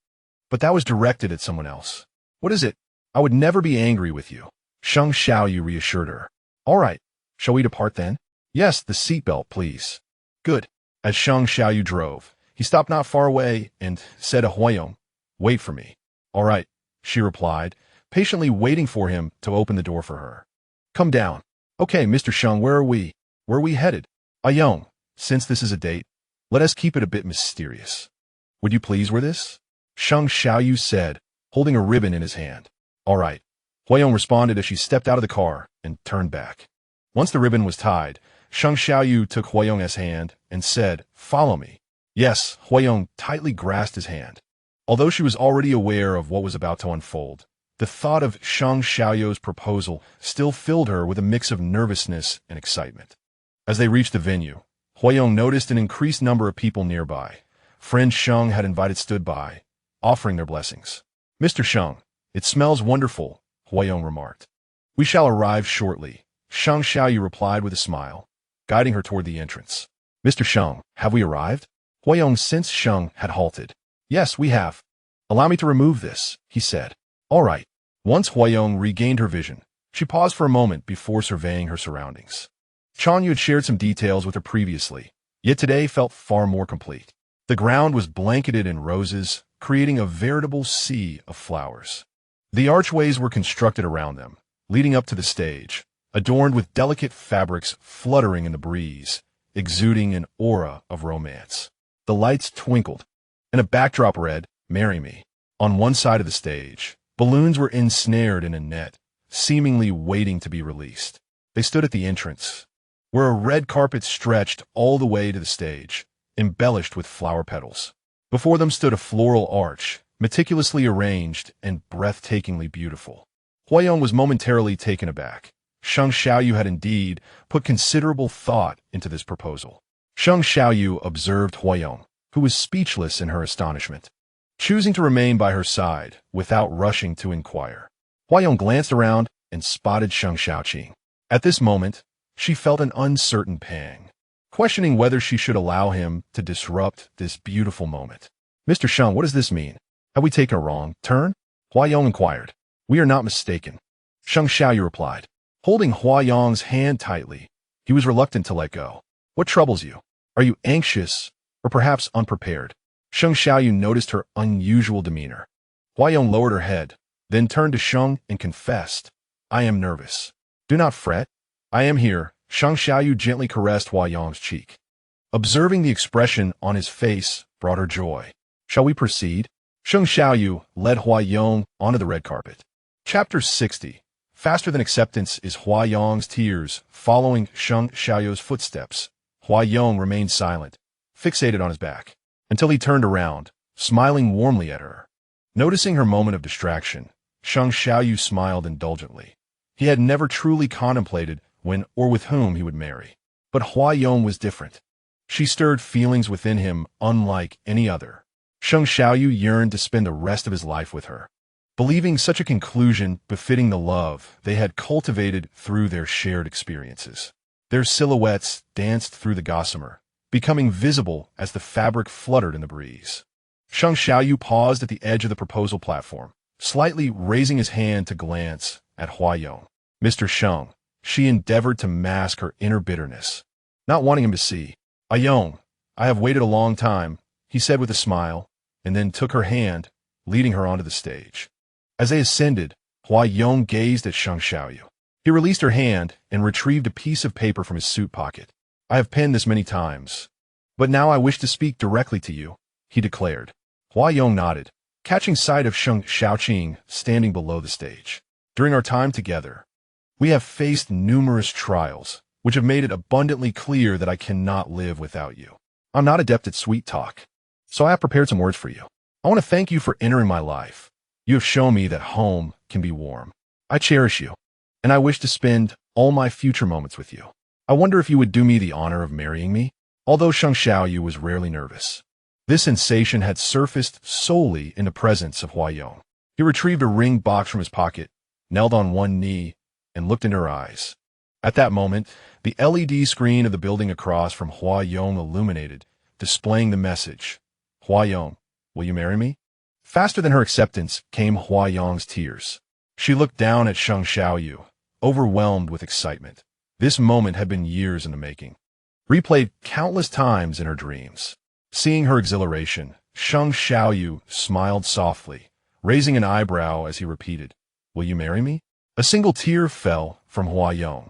But that was directed at someone else. What is it? I would never be angry with you. Sheng Xiaoyu reassured her. All right, shall we depart then? Yes, the seatbelt, please. Good. As Sheng Xiaoyu drove, he stopped not far away and said to Huayong, wait for me. All right, she replied, patiently waiting for him to open the door for her. Come down. Okay, Mr. Sheng, where are we? Where are we headed? Ayong, since this is a date, let us keep it a bit mysterious. Would you please wear this? Sheng Xiaoyu said, holding a ribbon in his hand. All right. Huayong responded as she stepped out of the car and turned back. Once the ribbon was tied, Sheng Xiaoyu took Huayong's hand and said, follow me. Yes, Huayong tightly grasped his hand. Although she was already aware of what was about to unfold, the thought of Sheng Xiaoyu's proposal still filled her with a mix of nervousness and excitement. As they reached the venue, Huayong noticed an increased number of people nearby. Friend Sheng had invited stood by, offering their blessings. Mr. Sheng, it smells wonderful, Huayong remarked. We shall arrive shortly, Sheng Xiaoyu replied with a smile, guiding her toward the entrance. Mr. Sheng, have we arrived? Huayong sensed Sheng had halted. Yes, we have. Allow me to remove this, he said. All right. Once Huayong regained her vision, she paused for a moment before surveying her surroundings. Chanyu had shared some details with her previously, yet today felt far more complete. The ground was blanketed in roses, creating a veritable sea of flowers. The archways were constructed around them, leading up to the stage, adorned with delicate fabrics fluttering in the breeze, exuding an aura of romance. The lights twinkled, and a backdrop read, Marry Me. On one side of the stage, balloons were ensnared in a net, seemingly waiting to be released. They stood at the entrance, where a red carpet stretched all the way to the stage, embellished with flower petals. Before them stood a floral arch, meticulously arranged and breathtakingly beautiful. Huayong was momentarily taken aback. Sheng Xiaoyu had indeed put considerable thought into this proposal. Sheng Xiaoyu observed Huayong, who was speechless in her astonishment, choosing to remain by her side without rushing to inquire. Huayong glanced around and spotted Sheng Xiaoqing. At this moment, she felt an uncertain pang, questioning whether she should allow him to disrupt this beautiful moment. Mr. Sheng, what does this mean? Have we taken a wrong turn? Huayong inquired. We are not mistaken, Sheng Xiaoyu replied. Holding Huayong's hand tightly, he was reluctant to let go. What troubles you? Are you anxious or perhaps unprepared? Sheng Xiaoyu noticed her unusual demeanor. Huayong lowered her head, then turned to Sheng and confessed, I am nervous. Do not fret. I am here. Sheng Xiaoyu gently caressed Huayong's cheek. Observing the expression on his face brought her joy. Shall we proceed? Sheng Xiaoyu led Huayong onto the red carpet. Chapter 60. Faster than acceptance is Huayong's tears following Sheng Xiaoyu's footsteps. Huayong remained silent, fixated on his back, until he turned around, smiling warmly at her. Noticing her moment of distraction, Sheng Xiaoyu smiled indulgently. He had never truly contemplated when or with whom he would marry. But Huayong was different. She stirred feelings within him unlike any other. Sheng Xiaoyu yearned to spend the rest of his life with her, believing such a conclusion befitting the love they had cultivated through their shared experiences. Their silhouettes danced through the gossamer, becoming visible as the fabric fluttered in the breeze. Sheng Xiaoyu paused at the edge of the proposal platform, slightly raising his hand to glance at Huayong. Mr. Sheng, she endeavored to mask her inner bitterness, not wanting him to see. Ayong, I have waited a long time, he said with a smile, and then took her hand, leading her onto the stage. As they ascended, Huayong gazed at Sheng Xiaoyu. He released her hand and retrieved a piece of paper from his suit pocket. I have penned this many times, but now I wish to speak directly to you, he declared. Huayong nodded, catching sight of Sheng Xiaoqing standing below the stage. During our time together, we have faced numerous trials, which have made it abundantly clear that I cannot live without you. I'm not adept at sweet talk, so I have prepared some words for you. I want to thank you for entering my life. You have shown me that home can be warm. I cherish you, and I wish to spend all my future moments with you. I wonder if you would do me the honor of marrying me? Although Sheng Xiaoyu was rarely nervous, this sensation had surfaced solely in the presence of Huayong. He retrieved a ring box from his pocket, knelt on one knee, and looked into her eyes. At that moment, the LED screen of the building across from Hua Yong illuminated, displaying the message, Hua Yong, will you marry me? Faster than her acceptance came Hua Yong's tears. She looked down at Sheng Xiaoyu, overwhelmed with excitement. This moment had been years in the making, replayed countless times in her dreams. Seeing her exhilaration, Sheng Xiaoyu smiled softly, raising an eyebrow as he repeated, will you marry me? A single tear fell from Hua Yong,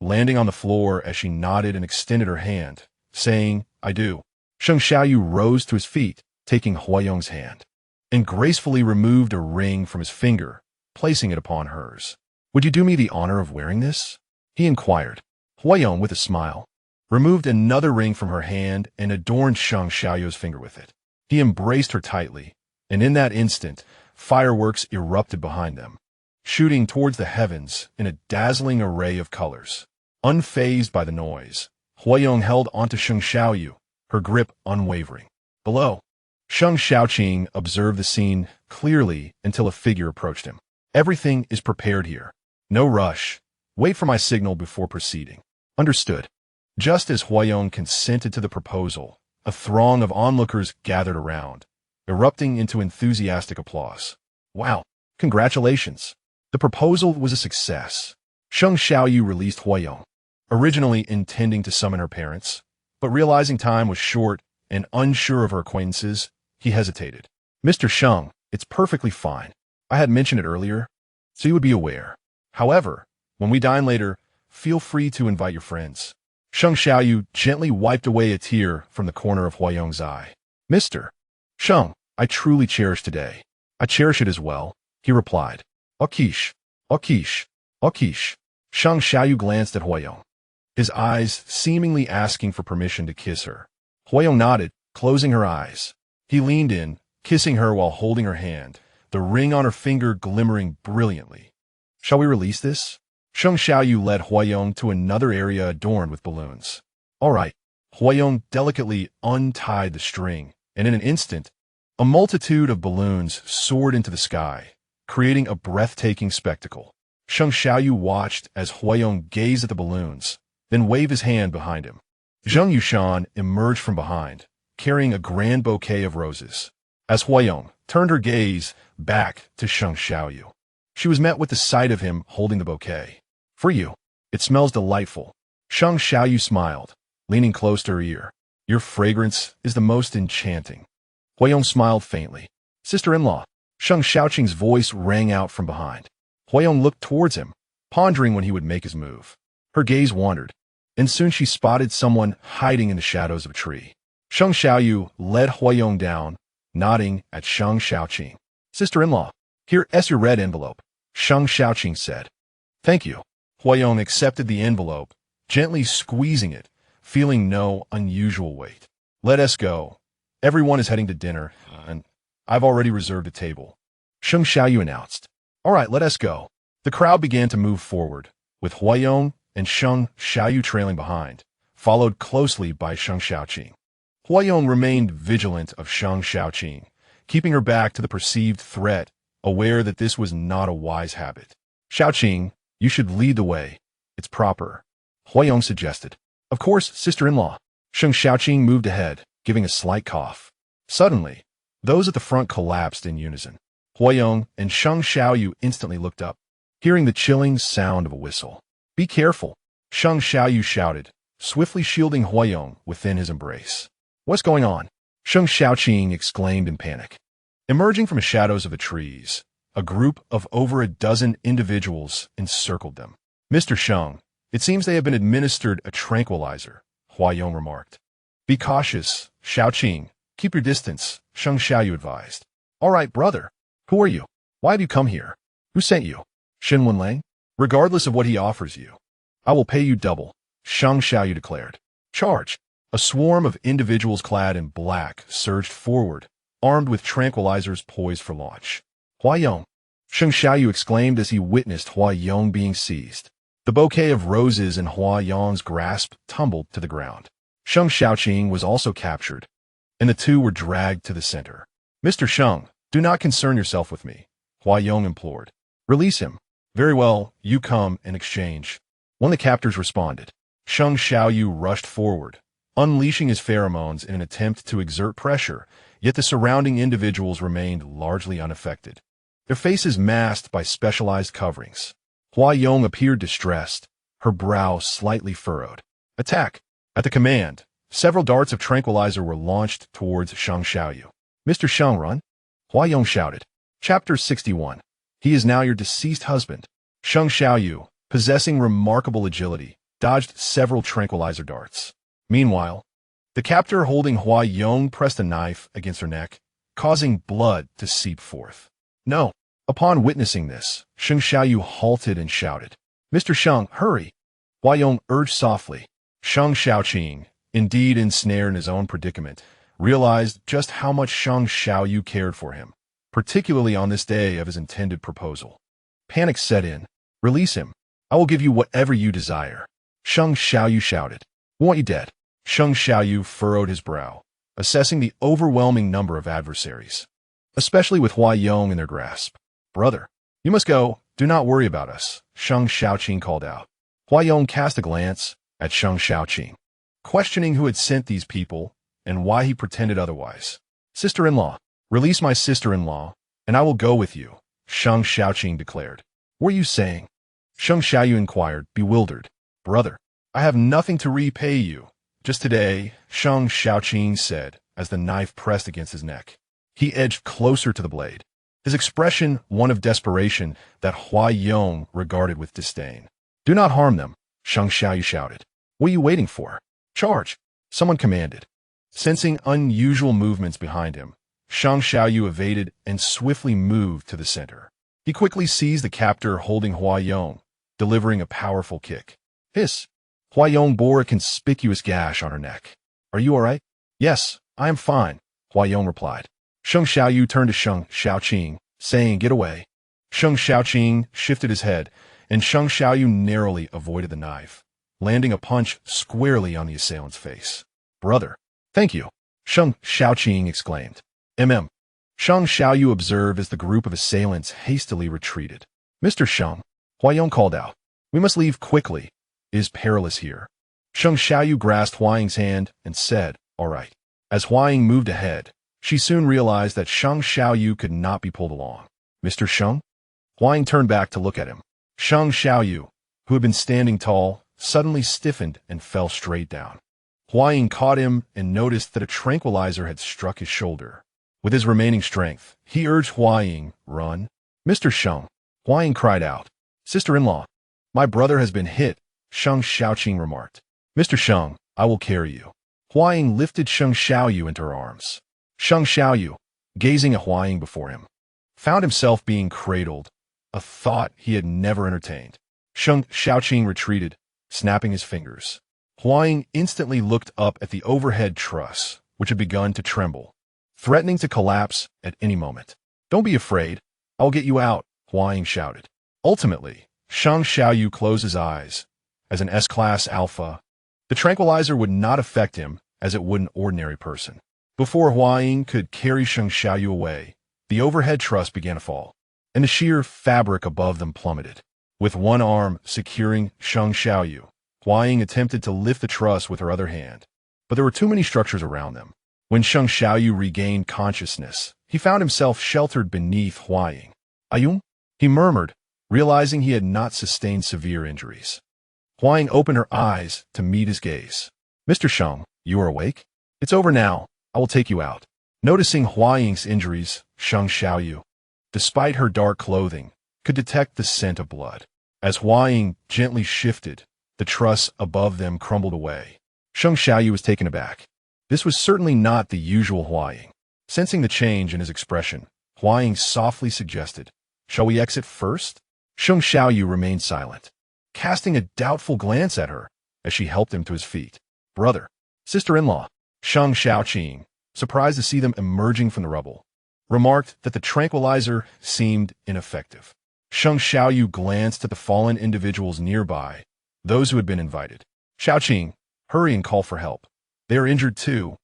landing on the floor as she nodded and extended her hand, saying, I do. Sheng Xiaoyu rose to his feet, taking Hua Yong's hand, and gracefully removed a ring from his finger, placing it upon hers. Would you do me the honor of wearing this? He inquired. Hua Yong, with a smile, removed another ring from her hand and adorned Sheng Xiaoyu's finger with it. He embraced her tightly, and in that instant, fireworks erupted behind them, shooting towards the heavens in a dazzling array of colors. Unfazed by the noise, Hua Yong held onto Sheng Xiaoyu, her grip unwavering. Below, Sheng Xiaoqing observed the scene clearly until a figure approached him. Everything is prepared here. No rush. Wait for my signal before proceeding. Understood. Just as Hua Yong consented to the proposal, a throng of onlookers gathered around, erupting into enthusiastic applause. Wow, congratulations. The proposal was a success. Sheng Xiaoyu released Hua Yong, originally intending to summon her parents, but realizing time was short and unsure of her acquaintances, he hesitated. Mr. Sheng, it's perfectly fine. I had mentioned it earlier, so you would be aware. However, when we dine later, feel free to invite your friends. Sheng Xiaoyu gently wiped away a tear from the corner of Hua Yong's eye. Mr. Sheng, I truly cherish today. I cherish it as well, he replied. Akish, Akish, Akish. Sheng Xiaoyu glanced at Hua Yong, his eyes seemingly asking for permission to kiss her. Hua Yong nodded, closing her eyes. He leaned in, kissing her while holding her hand, the ring on her finger glimmering brilliantly. Shall we release this? Sheng Xiaoyu led Hua Yong to another area adorned with balloons. All right. Hua Yong delicately untied the string, and in an instant, a multitude of balloons soared into the sky, creating a breathtaking spectacle. Sheng Xiaoyu watched as Hua Yong gazed at the balloons, then waved his hand behind him. Zheng Yushan emerged from behind, carrying a grand bouquet of roses. As Hua Yong turned her gaze back to Sheng Xiaoyu, she was met with the sight of him holding the bouquet. For you. It smells delightful. Sheng Xiaoyu smiled, leaning close to her ear. Your fragrance is the most enchanting. Hua Yong smiled faintly. Sister-in-law. Sheng Xiaoqing's voice rang out from behind. Hua Yong looked towards him, pondering when he would make his move. Her gaze wandered, and soon she spotted someone hiding in the shadows of a tree. Sheng Xiaoyu led Hua Yong down, nodding at Sheng Xiaoqing. Sister-in-law, here's your red envelope, Sheng Xiaoqing said. Thank you. Hua Yong accepted the envelope, gently squeezing it, feeling no unusual weight. Let us go. Everyone is heading to dinner, and I've already reserved a table. Sheng Xiaoyu announced. All right, let us go. The crowd began to move forward, with Hua Yong and Sheng Xiaoyu trailing behind, followed closely by Sheng Xiaoqing. Hua Yong remained vigilant of Sheng Xiaoqing, keeping her back to the perceived threat, aware that this was not a wise habit. Xiaoqing, you should lead the way. It's proper, Hua Yong suggested. Of course, sister-in-law. Sheng Xiaoqing moved ahead, giving a slight cough. Suddenly, those at the front collapsed in unison. Hua Yong and Sheng Xiaoyu instantly looked up, hearing the chilling sound of a whistle. Be careful, Sheng Xiaoyu shouted, swiftly shielding Hua Yong within his embrace. What's going on? Sheng Xiaoqing exclaimed in panic. Emerging from the shadows of the trees, a group of over a dozen individuals encircled them. Mr. Sheng, it seems they have been administered a tranquilizer, Hua Yong remarked. Be cautious, Xiaoqing. Keep your distance, Sheng Xiaoyu advised. All right, brother. Who are you? Why have you come here? Who sent you? Shen Wenlang? Regardless of what he offers you, I will pay you double, Sheng Xiaoyu declared. Charge. A swarm of individuals clad in black surged forward, armed with tranquilizers poised for launch. Hua Yong, Sheng Xiaoyu exclaimed as he witnessed Hua Yong being seized. The bouquet of roses in Hua Yong's grasp tumbled to the ground. Sheng Xiaoqing was also captured, and the two were dragged to the center. Mr. Sheng, do not concern yourself with me, Hua Yong implored. Release him. Very well, you come in exchange. One of the captors responded. Sheng Xiaoyu rushed forward, unleashing his pheromones in an attempt to exert pressure, yet the surrounding individuals remained largely unaffected, their faces masked by specialized coverings. Huayong appeared distressed, her brow slightly furrowed. Attack! At the command, several darts of tranquilizer were launched towards Sheng Xiaoyu. Mr. Sheng, run! Huayong shouted. Chapter 61. He is now your deceased husband. Sheng Xiaoyu, possessing remarkable agility, dodged several tranquilizer darts. Meanwhile, the captor holding Huayong pressed a knife against her neck, causing blood to seep forth. No! Upon witnessing this, Sheng Xiaoyu halted and shouted. Mr. Sheng, hurry! Huayong urged softly. Sheng Xiaoqing, indeed ensnared in his own predicament, realized just how much Sheng Xiaoyu cared for him, particularly on this day of his intended proposal. Panic set in. Release him. I will give you whatever you desire. Sheng Xiaoyu shouted. We want you dead. Sheng Xiaoyu furrowed his brow, assessing the overwhelming number of adversaries, especially with Huayong in their grasp. Brother, you must go. Do not worry about us, Sheng Xiaoqing called out. Huayong cast a glance at Sheng Xiaoqing, questioning who had sent these people and why he pretended otherwise. Sister-in-law, release my sister-in-law, and I will go with you, Sheng Xiaoqing declared. What are you saying? Sheng Xiaoyu inquired, bewildered. Brother, I have nothing to repay you. Just today, Sheng Xiaoqing said, as the knife pressed against his neck. He edged closer to the blade, his expression one of desperation that Huayong regarded with disdain. Do not harm them, Sheng Xiaoyu shouted. What are you waiting for? Charge! Someone commanded. Sensing unusual movements behind him, Sheng Xiaoyu evaded and swiftly moved to the center. He quickly seized the captor holding Huayong, delivering a powerful kick. Hiss! Huayong bore a conspicuous gash on her neck. Are you all right? Yes, I am fine, Huayong replied. Sheng Xiaoyu turned to Sheng Xiaoqing, saying, get away. Sheng Xiaoqing shifted his head, and Sheng Xiaoyu narrowly avoided the knife, landing a punch squarely on the assailant's face. Brother, thank you, Sheng Xiaoqing exclaimed. Sheng Xiaoyu observed as the group of assailants hastily retreated. Mr. Sheng, Huayong called out. We must leave quickly. It is perilous here. Sheng Xiaoyu grasped Huayong's hand and said, all right. As Huayong moved ahead, she soon realized that Sheng Xiaoyu could not be pulled along. Mr. Sheng? Huayong turned back to look at him. Sheng Xiaoyu, who had been standing tall, suddenly stiffened and fell straight down. Huayong caught him and noticed that a tranquilizer had struck his shoulder. With his remaining strength, he urged Huayong, run. Mr. Sheng, Huayong cried out. Sister-in-law, my brother has been hit, Sheng Xiaoqing remarked. Mr. Sheng, I will carry you. Huayong lifted Sheng Xiaoyu into her arms. Sheng Xiaoyu, gazing at Huayong before him, found himself being cradled, a thought he had never entertained. Sheng Xiaoqing retreated, snapping his fingers. Huayong instantly looked up at the overhead truss, which had begun to tremble, threatening to collapse at any moment. Don't be afraid. I will get you out, Huayong shouted. Ultimately, Sheng Xiaoyu closed his eyes. As an S-class alpha, the tranquilizer would not affect him as it would an ordinary person. Before Huayong could carry Sheng Xiaoyu away, the overhead truss began to fall, and the sheer fabric above them plummeted. With one arm securing Sheng Xiaoyu, Huayong attempted to lift the truss with her other hand, but there were too many structures around them. When Sheng Xiaoyu regained consciousness, he found himself sheltered beneath Huayong. Ayung? He murmured, realizing he had not sustained severe injuries. Huayong opened her eyes to meet his gaze. Mr. Sheng, you are awake? It's over now. I will take you out. Noticing Huayong's injuries, Sheng Xiaoyu, despite her dark clothing, could detect the scent of blood. As Huayong gently shifted, the truss above them crumbled away. Sheng Xiaoyu was taken aback. This was certainly not the usual Huayong. Sensing the change in his expression, Huayong softly suggested, shall we exit first? Sheng Xiaoyu remained silent, casting a doubtful glance at her as she helped him to his feet. Brother, sister-in-law, Sheng Xiaoqing, surprised to see them emerging from the rubble, remarked that the tranquilizer seemed ineffective. Sheng Xiaoyu glanced at the fallen individuals nearby, those who had been invited. Xiaoqing, hurry and call for help. They are injured too,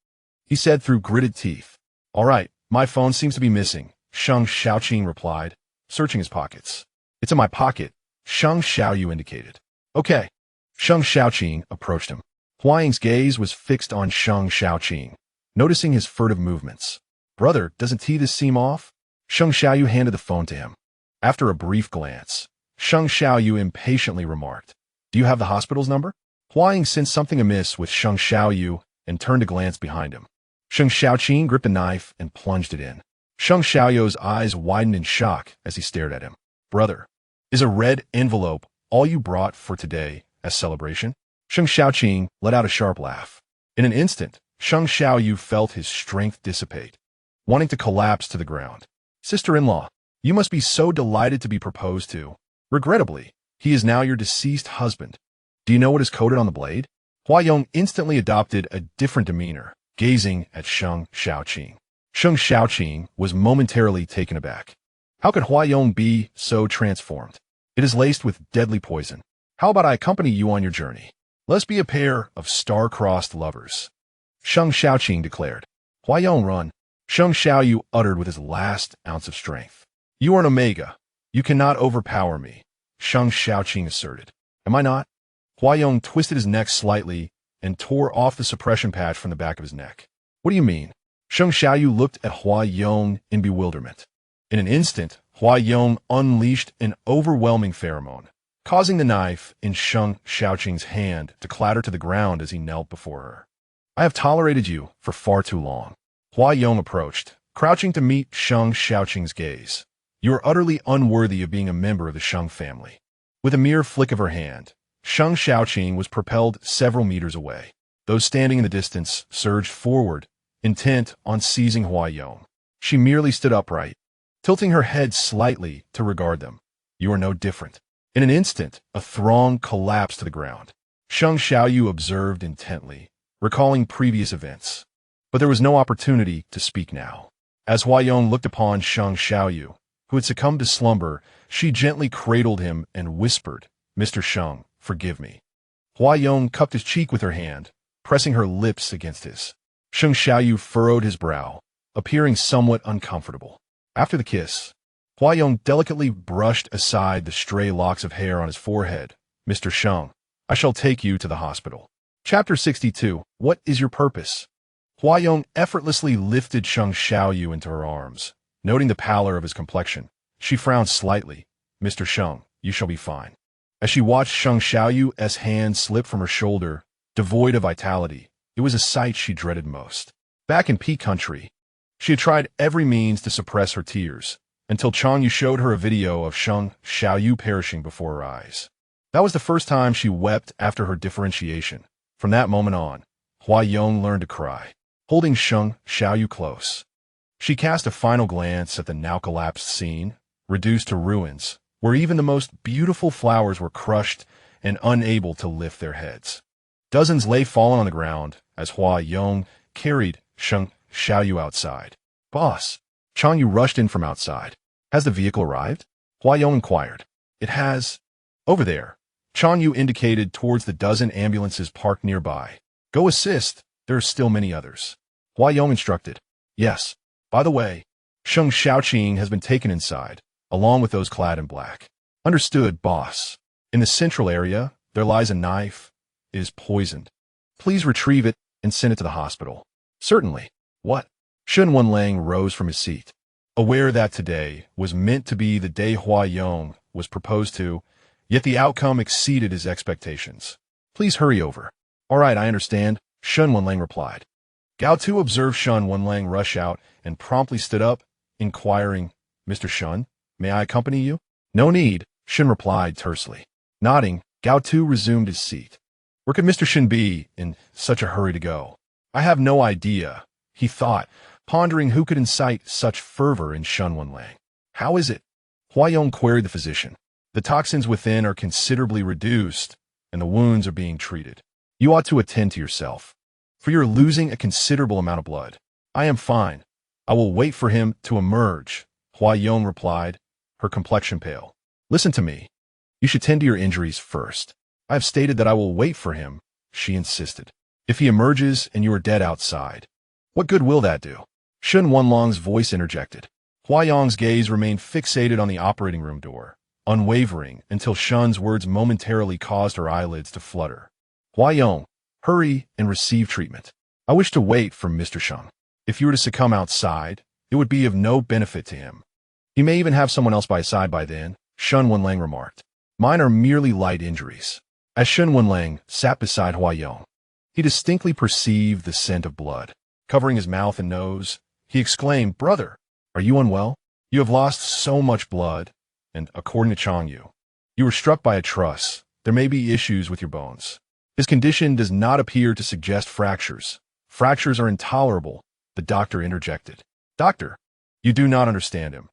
he said through gritted teeth. All right, my phone seems to be missing, Sheng Xiaoqing replied, searching his pockets. It's in my pocket, Sheng Xiaoyu indicated. Okay, Sheng Xiaoqing approached him. Hua Ying's gaze was fixed on Sheng Xiaoqing, noticing his furtive movements. Brother, doesn't this seem off? Sheng Xiaoyu handed the phone to him. After a brief glance, Sheng Xiaoyu impatiently remarked, Do you have the hospital's number? Hua Ying sensed something amiss with Sheng Xiaoyu and turned to glance behind him. Sheng Xiaoqing gripped a knife and plunged it in. Sheng Xiaoyu's eyes widened in shock as he stared at him. Brother, is a red envelope all you brought for today as celebration? Sheng Xiaoqing let out a sharp laugh. In an instant, Sheng Xiaoyu felt his strength dissipate, wanting to collapse to the ground. Sister-in-law, you must be so delighted to be proposed to. Regrettably, he is now your deceased husband. Do you know what is coded on the blade? Hua Yong instantly adopted a different demeanor, gazing at Sheng Xiaoqing. Sheng Xiaoqing was momentarily taken aback. How could Hua Yong be so transformed? It is laced with deadly poison. How about I accompany you on your journey? Let's be a pair of star-crossed lovers. Sheng Xiaoqing declared. Hua Yong, run. Sheng Xiaoyu uttered with his last ounce of strength. You are an Omega. You cannot overpower me, Sheng Xiaoqing asserted. Am I not? Hua Yong twisted his neck slightly and tore off the suppression patch from the back of his neck. What do you mean? Sheng Xiaoyu looked at Hua Yong in bewilderment. In an instant, Hua Yong unleashed an overwhelming pheromone, causing the knife in Sheng Xiaoqing's hand to clatter to the ground as he knelt before her. I have tolerated you for far too long. Hua Yong approached, crouching to meet Sheng Xiaoqing's gaze. You are utterly unworthy of being a member of the Sheng family. With a mere flick of her hand, Sheng Xiaoqing was propelled several meters away. Those standing in the distance surged forward, intent on seizing Hua Yong. She merely stood upright, tilting her head slightly to regard them. You are no different. In an instant, a throng collapsed to the ground. Sheng Xiaoyu observed intently, recalling previous events. But there was no opportunity to speak now. As Hua Yong looked upon Sheng Xiaoyu, who had succumbed to slumber, she gently cradled him and whispered, Mr. Sheng, forgive me. Hua Yong cupped his cheek with her hand, pressing her lips against his. Sheng Xiaoyu furrowed his brow, appearing somewhat uncomfortable. After the kiss, Hua Yong delicately brushed aside the stray locks of hair on his forehead. Mr. Sheng, I shall take you to the hospital. Chapter 62. What is your purpose? Hua Yong effortlessly lifted Sheng Xiaoyu into her arms. Noting the pallor of his complexion, she frowned slightly. Mr. Sheng, you shall be fine. As she watched Sheng Xiaoyu's hand slip from her shoulder, devoid of vitality, it was a sight she dreaded most. Back in P Country, she had tried every means to suppress her tears, until Changyu showed her a video of Sheng Xiaoyu perishing before her eyes. That was the first time she wept after her differentiation. From that moment on, Hua Yong learned to cry, holding Sheng Xiaoyu close. She cast a final glance at the now-collapsed scene, reduced to ruins, where even the most beautiful flowers were crushed and unable to lift their heads. Dozens lay fallen on the ground as Hua Yong carried Sheng Xiaoyu outside. Boss, Changyu rushed in from outside. Has the vehicle arrived? Hua Yong inquired. It has. Over there. Changyu indicated towards the dozen ambulances parked nearby. Go assist. There are still many others. Hua Yong instructed. Yes. By the way, Sheng Xiaoqing has been taken inside, along with those clad in black. Understood, boss. In the central area, there lies a knife. It is poisoned. Please retrieve it and send it to the hospital. Certainly. What? Shen Wenlang rose from his seat. Aware that today was meant to be the day Hua Yong was proposed to, yet the outcome exceeded his expectations. Please hurry over. All right, I understand, Shen Wenlang replied. Gao Tu observed Shen Wenlang rush out and promptly stood up, inquiring, Mr. Shen, may I accompany you? No need, Shen replied tersely. Nodding, Gao Tu resumed his seat. Where could Mr. Shen be in such a hurry to go? I have no idea, he thought, pondering who could incite such fervor in Shen Wenlang. How is it? Hua Yong queried the physician. The toxins within are considerably reduced, and the wounds are being treated. You ought to attend to yourself, for you're losing a considerable amount of blood. I am fine. I will wait for him to emerge, Hua Yong replied, her complexion pale. Listen to me. You should tend to your injuries first. I have stated that I will wait for him, she insisted. If he emerges and you are dead outside, what good will that do? Shen Wenlang's voice interjected. Hua Yong's gaze remained fixated on the operating room door, unwavering until Shen's words momentarily caused her eyelids to flutter. Huayong, hurry and receive treatment. I wish to wait for Mr. Sheng. If you were to succumb outside, it would be of no benefit to him. He may even have someone else by his side by then, Shen Wenlang remarked. Mine are merely light injuries. As Shen Wenlang sat beside Huayong, he distinctly perceived the scent of blood. Covering his mouth and nose, he exclaimed, Brother, are you unwell? You have lost so much blood, and according to Changyu, you were struck by a truss. There may be issues with your bones. His condition does not appear to suggest fractures. Fractures are intolerable, the doctor interjected. Doctor, you do not understand him.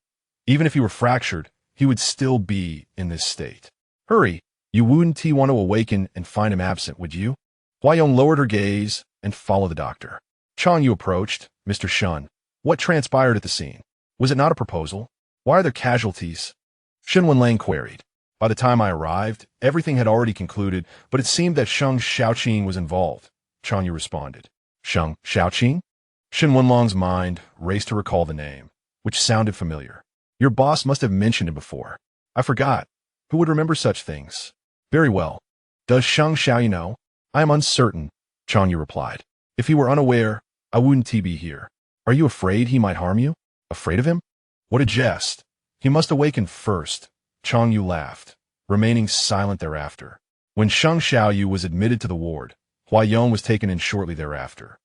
Even if he were fractured, he would still be in this state. Hurry, you wouldn't want to awaken and find him absent, would you? Huayong lowered her gaze and followed the doctor. Changyu approached. Mr. Shen, what transpired at the scene? Was it not a proposal? Why are there casualties? Shen Wenlang queried. By the time I arrived, everything had already concluded, but it seemed that Sheng Xiaoqing was involved. Changyu responded. Sheng Xiaoqing? Shen Wenlang's mind raced to recall the name, which sounded familiar. Your boss must have mentioned it before. I forgot. Who would remember such things? Very well. Does Sheng Xiaoyu know? I am uncertain, Changyu replied. If he were unaware, I wouldn't be here. Are you afraid he might harm you? Afraid of him? What a jest. He must awaken first. Changyu laughed, remaining silent thereafter. When Sheng Xiaoyu was admitted to the ward, Huayong was taken in shortly thereafter.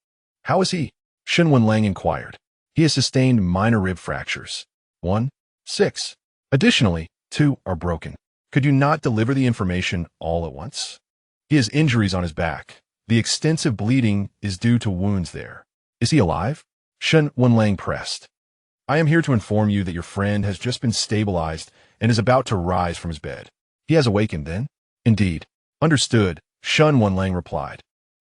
How is he? Shen Wenlang inquired. He has sustained minor rib fractures. 1, 6. Additionally, 2 are broken. Could you not deliver the information all at once? He has injuries on his back. The extensive bleeding is due to wounds there. Is he alive? Shen Wenlang pressed. I am here to inform you that your friend has just been stabilized and is about to rise from his bed. He has awakened then? Indeed. Understood, Shen Wenlang replied,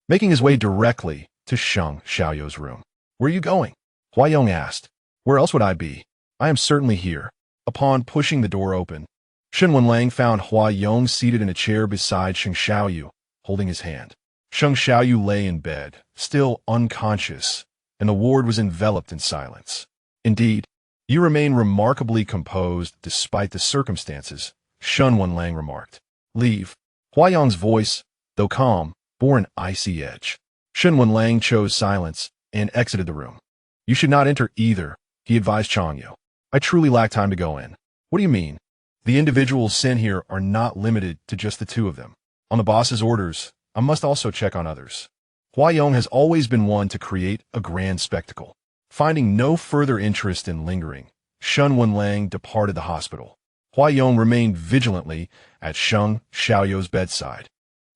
making his way directly to Sheng Xiaoyu's room. Where are you going? Huayong asked. Where else would I be? I am certainly here. Upon pushing the door open, Shen Wenlang found Huayong seated in a chair beside Sheng Xiaoyu, holding his hand. Sheng Xiaoyu lay in bed, still unconscious, and the ward was enveloped in silence. Indeed, you remain remarkably composed despite the circumstances, Shen Wenlang remarked. Leave. Huayong's voice, though calm, bore an icy edge. Shen Wenlang chose silence and exited the room. You should not enter either, he advised Changyu. I truly lack time to go in. What do you mean? The individuals sent here are not limited to just the two of them. On the boss's orders, I must also check on others. Huayong has always been one to create a grand spectacle. Finding no further interest in lingering, Shen Wenlang departed the hospital. Huayong remained vigilantly at Sheng Xiaoyu's bedside,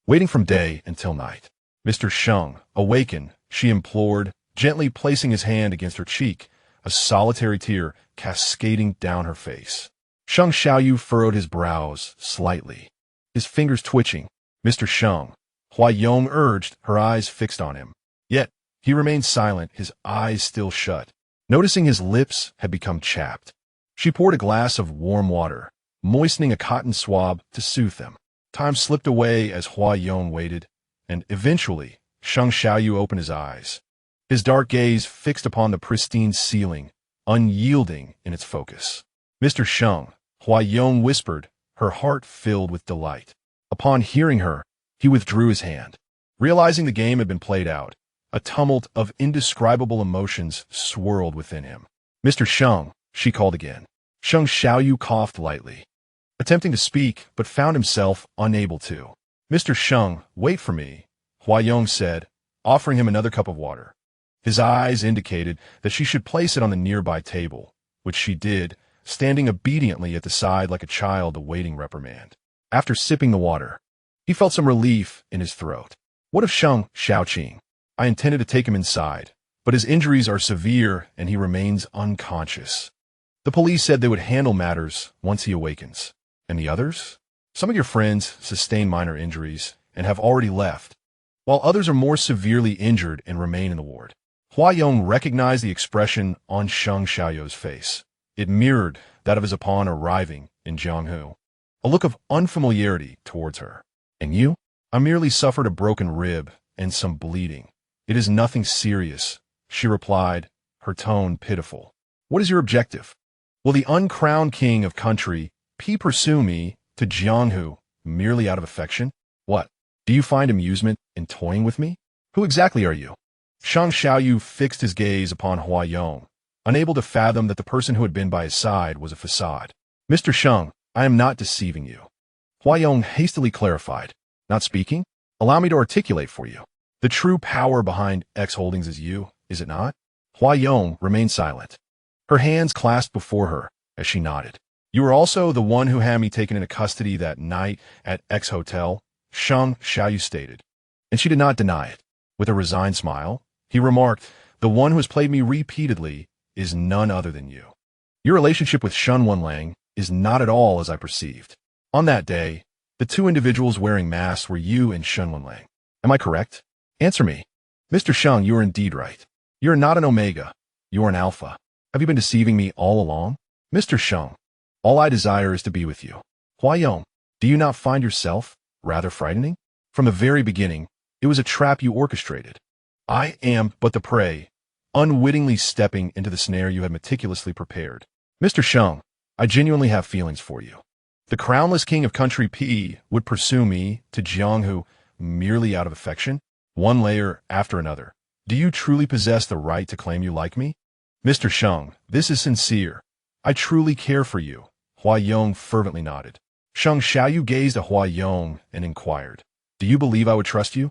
waiting from day until night. Mr. Sheng, awaken, she implored, gently placing his hand against her cheek, a solitary tear cascading down her face. Sheng Xiaoyu furrowed his brows slightly, his fingers twitching. Mr. Sheng, Huayong urged, her eyes fixed on him. Yet, he remained silent, his eyes still shut. Noticing his lips had become chapped, she poured a glass of warm water, moistening a cotton swab to soothe them. Time slipped away as Huayong waited, and eventually, Sheng Xiaoyu opened his eyes, his dark gaze fixed upon the pristine ceiling, unyielding in its focus. Mr. Sheng, Huayong whispered, her heart filled with delight. Upon hearing her, he withdrew his hand. Realizing the game had been played out, a tumult of indescribable emotions swirled within him. Mr. Sheng, she called again. Sheng Xiaoyu coughed lightly, attempting to speak, but found himself unable to. Mr. Sheng, wait for me, Huayong said, offering him another cup of water. His eyes indicated that she should place it on the nearby table, which she did, standing obediently at the side like a child awaiting reprimand. After sipping the water, he felt some relief in his throat. What of Sheng Xiaoqing? I intended to take him inside, but his injuries are severe and he remains unconscious. The police said they would handle matters once he awakens. And the others? Some of your friends sustained minor injuries and have already left, while others are more severely injured and remain in the ward. Huayong recognized the expression on Sheng Xiaoyu's face. It mirrored that of his upon arriving in Jianghu, a look of unfamiliarity towards her. And you? I merely suffered a broken rib and some bleeding. It is nothing serious, she replied, her tone pitiful. What is your objective? Will the uncrowned king of country P pursue me to Jianghu merely out of affection? What? Do you find amusement in toying with me? Who exactly are you? Shang Xiaoyu fixed his gaze upon Huayong, unable to fathom that the person who had been by his side was a facade. Mr. Sheng, I am not deceiving you. Huayong hastily clarified. Not speaking? Allow me to articulate for you. The true power behind X Holdings is you, is it not? Huayong remained silent, her hands clasped before her as she nodded. You were also the one who had me taken into custody that night at X Hotel, Shang Xiaoyu stated, and she did not deny it. With a resigned smile, he remarked, the one who has played me repeatedly is none other than you. Your relationship with Shen Wenlang is not at all as I perceived. On that day, the two individuals wearing masks were you and Shen Wenlang. Am I correct? Answer me. Mr. Sheng, you are indeed right. You are not an Omega. You are an Alpha. Have you been deceiving me all along? Mr. Sheng, all I desire is to be with you. Huayong, do you not find yourself rather frightening? From the very beginning, it was a trap you orchestrated. I am but the prey, unwittingly stepping into the snare you had meticulously prepared. Mr. Sheng, I genuinely have feelings for you. The crownless king of country P would pursue me to Jianghu merely out of affection, one layer after another. Do you truly possess the right to claim you like me? Mr. Sheng, this is sincere. I truly care for you. Huayong fervently nodded. Shang Xiaoyu gazed at Huayong and inquired, do you believe I would trust you?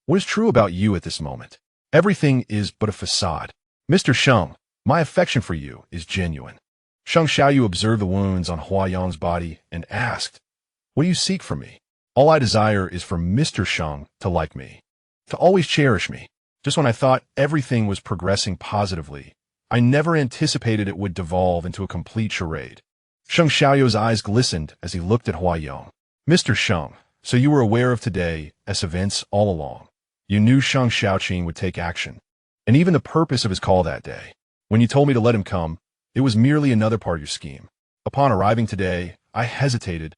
What is true about you at this moment? Everything is but a facade. Mr. Sheng, my affection for you is genuine. Shang Xiaoyu observed the wounds on Huayong's body and asked, what do you seek from me? All I desire is for Mr. Sheng to like me, to always cherish me. Just when I thought everything was progressing positively, I never anticipated it would devolve into a complete charade. Shang Xiaoyu's eyes glistened as he looked at Huayong. Mr. Sheng, so you were aware of today as events all along. You knew Shang Xiaoqing would take action, and even the purpose of his call that day. When you told me to let him come, it was merely another part of your scheme. Upon arriving today, I hesitated,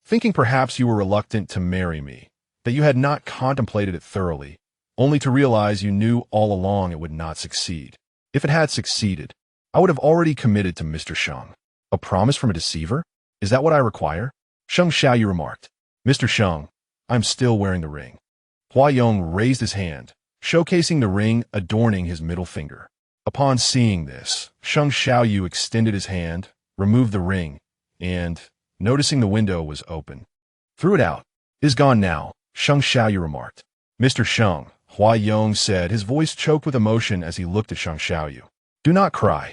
thinking perhaps you were reluctant to marry me, that you had not contemplated it thoroughly, only to realize you knew all along it would not succeed. If it had succeeded, I would have already committed to Mr. Sheng. A promise from a deceiver? Is that what I require? Shang Xiaoyu remarked. Mr. Sheng, I'm still wearing the ring. Huayong raised his hand, showcasing the ring adorning his middle finger. Upon seeing this, Shang Xiaoyu extended his hand, removed the ring, and, noticing the window was open, threw it out. It is gone now, Shang Xiaoyu remarked. Mr. Sheng, Huayong said, his voice choked with emotion as he looked at Shang Xiaoyu. Do not cry.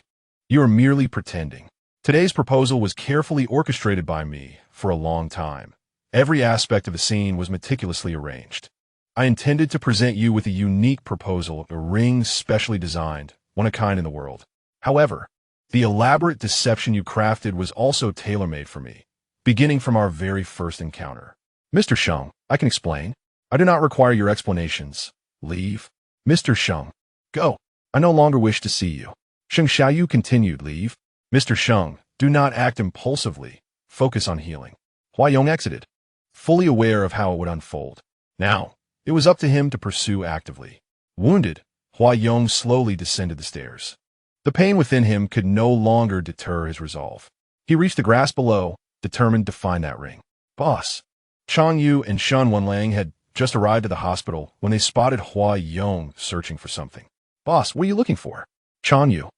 You are merely pretending. Today's proposal was carefully orchestrated by me for a long time. Every aspect of the scene was meticulously arranged. I intended to present you with a unique proposal, a ring specially designed, one of a kind in the world. However, the elaborate deception you crafted was also tailor-made for me, beginning from our very first encounter. Mr. Sheng, I can explain. I do not require your explanations. Leave. Mr. Sheng, go. I no longer wish to see you. Sheng Xiaoyu continued, leave. Mr. Sheng, do not act impulsively. Focus on healing. Huayong exited, fully aware of how it would unfold. Now, it was up to him to pursue actively. Wounded, Huayong slowly descended the stairs. The pain within him could no longer deter his resolve. He reached the grass below, determined to find that ring. Boss. Chang Yu and Shen Wenlang had just arrived at the hospital when they spotted Huayong searching for something. Boss, what are you looking for? Chang Yu,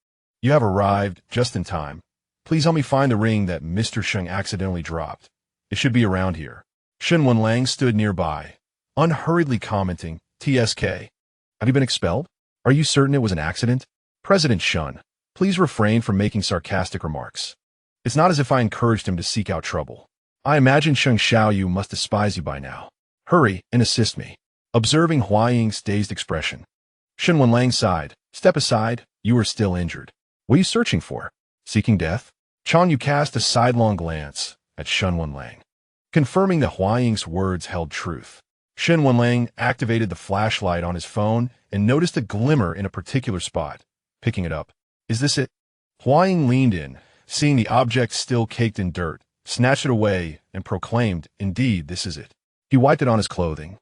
you have arrived just in time. Please help me find the ring that Mr. Sheng accidentally dropped. It should be around here. Shen Wenlang stood nearby, unhurriedly commenting, TSK. Have you been expelled? Are you certain it was an accident? President Shen, please refrain from making sarcastic remarks. It's not as if I encouraged him to seek out trouble. I imagine Sheng Xiaoyu must despise you by now. Hurry and assist me. Observing Huaying's dazed expression, Shen Wenlang sighed. Step aside, you are still injured. What are you searching for? Seeking death? Chang Yu cast a sidelong glance at Shen Wenlang, confirming that Huaying's words held truth. Shen Wenlang activated the flashlight on his phone and noticed a glimmer in a particular spot. Picking it up. Is this it? Huaying leaned in, seeing the object still caked in dirt, snatched it away, and proclaimed, indeed, this is it. He wiped it on his clothing,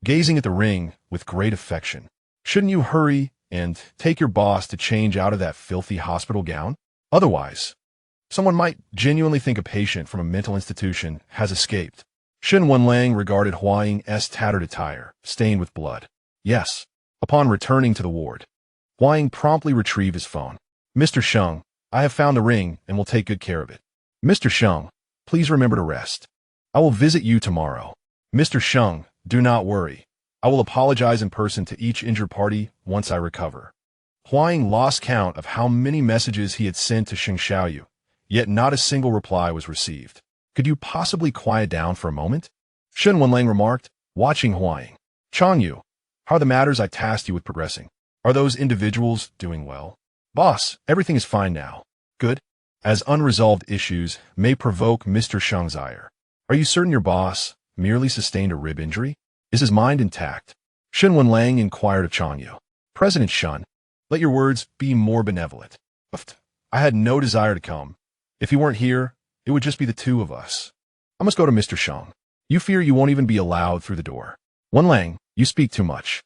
gazing at the ring with great affection. Shouldn't you hurry and take your boss to change out of that filthy hospital gown? Otherwise, Someone might genuinely think a patient from a mental institution has escaped. Shen Wenlang regarded Huaying's tattered attire, stained with blood. Yes. Upon returning to the ward, Huaying promptly retrieved his phone. Mr. Sheng, I have found the ring and will take good care of it. Mr. Sheng, please remember to rest. I will visit you tomorrow. Mr. Sheng, do not worry. I will apologize in person to each injured party once I recover. Huaying lost count of how many messages he had sent to Sheng Xiaoyu, yet not a single reply was received. Could you possibly quiet down for a moment? Shen Wenlang remarked, watching Huaying. Changyu, how are the matters I tasked you with progressing? Are those individuals doing well? Boss, everything is fine now. Good. As unresolved issues may provoke Mr. Sheng's ire. Are you certain your boss merely sustained a rib injury? Is his mind intact? Shen Wenlang inquired of Changyu. President Shen, let your words be more benevolent. I had no desire to come. If he weren't here, it would just be the two of us. I must go to Mr. Sheng. You fear you won't even be allowed through the door. Wenlang, you speak too much.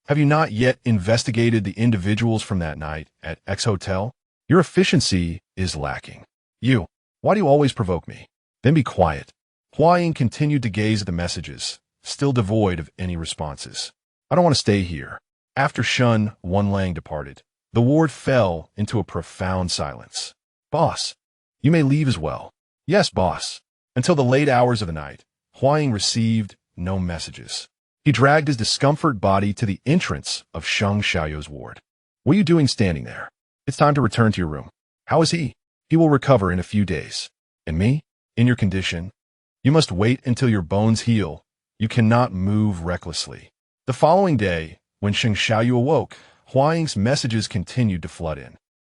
Have you not yet investigated the individuals from that night at X Hotel? Your efficiency is lacking. Why do you always provoke me? Then be quiet. Huaying continued to gaze at the messages, still devoid of any responses. I don't want to stay here. After Shen Wenlang departed, the ward fell into a profound silence. Boss, you may leave as well. Yes, boss. Until the late hours of the night, Huaying received no messages. He dragged his discomfort body to the entrance of Sheng Xiaoyu's ward. What are you doing standing there? It's time to return to your room. How is he? He will recover in a few days. And me? In your condition? You must wait until your bones heal. You cannot move recklessly. The following day, when Sheng Xiaoyu awoke, Huaying's messages continued to flood in.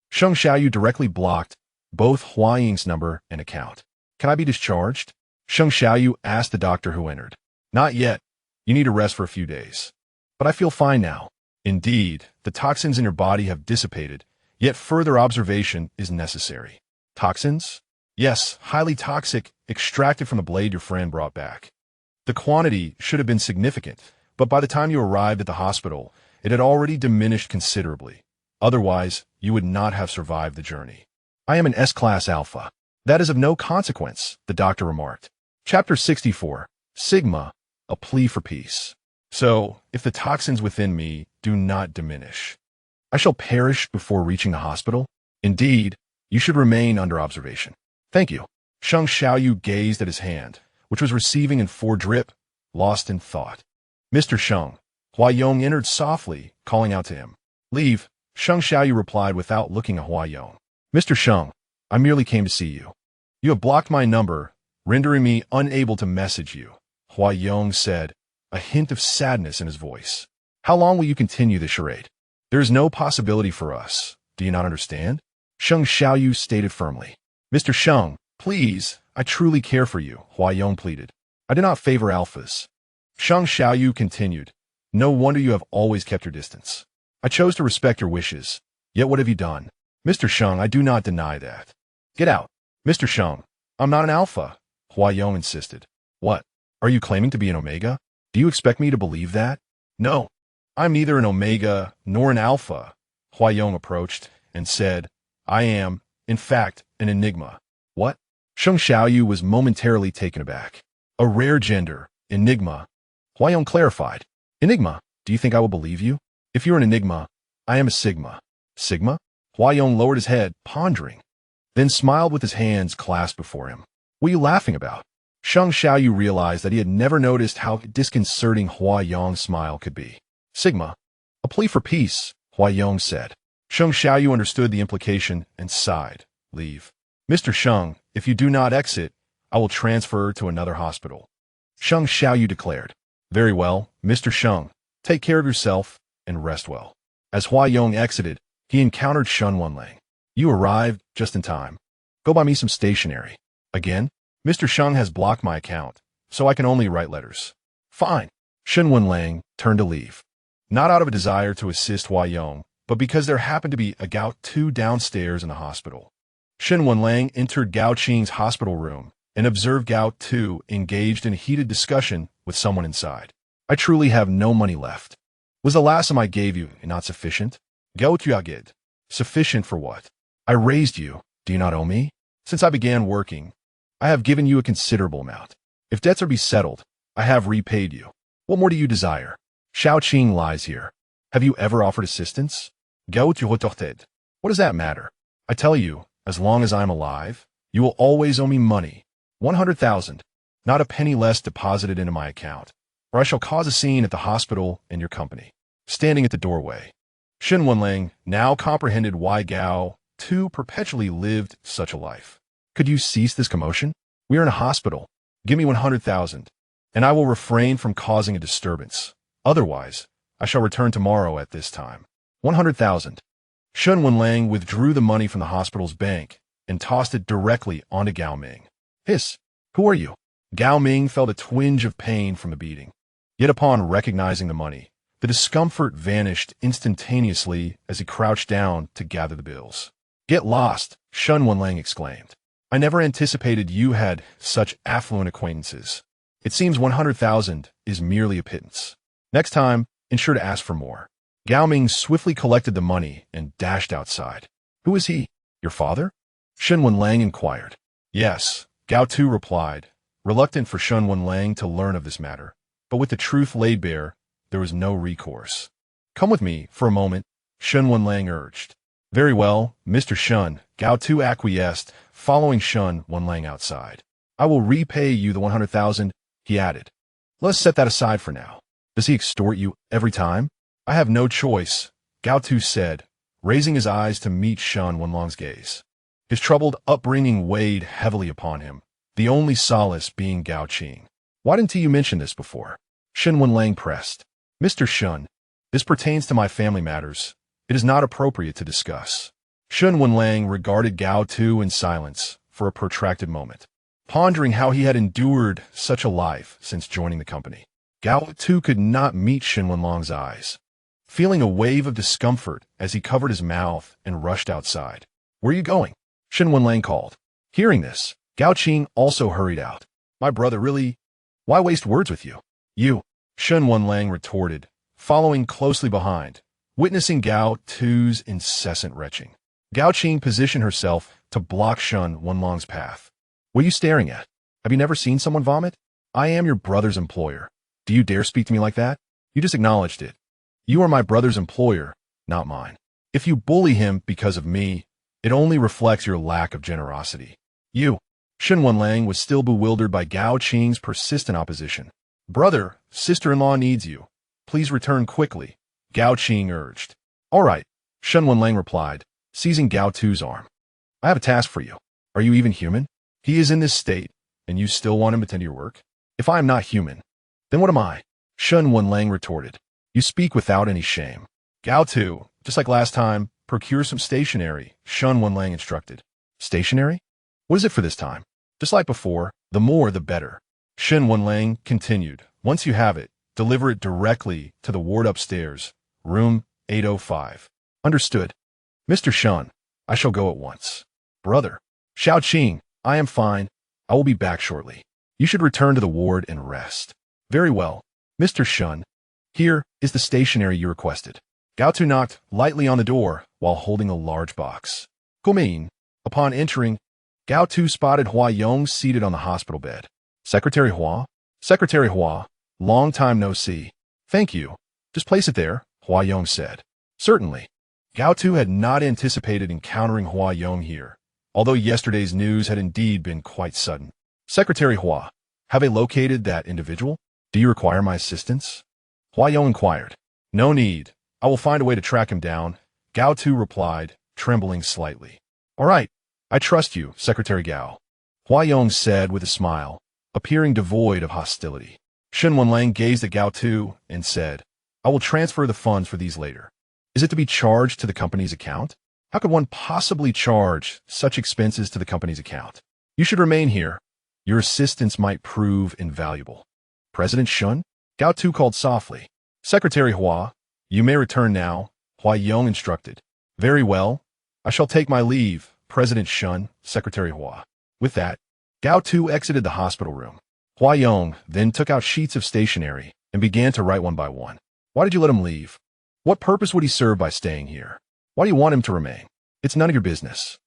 Sheng Xiaoyu directly blocked both Huaying's number and account. Can I be discharged? Sheng Xiaoyu asked the doctor who entered. Not yet. You need to rest for a few days. But I feel fine now. Indeed, the toxins in your body have dissipated, yet further observation is necessary. Toxins? Yes, highly toxic, extracted from the blade your friend brought back. The quantity should have been significant, but by the time you arrived at the hospital, it had already diminished considerably. Otherwise, you would not have survived the journey. I am an S-class alpha. That is of no consequence, the doctor remarked. Chapter 64, Sigma, a plea for peace. So, if the toxins within me do not diminish, I shall perish before reaching the hospital? Indeed, you should remain under observation. Thank you. Sheng Xiaoyu gazed at his hand, which was receiving in 4 drip, lost in thought. Mr. Sheng, Huayong entered softly, calling out to him. Leave, Sheng Xiaoyu replied without looking at Huayong. Mr. Sheng, I merely came to see you. You have blocked my number, rendering me unable to message you, Huayong said, a hint of sadness in his voice. How long will you continue this charade? There is no possibility for us. Do you not understand? Sheng Xiaoyu stated firmly. Mr. Sheng, please, I truly care for you, Huayong pleaded. I do not favor alphas. Sheng Xiaoyu continued. No wonder you have always kept your distance. I chose to respect your wishes. Yet what have you done? Mr. Sheng, I do not deny that. Get out. Mr. Sheng, I'm not an alpha, Huayong insisted. What? Are you claiming to be an Omega? Do you expect me to believe that? No. I'm neither an Omega nor an alpha, Huayong approached and said, I am, in fact, an enigma. What? Sheng Xiaoyu was momentarily taken aback. A rare gender, enigma. Huayong clarified. Enigma, do you think I will believe you? If you're an enigma, I am a sigma. Sigma? Huayong lowered his head, pondering, then smiled with his hands clasped before him. What are you laughing about? Sheng Xiaoyu realized that he had never noticed how disconcerting Huayong's smile could be. Sigma. A plea for peace, Huayong said. Sheng Xiaoyu understood the implication and sighed. Leave. Mr. Sheng, if you do not exit, I will transfer to another hospital. Sheng Xiaoyu declared. Very well, Mr. Sheng. Take care of yourself and rest well. As Huayong exited, he encountered Shen Wenlang. You arrived just in time. Go buy me some stationery. Again? Mr. Sheng has blocked my account, so I can only write letters. Fine. Shen Wenlang turned to leave. Not out of a desire to assist Huayong, but because there happened to be a Gao Tu downstairs in the hospital. Shen Wenlang entered Gao Qing's hospital room and observed Gao Tu engaged in a heated discussion with someone inside. I truly have no money left. Was the last sum I gave you not sufficient? Gao Tu agid. Sufficient for what? I raised you. Do you not owe me? Since I began working, I have given you a considerable amount. If debts are be settled, I have repaid you. What more do you desire? Shaoqing lies here. Have you ever offered assistance? Gao Tu. What does that matter? I tell you, as long as I am alive, you will always owe me money. 100,000. Not a penny less deposited into my account, or I shall cause a scene at the hospital and your company. Standing at the doorway, Shen Wenlang now comprehended why Gao Tu perpetually lived such a life. Could you cease this commotion? We are in a hospital. Give me 100,000, and I will refrain from causing a disturbance. Otherwise, I shall return tomorrow at this time. 100,000. Shen Wenlang withdrew the money from the hospital's bank and tossed it directly onto Gao Ming. Hiss, who are you? Gao Ming felt a twinge of pain from the beating. Yet upon recognizing the money, the discomfort vanished instantaneously as he crouched down to gather the bills. Get lost, Shen Wenlang exclaimed. I never anticipated you had such affluent acquaintances. It seems 100,000 is merely a pittance. Next time, ensure to ask for more. Gao Ming swiftly collected the money and dashed outside. Who is he? Your father? Shen Wenlang inquired. Yes, Gao Tu replied, reluctant for Shen Wenlang to learn of this matter. But with the truth laid bare, there was no recourse. Come with me for a moment, Shen Wenlang urged. Very well, Mr. Shen, Gao Tu acquiesced, following Shen Wenlang outside. I will repay you the 100,000, he added. Let's set that aside for now. Does he extort you every time? I have no choice, Gao Tu said, raising his eyes to meet Shen Wenlang's gaze. His troubled upbringing weighed heavily upon him, the only solace being Gao Qing. Why didn't you mention this before? Shen Wenlang pressed. Mr. Shen, this pertains to my family matters. It is not appropriate to discuss. Shen Wenlang regarded Gao Tu in silence for a protracted moment, pondering how he had endured such a life since joining the company. Gao Tu could not meet Shen Wenlang's eyes, feeling a wave of discomfort as he covered his mouth and rushed outside. Where are you going? Shen Wenlang called. Hearing this, Gao Qing also hurried out. My brother, really? Why waste words with you? You, Shen Wenlang retorted, following closely behind, witnessing Gao Tu's incessant retching. Gao Qing positioned herself to block Shen Wenlang's path. What are you staring at? Have you never seen someone vomit? I am your brother's employer. Do you dare speak to me like that? You just acknowledged it. You are my brother's employer, not mine. If you bully him because of me, it only reflects your lack of generosity. You, Shen Wenlang was still bewildered by Gao Qing's persistent opposition. Brother, sister-in-law needs you. Please return quickly, Gao Qing urged. All right, Shen Wenlang replied, seizing Gao Tu's arm. I have a task for you. Are you even human? He is in this state, and you still want him to tend to your work? If I am not human, then what am I? Shen Wenlang retorted. You speak without any shame. Gao Tu, just like last time, procure some stationery, Shen Wenlang instructed. Stationery? What is it for this time? Just like before, the more the better. Shen Wenlang continued. Once you have it, deliver it directly to the ward upstairs, room 805. Understood. Mr. Shen, I shall go at once. Brother, Shaoqing, I am fine. I will be back shortly. You should return to the ward and rest. Very well, Mr. Shen. Here is the stationery you requested. Gao Tu knocked lightly on the door while holding a large box. Come in. Upon entering, Gao Tu spotted Hua Yong seated on the hospital bed. Secretary Hua? Secretary Hua, long time no see. Thank you. Just place it there, Hua Yong said. Certainly. Gao Tu had not anticipated encountering Hua Yong here, although yesterday's news had indeed been quite sudden. Secretary Hua, have I located that individual? Do you require my assistance? Hua Yong inquired. No need. I will find a way to track him down, Gao Tu replied, trembling slightly. All right. I trust you, Secretary Gao, Hua Yong said with a smile, appearing devoid of hostility. Shen Wenlang gazed at Gao Tu and said, I will transfer the funds for these later. Is it to be charged to the company's account? How could one possibly charge such expenses to the company's account? You should remain here. Your assistance might prove invaluable. President Shen? Gao Tu called softly. Secretary Hua, you may return now, Hua Yong instructed. Very well. I shall take my leave, President Shen, Secretary Hua. With that, Gao Tu exited the hospital room. Hua Yong then took out sheets of stationery and began to write one by one. Why did you let him leave? What purpose would he serve by staying here? Why do you want him to remain? It's none of your business.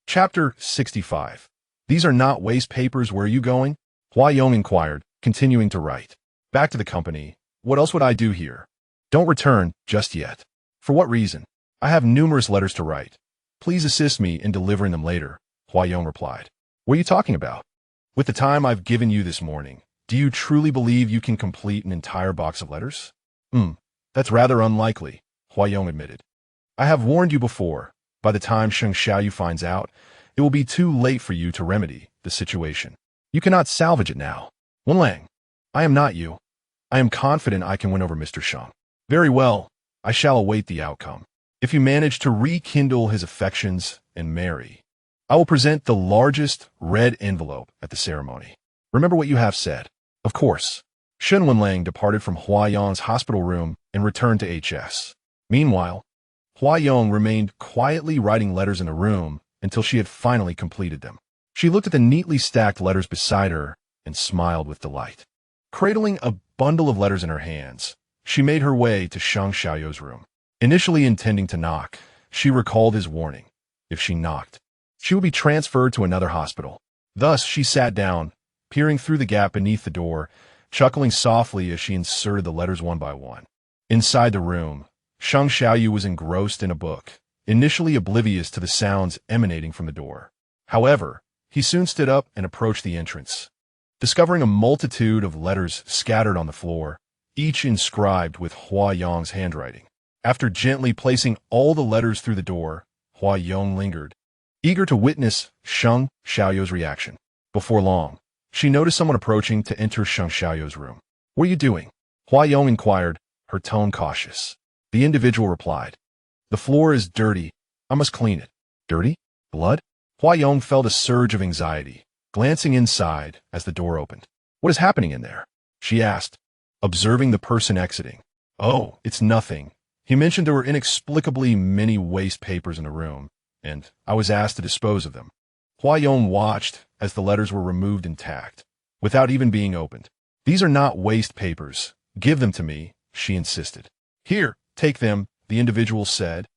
Chapter 65. These are not waste papers. Where are you going? Huayong inquired, continuing to write. Back to the company. What else would I do here? Don't return just yet. For what reason? I have numerous letters to write. Please assist me in delivering them later, Huayong replied. What are you talking about? With the time I've given you this morning, do you truly believe you can complete an entire box of letters? That's rather unlikely, Huayong admitted. I have warned you before. By the time Sheng Xiaoyu finds out, it will be too late for you to remedy the situation. You cannot salvage it now. Wenlang, I am not you. I am confident I can win over Mr. Sheng. Very well, I shall await the outcome. If you manage to rekindle his affections and marry, I will present the largest red envelope at the ceremony. Remember what you have said. Of course. Shen Wenlang departed from Huayong's hospital room and returned to HS. Meanwhile, Huayong remained quietly writing letters in the room until she had finally completed them. She looked at the neatly stacked letters beside her and smiled with delight. Cradling a bundle of letters in her hands, she made her way to Sheng Xiaoyu's room. Initially intending to knock, she recalled his warning. If she knocked, she would be transferred to another hospital. Thus, she sat down, peering through the gap beneath the door, chuckling softly as she inserted the letters one by one. Inside the room, Sheng Xiaoyu was engrossed in a book, initially oblivious to the sounds emanating from the door. However, he soon stood up and approached the entrance. Discovering a multitude of letters scattered on the floor, each inscribed with Huayong's handwriting. After gently placing all the letters through the door, Huayong lingered, eager to witness Sheng Xiaoyu's reaction. Before long, she noticed someone approaching to enter Sheng Xiaoyu's room. What are you doing? Huayong inquired, her tone cautious. The individual replied, The floor is dirty. I must clean it. Dirty? Blood? Huayong felt a surge of anxiety, glancing inside as the door opened. What is happening in there? She asked, observing the person exiting. Oh, it's nothing. He mentioned there were inexplicably many waste papers in the room, and I was asked to dispose of them. Huayong watched as the letters were removed intact, without even being opened. These are not waste papers. Give them to me, she insisted. Here, take them, the individual said,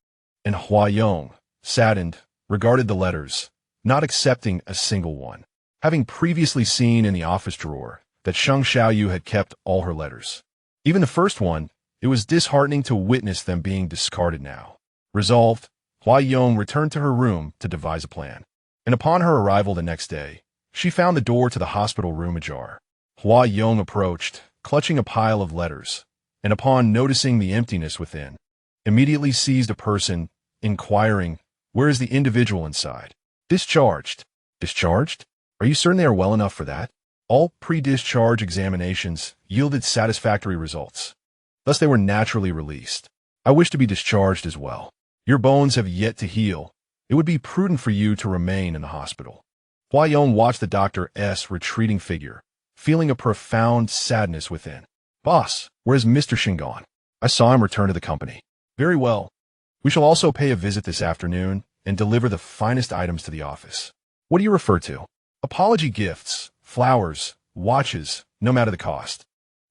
and Huayong, saddened, regarded the letters, not accepting a single one, having previously seen in the office drawer that Sheng Xiaoyu had kept all her letters. Even the first one, it was disheartening to witness them being discarded now. Resolved, Huayong returned to her room to devise a plan. And upon her arrival the next day, she found the door to the hospital room ajar. Huayong approached, clutching a pile of letters, and upon noticing the emptiness within, immediately seized a person, inquiring, Where is the individual inside? Discharged. Discharged? Are you certain they are well enough for that? All pre-discharge examinations yielded satisfactory results. Thus they were naturally released. I wish to be discharged as well. Your bones have yet to heal. It would be prudent for you to remain in the hospital. Huayong watched the doctor's retreating figure, feeling a profound sadness within. Boss, where is Mr. Sheng gone? I saw him return to the company. Very well. We shall also pay a visit this afternoon and deliver the finest items to the office. What do you refer to? Apology gifts, flowers, watches, no matter the cost.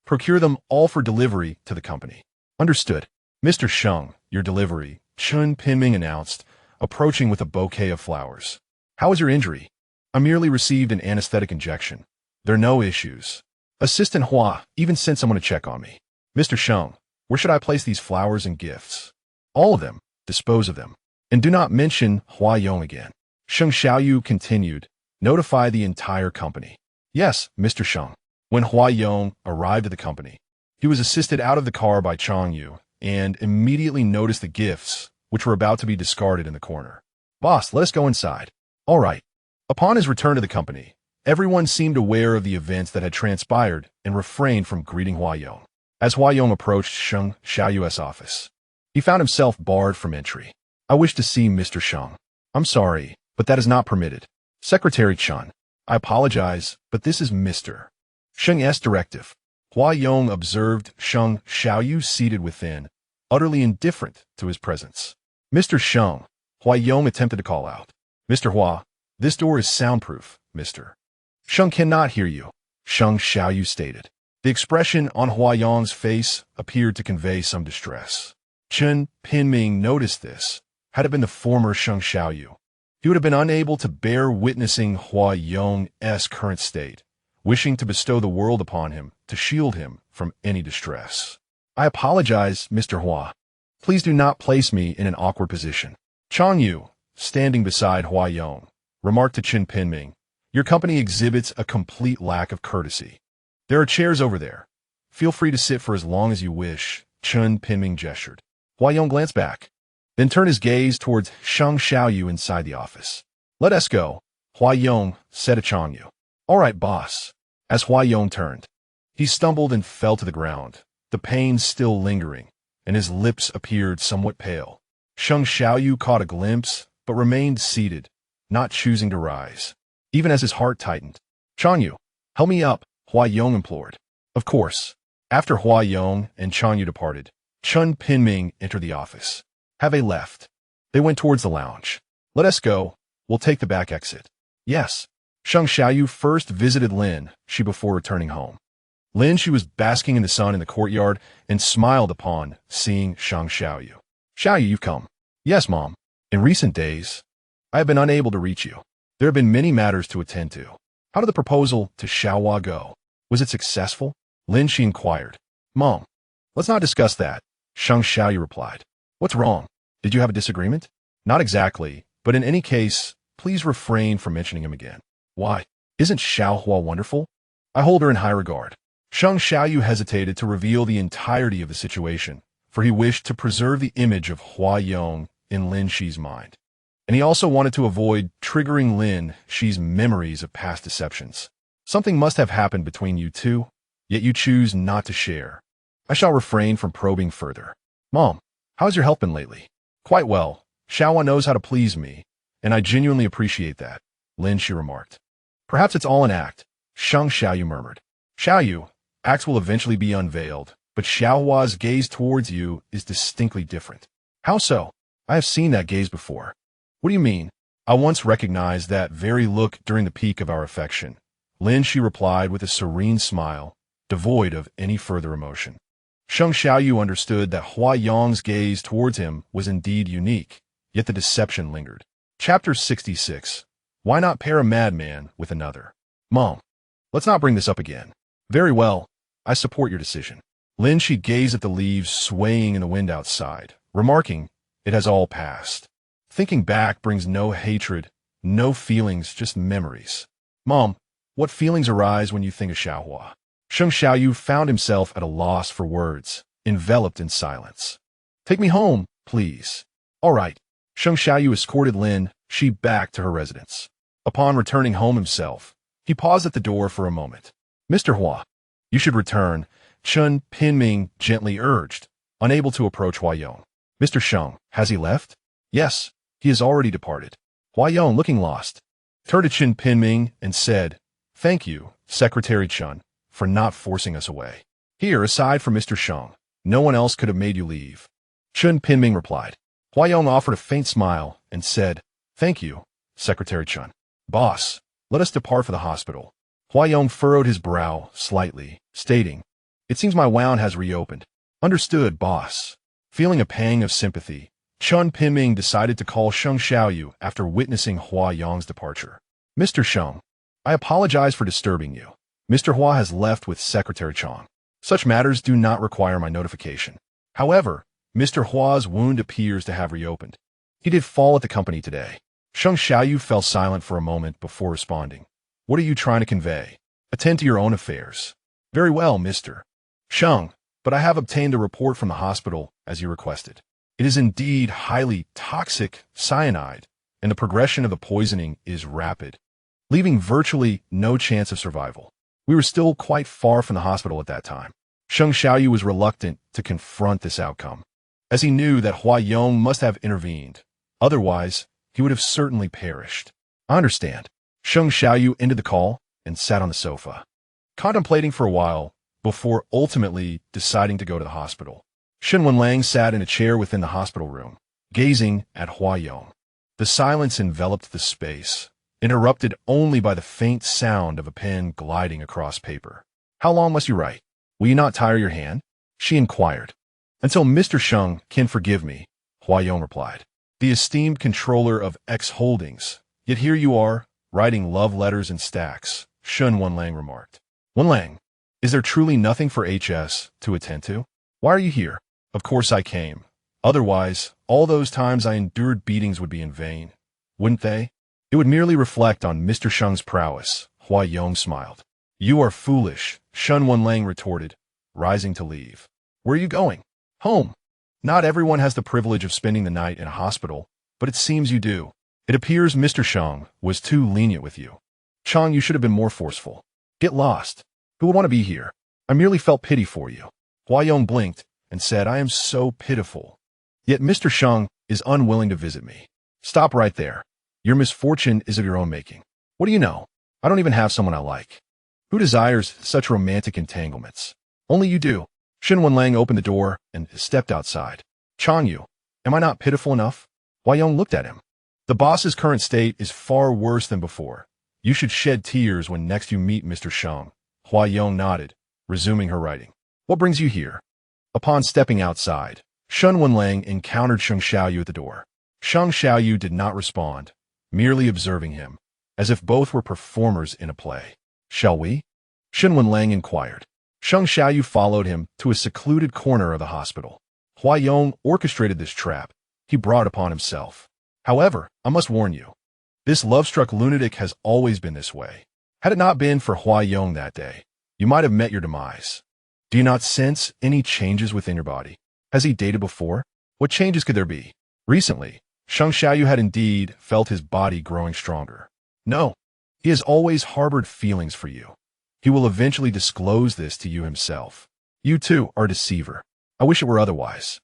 Procure them all for delivery to the company. Understood. Mr. Sheng, your delivery, Chun Pinming announced, approaching with a bouquet of flowers. How is your injury? I merely received an anesthetic injection. There are no issues. Assistant Hua even sent someone to check on me. Mr. Sheng, where should I place these flowers and gifts? All of them. Dispose of them. And do not mention Huayong again. Sheng Xiaoyu continued, notify the entire company. Yes, Mr. Sheng. When Huayong arrived at the company, he was assisted out of the car by Changyu and immediately noticed the gifts, which were about to be discarded in the corner. Boss, let us go inside. All right. Upon his return to the company, everyone seemed aware of the events that had transpired and refrained from greeting Huayong. As Huayong approached Sheng Xiaoyu's office, he found himself barred from entry. I wish to see Mr. Sheng. I'm sorry, but that is not permitted. Secretary Chun, I apologize, but this is Mr. Sheng's directive. Huayong observed Sheng Xiaoyu seated within, utterly indifferent to his presence. Mr. Sheng, Huayong attempted to call out. Mr. Hua, this door is soundproof, Mr. Sheng cannot hear you, Sheng Xiaoyu stated. The expression on Huayong's face appeared to convey some distress. Chun Pinming noticed this. Had it been the former Sheng Xiaoyu, He would have been unable to bear witnessing Hua Yong's current state, wishing to bestow the world upon him to shield him from any distress. I apologize, Mr. Hua. Please do not place me in an awkward position. Chang Yu, standing beside Hua Yong, remarked to Qin Pinming, your company exhibits a complete lack of courtesy. There are chairs over there. Feel free to sit for as long as you wish, Qin Pinming gestured. Hua Yong glanced back, then turned his gaze towards Sheng Xiaoyu inside the office. Let us go, Hua Yong said to Chang Yu. All right, boss. As Hua Yong turned, he stumbled and fell to the ground, the pain still lingering, and his lips appeared somewhat pale. Sheng Xiaoyu caught a glimpse, but remained seated, not choosing to rise, even as his heart tightened. Chang Yu, help me up, Hua Yong implored. Of course. After Hua Yong and Chang Yu departed, Qin Pinming entered the office. Have they left? They went towards the lounge. Let us go. We'll take the back exit. Yes. Sheng Xiaoyu first visited Lin Shi before returning home. Lin Shi was basking in the sun in the courtyard and smiled upon seeing Sheng Xiaoyu. Xiaoyu, you've come. Yes, Mom. In recent days, I have been unable to reach you. There have been many matters to attend to. How did the proposal to Xiaohua go? Was it successful? Lin Shi inquired. Mom, let's not discuss that, Sheng Xiaoyu replied. What's wrong? Did you have a disagreement? Not exactly, but in any case, please refrain from mentioning him again. Why? Isn't Xiaohua wonderful? I hold her in high regard. Sheng Xiaoyu hesitated to reveal the entirety of the situation, for he wished to preserve the image of Hua Yong in Lin Shi's mind. And he also wanted to avoid triggering Lin Shi's memories of past deceptions. Something must have happened between you two, yet you choose not to share. I shall refrain from probing further. Mom, how's your health been lately? Quite well. Xiaohua knows how to please me, and I genuinely appreciate that, Lin Shi remarked. Perhaps it's all an act, Sheng Xiaoyu murmured. Xiaoyu, acts will eventually be unveiled, but Xiaohua's gaze towards you is distinctly different. How so? I have seen that gaze before. What do you mean? I once recognized that very look during the peak of our affection, Lin Shi replied with a serene smile, devoid of any further emotion. Sheng Xiaoyu understood that Hua Yong's gaze towards him was indeed unique, yet the deception lingered. Chapter 66. Why not pair a madman with another? Mom, let's not bring this up again. Very well, I support your decision. Lin Shi gazed at the leaves swaying in the wind outside, remarking, it has all passed. Thinking back brings no hatred, no feelings, just memories. Mom, what feelings arise when you think of Xiaohua? Sheng Xiaoyu found himself at a loss for words, enveloped in silence. Take me home, please. All right. Sheng Xiaoyu escorted Lin Shi back to her residence. Upon returning home himself, he paused at the door for a moment. Mr. Hua, you should return, Qin Pinming gently urged, unable to approach Hua Yong. Mr. Sheng, has he left? Yes, he has already departed. Hua Yong, looking lost, turned to Qin Pinming and said, Thank you, Secretary Chen, for not forcing us away. Here, aside from Mr. Sheng, no one else could have made you leave. Qin Pinming replied. Hua Yong offered a faint smile and said, Thank you, Secretary Chen. Boss, let us depart for the hospital. Hua Yong furrowed his brow slightly, stating, It seems my wound has reopened. Understood, boss. Feeling a pang of sympathy, Qin Pinming decided to call Sheng Xiaoyu after witnessing Hua Yong's departure. Mr. Sheng, I apologize for disturbing you. Mr. Hua has left with Secretary Chang. Such matters do not require my notification. However, Mr. Hua's wound appears to have reopened. He did fall at the company today. Sheng Xiaoyu fell silent for a moment before responding. What are you trying to convey? Attend to your own affairs. Very well, Mr. Sheng, but I have obtained a report from the hospital as you requested. It is indeed highly toxic cyanide, and the progression of the poisoning is rapid, leaving virtually no chance of survival. We were still quite far from the hospital at that time. Sheng Xiaoyu was reluctant to confront this outcome, as he knew that Hua Yong must have intervened. Otherwise, he would have certainly perished. I understand. Sheng Xiaoyu ended the call and sat on the sofa, contemplating for a while before ultimately deciding to go to the hospital. Shen Wenlang sat in a chair within the hospital room, gazing at Hua Yong. The silence enveloped the space, interrupted only by the faint sound of a pen gliding across paper. How long must you write? Will you not tire your hand? She inquired. Until Mr. Sheng can forgive me, Hua Yong replied. the esteemed controller of X Holdings. Yet here you are, writing love letters in stacks, Shen Wenlang remarked. Wenlang, is there truly nothing for HS to attend to? Why are you here? Of course I came. Otherwise, all those times I endured beatings would be in vain, wouldn't they? It would merely reflect on Mr. Sheng's prowess. Hua Yong smiled. You are foolish, Shen Wenlang retorted, rising to leave. Where are you going? Home. Not everyone has the privilege of spending the night in a hospital, but it seems you do. It appears Mr. Sheng was too lenient with you. Chang, you should have been more forceful. Get lost. Who would want to be here? I merely felt pity for you. Hua Yong blinked and said, I am so pitiful. Yet Mr. Sheng is unwilling to visit me. Stop right there. Your misfortune is of your own making. What do you know? I don't even have someone I like. Who desires such romantic entanglements? Only you do. Shen Wenlang opened the door and stepped outside. Chang Yu, am I not pitiful enough? Hua Yong looked at him. The boss's current state is far worse than before. You should shed tears when next you meet Mr. Sheng. Hua Yong nodded, resuming her writing. What brings you here? Upon stepping outside, Shen Wenlang encountered Sheng Xiaoyu at the door. Sheng Xiaoyu did not respond, merely observing him, as if both were performers in a play. Shall we? Shen Wenlang inquired. Sheng Xiaoyu followed him to a secluded corner of the hospital. Hua Yong orchestrated this trap he brought upon himself. However, I must warn you, this love-struck lunatic has always been this way. Had it not been for Hua Yong that day, you might have met your demise. Do you not sense any changes within your body? Has he dated before? What changes could there be? Recently, Sheng Xiaoyu had indeed felt his body growing stronger. No, he has always harbored feelings for you. He will eventually disclose this to you himself. You too are a deceiver. I wish it were otherwise.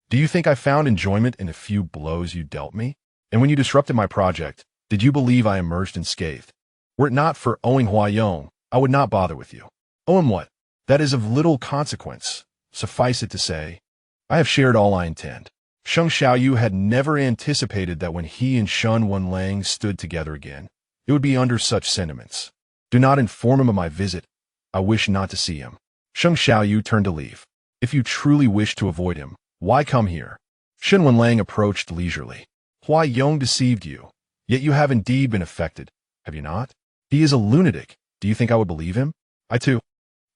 Do you think I found enjoyment in a few blows you dealt me? And when you disrupted my project, did you believe I emerged unscathed? Were it not for owing Hua Yong, I would not bother with you. Oh, and what? That is of little consequence. Suffice it to say, I have shared all I intend. Sheng Xiaoyu had never anticipated that when he and Shen Wenlang stood together again, it would be under such sentiments. Do not inform him of my visit. I wish not to see him. Sheng Xiaoyu turned to leave. If you truly wish to avoid him, why come here? Shen Wenlang approached leisurely. Hua Yong deceived you, yet you have indeed been affected, have you not? He is a lunatic. Do you think I would believe him? I too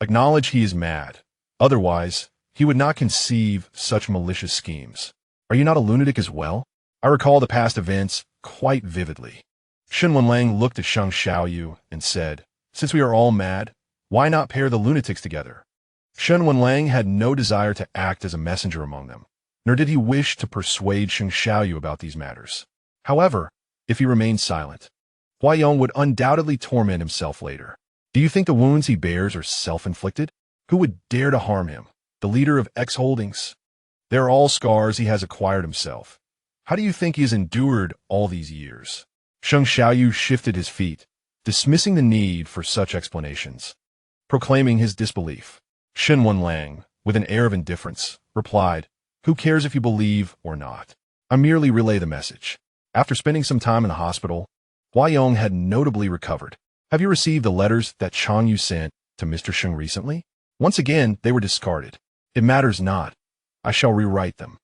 acknowledge he is mad. Otherwise, he would not conceive such malicious schemes. Are you not a lunatic as well? I recall the past events quite vividly. Shen Wenlang looked at Sheng Xiaoyu and said, since we are all mad, why not pair the lunatics together? Shen Wenlang had no desire to act as a messenger among them, nor did he wish to persuade Sheng Xiaoyu about these matters. However, if he remained silent, Hua Yong would undoubtedly torment himself later. Do you think the wounds he bears are self-inflicted? Who would dare to harm him? The leader of X Holdings? They are all scars he has acquired himself. How do you think he has endured all these years? Sheng Xiaoyu shifted his feet, dismissing the need for such explanations. Proclaiming his disbelief, Shen Wenlang, with an air of indifference, replied, who cares if you believe or not? I merely relay the message. After spending some time in the hospital, Hua Yong had notably recovered. Have you received the letters that Chang Yu sent to Mr. Sheng recently? Once again, they were discarded. It matters not. I shall rewrite them.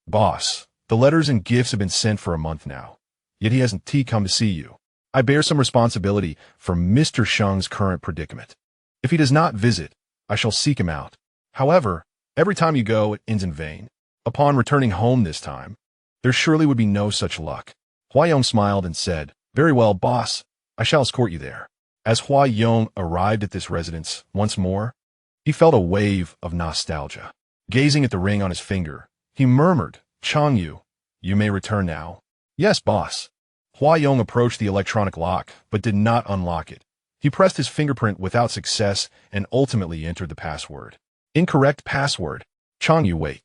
Boss, the letters and gifts have been sent for a month now, yet he hasn't come to see you. I bear some responsibility for Mr. Sheng's current predicament. If he does not visit, I shall seek him out. However, every time you go, it ends in vain. Upon returning home this time, there surely would be no such luck. Hua Yong smiled and said, very well, boss, I shall escort you there. As Hua Yong arrived at this residence once more, he felt a wave of nostalgia. Gazing at the ring on his finger, he murmured, Chang Yu, you may return now. Yes, boss. Hua Yong approached the electronic lock, but did not unlock it. He pressed his fingerprint without success and ultimately entered the password. Incorrect password. Chang Yu, wait.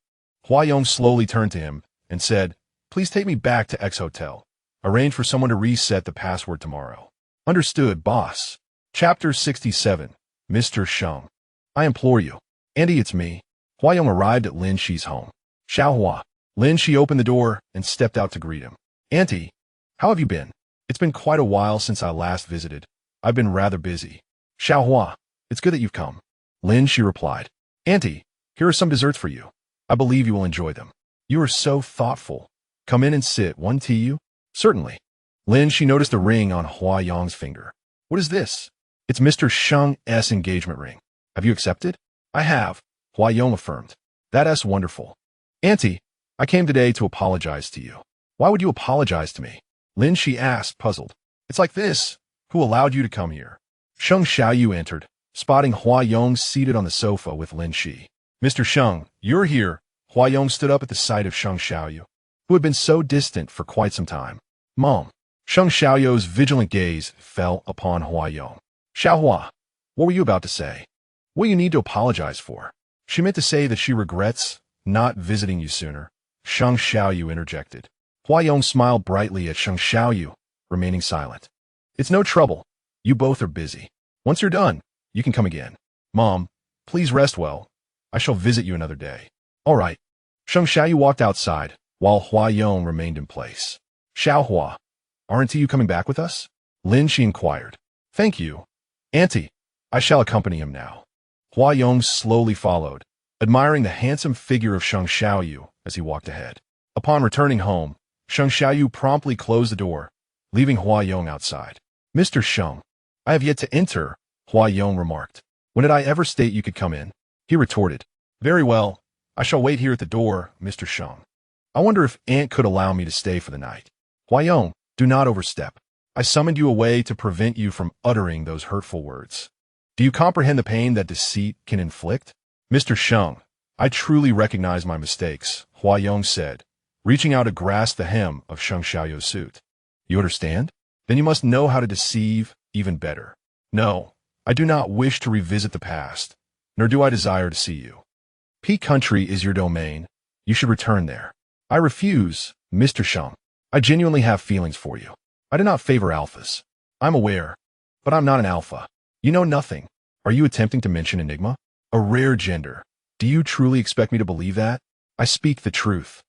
Hua Yong slowly turned to him and said, please take me back to X Hotel. Arrange for someone to reset the password tomorrow. Understood, boss. Chapter 67. Mr. Sheng. I implore you. Auntie, it's me. Hua Yong arrived at Lin Shi's home. Xiaohua. Lin Shi opened the door and stepped out to greet him. Auntie, how have you been? It's been quite a while since I last visited. I've been rather busy. Xiaohua, it's good that you've come. Lin Shi replied. Auntie, here are some desserts for you. I believe you will enjoy them. You are so thoughtful. Come in and sit. One tea you? Certainly. Lin, she noticed a ring on Hua Yong's finger. What is this? It's Mr. Sheng's engagement ring. Have you accepted? I have, Hua Yong affirmed. That's wonderful. Auntie, I came today to apologize to you. Why would you apologize to me? Lin, she asked, puzzled. It's like this. Who allowed you to come here? Sheng Xiaoyu entered, spotting Hua Yong seated on the sofa with Lin Shi. Mr. Sheng, you're here. Hua Yong stood up at the sight of Sheng Xiaoyu, who had been so distant for quite some time. Mom. Sheng Xiaoyu's vigilant gaze fell upon Hua Yong. Xiaohua, what were you about to say? What you need to apologize for? She meant to say that she regrets not visiting you sooner. Sheng Xiaoyu interjected. Hua Yong smiled brightly at Sheng Xiaoyu, remaining silent. It's no trouble. You both are busy. Once you're done, you can come again. Mom, please rest well. I shall visit you another day. All right. Sheng Xiaoyu walked outside, while Hua Yong remained in place. Xiaohua, aren't you coming back with us? Lin Shi inquired. Thank you. Auntie, I shall accompany him now. Hua Yong slowly followed, admiring the handsome figure of Sheng Xiaoyu as he walked ahead. Upon returning home, Sheng Xiaoyu promptly closed the door, leaving Hua Yong outside. Mr. Sheng, I have yet to enter, Hua Yong remarked. When did I ever state you could come in? He retorted. Very well. I shall wait here at the door, Mr. Sheng. I wonder if Aunt could allow me to stay for the night. Hua Yong, do not overstep. I summoned you away to prevent you from uttering those hurtful words. Do you comprehend the pain that deceit can inflict? Mr. Sheng, I truly recognize my mistakes, Hua Yong said, reaching out to grasp the hem of Sheng Xiaoyu's suit. You understand? Then you must know how to deceive even better. No, I do not wish to revisit the past, nor do I desire to see you. P country is your domain. You should return there. I refuse, Mr. Sheng. I genuinely have feelings for you. I do not favor alphas. I'm aware, but I'm not an alpha. You know nothing. Are you attempting to mention Enigma? A rare gender. Do you truly expect me to believe that? I speak the truth.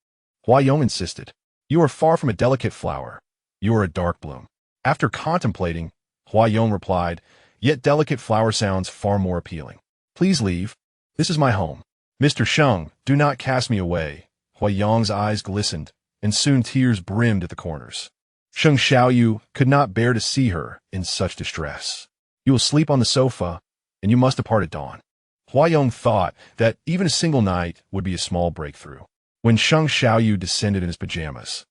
Hua Yong insisted. You are far from a delicate flower. You are a dark bloom. After contemplating, Hua Yong replied, yet delicate flower sounds far more appealing. Please leave. This is my home. Mr. Sheng, do not cast me away. Hua Yong's eyes glistened, and soon tears brimmed at the corners. Sheng Xiaoyu could not bear to see her in such distress. You will sleep on the sofa, and you must depart at dawn. Hua Yong thought that even a single night would be a small breakthrough. When Sheng Xiaoyu descended in his pajamas,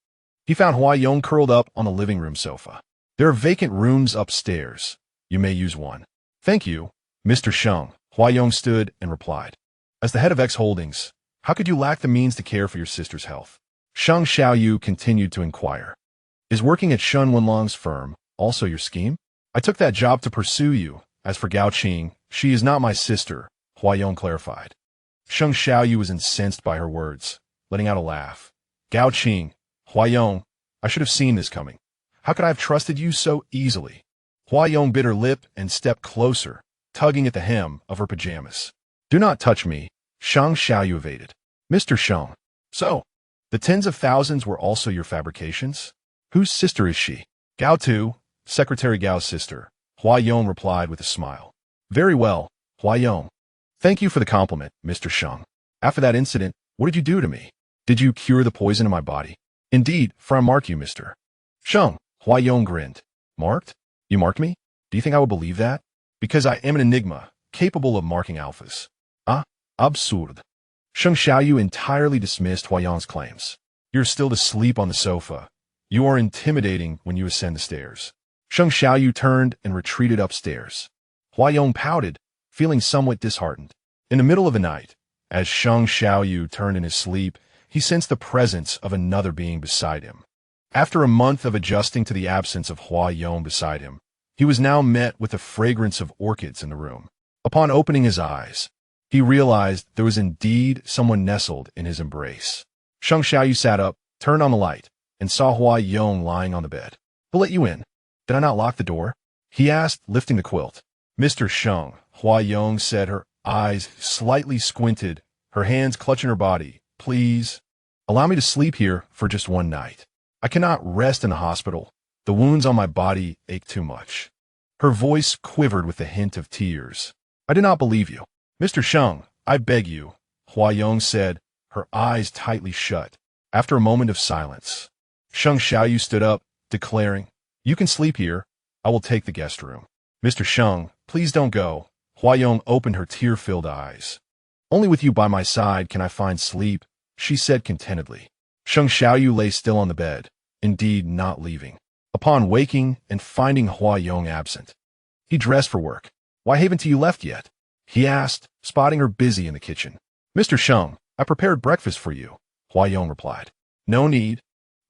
he found Hua Yong curled up on the living room sofa. There are vacant rooms upstairs. You may use one. Thank you, Mr. Sheng. Hua Yong stood and replied. As the head of X Holdings, how could you lack the means to care for your sister's health? Sheng Xiaoyu continued to inquire. Is working at Shen Wenlang's firm also your scheme? I took that job to pursue you. As for Gao Tu, she is not my sister, Hua Yong clarified. Sheng Xiaoyu was incensed by her words, letting out a laugh. Gao Tu, Hua Yong, I should have seen this coming. How could I have trusted you so easily? Hua Yong bit her lip and stepped closer, tugging at the hem of her pajamas. Do not touch me, Sheng Xiaoyu evaded. Mr. Sheng, so, the tens of thousands were also your fabrications? Whose sister is she? Gao Tu, Secretary Gao's sister, Hua Yong replied with a smile. Very well, Hua Yong. Thank you for the compliment, Mr. Sheng. After that incident, what did you do to me? Did you cure the poison in my body? Indeed, for I mark you, Mr. Sheng. Hua Yong grinned. Marked? You marked me? Do you think I would believe that? Because I am an enigma, capable of marking alphas. Ah, absurd. Sheng Xiaoyu entirely dismissed Hua Yong's claims. You're still to sleep on the sofa. You are intimidating when you ascend the stairs. Sheng Xiaoyu turned and retreated upstairs. Hua Yong pouted, feeling somewhat disheartened. In the middle of the night, as Sheng Xiaoyu turned in his sleep, he sensed the presence of another being beside him. After a month of adjusting to the absence of Hua Yong beside him, he was now met with the fragrance of orchids in the room. Upon opening his eyes, he realized there was indeed someone nestled in his embrace. Sheng Xiaoyu sat up, turned on the light, and saw Hua Yong lying on the bed. Who let you in? Did I not lock the door? He asked, lifting the quilt. Mr. Sheng, Hua Yong said, her eyes slightly squinted, her hands clutching her body. Please, allow me to sleep here for just one night. I cannot rest in the hospital. The wounds on my body ache too much. Her voice quivered with a hint of tears. I do not believe you. Mr. Sheng, I beg you, Hua Yong said, her eyes tightly shut. After a moment of silence, Sheng Xiaoyu stood up, declaring, "You can sleep here. I will take the guest room." "Mr. Sheng, please don't go." Huayong opened her tear-filled eyes. "Only with you by my side can I find sleep," she said contentedly. Sheng Xiaoyu lay still on the bed, indeed not leaving. Upon waking and finding Huayong absent, he dressed for work. "Why haven't you left yet?" he asked, spotting her busy in the kitchen. "Mr. Sheng, I prepared breakfast for you," Huayong replied. "No need.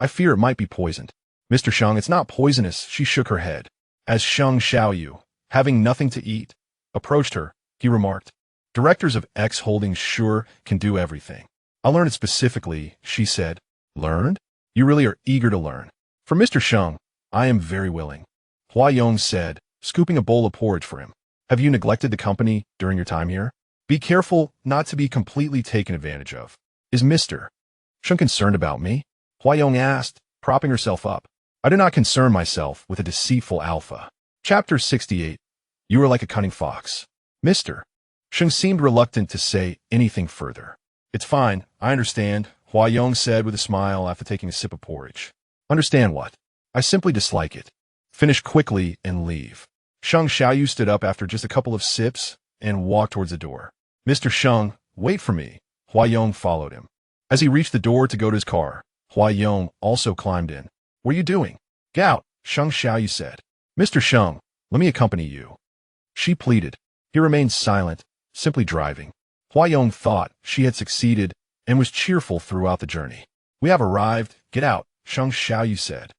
I fear it might be poisoned." "Mr. Sheng, it's not poisonous," she shook her head. As Sheng Xiaoyu, having nothing to eat, approached her, he remarked, "Directors of X Holdings sure can do everything." "I'll learn it specifically," she said. "Learned? You really are eager to learn." "For Mr. Sheng, I am very willing," Huayong said, scooping a bowl of porridge for him. "Have you neglected the company during your time here? Be careful not to be completely taken advantage of." "Is Mr. Sheng concerned about me?" Huayong asked, propping herself up. "I do not concern myself with a deceitful alpha." Chapter 68. You are like a cunning fox. Mr. Sheng seemed reluctant to say anything further. "It's fine, I understand," Huayong said with a smile after taking a sip of porridge. "Understand what? I simply dislike it. Finish quickly and leave." Sheng Xiaoyu stood up after just a couple of sips and walked towards the door. "Mr. Sheng, wait for me." Huayong followed him. As he reached the door to go to his car, Huayong also climbed in. "What are you doing?" "Gao," Sheng Xiaoyu said. "Mr. Sheng, let me accompany you," she pleaded. He remained silent, simply driving. Huayong thought she had succeeded and was cheerful throughout the journey. "We have arrived. Get out," Sheng Xiaoyu said.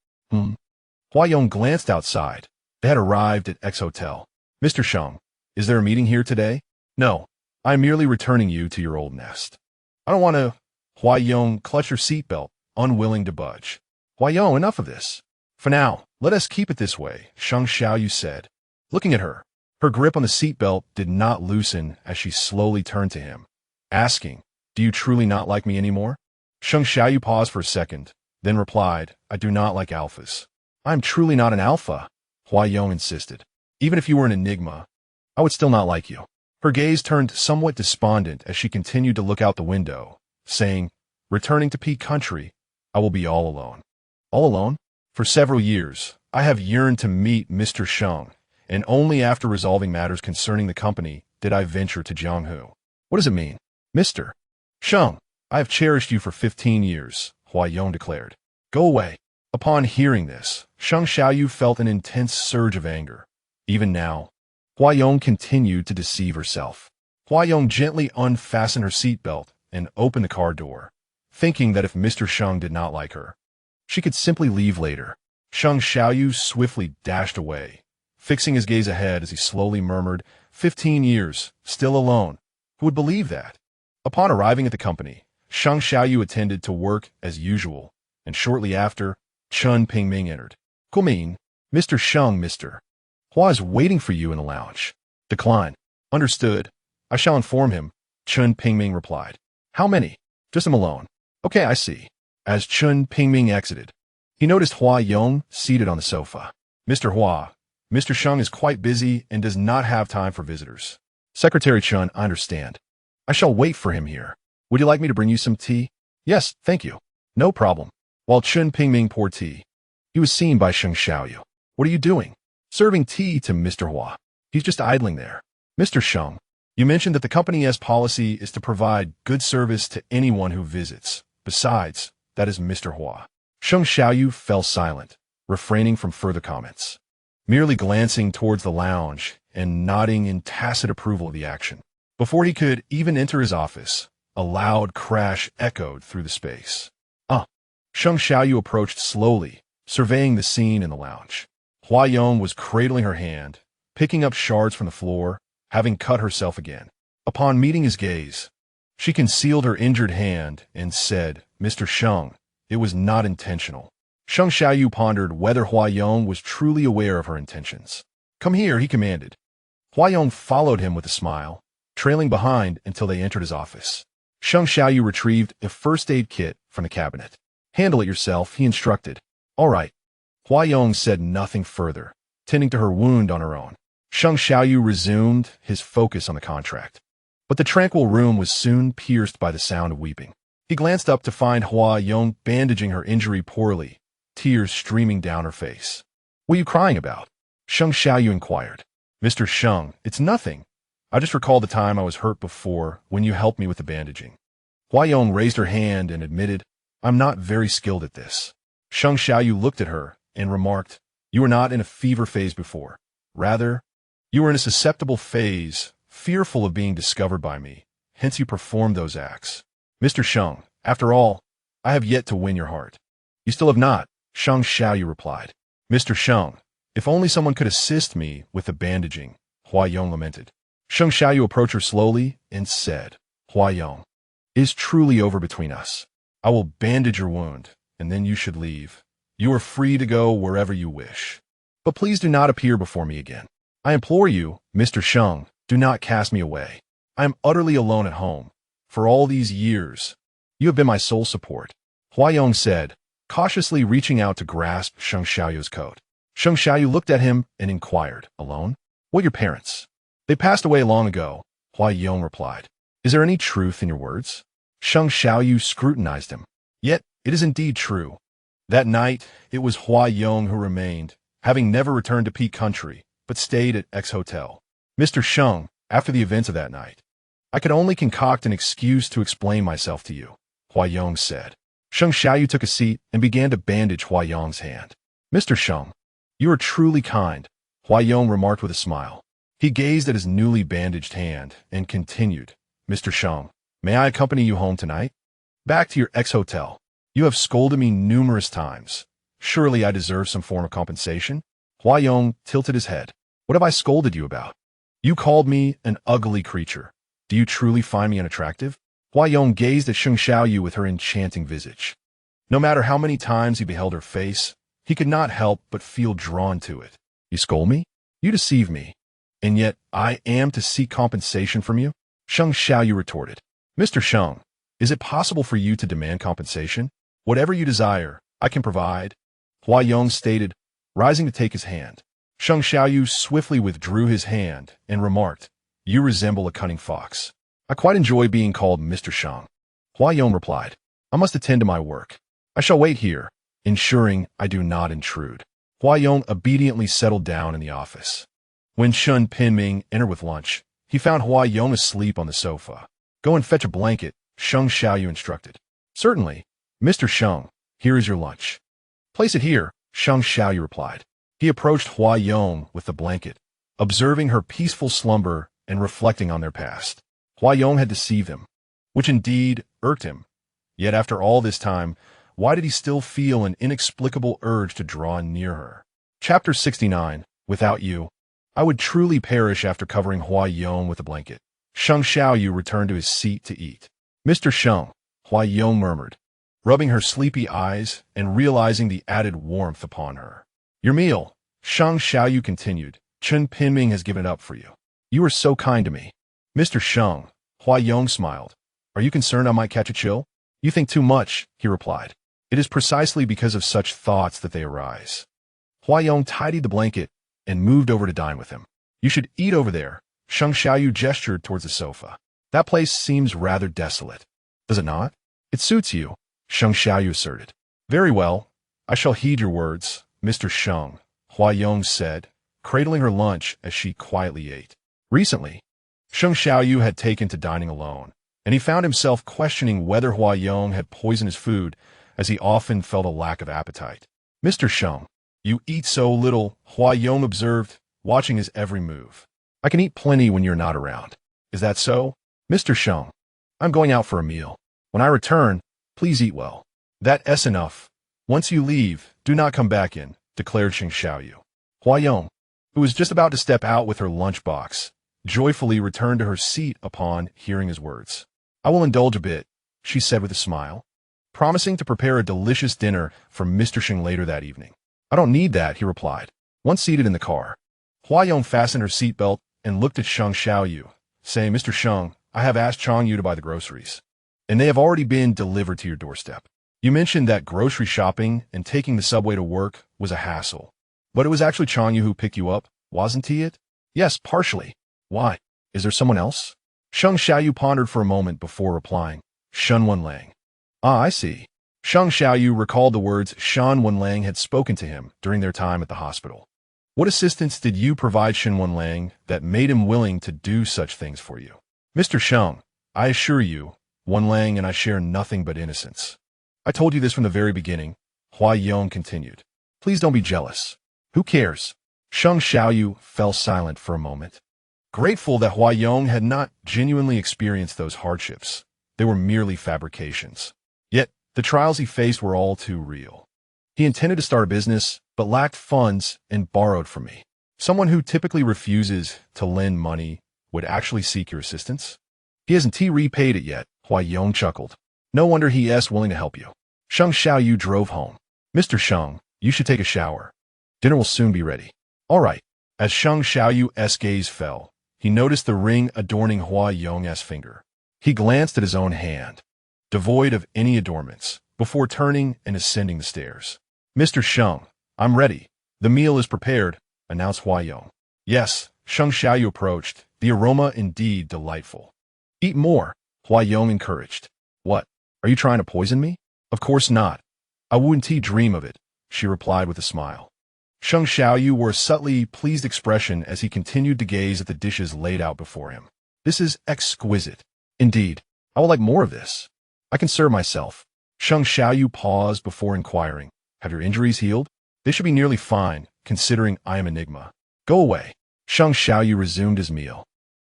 Huayong glanced outside. They had arrived at X Hotel. "Mr. Sheng, is there a meeting here today?" "No, I am merely returning you to your old nest." "I don't want to." Huayong clutched her seatbelt, unwilling to budge. "Huayong, enough of this. For now, let us keep it this way," Sheng Xiaoyu said. Looking at her, her grip on the seatbelt did not loosen as she slowly turned to him, asking, "Do you truly not like me anymore?" Sheng Xiaoyu paused for a second, then replied, "I do not like alphas." "I am truly not an alpha," Huayong insisted. "Even if you were an enigma, I would still not like you." Her gaze turned somewhat despondent as she continued to look out the window, saying, "Returning to Peak Country, I will be all alone." "All alone?" "For several years, I have yearned to meet Mr. Sheng, and only after resolving matters concerning the company did I venture to Jianghu." "What does it mean?" "Mr. Sheng, I have cherished you for 15 years, Huayong declared. "Go away." Upon hearing this, Sheng Xiaoyu felt an intense surge of anger. Even now, Huayong continued to deceive herself. Huayong gently unfastened her seatbelt and opened the car door, thinking that if Mr. Sheng did not like her, she could simply leave later. Sheng Xiaoyu swiftly dashed away, fixing his gaze ahead as he slowly murmured, 15 years, still alone. Who would believe that? Upon arriving at the company, Sheng Xiaoyu attended to work as usual, and shortly after, Chen Pingming entered. "Kuming, Mr. Sheng, Mr. Hua is waiting for you in the lounge." "Decline." "Understood. I shall inform him," Chen Pingming replied. "How many?" "Just him alone." "Okay, I see." As Chen Pingming exited, he noticed Huayong seated on the sofa. "Mr. Hua, Mr. Sheng is quite busy and does not have time for visitors." "Secretary Chen, I understand. I shall wait for him here. Would you like me to bring you some tea?" "Yes, thank you." "No problem." While Chen Pingming poured tea, he was seen by Sheng Xiaoyu. "What are you doing?" "Serving tea to Mr. Hua. He's just idling there." "Mr. Sheng, you mentioned that the company's policy is to provide good service to anyone who visits. Besides, that is Mr. Hua." Sheng Xiaoyu fell silent, refraining from further comments, merely glancing towards the lounge and nodding in tacit approval of the action. Before he could even enter his office, a loud crash echoed through the space. Sheng Xiaoyu approached slowly, surveying the scene in the lounge. Huayong was cradling her hand, picking up shards from the floor, having cut herself again. Upon meeting his gaze, she concealed her injured hand and said, "Mr. Sheng, it was not intentional." Sheng Xiaoyu pondered whether Huayong was truly aware of her intentions. "Come here," he commanded. Huayong followed him with a smile, trailing behind until they entered his office. Sheng Xiaoyu retrieved a first aid kit from the cabinet. "Handle it yourself," he instructed. "All right." Huayong said nothing further, tending to her wound on her own. Sheng Xiaoyu resumed his focus on the contract. But the tranquil room was soon pierced by the sound of weeping. He glanced up to find Huayong bandaging her injury poorly, tears streaming down her face. "What are you crying about?" Sheng Xiaoyu inquired. "Mr. Sheng, it's nothing. I just recalled the time I was hurt before when you helped me with the bandaging." Huayong raised her hand and admitted, "I'm not very skilled at this." Sheng Xiaoyu looked at her and remarked, "You were not in a fever phase before. Rather, you were in a susceptible phase, fearful of being discovered by me. Hence you performed those acts. Mr. Sheng, after all, I have yet to win your heart." "You still have not," Sheng Xiaoyu replied. "Mr. Sheng, if only someone could assist me with the bandaging," Huayong lamented. Sheng Xiaoyu approached her slowly and said, "Huayong, it is truly over between us. I will bandage your wound, and then you should leave. You are free to go wherever you wish. But please do not appear before me again. I implore you, Mr. Sheng, do not cast me away. I am utterly alone at home. For all these years, you have been my sole support," Huayong said, cautiously reaching out to grasp Sheng Xiaoyu's coat. Sheng Xiaoyu looked at him and inquired, "Alone? What are your parents?" "They passed away long ago," Huayong replied. "Is there any truth in your words?" Sheng Xiaoyu scrutinized him. "Yet, it is indeed true. That night, it was Huayong who remained, having never returned to Peak Country, but stayed at X Hotel. Mr. Sheng, after the events of that night, I could only concoct an excuse to explain myself to you," Huayong said. Sheng Xiaoyu took a seat and began to bandage Huayong's hand. "Mr. Sheng, you are truly kind," Huayong remarked with a smile. He gazed at his newly bandaged hand and continued, "Mr. Sheng, may I accompany you home tonight? Back to your ex-hotel. You have scolded me numerous times. Surely I deserve some form of compensation?" Huayong tilted his head. "What have I scolded you about?" "You called me an ugly creature. Do you truly find me unattractive?" Huayong gazed at Sheng Xiaoyu with her enchanting visage. No matter how many times he beheld her face, he could not help but feel drawn to it. "You scold me? You deceive me. And yet I am to seek compensation from you?" Sheng Xiaoyu retorted. "Mr. Sheng, is it possible for you to demand compensation? Whatever you desire, I can provide," Huayong stated, rising to take his hand. Sheng Xiaoyu swiftly withdrew his hand and remarked, "You resemble a cunning fox." "I quite enjoy being called Mr. Sheng," Huayong replied. "I must attend to my work. I shall wait here, ensuring I do not intrude." Huayong obediently settled down in the office. When Shen Pinming entered with lunch, he found Huayong asleep on the sofa. "Go and fetch a blanket," Sheng Xiaoyu instructed. "Certainly, Mr. Sheng, here is your lunch." "Place it here," Sheng Xiaoyu replied. He approached Huayong with the blanket, observing her peaceful slumber and reflecting on their past. Huayong had deceived him, which indeed irked him. Yet after all this time, why did he still feel an inexplicable urge to draw near her? Chapter 69, Without You. I would truly perish after covering Huayong with a blanket. Sheng Xiaoyu returned to his seat to eat. "Mr. Sheng," Huayong murmured, rubbing her sleepy eyes and realizing the added warmth upon her. "Your meal," Sheng Xiaoyu continued. "Chen Pinming has given it up for you. You are so kind to me." "Mr. Sheng," Huayong smiled. "Are you concerned I might catch a chill?" "You think too much," he replied. "It is precisely because of such thoughts that they arise." Huayong tidied the blanket and moved over to dine with him. "You should eat over there," Sheng Xiaoyu gestured towards the sofa. "That place seems rather desolate." "Does it not?" "It suits you," Sheng Xiaoyu asserted. "Very well, I shall heed your words, Mr. Sheng," Huayong said, cradling her lunch as she quietly ate. Recently, Sheng Xiaoyu had taken to dining alone, and he found himself questioning whether Huayong had poisoned his food, as he often felt a lack of appetite. "Mr. Sheng, you eat so little," Huayong observed, watching his every move. "I can eat plenty when you're not around. Is that so?" "Mr. Sheng, I'm going out for a meal. When I return, please eat well." "That's enough. Once you leave, do not come back in," declared Sheng Xiaoyu. Huayong, who was just about to step out with her lunchbox, joyfully returned to her seat upon hearing his words. "I will indulge a bit," she said with a smile, promising to prepare a delicious dinner for Mr. Sheng later that evening. "I don't need that," he replied, once seated in the car. Huayong fastened her seatbelt and looked at Sheng Xiaoyu, saying, "Mr. Sheng, I have asked Changyu to buy the groceries, and they have already been delivered to your doorstep. You mentioned that grocery shopping and taking the subway to work was a hassle, but it was actually Changyu who picked you up, wasn't he it?" "Yes, partially." "Why? Is there someone else?" Sheng Xiaoyu pondered for a moment before replying, "Shen Wenlang." Ah, I see. Sheng Xiaoyu recalled the words Shen Wenlang had spoken to him during their time at the hospital. What assistance did you provide Shen Wenlang that made him willing to do such things for you? Mr. Sheng, I assure you, Wenlang and I share nothing but innocence. I told you this from the very beginning, Hua Yong continued. Please don't be jealous. Who cares? Sheng Xiaoyu fell silent for a moment. Grateful that Hua Yong had not genuinely experienced those hardships. They were merely fabrications. Yet, the trials he faced were all too real. He intended to start a business, but lacked funds and borrowed from me. Someone who typically refuses to lend money would actually seek your assistance? He hasn't repaid it yet, Hua Yong chuckled. No wonder he is willing to help you. Sheng Xiaoyu drove home. Mr. Sheng, you should take a shower. Dinner will soon be ready. All right. As Sheng Xiaoyu's gaze fell, he noticed the ring adorning Hua Yong's finger. He glanced at his own hand, devoid of any adornments, before turning and ascending the stairs. Mr. Sheng, I'm ready. The meal is prepared, announced Hua Yong. Yes, Sheng Xiaoyu approached, the aroma indeed delightful. Eat more, Hua Yong encouraged. What? Are you trying to poison me? Of course not. I wouldn't dream of it, she replied with a smile. Sheng Xiaoyu wore a subtly pleased expression as he continued to gaze at the dishes laid out before him. This is exquisite. Indeed, I would like more of this. I can serve myself. Sheng Xiaoyu paused before inquiring. Have your injuries healed? They should be nearly fine, considering I am Enigma. Go away. Sheng Xiaoyu resumed his meal,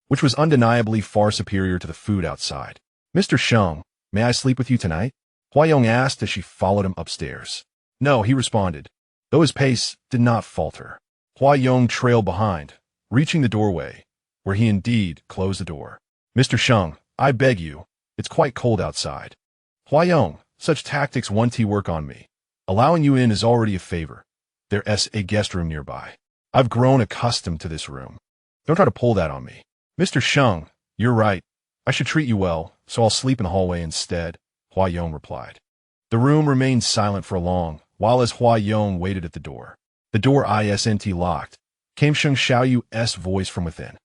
which was undeniably far superior to the food outside. Mr. Sheng, may I sleep with you tonight? Hua Yong asked as she followed him upstairs. No, he responded, though his pace did not falter. Hua Yong trailed behind, reaching the doorway, where he indeed closed the door. Mr. Sheng, I beg you, it's quite cold outside. Hua Yong, such tactics won't work on me. Allowing you in is already a favor. There's a guest room nearby. I've grown accustomed to this room. Don't try to pull that on me. Mr. Sheng, you're right. I should treat you well, so I'll sleep in the hallway instead, Hua Yong replied. The room remained silent for long, while as Hua Yong waited at the door. The door isn't locked. Came Sheng Xiaoyu's voice from within.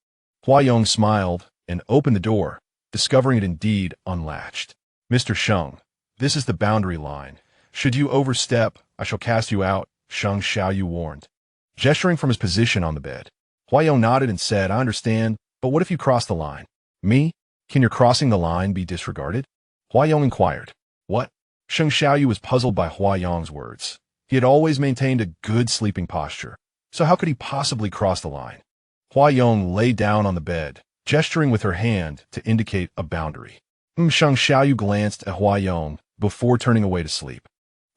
Hua Yong smiled and opened the door, discovering it indeed unlatched. Mr. Sheng, this is the boundary line. Should you overstep, I shall cast you out, Sheng Xiaoyu warned. Gesturing from his position on the bed, Hua Yong nodded and said, I understand, but what if you cross the line? Me? Can your crossing the line be disregarded? Hua Yong inquired. What? Sheng Xiaoyu was puzzled by Hua Yong's words. He had always maintained a good sleeping posture, so how could he possibly cross the line? Hua Yong lay down on the bed, gesturing with her hand to indicate a boundary. Sheng Xiaoyu glanced at Hua Yong before turning away to sleep.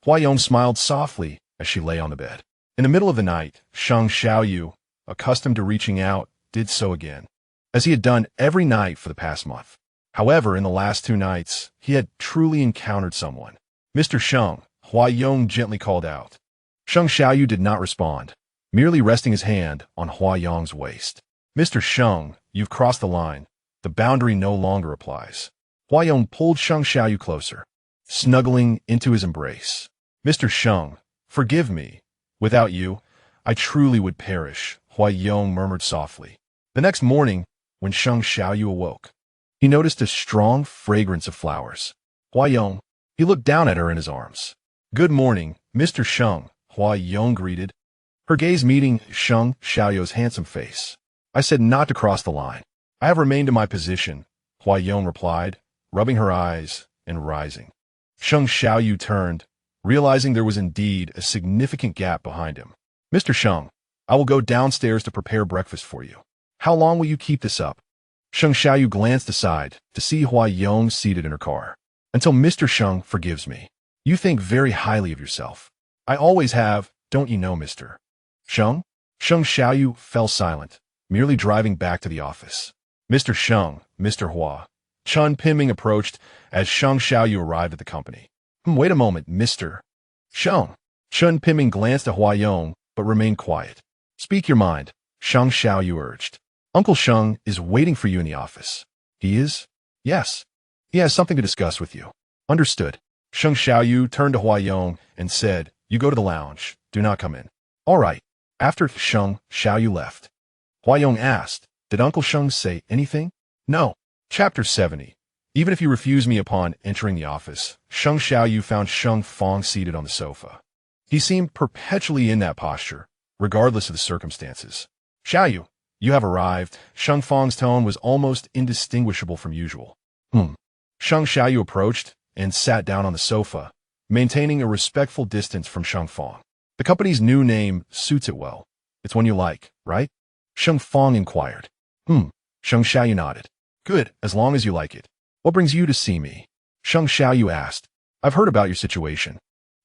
Hua Yong smiled softly as she lay on the bed. In the middle of the night, Sheng Xiaoyu, accustomed to reaching out, did so again, as he had done every night for the past month. However, in the last 2 nights, he had truly encountered someone. Mr. Sheng, Hua Yong gently called out. Sheng Xiaoyu did not respond, merely resting his hand on Hua Yong's waist. Mr. Sheng, you've crossed the line. The boundary no longer applies. Hua Yong pulled Sheng Xiaoyu closer, snuggling into his embrace. Mr. Sheng, forgive me. Without you, I truly would perish, Hua Yong murmured softly. The next morning, when Sheng Xiaoyu awoke, he noticed a strong fragrance of flowers. Hua Yong, he looked down at her in his arms. Good morning, Mr. Sheng, Hua Yong greeted, her gaze meeting Sheng Xiaoyu's handsome face. I said not to cross the line. I have remained in my position, Hua Yong replied, rubbing her eyes and rising. Sheng Xiaoyu turned, realizing there was indeed a significant gap behind him. Mr. Sheng, I will go downstairs to prepare breakfast for you. How long will you keep this up? Sheng Xiaoyu glanced aside to see Hua Yong seated in her car. Until Mr. Sheng forgives me. You think very highly of yourself. I always have, don't you know, Mr. Sheng? Sheng Xiaoyu fell silent, merely driving back to the office. Mr. Sheng, Mr. Hua. Chen Piming approached as Sheng Xiaoyu arrived at the company. Wait a moment, Mr. Sheng. Chen Piming glanced at Hua Yong, but remained quiet. Speak your mind, Sheng Xiaoyu urged. Uncle Sheng is waiting for you in the office. He is? Yes. He has something to discuss with you. Understood. Sheng Xiaoyu turned to Hua Yong and said, You go to the lounge. Do not come in. All right. After Sheng Xiaoyu left, Hua Yong asked, Did Uncle Sheng say anything? No. Chapter 70. Even if you refuse me upon entering the office, Sheng Xiaoyu found Sheng Fong seated on the sofa. He seemed perpetually in that posture, regardless of the circumstances. Xiaoyu, you have arrived. Sheng Fong's tone was almost indistinguishable from usual. Sheng Xiaoyu approached and sat down on the sofa, maintaining a respectful distance from Sheng Fong. The company's new name suits it well. It's one you like, right? Sheng Fong inquired. Sheng Xiaoyu nodded. Good, as long as you like it. What brings you to see me? Sheng Xiaoyu asked. I've heard about your situation.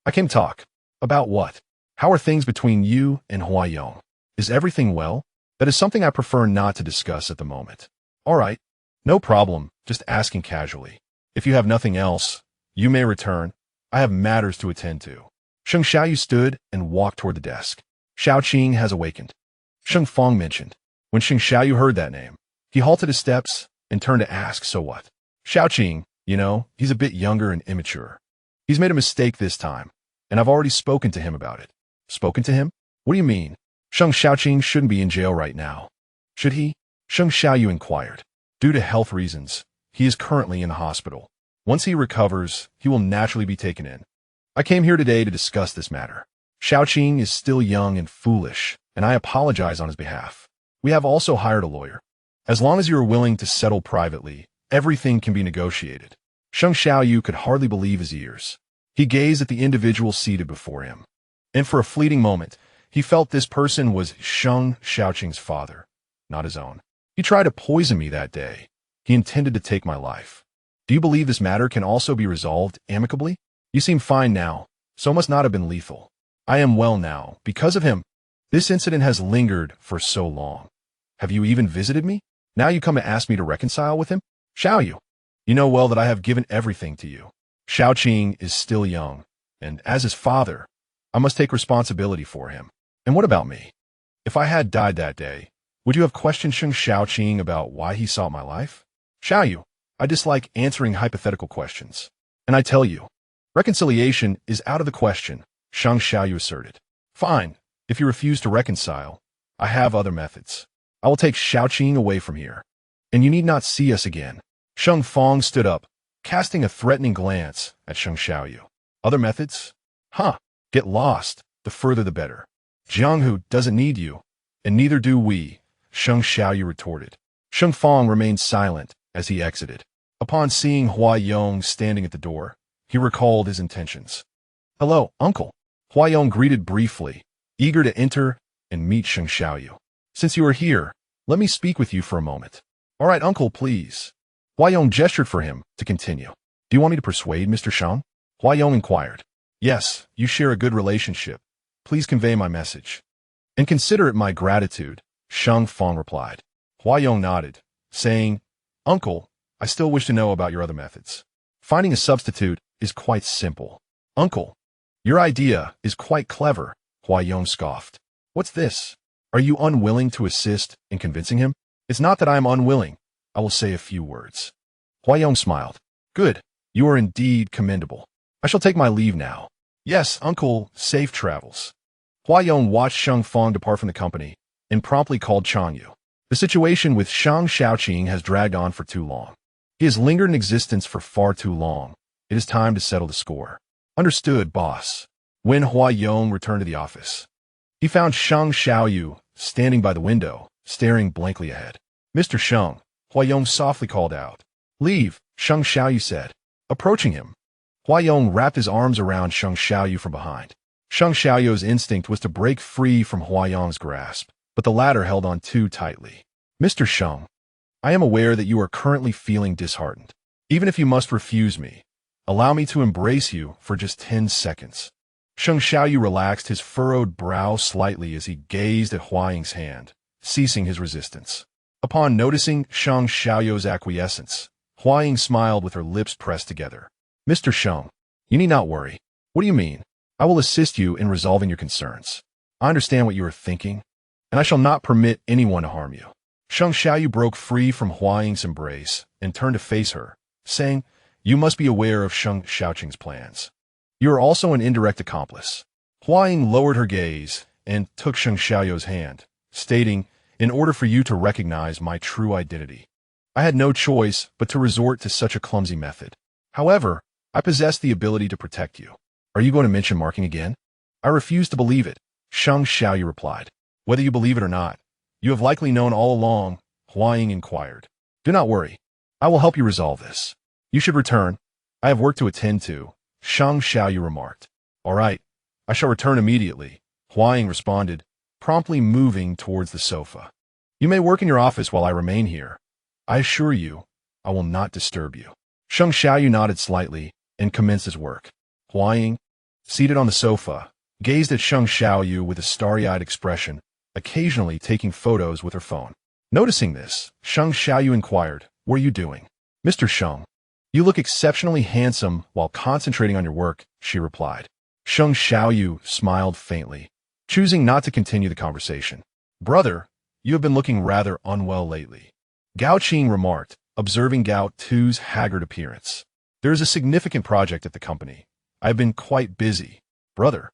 I came to talk. About what? How are things between you and Huayong? Is everything well? That is something I prefer not to discuss at the moment. All right. No problem, just asking casually. If you have nothing else, you may return. I have matters to attend to. Sheng Xiaoyu stood and walked toward the desk. Xiaoqing has awakened. Sheng Fong mentioned. When Sheng Xiaoyu heard that name, he halted his steps and turned to ask, so what? Xiaoqing, he's a bit younger and immature. He's made a mistake this time, and I've already spoken to him about it. Spoken to him? What do you mean? Sheng Xiaoqing shouldn't be in jail right now. Should he? Sheng Xiaoyu inquired. Due to health reasons, he is currently in the hospital. Once he recovers, he will naturally be taken in. I came here today to discuss this matter. Xiaoqing is still young and foolish, and I apologize on his behalf. We have also hired a lawyer. As long as you are willing to settle privately, everything can be negotiated. Sheng Xiaoyu could hardly believe his ears. He gazed at the individual seated before him, and for a fleeting moment, he felt this person was Sheng Xiaoqing's father, not his own. He tried to poison me that day. He intended to take my life. Do you believe this matter can also be resolved amicably? You seem fine now, so it must not have been lethal. I am well now, because of him. This incident has lingered for so long. Have you even visited me? Now you come to ask me to reconcile with him? Xiaoyu, you know well that I have given everything to you. Xiaoqing is still young, and as his father, I must take responsibility for him. And what about me? If I had died that day, would you have questioned Sheng Xiaoqing about why he sought my life? Xiaoyu, I dislike answering hypothetical questions. And I tell you, reconciliation is out of the question, Sheng Xiaoyu asserted. Fine, if you refuse to reconcile, I have other methods. I will take Xiaoqing away from here, and you need not see us again. Sheng Fong stood up, casting a threatening glance at Sheng Xiaoyu. Other methods? Get lost, the further the better. Jianghu doesn't need you, and neither do we, Sheng Xiaoyu retorted. Sheng Fong remained silent as he exited. Upon seeing Huayong standing at the door, he recalled his intentions. Hello, uncle. Huayong greeted briefly, eager to enter and meet Sheng Xiaoyu. Since you are here, let me speak with you for a moment. All right, uncle, please. Huayong gestured for him to continue. Do you want me to persuade Mr. Sheng? Huayong inquired. Yes, you share a good relationship. Please convey my message. And consider it my gratitude, Sheng Fong replied. Huayong nodded, saying, Uncle, I still wish to know about your other methods. Finding a substitute is quite simple. Uncle, your idea is quite clever, Huayong scoffed. What's this? Are you unwilling to assist in convincing him? It's not that I am unwilling. I will say a few words. Huayong smiled. Good. You are indeed commendable. I shall take my leave now. Yes, uncle, safe travels. Huayong watched Sheng Fong depart from the company and promptly called Changyu. The situation with Sheng Xiaoqing has dragged on for too long. He has lingered in existence for far too long. It is time to settle the score. Understood, boss. When Huayong returned to the office, he found Sheng Xiaoyu standing by the window, staring blankly ahead. Mr. Sheng, Huayong softly called out. Leave, Sheng Xiaoyu said. Approaching him, Huayong wrapped his arms around Sheng Xiaoyu from behind. Sheng Xiaoyu's instinct was to break free from Huayong's grasp, but the latter held on too tightly. Mr. Sheng, I am aware that you are currently feeling disheartened. Even if you must refuse me, allow me to embrace you for just 10 seconds. Sheng Xiaoyu relaxed his furrowed brow slightly as he gazed at Huayong's hand, ceasing his resistance. Upon noticing Sheng Xiaoyu's acquiescence, Huayong smiled with her lips pressed together. Mr. Sheng, you need not worry. What do you mean? I will assist you in resolving your concerns. I understand what you are thinking, and I shall not permit anyone to harm you. Sheng Xiaoyu broke free from Huayong's embrace and turned to face her, saying, You must be aware of Sheng Xiaoqing's plans. You are also an indirect accomplice. Huayong lowered her gaze and took Sheng Xiaoyu's hand, stating, In order for you to recognize my true identity, I had no choice but to resort to such a clumsy method. However, I possess the ability to protect you. Are you going to mention marking again? I refuse to believe it, Sheng Xiaoyu replied. Whether you believe it or not, you have likely known all along, Huaying inquired. Do not worry. I will help you resolve this. You should return. I have work to attend to, Sheng Xiaoyu remarked. All right, I shall return immediately, Huaying responded, promptly moving towards the sofa. You may work in your office while I remain here. I assure you, I will not disturb you. Sheng Xiaoyu nodded slightly and commenced his work. Huaying, seated on the sofa, gazed at Sheng Xiaoyu with a starry-eyed expression, occasionally taking photos with her phone. Noticing this, Sheng Xiaoyu inquired, "What are you doing?" "Mr. Sheng, you look exceptionally handsome while concentrating on your work," she replied. Sheng Xiaoyu smiled faintly, choosing not to continue the conversation. "Brother, you have been looking rather unwell lately," Gao Tu remarked, observing Gao Tu's haggard appearance. "There is a significant project at the company. I have been quite busy. Brother,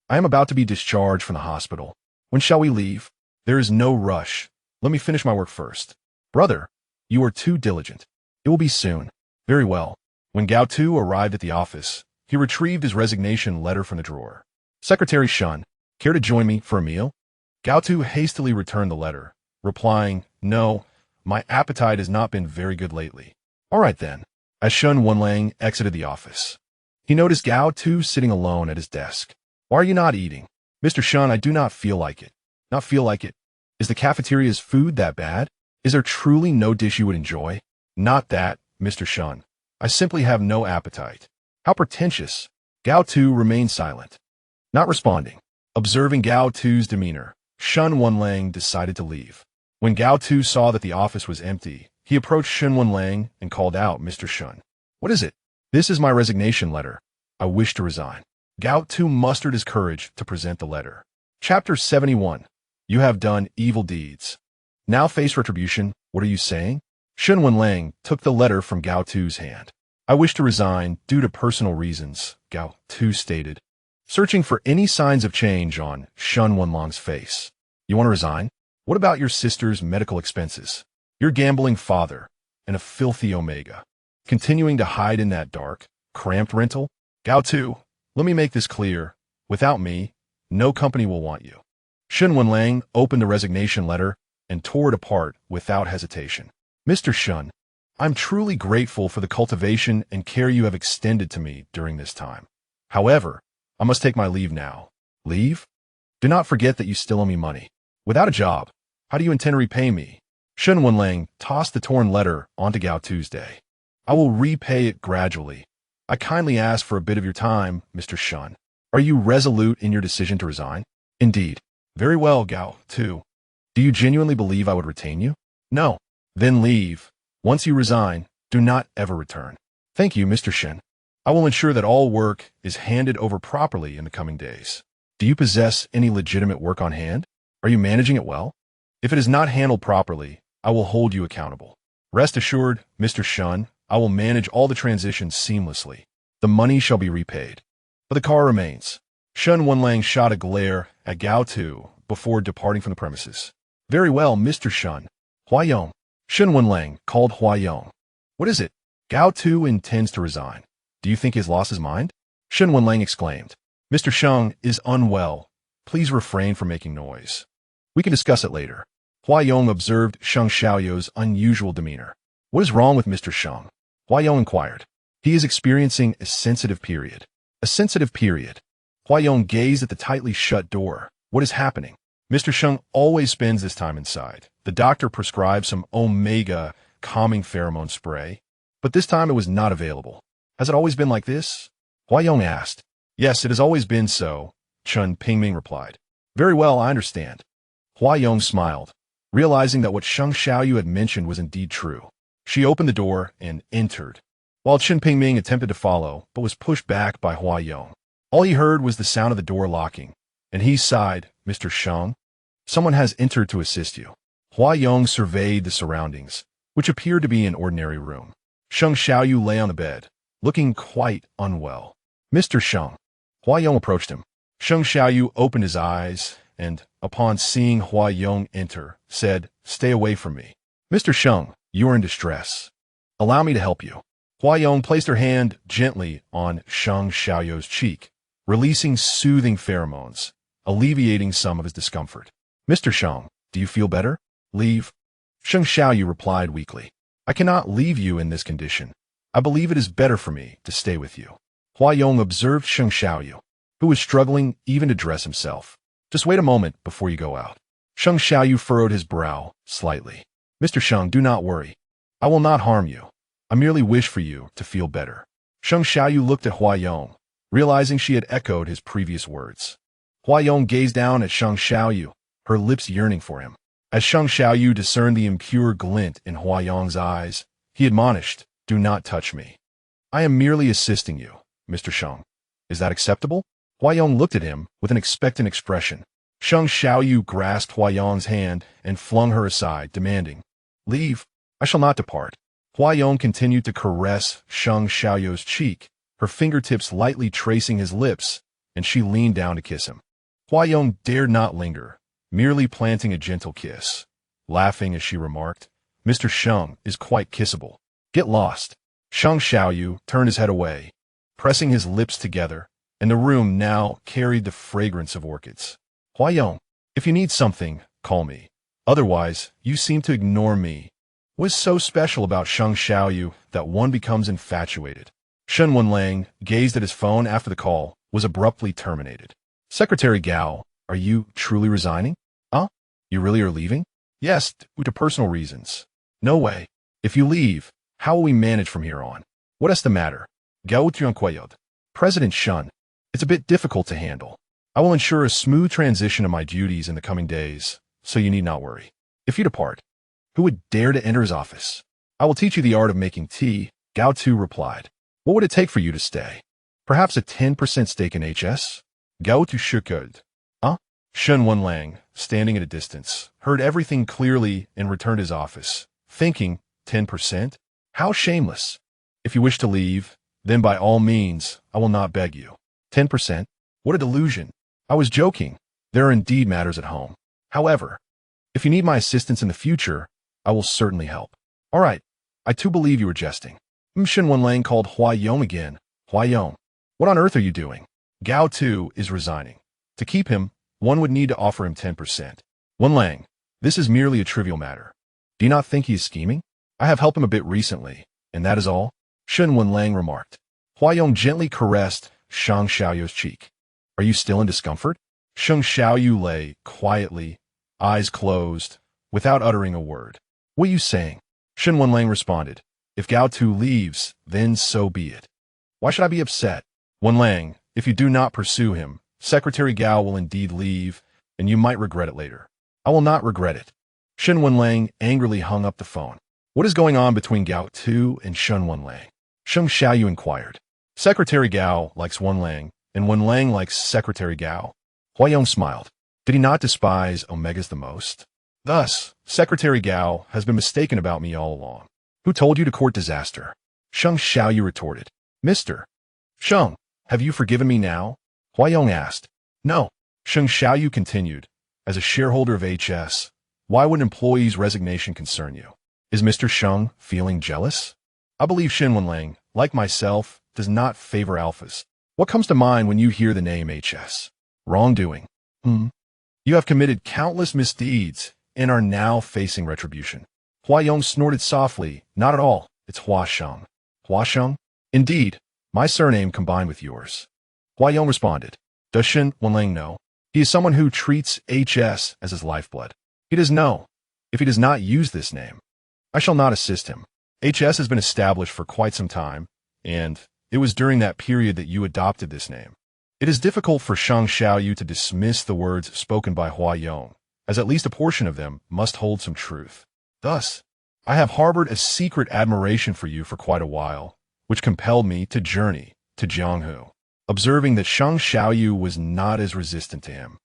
I am about to be discharged from the hospital. When shall we leave?" "There is no rush. Let me finish my work first." "Brother, you are too diligent. It will be soon." "Very well." When Gao Tu arrived at the office, he retrieved his resignation letter from the drawer. "Secretary Shen, care to join me for a meal?" Gao Tu hastily returned the letter, replying, "No, my appetite has not been very good lately." "All right then." As Shen Wenlang exited the office, he noticed Gao Tu sitting alone at his desk. "Why are you not eating?" "Mr. Shen, I do not feel like it." "Not feel like it? Is the cafeteria's food that bad? Is there truly no dish you would enjoy?" "Not that, Mr. Shen. I simply have no appetite." "How pretentious." Gao Tu remained silent, not responding. Observing Gao Tu's demeanor, Shen Wenlang decided to leave. When Gao Tu saw that the office was empty, he approached Shen Wenlang and called out, "Mr. Shen, what is it?" "This is my resignation letter. I wish to resign." Gao Tu mustered his courage to present the letter. Chapter 71. You have done evil deeds. Now face retribution. What are you saying? Shen Wenlang took the letter from Gao Tu's hand. "I wish to resign due to personal reasons," Gao Tu stated, searching for any signs of change on Shen Wenlang's face. "You want to resign? What about your sister's medical expenses? Your gambling father and a filthy Omega, continuing to hide in that dark, cramped rental? Gao Tu, let me make this clear. Without me, no company will want you." Shen Wenlang opened the resignation letter and tore it apart without hesitation. "Mr. Shen, I'm truly grateful for the cultivation and care you have extended to me during this time. However, I must take my leave now." "Leave? Do not forget that you still owe me money." "Without a job, how do you intend to repay me?" Shen Wenlang tossed the torn letter onto Gao Tuesday. "I will repay it gradually. I kindly ask for a bit of your time, Mr. Shen. Are you resolute in your decision to resign?" "Indeed." "Very well, Gao Tu. Do you genuinely believe I would retain you?" "No." "Then leave. Once you resign, do not ever return." "Thank you, Mr. Shen. I will ensure that all work is handed over properly in the coming days." "Do you possess any legitimate work on hand? Are you managing it well?" "If it is not handled properly, I will hold you accountable." "Rest assured, Mr. Shen, I will manage all the transitions seamlessly. The money shall be repaid. But the car remains." Shen Wenlang shot a glare at Gao Tu before departing from the premises. "Very well, Mr. Shen." "Huayong." Shen Wenlang called Huayong. "What is it?" "Gao Tu intends to resign. Do you think he has lost his mind?" Shen Wenlang exclaimed. "Mr. Sheng is unwell. Please refrain from making noise. We can discuss it later." Huayong observed Sheng Xiaoyu's unusual demeanor. "What is wrong with Mr. Sheng?" Huayong inquired. "He is experiencing a sensitive period." "A sensitive period?" Huayong gazed at the tightly shut door. "What is happening?" "Mr. Sheng always spends this time inside. The doctor prescribed some Omega calming pheromone spray, but this time it was not available." "Has it always been like this?" Huayong asked. "Yes, it has always been so," Chen Pingming replied. "Very well, I understand." Huayong smiled, realizing that what Sheng Xiaoyu had mentioned was indeed true. She opened the door and entered, while Chen Pingming attempted to follow, but was pushed back by Huayong. All he heard was the sound of the door locking, and he sighed, "Mr. Sheng, someone has entered to assist you." Huayong surveyed the surroundings, which appeared to be an ordinary room. Sheng Xiaoyu lay on the bed, looking quite unwell. "Mr. Sheng." Huayong approached him. Sheng Xiaoyu opened his eyes and, upon seeing Huayong enter, said, "Stay away from me." "Mr. Sheng, You are in distress. Allow me to help you. Huayong placed her hand gently on Sheng Xiaoyu's cheek, releasing soothing pheromones, alleviating some of his discomfort. Mr. Sheng, do you feel better? Leave. Sheng Xiaoyu replied weakly. I cannot leave you in this condition. I believe it is better for me to stay with you. Huayong observed Sheng Xiaoyu, who was struggling even to dress himself. Just wait a moment before you go out. Sheng Xiaoyu furrowed his brow slightly. Mr. Sheng, do not worry. I will not harm you. I merely wish for you to feel better. Sheng Xiaoyu looked at Huayong, realizing she had echoed his previous words. Huayong gazed down at Sheng Xiaoyu, her lips yearning for him. As Sheng Xiaoyu discerned the impure glint in Huayong's eyes, he admonished, Do not touch me. I am merely assisting you, Mr. Sheng. Is that acceptable? Huayong looked at him with an expectant expression. Sheng Xiaoyu grasped Huayong's hand and flung her aside, demanding, Leave. I shall not depart. Huayong continued to caress Sheng Xiaoyu's cheek, her fingertips lightly tracing his lips, and she leaned down to kiss him. Huayong dared not linger, merely planting a gentle kiss, laughing as she remarked, Mr. Sheng is quite kissable. Get lost. Sheng Xiaoyu turned his head away, pressing his lips together, and the room now carried the fragrance of orchids. Huayong, if you need something, call me. Otherwise, you seem to ignore me. What is so special about Sheng Xiaoyu that one becomes infatuated? Shen Wenlang gazed at his phone after the call was abruptly terminated. Secretary Gao, are you truly resigning? Huh? You really are leaving? Yes, due to personal reasons. No way. If you leave, how will we manage from here on? What is the matter? Gao Tu. President Shen, it's a bit difficult to handle. I will ensure a smooth transition of my duties in the coming days, so you need not worry. If you depart, who would dare to enter his office? I will teach you the art of making tea, Gao Tu replied. What would it take for you to stay? Perhaps a 10% stake in HS? Gao Tu shook. Huh? Shen Wenlang, standing at a distance, heard everything clearly and returned to his office, thinking, 10%? How shameless. If you wish to leave, then by all means, I will not beg you. 10%? What a delusion. I was joking. There are indeed matters at home. However, if you need my assistance in the future, I will certainly help. All right. I too believe you were jesting. Shen Wenlang called Huayong again. Huayong, what on earth are you doing? Gao Tu is resigning. To keep him, one would need to offer him 10%. Wenlang, this is merely a trivial matter. Do you not think he is scheming? I have helped him a bit recently, and that is all, Shen Wenlang remarked. Huayong gently caressed Sheng Xiaoyu's cheek. Are you still in discomfort? Sheng Xiaoyu lay quietly, eyes closed, without uttering a word. What are you saying? Shen Wenlang responded. If Gao Tu leaves, then so be it. Why should I be upset? Wenlang, if you do not pursue him, Secretary Gao will indeed leave, and you might regret it later. I will not regret it. Shen Wenlang angrily hung up the phone. What is going on between Gao Tu and Shen Wenlang? Sheng Xiaoyu inquired. Secretary Gao likes Wenlang, and Wenlang likes Secretary Gao. Huayong smiled. Did he not despise Omegas the most? Thus, Secretary Gao has been mistaken about me all along. Who told you to court disaster? Sheng Xiaoyu retorted. Mr. Sheng, have you forgiven me now? Huayong asked. No. Sheng Xiaoyu continued. As a shareholder of HS, why would an employee's resignation concern you? Is Mr. Sheng feeling jealous? I believe Shen Wenlang, like myself, does not favor alphas. What comes to mind when you hear the name HS? Wrongdoing. You have committed countless misdeeds and are now facing retribution. Huayong snorted softly. Not at all. It's Hua Sheng. Hua Sheng? Indeed. My surname combined with yours. Huayong responded. Does Shen Wenlang know? He is someone who treats HS as his lifeblood. He does know. If he does not use this name, I shall not assist him. HS has been established for quite some time, and it was during that period that you adopted this name. It is difficult for Sheng Xiaoyu to dismiss the words spoken by Huayong, as at least a portion of them must hold some truth. Thus, I have harbored a secret admiration for you for quite a while, which compelled me to journey to Jianghu, observing that Sheng Xiaoyu was not as resistant to him.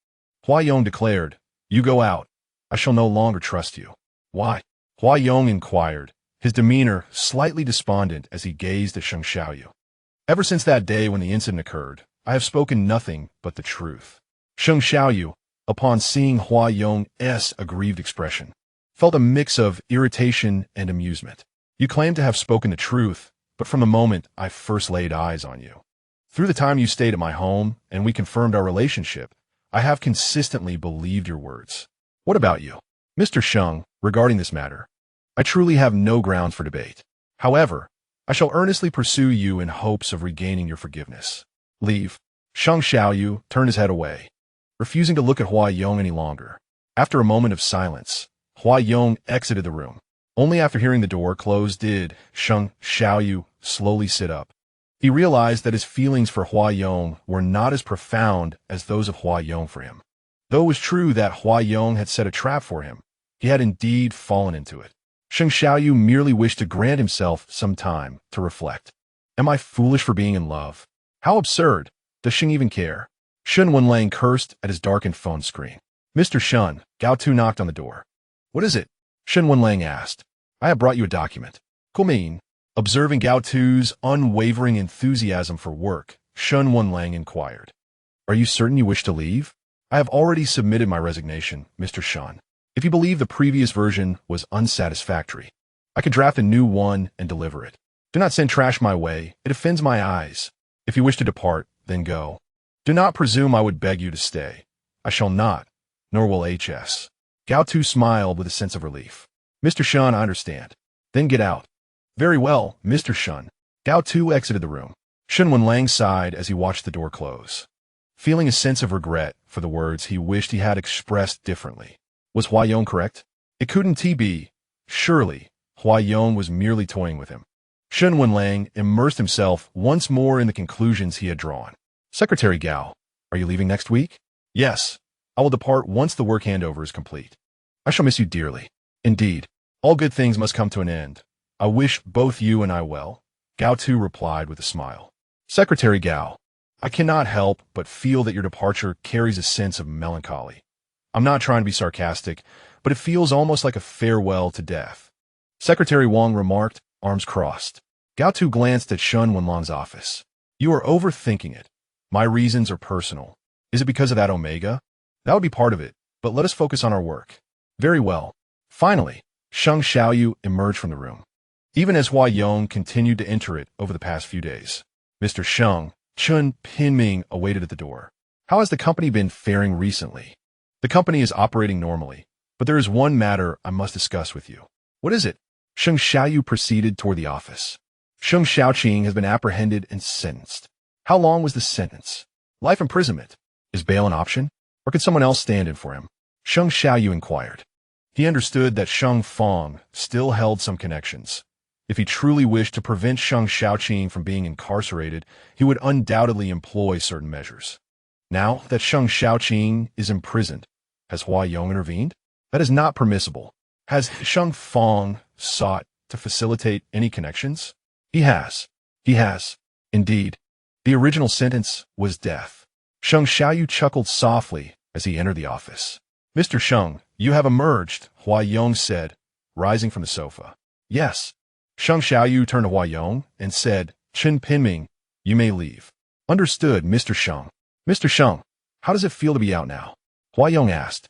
Huayong declared, You go out. I shall no longer trust you. Why? Huayong inquired, his demeanor slightly despondent as he gazed at Sheng Xiaoyu. Ever since that day when the incident occurred, I have spoken nothing but the truth. Sheng Xiaoyu, upon seeing Huayong's aggrieved expression, felt a mix of irritation and amusement. You claim to have spoken the truth, but from the moment I first laid eyes on you, through the time you stayed at my home and we confirmed our relationship, I have consistently believed your words. What about you, Mr. Sheng, regarding this matter? I truly have no grounds for debate. However, I shall earnestly pursue you in hopes of regaining your forgiveness. Leave. Sheng Xiaoyu turned his head away, refusing to look at Hua Yong any longer. After a moment of silence, Hua Yong exited the room. Only after hearing the door close did Sheng Xiaoyu slowly sit up. He realized that his feelings for Hua Yong were not as profound as those of Hua Yong for him. Though it was true that Hua Yong had set a trap for him, he had indeed fallen into it. Sheng Xiaoyu merely wished to grant himself some time to reflect. Am I foolish for being in love? How absurd! Does Sheng even care? Shen Wenlang cursed at his darkened phone screen. Mr. Shen, Gao Tu knocked on the door. What is it? Shen Wenlang asked. I have brought you a document. Mean? Observing Gao Tu's unwavering enthusiasm for work, Shen Wenlang inquired. Are you certain you wish to leave? I have already submitted my resignation, Mr. Shen. If you believe the previous version was unsatisfactory, I could draft a new one and deliver it. Do not send trash my way. It offends my eyes. If you wish to depart, then go. Do not presume I would beg you to stay. I shall not, nor will HS. Gao Tu smiled with a sense of relief. Mr. Shen, I understand. Then get out. Very well, Mr. Shen. Gao Tu exited the room. Shen Wenlang sighed as he watched the door close, feeling a sense of regret for the words he wished he had expressed differently. Was Hua Yong correct? It couldn't be. Surely, Hua Yong was merely toying with him. Shen Wenlang immersed himself once more in the conclusions he had drawn. Secretary Gao, are you leaving next week? Yes. I will depart once the work handover is complete. I shall miss you dearly. Indeed, all good things must come to an end. I wish both you and I well. Gao Tu replied with a smile. Secretary Gao, I cannot help but feel that your departure carries a sense of melancholy. I'm not trying to be sarcastic, but it feels almost like a farewell to death. Secretary Wang remarked, arms crossed. Gao Tu glanced at Shen Wenlang's office. You are overthinking it. My reasons are personal. Is it because of that Omega? That would be part of it, but let us focus on our work. Very well. Finally, Sheng Xiaoyu emerged from the room, even as Hua Yong continued to enter it over the past few days. Mr. Sheng, Chen Pinming awaited at the door. How has the company been faring recently? The company is operating normally, but there is one matter I must discuss with you. What is it? Sheng Xiaoyu proceeded toward the office. Sheng Xiaoqing has been apprehended and sentenced. How long was the sentence? Life imprisonment. Is bail an option? Or could someone else stand in for him? Sheng Xiaoyu inquired. He understood that Sheng Fong still held some connections. If he truly wished to prevent Sheng Xiaoqing from being incarcerated, he would undoubtedly employ certain measures. Now that Sheng Xiaoqing is imprisoned, has Hua Yong intervened? That is not permissible. Has Sheng Fong sought to facilitate any connections? He has. Indeed. The original sentence was death. Sheng Xiaoyu chuckled softly as he entered the office. Mr. Sheng, you have emerged, Hua Yong said, rising from the sofa. Yes. Sheng Xiaoyu turned to Hua Yong and said, Chen Pinming, you may leave. Understood, Mr. Sheng. Mr. Sheng, how does it feel to be out now? Hua Yong asked.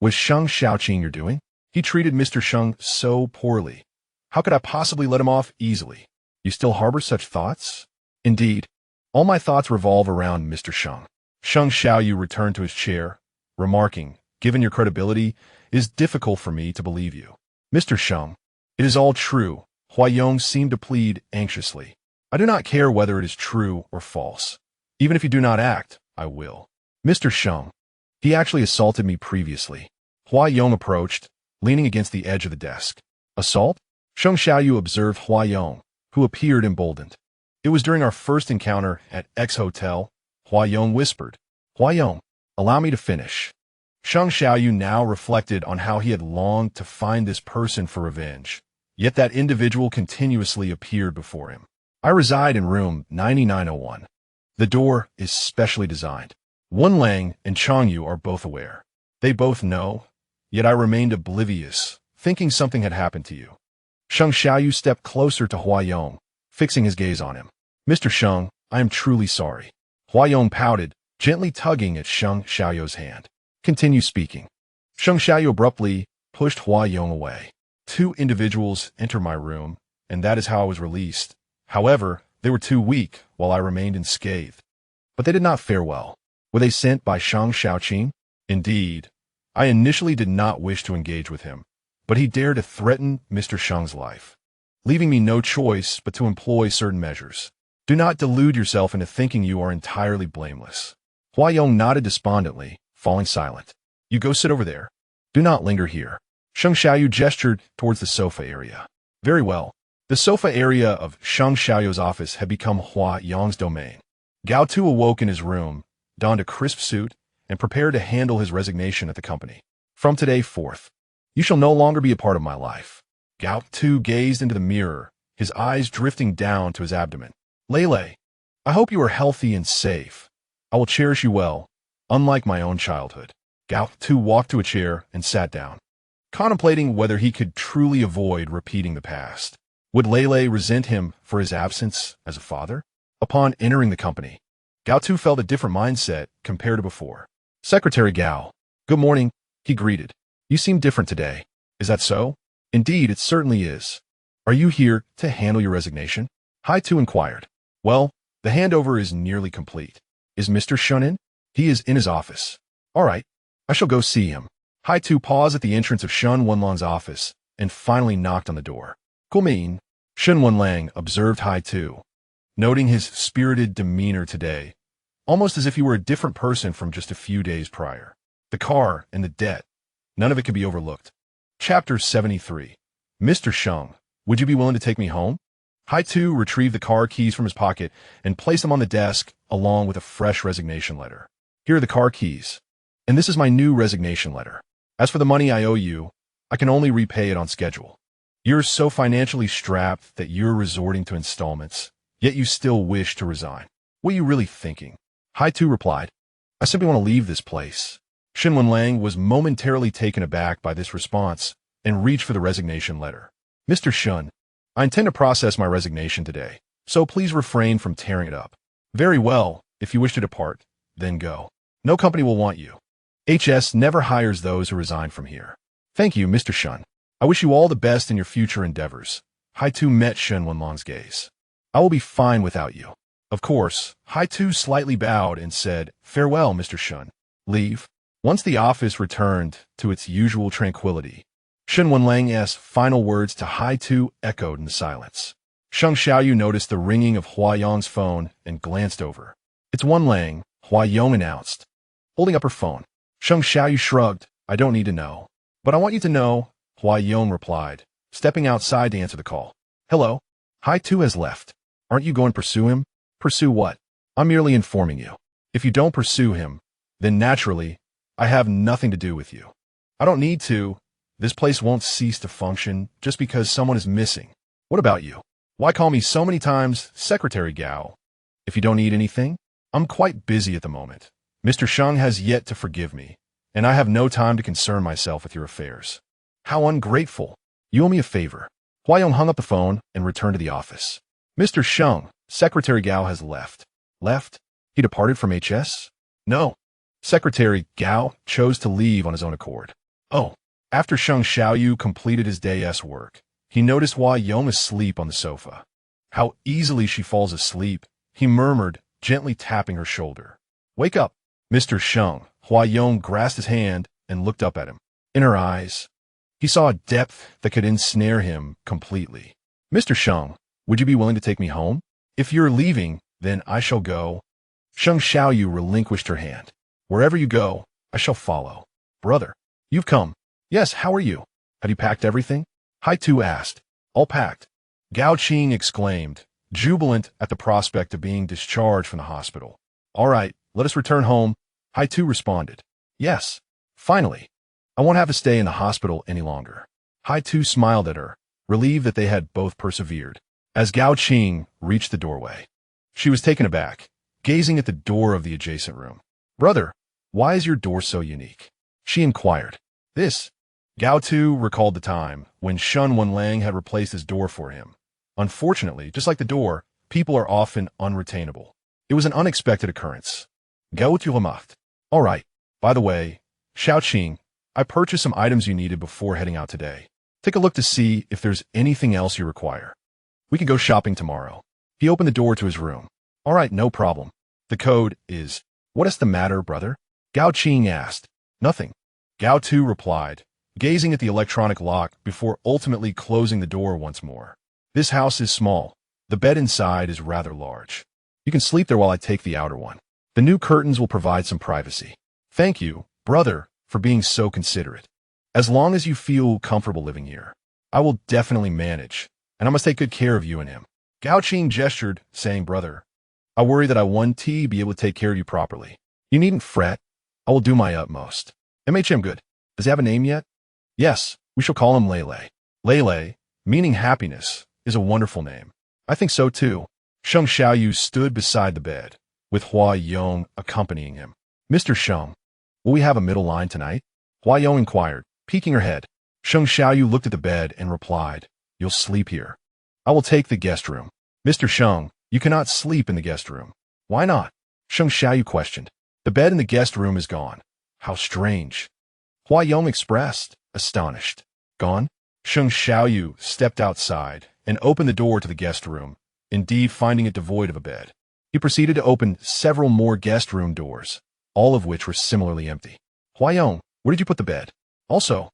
Was Sheng Xiaoqing your doing? He treated Mr. Sheng so poorly. How could I possibly let him off easily? You still harbor such thoughts? Indeed. All my thoughts revolve around Mr. Sheng. Sheng Xiaoyu returned to his chair, remarking, given your credibility, it is difficult for me to believe you. Mr. Sheng, it is all true. Hua Yong seemed to plead anxiously. I do not care whether it is true or false. Even if you do not act, I will. Mr. Sheng, he actually assaulted me previously. Hua Yong approached, leaning against the edge of the desk. Assault? Sheng Xiaoyu observed Hua Yong, who appeared emboldened. It was during our first encounter at X Hotel. Hua Yong whispered. Hua Yong, allow me to finish. Sheng Xiaoyu now reflected on how he had longed to find this person for revenge. Yet that individual continuously appeared before him. I reside in room 9901. The door is specially designed. Wenlang and Changyu are both aware. They both know, yet I remained oblivious, thinking something had happened to you. Sheng Xiaoyu stepped closer to Hua Yong, fixing his gaze on him. Mr. Sheng, I am truly sorry. Hua Yong pouted, gently tugging at Sheng Xiaoyu's hand. Continue speaking. Sheng Xiaoyu abruptly pushed Hua Yong away. Two individuals entered my room, and that is how I was released. However, they were too weak, while I remained unscathed. But they did not fare well. Were they sent by Shang Xiaoqing? Indeed. I initially did not wish to engage with him, but he dared to threaten Mr. Sheng's life, leaving me no choice but to employ certain measures. Do not delude yourself into thinking you are entirely blameless. Hua Yong nodded despondently, falling silent. You go sit over there. Do not linger here. Sheng Xiaoyu gestured towards the sofa area. Very well. The sofa area of Sheng Xiaoyu's office had become Hua Yong's domain. Gao Tu awoke in his room, donned a crisp suit, and prepared to handle his resignation at the company. From today forth, you shall no longer be a part of my life. Gao Tu gazed into the mirror, his eyes drifting down to his abdomen. Lele, I hope you are healthy and safe. I will cherish you well, unlike my own childhood. Gao Tu walked to a chair and sat down, contemplating whether he could truly avoid repeating the past. Would Lele resent him for his absence as a father? Upon entering the company, Gao Tu felt a different mindset compared to before. Secretary Gao, good morning, he greeted. You seem different today. Is that so? Indeed, it certainly is. Are you here to handle your resignation? Hai Tu inquired. Well, the handover is nearly complete. Is Mr. Shen in? He is in his office. All right, I shall go see him. Hai Tu paused at the entrance of Shen Wenlang's office and finally knocked on the door. Gumin, Shen Wenlang observed Hai Tu, noting his spirited demeanor today, almost as if he were a different person from just a few days prior. The car and the debt, none of it could be overlooked. Chapter 73. Mr. Sheng, would you be willing to take me home? Hai Tu retrieved the car keys from his pocket and placed them on the desk along with a fresh resignation letter. Here are the car keys, and this is my new resignation letter. As for the money I owe you, I can only repay it on schedule. You're so financially strapped that you're resorting to installments, yet you still wish to resign. What are you really thinking? Hai Tu replied, I simply want to leave this place. Shen Wenlang was momentarily taken aback by this response and reached for the resignation letter. Mr. Shen, I intend to process my resignation today, so please refrain from tearing it up. Very well, if you wish to depart, then go. No company will want you. HS never hires those who resign from here. Thank you, Mr. Shen. I wish you all the best in your future endeavors. Hai Tu met Shen Wenlang's gaze. I will be fine without you. Of course, Hai Tu slightly bowed and said, Farewell, Mr. Shen. Leave. Once the office returned to its usual tranquility, Shen Wenlang's final words to Hai Tu echoed in the silence. Sheng Xiaoyu noticed the ringing of Hua Yong's phone and glanced over. It's Wenlang, Hua Yong announced, holding up her phone. Sheng Xiaoyu shrugged. I don't need to know. But I want you to know, Hua Yong replied, stepping outside to answer the call. Hello. Hai Tu has left. Aren't you going to pursue him? Pursue what? I'm merely informing you. If you don't pursue him, then naturally, I have nothing to do with you. I don't need to. This place won't cease to function just because someone is missing. What about you? Why call me so many times Secretary Gao? If you don't need anything, I'm quite busy at the moment. Mr. Sheng has yet to forgive me, and I have no time to concern myself with your affairs. How ungrateful. You owe me a favor. Hua Yong hung up the phone and returned to the office. Mr. Sheng, Secretary Gao has left. Left? He departed from HS? No. Secretary Gao chose to leave on his own accord. Oh. After Sheng Xiaoyu completed his day's work, he noticed Hua Yong asleep on the sofa. How easily she falls asleep, he murmured, gently tapping her shoulder. Wake up, Mr. Sheng. Hua Yong grasped his hand and looked up at him. In her eyes, he saw a depth that could ensnare him completely. Mr. Sheng, would you be willing to take me home? If you're leaving, then I shall go. Sheng Xiaoyu relinquished her hand. Wherever you go, I shall follow. Brother, you've come. Yes, how are you? Have you packed everything? Hai Tu asked. All packed. Gao Qing exclaimed, jubilant at the prospect of being discharged from the hospital. All right, let us return home. Hai Tu responded. Yes, finally. I won't have to stay in the hospital any longer. Hai Tu smiled at her, relieved that they had both persevered. As Gao Qing reached the doorway, she was taken aback, gazing at the door of the adjacent room. Brother, why is your door so unique? She inquired. This. Gao Tu recalled the time when Shen Wenlang had replaced his door for him. Unfortunately, just like the door, people are often unretainable. It was an unexpected occurrence. Gao Tu remarked. All right. By the way, Xiaoqing, I purchased some items you needed before heading out today. Take a look to see if there's anything else you require. We can go shopping tomorrow. He opened the door to his room. All right, no problem. The code is, what is the matter, brother? Gao Qing asked. Nothing. Gao Tu replied, gazing at the electronic lock before ultimately closing the door once more. This house is small. The bed inside is rather large. You can sleep there while I take the outer one. The new curtains will provide some privacy. Thank you, brother, for being so considerate. As long as you feel comfortable living here, I will definitely manage, and I must take good care of you and him. Gao Qing gestured, saying, brother, I worry that I won't be able to take care of you properly. You needn't fret. I will do my utmost. MHM good. Does he have a name yet? Yes, we shall call him Lele. Lele, meaning happiness, is a wonderful name. I think so too. Sheng Xiaoyu stood beside the bed, with Hua Yong accompanying him. Mr. Sheng, will we have a middle line tonight? Hua Yong inquired, peeking her head. Sheng Xiaoyu looked at the bed and replied, you'll sleep here. I will take the guest room. Mr. Sheng, you cannot sleep in the guest room. Why not? Sheng Xiaoyu questioned. The bed in the guest room is gone. How strange. Hua Yong expressed, astonished. Gone? Sheng Xiaoyu stepped outside and opened the door to the guest room, indeed finding it devoid of a bed. He proceeded to open several more guest room doors, all of which were similarly empty. Hua Yong, where did you put the bed? Also,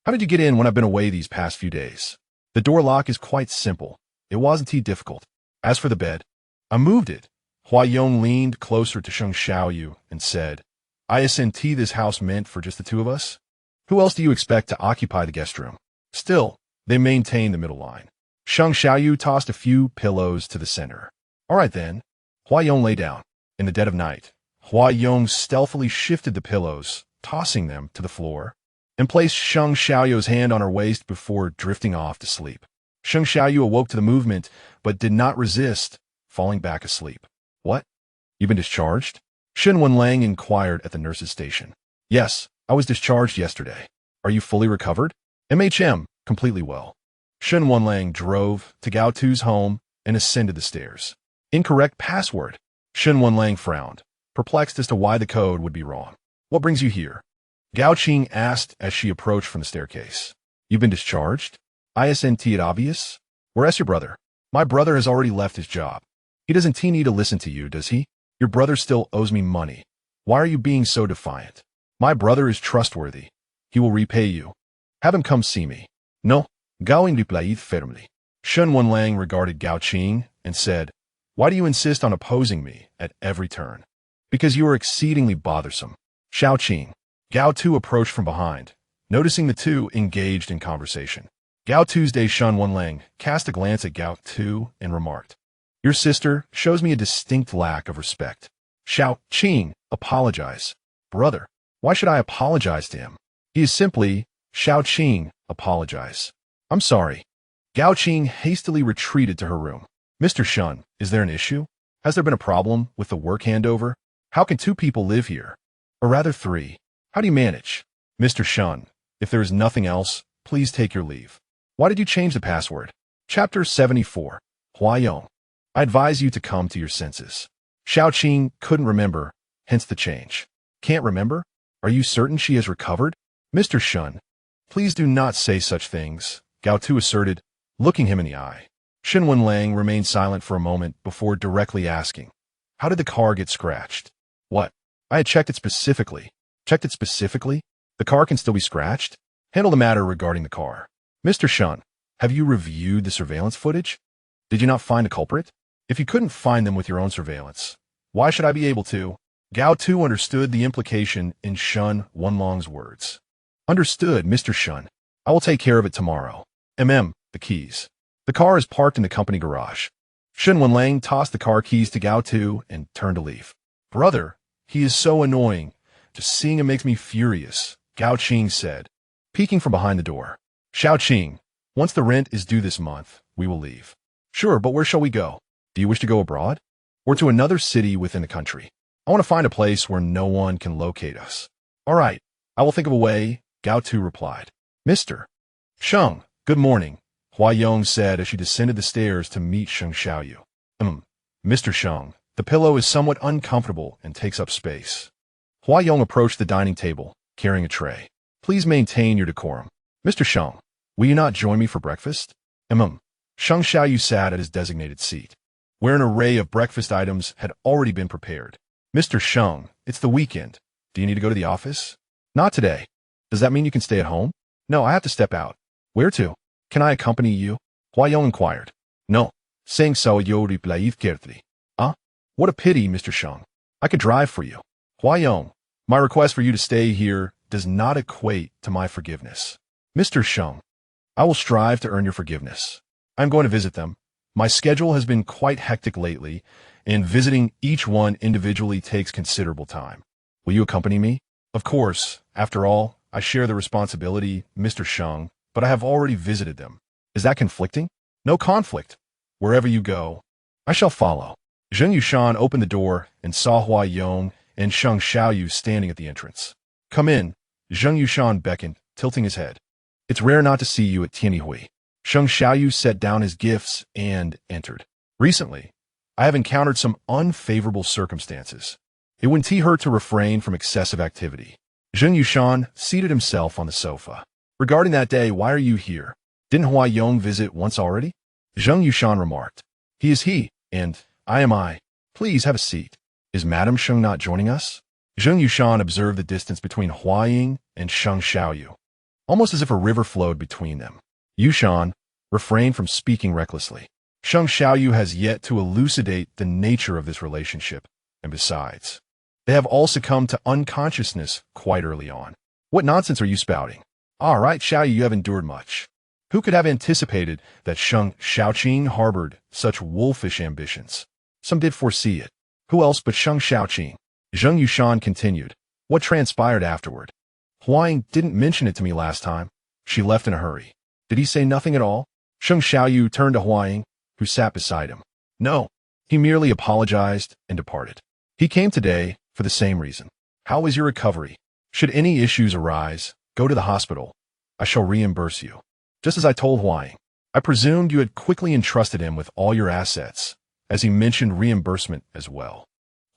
how did you get in when I've been away these past few days? The door lock is quite simple. It wasn't too difficult. As for the bed, I moved it. Hua Yong leaned closer to Sheng Xiaoyu and said, Isn't this house meant for just the two of us? Who else do you expect to occupy the guest room? Still, they maintained the middle line. Sheng Xiaoyu tossed a few pillows to the center. All right then. Hua Yong lay down. In the dead of night, Hua Yong stealthily shifted the pillows, tossing them to the floor, and placed Sheng Xiaoyu's hand on her waist before drifting off to sleep. Sheng Xiaoyu awoke to the movement, but did not resist, falling back asleep. What? You've been discharged? Shen Wenlang inquired at the nurse's station. Yes, I was discharged yesterday. Are you fully recovered? MHM, completely well. Shen Wenlang drove to Gao Tu's home and ascended the stairs. Incorrect password. Shen Wenlang frowned, perplexed as to why the code would be wrong. What brings you here? Gao Qing asked as she approached from the staircase. You've been discharged? Isn't it obvious? Where's your brother? My brother has already left his job. He doesn't need to listen to you, does he? Your brother still owes me money. Why are you being so defiant? My brother is trustworthy. He will repay you. Have him come see me. No, Gao.Initially firmly. Shen Wenlang regarded Gao Qing and said, Why do you insist on opposing me at every turn? Because you are exceedingly bothersome. Xiao Qing. Gao Tu approached from behind, noticing the two engaged in conversation. Gao Tuesday Shen Wenlang cast a glance at Gao Tu and remarked, Your sister shows me a distinct lack of respect. Xiao Qing, apologize. Brother, why should I apologize to him? He is simply, Xiao Qing, apologize. I'm sorry. Gao Qing hastily retreated to her room. Mr. Shen, is there an issue? Has there been a problem with the work handover? How can two people live here? Or rather three. How do you manage? Mr. Shen, if there is nothing else, please take your leave. Why did you change the password? Chapter 74. Hua Yong. I advise you to come to your senses. Xiao Qing couldn't remember, hence the change. Can't remember? Are you certain she has recovered? Mr. Shen, please do not say such things, Gao Tu asserted, looking him in the eye. Shen Wenlang remained silent for a moment before directly asking, How did the car get scratched? What? I had checked it specifically. Checked it specifically? The car can still be scratched? Handle the matter regarding the car. Mr. Shen, have you reviewed the surveillance footage? Did you not find a culprit? If you couldn't find them with your own surveillance, why should I be able to? Gao Tu understood the implication in Shen Wenlang's words. Understood, Mr. Shen. I will take care of it tomorrow. The keys. The car is parked in the company garage. Shen Wenlang tossed the car keys to Gao Tu and turned to leave. Brother, he is so annoying. Just seeing him makes me furious, Gao Qing said, peeking from behind the door. Xiao Qing, once the rent is due this month, we will leave. Sure, but where shall we go? Do you wish to go abroad? Or to another city within the country? I want to find a place where no one can locate us. All right, I will think of a way, Gao Tu replied. Mr. Sheng, good morning, Hua Yong said as she descended the stairs to meet Sheng Xiaoyu. Mr. Sheng, the pillow is somewhat uncomfortable and takes up space. Hua Yong approached the dining table, carrying a tray. Please maintain your decorum. Mr. Sheng, will you not join me for breakfast? Sheng Xiaoyu sat at his designated seat, where an array of breakfast items had already been prepared. Mr. Sheng, it's the weekend. Do you need to go to the office? Not today. Does that mean you can stay at home? No, I have to step out. Where to? Can I accompany you? Huayong inquired. No. Saying so, Uncrowned. What a pity, Mr. Sheng. I could drive for you. Huayong, my request for you to stay here does not equate to my forgiveness. Mr. Sheng, I will strive to earn your forgiveness. I'm going to visit them. My schedule has been quite hectic lately, and visiting each one individually takes considerable time. Will you accompany me? Of course. After all, I share the responsibility, Mr. Sheng, but I have already visited them. Is that conflicting? No conflict. Wherever you go, I shall follow. Zheng Yushan opened the door and saw Huayong and Sheng Xiaoyu standing at the entrance. Come in, Zheng Yushan beckoned, tilting his head. It's rare not to see you at Tianhui. Sheng Xiaoyu set down his gifts and entered. Recently, I have encountered some unfavorable circumstances. It wouldn't hurt to refrain from excessive activity. Zheng Yushan seated himself on the sofa. Regarding that day, why are you here? Didn't Huayong visit once already? Zheng Yushan remarked. He is he, and I am I. Please have a seat. Is Madame Sheng not joining us? Zheng Yushan observed the distance between Huaying and Sheng Xiaoyu, almost as if a river flowed between them. Yushan refrained from speaking recklessly. Sheng Xiaoyu has yet to elucidate the nature of this relationship, and besides, they have all succumbed to unconsciousness quite early on. What nonsense are you spouting? All right, Xiaoyu, you have endured much. Who could have anticipated that Sheng Xiaoqing harbored such wolfish ambitions? Some did foresee it. Who else but Sheng Xiaoqing? Zheng Yushan continued. What transpired afterward? Huaying didn't mention it to me last time. She left in a hurry. Did he say nothing at all? Sheng Xiaoyu turned to Huaying, who sat beside him. No. He merely apologized and departed. He came today for the same reason. How is your recovery? Should any issues arise, go to the hospital. I shall reimburse you. Just as I told Huaying, I presumed you had quickly entrusted him with all your assets, as he mentioned reimbursement as well.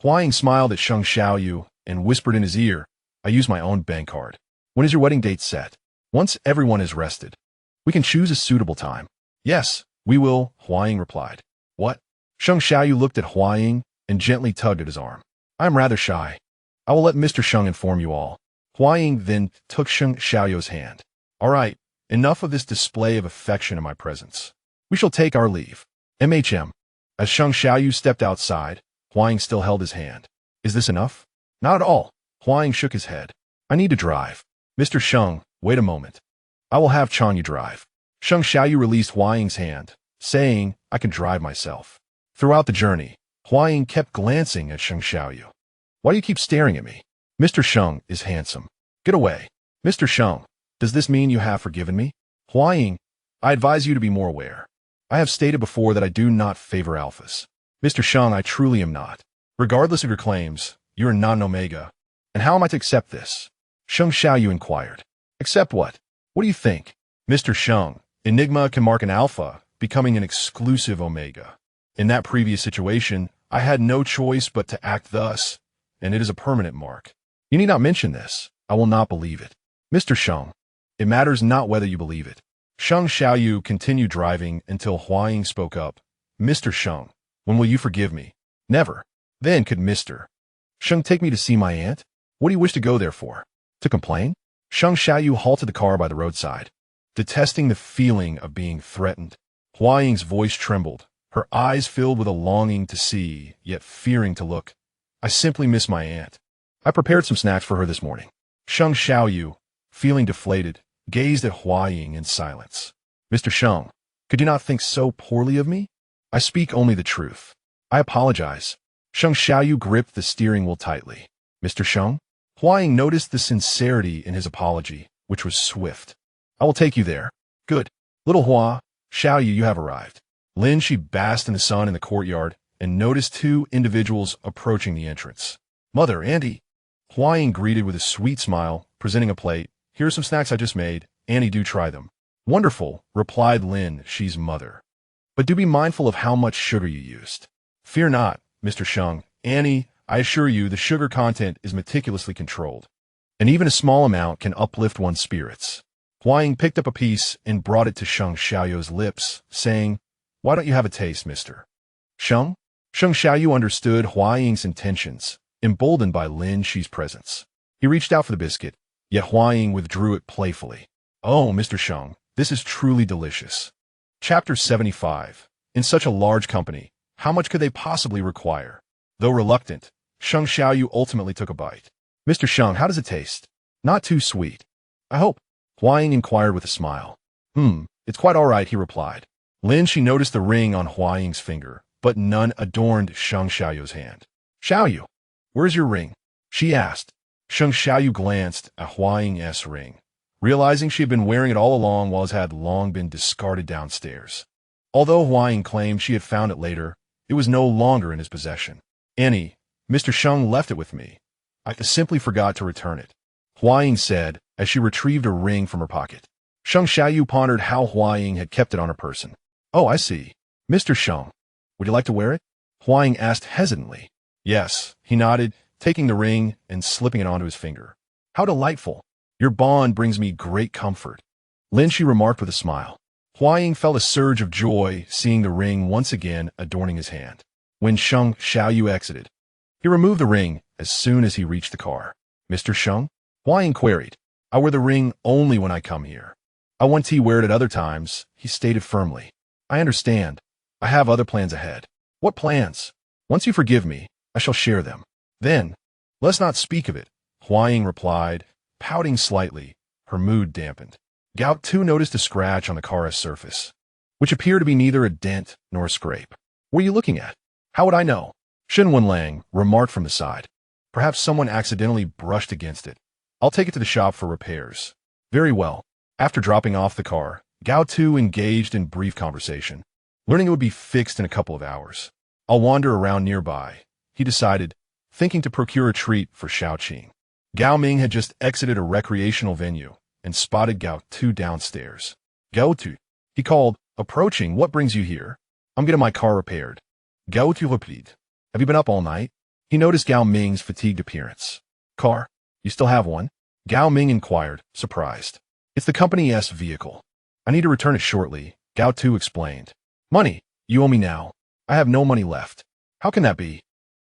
Huaying smiled at Sheng Xiaoyu and whispered in his ear, I use my own bank card. When is your wedding date set? Once everyone is rested, we can choose a suitable time. Yes, we will, Huaying replied. What? Sheng Xiaoyu looked at Huaying and gently tugged at his arm. I am rather shy. I will let Mr. Sheng inform you all. Huaying then took Sheng Xiaoyu's hand. All right, enough of this display of affection in my presence. We shall take our leave. As Sheng Xiaoyu stepped outside, Huaying still held his hand. Is this enough? Not at all. Huaying shook his head. I need to drive. Mr. Sheng, wait a moment. I will have Changyu drive. Sheng Xiaoyu released Huaying's hand, saying, I can drive myself. Throughout the journey, Huaying kept glancing at Sheng Xiaoyu. Why do you keep staring at me? Mr. Sheng is handsome. Get away. Mr. Sheng, does this mean you have forgiven me? Huaying, I advise you to be more aware. I have stated before that I do not favor alphas. Mr. Sheng, I truly am not. Regardless of your claims, you are not an Omega. And how am I to accept this? Sheng Xiaoyu inquired. Accept what? What do you think? Mr. Sheng, Enigma can mark an alpha, becoming an exclusive Omega. In that previous situation, I had no choice but to act thus, and it is a permanent mark. You need not mention this. I will not believe it. Mr. Sheng, it matters not whether you believe it. Sheng Xiaoyu continued driving until Huaying spoke up. Mr. Sheng, when will you forgive me? Never. Then could Mr. Sheng take me to see my aunt? What do you wish to go there for? To complain? Sheng Xiaoyu halted the car by the roadside. Detesting the feeling of being threatened, Huaying's voice trembled, her eyes filled with a longing to see, yet fearing to look. I simply miss my aunt. I prepared some snacks for her this morning. Sheng Xiaoyu, feeling deflated, gazed at Huaying in silence. Mr. Sheng, could you not think so poorly of me? I speak only the truth. I apologize. Sheng Xiaoyu gripped the steering wheel tightly. Mr. Sheng? Huaying noticed the sincerity in his apology, which was swift. I will take you there. Good. Little Hua, Xiaoyu, you have arrived. Lin Shi basked in the sun in the courtyard and noticed two individuals approaching the entrance. Mother, Auntie. Huaying greeted with a sweet smile, presenting a plate. Here are some snacks I just made. Auntie, do try them. Wonderful, replied Lin Shi's mother. But do be mindful of how much sugar you used. Fear not, Mr. Sheng. Annie, I assure you the sugar content is meticulously controlled. and even a small amount can uplift one's spirits. Huang picked up a piece and brought it to Sheng Xiaoyu's lips, saying, "Why don't you have a taste, mister?" Sheng Xiaoyu understood Huang's intentions, emboldened by Lin Shi's presence. He reached out for the biscuit, yet Huang withdrew it playfully. "Oh, Mr. Sheng, this is truly delicious." Chapter 75. In such a large company, how much could they possibly require? Though reluctant, Sheng Xiaoyu ultimately took a bite. "Mr. Sheng, how does it taste?" "Not too sweet, I hope?" Huang inquired with a smile. It's quite all right," he replied. Lin Shi noticed the ring on Huang's finger, but none adorned Sheng Xiaoyu's hand. "Xiaoyu, where's your ring?" she asked. Sheng Xiaoyu glanced at Huang's ring, realizing she had been wearing it all along while it had long been discarded downstairs. Although Huang claimed she had found it later, it was no longer in his possession. Mr. Sheng left it with me. I simply forgot to return it," Huang said as she retrieved a ring from her pocket. Sheng Xiaoyu pondered how Huang had kept it on her person. "Oh, I see. Mr. Sheng, would you like to wear it?" Huang asked hesitantly. "Yes," he nodded, taking the ring and slipping it onto his finger. "How delightful. Your bond brings me great comfort," Lin Shi remarked with a smile. Huang felt a surge of joy seeing the ring once again adorning his hand. When Sheng Xiaoyu exited, he removed the ring as soon as he reached the car. "Mr. Sheng?" Huang queried. "I wear the ring only when I come here. I want to wear it at other times," he stated firmly. "I understand. I have other plans ahead." "What plans?" "Once you forgive me, I shall share them." "Then, let's not speak of it," Huang replied, pouting slightly, her mood dampened. Gao Tu noticed a scratch on the car's surface, which appeared to be neither a dent nor a scrape. "What are you looking at?" "How would I know?" Shen Wenlang remarked from the side. "Perhaps someone accidentally brushed against it. I'll take it to the shop for repairs." "Very well." After dropping off the car, Gao Tu engaged in brief conversation, learning it would be fixed in a couple of hours. "I'll wander around nearby," he decided, thinking to procure a treat for Xiaoqing. Gao Ming had just exited a recreational venue and spotted Gao Tu downstairs. "Gao Tu," he called, approaching. "What brings you here?" "I'm getting my car repaired." Gao Tu replied. "Have you been up all night?" He noticed Gao Ming's fatigued appearance. "Car? You still have one?" Gao Ming inquired, surprised. "It's the company's vehicle. I need to return it shortly," Gao Tu explained. "Money? You owe me now. I have no money left." "How can that be?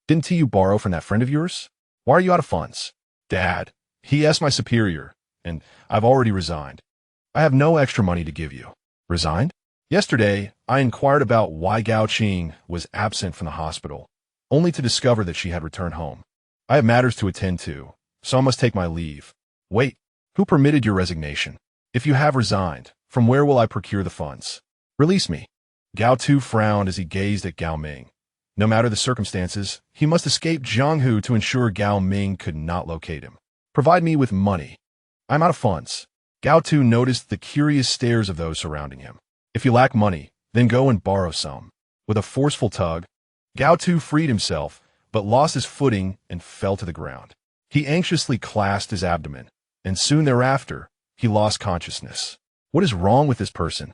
Didn't you borrow from that friend of yours? Why are you out of funds?" "Dad, he asked my superior, and I've already resigned. I have no extra money to give you." "Resigned?" "Yesterday, I inquired about why Gao Qing was absent from the hospital, only to discover that she had returned home. I have matters to attend to, so I must take my leave." "Wait, who permitted your resignation? If you have resigned, from where will I procure the funds?" "Release me." Gao Tu frowned as he gazed at Gao Ming. No matter the circumstances, he must escape Jianghu to ensure Gao Ming could not locate him. "Provide me with money. I'm out of funds." Gao Tu noticed the curious stares of those surrounding him. "If you lack money, then go and borrow some." With a forceful tug, Gao Tu freed himself, but lost his footing and fell to the ground. He anxiously clasped his abdomen, and soon thereafter, he lost consciousness. What is wrong with this person?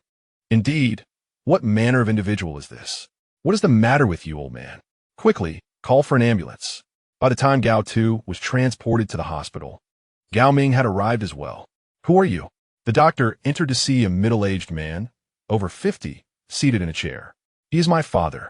Indeed, what manner of individual is this? What is the matter with you, old man? Quickly, call for an ambulance. By the time Gao Tu was transported to the hospital, Gao Ming had arrived as well. "Who are you?" The doctor entered to see a middle-aged man, over 50, seated in a chair. "He is my father."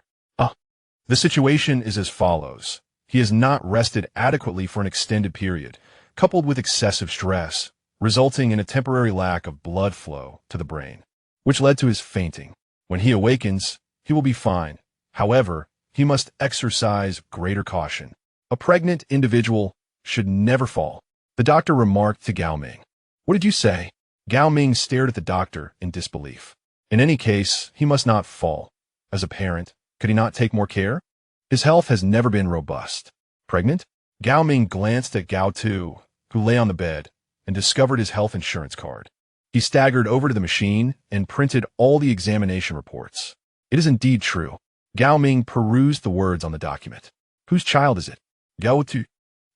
The situation is as follows. He has not rested adequately for an extended period, coupled with excessive stress, resulting in a temporary lack of blood flow to the brain, which led to his fainting. When he awakens, he will be fine. However, he must exercise greater caution. A pregnant individual should never fall, the doctor remarked to Gao Ming. "What did you say?" Gao Ming stared at the doctor in disbelief. In any case, he must not fall. As a parent, could he not take more care? His health has never been robust. Pregnant? Gao Ming glanced at Gao Tu, who lay on the bed, and discovered his health insurance card. He staggered over to the machine and printed all the examination reports. It is indeed true. Gao Ming perused the words on the document. Whose child is it? Gao Tu,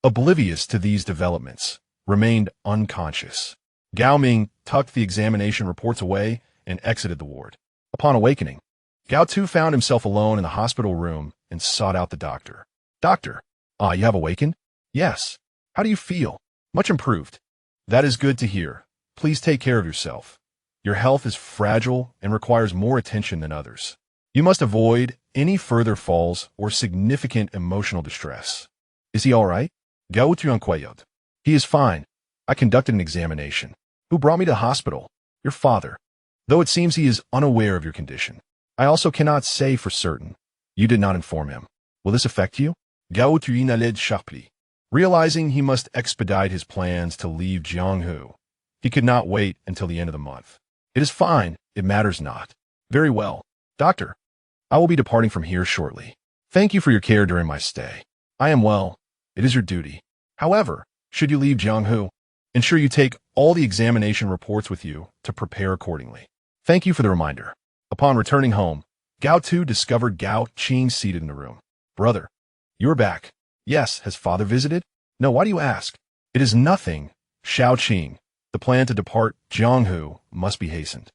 oblivious to these developments, remained unconscious. Gao Ming tucked the examination reports away and exited the ward. Upon awakening, Gao Tu found himself alone in the hospital room and sought out the doctor. "Doctor, you have awakened?" "Yes. How do you feel?" Much improved. That is good to hear. Please take care of yourself. Your health is fragile and requires more attention than others. You must avoid any further falls or significant emotional distress. Is he all right? Gao Tu. He is fine. I conducted an examination. Who brought me to the hospital? Your father. Though it seems he is unaware of your condition. I also cannot say for certain. You did not inform him. Will this affect you? Gao Tu. Realizing he must expedite his plans to leave Jianghu, he could not wait until the end of the month. It is fine. It matters not. Very well. Doctor, I will be departing from here shortly. Thank you for your care during my stay. I am well. It is your duty. However, should you leave Jianghu, ensure you take all the examination reports with you to prepare accordingly. Thank you for the reminder. Upon returning home, Gao Tu discovered Gao Qing seated in the room. Brother, you are back. Yes, has father visited? No, why do you ask? It is nothing. Shao Qing, the plan to depart Jianghu must be hastened.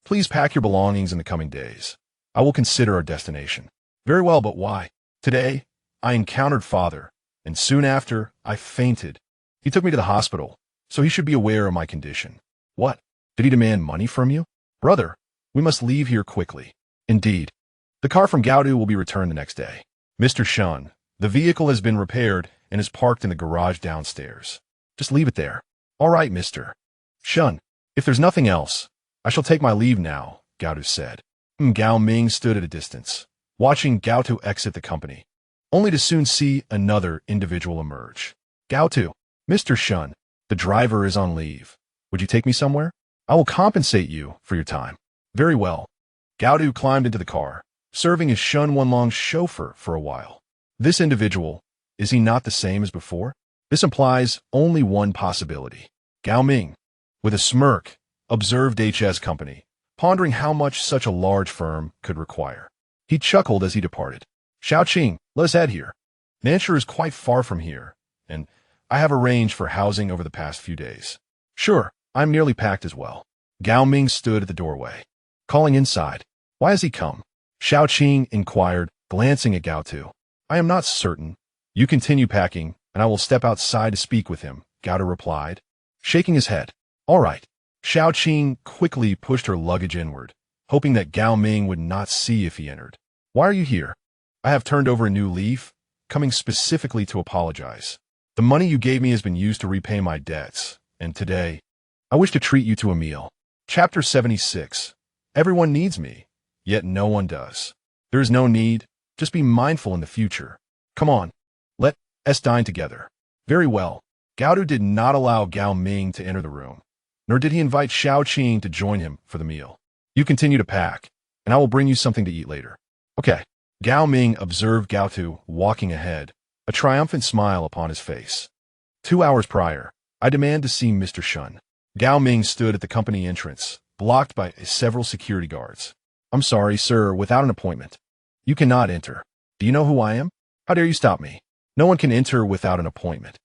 Please pack your belongings in the coming days. I will consider our destination. Very well, but why? Today, I encountered father, and soon after, I fainted. He took me to the hospital, so he should be aware of my condition. What? Did he demand money from you? Brother, we must leave here quickly. Indeed. The car from Gao Tu will be returned the next day. Mr. Shen, the vehicle has been repaired and is parked in the garage downstairs. Just leave it there. All right, Mr. Shen, if there's nothing else, I shall take my leave now, Gao Tu said. Gao Ming stood at a distance, watching Gao Tu exit the company, only to soon see another individual emerge. Gao Tu, Mr. Shen, the driver is on leave. Would you take me somewhere? I will compensate you for your time. Very well. Gao Tu climbed into the car, serving as Shen Wenlang's chauffeur for a while. This individual, is he not the same as before? This implies only one possibility. Gao Ming, with a smirk, observed HS Company, pondering how much such a large firm could require. He chuckled as he departed. Shao Qing, let us add here. Nanshur is quite far from here, and I have arranged for housing over the past few days. Sure, I'm nearly packed as well. Gao Ming stood at the doorway, calling inside. Why has he come? Shao Qing inquired, glancing at Gao Tu. I am not certain. You continue packing, and I will step outside to speak with him, Gao Tu replied, shaking his head. All right. Shao Qing quickly pushed her luggage inward, hoping that Gao Ming would not see if he entered. Why are you here? I have turned over a new leaf, coming specifically to apologize. The money you gave me has been used to repay my debts, and today, I wish to treat you to a meal. Chapter 76. Everyone needs me, yet no one does. There is no need. Just be mindful in the future. Come on. Let us dine together. Very well. Gao Tu did not allow Gao Ming to enter the room, nor did he invite Shao Qing to join him for the meal. You continue to pack, and I will bring you something to eat later. Okay. Gao Ming observed Gao Tu walking ahead, a triumphant smile upon his face. 2 hours prior, I demand to see Mr. Shen. Gao Ming stood at the company entrance, blocked by several security guards. I'm sorry, sir, without an appointment. You cannot enter. Do you know who I am? How dare you stop me? No one can enter without an appointment.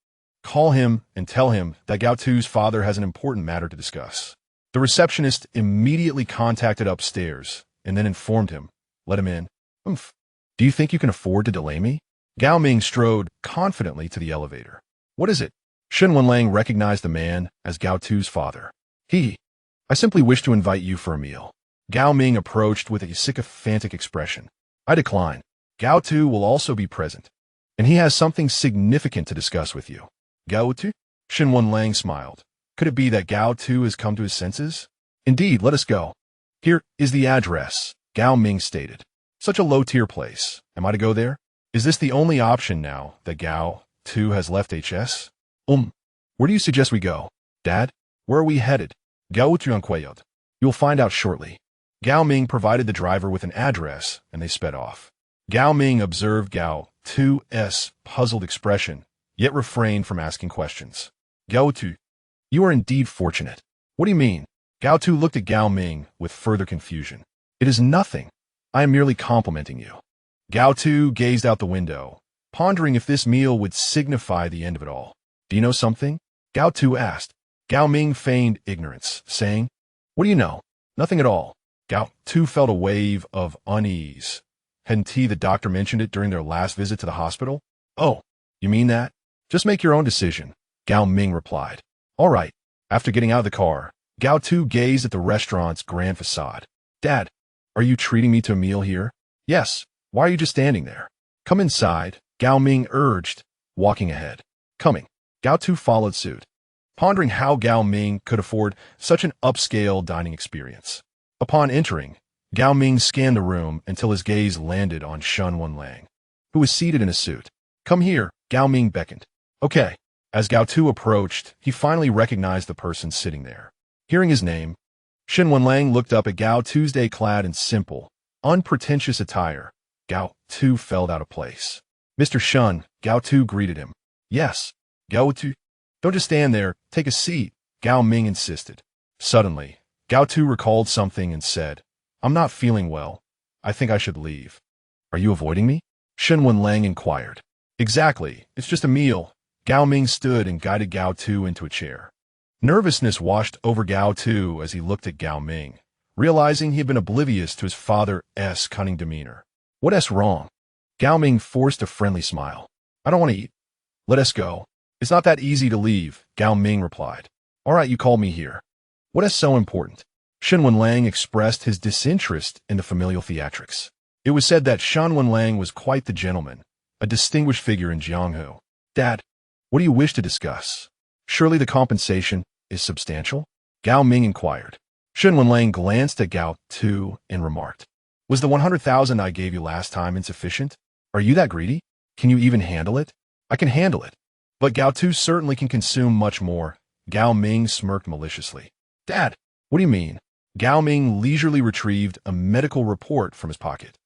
Call him and tell him that Gao Tu's father has an important matter to discuss. The receptionist immediately contacted upstairs and then informed him. Let him in. Oomph. Do you think you can afford to delay me? Gao Ming strode confidently to the elevator. What is it? Shen Wenlang recognized the man as Gao Tu's father. I simply wish to invite you for a meal. Gao Ming approached with a sycophantic expression. I decline. Gao Tu will also be present, and he has something significant to discuss with you. Gao Tu? Shen Wenlang smiled. Could it be that Gao Tu has come to his senses? Indeed, let us go. Here is the address, Gao Ming stated. Such a low-tier place. Am I to go there? Is this the only option now that Gao Tu has left HS? Where do you suggest we go? Dad, where are we headed? Gao Tu. You will find out shortly. Gao Ming provided the driver with an address, and they sped off. Gao Ming observed Gao Tu's puzzled expression, yet refrained from asking questions. Gao Tu, you are indeed fortunate. What do you mean? Gao Tu looked at Gao Ming with further confusion. It is nothing. I am merely complimenting you. Gao Tu gazed out the window, pondering if this meal would signify the end of it all. Do you know something? Gao Tu asked. Gao Ming feigned ignorance, saying, What do you know? Nothing at all. Gao Tu felt a wave of unease. Hadn't the doctor mentioned it during their last visit to the hospital? Oh, you mean that? Just make your own decision. Gao Ming replied. All right. After getting out of the car, Gao Tu gazed at the restaurant's grand facade. Dad, are you treating me to a meal here? Yes. Why are you just standing there? Come inside, Gao Ming urged, walking ahead. Coming. Gao Tu followed suit, pondering how Gao Ming could afford such an upscale dining experience. Upon entering, Gao Ming scanned the room until his gaze landed on Shen Wenlang, who was seated in a suit. Come here, Gao Ming beckoned. Okay. As Gao Tu approached, he finally recognized the person sitting there. Hearing his name, Shen Wenlang looked up at Gao Tuesday clad in simple, unpretentious attire. Gao Tu felt out of place. Mr. Shen, Gao Tu greeted him. Yes, Gao Tu. Don't just stand there, take a seat, Gao Ming insisted. Suddenly, Gao Tu recalled something and said, I'm not feeling well. I think I should leave. Are you avoiding me? Shen Wenlang inquired. Exactly, it's just a meal. Gao Ming stood and guided Gao Tu into a chair. Nervousness washed over Gao Tu as he looked at Gao Ming, realizing he had been oblivious to his father's cunning demeanor. What's wrong? Gao Ming forced a friendly smile. I don't want to eat. Let us go. It's not that easy to leave, Gao Ming replied. All right, you called me here. What's so important? Shen Wenlang expressed his disinterest in the familial theatrics. It was said that Shen Wenlang was quite the gentleman, a distinguished figure in Jianghu. Dad, what do you wish to discuss? Surely the compensation is substantial? Gao Ming inquired. Shen Wenlang glanced at Gao Tu and remarked, was the 100,000 I gave you last time insufficient? Are you that greedy? Can you even handle it? I can handle it. But Gao Tu certainly can consume much more. Gao Ming smirked maliciously. Dad, what do you mean? Gao Ming leisurely retrieved a medical report from his pocket.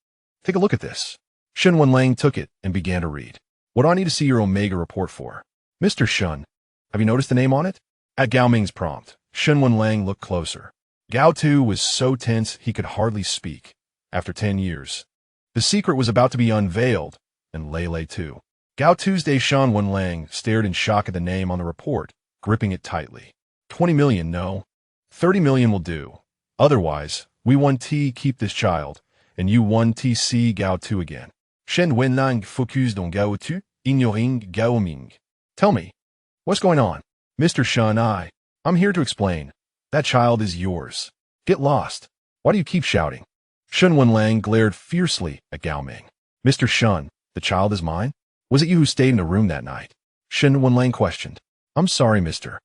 Take a look at this. Shen Wenlang took it and began to read. What do I need to see your Omega report for? Mr. Shen, have you noticed the name on it? At Gao Ming's prompt, Shen Wenlang looked closer. Gao Tu was so tense he could hardly speak. After 10 years, the secret was about to be unveiled, and Lei too. Gao Tuesday Shen Wenlang stared in shock at the name on the report, gripping it tightly. 20 million, no. 30 million will do. Otherwise, we want to keep this child, and you want to see Gao Tu again. Shen Wenlang focused on Gao Tu, ignoring Gao Ming. Tell me, what's going on? Mr. Shen, I'm here to explain. That child is yours. Get lost. Why do you keep shouting? Shen Wenlang glared fiercely at Gao Ming. Mr. Shen, the child is mine? Was it you who stayed in the room that night? Shen Wenlang questioned. I'm sorry, Mr.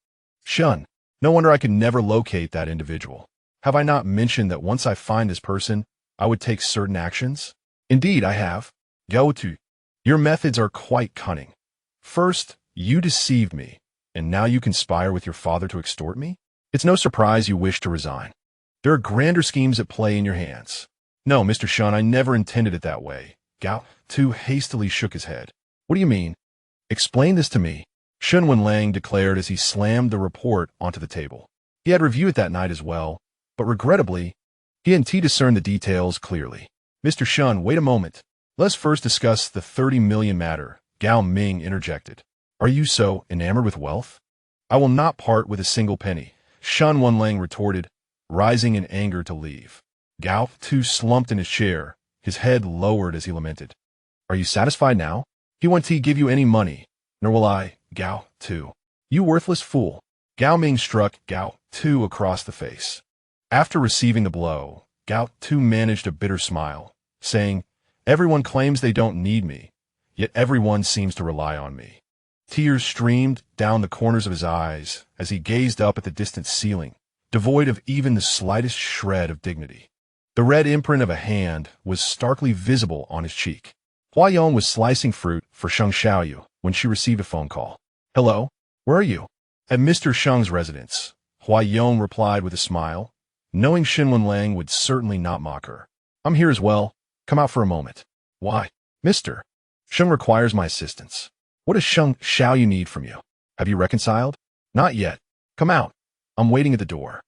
Shen. No wonder I could never locate that individual. Have I not mentioned that once I find this person, I would take certain actions? Indeed, I have. Gao Tu, your methods are quite cunning. First, you deceived me, and now you conspire with your father to extort me? It's no surprise you wish to resign. There are grander schemes at play in your hands. No, Mr. Shen, I never intended it that way. Gao Tu hastily shook his head. What do you mean? Explain this to me, Shen Wenlang declared as he slammed the report onto the table. He had reviewed it that night as well, but regrettably, he hadn't discerned the details clearly. Mr. Shen, wait a moment. Let's first discuss the 30 million matter, Gao Ming interjected. Are you so enamored with wealth? I will not part with a single penny, Shen Wenlang retorted, rising in anger to leave. Gao Tu slumped in his chair, his head lowered as he lamented. Are you satisfied now? He won't give you any money, nor will I, Gao Tu. You worthless fool. Gao Ming struck Gao Tu across the face. After receiving the blow, Gao Tu managed a bitter smile, saying, everyone claims they don't need me, yet everyone seems to rely on me. Tears streamed down the corners of his eyes as he gazed up at the distant ceiling, devoid of even the slightest shred of dignity. The red imprint of a hand was starkly visible on his cheek. Hua Yong was slicing fruit for Sheng Xiaoyu when she received a phone call. Hello, where are you? At Mr. Sheng's residence, Hua Yong replied with a smile, knowing Shen Wenlang would certainly not mock her. I'm here as well. Come out for a moment. Why? Mr. Sheng requires my assistance. What does Sheng Xiaoyu need from you? Have you reconciled? Not yet. Come out. I'm waiting at the door.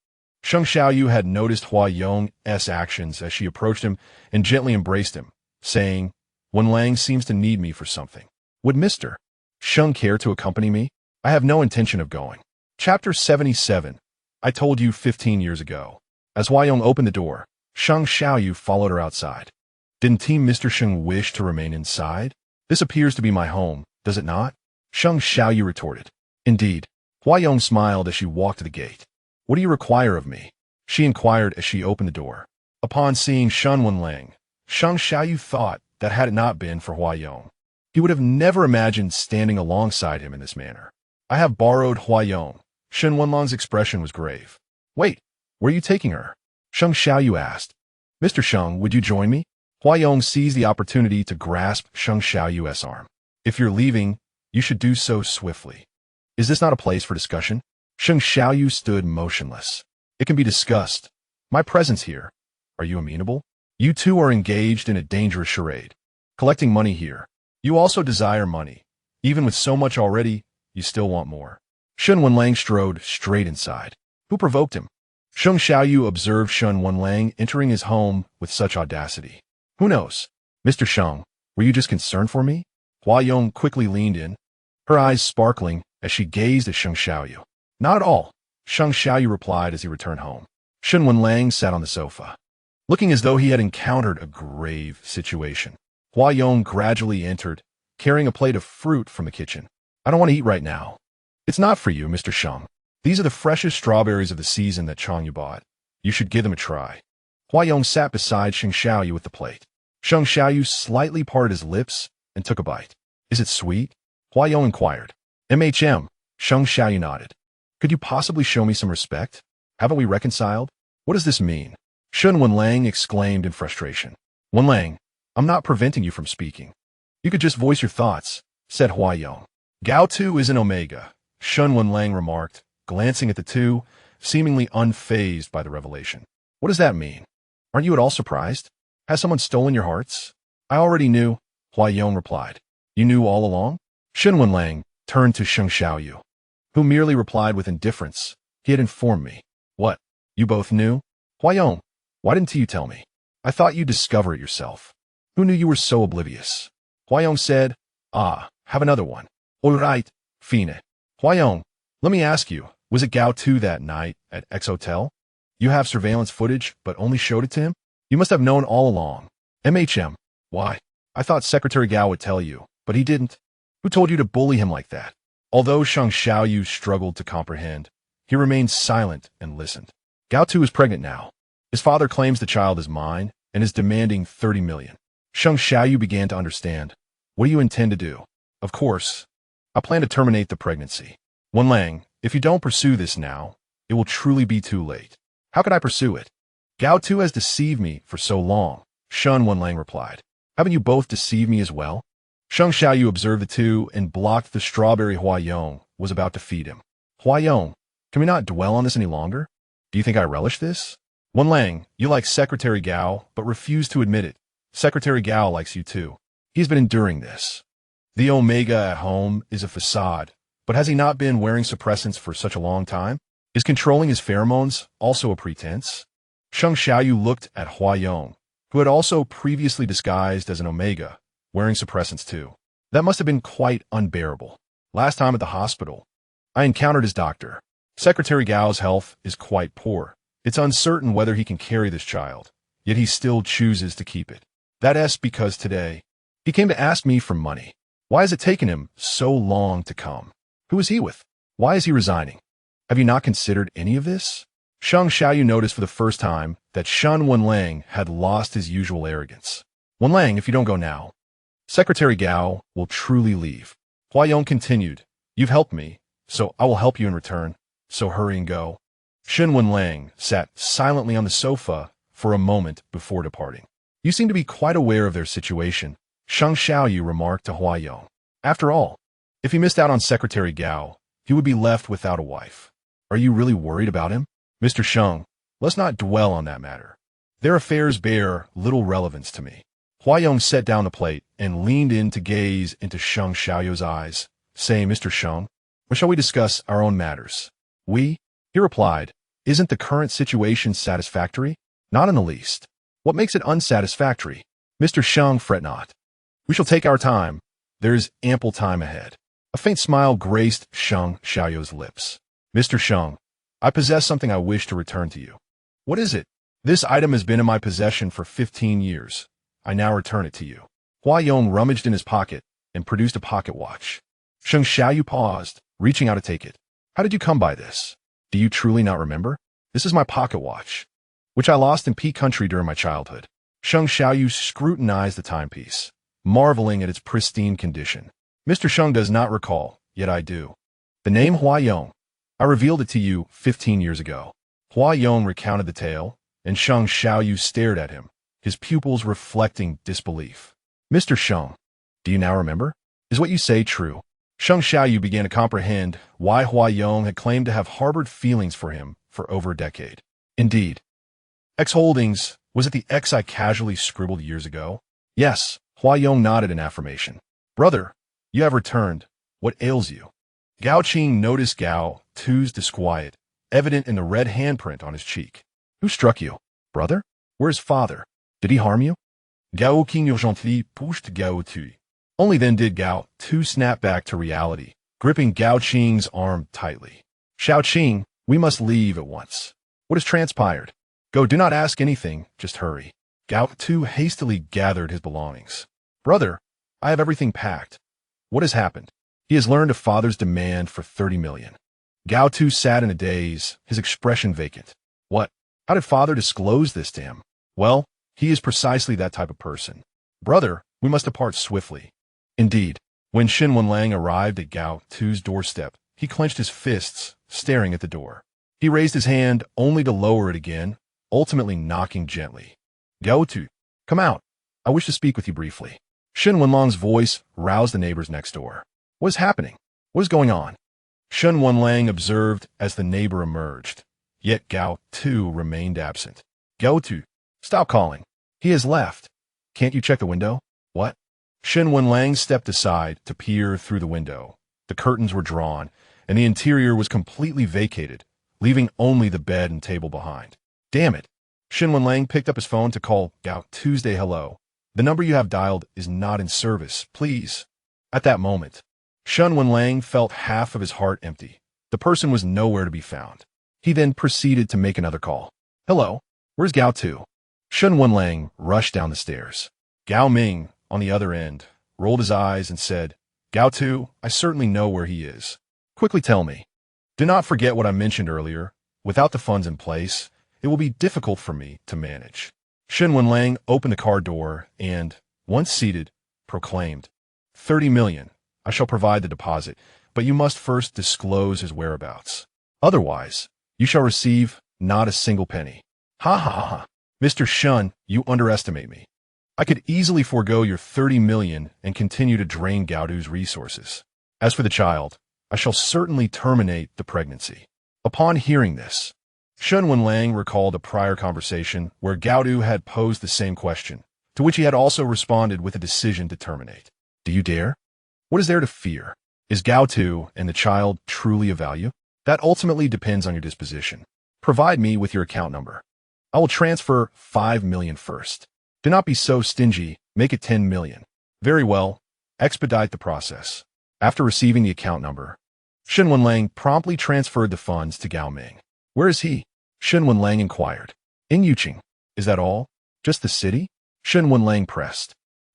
Sheng Xiaoyu had noticed Hua Yong's actions as she approached him and gently embraced him, saying, Wenlang seems to need me for something. Would Mr. Sheng care to accompany me? I have no intention of going. Chapter 77. I told you 15 years ago. As Hua Yong opened the door, Sheng Xiaoyu followed her outside. Didn't Team Mr. Sheng wish to remain inside? This appears to be my home, does it not? Sheng Xiaoyu retorted. Indeed. Huayong smiled as she walked to the gate. What do you require of me? She inquired as she opened the door. Upon seeing Shen Wenlang, Sheng Xiaoyu thought that had it not been for Huayong, he would have never imagined standing alongside him in this manner. I have borrowed Huayong. Shen Wenlang's expression was grave. Wait, where are you taking her? Sheng Xiaoyu asked. Mr. Sheng, would you join me? Huayong seized the opportunity to grasp Sheng Xiaoyu's arm. If you're leaving, you should do so swiftly. Is this not a place for discussion? Sheng Xiaoyu stood motionless. It can be discussed. My presence here. Are you amenable? You two are engaged in a dangerous charade. Collecting money here. You also desire money. Even with so much already, you still want more. Shen Wenlang strode straight inside. Who provoked him? Sheng Xiaoyu observed Shen Wenlang entering his home with such audacity. Who knows? Mr. Sheng, were you just concerned for me? Huayong quickly leaned in, her eyes sparkling as she gazed at Sheng Xiaoyu. Not at all, Sheng Xiaoyu replied as he returned home. Shen Wenlang sat on the sofa, looking as though he had encountered a grave situation. Huayong gradually entered, carrying a plate of fruit from the kitchen. I don't want to eat right now. It's not for you, Mr. Sheng. These are the freshest strawberries of the season that Changyu bought. You should give them a try. Huayong sat beside Sheng Xiaoyu with the plate. Sheng Xiaoyu slightly parted his lips and took a bite. Is it sweet? Huayong inquired. Sheng Xiaoyu nodded. Could you possibly show me some respect? Haven't we reconciled? What does this mean? Shen Wenlang exclaimed in frustration. Wenlang, I'm not preventing you from speaking. You could just voice your thoughts, said Huayong. Gao Tu is an Omega, Shen Wenlang remarked, glancing at the two, seemingly unfazed by the revelation. What does that mean? Aren't you at all surprised? Has someone stolen your hearts? I already knew, Huayong replied. You knew all along? Shen Wenlang turned to Sheng Xiaoyu, who merely replied with indifference. He had informed me. What? You both knew? Huayong, why didn't you tell me? I thought you'd discover it yourself. Who knew you were so oblivious? Huayong said, have another one. All right, Fine. Huayong, let me ask you, was it Gao Tu that night at X Hotel? You have surveillance footage, but only showed it to him? You must have known all along. Why? I thought Secretary Gao would tell you, but he didn't. Who told you to bully him like that? Although Sheng Xiaoyu struggled to comprehend, he remained silent and listened. Gao Tu is pregnant now. His father claims the child is mine and is demanding 30 million. Sheng Xiaoyu began to understand. What do you intend to do? Of course, I plan to terminate the pregnancy. Wenlang, if you don't pursue this now, it will truly be too late. How could I pursue it? Gao Tu has deceived me for so long, Shen Wenlang replied. Haven't you both deceived me as well? Sheng Xiaoyu observed the two and blocked the strawberry Huayong was about to feed him. Huayong, can we not dwell on this any longer? Do you think I relish this? Wenlang, you like Secretary Gao, but refuse to admit it. Secretary Gao likes you too. He's been enduring this. The Omega at home is a facade, but has he not been wearing suppressants for such a long time? Is controlling his pheromones also a pretense? Sheng Xiaoyu looked at Huayong, who had also previously disguised as an Omega, wearing suppressants too. That must have been quite unbearable. Last time at the hospital, I encountered his doctor. Secretary Gao's health is quite poor. It's uncertain whether he can carry this child, yet he still chooses to keep it. That's because today, he came to ask me for money. Why has it taken him so long to come? Who is he with? Why is he resigning? Have you not considered any of this? Sheng Xiaoyu noticed for the first time that Shen Wenlang had lost his usual arrogance. Wenlang, if you don't go now, Secretary Gao will truly leave. Huayong continued, you've helped me, so I will help you in return, so hurry and go. Shen Wenlang sat silently on the sofa for a moment before departing. You seem to be quite aware of their situation, Sheng Xiaoyu remarked to Huayong. After all, if he missed out on Secretary Gao, he would be left without a wife. Are you really worried about him? Mr. Sheng, let's not dwell on that matter. Their affairs bear little relevance to me. Huayong set down the plate and leaned in to gaze into Sheng Xiaoyu's eyes, saying, Mr. Sheng, when shall we discuss our own matters? We? He replied, isn't the current situation satisfactory? Not in the least. What makes it unsatisfactory? Mr. Sheng, fret not. We shall take our time. There is ample time ahead. A faint smile graced Sheng Xiaoyu's lips. Mr. Sheng, I possess something I wish to return to you. What is it? This item has been in my possession for 15 years. I now return it to you. Huayong rummaged in his pocket and produced a pocket watch. Sheng Xiaoyu paused, reaching out to take it. How did you come by this? Do you truly not remember? This is my pocket watch, which I lost in Peak Country during my childhood. Sheng Xiaoyu scrutinized the timepiece, marveling at its pristine condition. Mr. Sheng does not recall, yet I do. The name Huayong. I revealed it to you 15 years ago. Huayong recounted the tale, and Sheng Xiaoyu stared at him, his pupils reflecting disbelief. Mr. Sheng, do you now remember? Is what you say true? Sheng Xiaoyu began to comprehend why Huayong had claimed to have harbored feelings for him for over a decade. Indeed. X Holdings, was it the X I casually scribbled years ago? Yes, Huayong nodded in affirmation. Brother, you have returned. What ails you? Gao Qing noticed Gao Tu's disquiet, evident in the red handprint on his cheek. Who struck you? Brother? Where's father? Did he harm you? Gao.Initially pushed Gao Tu. Only then did Gao Tu snap back to reality, gripping Gao Qing's arm tightly. Xiao Qing, we must leave at once. What has transpired? Go, do not ask anything, just hurry. Gao Tu hastily gathered his belongings. Brother, I have everything packed. What has happened? He has learned of father's demand for 30 million. Gao Tu sat in a daze, his expression vacant. What? How did father disclose this to him? Well, he is precisely that type of person. Brother, we must depart swiftly. Indeed, when Shen Wenlang arrived at Gao Tu's doorstep, he clenched his fists, staring at the door. He raised his hand only to lower it again, ultimately knocking gently. Gao Tu, come out. I wish to speak with you briefly. Shen Wenlang's voice roused the neighbors next door. What is happening? What is going on? Shen Wenlang observed as the neighbor emerged, yet Gao Tu remained absent. Gao Tu, stop calling. He has left. Can't you check the window? What? Shen Wenlang stepped aside to peer through the window. The curtains were drawn, and the interior was completely vacated, leaving only the bed and table behind. Damn it. Shen Wenlang picked up his phone to call Gao Tuesday hello. The number you have dialed is not in service, please. At that moment, Shen Wenlang felt half of his heart empty. The person was nowhere to be found. He then proceeded to make another call. Hello, where's Gao Tu? Shen Wenlang rushed down the stairs. Gao Ming, on the other end, rolled his eyes and said, Gao Tu, I certainly know where he is. Quickly tell me. Do not forget what I mentioned earlier. Without the funds in place, it will be difficult for me to manage. Shen Wenlang opened the car door and, once seated, proclaimed, 30 million. I shall provide the deposit, but you must first disclose his whereabouts. Otherwise, you shall receive not a single penny. Ha ha ha. Mr. Shen, you underestimate me. I could easily forego your 30 million and continue to drain Gao Tu's resources. As for the child, I shall certainly terminate the pregnancy. Upon hearing this, Shen Wenlang recalled a prior conversation where Gao Tu had posed the same question, to which he had also responded with a decision to terminate. Do you dare? What is there to fear? Is Gao Tu and the child truly of value? That ultimately depends on your disposition. Provide me with your account number. I will transfer 5 million first. Do not be so stingy, make it 10 million. Very well, expedite the process. After receiving the account number, Shen Wenlang promptly transferred the funds to Gao Ming. Where is he? Shen Wenlang inquired. In Yuqing. Is that all? Just the city? Shen Wenlang pressed.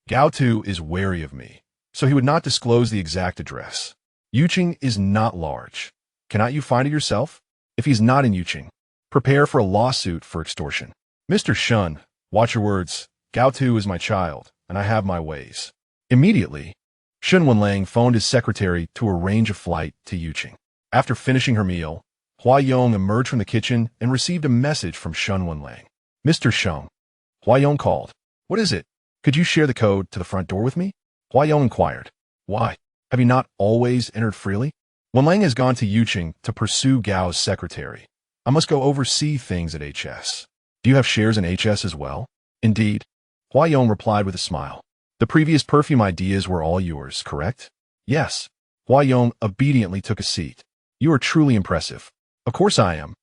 Gao Tu is wary of me, so he would not disclose the exact address. Yuqing is not large. Cannot you find it yourself? If he's not in Yuqing, prepare for a lawsuit for extortion. Mr. Shen, watch your words. Gao Tu is my child, and I have my ways. Immediately, Shen Wenlang phoned his secretary to arrange a flight to Yuqing. After finishing her meal, Huayong emerged from the kitchen and received a message from Shen Wenlang. Mr. Sheng. Huayong called. What is it? Could you share the code to the front door with me? Huayong inquired. Why? Have you not always entered freely? Wenlang has gone to Yuqing to pursue Gao's secretary. I must go oversee things at HS. Do you have shares in HS as well? Indeed. Huayong replied with a smile. The previous perfume ideas were all yours, correct? Yes. Huayong obediently took a seat. You are truly impressive. Of course I am.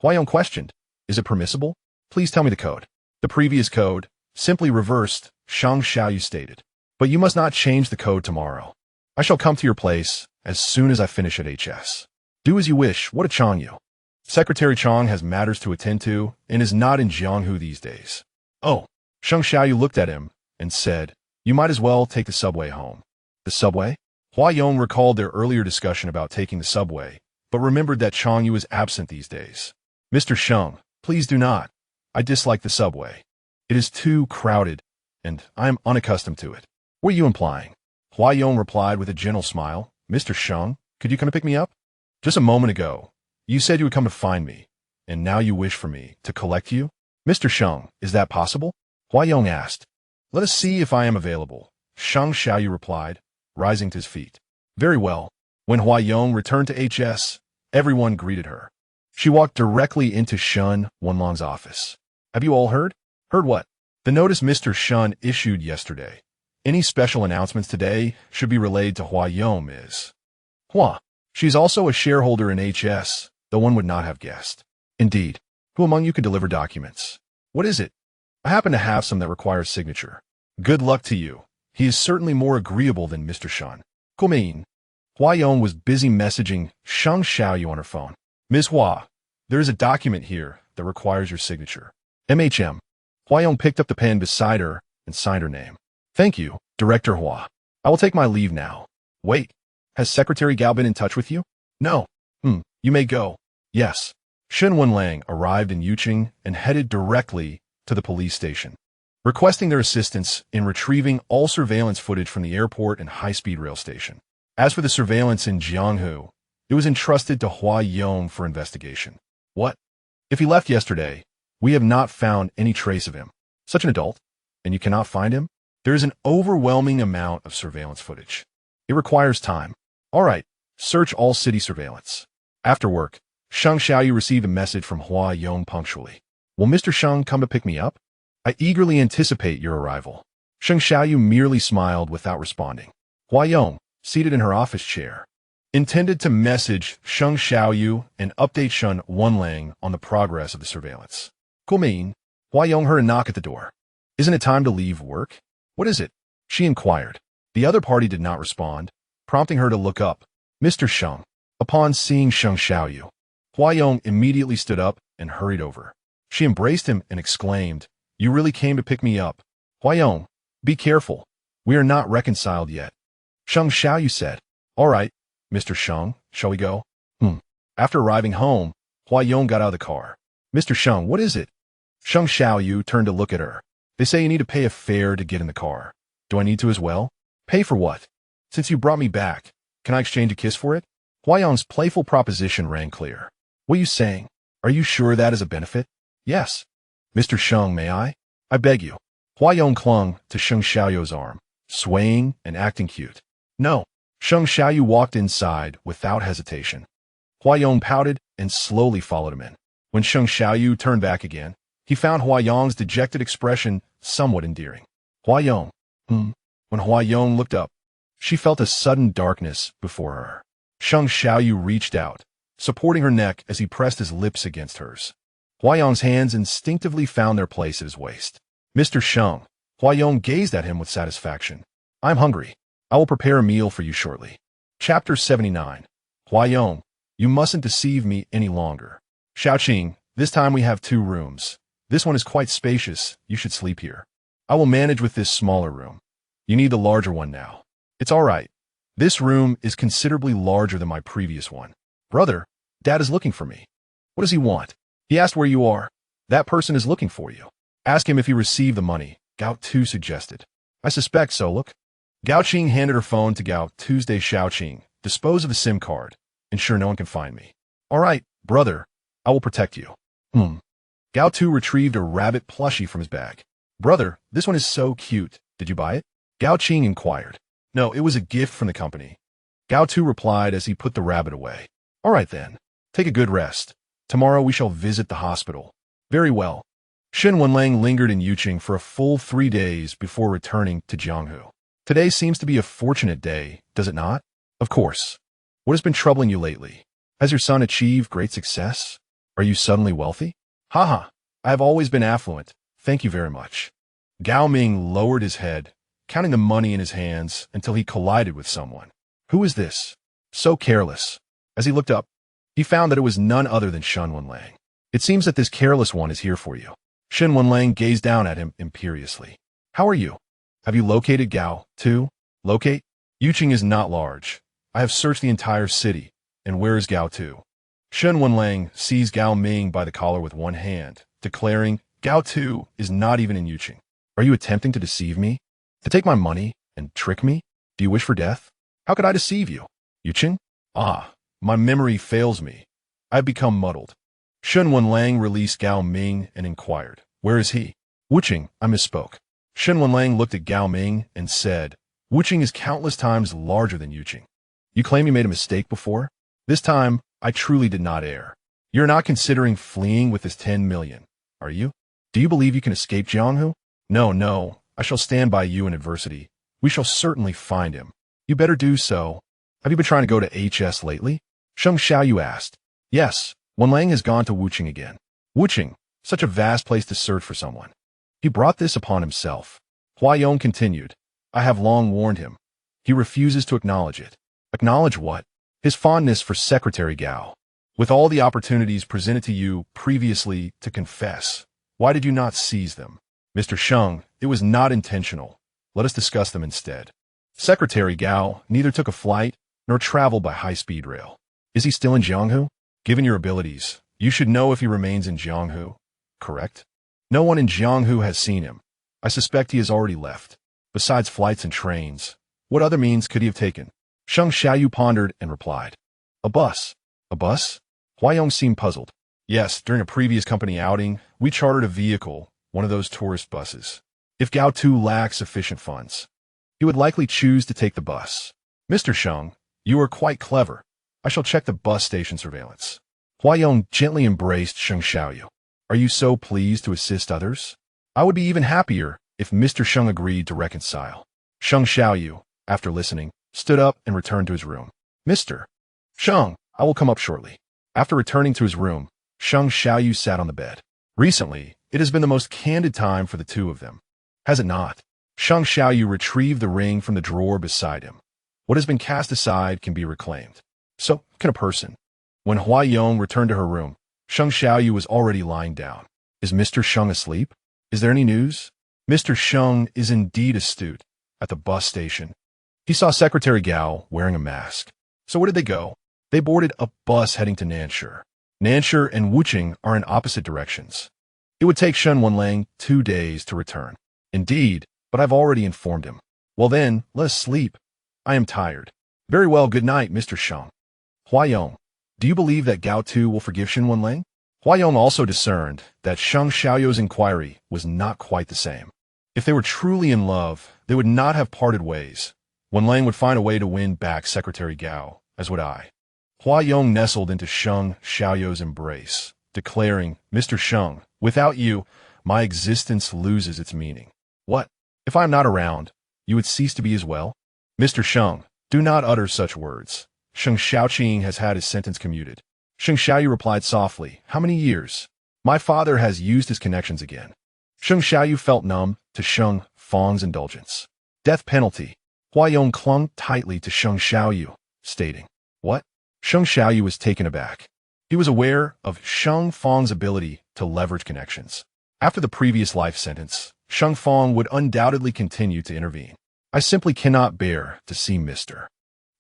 Huayong questioned. Is it permissible? Please tell me the code. The previous code, simply reversed, Sheng Xiaoyu stated. But you must not change the code tomorrow. I shall come to your place as soon as I finish at HS. Do as you wish. What a Changyu. Secretary Chang has matters to attend to and is not in Jianghu these days. Oh. Sheng Xiaoyu looked at him and said, you might as well take the subway home. The subway? Hua Yong recalled their earlier discussion about taking the subway, but remembered that Chang Yu is absent these days. Mr. Sheng, please do not. I dislike the subway. It is too crowded, and I am unaccustomed to it. What are you implying? Hua Yong replied with a gentle smile. Mr. Sheng, could you come to pick me up? Just a moment ago, you said you would come to find me, and now you wish for me to collect you? Mr. Sheng, is that possible? Hua Yong asked. Let us see if I am available. Sheng Xiaoyu replied, rising to his feet. Very well. When Hua Yong returned to HS, everyone greeted her. She walked directly into Shen Wenlang's office. Have you all heard? Heard what? The notice Mr. Shen issued yesterday. Any special announcements today should be relayed to Hua Yong, Ms. Hua. She's also a shareholder in HS, though one would not have guessed. Indeed. Who among you can deliver documents? What is it? I happen to have some that require signature. Good luck to you. He is certainly more agreeable than Mr. Shen. Mean. Hua Yong was busy messaging Sheng Xiaoyu on her phone. Ms. Hua, there is a document here that requires your signature. MHM. Hua Yong picked up the pen beside her and signed her name. Thank you, Director Hua. I will take my leave now. Wait, has Secretary Gao been in touch with you? No. You may go. Yes. Shen Wenlang arrived in Yuqing and headed directly to the police station, requesting their assistance in retrieving all surveillance footage from the airport and high-speed rail station. As for the surveillance in Jianghu, it was entrusted to Hua Yong for investigation. What? If he left yesterday, we have not found any trace of him. Such an adult, and you cannot find him? There is an overwhelming amount of surveillance footage. It requires time. All right, search all city surveillance. After work, Sheng Xiaoyu received a message from Hua Yong punctually. Will Mr. Sheng come to pick me up? I eagerly anticipate your arrival. Sheng Xiaoyu merely smiled without responding. Hua Yong, seated in her office chair, intended to message Sheng Xiaoyu and update Shen Wenlang on the progress of the surveillance. Mean. Hua Yong heard a knock at the door. Isn't it time to leave work? What is it? She inquired. The other party did not respond, prompting her to look up. Mr. Sheng. Upon seeing Sheng Xiaoyu, Hua Yong immediately stood up and hurried over. She embraced him and exclaimed, You really came to pick me up. Hua Yong, be careful. We are not reconciled yet. Sheng Xiaoyu said, All right, Mr. Sheng, shall we go? After arriving home, Hua Yong got out of the car. Mr. Sheng, what is it? Sheng Xiaoyu turned to look at her. They say you need to pay a fare to get in the car. Do I need to as well? Pay for what? Since you brought me back, can I exchange a kiss for it? Hua Yong's playful proposition rang clear. What are you saying? Are you sure that is a benefit? Yes. Mr. Sheng, may I? I beg you. Hua Yong clung to Sheng Xiaoyu's arm, swaying and acting cute. No. Sheng Xiaoyu walked inside without hesitation. Hua Yong pouted and slowly followed him in. When Sheng Xiaoyu turned back again, he found Hua Yong's dejected expression somewhat endearing. Hua Yong. When Hua Yong looked up, she felt a sudden darkness before her. Sheng Xiaoyu reached out, supporting her neck as he pressed his lips against hers. Hua Yong's hands instinctively found their place at his waist. Mr. Sheng. Hua Yong gazed at him with satisfaction. I'm hungry. I will prepare a meal for you shortly. Chapter 79. Hua Yong, you mustn't deceive me any longer. Xiaoqing, this time we have 2 rooms. This one is quite spacious. You should sleep here. I will manage with this smaller room. You need the larger one now. It's all right. This room is considerably larger than my previous one. Brother, Dad is looking for me. What does he want? He asked where you are. That person is looking for you. Ask him if he received the money, Gao Tu suggested. I suspect so, look. Gao Qing handed her phone to Gao Tu's Xiaoqing. Dispose of the SIM card. Ensure no one can find me. All right, brother. I will protect you. Gao Tu retrieved a rabbit plushie from his bag. Brother, this one is so cute. Did you buy it? Gao Qing inquired. No, it was a gift from the company. Gao Tu replied as he put the rabbit away. All right then. Take a good rest. Tomorrow we shall visit the hospital. Very well. Shen Wenlang lingered in Yuqing for a full 3 days before returning to Jianghu. Today seems to be a fortunate day, does it not? Of course. What has been troubling you lately? Has your son achieved great success? Are you suddenly wealthy? Haha, I have always been affluent. Thank you very much. Gao Ming lowered his head, counting the money in his hands until he collided with someone. Who is this? So careless. As he looked up, he found that it was none other than Shen Wenlang. It seems that this careless one is here for you. Shen Wenlang gazed down at him imperiously. How are you? Have you located Gao Tu? Locate? Yuqing is not large. I have searched the entire city. And where is Gao Tu? Shen Wenlang seized Gao Ming by the collar with one hand, declaring, Gao Tu is not even in Yuqing. Are you attempting to deceive me? To take my money and trick me? Do you wish for death? How could I deceive you? Yuqing? Ah, my memory fails me. I have become muddled. Shen Wenlang released Gao Ming and inquired, where is he? Wuqing, I misspoke. Shen Wenlang looked at Gao Ming and said, Wuqing is countless times larger than Yuqing. You claim you made a mistake before? This time, I truly did not err. You're not considering fleeing with this 10 million, are you? Do you believe you can escape Jianghu? No, I shall stand by you in adversity. We shall certainly find him. You better do so. Have you been trying to go to HS lately? Sheng Xiaoyu asked. Yes, Wenlang has gone to Wuqing again. Wuqing, such a vast place to search for someone. He brought this upon himself. Huayong continued. I have long warned him. He refuses to acknowledge it. Acknowledge what? His fondness for Secretary Gao. With all the opportunities presented to you previously to confess, why did you not seize them? Mr. Sheng, it was not intentional. Let us discuss them instead. Secretary Gao neither took a flight nor traveled by high-speed rail. Is he still in Jianghu? Given your abilities, you should know if he remains in Jianghu, correct? No one in Jianghu has seen him. I suspect he has already left. Besides flights and trains, what other means could he have taken? Sheng Xiaoyu pondered and replied. A bus. A bus? Huayong seemed puzzled. Yes, during a previous company outing, we chartered a vehicle, one of those tourist buses. If Gao Tu lacks sufficient funds, he would likely choose to take the bus. Mr. Sheng, you are quite clever. I shall check the bus station surveillance. Huayong gently embraced Sheng Xiaoyu. Are you so pleased to assist others? I would be even happier if Mr. Sheng agreed to reconcile. Sheng Xiaoyu, after listening, stood up and returned to his room. Mr. Sheng, I will come up shortly. After returning to his room, Sheng Xiaoyu sat on the bed. Recently, it has been the most candid time for the two of them. Has it not? Sheng Xiaoyu retrieved the ring from the drawer beside him. What has been cast aside can be reclaimed. So can a person. When Huayong returned to her room, Sheng Xiaoyu was already lying down. Is Mr. Sheng asleep? Is there any news? Mr. Sheng is indeed astute. At the bus station, he saw Secretary Gao wearing a mask. So where did they go? They boarded a bus heading to Nanshi. Nanshi and Wuqing are in opposite directions. It would take Shen Wenlang 2 days to return. Indeed, but I've already informed him. Well then, let us sleep. I am tired. Very well, good night, Mr. Sheng. Huayong, do you believe that Gao Tu will forgive Shen Wenlang? Huayong also discerned that Sheng Xiaoyu's inquiry was not quite the same. If they were truly in love, they would not have parted ways. Wenlang would find a way to win back Secretary Gao, as would I. Huayong nestled into Sheng Xiaoyu's embrace, declaring, Mr. Sheng, without you, my existence loses its meaning. What? If I am not around, you would cease to be as well? Mr. Sheng, do not utter such words. Sheng Xiaoqing has had his sentence commuted. Sheng Xiaoyu replied softly, How many years? My father has used his connections again. Sheng Xiaoyu felt numb to Sheng Fang's indulgence. Death penalty. Huayong clung tightly to Sheng Xiaoyu, stating, What? Sheng Xiaoyu was taken aback. He was aware of Sheng Fang's ability to leverage connections. After the previous life sentence, Sheng Fang would undoubtedly continue to intervene. I simply cannot bear to see Mr.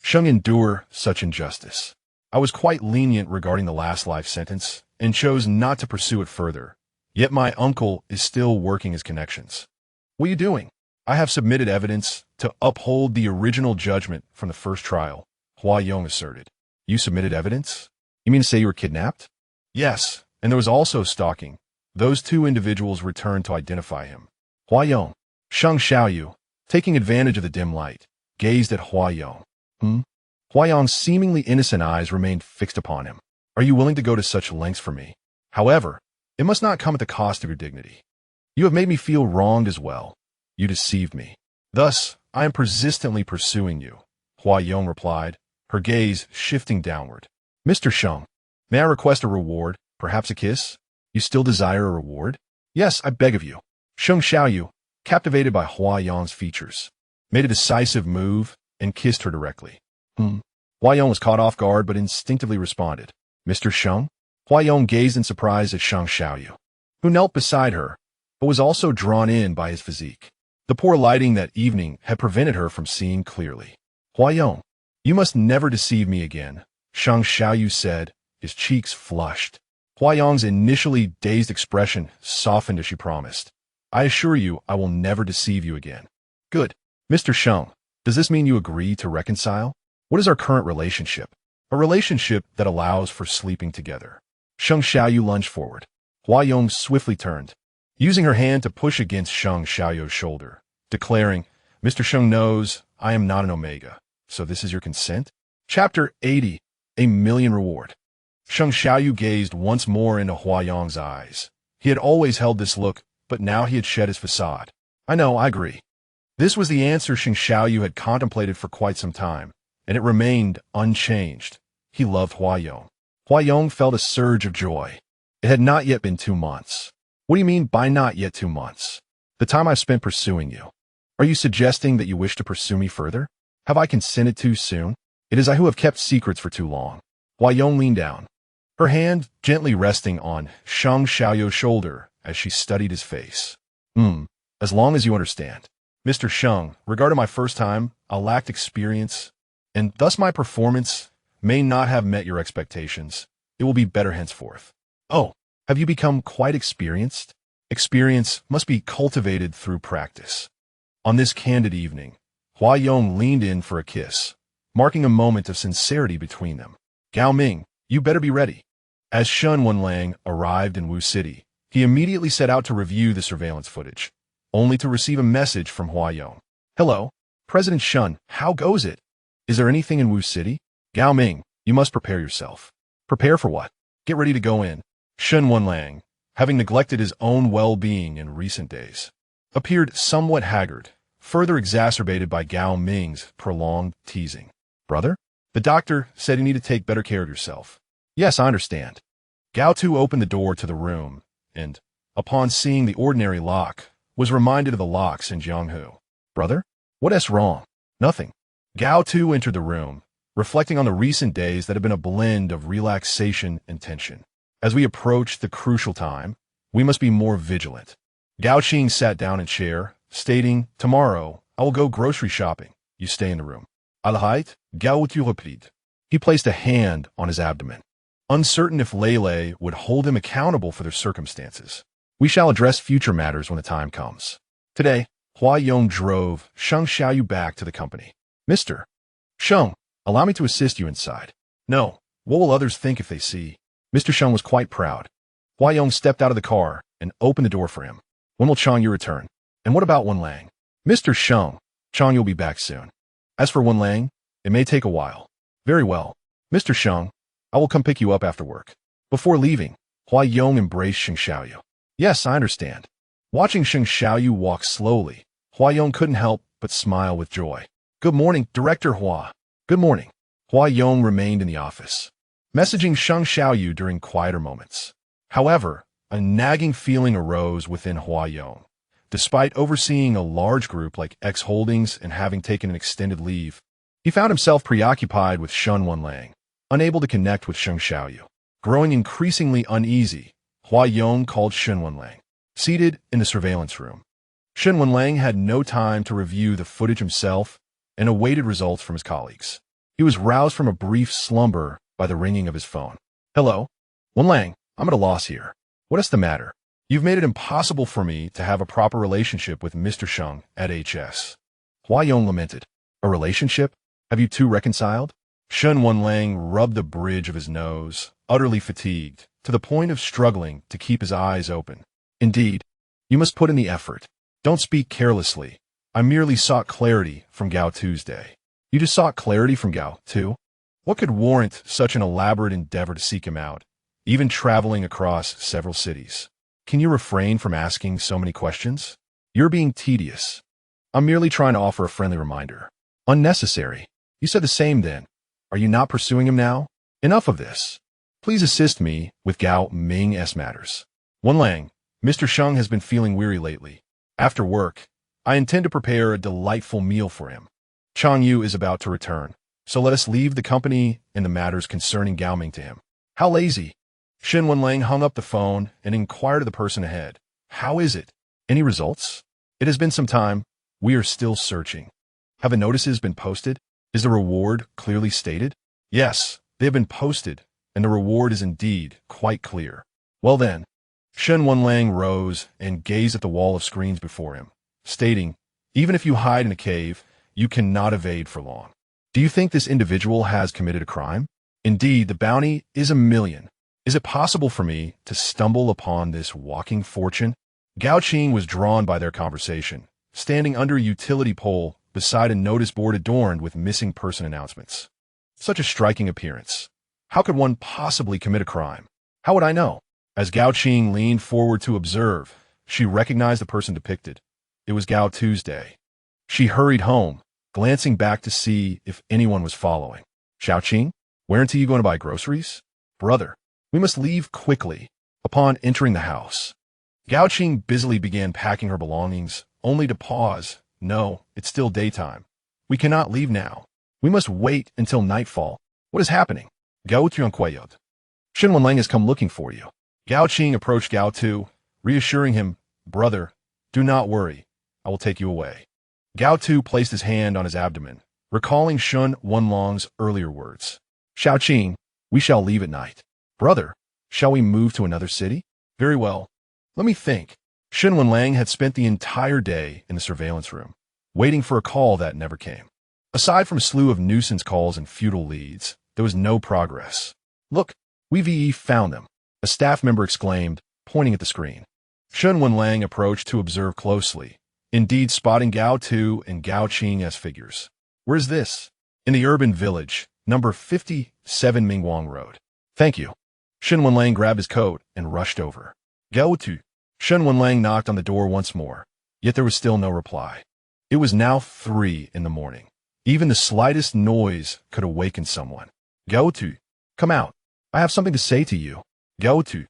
Sheng endure such injustice. I was quite lenient regarding the last life sentence and chose not to pursue it further. Yet my uncle is still working his connections. What are you doing? I have submitted evidence to uphold the original judgment from the first trial, Huayong asserted. You submitted evidence? You mean to say you were kidnapped? Yes, and there was also stalking. Those 2 individuals returned to identify him. Huayong. Sheng Xiaoyu, taking advantage of the dim light, gazed at Huayong. Huayong's seemingly innocent eyes remained fixed upon him. Are you willing to go to such lengths for me? However, it must not come at the cost of your dignity. You have made me feel wronged as well. You deceived me. Thus, I am persistently pursuing you, Huayong replied, her gaze shifting downward. Mr. Sheng, may I request a reward, perhaps a kiss? You still desire a reward? Yes, I beg of you. Sheng Xiaoyu, captivated by Huayong's features, made a decisive move and kissed her directly. Huayong was caught off guard but instinctively responded. Mr. Sheng? Huayong gazed in surprise at Sheng Xiaoyu, who knelt beside her, but was also drawn in by his physique. The poor lighting that evening had prevented her from seeing clearly. Huayong, you must never deceive me again, Sheng Xiaoyu said, his cheeks flushed. Huayong's initially dazed expression softened as she promised. I assure you I will never deceive you again. Good. Mr. Sheng, does this mean you agree to reconcile? What is our current relationship? A relationship that allows for sleeping together. Sheng Xiaoyu lunged forward. Huayong swiftly turned, using her hand to push against Sheng Xiaoyu's shoulder, declaring, Mr. Sheng knows I am not an Omega, so this is your consent? Chapter 80, A Million Reward. Sheng Xiaoyu gazed once more into Huayong's eyes. He had always held this look, but now he had shed his facade. I know, I agree. This was the answer Sheng Xiaoyu had contemplated for quite some time, and it remained unchanged. He loved Huayong. Huayong felt a surge of joy. It had not yet been 2 months. What do you mean by not yet 2 months? The time I've spent pursuing you. Are you suggesting that you wish to pursue me further? Have I consented too soon? It is I who have kept secrets for too long. Huayong leaned down, her hand gently resting on Sheng Xiaoyu's shoulder as she studied his face. As long as you understand. Mr. Sheng, regarding my first time, I lacked experience, and thus my performance may not have met your expectations. It will be better henceforth. Oh, have you become quite experienced? Experience must be cultivated through practice. On this candid evening, Huayong leaned in for a kiss, marking a moment of sincerity between them. Gao Ming, you better be ready. As Shen Wenlang arrived in Wu City, he immediately set out to review the surveillance footage, only to receive a message from Huayong. Hello, President Shen, how goes it? Is there anything in Wu City? Gao Ming, you must prepare yourself. Prepare for what? Get ready to go in. Shen Wenlang, having neglected his own well-being in recent days, appeared somewhat haggard, further exacerbated by Gao Ming's prolonged teasing. Brother? The doctor said you need to take better care of yourself. Yes, I understand. Gao Tu opened the door to the room, and, upon seeing the ordinary lock, was reminded of the locks in Jianghu. Brother? What's wrong? Nothing. Gao Tu entered the room, reflecting on the recent days that had been a blend of relaxation and tension. As we approach the crucial time, we must be more vigilant. Gao Qing sat down in a chair, stating, Tomorrow, I will go grocery shopping. You stay in the room. Alahite, Gao Tu replied. He placed a hand on his abdomen, uncertain if Lele would hold him accountable for their circumstances. We shall address future matters when the time comes. Today, Huayong drove Sheng Xiaoyu back to the company. Mr. Sheng, allow me to assist you inside. No, what will others think if they see? Mr. Sheng was quite proud. Huayong stepped out of the car and opened the door for him. When will Changyu return? And what about Wenlang? Mr. Sheng, Changyu will be back soon. As for Wenlang, it may take a while. Very well. Mr. Sheng, I will come pick you up after work. Before leaving, Huayong embraced Sheng Xiaoyu. Yes, I understand. Watching Sheng Xiaoyu walk slowly, Huayong couldn't help but smile with joy. Good morning, Director Hua. Good morning. Huayong remained in the office, messaging Sheng Xiaoyu during quieter moments. However, a nagging feeling arose within Huayong. Despite overseeing a large group like X Holdings and having taken an extended leave, he found himself preoccupied with Shen Wenlang, unable to connect with Sheng Xiaoyu. Growing increasingly uneasy, Huayong called Shen Wenlang, seated in the surveillance room. Shen Wenlang had no time to review the footage himself and awaited results from his colleagues. He was roused from a brief slumber by the ringing of his phone. Hello? Wenlang, I'm at a loss here. What is the matter? You've made it impossible for me to have a proper relationship with Mr. Sheng at HS. Huayong lamented. A relationship? Have you two reconciled? Shen Wenlang rubbed the bridge of his nose, utterly fatigued, to the point of struggling to keep his eyes open. Indeed, you must put in the effort. Don't speak carelessly. I merely sought clarity from Gao Tuesday. You just sought clarity from Gao Tu? What could warrant such an elaborate endeavor to seek him out, even traveling across several cities? Can you refrain from asking so many questions? You're being tedious. I'm merely trying to offer a friendly reminder. Unnecessary. You said the same then. Are you not pursuing him now? Enough of this. Please assist me with Gao Ming's matters. Wenlang, Mr. Sheng has been feeling weary lately. After work, I intend to prepare a delightful meal for him. Changyu is about to return, so let us leave the company and the matters concerning Gao Ming to him. How lazy. Shen Wenlang hung up the phone and inquired of the person ahead. How is it? Any results? It has been some time. We are still searching. Have the notices been posted? Is the reward clearly stated? Yes, they have been posted, and the reward is indeed quite clear. Well then, Shen Wenlang rose and gazed at the wall of screens before him, stating, even if you hide in a cave, you cannot evade for long. Do you think this individual has committed a crime? Indeed, the bounty is 1,000,000. Is it possible for me to stumble upon this walking fortune? Gao Tu was drawn by their conversation, standing under a utility pole beside a notice board adorned with missing person announcements. Such a striking appearance. How could one possibly commit a crime? How would I know? As Gao Tu leaned forward to observe, she recognized the person depicted. It was Gao Tu's day. She hurried home, glancing back to see if anyone was following. Xiaoqing, where until you going to buy groceries? Brother, we must leave quickly. Upon entering the house, Gao Tu busily began packing her belongings, only to pause. No, it's still daytime. We cannot leave now. We must wait until nightfall. What is happening? Gao.Initially. Shen Wenlang has come looking for you. Gao Tu approached Gao Tu, reassuring him, brother, do not worry. I will take you away. Gao Tu placed his hand on his abdomen, recalling Shen Wenlang's earlier words. Xiaoqing, we shall leave at night. Brother, shall we move to another city? Very well. Let me think. Shen Wenlang had spent the entire day in the surveillance room, waiting for a call that never came. Aside from a slew of nuisance calls and futile leads, there was no progress. Look, we've found them, a staff member exclaimed, pointing at the screen. Shen Wenlang approached to observe closely, indeed spotting Gao Tu and Gao Tu as figures. Where is this? In the urban village, number 57 Mingguang Road. Thank you. Shen Wenlang grabbed his coat and rushed over. Gao Tu. Shen Wenlang knocked on the door once more, yet there was still no reply. It was now 3 in the morning. Even the slightest noise could awaken someone. Gao Tu, come out. I have something to say to you. Gao Tu.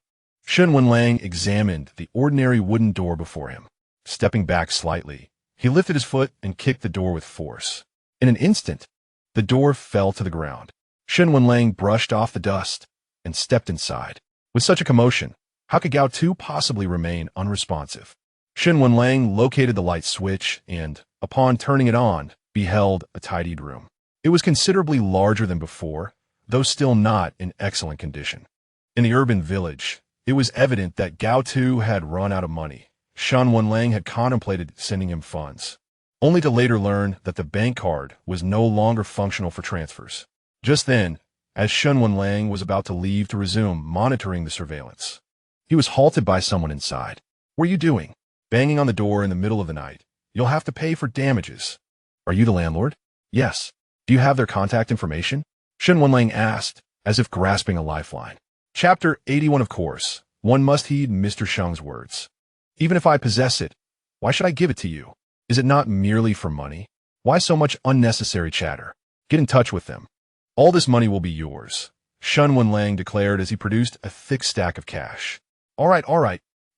Shen Wenlang examined the ordinary wooden door before him. Stepping back slightly, he lifted his foot and kicked the door with force. In an instant, the door fell to the ground. Shen Wenlang brushed off the dust and stepped inside. With such a commotion, how could Gao Tu possibly remain unresponsive? Shen Wenlang located the light switch and, upon turning it on, beheld a tidied room. It was considerably larger than before, though still not in excellent condition. In the urban village, it was evident that Gao Tu had run out of money. Shen Wenlang had contemplated sending him funds, only to later learn that the bank card was no longer functional for transfers. Just then, as Shen Wenlang was about to leave to resume monitoring the surveillance, he was halted by someone inside. What are you doing? Banging on the door in the middle of the night. You'll have to pay for damages. Are you the landlord? Yes. Do you have their contact information? Shen Wenlang asked, as if grasping a lifeline. Chapter 81. Of course, one must heed Mr. Sheng's words. Even if I possess it, why should I give it to you? Is it not merely for money? Why so much unnecessary chatter? Get in touch with them. All this money will be yours, Shen Wenlang declared as he produced a thick stack of cash. All right.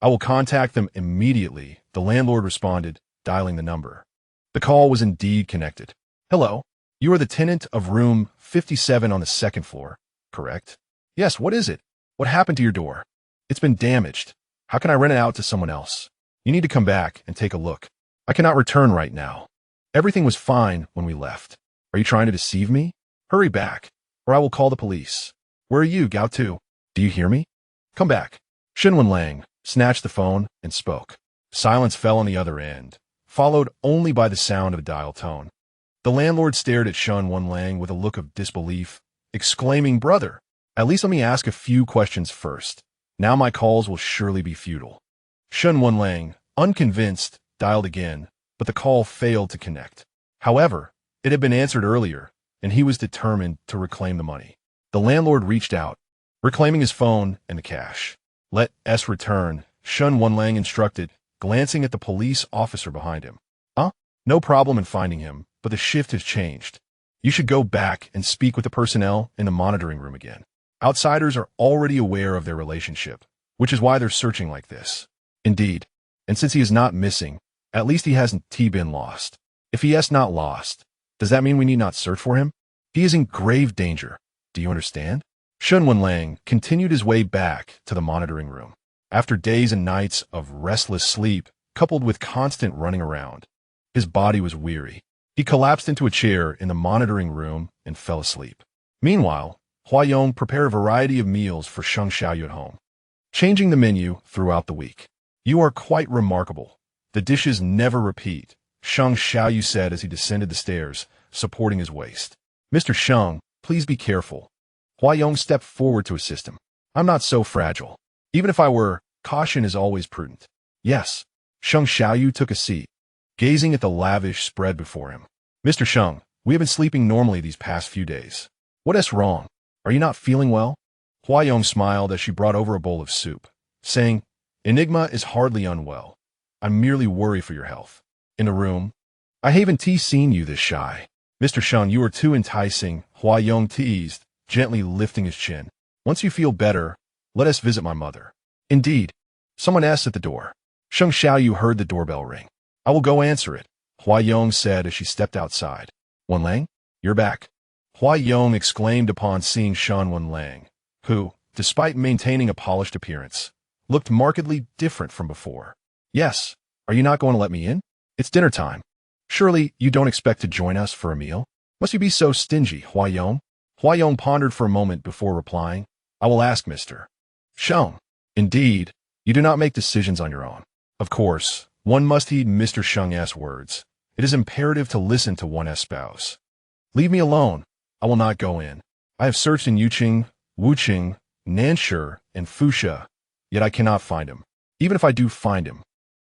I will contact them immediately, the landlord responded, dialing the number. The call was indeed connected. Hello, you are the tenant of room 57 on the second floor, correct? Yes, what is it? What happened to your door? It's been damaged. How can I rent it out to someone else? You need to come back and take a look. I cannot return right now. Everything was fine when we left. Are you trying to deceive me? Hurry back, or I will call the police. Where are you, Gao Tu? Do you hear me? Come back. Shen Wenlang snatched the phone and spoke. Silence fell on the other end, followed only by the sound of a dial tone. The landlord stared at Shen Wenlang with a look of disbelief, exclaiming, Brother, at least let me ask a few questions first. Now my calls will surely be futile. Shen Wenlang, unconvinced, dialed again, but the call failed to connect. However, it had been answered earlier, and he was determined to reclaim the money. The landlord reached out, reclaiming his phone and the cash. Let us return, Shen Wenlang instructed, glancing at the police officer behind him. No problem in finding him, but the shift has changed. You should go back and speak with the personnel in the monitoring room again. Outsiders are already aware of their relationship, which is why they're searching like this. Indeed, and since he is not missing, at least he hasn't been lost. If he has not lost, does that mean we need not search for him? He is in grave danger. Do you understand? Shen Wenlang continued his way back to the monitoring room. After days and nights of restless sleep, coupled with constant running around, his body was weary. He collapsed into a chair in the monitoring room and fell asleep. Meanwhile, Huayong prepared a variety of meals for Sheng Xiaoyu at home, changing the menu throughout the week. "You are quite remarkable. The dishes never repeat," Sheng Xiaoyu said as he descended the stairs, supporting his waist. "Mr. Sheng, please be careful." Huayong stepped forward to assist him. "I'm not so fragile. Even if I were, caution is always prudent." "Yes." Sheng Xiaoyu took a seat, gazing at the lavish spread before him. "Mr. Sheng, we have been sleeping normally these past few days. What is wrong? Are you not feeling well?" Huayong smiled as she brought over a bowl of soup, saying, "Enigma is hardly unwell. I merely worry for your health." In the room, "I haven't seen you this shy. Mr. Sheng, you are too enticing," Huayong teased, gently lifting his chin. "Once you feel better, let us visit my mother." "Indeed." Someone asked at the door. Sheng Xiaoyu heard the doorbell ring. "I will go answer it," Huayong said as she stepped outside. "Wenlang, you're back," Huayong exclaimed upon seeing Shen Wenlang, who, despite maintaining a polished appearance, looked markedly different from before. "Yes. Are you not going to let me in? It's dinner time. Surely you don't expect to join us for a meal? Must you be so stingy, Huayong?" Huayong pondered for a moment before replying, "I will ask Mr. Sheng." "Indeed, you do not make decisions on your own." Of course, one must heed Mr. Sheng's words. It is imperative to listen to one's spouse. "Leave me alone. I will not go in. I have searched in Yuqing, Wuqing, Nanshi, and Fusha, yet I cannot find him. Even if I do find him,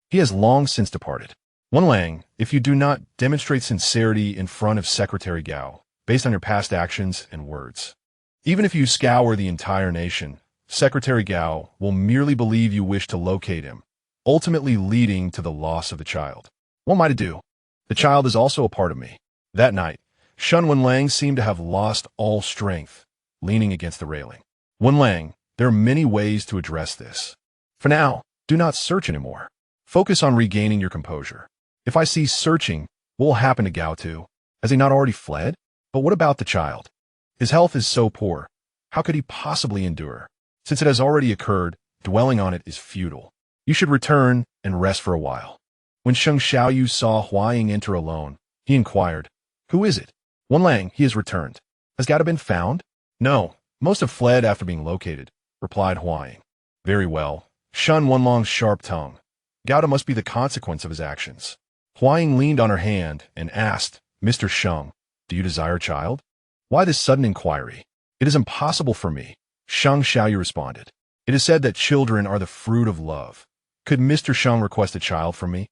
he has long since departed. Wenlang, if you do not demonstrate sincerity in front of Secretary Gao, based on your past actions and words, even if you scour the entire nation, Secretary Gao will merely believe you wish to locate him, ultimately leading to the loss of the child. What am I to do? The child is also a part of me." That night, Shen Wenlang seemed to have lost all strength, leaning against the railing. "Wenlang, there are many ways to address this. For now, do not search anymore. Focus on regaining your composure. If I cease searching, what will happen to Gao Tu? Has he not already fled? But what about the child? His health is so poor. How could he possibly endure? Since it has already occurred, dwelling on it is futile. You should return and rest for a while." When Sheng Xiaoyu saw Huaying enter alone, he inquired, "Who is it?" "Wenlang, he has returned." "Has Gao been found?" "No, most have fled after being located," replied Huaying. "Very well." Shen Wenlang's sharp tongue. "Gao must be the consequence of his actions." Huaying leaned on her hand and asked, "Mr. Sheng, do you desire a child?" "Why this sudden inquiry?" "It is impossible for me," Sheng Xiaoyu responded. "It is said that children are the fruit of love. Could Mr. Sheng request a child from me?"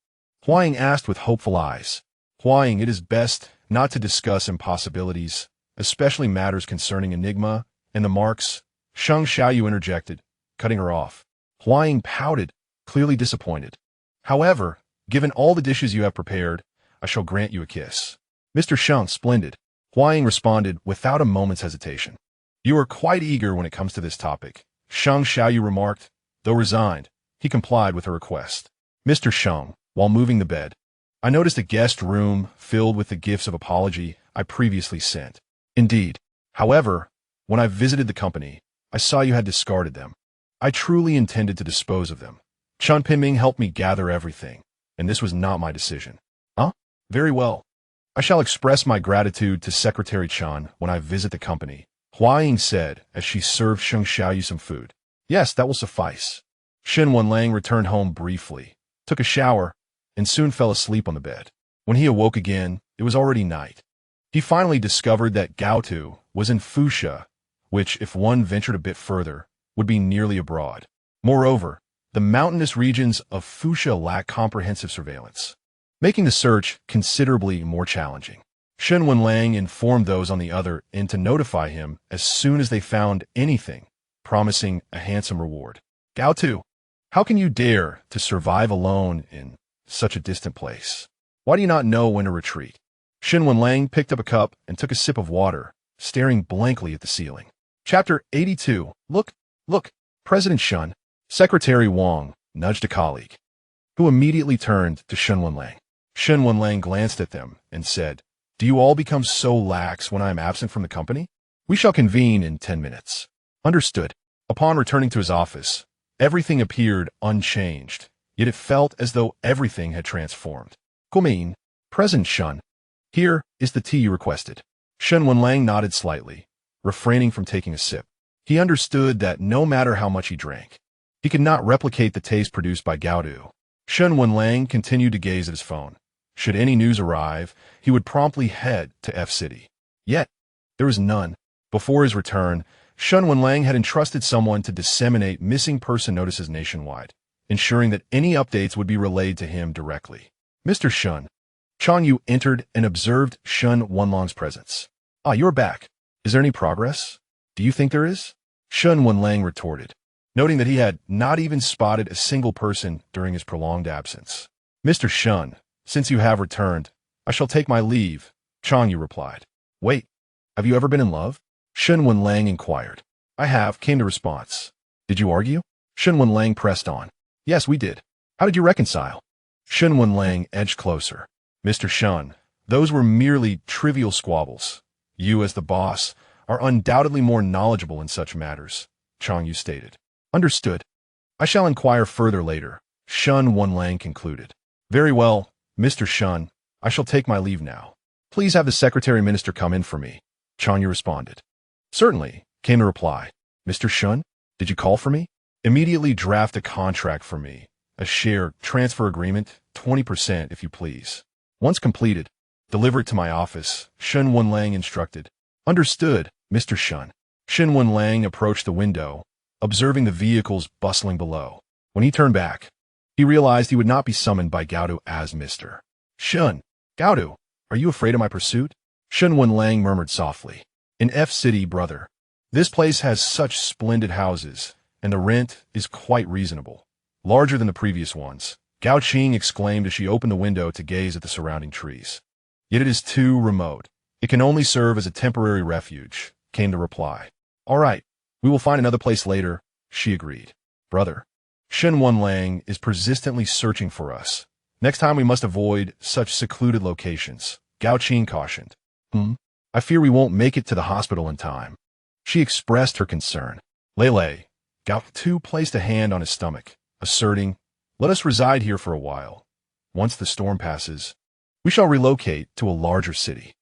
Huaying asked with hopeful eyes. "Huaying, it is best not to discuss impossibilities, especially matters concerning Enigma and the marks," Sheng Xiaoyu interjected, cutting her off. Huaying pouted, clearly disappointed. "However, given all the dishes you have prepared, I shall grant you a kiss." "Mr. Sheng, splendid," Huaying responded without a moment's hesitation. "You are quite eager when it comes to this topic," Sheng Xiaoyu remarked. Though resigned, he complied with her request. "Mr. Sheng, while moving the bed, I noticed a guest room filled with the gifts of apology I previously sent." "Indeed. However, when I visited the company, I saw you had discarded them. I truly intended to dispose of them. Chun Pinming helped me gather everything, and this was not my decision." "Huh? Very well. I shall express my gratitude to Secretary Chan when I visit the company," Huaying said as she served Sheng Xiaoyu some food. "Yes, that will suffice." Shen Wenlang returned home briefly, took a shower, and soon fell asleep on the bed. When he awoke again, it was already night. He finally discovered that Gao Tu was in Fusha, which, if one ventured a bit further, would be nearly abroad. Moreover, the mountainous regions of Fusha lack comprehensive surveillance, making the search considerably more challenging. Shen Wenlang informed those on the other end to notify him as soon as they found anything, promising a handsome reward. "Gao Tu, how can you dare to survive alone in such a distant place? Why do you not know when to retreat?" Shen Wenlang picked up a cup and took a sip of water, staring blankly at the ceiling. Chapter 82. Look, President Shen. Secretary Wang nudged a colleague, who immediately turned to Shen Wenlang. Shen Wenlang glanced at them and said, "Do you all become so lax when I am absent from the company? We shall convene in 10 minutes. "Understood." Upon returning to his office, everything appeared unchanged, yet it felt as though everything had transformed. "Gumin, President Shen." Here is the tea you requested. Shen Wenlang nodded slightly, refraining from taking a sip. He understood that no matter how much he drank, he could not replicate the taste produced by Gao Tu. Shen Wenlang continued to gaze at his phone. Should any news arrive, he would promptly head to F City. Yet, there was none. Before his return, Shen Wenlang had entrusted someone to disseminate missing person notices nationwide, ensuring that any updates would be relayed to him directly. Mr. Shen. Chang Yu entered and observed Shen Wenlang's presence. Ah, you're back. Is there any progress? Do you think there is? Shen Wenlang retorted, noting that he had not even spotted a single person during his prolonged absence. Mr. Shen, since you have returned, I shall take my leave, Chang Yu replied. Wait, have you ever been in love? Shen Wenlang inquired. I have, came the response. Did you argue? Shen Wenlang pressed on. Yes, we did. How did you reconcile? Shen Wenlang edged closer. Mr. Shen, those were merely trivial squabbles. You, as the boss, are undoubtedly more knowledgeable in such matters, Chang Yu stated. Understood. I shall inquire further later, Shen Wenlang concluded. Very well, Mr. Shen, I shall take my leave now. Please have the Secretary Minister come in for me, Chang Yu responded. Certainly, came the reply. Mr. Shen, did you call for me? Immediately draft a contract for me. A share transfer agreement, 20% if you please. Once completed, deliver it to my office, Shen Wenlang instructed. Understood, Mr. Shen. Shen Wenlang approached the window, observing the vehicles bustling below. When he turned back, he realized he would not be summoned by Gao Tu as Mr. Shen. Gao Tu, are you afraid of my pursuit? Shen Wenlang murmured softly. In F City, brother. This place has such splendid houses, and the rent is quite reasonable. Larger than the previous ones, Gao Qing exclaimed as she opened the window to gaze at the surrounding trees. Yet it is too remote. It can only serve as a temporary refuge, came the reply. All right, we will find another place later, she agreed. Brother, Shen Wenlang is persistently searching for us. Next time we must avoid such secluded locations, Gao Qing cautioned. I fear we won't make it to the hospital in time. She expressed her concern. Lele, Gao Tu placed a hand on his stomach, asserting, let us reside here for a while. Once the storm passes, we shall relocate to a larger city.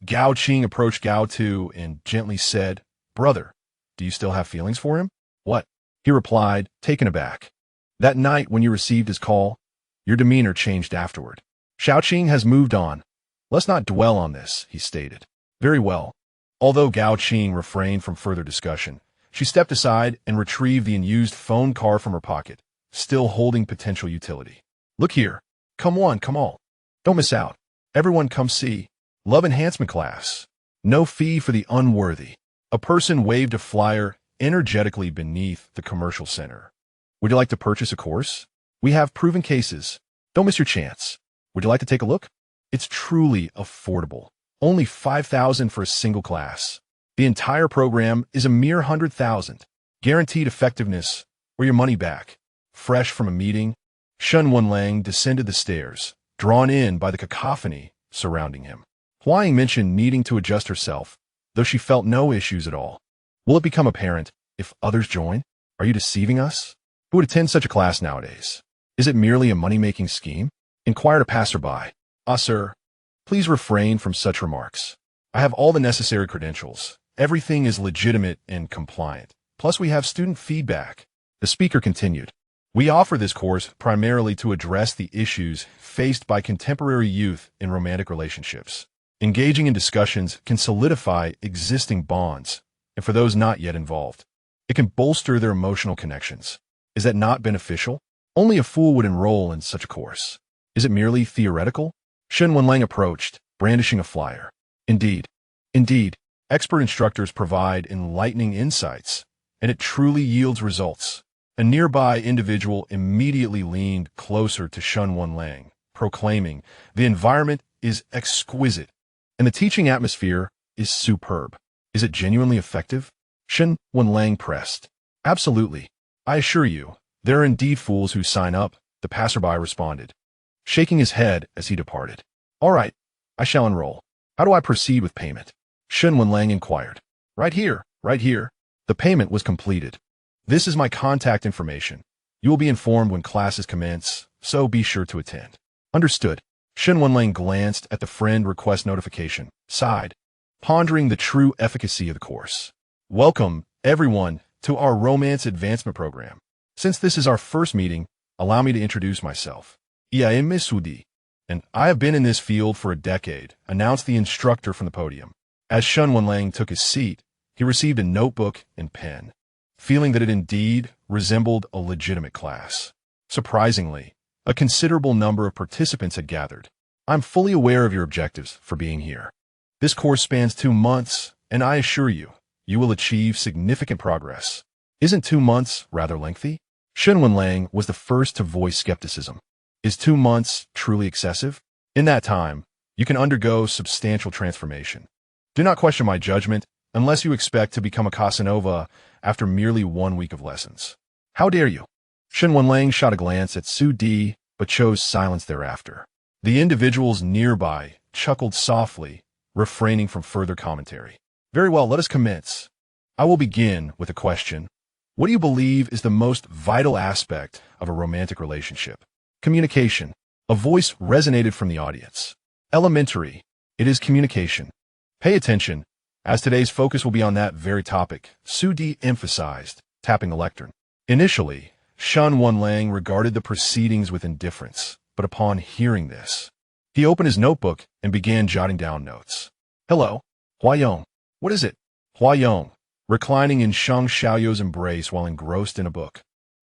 Gao Qing approached Gao Tu and gently said, Brother, do you still have feelings for him? What? He replied, taken aback. That night when you received his call, your demeanor changed afterward. Xiaoqing has moved on. Let's not dwell on this, he stated. Very well. Although Gao Qing refrained from further discussion, she stepped aside and retrieved the unused phone card from her pocket, still holding potential utility. Look here. Come on, come all. Don't miss out. Everyone come see. Love enhancement class. No fee for the unworthy. A person waved a flyer energetically beneath the commercial center. Would you like to purchase a course? We have proven cases. Don't miss your chance. Would you like to take a look? It's truly affordable. Only $5,000 for a single class. The entire program is a mere $100,000. Guaranteed effectiveness or your money back. Fresh from a meeting, Shen Wenlang descended the stairs, drawn in by the cacophony surrounding him. Huang mentioned needing to adjust herself, though she felt no issues at all. Will it become apparent if others join? Are you deceiving us? Who would attend such a class nowadays? Is it merely a money-making scheme? Inquired a passerby. Ah, sir, please refrain from such remarks. I have all the necessary credentials. Everything is legitimate and compliant. Plus, we have student feedback. The speaker continued. We offer this course primarily to address the issues faced by contemporary youth in romantic relationships. Engaging in discussions can solidify existing bonds, and for those not yet involved, it can bolster their emotional connections. Is that not beneficial? Only a fool would enroll in such a course. Is it merely theoretical? Shen Wenlang approached, brandishing a flyer. Indeed, expert instructors provide enlightening insights, and it truly yields results. A nearby individual immediately leaned closer to Shen Wenlang, proclaiming, the environment is exquisite, and the teaching atmosphere is superb. Is it genuinely effective? Shen Wenlang pressed. Absolutely. I assure you, there are indeed fools who sign up, the passerby responded, shaking his head as he departed. All right, I shall enroll. How do I proceed with payment? Shen Wenlang inquired. Right here. The payment was completed. This is my contact information. You will be informed when classes commence, so be sure to attend. Understood. Shen Wenlang glanced at the friend request notification, sighed, pondering the true efficacy of the course. Welcome, everyone, to our Romance Advancement Program. Since this is our first meeting, allow me to introduce myself. I am Misudi, and I have been in this field for a decade, announced the instructor from the podium. As Shen Wenlang took his seat, he received a notebook and pen, feeling that it indeed resembled a legitimate class. Surprisingly, a considerable number of participants had gathered. I'm fully aware of your objectives for being here. This course spans 2 months, and I assure you, you will achieve significant progress. Isn't 2 months rather lengthy? Shen Wenlang was the first to voice skepticism. Is 2 months truly excessive? In that time, you can undergo substantial transformation. Do not question my judgment unless you expect to become a Casanova after merely 1 week of lessons. How dare you? Shen Wenlang shot a glance at Su Di, but chose silence thereafter. The individuals nearby chuckled softly, refraining from further commentary. Very well, let us commence. I will begin with a question. What do you believe is the most vital aspect of a romantic relationship? Communication. A voice resonated from the audience. Elementary. It is communication. Pay attention, as today's focus will be on that very topic, Su Di emphasized, tapping the lectern. Initially, Shen Wenlang regarded the proceedings with indifference, but upon hearing this, he opened his notebook and began jotting down notes. Hello, Huayong. What is it? Huayong, reclining in Sheng Xiaoyu's embrace while engrossed in a book,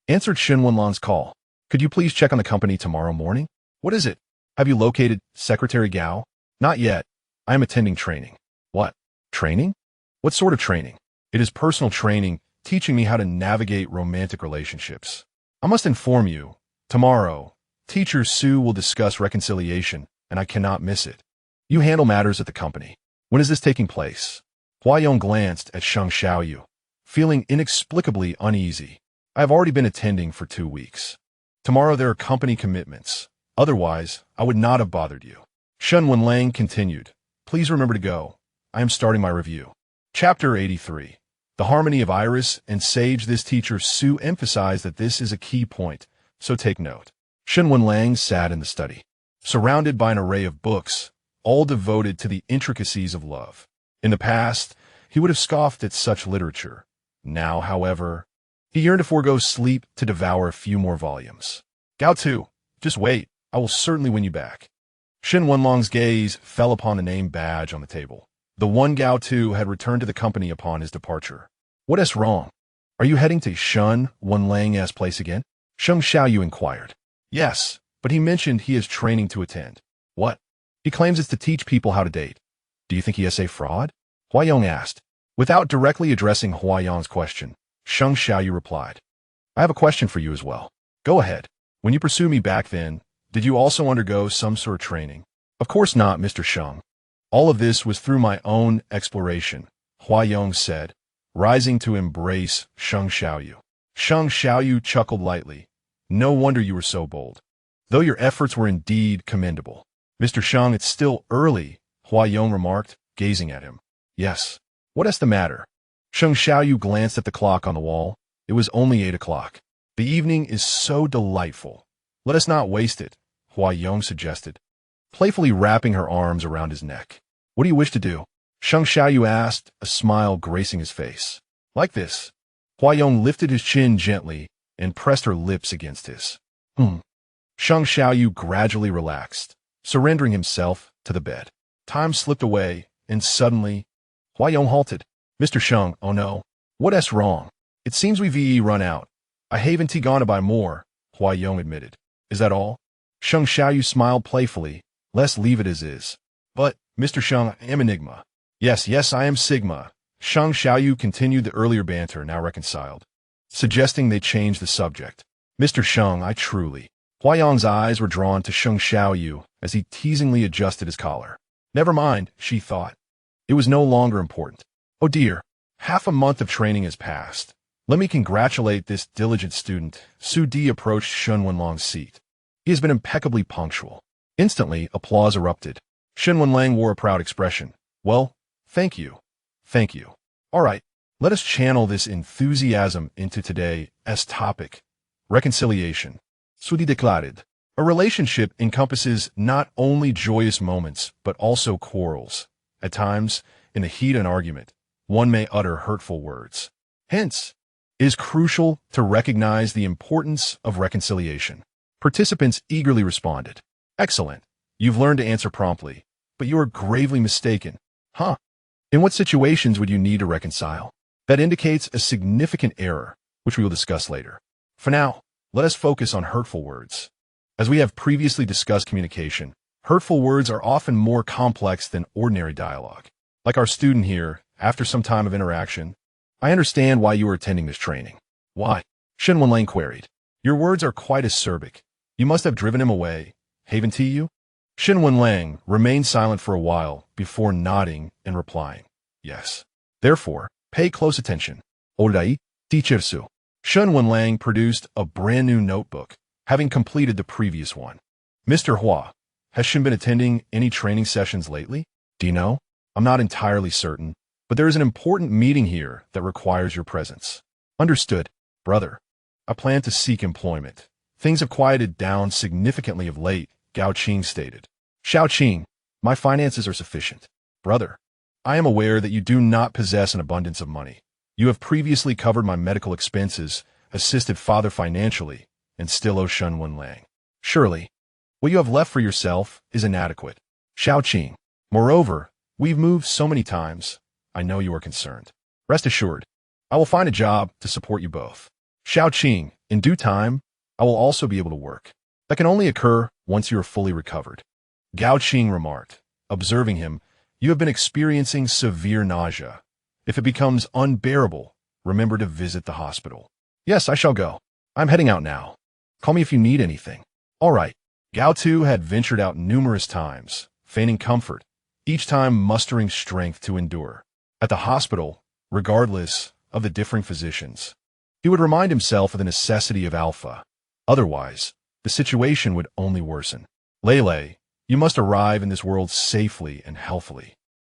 answered Shen Wenlang's call. Could you please check on the company tomorrow morning? What is it? Have you located Secretary Gao? Not yet. I am attending training. What? Training? What sort of training? It is personal training, teaching me how to navigate romantic relationships. I must inform you, tomorrow, Teacher Su will discuss reconciliation, and I cannot miss it. You handle matters at the company. When is this taking place? Huayong glanced at Sheng Xiaoyu, feeling inexplicably uneasy. I have already been attending for 2 weeks. Tomorrow there are company commitments. Otherwise, I would not have bothered you. Shen Wenlang continued. Please remember to go. I am starting my review. Chapter 83. The harmony of iris and sage. This teacher Su emphasized that this is a key point, so take note. Shen Wenlang sat in the study, surrounded by an array of books, all devoted to the intricacies of love. In the past, he would have scoffed at such literature. Now, however, he yearned to forego sleep to devour a few more volumes. Gao Tu, just wait. I will certainly win you back. Shen Wenlang's gaze fell upon the name badge on the table. The one Gao Tu had returned to the company upon his departure. What is wrong? Are you heading to Shen Wenlang's place again? Sheng Xiaoyu inquired. Yes, but he mentioned he is training to attend. What? He claims it's to teach people how to date. Do you think he is a fraud? Huayong asked. Without directly addressing Huayong's question, Sheng Xiaoyu replied. I have a question for you as well. Go ahead. When you pursued me back then, did you also undergo some sort of training? Of course not, Mr. Sheng. All of this was through my own exploration, Huayong said, rising to embrace Sheng Xiaoyu. Sheng Xiaoyu chuckled lightly. No wonder you were so bold. Though your efforts were indeed commendable. Mr. Sheng, it's still early, Huayong remarked, gazing at him. Yes. What is the matter? Sheng Xiaoyu glanced at the clock on the wall. It was only 8 o'clock. The evening is so delightful. Let us not waste it, Huayong suggested, playfully wrapping her arms around his neck. What do you wish to do? Sheng Xiaoyu asked, a smile gracing his face. Like this. Huayong lifted his chin gently and pressed her lips against his. Sheng Xiaoyu gradually relaxed, surrendering himself to the bed. Time slipped away, and suddenly, Huayong halted. Mr. Sheng, oh no. What is wrong? It seems we've run out. I haven't gone to buy more, Huayong admitted. Is that all? Sheng Xiaoyu smiled playfully. Let's leave it as is. But, Mr. Sheng, I am Enigma. Yes, I am Sigma. Sheng Xiaoyu continued the earlier banter, now reconciled, suggesting they change the subject. Mr. Sheng, I truly. Huayong's eyes were drawn to Sheng Xiaoyu as he teasingly adjusted his collar. Never mind, she thought. It was no longer important. Oh dear, half a month of training has passed. Let me congratulate this diligent student. Su Di approached Shen Wenlang's seat. He has been impeccably punctual. Instantly, applause erupted. Shen Wenlang wore a proud expression. Well, thank you. Thank you. All right, let us channel this enthusiasm into today's topic. Reconciliation. Su Di declared. A relationship encompasses not only joyous moments, but also quarrels. At times, in the heat of an argument, one may utter hurtful words. Hence, it is crucial to recognize the importance of reconciliation. Participants eagerly responded. Excellent. You've learned to answer promptly, but you are gravely mistaken. Huh? In what situations would you need to reconcile? That indicates a significant error, which we will discuss later. For now, let us focus on hurtful words. As we have previously discussed communication, hurtful words are often more complex than ordinary dialogue. Like our student here, after some time of interaction, I understand why you are attending this training. Why? Shen Wenlang queried. Your words are quite acerbic. You must have driven him away. Haven't you? Shen Wenlang remained silent for a while before nodding and replying, yes. Therefore, pay close attention. Cherishes. Shen Wenlang produced a brand new notebook, having completed the previous one. Mr. Hua, has Shen been attending any training sessions lately? Do you know? I'm not entirely certain, but there is an important meeting here that requires your presence. Understood, brother. I plan to seek employment. Things have quieted down significantly of late, Gao Tu stated. Xiaoqing, my finances are sufficient. Brother, I am aware that you do not possess an abundance of money. You have previously covered my medical expenses, assisted father financially, and still owe Shen Wenlang. Surely, what you have left for yourself is inadequate. Xiaoqing, moreover, we've moved so many times. I know you are concerned. Rest assured, I will find a job to support you both. Xiaoqing, in due time, I will also be able to work. That can only occur once you are fully recovered. Gao Tu remarked, observing him, you have been experiencing severe nausea. If it becomes unbearable, remember to visit the hospital. Yes, I shall go. I'm heading out now. Call me if you need anything. All right. Gao Tu had ventured out numerous times, feigning comfort, each time mustering strength to endure. At the hospital, regardless of the differing physicians, he would remind himself of the necessity of alpha. Otherwise, the situation would only worsen. Lele, you must arrive in this world safely and healthily.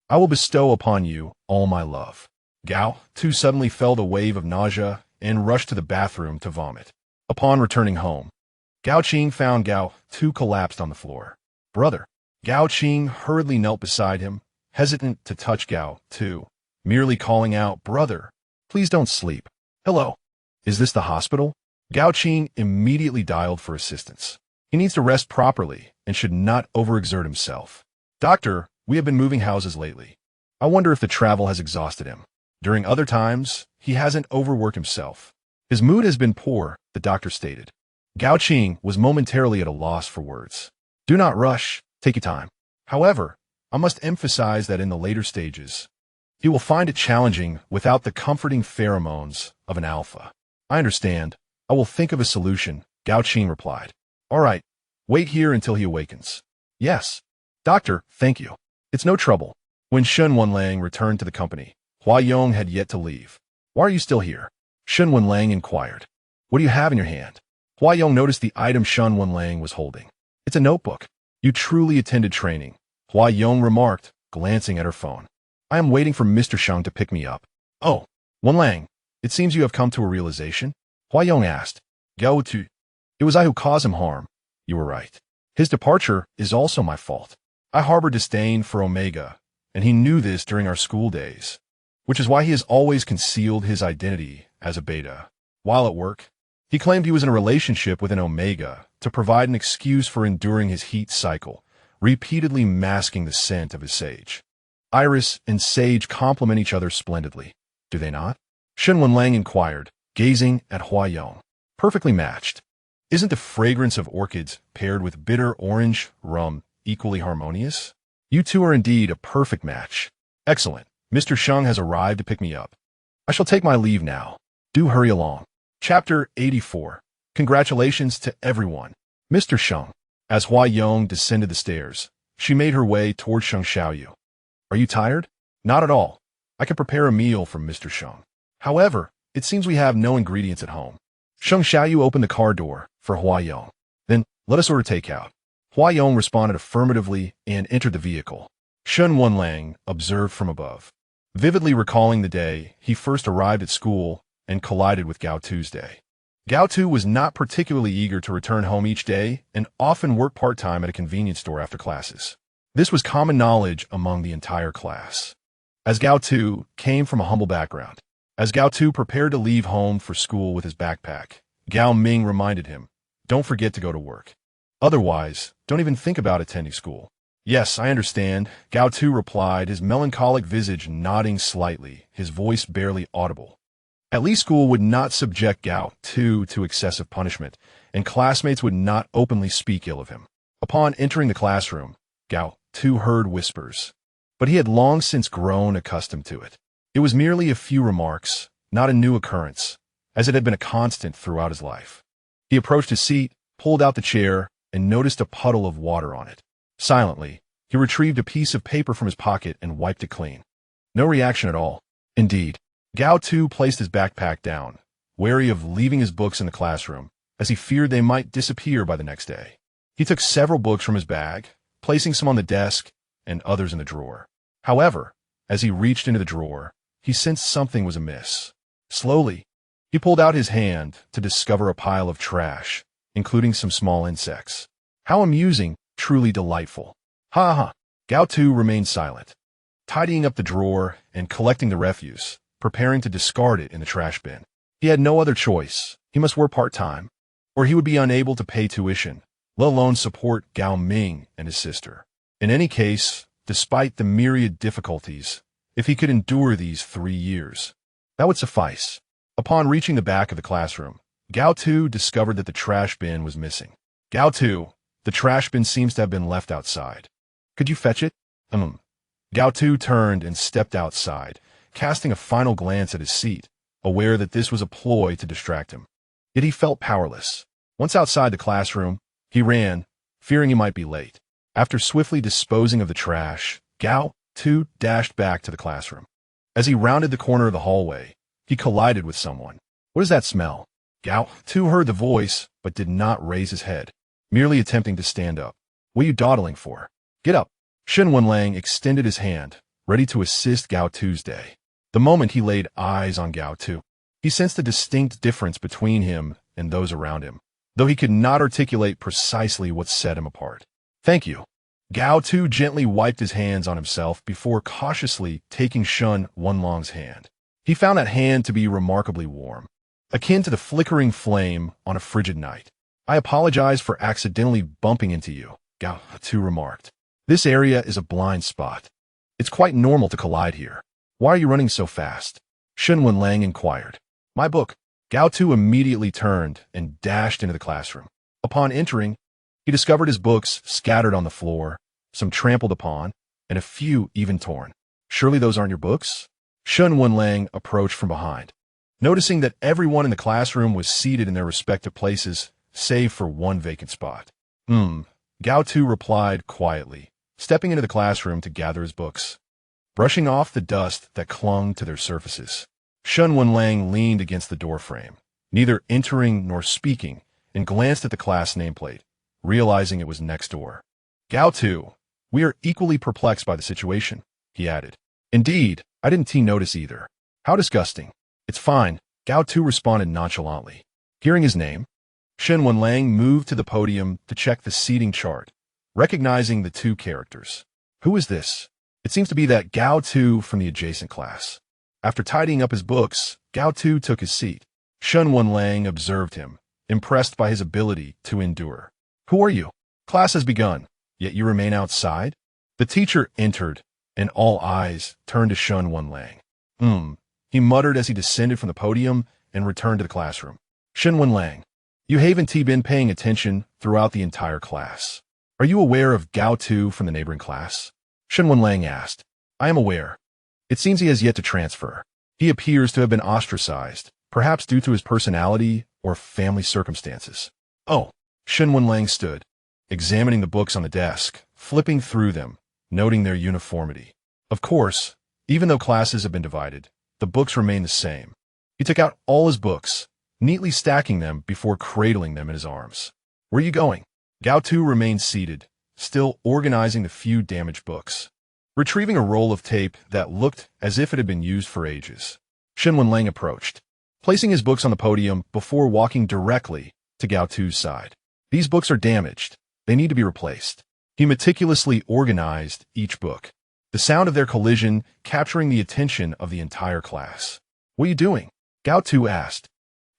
I will bestow upon you all my love. Gao Tu suddenly felt a wave of nausea and rushed to the bathroom to vomit. Upon returning home, Gao Tu found Gao Tu collapsed on the floor. Brother, Gao Tu hurriedly knelt beside him, hesitant to touch Gao Tu, merely calling out, brother, please don't sleep. Hello, is this the hospital? Gao Tu immediately dialed for assistance. He needs to rest properly and should not overexert himself. Doctor, we have been moving houses lately. I wonder if the travel has exhausted him. During other times, he hasn't overworked himself. His mood has been poor, the doctor stated. Gao Tu was momentarily at a loss for words. Do not rush, take your time. However, I must emphasize that in the later stages, he will find it challenging without the comforting pheromones of an alpha. I understand. I will think of a solution, Gao Tu replied. All right, wait here until he awakens. Yes. Doctor, thank you. It's no trouble. When Shen Wenlang returned to the company, Hua Yong had yet to leave. Why are you still here? Shen Wenlang inquired. What do you have in your hand? Hua Yong noticed the item Shen Wenlang was holding. It's a notebook. You truly attended training, Hua Yong remarked, glancing at her phone. I am waiting for Mr. Sheng to pick me up. Oh, Wenlang, it seems you have come to a realization? Hua Yong asked. Gao Tu. It was I who caused him harm. You were right. His departure is also my fault. I harbor disdain for Omega, and he knew this during our school days, which is why he has always concealed his identity as a beta. While at work, he claimed he was in a relationship with an Omega to provide an excuse for enduring his heat cycle, repeatedly masking the scent of his sage. Iris and sage complement each other splendidly, do they not? Shen Wenlang inquired, gazing at Hua Yong. Perfectly matched. Isn't the fragrance of orchids paired with bitter orange rum equally harmonious? You two are indeed a perfect match. Excellent. Mr. Sheng has arrived to pick me up. I shall take my leave now. Do hurry along. Chapter 84. Congratulations to everyone. Mr. Sheng. As Hua Yong descended the stairs, she made her way toward Sheng Xiaoyu. Are you tired? Not at all. I can prepare a meal for Mr. Sheng. However, it seems we have no ingredients at home. Sheng Xiaoyu opened the car door for Hua Yong. Then, let us order takeout. Hua Yong responded affirmatively and entered the vehicle. Shen Wenlang observed from above, vividly recalling the day he first arrived at school and collided with Gao Tu's day. Gao Tu was not particularly eager to return home each day and often worked part-time at a convenience store after classes. This was common knowledge among the entire class. As Gao Tu came from a humble background, as Gao Tu prepared to leave home for school with his backpack, Gao Ming reminded him, "Don't forget to go to work. Otherwise, don't even think about attending school." "Yes, I understand," Gao Tu replied, his melancholic visage nodding slightly, his voice barely audible. At least school would not subject Gao Tu to excessive punishment, and classmates would not openly speak ill of him. Upon entering the classroom, Gao Tu heard whispers, but he had long since grown accustomed to it. It was merely a few remarks, not a new occurrence, as it had been a constant throughout his life. He approached his seat, pulled out the chair, and noticed a puddle of water on it. Silently, he retrieved a piece of paper from his pocket and wiped it clean. No reaction at all. Indeed, Gao Tu placed his backpack down, wary of leaving his books in the classroom, as he feared they might disappear by the next day. He took several books from his bag, placing some on the desk and others in the drawer. However, as he reached into the drawer, he sensed something was amiss. Slowly, he pulled out his hand to discover a pile of trash, including some small insects. How amusing, truly delightful. Ha ha! Gao Tu remained silent, tidying up the drawer and collecting the refuse, preparing to discard it in the trash bin. He had no other choice. He must work part-time, or he would be unable to pay tuition, let alone support Gao Ming and his sister. In any case, despite the myriad difficulties, if he could endure these 3 years, that would suffice. Upon reaching the back of the classroom, Gao Tu discovered that the trash bin was missing. "Gao Tu, the trash bin seems to have been left outside. Could you fetch it?" Gao Tu turned and stepped outside, casting a final glance at his seat, aware that this was a ploy to distract him. Yet he felt powerless. Once outside the classroom, he ran, fearing he might be late. After swiftly disposing of the trash, Gao Tu dashed back to the classroom. As he rounded the corner of the hallway, he collided with someone. "What is that smell?" Gao Tu heard the voice, but did not raise his head, merely attempting to stand up. "What are you dawdling for? Get up." Shen Wenlang extended his hand, ready to assist Gao Tu's day. The moment he laid eyes on Gao Tu, he sensed a distinct difference between him and those around him, though he could not articulate precisely what set him apart. "Thank you." Gao Tu gently wiped his hands on himself before cautiously taking Shen Wenlang's hand. He found that hand to be remarkably warm, akin to the flickering flame on a frigid night. "I apologize for accidentally bumping into you," Gao Tu remarked. "This area is a blind spot. It's quite normal to collide here. Why are you running so fast?" Shen Wenlang inquired. "My book." Gao Tu immediately turned and dashed into the classroom. Upon entering, he discovered his books scattered on the floor, some trampled upon, and a few even torn. "Surely those aren't your books?" Shen Wenlang approached from behind. Noticing that everyone in the classroom was seated in their respective places, save for one vacant spot. Gao Tu replied quietly, stepping into the classroom to gather his books, brushing off the dust that clung to their surfaces. Shen Wenlang leaned against the doorframe, neither entering nor speaking, and glanced at the class nameplate, realizing it was next door. "Gao Tu, we are equally perplexed by the situation," he added. "Indeed, I didn't notice either. How disgusting." "It's fine," Gao Tu responded nonchalantly. Hearing his name, Shen Wenlang moved to the podium to check the seating chart, recognizing the two characters. "Who is this?" It seems to be that Gao Tu from the adjacent class. After tidying up his books, Gao Tu took his seat. Shen Wenlang observed him, impressed by his ability to endure. "Who are you? Class has begun, yet you remain outside?" The teacher entered, and all eyes turned to Shen Wenlang. He muttered as he descended from the podium and returned to the classroom. "Shen Wenlang, you haven't been paying attention throughout the entire class. Are you aware of Gao Tu from the neighboring class?" Shen Wenlang asked. "I am aware. It seems he has yet to transfer. He appears to have been ostracized, perhaps due to his personality or family circumstances." "Oh." Shen Wenlang stood, examining the books on the desk, flipping through them, noting their uniformity. Of course, even though classes have been divided, the books remain the same. He took out all his books, neatly stacking them before cradling them in his arms. "Where are you going?" Gao Tu remained seated, still organizing the few damaged books, retrieving a roll of tape that looked as if it had been used for ages. Shen Wenlang approached. placing his books on the podium before walking directly to Gao Tu's side. These books are damaged. They need to be replaced. He meticulously organized each book, the sound of their collision capturing the attention of the entire class. "What are you doing?" Gao Tu asked.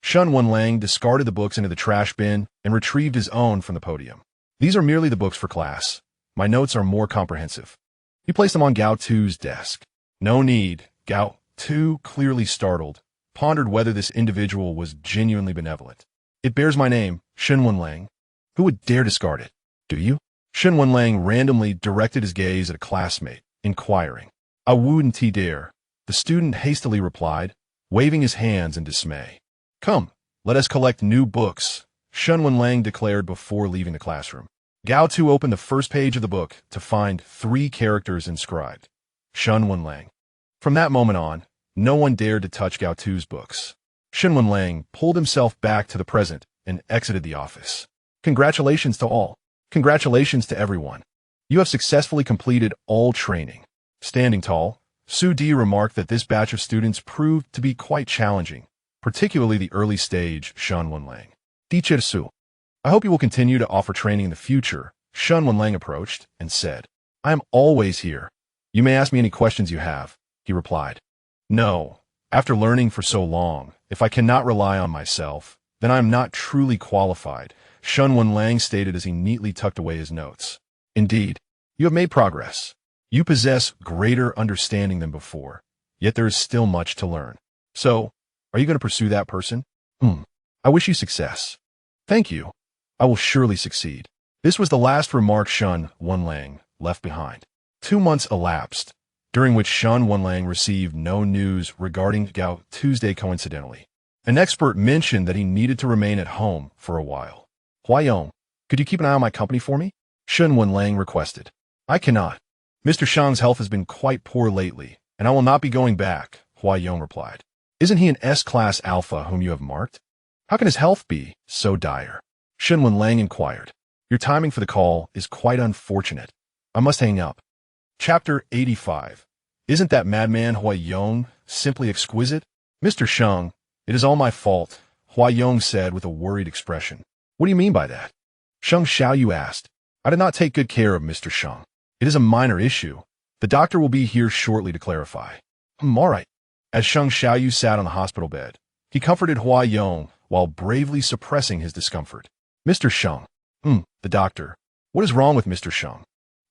Shen Wenlang discarded the books into the trash bin and retrieved his own from the podium. "These are merely the books for class. My notes are more comprehensive." He placed them on Gao Tu's desk. "No need." Gao Tu, clearly startled, pondered whether this individual was genuinely benevolent. "It bears my name, Shen Wenlang. Who would dare discard it? Do you?" Shen Wenlang randomly directed his gaze at a classmate, inquiring. "I wouldn't dare," the student hastily replied, waving his hands in dismay. "Come, let us collect new books," Shen Wenlang declared before leaving the classroom. Gao Tu opened the first page of the book to find 3 characters inscribed: Shen Wenlang. From that moment on, no one dared to touch Gao Tu's books. Shen Wenlang pulled himself back to the present and exited the office. "Congratulations to all. Congratulations to everyone. You have successfully completed all training." Standing tall, Su Di remarked that this batch of students proved to be quite challenging, particularly the early stage Shen Wenlang. "Cherishes. I hope you will continue to offer training in the future." Shen Wenlang approached and said, "I am always here. You may ask me any questions you have," he replied. "No, after learning for so long, if I cannot rely on myself, then I am not truly qualified," Shen Wenlang stated as he neatly tucked away his notes. "Indeed, you have made progress. You possess greater understanding than before, yet there is still much to learn. So, are you going to pursue that person?" "I wish you success." "Thank you. I will surely succeed." This was the last remark Shen Wenlang left behind. 2 months elapsed, during which Shen Wenlang received no news regarding Gao Tuesday. Coincidentally, an expert mentioned that he needed to remain at home for a while. "Huayong, could you keep an eye on my company for me?" Shen Wenlang requested. "I cannot. Mr. Shang's health has been quite poor lately, and I will not be going back," Huayong replied. "Isn't he an S-class alpha whom you have marked? How can his health be so dire?" Shen Wenlang inquired. "Your timing for the call is quite unfortunate. I must hang up." Chapter 85. Isn't that madman Huayong simply exquisite? "Mr. Sheng, it is all my fault," Huayong said with a worried expression. "What do you mean by that?" Sheng Xiaoyu asked. "I did not take good care of Mr. Sheng. It is a minor issue. The doctor will be here shortly to clarify." All right." As Sheng Xiaoyu sat on the hospital bed, he comforted Huayong while bravely suppressing his discomfort. "Mr. Sheng." The doctor. "What is wrong with Mr. Sheng?"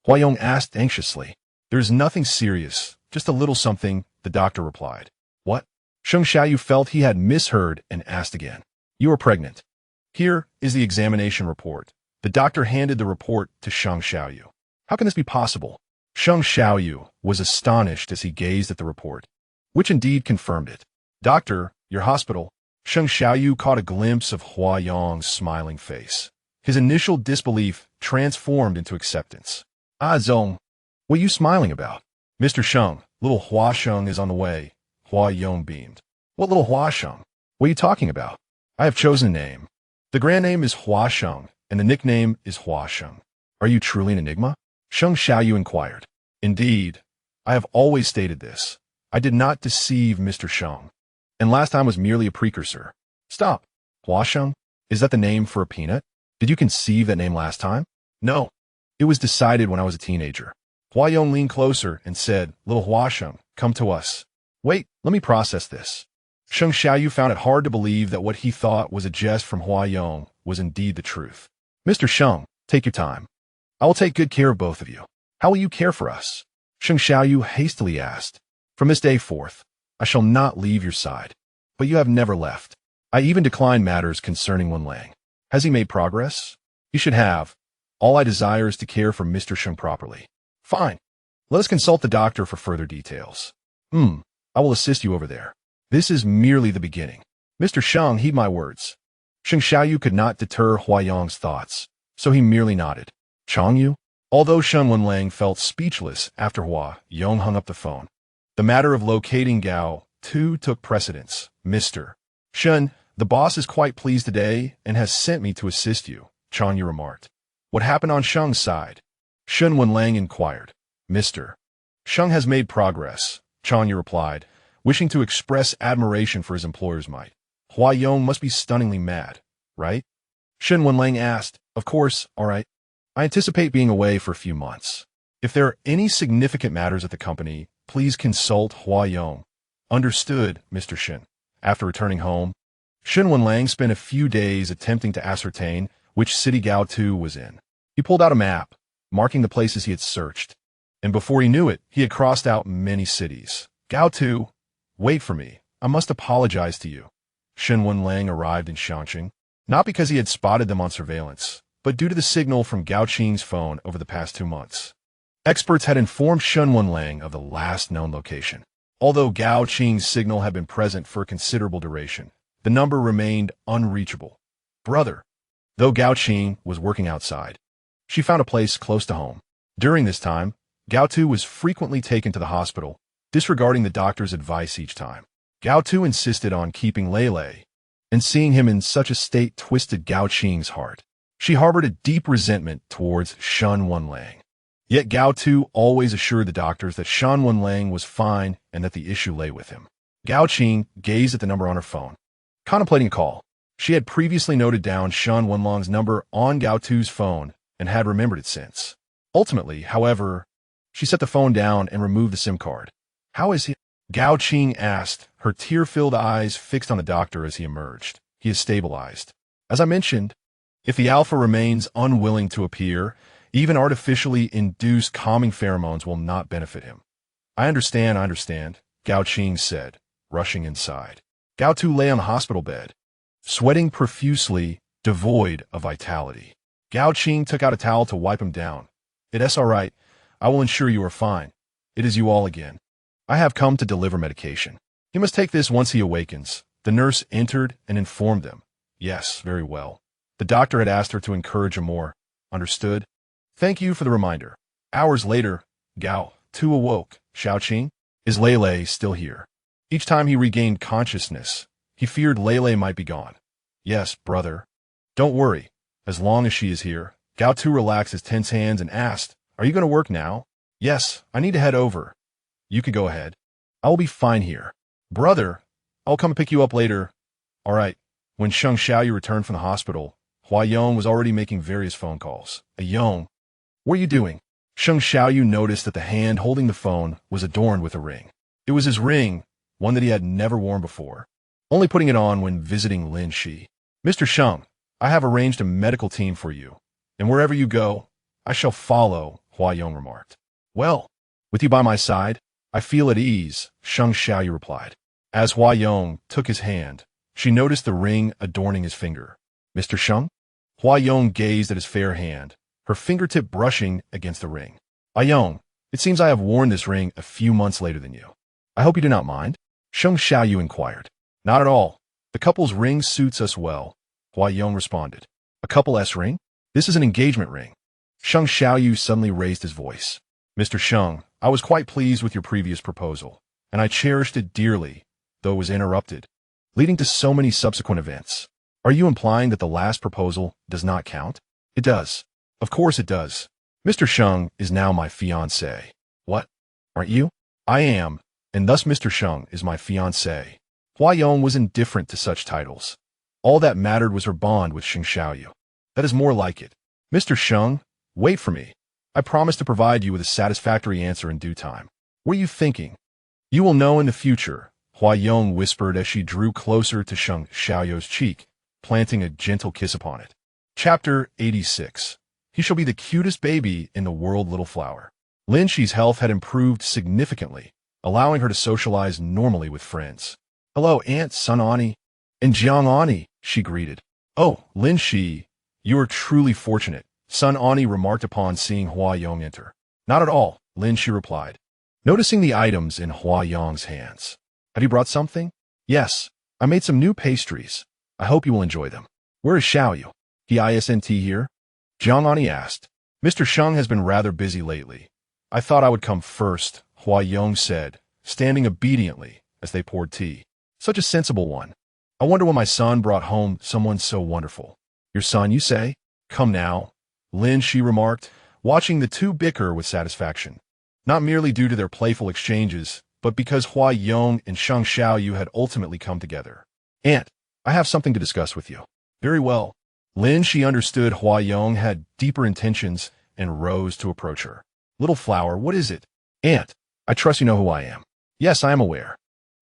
Huayong asked anxiously. "There is nothing serious, just a little something," the doctor replied. "What?" Sheng Xiaoyu felt he had misheard and asked again. "You are pregnant. Here is the examination report." The doctor handed the report to Sheng Xiaoyu. "How can this be possible?" Sheng Xiaoyu was astonished as he gazed at the report, which indeed confirmed it. "Doctor, your hospital." Sheng Xiaoyu caught a glimpse of Huayong's smiling face. His initial disbelief transformed into acceptance. "Ah, Zong, what are you smiling about?" "Mr. Sheng, little Hua Sheng is on the way." Huayong beamed. "What little Hua Sheng? What are you talking about?" "I have chosen a name. The grand name is Hua Sheng, and the nickname is Hua Sheng." "Are you truly an enigma?" Sheng Xiaoyu inquired. "Indeed, I have always stated this. I did not deceive Mr. Sheng, and last time was merely a precursor." "Stop. Hua Sheng? Is that the name for a peanut? Did you conceive that name last time?" "No. It was decided when I was a teenager." Huayong leaned closer and said, "Little Hua Sheng, come to us." "Wait, let me process this." Sheng Xiaoyu found it hard to believe that what he thought was a jest from Huayong was indeed the truth. "Mr. Sheng, take your time. I will take good care of both of you." "How will you care for us?" Sheng Xiaoyu hastily asked. "From this day forth, I shall not leave your side." "But you have never left." "I even declined matters concerning Wenlang." "Has he made progress?" "He should have. All I desire is to care for Mr. Sheng properly." "Fine. Let us consult the doctor for further details." I will assist you over there. This is merely the beginning." "Mr. Sheng, heed my words." Sheng Xiaoyu could not deter Huayong's thoughts, so he merely nodded. "Changyu?" Although Shen Wenlang felt speechless after Huayong hung up the phone, the matter of locating Gao Tu took precedence. "Mr. Shen, the boss is quite pleased today and has sent me to assist you," Changyu remarked. "What happened on Sheng's side?" Shen Wenlang inquired. "Mr. Sheng has made progress," Changyu replied, wishing to express admiration for his employer's might. Huayong must be stunningly mad, right? Shen Wenlang asked. Of course, all right. I anticipate being away for a few months. If there are any significant matters at the company, please consult Huayong. Understood, Mr. Shen. After returning home, Shen Wenlang spent a few days attempting to ascertain which city Gao Tu was in. He pulled out a map, marking the places he had searched. And before he knew it, he had crossed out many cities. Gao Tu, wait for me. I must apologize to you. Shen Wenlang arrived in Shangqing, not because he had spotted them on surveillance, but due to the signal from Gao Qing's phone over the past 2 months. Experts had informed Shen Wenlang of the last known location. Although Gao Qing's signal had been present for a considerable duration, the number remained unreachable. Brother, though Gao Qing was working outside, she found a place close to home. During this time, Gao Tu was frequently taken to the hospital, disregarding the doctor's advice each time. Gao Tu insisted on keeping Lele, and seeing him in such a state twisted Gao Qing's heart. She harbored a deep resentment towards Shen Wenlang. Yet Gao Tu always assured the doctors that Shen Wenlang was fine and that the issue lay with him. Gao Qing gazed at the number on her phone, contemplating a call. She had previously noted down Shen Wenlang's number on Gao Tu's phone and had remembered it since. Ultimately, however, she set the phone down and removed the SIM card. How is he? Gao Qing asked, her tear-filled eyes fixed on the doctor as he emerged. He is stabilized. As I mentioned, if the alpha remains unwilling to appear, even artificially induced calming pheromones will not benefit him. I understand, Gao Qing said, rushing inside. Gao Tu lay on the hospital bed, sweating profusely, devoid of vitality. Gao Qing took out a towel to wipe him down. It is all right. I will ensure you are fine. It is you all again. I have come to deliver medication. He must take this once he awakens. The nurse entered and informed them. Yes, very well. The doctor had asked her to encourage him more. Understood? Thank you for the reminder. Hours later, Gao Tu awoke. Xiaoqing, is Lele still here? Each time he regained consciousness, he feared Lele might be gone. Yes, brother. Don't worry. As long as she is here. Gao Tu relaxed his tense hands and asked, are you going to work now? Yes, I need to head over. You could go ahead. I will be fine here. Brother, I'll come pick you up later. All right. When Sheng Xiaoyu returned from the hospital, Huayong was already making various phone calls. Yong, what are you doing? Sheng Xiaoyu noticed that the hand holding the phone was adorned with a ring. It was his ring, one that he had never worn before, only putting it on when visiting Lin Shi. Mr. Sheng, I have arranged a medical team for you, and wherever you go, I shall follow, Huayong remarked. Well, with you by my side, I feel at ease, Sheng Xiaoyu replied. As Huayong took his hand, she noticed the ring adorning his finger. Mr. Sheng? Huayong gazed at his fair hand, her fingertip brushing against the ring. Huayong, it seems I have worn this ring a few months later than you. I hope you do not mind? Sheng Xiaoyu inquired. Not at all. The couple's ring suits us well, Huayong responded. A couple S ring? This is an engagement ring. Sheng Xiaoyu suddenly raised his voice. Mr. Sheng, I was quite pleased with your previous proposal, and I cherished it dearly, though it was interrupted, leading to so many subsequent events. Are you implying that the last proposal does not count? It does. Of course it does. Mr. Sheng is now my fiancé. What? Aren't you? I am, and thus Mr. Sheng is my fiancé. Huayong was indifferent to such titles. All that mattered was her bond with Sheng Xiaoyu. That is more like it. Mr. Sheng, wait for me. I promise to provide you with a satisfactory answer in due time. What are you thinking? You will know in the future, Huayong whispered as she drew closer to Sheng Xiaoyu's cheek, planting a gentle kiss upon it. Chapter 86. He shall be the cutest baby in the world, little flower. Lin Shi's health had improved significantly, allowing her to socialize normally with friends. Hello, Aunt Sun Ani. And Jiang Ani, she greeted. Oh, Lin Shi, you are truly fortunate, Sun Ani remarked upon seeing Huayong enter. Not at all, Lin Shi replied, noticing the items in Huayong's hands. Have you brought something? Yes, I made some new pastries. I hope you will enjoy them. Where is Xiaoyu? He isn't here? Jiang Ani asked. Mr. Sheng has been rather busy lately. I thought I would come first, Huayong said, standing obediently as they poured tea. Such a sensible one. I wonder when my son brought home someone so wonderful. Your son, you say? Come now, Lin Shi remarked, watching the two bicker with satisfaction. Not merely due to their playful exchanges, but because Huayong and Sheng Xiaoyu had ultimately come together. Aunt, I have something to discuss with you. Very well. Lin, she understood Huayong had deeper intentions and rose to approach her. Little flower, what is it? Aunt, I trust you know who I am. Yes, I am aware.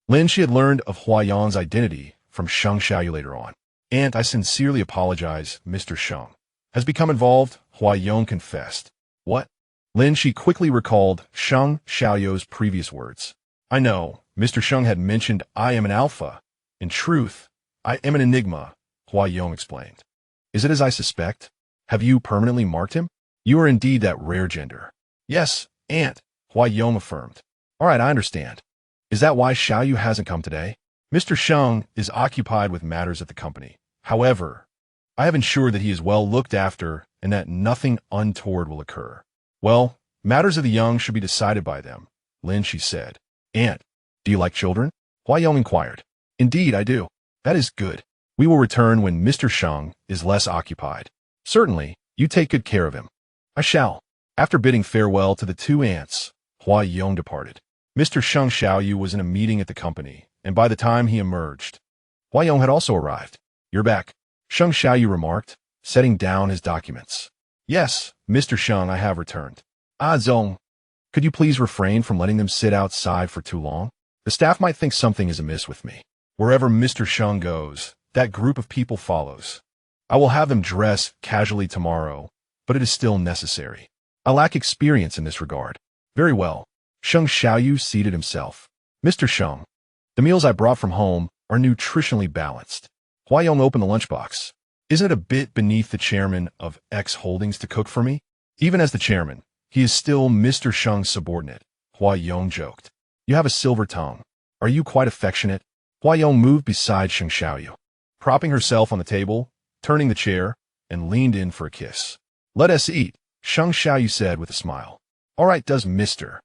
Lin, she had learned of Huayong's identity from Sheng Xiaoyu later on. Aunt, I sincerely apologize, Mr. Sheng has become involved, Huayong confessed. What? Lin, she quickly recalled Sheng Xiaoyu's previous words. I know, Mr. Sheng had mentioned I am an alpha. In truth, I am an enigma, Huayong explained. Is it as I suspect? Have you permanently marked him? You are indeed that rare gender. Yes, Aunt, Huayong affirmed. All right, I understand. Is that why Xiaoyu hasn't come today? Mr. Sheng is occupied with matters at the company. However, I have ensured that he is well looked after and that nothing untoward will occur. Well, matters of the young should be decided by them, Lin, she said. Aunt, do you like children? Huayong inquired. Indeed, I do. That is good. We will return when Mr. Sheng is less occupied. Certainly, you take good care of him. I shall. After bidding farewell to the two aunts, Huayong departed. Mr. Sheng Xiaoyu was in a meeting at the company, and by the time he emerged, Huayong had also arrived. You're back, Sheng Xiaoyu remarked, setting down his documents. Yes, Mr. Sheng, I have returned. Ah, Zong, could you please refrain from letting them sit outside for too long? The staff might think something is amiss with me. Wherever Mr. Sheng goes, that group of people follows. I will have them dress casually tomorrow, but it is still necessary. I lack experience in this regard. Very well. Sheng Xiaoyu seated himself. Mr. Sheng, the meals I brought from home are nutritionally balanced. Huayong opened the lunchbox. Isn't it a bit beneath the chairman of X Holdings to cook for me? Even as the chairman, he is still Mr. Sheng's subordinate, Huayong joked. You have a silver tongue. Are you quite affectionate? Huayong moved beside Sheng Xiaoyu, propping herself on the table, turning the chair, and leaned in for a kiss. Let us eat, Sheng Xiaoyu said with a smile. All right, does Mr.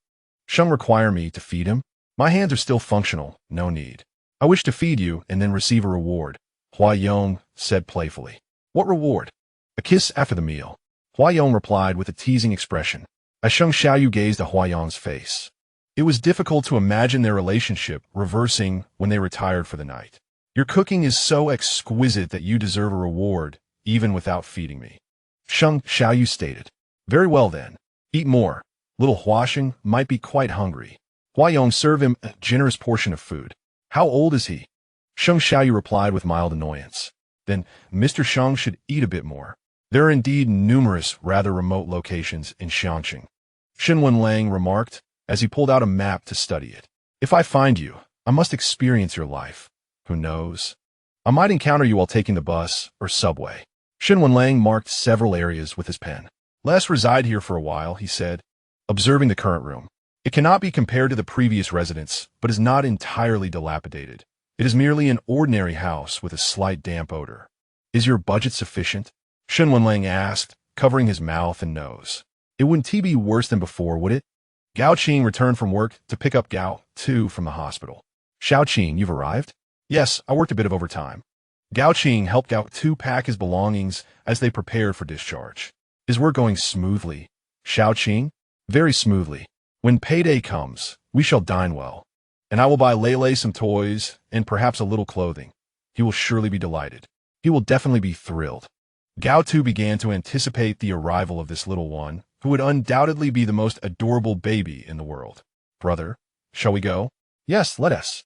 Sheng require me to feed him? My hands are still functional, no need. I wish to feed you and then receive a reward, Huayong said playfully. What reward? A kiss after the meal, Huayong replied with a teasing expression. As Sheng Xiaoyu gazed at Huayong's face, it was difficult to imagine their relationship reversing when they retired for the night. Your cooking is so exquisite that you deserve a reward, even without feeding me, Sheng Xiaoyu stated. Very well then. Eat more. Little Huasheng might be quite hungry. Huayong served him a generous portion of food. How old is he? Sheng Xiaoyu replied with mild annoyance. Then Mr. Sheng should eat a bit more. There are indeed numerous rather remote locations in Xiangqing, Shen Wenlang remarked as he pulled out a map to study it. If I find you, I must experience your life. Who knows? I might encounter you while taking the bus or subway. Shen Wenlang marked several areas with his pen. Let us reside here for a while, he said, observing the current room. It cannot be compared to the previous residence, but is not entirely dilapidated. It is merely an ordinary house with a slight damp odor. Is your budget sufficient? Shen Wenlang asked, covering his mouth and nose. It wouldn't be worse than before, would it? Gao Qing returned from work to pick up Gao Tu from the hospital. Xiao Qing, you've arrived? Yes, I worked a bit of overtime. Gao Qing helped Gao Tu pack his belongings as they prepared for discharge. Is work going smoothly? Xiao Qing? Very smoothly. When payday comes, we shall dine well. And I will buy Lele some toys and perhaps a little clothing. He will surely be delighted. He will definitely be thrilled. Gao Tu began to anticipate the arrival of this little one, who would undoubtedly be the most adorable baby in the world. Brother, shall we go? Yes, let us.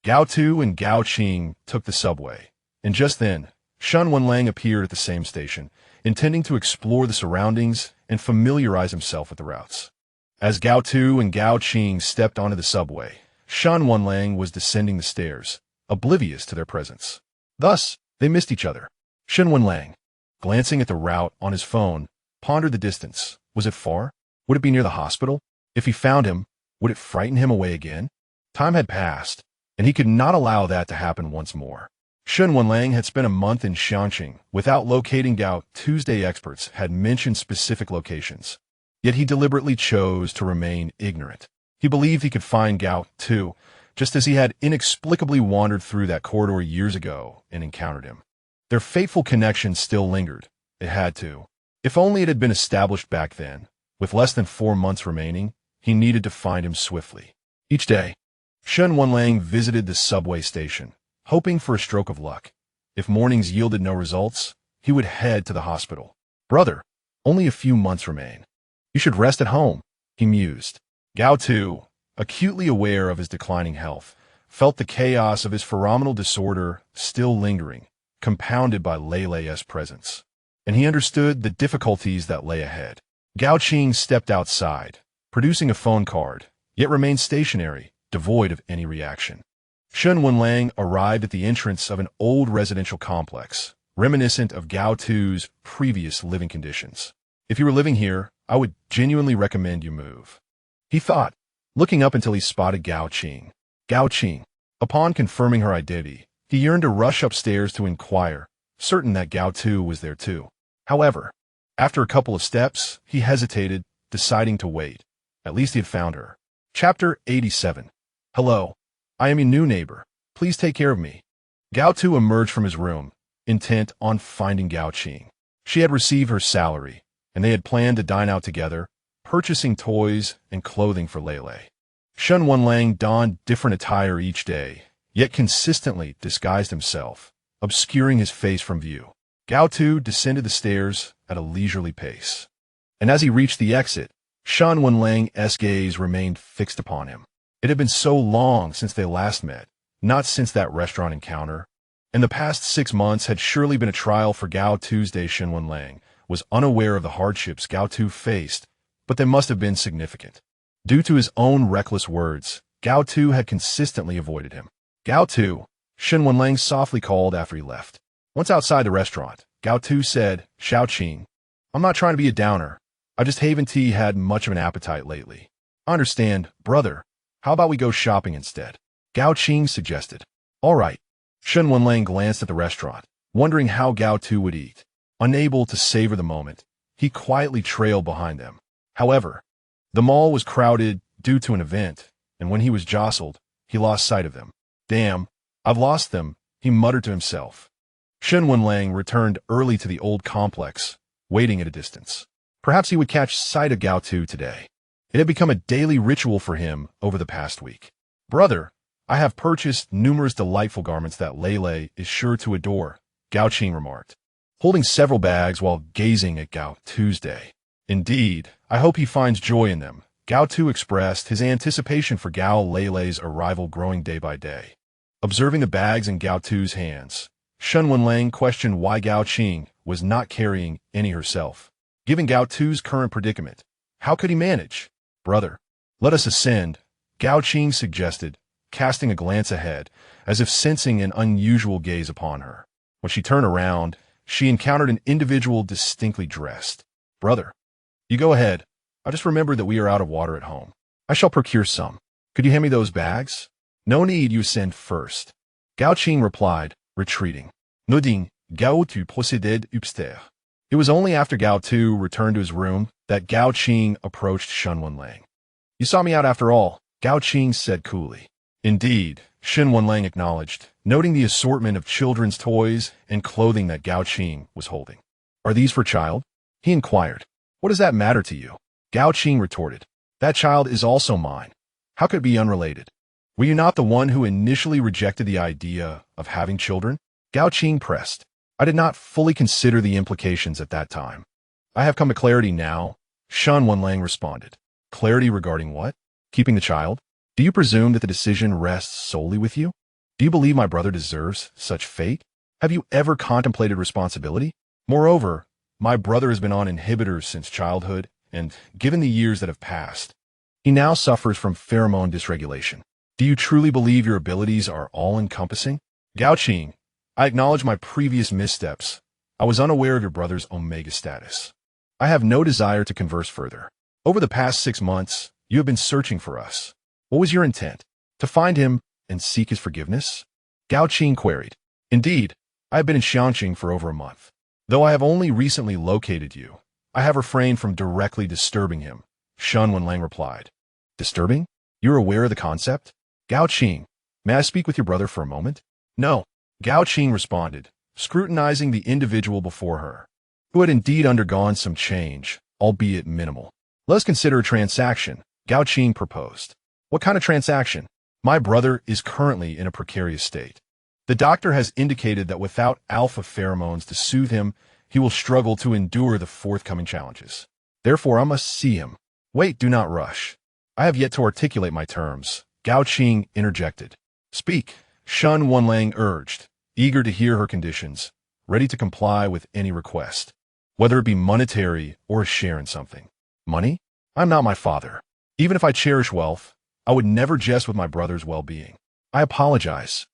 Gao Tu and Gao Qing took the subway, and just then, Shen Wenlang appeared at the same station, intending to explore the surroundings and familiarize himself with the routes. As Gao Tu and Gao Qing stepped onto the subway, Shen Wenlang was descending the stairs, oblivious to their presence. Thus, they missed each other. Shen Wenlang, glancing at the route on his phone, pondered the distance. Was it far? Would it be near the hospital? If he found him, would it frighten him away again? Time had passed, and he could not allow that to happen once more. Shen Wenlang had spent a month in Xiangqing without locating Gao. Tuesday experts had mentioned specific locations. Yet he deliberately chose to remain ignorant. He believed he could find Gao Tu, just as he had inexplicably wandered through that corridor years ago and encountered him. Their fateful connection still lingered. It had to. If only it had been established back then. With less than 4 months remaining, he needed to find him swiftly. Each day, Shen Wenlang visited the subway station, hoping for a stroke of luck. If mornings yielded no results, he would head to the hospital. Brother, only a few months remain. You should rest at home, he mused. Gao Tu, acutely aware of his declining health, felt the chaos of his pheromonal disorder still lingering, compounded by Lei Lei's presence. And he understood the difficulties that lay ahead. Gao Qing stepped outside, producing a phone card, yet remained stationary, devoid of any reaction. Shen Wenlang arrived at the entrance of an old residential complex, reminiscent of Gao Tu's previous living conditions. If you were living here, I would genuinely recommend you move, he thought, looking up until he spotted Gao Qing. Gao Qing. Upon confirming her identity, he yearned to rush upstairs to inquire, certain that Gao Tu was there too. However, after a couple of steps, he hesitated, deciding to wait. At least he had found her. Chapter 87. Hello. I am your new neighbor. Please take care of me. Gao Tu emerged from his room, intent on finding Gao Qing. She had received her salary, and they had planned to dine out together, purchasing toys and clothing for Lei. Shen Wenlang donned different attire each day, yet consistently disguised himself, obscuring his face from view. Gao Tu descended the stairs at a leisurely pace. And as he reached the exit, Shen Wenlang's gaze remained fixed upon him. It had been so long since they last met, not since that restaurant encounter, and the past 6 months had surely been a trial for Gao Tu's day. Shen Wenlang was unaware of the hardships Gao Tu faced, but they must have been significant. Due to his own reckless words, Gao Tu had consistently avoided him. Gao Tu, Shen Wenlang softly called after he left. Once outside the restaurant, Gao Tu said, Xiao Qing, I'm not trying to be a downer. I just haven't had much of an appetite lately. I understand, brother. How about we go shopping instead? Gao Qing suggested. All right. Shen Wenlang glanced at the restaurant, wondering how Gao Tu would eat. Unable to savor the moment, he quietly trailed behind them. However, the mall was crowded due to an event, and when he was jostled, he lost sight of them. Damn, I've lost them, he muttered to himself. Shen Wenlang returned early to the old complex, waiting at a distance. Perhaps he would catch sight of Gao Tu today. It had become a daily ritual for him over the past week. Brother, I have purchased numerous delightful garments that Lei is sure to adore, Gao Qing remarked, holding several bags while gazing at Gao Tu's day. Indeed, I hope he finds joy in them, Gao Tu expressed, his anticipation for Gao Lei's arrival growing day by day. Observing the bags in Gao Tu's hands, Shen Wenlang questioned why Gao Qing was not carrying any herself. Given Gao Tu's current predicament, how could he manage? Brother, let us ascend, Gao Qing suggested, casting a glance ahead, as if sensing an unusual gaze upon her. When she turned around, she encountered an individual distinctly dressed. Brother, you go ahead. I just remembered that we are out of water at home. I shall procure some. Could you hand me those bags? No need, you ascend first. Gao Qing replied, retreating. Nodding, Gao Tu procéded upstairs. It was only after Gao Tu returned to his room that Gao Qing approached Shen Wenlang. You saw me out after all, Gao Qing said coolly. Indeed, Shen Wenlang acknowledged, noting the assortment of children's toys and clothing that Gao Qing was holding. Are these for child? He inquired. What does that matter to you? Gao Qing retorted. That child is also mine. How could it be unrelated? Were you not the one who initially rejected the idea of having children? Gao Qing pressed. I did not fully consider the implications at that time. I have come to clarity now, Shen Wenlang responded. Clarity regarding what? Keeping the child? Do you presume that the decision rests solely with you? Do you believe my brother deserves such fate? Have you ever contemplated responsibility? Moreover, my brother has been on inhibitors since childhood, and given the years that have passed, he now suffers from pheromone dysregulation. Do you truly believe your abilities are all-encompassing? Gao Qing, I acknowledge my previous missteps. I was unaware of your brother's Omega status. I have no desire to converse further. Over the past 6 months, you have been searching for us. What was your intent? To find him and seek his forgiveness? Gao Qing queried. Indeed, I have been in Xiangqing for over a month. Though I have only recently located you, I have refrained from directly disturbing him, Shen Wenlang replied. Disturbing? You're aware of the concept? Gao Qing, may I speak with your brother for a moment? No, Gao Qing responded, scrutinizing the individual before her, who had indeed undergone some change, albeit minimal. Let us consider a transaction, Gao Qing proposed. What kind of transaction? My brother is currently in a precarious state. The doctor has indicated that without alpha pheromones to soothe him, he will struggle to endure the forthcoming challenges. Therefore, I must see him. Wait, do not rush. I have yet to articulate my terms. Gao Tu interjected. Speak, Shen Wenlang urged, eager to hear her conditions, ready to comply with any request, whether it be monetary or a share in something. Money? I'm not my father. Even if I cherish wealth, I would never jest with my brother's well-being. I apologize.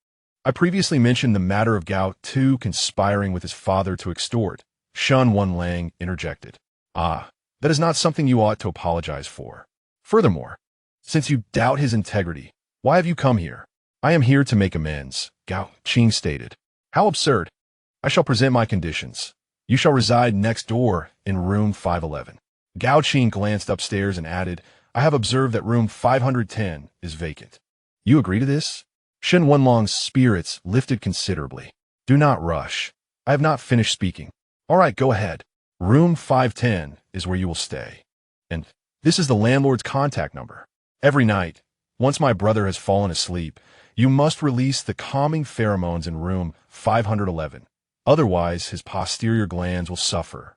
I previously mentioned the matter of Gao Tu conspiring with his father to extort. Shen Wenlang interjected. Ah, that is not something you ought to apologize for. Furthermore, since you doubt his integrity, why have you come here? I am here to make amends, Gao Tu stated. How absurd. I shall present my conditions. You shall reside next door in room 511. Gao Tu glanced upstairs and added, I have observed that room 510 is vacant. You agree to this? Shen Wenlang's spirits lifted considerably. Do not rush. I have not finished speaking. All right, go ahead. Room 510 is where you will stay. And this is the landlord's contact number. Every night, once my brother has fallen asleep, you must release the calming pheromones in room 511. Otherwise, his posterior glands will suffer.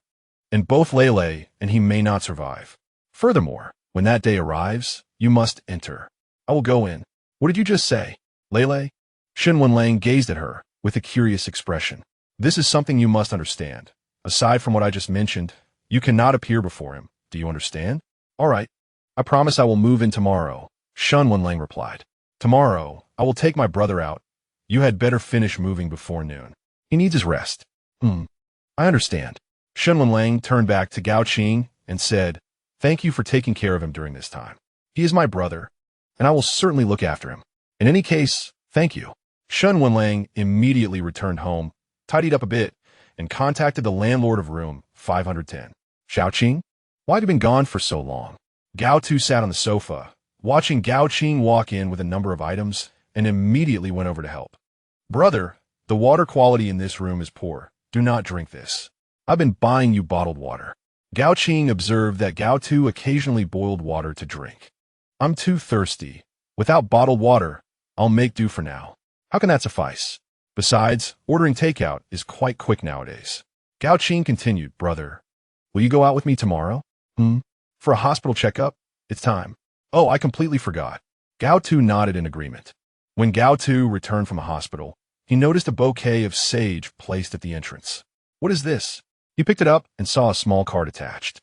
And both Lele and he may not survive. Furthermore, when that day arrives, you must enter. I will go in. What did you just say? Lele? Shen Wenlang gazed at her with a curious expression. This is something you must understand. Aside from what I just mentioned, you cannot appear before him. Do you understand? All right. I promise I will move in tomorrow, Shen Wenlang replied. Tomorrow, I will take my brother out. You had better finish moving before noon. He needs his rest. I understand. Shen Wenlang turned back to Gao Tu and said, Thank you for taking care of him during this time. He is my brother, and I will certainly look after him. In any case, thank you. Shen Wenlang immediately returned home, tidied up a bit, and contacted the landlord of room 510. Xiao Qing? Why have you been gone for so long? Gao Tu sat on the sofa, watching Gao Tu walk in with a number of items, and immediately went over to help. Brother, the water quality in this room is poor. Do not drink this. I've been buying you bottled water. Gao Tu observed that Gao Tu occasionally boiled water to drink. I'm too thirsty. Without bottled water, I'll make do for now. How can that suffice? Besides, ordering takeout is quite quick nowadays. Gao Tu continued, Brother, will you go out with me tomorrow? For a hospital checkup? It's time. Oh, I completely forgot. Gao Tu nodded in agreement. When Gao Tu returned from a hospital, he noticed a bouquet of sage placed at the entrance. What is this? He picked it up and saw a small card attached.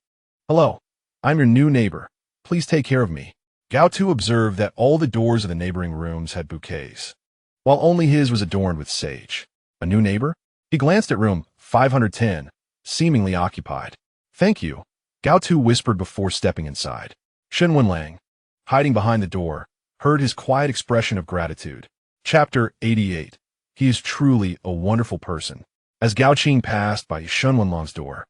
Hello, I'm your new neighbor. Please take care of me. Gao Tu observed that all the doors of the neighboring rooms had bouquets, while only his was adorned with sage. A new neighbor? He glanced at room 510, seemingly occupied. Thank you, Gao Tu whispered before stepping inside. Shen Wenlang, hiding behind the door, heard his quiet expression of gratitude. Chapter 88. He is truly a wonderful person. As Gao Tu passed by Shen Wenlang's door,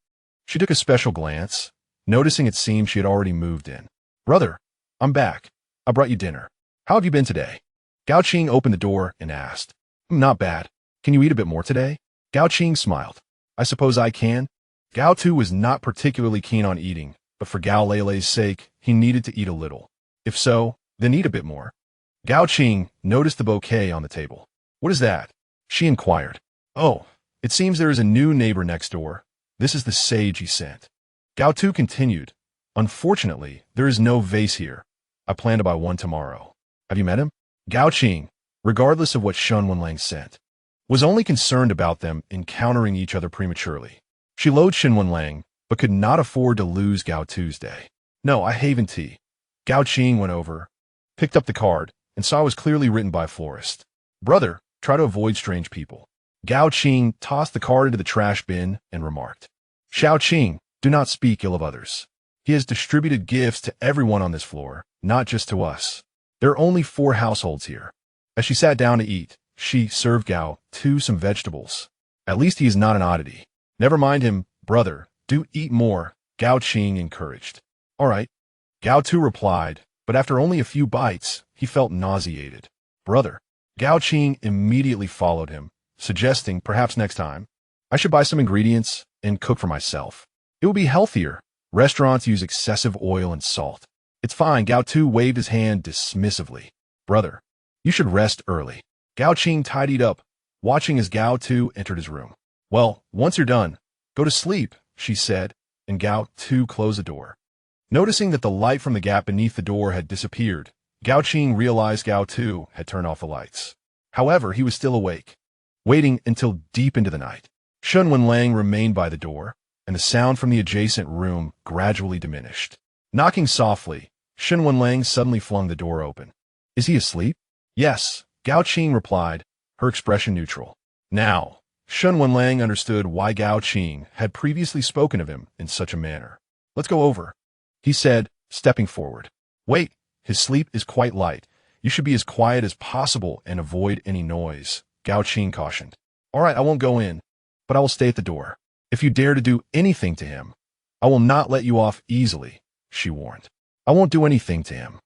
she took a special glance, noticing it seemed she had already moved in. Brother, I'm back. I brought you dinner. How have you been today? Gao Tu opened the door and asked. Not bad. Can you eat a bit more today? Gao Tu smiled. I suppose I can. Gao Tu was not particularly keen on eating, but for Gao Lele's sake, he needed to eat a little. If so, then eat a bit more. Gao Tu noticed the bouquet on the table. What is that? She inquired. Oh, it seems there is a new neighbor next door. This is the sage he sent. Gao Tu continued. Unfortunately, there is no vase here. I plan to buy one tomorrow. Have you met him? Gao Tu, regardless of what Shen Wenlang sent, was only concerned about them encountering each other prematurely. She loathed Shen Wenlang, but could not afford to lose Gao Tu's day. No, I haven't tea. Gao Tu went over, picked up the card, and saw it was clearly written by a florist. Brother, try to avoid strange people. Gao Tu tossed the card into the trash bin and remarked, Xiao Qing, do not speak ill of others. He has distributed gifts to everyone on this floor, not just to us. There are only 4 households here. As she sat down to eat, she served Gao Tu some vegetables. At least he is not an oddity. Never mind him, brother. Do eat more, Gao Tu encouraged. All right. Gao Tu replied, but after only a few bites, he felt nauseated. Brother. Gao Tu immediately followed him, suggesting perhaps next time, I should buy some ingredients and cook for myself. It will be healthier. Restaurants use excessive oil and salt. It's fine, Gao Tu waved his hand dismissively. Brother, you should rest early. Gao Tu tidied up, watching as Gao Tu entered his room. "Well, once you're done, go to sleep," she said, and Gao Tu closed the door. Noticing that the light from the gap beneath the door had disappeared, Gao Qing realized Gao Tu had turned off the lights. However, he was still awake, waiting until deep into the night. Shen Wenlang remained by the door, and the sound from the adjacent room gradually diminished. Knocking softly, Shen Wenlang suddenly flung the door open. "Is he asleep?" "Yes," Gao Qing replied, her expression neutral. Now, Shen Wenlang understood why Gao Qing had previously spoken of him in such a manner. "Let's go over," he said, stepping forward. "Wait, his sleep is quite light. You should be as quiet as possible and avoid any noise," Gao Qing cautioned. "All right, I won't go in, but I will stay at the door. If you dare to do anything to him, I will not let you off easily," she warned. "I won't do anything to him.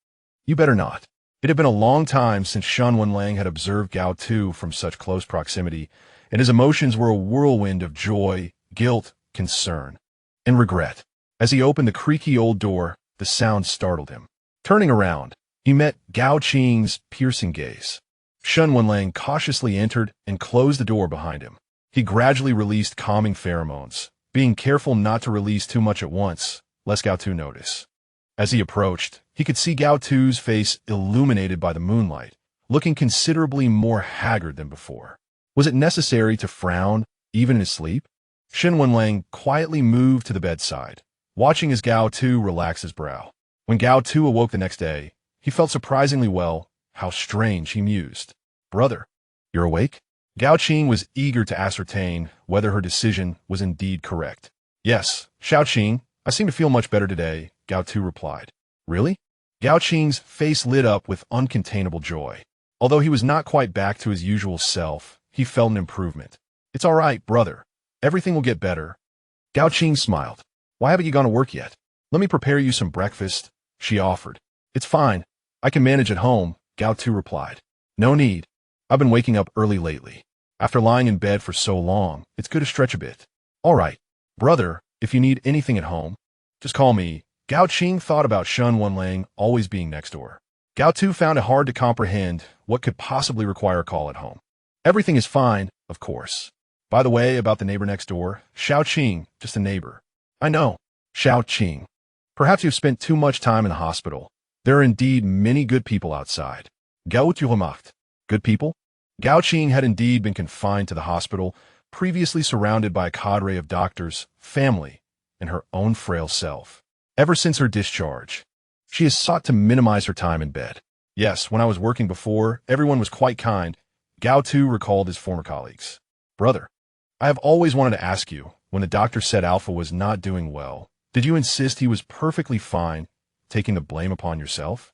You better not." It had been a long time since Shen Wenlang had observed Gao Tu from such close proximity, and his emotions were a whirlwind of joy, guilt, concern, and regret. As he opened the creaky old door, the sound startled him. Turning around, he met Gao Qing's piercing gaze. Shen Wenlang cautiously entered and closed the door behind him. He gradually released calming pheromones, being careful not to release too much at once, lest Gao Tu notice. As he approached, he could see Gao Tu's face illuminated by the moonlight, looking considerably more haggard than before. Was it necessary to frown, even in his sleep? Shen Wenlang quietly moved to the bedside, watching as Gao Tu relaxed his brow. When Gao Tu awoke the next day, he felt surprisingly well. How strange, he mused. "Brother, you're awake?" Gao Qing was eager to ascertain whether her decision was indeed correct. "Yes, Shao Qing, I seem to feel much better today," Gao Tu replied. "Really?" Gao Qing's face lit up with uncontainable joy. Although he was not quite back to his usual self, he felt an improvement. "It's all right, brother. Everything will get better." Gao Qing smiled. "Why haven't you gone to work yet? Let me prepare you some breakfast," she offered. "It's fine. I can manage at home," Gao Tu replied. "No need. I've been waking up early lately. After lying in bed for so long, it's good to stretch a bit." "All right, brother, if you need anything at home, just call me." Gao Qing thought about Shen Wenlang always being next door. Gao Tu found it hard to comprehend what could possibly require a call at home. "Everything is fine, of course. By the way, about the neighbor next door, Shao Qing, just a neighbor." "I know, Shao Qing. Perhaps you've spent too much time in the hospital. There are indeed many good people outside." Gao.Initially. Good people? Gao Qing had indeed been confined to the hospital, previously surrounded by a cadre of doctors, family, and her own frail self. Ever since her discharge, she has sought to minimize her time in bed. "Yes, when I was working before, everyone was quite kind," Gao Tu recalled his former colleagues. "Brother, I have always wanted to ask you, when the doctor said Alpha was not doing well, did you insist he was perfectly fine, taking the blame upon yourself?"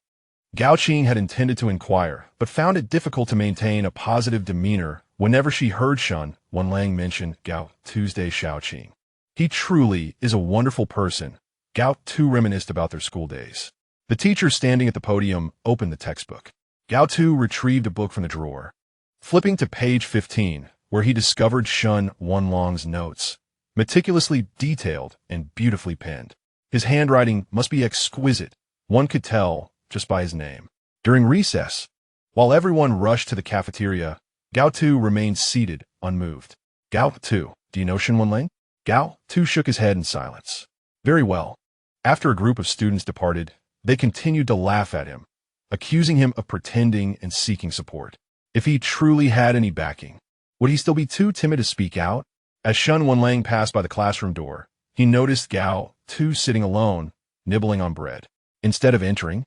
Gao Qing had intended to inquire, but found it difficult to maintain a positive demeanor whenever she heard Shen Wenlang mention Gao Tuesday Shao Qing. "He truly is a wonderful person," Gao Tu reminisced about their school days. The teacher standing at the podium opened the textbook. Gao Tu retrieved a book from the drawer. Flipping to page 15, where he discovered Shen Wenlang's notes, meticulously detailed and beautifully penned. His handwriting must be exquisite, one could tell just by his name. During recess, while everyone rushed to the cafeteria, Gao Tu remained seated, unmoved. "Gao Tu, do you know Shen Wenlang?" Gao Tu shook his head in silence. "Very well." After a group of students departed, they continued to laugh at him, accusing him of pretending and seeking support. If he truly had any backing, would he still be too timid to speak out? As Shen Wenlang passed by the classroom door, he noticed Gao Tu sitting alone, nibbling on bread. Instead of entering,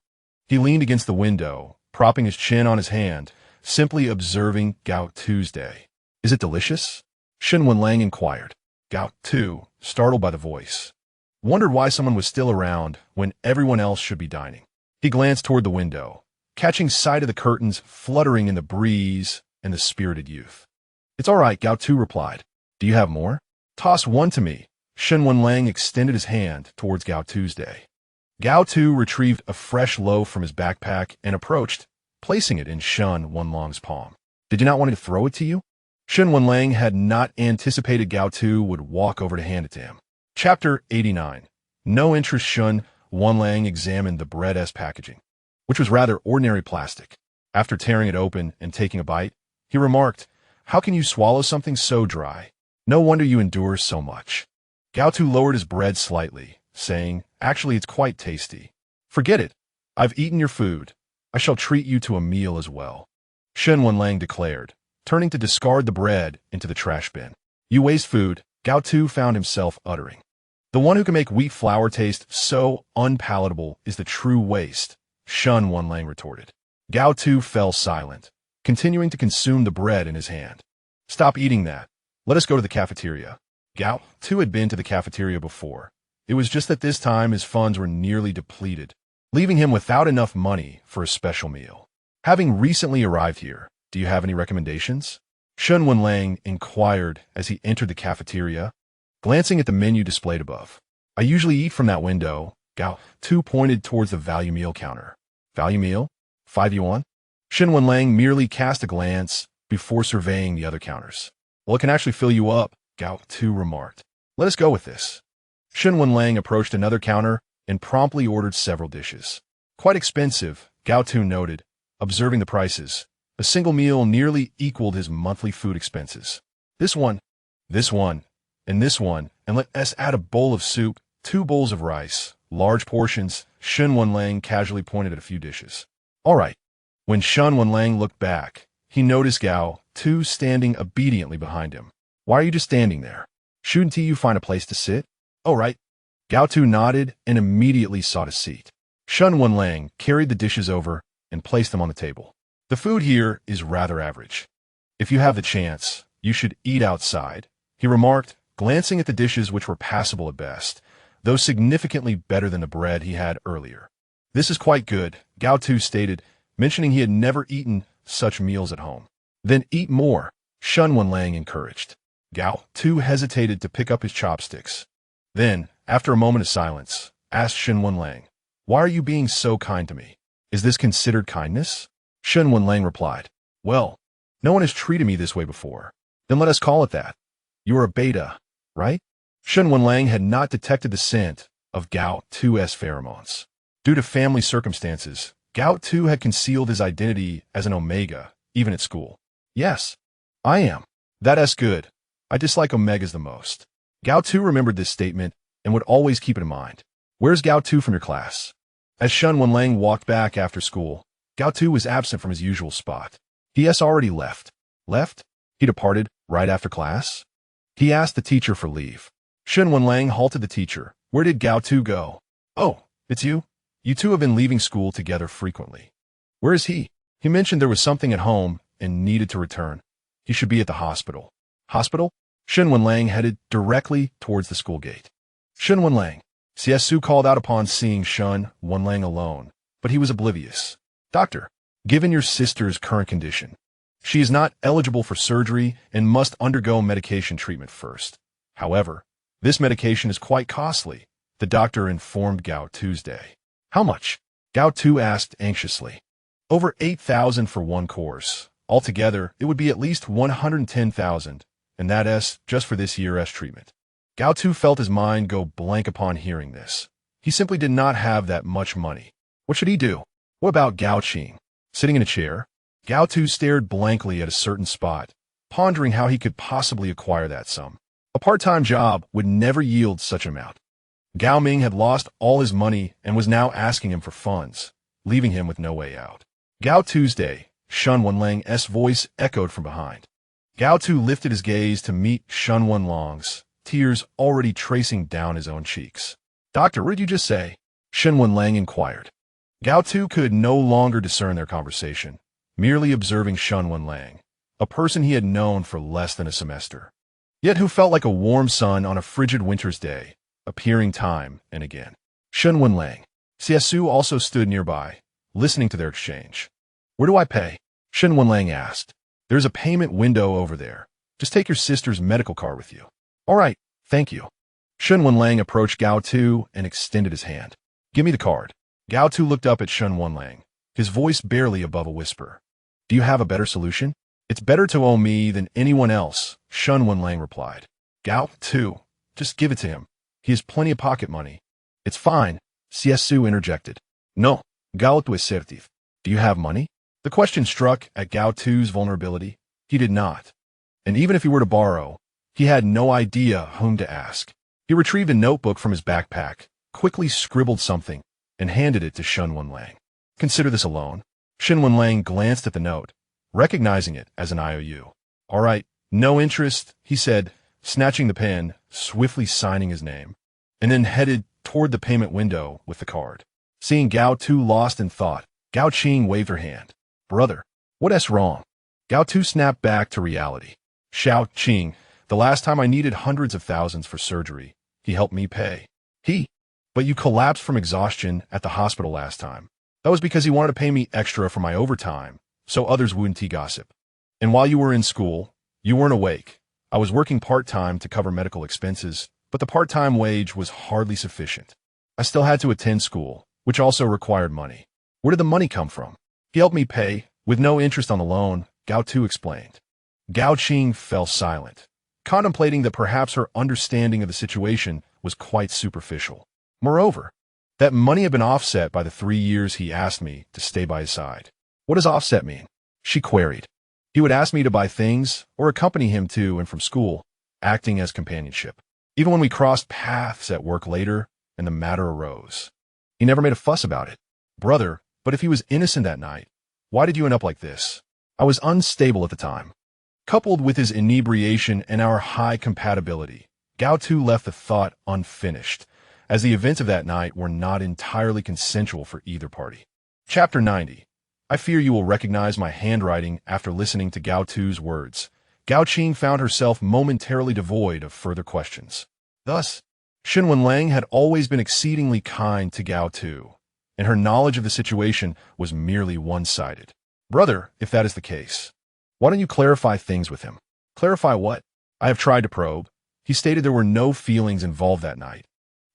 he leaned against the window, propping his chin on his hand, simply observing Gao Tu's day. "Is it delicious?" Shen Wenlang inquired. Gao Tu, startled by the voice, wondered why someone was still around when everyone else should be dining. He glanced toward the window, catching sight of the curtains fluttering in the breeze and the spirited youth. "It's all right," Gao Tu replied. "Do you have more?" "Toss one to me." Shen Wenlang extended his hand towards Gao Tu's day. Gao Tu retrieved a fresh loaf from his backpack and approached, placing it in Shen Wenlang's palm. "Did you not want me to throw it to you?" Shen Wenlang had not anticipated Gao Tu would walk over to hand it to him. Chapter 89. No interest. Shen Wenlang examined the bread-esque packaging, which was rather ordinary plastic. After tearing it open and taking a bite, he remarked, How can you swallow something so dry? No wonder you endure so much. Gao Tu lowered his bread slightly, saying, actually it's quite tasty. Forget it. I've eaten your food. I shall treat you to a meal as well. Shen Wenlang declared, turning to discard the bread into the trash bin. You waste food, Gao Tu found himself uttering. The one who can make wheat flour taste so unpalatable is the true waste, Shen Wenlang retorted. Gao Tu fell silent, continuing to consume the bread in his hand. Stop eating that. Let us go to the cafeteria. Gao Tu had been to the cafeteria before. It was just that this time his funds were nearly depleted, leaving him without enough money for a special meal. Having recently arrived here, do you have any recommendations? Shen Wenlang inquired as he entered the cafeteria, glancing at the menu displayed above. I usually eat from that window. Gao Tu pointed towards the value meal counter. Value meal? 5 yuan? Shen Wenlang merely cast a glance before surveying the other counters. Well, it can actually fill you up, Gao Tu remarked. Let us go with this. Shen Wenlang approached another counter and promptly ordered several dishes. Quite expensive, Gao Tu noted, observing the prices. A single meal nearly equaled his monthly food expenses. This one, and this one, and let us add a bowl of soup, 2 bowls of rice, large portions. Shen Wenlang casually pointed at a few dishes. All right. When Shen Wenlang looked back, he noticed Gao Tu standing obediently behind him. Why are you just standing there? Shouldn't you find a place to sit? All right. Gao Tu nodded and immediately sought a seat. Shen Wenlang carried the dishes over and placed them on the table. The food here is rather average. If you have the chance, you should eat outside, he remarked, glancing at the dishes which were passable at best, though significantly better than the bread he had earlier. This is quite good, Gao Tu stated, mentioning he had never eaten such meals at home. Then eat more, Shen Wenlang encouraged. Gao Tu hesitated to pick up his chopsticks. Then, after a moment of silence, asked Shen Wenlang, why are you being so kind to me? Is this considered kindness? Shen Wenlang replied, well, no one has treated me this way before. Then let us call it that. You are a beta, right? Shen Wenlang had not detected the scent of Gao Tu's pheromones. Due to family circumstances, Gao Tu had concealed his identity as an Omega, even at school. Yes, I am. That's good. I dislike Omegas the most. Gao Tu remembered this statement and would always keep it in mind. Where's Gao Tu from your class? As Shen Wenlang walked back after school, Gao Tu was absent from his usual spot. He has already left. Left? He departed right after class? He asked the teacher for leave. Shen Wenlang halted the teacher. Where did Gao Tu go? Oh, it's you? You two have been leaving school together frequently. Where is he? He mentioned there was something at home and needed to return. He should be at the hospital. Hospital? Shen Wenlang headed directly towards the school gate. Shen Wenlang. Su called out upon seeing Shen Wenlang alone, but he was oblivious. Doctor, given your sister's current condition, she is not eligible for surgery and must undergo medication treatment first. However, this medication is quite costly, the doctor informed Gao Tuesday. How much? Gao Tu asked anxiously. Over 8,000 for one course. Altogether, it would be at least 110,000, and that's just for this year's treatment. Gao Tu felt his mind go blank upon hearing this. He simply did not have that much money. What should he do? What about Gao Qing? Sitting in a chair? Gao Tu stared blankly at a certain spot, pondering how he could possibly acquire that sum. A part-time job would never yield such an amount. Gao Ming had lost all his money and was now asking him for funds, leaving him with no way out. Gao Tuesday, Shen Wenlang's voice echoed from behind. Gao Tu lifted his gaze to meet Shen Wenlang's, tears already tracing down his own cheeks. Doctor, what did you just say? Shen Wenlang inquired. Gao Tu could no longer discern their conversation, merely observing Shen Wenlang, a person he had known for less than a semester, yet who felt like a warm sun on a frigid winter's day, appearing time and again. Shen Wenlang. Su also stood nearby, listening to their exchange. Where do I pay? Shen Wenlang asked. There's a payment window over there. Just take your sister's medical card with you. All right, thank you. Shen Wenlang approached Gao Tu and extended his hand. Give me the card. Gao Tu looked up at Shen Wenlang, his voice barely above a whisper. Do you have a better solution? It's better to owe me than anyone else, Shen Wenlang replied. Gao Tu, just give it to him. He has plenty of pocket money. It's fine, Su interjected. No, Gao Tu is certif. Do you have money? The question struck at Gao Tu's vulnerability. He did not. and even if he were to borrow, he had no idea whom to ask. He retrieved a notebook from his backpack, quickly scribbled something, and handed it to Shen Wenlang. Consider this a loan. Shen Wenlang glanced at the note, recognizing it as an IOU. All right, no interest, he said, snatching the pen, swiftly signing his name, and then headed toward the payment window with the card. Seeing Gao Tu lost in thought, Gao Qing waved her hand. Brother, what's wrong? Gao Tu snapped back to reality. Xiao Qing, the last time I needed hundreds of thousands for surgery, he helped me pay. But you collapsed from exhaustion at the hospital last time. That was because he wanted to pay me extra for my overtime, so others wouldn't gossip. And while you were in school, you weren't awake. I was working part-time to cover medical expenses, but the part-time wage was hardly sufficient. I still had to attend school, which also required money. Where did the money come from? He helped me pay, with no interest on the loan, Gao Tu explained. Gao Qing fell silent, contemplating that perhaps her understanding of the situation was quite superficial. Moreover, that money had been offset by the 3 years he asked me to stay by his side. What does offset mean? She queried. He would ask me to buy things or accompany him to and from school, acting as companionship. Even when we crossed paths at work later and the matter arose. He never made a fuss about it. Brother, but if he was innocent that night, why did you end up like this? I was unstable at the time. Coupled with his inebriation and our high compatibility, Gao Tu left the thought unfinished, as the events of that night were not entirely consensual for either party. Chapter 90. I fear you will recognize my handwriting after listening to Gao Tu's words. Gao Qing found herself momentarily devoid of further questions. Thus, Shen Wenlang had always been exceedingly kind to Gao Tu, and her knowledge of the situation was merely one-sided. Brother, if that is the case, why don't you clarify things with him? Clarify what? I have tried to probe. He stated there were no feelings involved that night.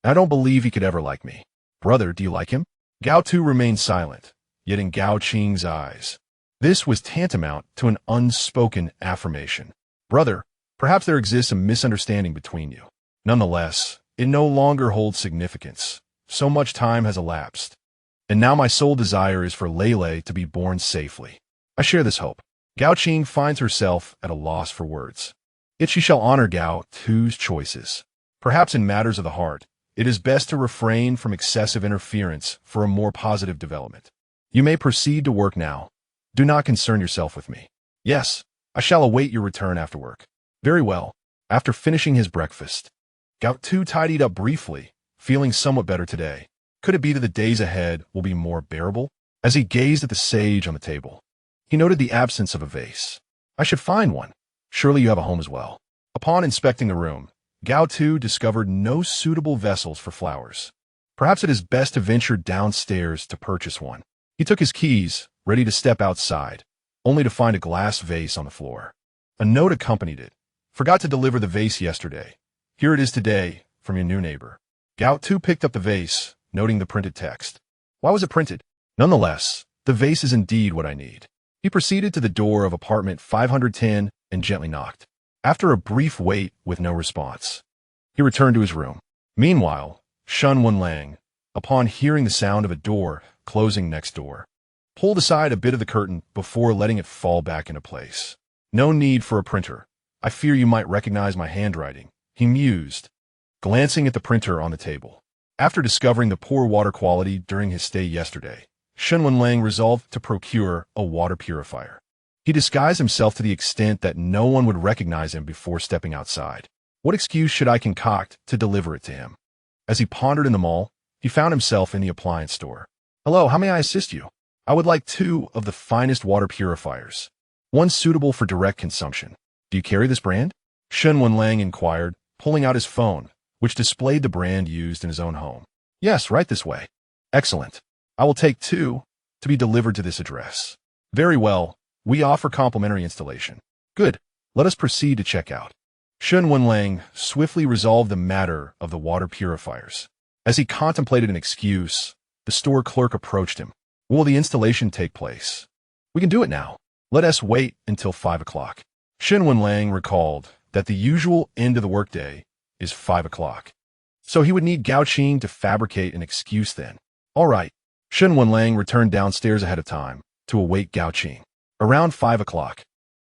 I don't believe he could ever like me. Brother, do you like him? Gao Tu remained silent, yet in Gao Qing's eyes, this was tantamount to an unspoken affirmation. Brother, perhaps there exists a misunderstanding between you. Nonetheless, it no longer holds significance. So much time has elapsed. And now my sole desire is for Lele to be born safely. I share this hope. Gao Qing finds herself at a loss for words. Yet she shall honor Gao Tu's choices. Perhaps in matters of the heart, it is best to refrain from excessive interference for a more positive development. You may proceed to work now. Do not concern yourself with me. Yes, I shall await your return after work. Very well. After finishing his breakfast, Gao Tu tidied up briefly, feeling somewhat better today. Could it be that the days ahead will be more bearable? As he gazed at the sage on the table, he noted the absence of a vase. I should find one. Surely you have a home as well. Upon inspecting the room, Gao Tu discovered no suitable vessels for flowers. Perhaps it is best to venture downstairs to purchase one. He took his keys, ready to step outside, only to find a glass vase on the floor. A note accompanied it. Forgot to deliver the vase yesterday. Here it is today, from your new neighbor. Gao Tu picked up the vase, noting the printed text. Why was it printed? Nonetheless, the vase is indeed what I need. He proceeded to the door of apartment 510 and gently knocked. After a brief wait with no response, he returned to his room. Meanwhile, Shen Wenlang, upon hearing the sound of a door closing next door, pulled aside a bit of the curtain before letting it fall back into place. No need for a printer. I fear you might recognize my handwriting, he mused, glancing at the printer on the table. After discovering the poor water quality during his stay yesterday, Shen Wenlang resolved to procure a water purifier. He disguised himself to the extent that no one would recognize him before stepping outside. What excuse should I concoct to deliver it to him? As he pondered in the mall, he found himself in the appliance store. Hello, how may I assist you? I would like 2 of the finest water purifiers. One suitable for direct consumption. Do you carry this brand? Shen Wenlang inquired, pulling out his phone, which displayed the brand used in his own home. Yes, right this way. Excellent. I will take 2 to be delivered to this address. Very well. We offer complimentary installation. Good. Let us proceed to check out. Shen Wenlang swiftly resolved the matter of the water purifiers. As he contemplated an excuse, the store clerk approached him. Will the installation take place? We can do it now. Let us wait until 5 o'clock. Shen Wenlang recalled that the usual end of the workday is 5 o'clock. So he would need Gao Qing to fabricate an excuse then. All right. Shen Wenlang returned downstairs ahead of time to await Gao Qing. Around 5 o'clock,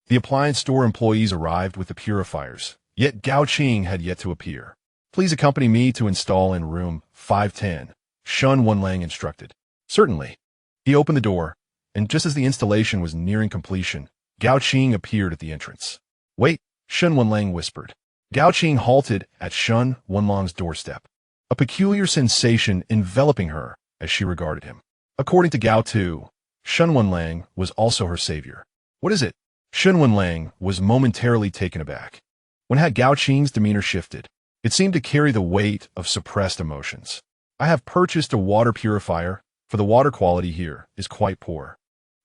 The appliance store employees arrived with the purifiers, yet Gao Qing had yet to appear. Please accompany me to install in room 510, Shen Wenlang instructed. Certainly. He opened the door, and just as the installation was nearing completion, Gao Qing appeared at the entrance. Wait, Shen Wenlang whispered. Gao Qing halted at Shen Wenlang's doorstep, a peculiar sensation enveloping her as she regarded him. According to Gao Tu, Shen Wenlang was also her savior. What is it? Shen Wenlang was momentarily taken aback. When had Gao Qing's demeanor shifted? It seemed to carry the weight of suppressed emotions. I have purchased a water purifier, for the water quality here is quite poor.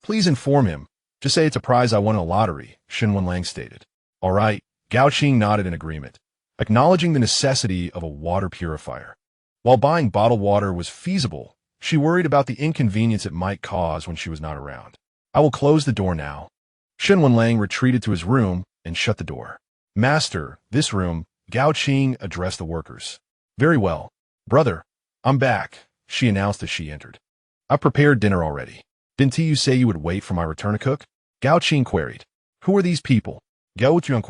Please inform him. Just say it's a prize I won in a lottery, Shen Wenlang stated. All right, Gao Qing nodded in agreement, acknowledging the necessity of a water purifier. While buying bottled water was feasible, she worried about the inconvenience it might cause when she was not around. I will close the door now. Shen Wenlang retreated to his room and shut the door. Master, this room, Gao Qing addressed the workers. Very well. Brother, I'm back, she announced as she entered. I've prepared dinner already. Didn't you say you would wait for my return to cook? Gao Qing queried. Who are these people? Gao Tu.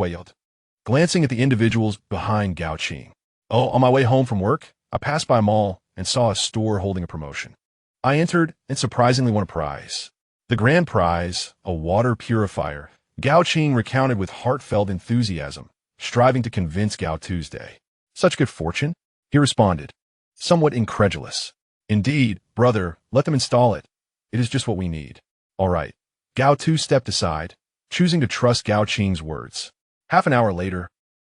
Glancing at the individuals behind Gao Qing. Oh, on my way home from work, I passed by a mall and saw a store holding a promotion. I entered and surprisingly won a prize. The grand prize, a water purifier, Gao Qing recounted with heartfelt enthusiasm, striving to convince Gao Tuesday. Such good fortune? He responded, somewhat incredulous. Indeed, brother, let them install it. It is just what we need. All right. Gao Tu stepped aside, choosing to trust Gao Qing's words. Half an hour later,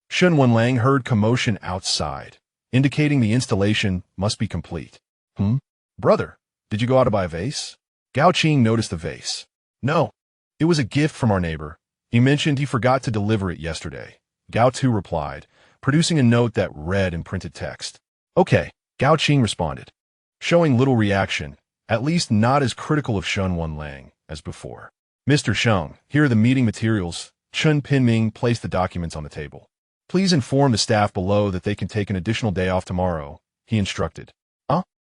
Shen Wenlang heard commotion outside, indicating the installation must be complete. Brother, did you go out to buy a vase? Gao Qing noticed the vase. No, it was a gift from our neighbor. He mentioned he forgot to deliver it yesterday. Gao Tu replied, producing a note that read in printed text. Okay, Gao Qing responded, showing little reaction, at least not as critical of Shen Wenlang as before. Mr. Sheng, here are the meeting materials. Chen Pinming placed the documents on the table. Please inform the staff below that they can take an additional day off tomorrow, he instructed.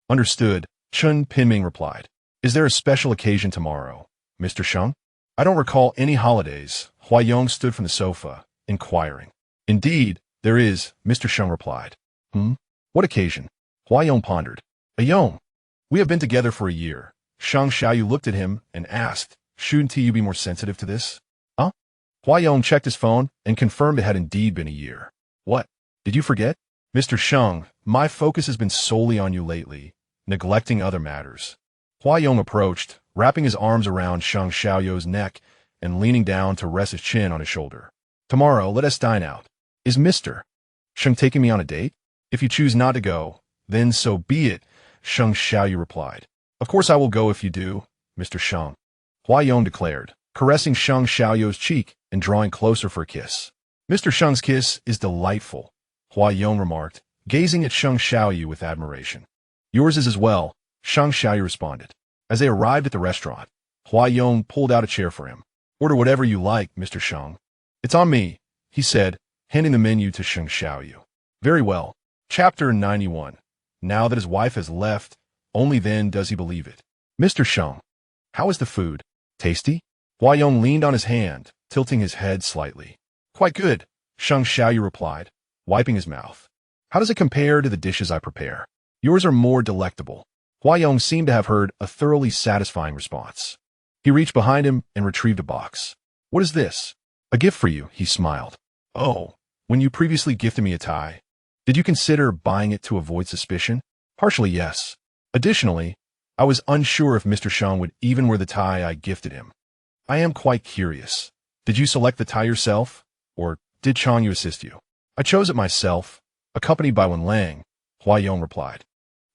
Understood, Chen Pinming replied. Is there a special occasion tomorrow, Mr. Sheng? I don't recall any holidays. Huayong stood from the sofa, inquiring. Indeed, there is, Mr. Sheng replied. What occasion? Huayong pondered. Ayong. We have been together for a year. Shang Xiaoyu looked at him and asked, shouldn't you be more sensitive to this? Huayong checked his phone and confirmed it had indeed been a year. What? Did you forget? Mr. Sheng, my focus has been solely on you lately, neglecting other matters. Huayong approached, wrapping his arms around Shang Xiaoyu's neck and leaning down to rest his chin on his shoulder. Tomorrow, let us dine out. Is Mr. Sheng taking me on a date? If you choose not to go, then so be it, Shang Xiaoyu replied. Of course I will go if you do, Mr. Sheng. Huayong declared, caressing Shang Xiaoyu's cheek and drawing closer for a kiss. Mr. Sheng's kiss is delightful, Huayong remarked, gazing at Shang Xiaoyu with admiration. Yours is as well, Shang Xiaoyu responded. As they arrived at the restaurant, Huayong pulled out a chair for him. Order whatever you like, Mr. Sheng. It's on me, he said, handing the menu to Shang Xiaoyu. Very well. Chapter 91. Now that his wife has left, only then does he believe it. Mr. Sheng, how is the food? Tasty? Huayong leaned on his hand, tilting his head slightly. Quite good, Shang Xiaoyu replied, wiping his mouth. How does it compare to the dishes I prepare? Yours are more delectable. Huayong seemed to have heard a thoroughly satisfying response. He reached behind him and retrieved a box. What is this? A gift for you, he smiled. Oh, when you previously gifted me a tie, did you consider buying it to avoid suspicion? Partially, yes. Additionally, I was unsure if Mr. Sheng would even wear the tie I gifted him. I am quite curious. Did you select the tie yourself, or did Changyu assist you? I chose it myself, accompanied by Wenlang, Huayong replied.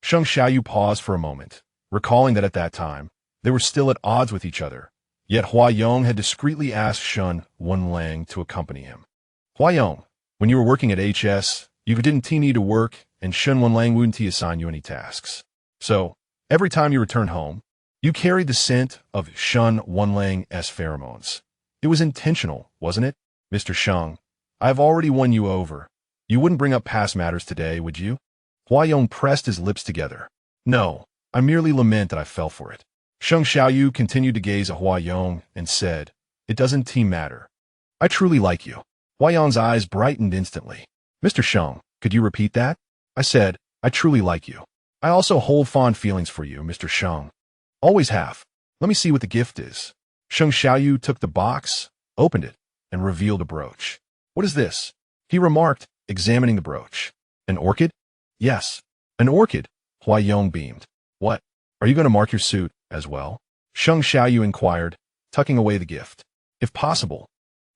Shang Xiaoyu paused for a moment, recalling that at that time, they were still at odds with each other, yet Huayong had discreetly asked Shen Wenlang to accompany him. Huayong, when you were working at HS, you didn't need to work, and Shen Wenlang wouldn't assign you any tasks. So, every time you returned home, you carried the scent of Shen Wenlang's pheromones. It was intentional, wasn't it? Mr. Sheng, I've already won you over. You wouldn't bring up past matters today, would you? Huayong pressed his lips together. No, I merely lament that I fell for it. Shang Xiaoyu continued to gaze at Huayong and said, it doesn't matter. I truly like you. Hua Yong's eyes brightened instantly. Mr. Sheng, could you repeat that? I said, I truly like you. I also hold fond feelings for you, Mr. Sheng. Always have. Let me see what the gift is. Sheng Xiaoyu took the box, opened it, and revealed a brooch. What is this? He remarked, examining the brooch. An orchid? Yes, an orchid. Hua Yong beamed. What? Are you going to mark your suit as well? Sheng Xiaoyu inquired, tucking away the gift. If possible.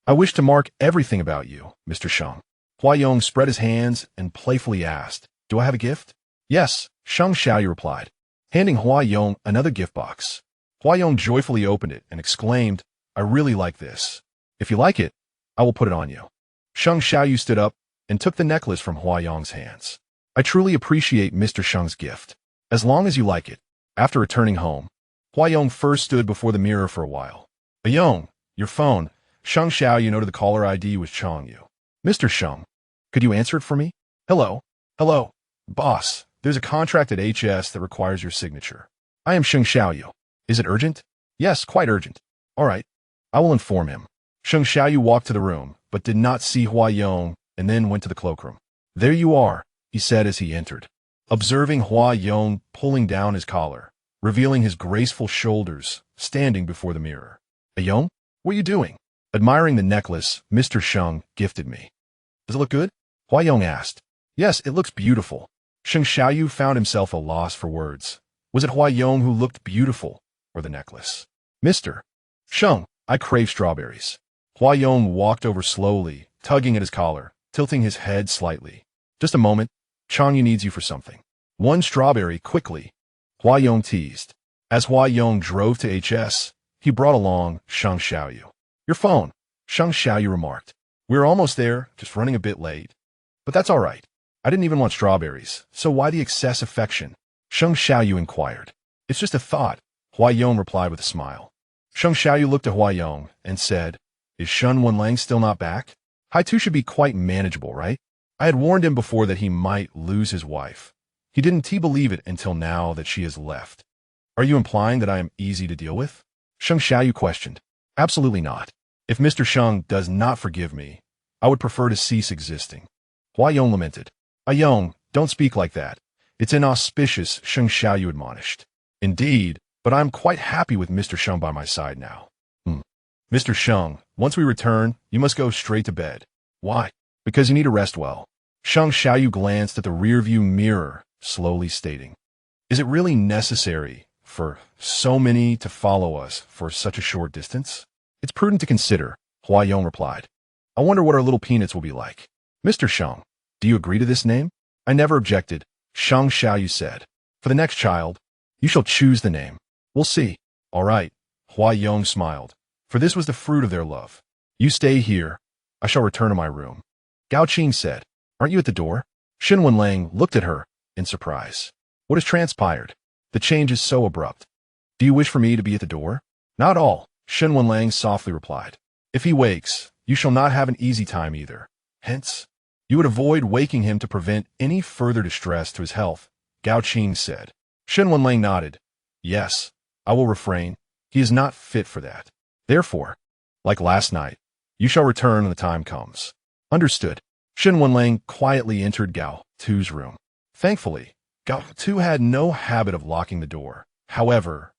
I wish to mark everything about you, Mr. Sheng. Hua Yong spread his hands and playfully asked, Do I have a gift? Yes, Sheng Xiaoyu replied, handing Hua Yong another gift box. Hua Yong joyfully opened it and exclaimed, I really like this. If you like it, I will put it on you. Sheng Xiaoyu stood up and took the necklace from Hua Yong's hands. I truly appreciate Mr. Sheng's gift. As long as you like it. After returning home, Hua Yong first stood before the mirror for a while. Yong, your phone. Sheng Xiaoyu noted the caller ID was Chong Yu. Mr. Sheng, could you answer it for me? Hello. Hello. Boss, there's a contract at HS that requires your signature. I am Sheng Xiaoyu. Is it urgent? Yes, quite urgent. All right. I will inform him. Sheng Xiaoyu walked to the room, but did not see Hua Yong and then went to the cloakroom. There you are, he said as he entered. Observing Hua Yong pulling down his collar, revealing his graceful shoulders, standing before the mirror. Yong, what are you doing? Admiring the necklace Mr. Sheng gifted me. Does it look good? Hua Yong asked. Yes, it looks beautiful. Sheng Xiaoyu found himself a loss for words. Was it Hua Yong who looked beautiful, or the necklace? Mr. Sheng, I crave strawberries. Hua Yong walked over slowly, tugging at his collar, tilting his head slightly. Just a moment, Chong Yu needs you for something. One strawberry, quickly. Hua Yong teased. As Hua Yong drove to HS, he brought along Sheng Xiaoyu. Your phone, Sheng Xiaoyu remarked. We're almost there, just running a bit late. But that's all right. I didn't even want strawberries, so why the excess affection? Sheng Xiaoyu inquired. It's just a thought, Hua Yong replied with a smile. Sheng Xiaoyu looked at Hua Yong and said, Is Shen Wenlang still not back? Hai Tu should be quite manageable, right? I had warned him before that he might lose his wife. He didn't believe it until now that she has left. Are you implying that I am easy to deal with? Sheng Xiaoyu questioned. Absolutely not. If Mr. Sheng does not forgive me, I would prefer to cease existing. Hua Yong lamented. Yong, don't speak like that. It's inauspicious, Sheng Xiaoyu admonished. Indeed, but I am quite happy with Mr. Sheng by my side now. Mr. Sheng, once we return, you must go straight to bed. Why? Because you need to rest well. Sheng Xiaoyu glanced at the rearview mirror, slowly stating, Is it really necessary for so many to follow us for such a short distance? It's prudent to consider, Hua Yong replied. I wonder what our little peanuts will be like. Mr. Sheng, do you agree to this name? I never objected, Sheng Xiaoyu said. For the next child, you shall choose the name. We'll see. All right, Hua Yong smiled, for this was the fruit of their love. You stay here. I shall return to my room. Gao Qing said, Aren't you at the door? Shen Wenlang looked at her in surprise. What has transpired? The change is so abrupt. Do you wish for me to be at the door? Not all, Shen Wenlang softly replied. If he wakes, you shall not have an easy time either. Hence, you would avoid waking him to prevent any further distress to his health, Gao Qing said. Shen Wenlang nodded. Yes, I will refrain. He is not fit for that. Therefore, like last night, you shall return when the time comes. Understood. Shen Wenlang quietly entered Gao Tu's room. Thankfully, Gao Tu had no habit of locking the door. However,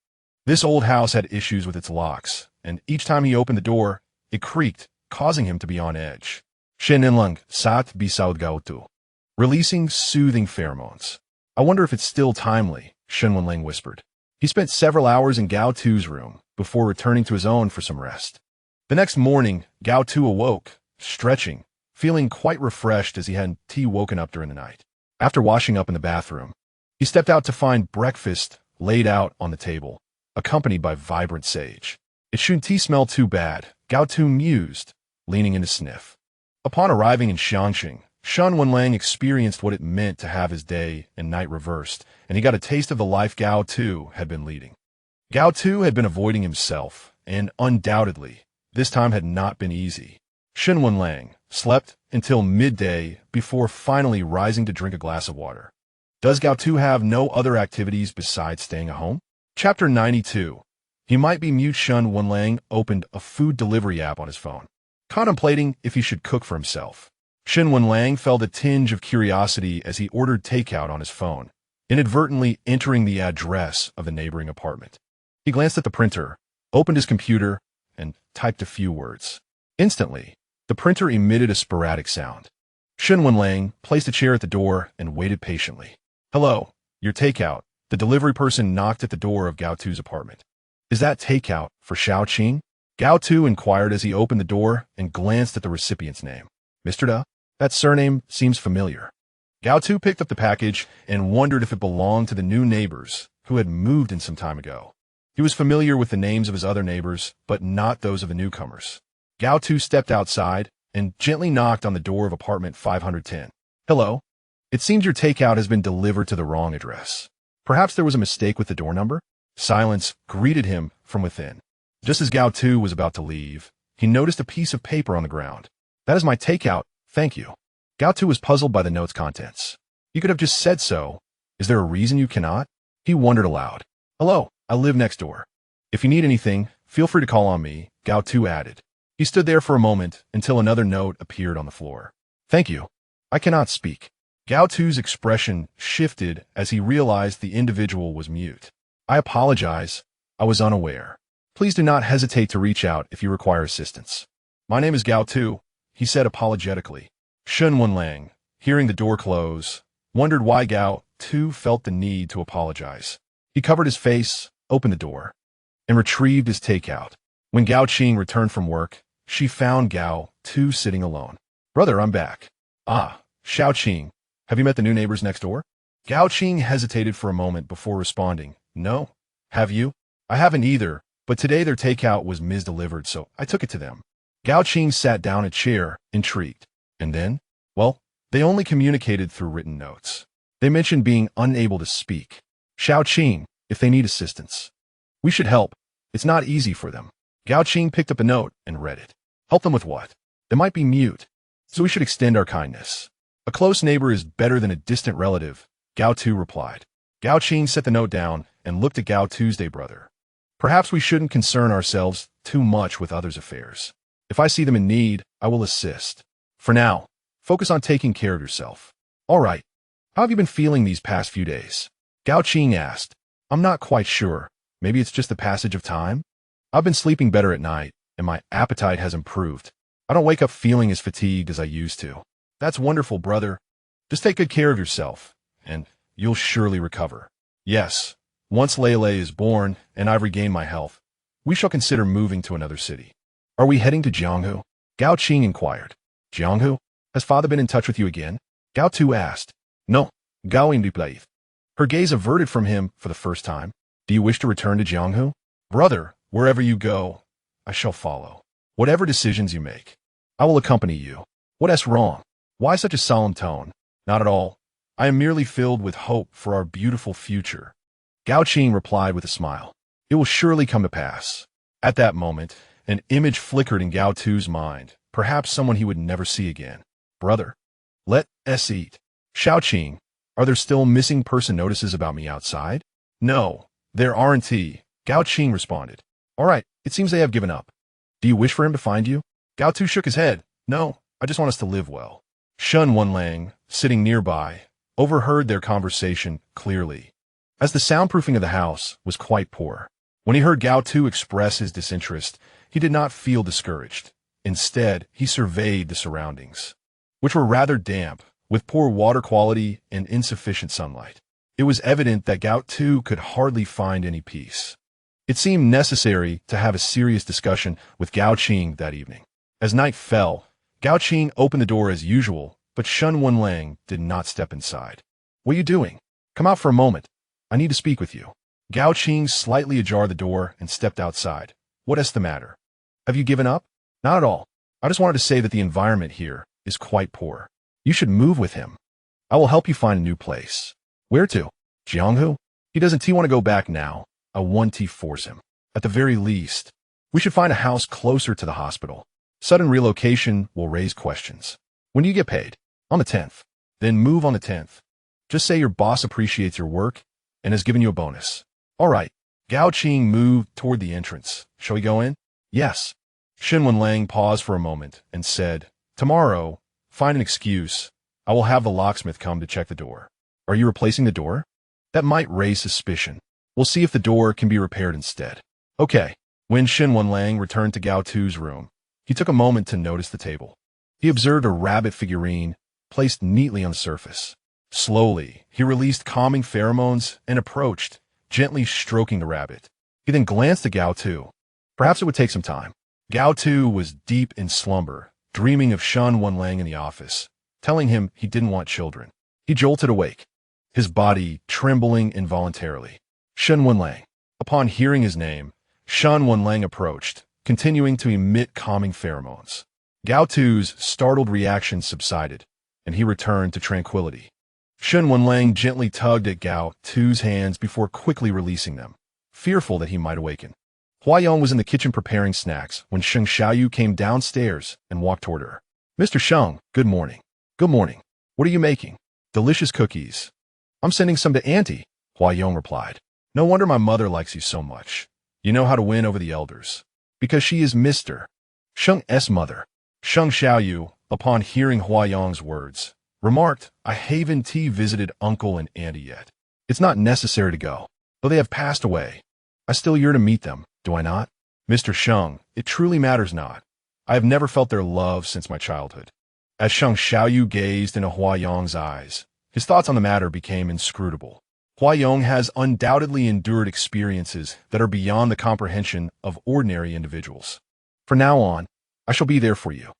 this old house had issues with its locks, and each time he opened the door, it creaked, causing him to be on edge. Shen Wenlang sat beside Gao Tu, releasing soothing pheromones. I wonder if it's still timely, Shen Wenlang whispered. He spent several hours in Gao Tu's room before returning to his own for some rest. The next morning, Gao Tu awoke, stretching, feeling quite refreshed as he hadn't woken up during the night. After washing up in the bathroom, he stepped out to find breakfast laid out on the table, accompanied by vibrant sage. It shouldn't smell too bad, Gao Tu mused, leaning in to sniff. Upon arriving in Xiangqing, Shen Wenlang experienced what it meant to have his day and night reversed, and he got a taste of the life Gao Tu had been leading. Gao Tu had been avoiding himself, and undoubtedly, this time had not been easy. Shen Wenlang slept until midday before finally rising to drink a glass of water. Does Gao Tu have no other activities besides staying at home? Chapter 92. He might be mute. Shen Wenlang opened a food delivery app on his phone. contemplating if he should cook for himself. Shen Wenlang felt a tinge of curiosity as he ordered takeout on his phone, inadvertently entering the address of the neighboring apartment. He glanced at the printer, opened his computer, and typed a few words. Instantly, the printer emitted a sporadic sound. Shen Wenlang placed a chair at the door and waited patiently. "Hello, your takeout." The delivery person knocked at the door of Gao Tu's apartment. "Is that takeout for Xiaoqing?" Gao Tu inquired as he opened the door and glanced at the recipient's name. "Mr. That surname seems familiar." Gao Tu picked up the package and wondered if it belonged to the new neighbors who had moved in some time ago. He was familiar with the names of his other neighbors, but not those of the newcomers. Gao Tu stepped outside and gently knocked on the door of apartment 510. "Hello. It seems your takeout has been delivered to the wrong address. Perhaps there was a mistake with the door number?" Silence greeted him from within. Just as Gao Tu was about to leave, he noticed a piece of paper on the ground. "That is my takeout, thank you." Gao Tu was puzzled by the note's contents. "You could have just said so. Is there a reason you cannot?" He wondered aloud. "Hello, I live next door. If you need anything, feel free to call on me," Gao Tu added. He stood there for a moment until another note appeared on the floor. "Thank you. I cannot speak." Gao Tu's expression shifted as he realized the individual was mute. "I apologize. I was unaware. Please do not hesitate to reach out if you require assistance." "My name is Gao Tu," he said apologetically. Shen Wenlang, hearing the door close, wondered why Gao Tu felt the need to apologize. He covered his face, opened the door, and retrieved his takeout. When Gao Qing returned from work, she found Gao Tu sitting alone. "Brother, I'm back." "Ah, Xiaoqing, have you met the new neighbors next door?" Gao Qing hesitated for a moment before responding. "No. Have you?" "I haven't either, but today their takeout was misdelivered, so I took it to them." Gao Qing sat down a chair, intrigued. "And then?" "Well, they only communicated through written notes. They mentioned being unable to speak. Xiaoqing, if they need assistance, we should help. It's not easy for them." Gao Qing picked up a note and read it. "Help them with what? They might be mute, so we should extend our kindness. A close neighbor is better than a distant relative," Gao Tu replied. Gao Qing set the note down and looked at Gao Tu's brother. "Perhaps we shouldn't concern ourselves too much with others' affairs. If I see them in need, I will assist. For now, focus on taking care of yourself." "All right. How have you been feeling these past few days?" Gao Qing asked. "I'm not quite sure. Maybe it's just the passage of time. I've been sleeping better at night, and my appetite has improved. I don't wake up feeling as fatigued as I used to." "That's wonderful, brother. Just take good care of yourself, and you'll surely recover." "Yes, once Lele is born and I've regained my health, we shall consider moving to another city." "Are we heading to Jianghu?" Gao Qing inquired. "Jianghu? Has father been in touch with you again?" Gao Tu asked. "No, Gao.Initially." Her gaze averted from him for the first time. "Do you wish to return to Jianghu?" "Brother, wherever you go, I shall follow. Whatever decisions you make, I will accompany you." "What's wrong? Why such a solemn tone?" "Not at all. I am merely filled with hope for our beautiful future." Gao Qing replied with a smile. "It will surely come to pass." At that moment, an image flickered in Gao Tu's mind, perhaps someone he would never see again. "Brother, let's eat." "Xiaoqing, are there still missing person notices about me outside?" "No, there aren't." Gao Qing responded. "All right, it seems they have given up. Do you wish for him to find you?" Gao Tu shook his head. "No, I just want us to live well." Shen Wenlang, sitting nearby, overheard their conversation clearly, as the soundproofing of the house was quite poor. When he heard Gao Tu express his disinterest, he did not feel discouraged. Instead, he surveyed the surroundings, which were rather damp, with poor water quality and insufficient sunlight. It was evident that Gao Tu could hardly find any peace. It seemed necessary to have a serious discussion with Gao Qing that evening. As night fell, Gao Qing opened the door as usual, but Shen Wenlang did not step inside. "What are you doing? Come out for a moment. I need to speak with you." Gao Qing slightly ajar the door and stepped outside. "What's the matter? Have you given up?" "Not at all. I just wanted to say that the environment here is quite poor. You should move with him. I will help you find a new place." "Where to?" "Jianghu." Doesn't he want to go back now?" "I want to force him. At the very least, we should find a house closer to the hospital. Sudden relocation will raise questions." "When do you get paid?" "On the 10th. Then move on the 10th. Just say your boss appreciates your work and has given you a bonus." "All right." Gao Qing moved toward the entrance. "Shall we go in?" "Yes." Shen Wenlang paused for a moment and said, "Tomorrow, find an excuse. I will have the locksmith come to check the door." "Are you replacing the door?" "That might raise suspicion. We'll see if the door can be repaired instead." "Okay." When Shen Wenlang returned to Gao Tu's room, he took a moment to notice the table. He observed a rabbit figurine placed neatly on the surface. Slowly, he released calming pheromones and approached, gently stroking the rabbit. He then glanced at Gao Tu. Perhaps it would take some time. Gao Tu was deep in slumber, dreaming of Shen Wenlang in the office, telling him he didn't want children. He jolted awake, his body trembling involuntarily. Shen Wenlang. Upon hearing his name, Shen Wenlang approached, continuing to emit calming pheromones. Gao Tu's startled reaction subsided, and he returned to tranquility. Shen Wenlang gently tugged at Gao Tu's hands before quickly releasing them, fearful that he might awaken. Huayong was in the kitchen preparing snacks when Sheng Xiaoyu came downstairs and walked toward her. "Mr. Sheng, good morning." "Good morning. What are you making?" "Delicious cookies." "I'm sending some to Auntie," Huayong replied. "No wonder my mother likes you so much. You know how to win over the elders. Because she is Mr. Sheng's mother." Sheng Xiaoyu, upon hearing Huayong's words, remarked, "I haven't visited Uncle and Auntie yet. It's not necessary to go, though they have passed away. I still yearn to meet them, do I not?" "Mr. Sheng, it truly matters not. I have never felt their love since my childhood." As Sheng Xiaoyu gazed into Huayong's eyes, his thoughts on the matter became inscrutable. Huayong has undoubtedly endured experiences that are beyond the comprehension of ordinary individuals. "From now on, I shall be there for you.